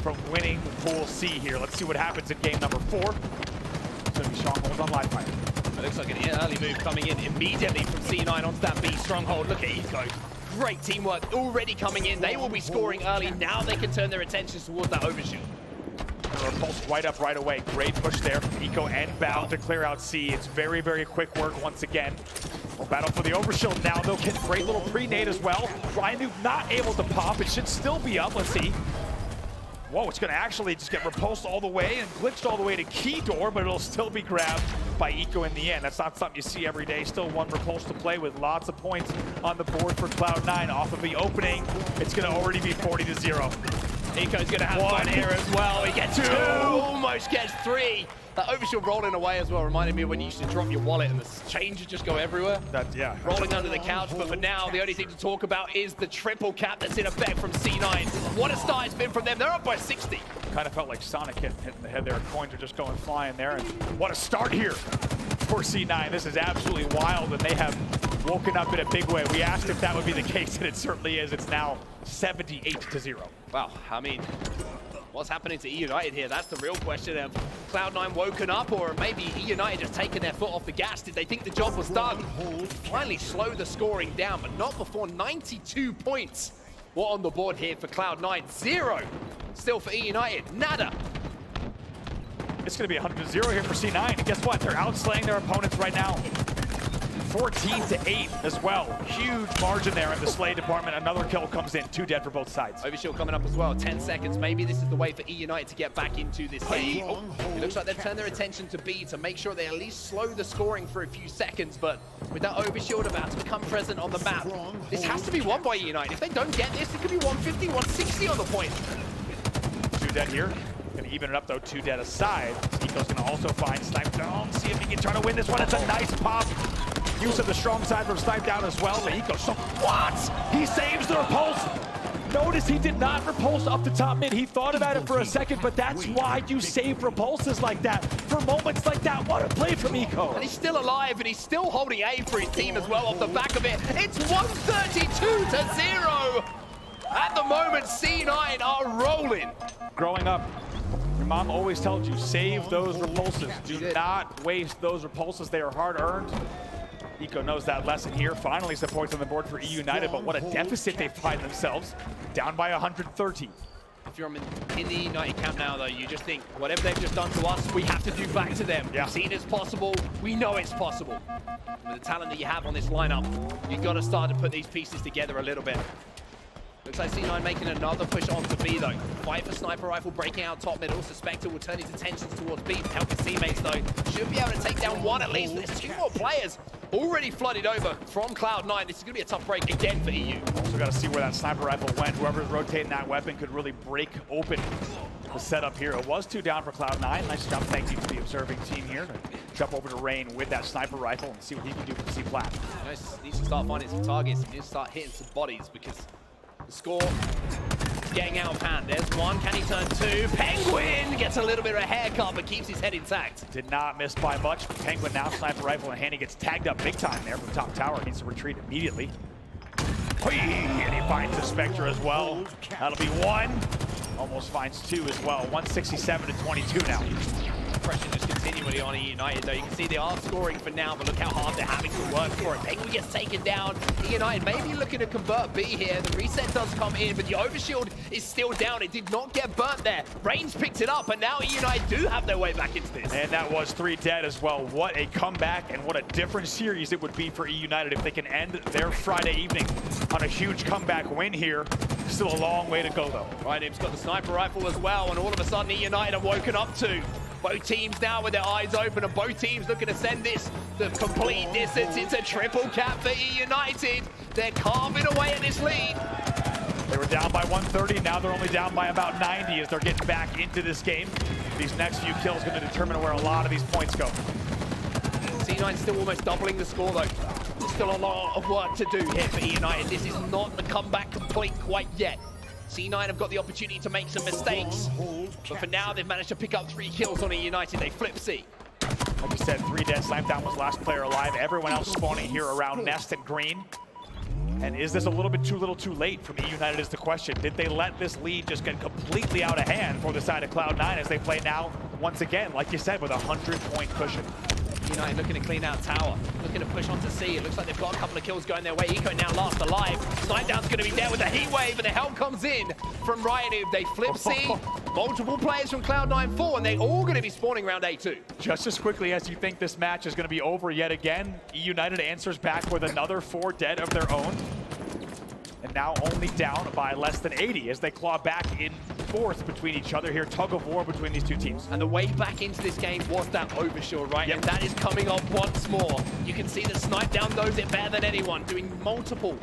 from winning Pool C here. Let's see what happens in game number 4. It's gonna be Stronghold on live fire. It looks like an early move coming in immediately from C9 onto that B Stronghold. Look at Eco. Great teamwork already coming in. They will be scoring early. Now they can turn their attention towards that overshoot. Repulse right up right away. Great push there from Eco and Bound to clear out C. It's very, very quick work once again. We'll battle for the overshield now. They'll get great little pre-nade as well. Ryan Noob not able to pop. It should still be up. Let's see. Whoa, it's going to actually just get repulsed all the way and glitched all the way to key door, but it'll still be grabbed by Eco in the end. That's not something you see every day. Still 1 repulse to play with, lots of points on the board for Cloud9. Off of the opening, it's going to already be 40-0. Eco's going to have fun here as well. He gets 2, almost gets 3. That overshield rolling away as well reminded me of when you used to drop your wallet and the change would just go everywhere. Yeah. Rolling under the couch, but for now, the only thing to talk about is the triple cap that's in effect from C9. What a start it's been from them. They're up by 60. Kind of felt like Sonic hitting the head there. Coins are just going flying there. And what a start here for C9. This is absolutely wild, and they have woken up in a big way. We asked if that would be the case, and it certainly is. It's now 78-0. Wow, I mean, what's happening to EUnited here? That's the real question. Have Cloud9 woken up, or maybe EUnited just taken their foot off the gas? Did they think the job was done? Finally slow the scoring down, but not before 92 points were on the board here for Cloud9. 0 still for EUnited. Nada. It's going to be 100-0 here for C9. And guess what? They're outslaying their opponents right now. 14-8 as well. Huge margin there in the Slay department. Another kill comes in. 2 dead for both sides. Overshield coming up as well. 10 seconds. Maybe this is the way for EUnited to get back into this game. Oh, it looks like they've turned their attention to B to make sure they at least slow the scoring for a few seconds. But with that overshield about to become present on the map, this has to be won by EUnited. If they don't get this, it could be 150, 160 on the point. 2 dead here. Gonna even it up though, 2 dead aside. Eco's gonna also find Snipe Down. See if he can try to win this one. It's a nice pop. Use of the strong side from Snipe Down as well. The Eco, so what? He saves the repulse. Notice he did not repulse up the top mid. He thought about it for a second, but that's why you save repulses like that. For moments like that, what a play from Eco. And he's still alive, and he's still holding A for his team as well off the back of it. It's 132-0. At the moment, C9 are rolling. Growing up, your mom always told you, save those repulses. Do not waste those repulses. They are hard-earned. Eco knows that lesson here. Finally, some points on the board for EUnited, but what a deficit they find themselves. Down by 130. If you're in the EUnited camp now, though, you just think, whatever they've just done to us, we have to do back to them. We've seen it's possible. We know it's possible. With the talent that you have on this lineup, you've got to start to put these pieces together a little bit. Looks like C9 making another push onto B, though. Fight for Sniper Rifle, breaking out top middle. Suspector will turn his attentions towards B to help his teammates, though. Should be able to take down one at least. There's 2 more players already flooded over from Cloud9. This is going to be a tough break again for EU. Also got to see where that Sniper Rifle went. Whoever's rotating that weapon could really break open the setup here. It was 2 down for Cloud9. Nice jump, thank you to the observing team here. Jump over to Rain with that Sniper Rifle and see what he can do for C-Plat. Needs to start finding some targets. He needs to start hitting some bodies because the score is getting out of hand. There's 1. Can he turn 2? Penguin gets a little bit of a haircut, but keeps his head intact. Did not miss by much. Penguin now, Sniper Rifle in hand. He gets tagged up big time there from top tower. Needs to retreat immediately. And he finds the Spectre as well. That'll be 1. Almost finds 2 as well. 167-22 now. Pressure just continually on EUnited, though. You can see they are scoring for now, but look how hard they're having to work for it. Penguin gets taken down. EUnited maybe looking to convert B here. The reset does come in, but the overshield is still down. It did not get burnt there. Rain's picked it up, and now EUnited do have their way back into this. And that was 3 dead as well. What a comeback, and what a different series it would be for EUnited if they can end their Friday evening on a huge comeback win here. Still a long way to go, though. Right, he's got the Sniper Rifle as well, and all of a sudden EUnited have woken up too. Both teams now with their eyes open, and both teams looking to send this the complete distance. It's a triple cap for EUnited. They're carving away at this lead. They were down by 130, now they're only down by about 90 as they're getting back into this game. These next few kills going to determine where a lot of these points go. C9 still almost doubling the score, though. There's still a lot of work to do here for EUnited. This is not the comeback complete quite yet. C9 have got the opportunity to make some mistakes, but for now they've managed to pick up 3 kills on EUnited. They flip C. Like we said, 3 dead. Snipe Down was last player alive. Everyone else spawning here around Nest and Green. And is this a little bit too little too late from EUnited is the question. Did they let this lead just get completely out of hand for the side of Cloud9 as they play now, once again, like you said, with a 100-point cushion? EUnited looking to clean out tower, looking to push onto C. It looks like they've got a couple of kills going their way. Eco now last alive. Snipe Down's going to be there with a heat wave, and the help comes in from Ryan. They flip C. Multiple players from Cloud9 4, and they're all going to be spawning around A2. Just as quickly as you think this match is going to be over yet again, EUnited answers back with another 4 dead of their own. And now only down by less than 80 as they claw back in 4th between each other here. Tug of war between these 2 teams. And the way back into this game was that overshield, right? Yep. And that is coming off once more. You can see that Snipe Down knows it better than anyone, doing multiple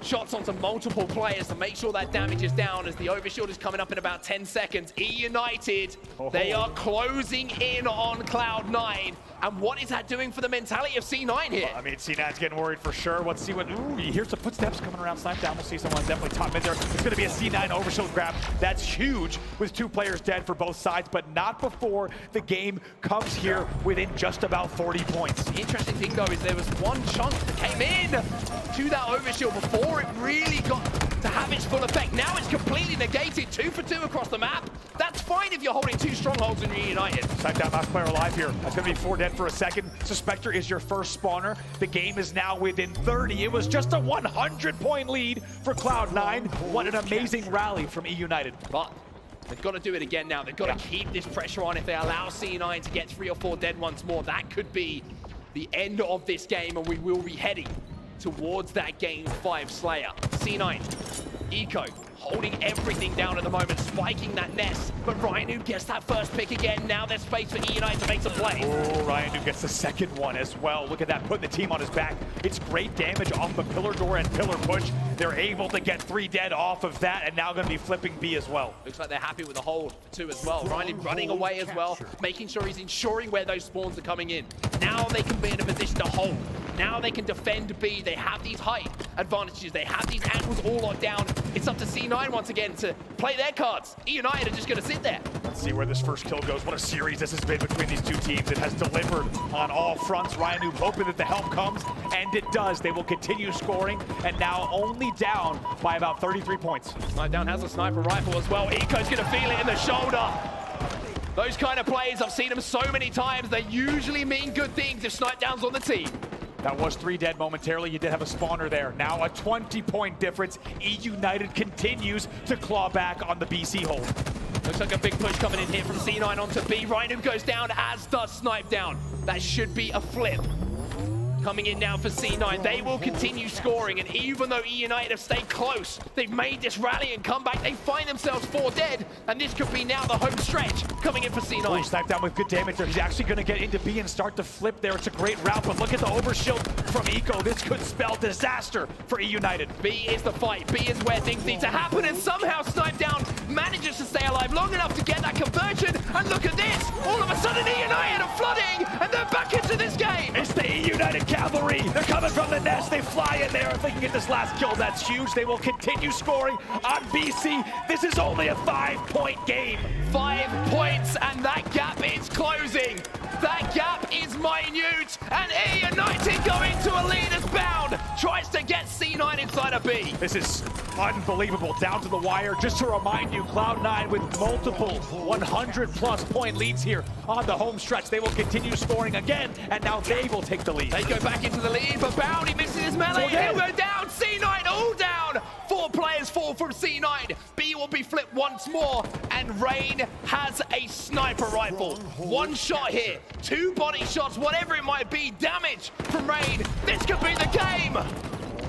shots onto multiple players to make sure that damage is down as the overshield is coming up in about 10 seconds. EUnited, they are closing in on Cloud9. And what is that doing for the mentality of C9 here? I mean, C9's getting worried for sure. Let's see what... Ooh, you hear some footsteps coming around. Snipe down. We'll see someone definitely top mid there. It's going to be a C9 overshield grab. That's huge with 2 players dead for both sides, but not before the game comes here within just about 40 points. The interesting thing, though, is there was one chunk that came in to that overshield before it really got to have its full effect. Now it's completely negated. 2 for 2 across the map. That's fine if you're holding 2 strongholds and you're EUnited. Snipe down, last player alive here. That's going to be 4 dead for a second. Suspector is your first spawner. The game is now within 30. It was just a 100-point lead for Cloud9. What an amazing rally from EUnited. But they've got to do it again now. They've got to keep this pressure on. If they allow C9 to get 3 or 4 dead once more, that could be the end of this game, and we will be heading towards that Game 5 Slayer. C9, Eco, holding everything down at the moment, spiking that nest. But Rhino gets that first pick again. Now there's space for EUnited to make some plays. Oh, Rhino gets the second one as well. Look at that, putting the team on his back. It's great damage off the pillar door and pillar push. They're able to get 3 dead off of that, and now going to be flipping B as well. Looks like they're happy with the hold for 2 as well. Rhino running away as well, making sure he's ensuring where those spawns are coming in. Now they can be in a position to hold. Now they can defend B. They have these height advantages. They have these angles all locked down. It's up to C9 once again to play their cards. EUnited are just going to sit there. Let's see where this first kill goes. What a series this has been between these 2 teams. It has delivered on all fronts. Ryan hoping that the help comes, and it does. They will continue scoring, and now only down by about 33 points. Snipe down has a sniper rifle as well. Eco's going to feel it in the shoulder. Those kind of plays, I've seen them so many times. They usually mean good things if Snipe down's on the team. That was 3 dead momentarily. You did have a spawner there. Now a 20-point difference. EUnited continues to claw back on the BC hold. Looks like a big push coming in here from C9 onto B. Rhino goes down, as does Snipe down. That should be a flip. Coming in now for C9. They will continue scoring, and even though EUnited have stayed close, they've made this rally and comeback. They find themselves 4 dead, and this could be now the home stretch coming in for C9. Oh, Snipe down with good damage there. He's actually going to get into B and start to flip there. It's a great route, but look at the overshield from Eco. This could spell disaster for EUnited. B is the fight. B is where things need to happen, and somehow Snipe down manages to stay alive long enough to get that conversion. And look at this. All of a sudden, EUnited are flooding, and they're back into this game. It's the EUnited cavalry. They're coming from the nest. They fly in there. If they can get this last kill, that's huge. They will continue scoring on BC. This is only a 5-point game. 5 points, and that gap is closing. That gap is minute, and EUnited going to a leader's bound. Tries to get C9 inside of B. This is unbelievable. Down to the wire. Just to remind you, Cloud9 with multiple 100-plus point leads here on the home stretch. They will continue scoring again, and now they will take the lead. They go back into the lead, but Bounty misses his melee. He'll go down. C9 all down. 4 players fall from C9. B will be flipped once more, and Rain has a sniper rifle. 1 shot here, 2 body shots, whatever it might be. Damage from Rain. This could be the game. Oh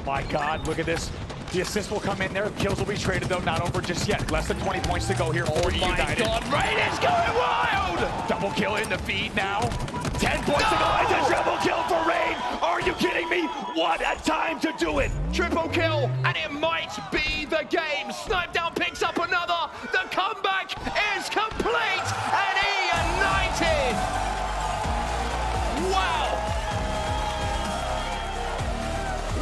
my God, look at this. The assist will come in there. Kills will be traded, though. Not over just yet. Less than 20 points to go here for EUnited. Oh my God, Rain is going wild. Double kill in the feed now. 10 points to go. It's a triple kill for Rain. Are you kidding me? What a time to do it. Triple kill, and it might be the game. Snipe down picks up another. The comeback is complete, and EUnited. Wow.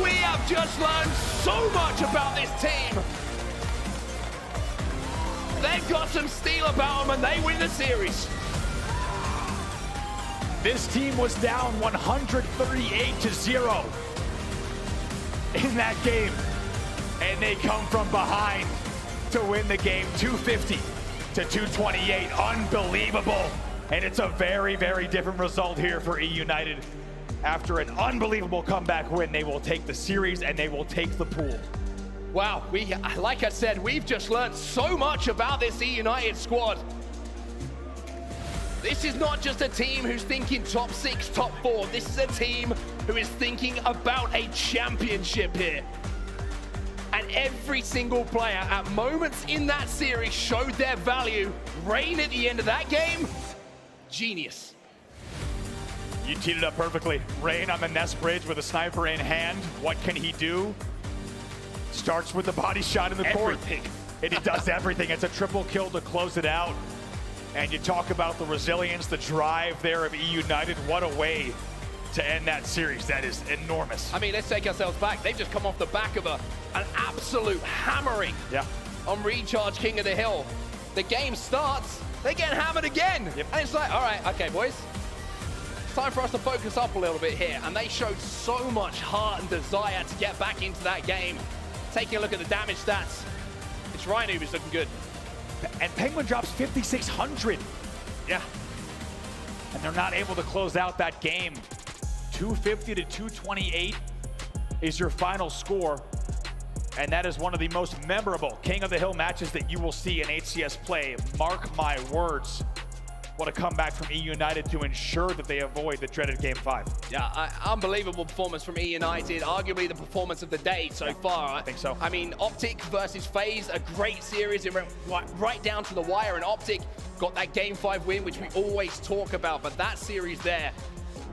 We have just learned so much about this team. They've got some steel about them, and they win the series. This team was down 138-0 in that game, and they come from behind to win the game 250-228. Unbelievable, and it's a very, very different result here for EUnited. After an unbelievable comeback win, they will take the series and they will take the pool. Wow, like I said, we've just learned so much about this EUnited squad. This is not just a team who's thinking top 6, top 4. This is a team who is thinking about a championship here. And every single player at moments in that series showed their value. Rain at the end of that game, genius. You teed it up perfectly. Rain on the nest bridge with a sniper in hand. What can he do? Starts with the body shot in the court. And he does everything. It's a triple kill to close it out. And you talk about the resilience, the drive there of EUnited. What a way to end that series. That is enormous. I mean, let's take ourselves back. They've just come off the back of an absolute hammering on Recharge King of the Hill. The game starts, they get hammered again. And it's like, all right, okay, boys. It's time for us to focus up a little bit here. And they showed so much heart and desire to get back into that game. Taking a look at the damage stats, it's Rhino who's looking good. And Penguin drops 5,600. Yeah. And they're not able to close out that game. 250 to 228 is your final score. And that is one of the most memorable King of the Hill matches that you will see in HCS play. Mark my words. What a comeback from EUnited to ensure that they avoid the dreaded Game 5. Yeah, unbelievable performance from EUnited. Arguably the performance of the day so far. I think so. I mean, Optic versus FaZe, a great series. It went right down to the wire, and Optic got that Game 5 win, which we always talk about. But that series there,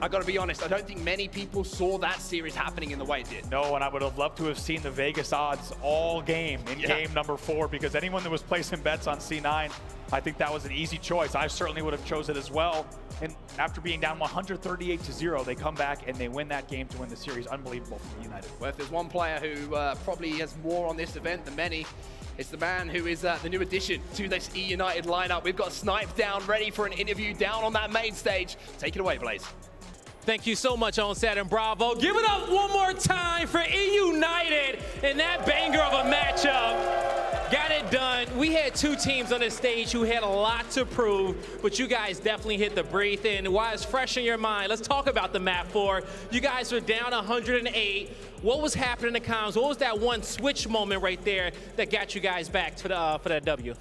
I gotta be honest, I don't think many people saw that series happening in the way it did. No, and I would have loved to have seen the Vegas odds all game in game number 4, because anyone that was placing bets on C9, I think that was an easy choice. I certainly would have chosen it as well. And after being down 138-0, they come back and they win that game to win the series. Unbelievable from EUnited. Well, if there's one player who probably has more on this event than many, it's the man who is the new addition to this EUnited lineup. We've got Snipe down, ready for an interview down on that main stage. Take it away, Blaze. Thank you so much on Saturn Bravo. Give it up one more time for EUnited and that banger of a matchup. Got it done. We had two teams on the stage who had a lot to prove, but you guys definitely hit the breathe in. While it's fresh in your mind, let's talk about the map 4. You guys were down 108. What was happening in the comms? What was that one switch moment right there that got you guys back to the, for that W?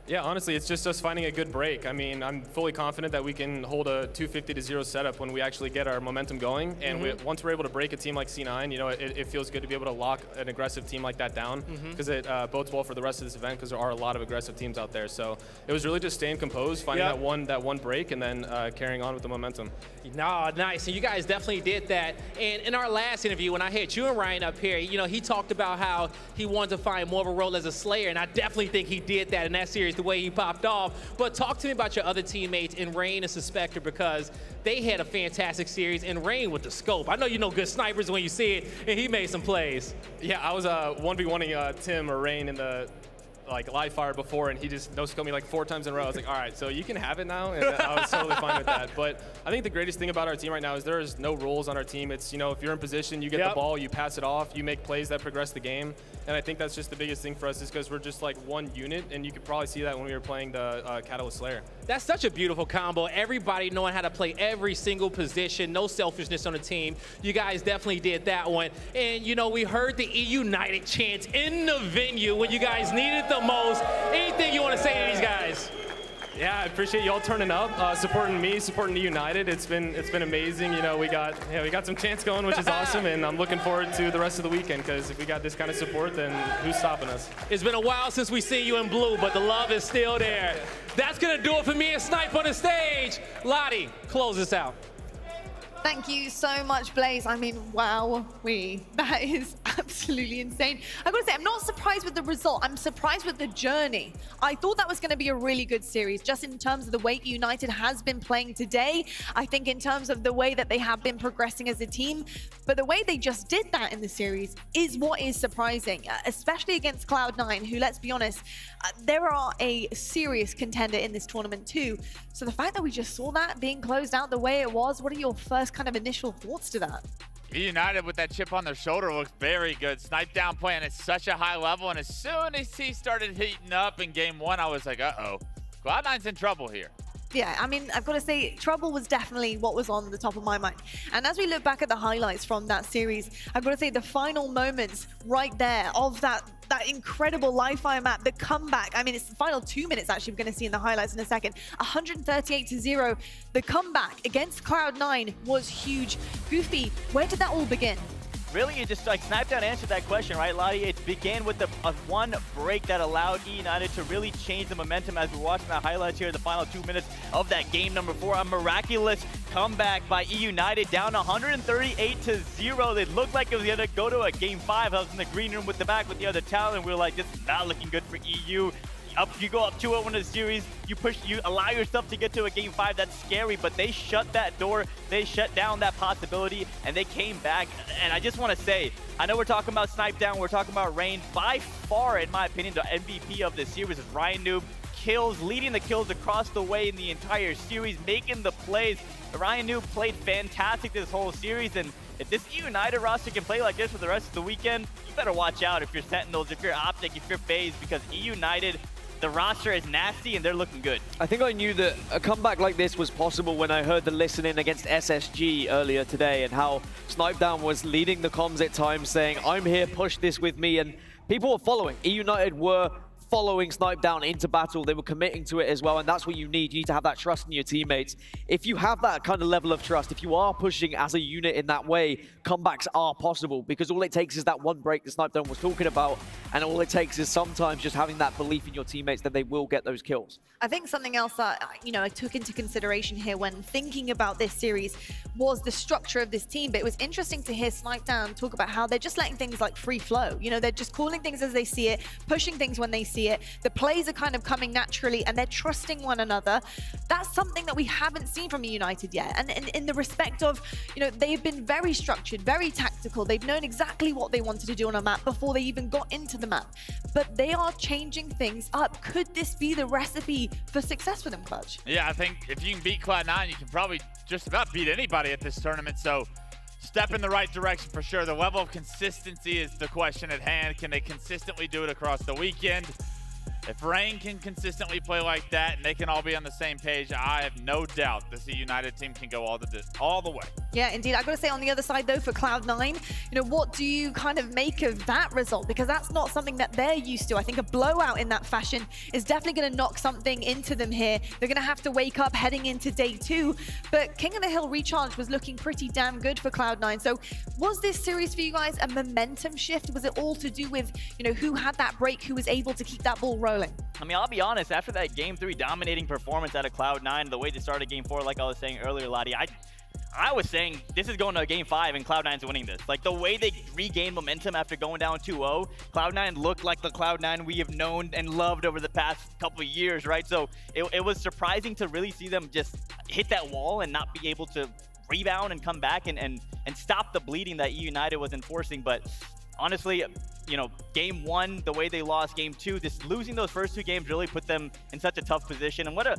Yeah, honestly, it's just us finding a good break. I mean, I'm fully confident that we can hold a 250-0 setup when we actually get our momentum going. And once we're able to break a team like C9, you know, it feels good to be able to lock an aggressive team like that down, because it bodes well for the rest of this event, because there are a lot of aggressive teams out there. So it was really just staying composed, finding that one break, and then carrying on with the momentum. No, nice. And you guys definitely did that. And in our last interview, when I had you and Ryan up here, you know, he talked about how he wanted to find more of a role as a Slayer, and I definitely think he did that in that series, the way he popped off. But talk to me about your other teammates in Rain and Suspector, because they had a fantastic series, and Rain with the scope. I know you know good snipers when you see it, and he made some plays. Yeah, I was 1v1ing Tim or Rain in the live fire before, and he just no-scoped me like 4 times in a row. I was like, all right, so you can have it now, and I was totally fine with that. But I think the greatest thing about our team right now is there is no rules on our team. It's, you know, if you're in position, you get the ball, you pass it off, you make plays that progress the game. And I think that's just the biggest thing for us, is because we're just like one unit, and you could probably see that when we were playing the Catalyst Slayer. That's such a beautiful combo. Everybody knowing how to play every single position, no selfishness on the team. You guys definitely did that one. And, you know, we heard the EUnited chants in the venue when you guys needed the most. Anything you want to say to these guys? Yeah, I appreciate y'all turning up, supporting me, supporting EUnited. It's been amazing. You know, we got some chants going, which is awesome, and I'm looking forward to the rest of the weekend, because if we got this kind of support, then who's stopping us? It's been a while since we see you in blue, but the love is still there. That's gonna do it for me and Snipe on the stage. Lottie, close us out. Thank you so much, Blaze. I mean, wow, that is absolutely insane. I've got to say, I'm not surprised with the result. I'm surprised with the journey. I thought that was going to be a really good series, just in terms of the way EUnited has been playing today. I think in terms of the way that they have been progressing as a team. But the way they just did that in the series is what is surprising, especially against Cloud9, who, let's be honest, there are a serious contender in this tournament too. So the fact that we just saw that being closed out the way it was, what are your first kind of initial thoughts to that? EUnited with that chip on their shoulder looks very good. Snipe down playing at such a high level, and as soon as he started heating up in game 1, I was like, uh-oh, Cloud9's in trouble here. Yeah, I mean, I've got to say, trouble was definitely what was on the top of my mind. And as we look back at the highlights from that series, I've got to say the final moments right there of that incredible live fire map, the comeback. I mean, it's the final 2 minutes actually we're going to see in the highlights in a second. 138-0. The comeback against Cloud9 was huge. Goofy, where did that all begin? really, it just like Snipdown answered that question, right, Lottie? It began with one break that allowed EUnited to really change the momentum as we're watching the highlights here in the final 2 minutes of that game number 4. A miraculous comeback by EUnited, down 138-0. They looked like it was going to go to a game 5. I was in the green room with the back with the other talent, and we were like, this is not looking good for EU. You go up 2-0 in the series, you allow yourself to get to a game 5. That's scary, but they shut that door, they shut down that possibility, and they came back. And I just want to say, I know we're talking about Snipdown, we're talking about Rain. By far, in my opinion, the MVP of this series is Ryan Noob. Kills, leading the kills across the way in the entire series, making the plays. Ryan Noob played fantastic this whole series, and if this EUnited roster can play like this for the rest of the weekend, you better watch out if you're Sentinels, if you're Optic, if you're FaZe, because EUnited, the roster is nasty and they're looking good. I think I knew that a comeback like this was possible when I heard the listening against SSG earlier today and how Snipdown was leading the comms at times saying, I'm here, push this with me, and people were following. EUnited were following Snipdown into battle. They were committing to it as well, and that's what you need. You need to have that trust in your teammates. If you have that kind of level of trust, if you are pushing as a unit in that way, comebacks are possible, because all it takes is that one break that Snipdown was talking about, and all it takes is sometimes just having that belief in your teammates that they will get those kills. I think something else that, I took into consideration here when thinking about this series was the structure of this team. But it was interesting to hear Snipdown talk about how they're just letting things like free flow. They're just calling things as they see it, pushing things when they see it. The plays are kind of coming naturally and they're trusting one another. That's something that we haven't seen from EUnited yet. And in the respect of, they've been very structured, very tactical. They've known exactly what they wanted to do on a map before they even got into the map. But they are changing things up. Could this be the recipe for success for them, Clutch? Yeah, I think if you can beat Cloud9, you can probably just about beat anybody at this tournament. So step in the right direction for sure. The level of consistency is the question at hand. Can they consistently do it across the weekend? If Rain can consistently play like that and they can all be on the same page, I have no doubt this EUnited team can go all the way. Yeah, indeed. I've got to say, on the other side, though, for Cloud9, what do you kind of make of that result? Because that's not something that they're used to. I think a blowout in that fashion is definitely going to knock something into them here. They're going to have to wake up heading into day 2. But King of the Hill Recharge was looking pretty damn good for Cloud9. So was this series for you guys a momentum shift? Was it all to do with, who had that break, who was able to keep that ball rolling? I mean, I'll be honest, after that Game 3 dominating performance out of Cloud9, the way they started Game 4, like I was saying earlier, Lottie, I was saying this is going to a Game 5 and Cloud9's winning this. Like, the way they regained momentum after going down 2-0, Cloud9 looked like the Cloud9 we have known and loved over the past couple of years, right? So it was surprising to really see them just hit that wall and not be able to rebound and come back and stop the bleeding that EUnited was enforcing. But honestly, Game 1, the way they lost Game 2, just losing those first 2 games really put them in such a tough position. And what a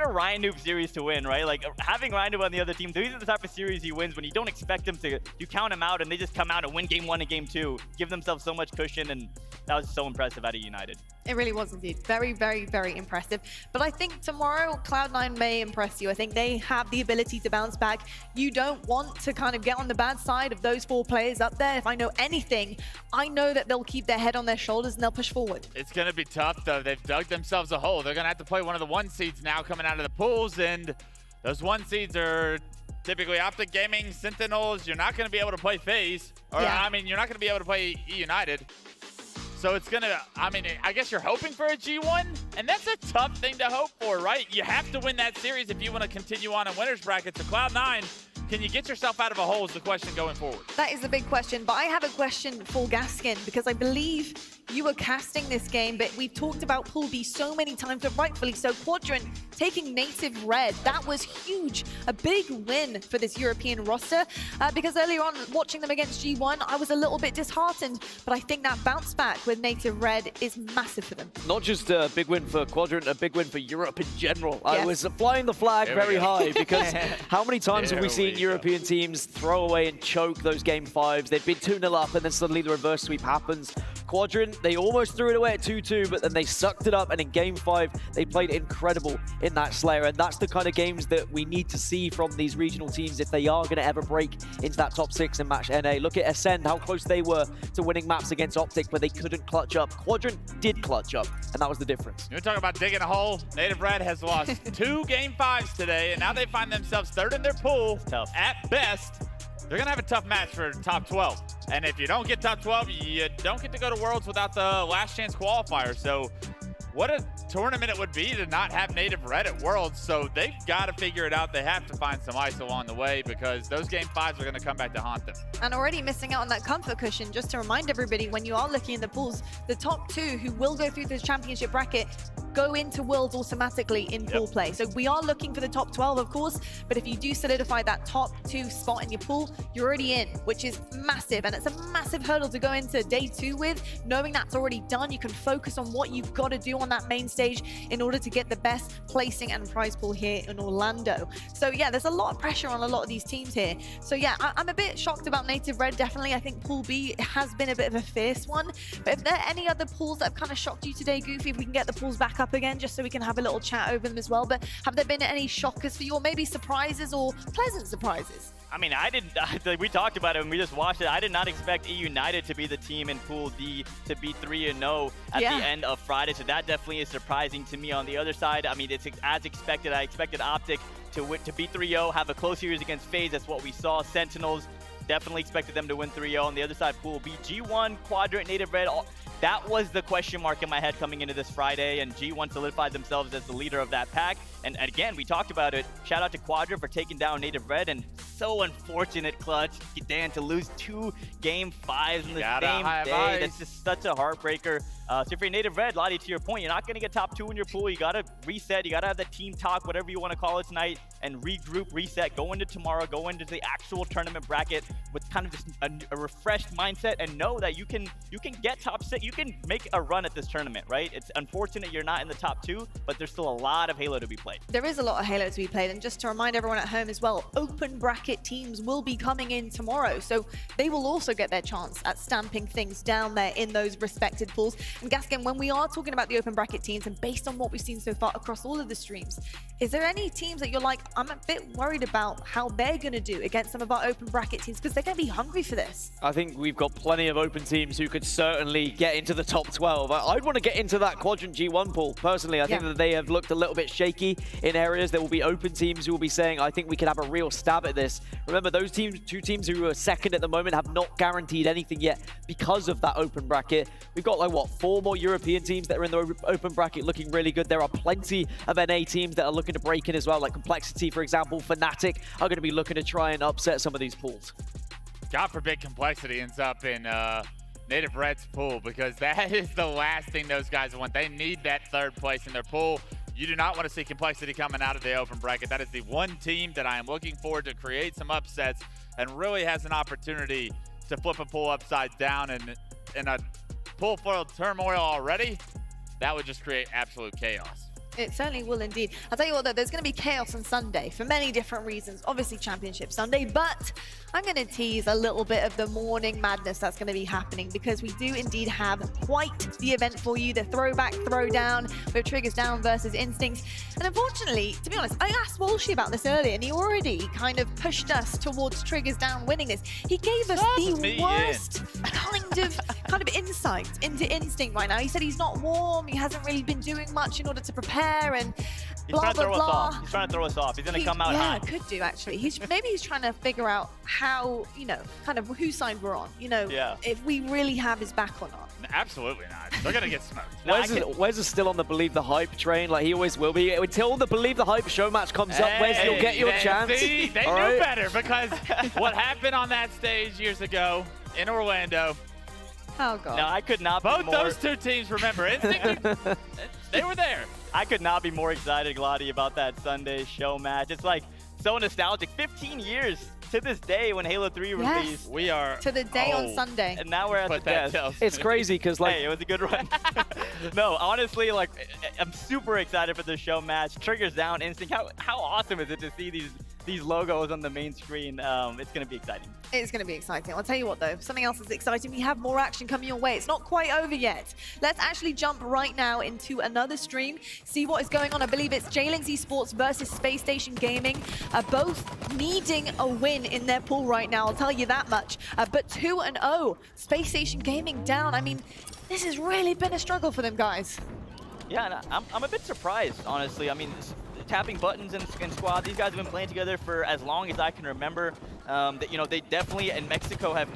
Ryan Noob series to win, right? Like, having Ryan Noob on the other team, these are the type of series he wins when you don't expect him to. You count him out and they just come out and win Game 1 and Game 2, give themselves so much cushion, and that was so impressive out of EUnited. It really was indeed. Very, very, very impressive. But I think tomorrow, Cloud9 may impress you. I think they have the ability to bounce back. You don't want to kind of get on the bad side of those 4 players up there. If I know anything, I know that they'll keep their head on their shoulders and they'll push forward. It's going to be tough, though. They've dug themselves a hole. They're going to have to play one of the 1 seeds now coming out of the pools, and those 1 seeds are typically Optic Gaming, Sentinels. You're not going to be able to play FaZe. Or, yeah. I mean, you're not going to be able to play EUnited. So it's going to, I guess you're hoping for a G1, and that's a tough thing to hope for, right? You have to win that series if you want to continue on in winners brackets. So Cloud9, can you get yourself out of a hole is the question going forward. That is the big question, but I have a question for Gaskin, because I believe you were casting this game, but we've talked about Pool B so many times, but rightfully so. Quadrant taking Native Red, that was huge. A big win for this European roster, because earlier on, watching them against G1, I was a little bit disheartened, but I think that bounce back with Native Red is massive for them. Not just a big win for Quadrant, a big win for Europe in general. Yes. I was flying the flag very high, because how many times have we seen European teams throw away and choke those Game 5s? They've been 2-0 up, and then suddenly the reverse sweep happens. Quadrant, they almost threw it away at 2-2, but then they sucked it up, and in Game 5, they played incredible in that Slayer, and that's the kind of games that we need to see from these regional teams if they are going to ever break into that top 6 and match NA. Look at Ascend, how close they were to winning maps against Optic, but they couldn't clutch up. Quadrant did clutch up, and that was the difference. You're talking about digging a hole. Native Red has lost 2 Game 5s today, and now they find themselves 3rd in their pool. Tough. At best, they're going to have a tough match for top 12. And if you don't get top 12, you don't get to go to Worlds without the last chance qualifier. So what a tournament it would be to not have Native Red at Worlds. So they've got to figure it out. They have to find some ice along the way because those game 5s are going to come back to haunt them. And already missing out on that comfort cushion. Just to remind everybody, when you are looking in the pools, the top 2 who will go through this championship bracket go into Worlds automatically in pool play. So we are looking for the top 12, of course, but if you do solidify that top 2 spot in your pool, you're already in, which is massive. And it's a massive hurdle to go into day 2 with. Knowing that's already done, you can focus on what you've got to do on that main stage in order to get the best placing and prize pool here in Orlando. So yeah, there's a lot of pressure on a lot of these teams here. So yeah, I'm a bit shocked about Native Red. Definitely, I think Pool B has been a bit of a fierce one. But if there are any other pools that have kind of shocked you today, Goofy, if we can get the pools back up again, just so we can have a little chat over them as well. But have there been any shockers for you, or maybe surprises or pleasant surprises? I mean, we talked about it when we just watched it. I did not expect EUnited to be the team in Pool D to be 3-0 at the end of Friday. So that definitely is surprising to me. On the other side, I mean, it's as expected. I expected Optic to be 3-0, have a close series against FaZe. That's what we saw. Sentinels, definitely expected them to win 3-0. On the other side, Pool B, G1, Quadrant, Native Red, that was the question mark in my head coming into this Friday, and G1 solidified themselves as the leader of that pack. And again, we talked about it. Shout out to Quadrant for taking down Native Red, and so unfortunate, Clutch, Dan, to lose 2 game 5s in the same day. That's just such a heartbreaker. So if you're Native Red, Lottie, to your point, you're not going to get top 2 in your pool. You got to reset. You got to have that team talk, whatever you want to call it tonight, and regroup, reset, go into tomorrow, go into the actual tournament bracket with kind of just a refreshed mindset, and know that you can get top 6. You can make a run at this tournament, right? It's unfortunate you're not in the top 2, but there's still a lot of Halo to be played. There is a lot of Halo to be played, and just to remind everyone at home as well, open bracket teams will be coming in tomorrow, so they will also get their chance at stamping things down there in those respected pools. And Gaskin, when we are talking about the open bracket teams, and based on what we've seen so far across all of the streams, is there any teams that you're like, I'm a bit worried about how they're going to do against some of our open bracket teams, because they're going to be hungry for this? I think we've got plenty of open teams who could certainly get into the top 12. I'd want to get into that Quadrant G1 pool. Personally, I think that they have looked a little bit shaky in areas. There will be open teams who will be saying, I think we can have a real stab at this. Remember, those teams, 2 teams who are second at the moment, have not guaranteed anything yet because of that open bracket. We've got like, what, 4 more European teams that are in the open bracket looking really good. There are plenty of NA teams that are looking to break in as well, like Complexity, for example. Fnatic are going to be looking to try and upset some of these pools. God forbid Complexity ends up in Native Red's pool, because that is the last thing those guys want. They need that 3rd place in their pool. You do not want to see Complexity coming out of the open bracket. That is the one team that I am looking forward to create some upsets and really has an opportunity to flip a pool upside down, and in a pool full of turmoil already, that would just create absolute chaos. It certainly will indeed. I'll tell you what though, there's going to be chaos on Sunday for many different reasons. Obviously Championship Sunday, but I'm going to tease a little bit of the morning madness that's going to be happening, because we do indeed have quite the event for you. The throwback throwdown with Triggers Down versus Instincts. And unfortunately, to be honest, I asked Walshy about this earlier, and he already kind of pushed us towards Triggers Down winning this. He gave us the worst kind of insight into Instinct right now. He said he's not warm, he hasn't really been doing much in order to prepare, and blah, blah, blah. He's trying to throw us off. He's going to come out hot. Yeah, could do, actually. Maybe he's trying to figure out how, kind of whose side we're on. If we really have his back or not. Absolutely not. They're going to get smoked. Wes is still on the Believe the Hype train, like he always will be. Until the Believe the Hype show match comes up, Wes, you'll get your chance. See, they knew better, because what happened on that stage years ago in Orlando. Oh, God. No, I could not be more... Both those 2 teams, remember, they were there. I could not be more excited, Glotty, about that Sunday show match. It's like so nostalgic. 15 years to this day when Halo 3 released. We are... To the day on Sunday. And now we're at the death. It's crazy, because like... Hey, it was a good run. No, honestly, like, I'm super excited for this show match. Triggers Down, Instinct. How awesome is it to see these logos on the main screen? It's going to be exciting. It's going to be exciting. I'll tell you what, though. Something else is exciting. We have more action coming your way. It's not quite over yet. Let's actually jump right now into another stream, see what is going on. I believe it's J-Links Esports versus Space Station Gaming, both needing a win in their pool right now. I'll tell you that much. But 2-0, Space Station Gaming down. I mean, this has really been a struggle for them, guys. Yeah, and I'm a bit surprised, honestly. I mean, tapping buttons in squad, these guys have been playing together for as long as I can remember. They definitely in Mexico have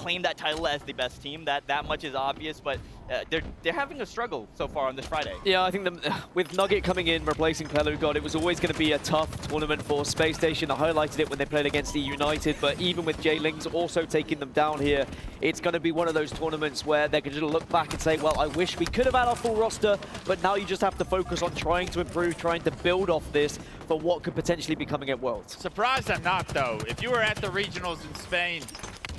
claim that title as the best team. That much is obvious, but they're having a struggle so far on this Friday. Yeah, I think with Nugget coming in, replacing Pelugod, it was always going to be a tough tournament for Space Station. I highlighted it when they played against EUnited, but even with J-Lings also taking them down here, it's going to be one of those tournaments where they're going to look back and say, well, I wish we could have had our full roster, but now you just have to focus on trying to improve, trying to build off this for what could potentially be coming at Worlds. Surprised I'm not, though. If you were at the regionals in Spain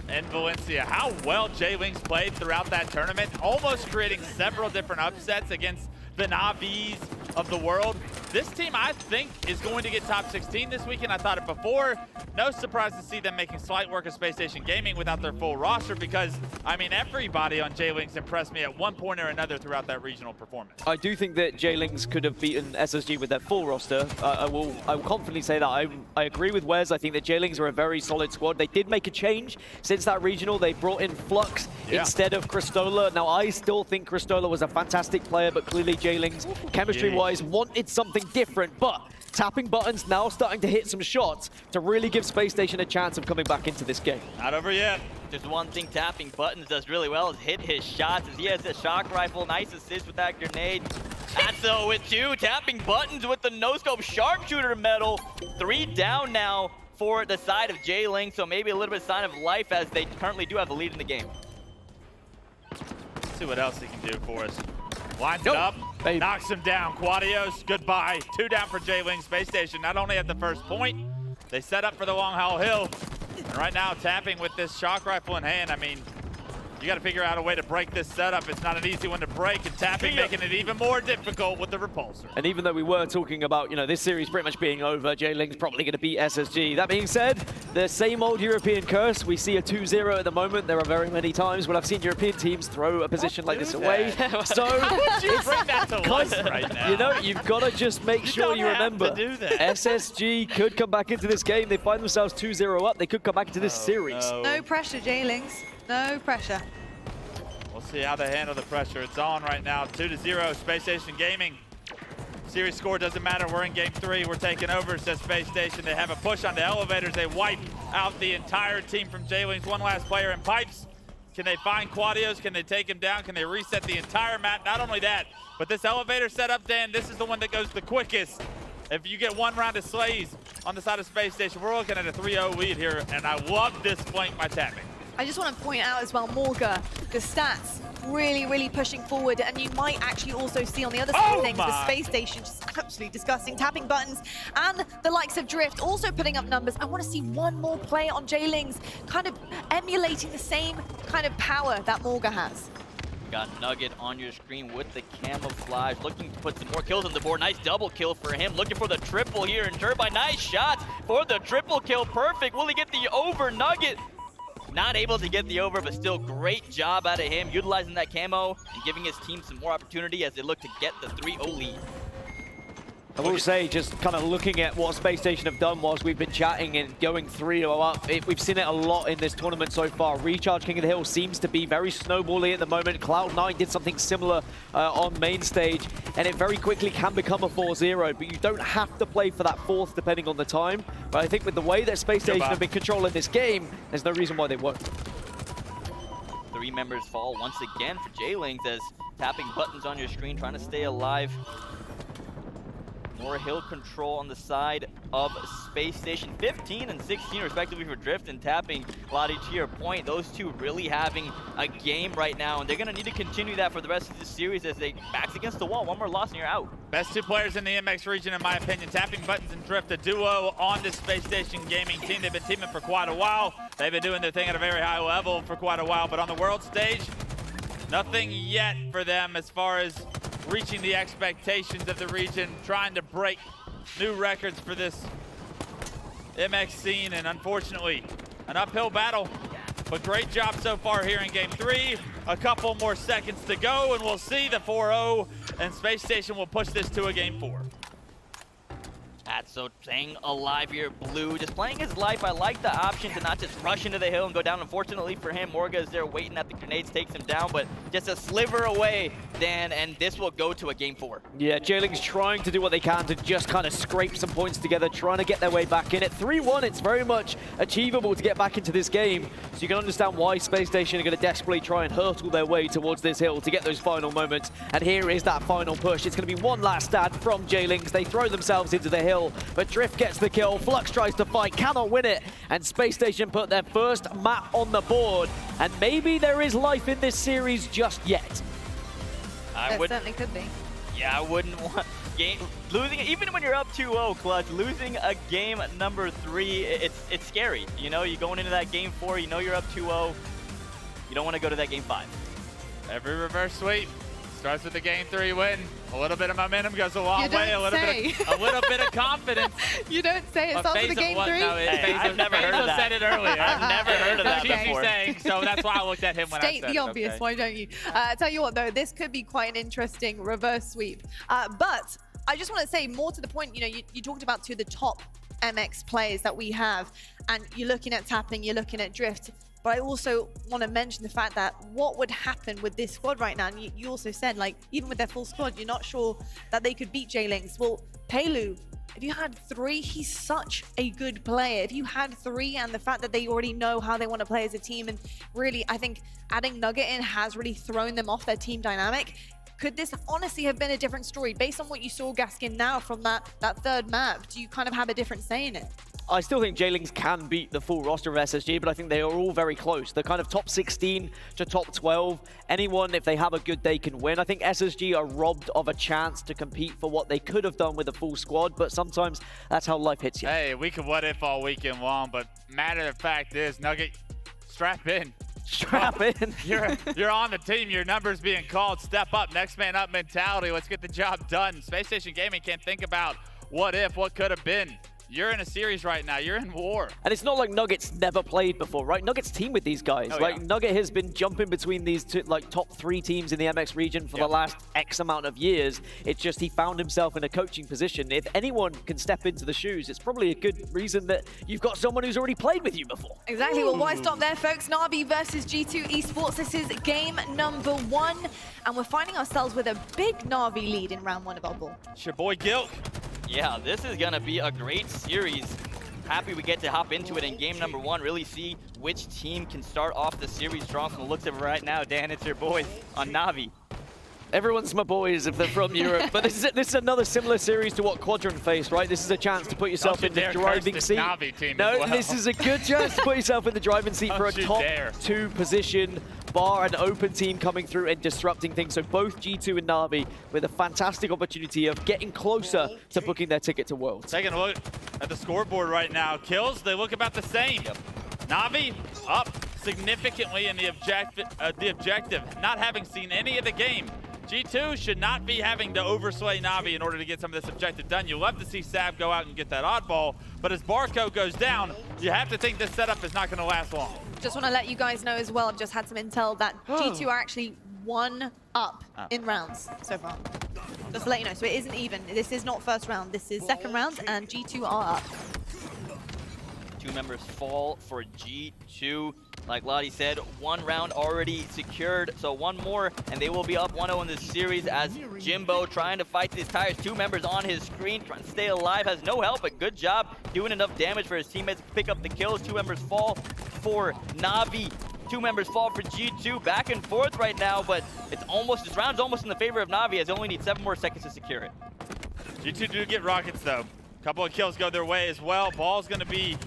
and Valencia, how well J-Wings played throughout that tournament, almost creating several different upsets against the Navis of the world. This team, I think, is going to get top 16 this weekend. I thought it before. No surprise to see them making slight work of Space Station Gaming without their full roster because, I mean, everybody on J-Wings impressed me at one point or another throughout that regional performance. I do think that J-Lings could have beaten SSG with their full roster. I will confidently say that. I agree with Wes. I think that J-Lings are a very solid squad. They did make a change since that regional. They brought in Flux instead of Cristola. Now, I still think Cristola was a fantastic player, but clearly J-Lings, chemistry-wise, wanted something different, but tapping buttons now starting to hit some shots to really give Space Station a chance of coming back into this game. Not over yet. There's one thing tapping buttons does really well is hit his shots as he has the shock rifle. Nice assist with that grenade. Atso with 2, tapping buttons with the no-scope sharpshooter medal. 3 down now for the side of J-Link, so maybe a little bit sign of life as they currently do have the lead in the game. Let's see what else he can do for us. Lines it up, knocks him down. Quadios, goodbye. 2 down for J-Wing. Space Station not only at the first point, they set up for the long haul hill. And right now, tapping with this shock rifle in hand, I mean, you got to figure out a way to break this setup. It's not an easy one to break, and tapping making it even more difficult with the repulsor. And even though we were talking about, you know, this series pretty much being over, J-Link's probably going to beat SSG. That being said, the same old European curse. We see a 2-0 at the moment. There are very many times when I've seen European teams throw a position like this away. So would you bring that to life right now? You know, you've got to just make sure you remember. SSG could come back into this game. They find themselves 2-0 up. They could come back into this series. No pressure, J-Links. No pressure. We'll see how they handle the pressure. It's on right now, 2-0, Space Station Gaming. Series score doesn't matter, we're in game 3. We're taking over, says Space Station. They have a push on the elevators. They wipe out the entire team from J-Wings. One last player in pipes. Can they find Quadios? Can they take him down? Can they reset the entire map? Not only that, but this elevator setup, Dan, this is the one that goes the quickest. If you get one round of slays on the side of Space Station, we're looking at a 3-0 lead here, and I love this flank by tapping. I just want to point out as well, Morga, the stats really, really pushing forward, and you might actually also see on the other side of things, the Space Station just absolutely disgusting, tapping buttons, and the likes of Drift also putting up numbers. I want to see one more play on J-Lings, kind of emulating the same kind of power that Morga has. Got Nugget on your screen with the camouflage, looking to put some more kills on the board. Nice double kill for him, looking for the triple here in Turbine. Nice shots for the triple kill, perfect. Will he get the over? Nugget not able to get the over, but still great job out of him, utilizing that camo and giving his team some more opportunity as they look to get the 3-0 lead. I will say, just kind of looking at what Space Station have done whilst we've been chatting and going 3-0 up, we've seen it a lot in this tournament so far. Recharge King of the Hill seems to be very snowbally at the moment. Cloud9 did something similar on main stage, and it very quickly can become a 4-0, but you don't have to play for that fourth depending on the time. But I think with the way that Space Station have been controlling this game, there's no reason why they won't. 3 members fall once again for J-Lings as tapping buttons on your screen, trying to stay alive. More hill control on the side of Space Station. 15 and 16 respectively for Drift and tapping. Lottie, to your point, those two really having a game right now, and they're going to need to continue that for the rest of the series as they backs against the wall. One more loss and you're out. Best 2 players in the MX region, in my opinion. Tapping buttons and Drift, a duo on this Space Station Gaming team. They've been teaming for quite a while. They've been doing their thing at a very high level for quite a while, but on the world stage, nothing yet for them as far as reaching the expectations of the region, trying to break new records for this MX scene, and unfortunately, an uphill battle. But great job so far here in game 3. A couple more seconds to go, and we'll see the 4-0, and Space Station will push this to a game 4. So staying alive here, Blue, just playing his life. I like the option to not just rush into the hill and go down. Unfortunately for him, Morga is there waiting at the grenades, takes him down, but just a sliver away, Dan, and this will go to a game 4. Yeah, Jailing's trying to do what they can to just kind of scrape some points together, trying to get their way back in. At 3-1, it's very much achievable to get back into this game, so you can understand why Space Station are going to desperately try and hurtle their way towards this hill to get those final moments. And here is that final push. It's going to be one last stand from Jailings. They throw themselves into the hill, but Drift gets the kill. Flux tries to fight, cannot win it, and Space Station put their first map on the board. And maybe there is life in this series just yet. There certainly could be. Yeah, I wouldn't want losing, even when you're up 2-0, Clutch, losing a game number 3, it's scary. You know, you're going into that game 4, you know you're up 2-0. You don't want to go to that game 5. Every reverse sweep starts with the game 3 win. A little bit of momentum goes a long way. A little bit of confidence. You don't say it starts with the game 3? No, I've never heard of that. said it earlier. I've never heard of that before. Saying, so that's why I looked at him when I said State the obvious, why don't you? Tell you what though, this could be quite an interesting reverse sweep. But I just want to say more to the point, you know, you talked about two of the top MX players that we have, and you're looking at Tapping, you're looking at Drift. But I also want to mention the fact that what would happen with this squad right now, and you also said, like, even with their full squad, you're not sure that they could beat Jailings. Well, Pelu, if you had 3, he's such a good player. If you had 3 and the fact that they already know how they want to play as a team, and really, I think adding Nugget in has really thrown them off their team dynamic. Could this honestly have been a different story? Based on what you saw, Gaskin, now from that third map, do you kind of have a different say in it? I still think Jailings can beat the full roster of SSG, but I think they are all very close. They're kind of top 16 to top 12. Anyone, if they have a good day, can win. I think SSG are robbed of a chance to compete for what they could have done with a full squad, but sometimes that's how life hits you. Hey, we can what if all weekend long, but matter of fact is, Nugget, strap in. Strap in. You're on the team. Your number's being called. Step up, next man up mentality. Let's get the job done. Space Station Gaming can't think about what if, what could have been. You're in a series right now. You're in war. And it's not like Nugget's never played before, right? Nugget's team with these guys. Nugget has been jumping between these two, like, top 3 teams in the MX region for the last X amount of years. It's just he found himself in a coaching position. If anyone can step into the shoes, it's probably a good reason that you've got someone who's already played with you before. Exactly. Well, why stop there, folks? Navi versus G2 Esports. This is game number 1, and we're finding ourselves with a big Navi lead in round 1 of our ball. It's your boy Gilk. Yeah, this is going to be a great series. Happy we get to hop into it in game number 1, really see which team can start off the series strong. From the looks of it right now, Dan, it's your boys on Navi. Everyone's my boys if they're from Europe, but this is another similar series to what Quadrant faced, right? This is a chance to put yourself in the driving seat. This is a good chance to put yourself in the driving seat for a top 2 position, bar an open team coming through and disrupting things. So both G2 and Navi with a fantastic opportunity of getting closer to booking their ticket to Worlds. Taking a look at the scoreboard right now. Kills, they look about the same. Navi up significantly in the objective, not having seen any of the game. G2 should not be having to overslay Navi in order to get some of this objective done. You love to see Sav go out and get that oddball, but as Barco goes down, you have to think this setup is not going to last long. Just want to let you guys know as well, I've just had some intel that G2 are actually 1 up in rounds so far. Just to let you know, so it isn't even. This is not first round, this is second round, and G2 are up. 2 members fall for G2. Like Lottie said, 1 round already secured, so 1 more, and they will be up 1-0 in this series as Jimbo trying to fight these tires. 2 members on his screen, trying to stay alive, has no help, but good job doing enough damage for his teammates to pick up the kills. 2 members fall for Navi. 2 members fall for G2, back and forth right now, but it's almost, this round's almost in the favor of Navi as they only need 7 more seconds to secure it. G2 do get rockets though. A couple of kills go their way as well. Ball's gonna be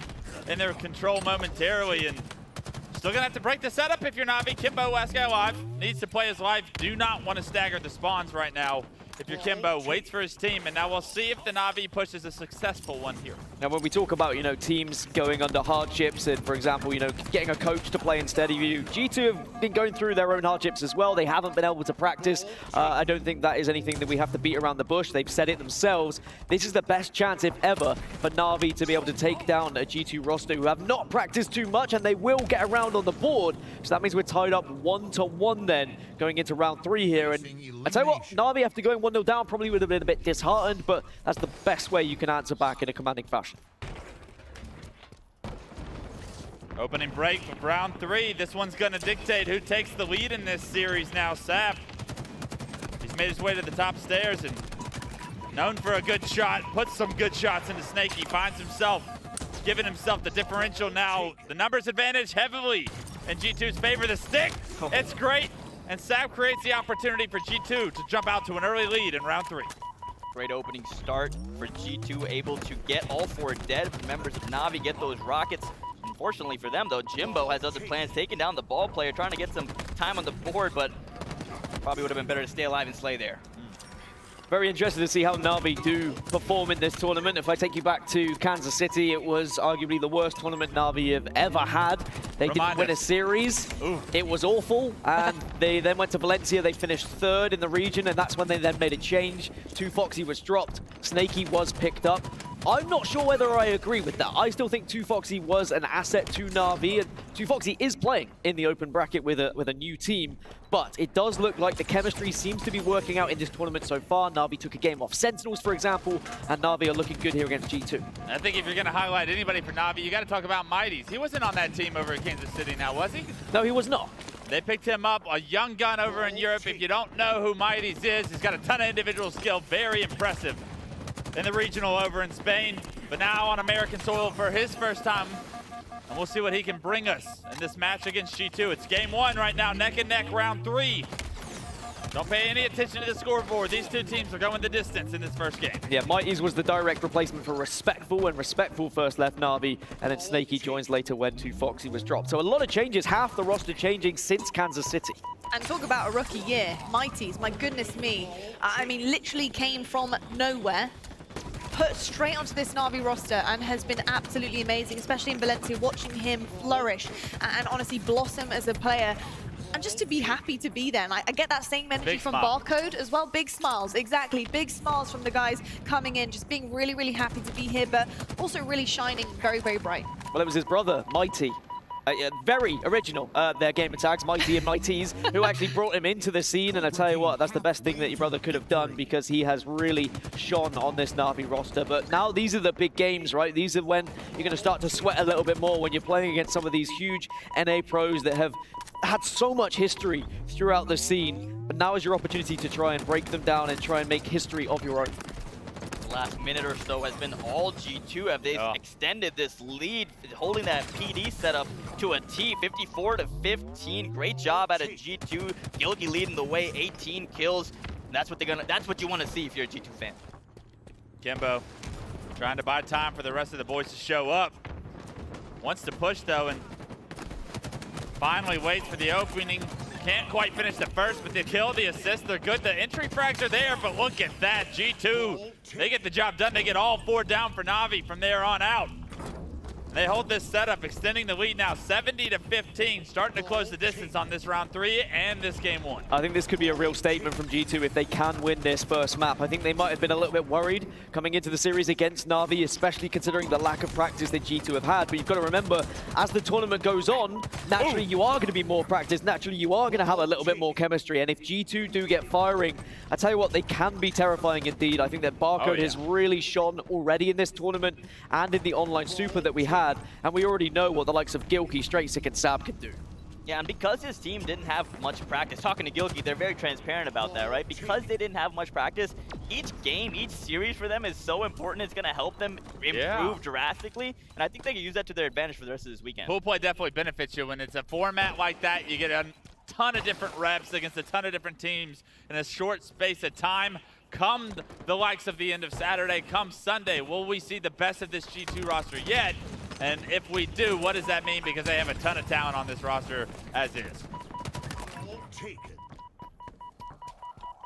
in their control momentarily, and still gonna have to break the setup if you're Navi. Kimbo, last guy alive, needs to play his life. Do not want to stagger the spawns right now. If you're Kimbo, waits for his team, and now we'll see if the Navi push is a successful one here. Now, when we talk about, teams going under hardships and, for example, getting a coach to play instead of you, G2 have been going through their own hardships as well. They haven't been able to practice. I don't think that is anything that we have to beat around the bush. They've said it themselves. This is the best chance, if ever, for Navi to be able to take down a G2 roster who have not practiced too much, and they will get around on the board. So that means we're tied up 1-1 then, going into round 3 here. And I tell you what, Navi, after going 1-0 down, probably would have been a bit disheartened, but that's the best way you can answer back in a commanding fashion. Opening break of round 3. This one's going to dictate who takes the lead in this series now. Sap, he's made his way to the top stairs and known for a good shot. Puts some good shots into Snaky. Finds himself, giving himself the differential now. The numbers advantage heavily in G2's favor. The stick, it's great. And Sap creates the opportunity for G2 to jump out to an early lead in round 3. Great opening start for G2, able to get all 4 dead. Members of Navi get those rockets. Unfortunately for them, though, Jimbo has other plans, taking down the ball player, trying to get some time on the board, but probably would have been better to stay alive and slay there. Very interested to see how Navi do perform in this tournament. If I take you back to Kansas City, it was arguably the worst tournament Navi have ever had. They didn't win a series. It was awful. And they then went to Valencia. They finished 3rd in the region, and that's when they then made a change. 2Foxy was dropped. Snaky was picked up. I'm not sure whether I agree with that. I still think 2Foxy was an asset to Navi, and 2Foxy is playing in the open bracket with a new team, but it does look like the chemistry seems to be working out in this tournament so far. Navi took a game off Sentinels, for example, and Navi are looking good here against G2. I think if you're going to highlight anybody for Navi, you got to talk about Mighties. He wasn't on that team over at Kansas City now, was he? No, he was not. They picked him up, a young gun over in Europe. If you don't know who Mighties is, he's got a ton of individual skill, very impressive in the regional over in Spain, but now on American soil for his first time. And we'll see what he can bring us in this match against G2. It's game 1 right now, neck and neck, round 3. Don't pay any attention to the scoreboard. These two teams are going the distance in this first game. Yeah, Mighties was the direct replacement for Respectful, and Respectful first left Navi, and then Snaky joins later when 2Foxy was dropped. So a lot of changes, half the roster changing since Kansas City. And talk about a rookie year. Mighties, my goodness me. I mean, literally came from nowhere, put straight onto this Navi roster, and has been absolutely amazing, especially in Valencia, watching him flourish and honestly blossom as a player. And just to be happy to be there. And I get that same energy from Barcode as well. Big smiles, exactly. Big smiles from the guys coming in, just being really, really happy to be here, but also really shining very, very bright. Well, it was his brother, Mighty. Very original, their gamer tags, Mighty and Mighties, who actually brought him into the scene. And I tell you what, that's the best thing that your brother could have done, because he has really shone on this Navi roster. But now these are the big games, right? These are when you're going to start to sweat a little bit more, when you're playing against some of these huge NA pros that have had so much history throughout the scene. But now is your opportunity to try and break them down and try and make history of your own. The last minute or so has been all G2. Have they extended this lead, holding that PD setup to a T, 54-15. Great job out of G2. Gilkey leading the way, 18 kills. That's what that's what you want to see if you're a G2 fan. Kimbo trying to buy time for the rest of the boys to show up. Wants to push though, and finally waits for the opening. Can't quite finish the first, but the kill, the assist, they're good. The entry frags are there, but look at that. G2, they get the job done. They get all 4 down for Navi from there on out. They hold this setup, extending the lead now 70-15, starting to close the distance on this round 3 and this game 1. I think this could be a real statement from G2 if they can win this first map. I think they might have been a little bit worried coming into the series against Navi, especially considering the lack of practice that G2 have had. But you've got to remember, as the tournament goes on, naturally you are going to be more practiced. Naturally you are going to have a little bit more chemistry. And if G2 do get firing, I tell you what, they can be terrifying indeed. I think that Barcode has really shone already in this tournament and in the online super that we had. And we already know what the likes of Gilkey, Straightsick, and Sab can do. Yeah, and because his team didn't have much practice, talking to Gilkey, they're very transparent about that, right? Because they didn't have much practice, each game, each series for them is so important. It's going to help them improve drastically, and I think they can use that to their advantage for the rest of this weekend. Pool play definitely benefits you when it's a format like that. You get a ton of different reps against a ton of different teams in a short space of time. Come the likes of the end of Saturday, come Sunday, will we see the best of this G2 roster yet? And if we do, what does that mean? Because they have a ton of talent on this roster as is.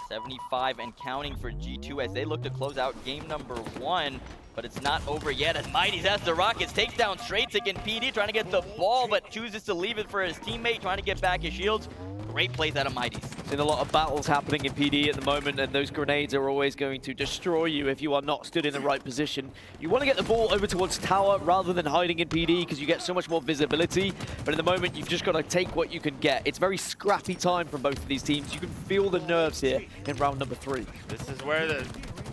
75 and counting for G2 as they look to close out game number 1. But it's not over yet as Mighty's has the Rockets, takes down Straightsick and PD, trying to get the ball, but chooses to leave it for his teammate, trying to get back his shields. Great plays out of Mighty's. Seen a lot of battles happening in PD at the moment, and those grenades are always going to destroy you if you are not stood in the right position. You want to get the ball over towards tower rather than hiding in PD because you get so much more visibility, but at the moment you've just got to take what you can get. It's very scrappy time from both of these teams. You can feel the nerves here in round number 3. This is where the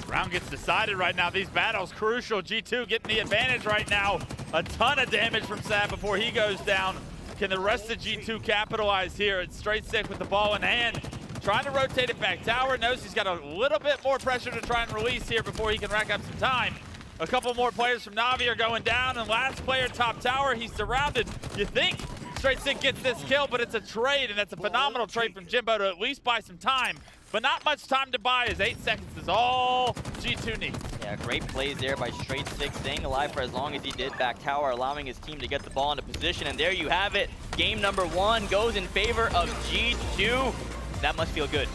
round gets decided right now. These battles crucial. G2 getting the advantage right now. A ton of damage from Sad before he goes down. Can the rest of G2 capitalize here? It's Straightsick with the ball in hand, trying to rotate it back tower. Knows he's got a little bit more pressure to try and release here before he can rack up some time. A couple more players from Navi are going down, and last player top tower, he's surrounded. You think Straightsick gets this kill, but it's a trade, and that's a phenomenal trade from Jimbo to at least buy some time. But not much time to buy, as 8 seconds is all G2 needs. Yeah, great plays there by Straightsick, staying alive for as long as he did back tower, allowing his team to get the ball into position. And there you have it. Game number 1 goes in favor of G2. That must feel good.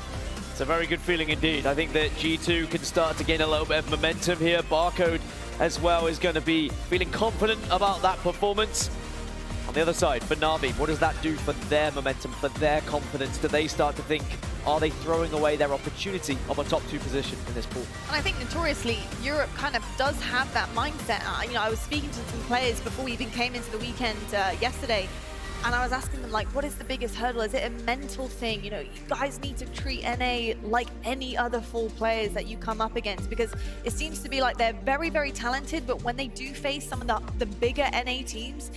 It's a very good feeling indeed. I think that G2 can start to gain a little bit of momentum here. Barcode as well is going to be feeling confident about that performance. On the other side, for Navi, what does that do for their momentum, for their confidence? Do they start to think, are they throwing away their opportunity of a top 2 position in this pool? And I think notoriously, Europe kind of does have that mindset. You know, I was speaking to some players before we even came into the weekend yesterday, and I was asking them, like, what is the biggest hurdle? Is it a mental thing? You know, you guys need to treat NA like any other full players that you come up against, because it seems to be like they're very, very talented, but when they do face some of the bigger NA teams,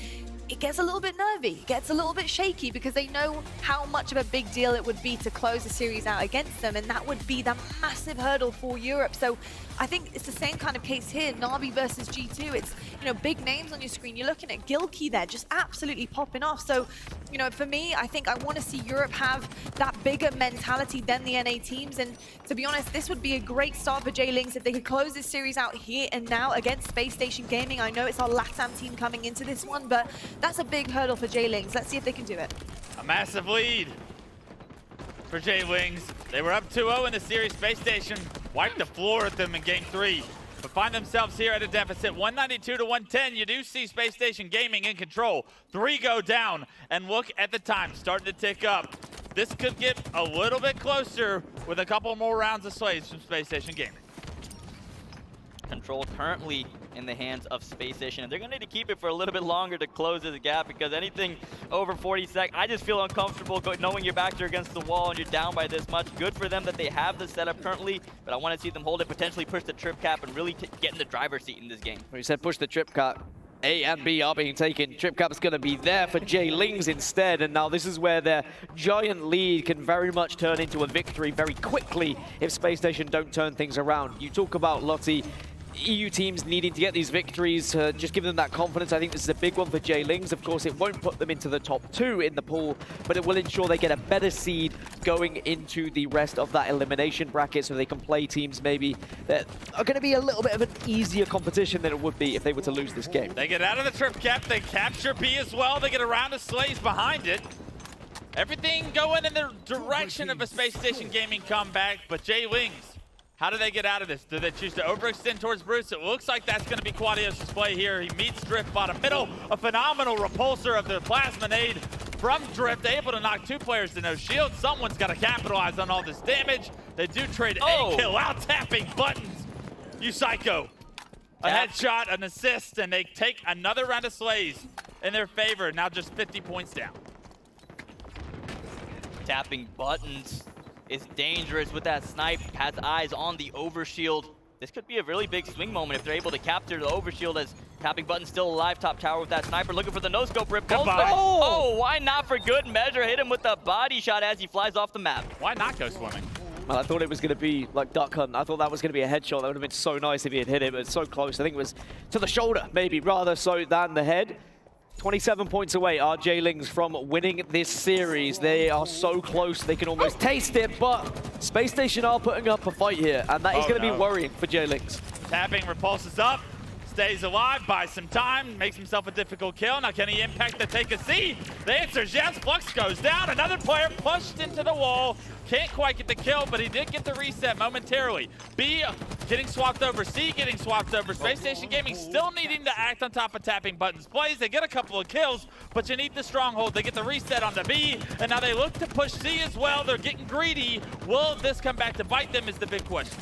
it gets a little bit nervy, it gets a little bit shaky, because they know how much of a big deal it would be to close the series out against them, and that would be the massive hurdle for Europe. So I think it's the same kind of case here, Navi versus G2. It's, you know, big names on your screen. You're looking at Gilkey there, just absolutely popping off. So, you know, for me, I think I want to see Europe have that bigger mentality than the NA teams. And to be honest, this would be a great start for J-Links if they could close this series out here and now against Space Station Gaming. I know it's our LATAM team coming into this one, but that's a big hurdle for J-Links. Let's see if they can do it. A massive lead for J-Wings. They were up 2-0 in the series. Space Station wiped the floor at them in game 3, but find themselves here at a deficit 192 to 110. You do see Space Station Gaming in control. 3 go down, and look at the time starting to tick up. This could get a little bit closer with a couple more rounds of slaves from Space Station Gaming. Control currently in the hands of Space Station, and they're going to need to keep it for a little bit longer to close this gap, because anything over 40 seconds, I just feel uncomfortable knowing your backs are against the wall and you're down by this much. Good for them that they have the setup currently, but I want to see them hold it, potentially push the trip cap, and really get in the driver's seat in this game. Well, you said push the trip cap. A and B are being taken. Trip cap's going to be there for J-Lings instead, and now this is where their giant lead can very much turn into a victory very quickly if Space Station don't turn things around. You talk about Lottie, EU teams needing to get these victories, just give them that confidence. I think this is a big one for J-Lings. Of course, it won't put them into the top 2 in the pool, but it will ensure they get a better seed going into the rest of that elimination bracket, so they can play teams maybe that are going to be a little bit of an easier competition than it would be if they were to lose this game. They get out of the trip cap, they capture B as well, they get a round of slaves behind it. Everything going in the direction of a Space Station Gaming comeback, but J-Wings, how do they get out of this? Do they choose to overextend towards Bruce? It looks like that's going to be Quadios' play here. He meets Drift bottom middle. A phenomenal repulsor of the Plasma Nade from Drift, able to knock 2 players to no shield. Someone's got to capitalize on all this damage. They do trade a kill out, tapping buttons. You psycho. A headshot, an assist, and they take another round of slays in their favor. Now just 50 points down. Tapping buttons is dangerous with that snipe, has eyes on the overshield. This could be a really big swing moment if they're able to capture the overshield, as tapping button still alive top tower with that sniper, looking for the no-scope rip. Oh, why not for good measure? Hit him with a body shot as he flies off the map. Why not go swimming? Well, I thought it was going to be like duck hunt. I thought that was going to be a headshot. That would have been so nice if he had hit it, but it's so close. I think it was to the shoulder, maybe, rather so than the head. 27 points away are J-Lings from winning this series. They are so close, they can almost taste it, but Space Station are putting up a fight here, and that is going to be worrying for J-Lings. Tapping repulses up, Stays alive, buys some time, makes himself a difficult kill. Now can he impact the take a C? The answer is yes. Flux goes down. Another player pushed into the wall. Can't quite get the kill, but he did get the reset momentarily. B getting swapped over, C getting swapped over. Space Station Gaming still needing to act on top of tapping buttons plays. They get a couple of kills, but you need the stronghold. They get the reset on the B, and now they look to push C as well. They're getting greedy. Will this come back to bite them is the big question.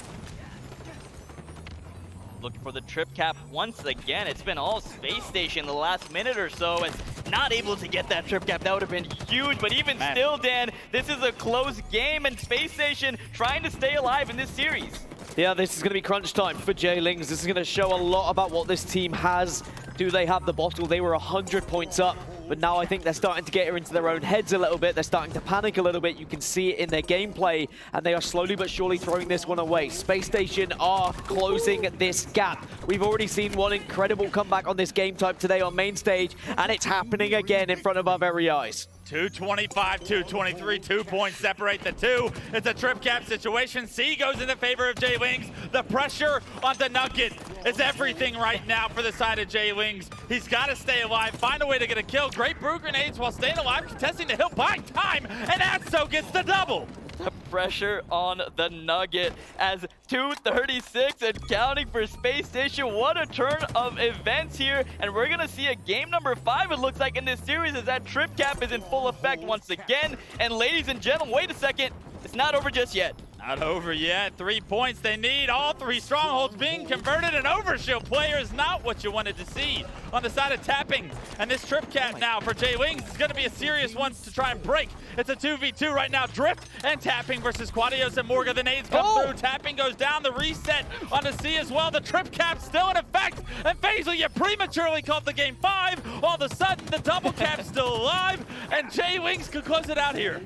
Looking for the trip cap once again. It's been all Space Station the last minute or so. It's not able to get that trip cap. That would have been huge, but even still, Dan, this is a close game, and Space Station trying to stay alive in this series. Yeah, this is going to be crunch time for J-Lings. This is going to show a lot about what this team has. Do they have the bottle? They were 100 points up, but now I think they're starting to get into their own heads a little bit. They're starting to panic a little bit. You can see it in their gameplay, and they are slowly but surely throwing this one away. Space Station are closing this gap. We've already seen one incredible comeback on this game type today on main stage, and it's happening again in front of our very eyes. 225, 223, 2 points separate the two. It's a trip cap situation. C goes in the favor of J-Wings. The pressure on the Nugget is everything right now for the side of J-Wings. He's got to stay alive, find a way to get a kill. Great brew grenades while staying alive, contesting the hill, buying time, and Atso gets the double. The pressure on the Nugget as 2:36 and counting for Space Station. What a turn of events here, and we're gonna see a game number 5, it looks like, in this series, as that trip cap is in full effect once again. And ladies and gentlemen, wait a second, it's not over just yet. Not over yet. 3 points they need. All 3 strongholds being converted. An overshield player is not what you wanted to see on the side of tapping. And this trip cap now for J-Wings is going to be a serious one to try and break. It's a 2v2 right now. Drift and tapping versus Quadios and Morga. The nades come through. Tapping goes down. The reset on the C as well. The trip cap still in effect. And FaZe, you prematurely called the game 5. All of a sudden, the double cap's still alive. And J-Wings could close it out here.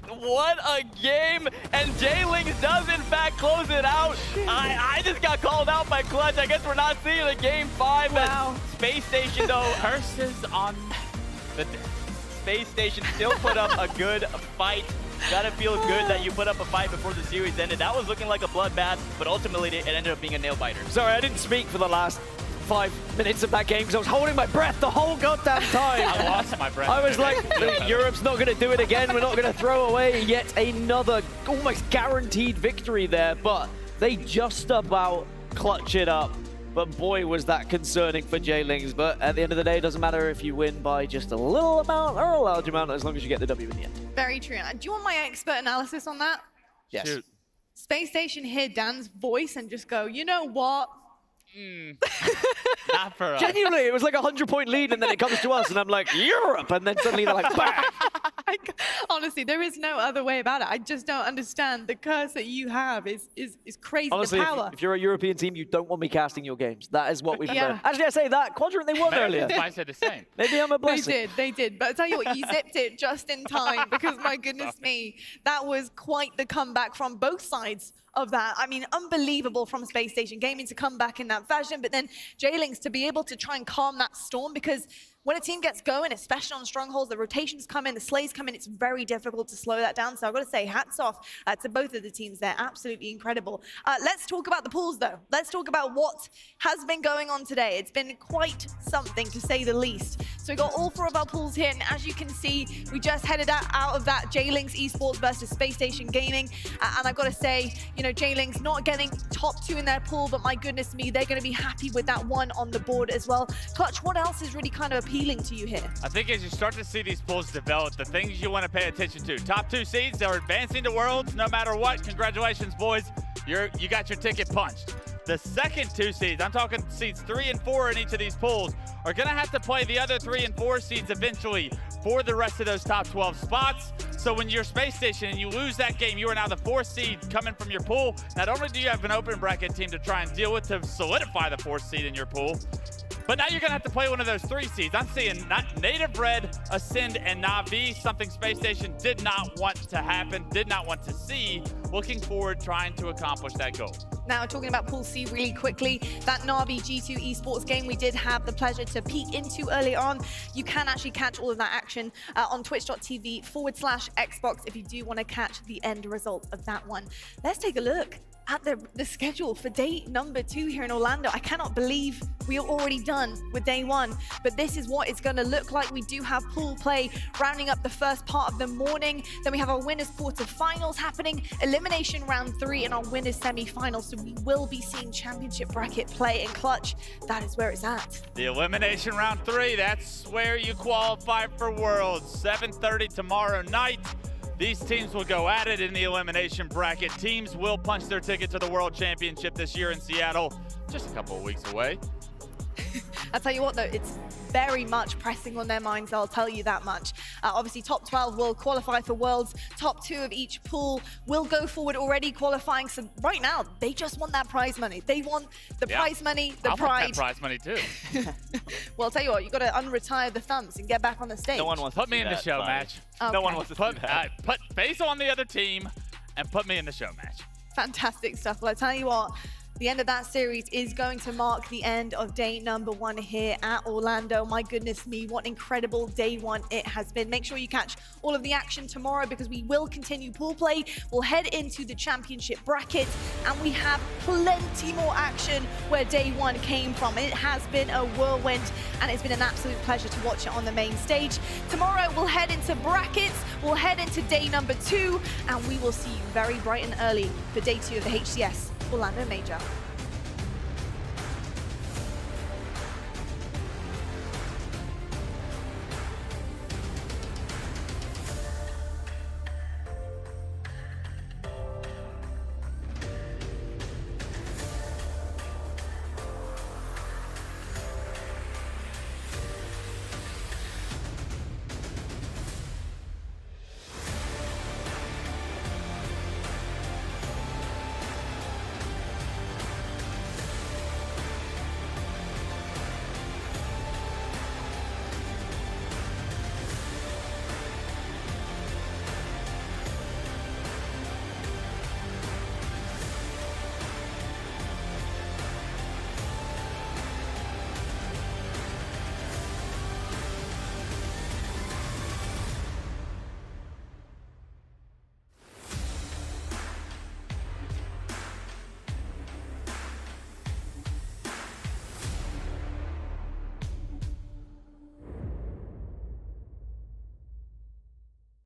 What a game, and J-Lings does in fact close it out. I just got called out by Clutch. I guess we're not seeing a game 5. Wow. Space Station though, curses on the Space Station still put up a good fight. Gotta feel good that you put up a fight before the series ended. That was looking like a bloodbath, but ultimately it ended up being a nail biter. Sorry, I didn't speak for the last 5 minutes of that game because I was holding my breath the whole goddamn time. I lost my breath. I was like, Europe's not going to do it again. We're not going to throw away yet another almost guaranteed victory there, but they just about clutch it up. But boy, was that concerning for J-Lings. But at the end of the day, it doesn't matter if you win by just a little amount or a large amount, as long as you get the W in the end. Very true. Do you want my expert analysis on that? Yes. Shoot. Space Station hear Dan's voice and just go, you know what? Not for us. Genuinely, it was like a 100-point lead, and then it comes to us, and I'm like, Europe! And then suddenly they're like, bang! Honestly, there is no other way about it. I just don't understand. The curse that you have is crazy. Honestly, the power. if you're a European team, you don't want me casting your games. That is what we've learned. Actually, I say that. Quadrant, they won earlier. I said the same. Maybe I'm a blessing. They did. But I tell you what, you zipped it just in time because, my goodness me, that was quite the comeback from both sides of that. I mean, unbelievable from Space Station Gaming to come back in that fashion, but then J-Lings to be able to try and calm that storm, because when a team gets going, especially on strongholds, the rotations come in, the slays come in, it's very difficult to slow that down. So I've got to say, hats off to both of the teams. They're absolutely incredible. Let's talk about the pools, though. Let's talk about what has been going on today. It's been quite something, to say the least. So we got all 4 of our pools here, and as you can see, we just headed out of that J-Lings Esports versus Space Station Gaming. And I've got to say, you know, J-Lings not getting top 2 in their pool, but my goodness me, they're going to be happy with that 1 on the board as well. Clutch, what else is really kind of appealing to you here? I think as you start to see these pools develop, the things you want to pay attention to. Top 2 seeds, they're advancing to Worlds no matter what. Congratulations, boys. You got your ticket punched. The second 2 seeds, I'm talking seeds 3 and 4 in each of these pools, are going to have to play the other 3 and 4 seeds eventually for the rest of those top 12 spots. So when you're Space Station and you lose that game, you are now the 4th seed coming from your pool. Not only do you have an open bracket team to try and deal with to solidify the 4th seed in your pool, but now you're going to have to play one of those 3 seeds. I'm seeing Native Red, Ascend, and Navi, something Space Station did not want to happen, did not want to see. Looking forward, trying to accomplish that goal. Now, talking about Pool C really quickly, that Navi G2 Esports game we did have the pleasure to peek into earlier on. You can actually catch all of that action on twitch.tv/Xbox if you do want to catch the end result of that one. Let's take a look at the schedule for day number 2 here in Orlando. I cannot believe we are already done with day 1, but this is what it's going to look like. We do have pool play rounding up the first part of the morning. Then we have our winners quarterfinals happening, elimination round 3, and our winners semi-finals. So we will be seeing championship bracket play in Clutch. That is where it's at. The elimination round 3, that's where you qualify for Worlds. 7:30 tomorrow night. These teams will go at it in the elimination bracket. Teams will punch their ticket to the World Championship this year in Seattle, just a couple of weeks away. I'll tell you what though, it's very much pressing on their minds, I'll tell you that much. Obviously top 12 will qualify for Worlds, top 2 of each pool will go forward already qualifying. So right now, they just want that prize money. They want the prize money, the pride. I want that prize money too. Well, I'll tell you what, you got to unretire the thumbs and get back on the stage. No one wants to put me in the show match. Okay. No one wants to put FaZe on the other team and put me in the show match. Fantastic stuff. Well, I tell you what, the end of that series is going to mark the end of day number 1 here at Orlando. My goodness me, what an incredible day 1 it has been. Make sure you catch all of the action tomorrow because we will continue pool play. We'll head into the championship bracket and we have plenty more action where day 1 came from. It has been a whirlwind and it's been an absolute pleasure to watch it on the main stage. Tomorrow we'll head into brackets, we'll head into day number 2 and we will see you very bright and early for day 2 of the HCS Orlando Major.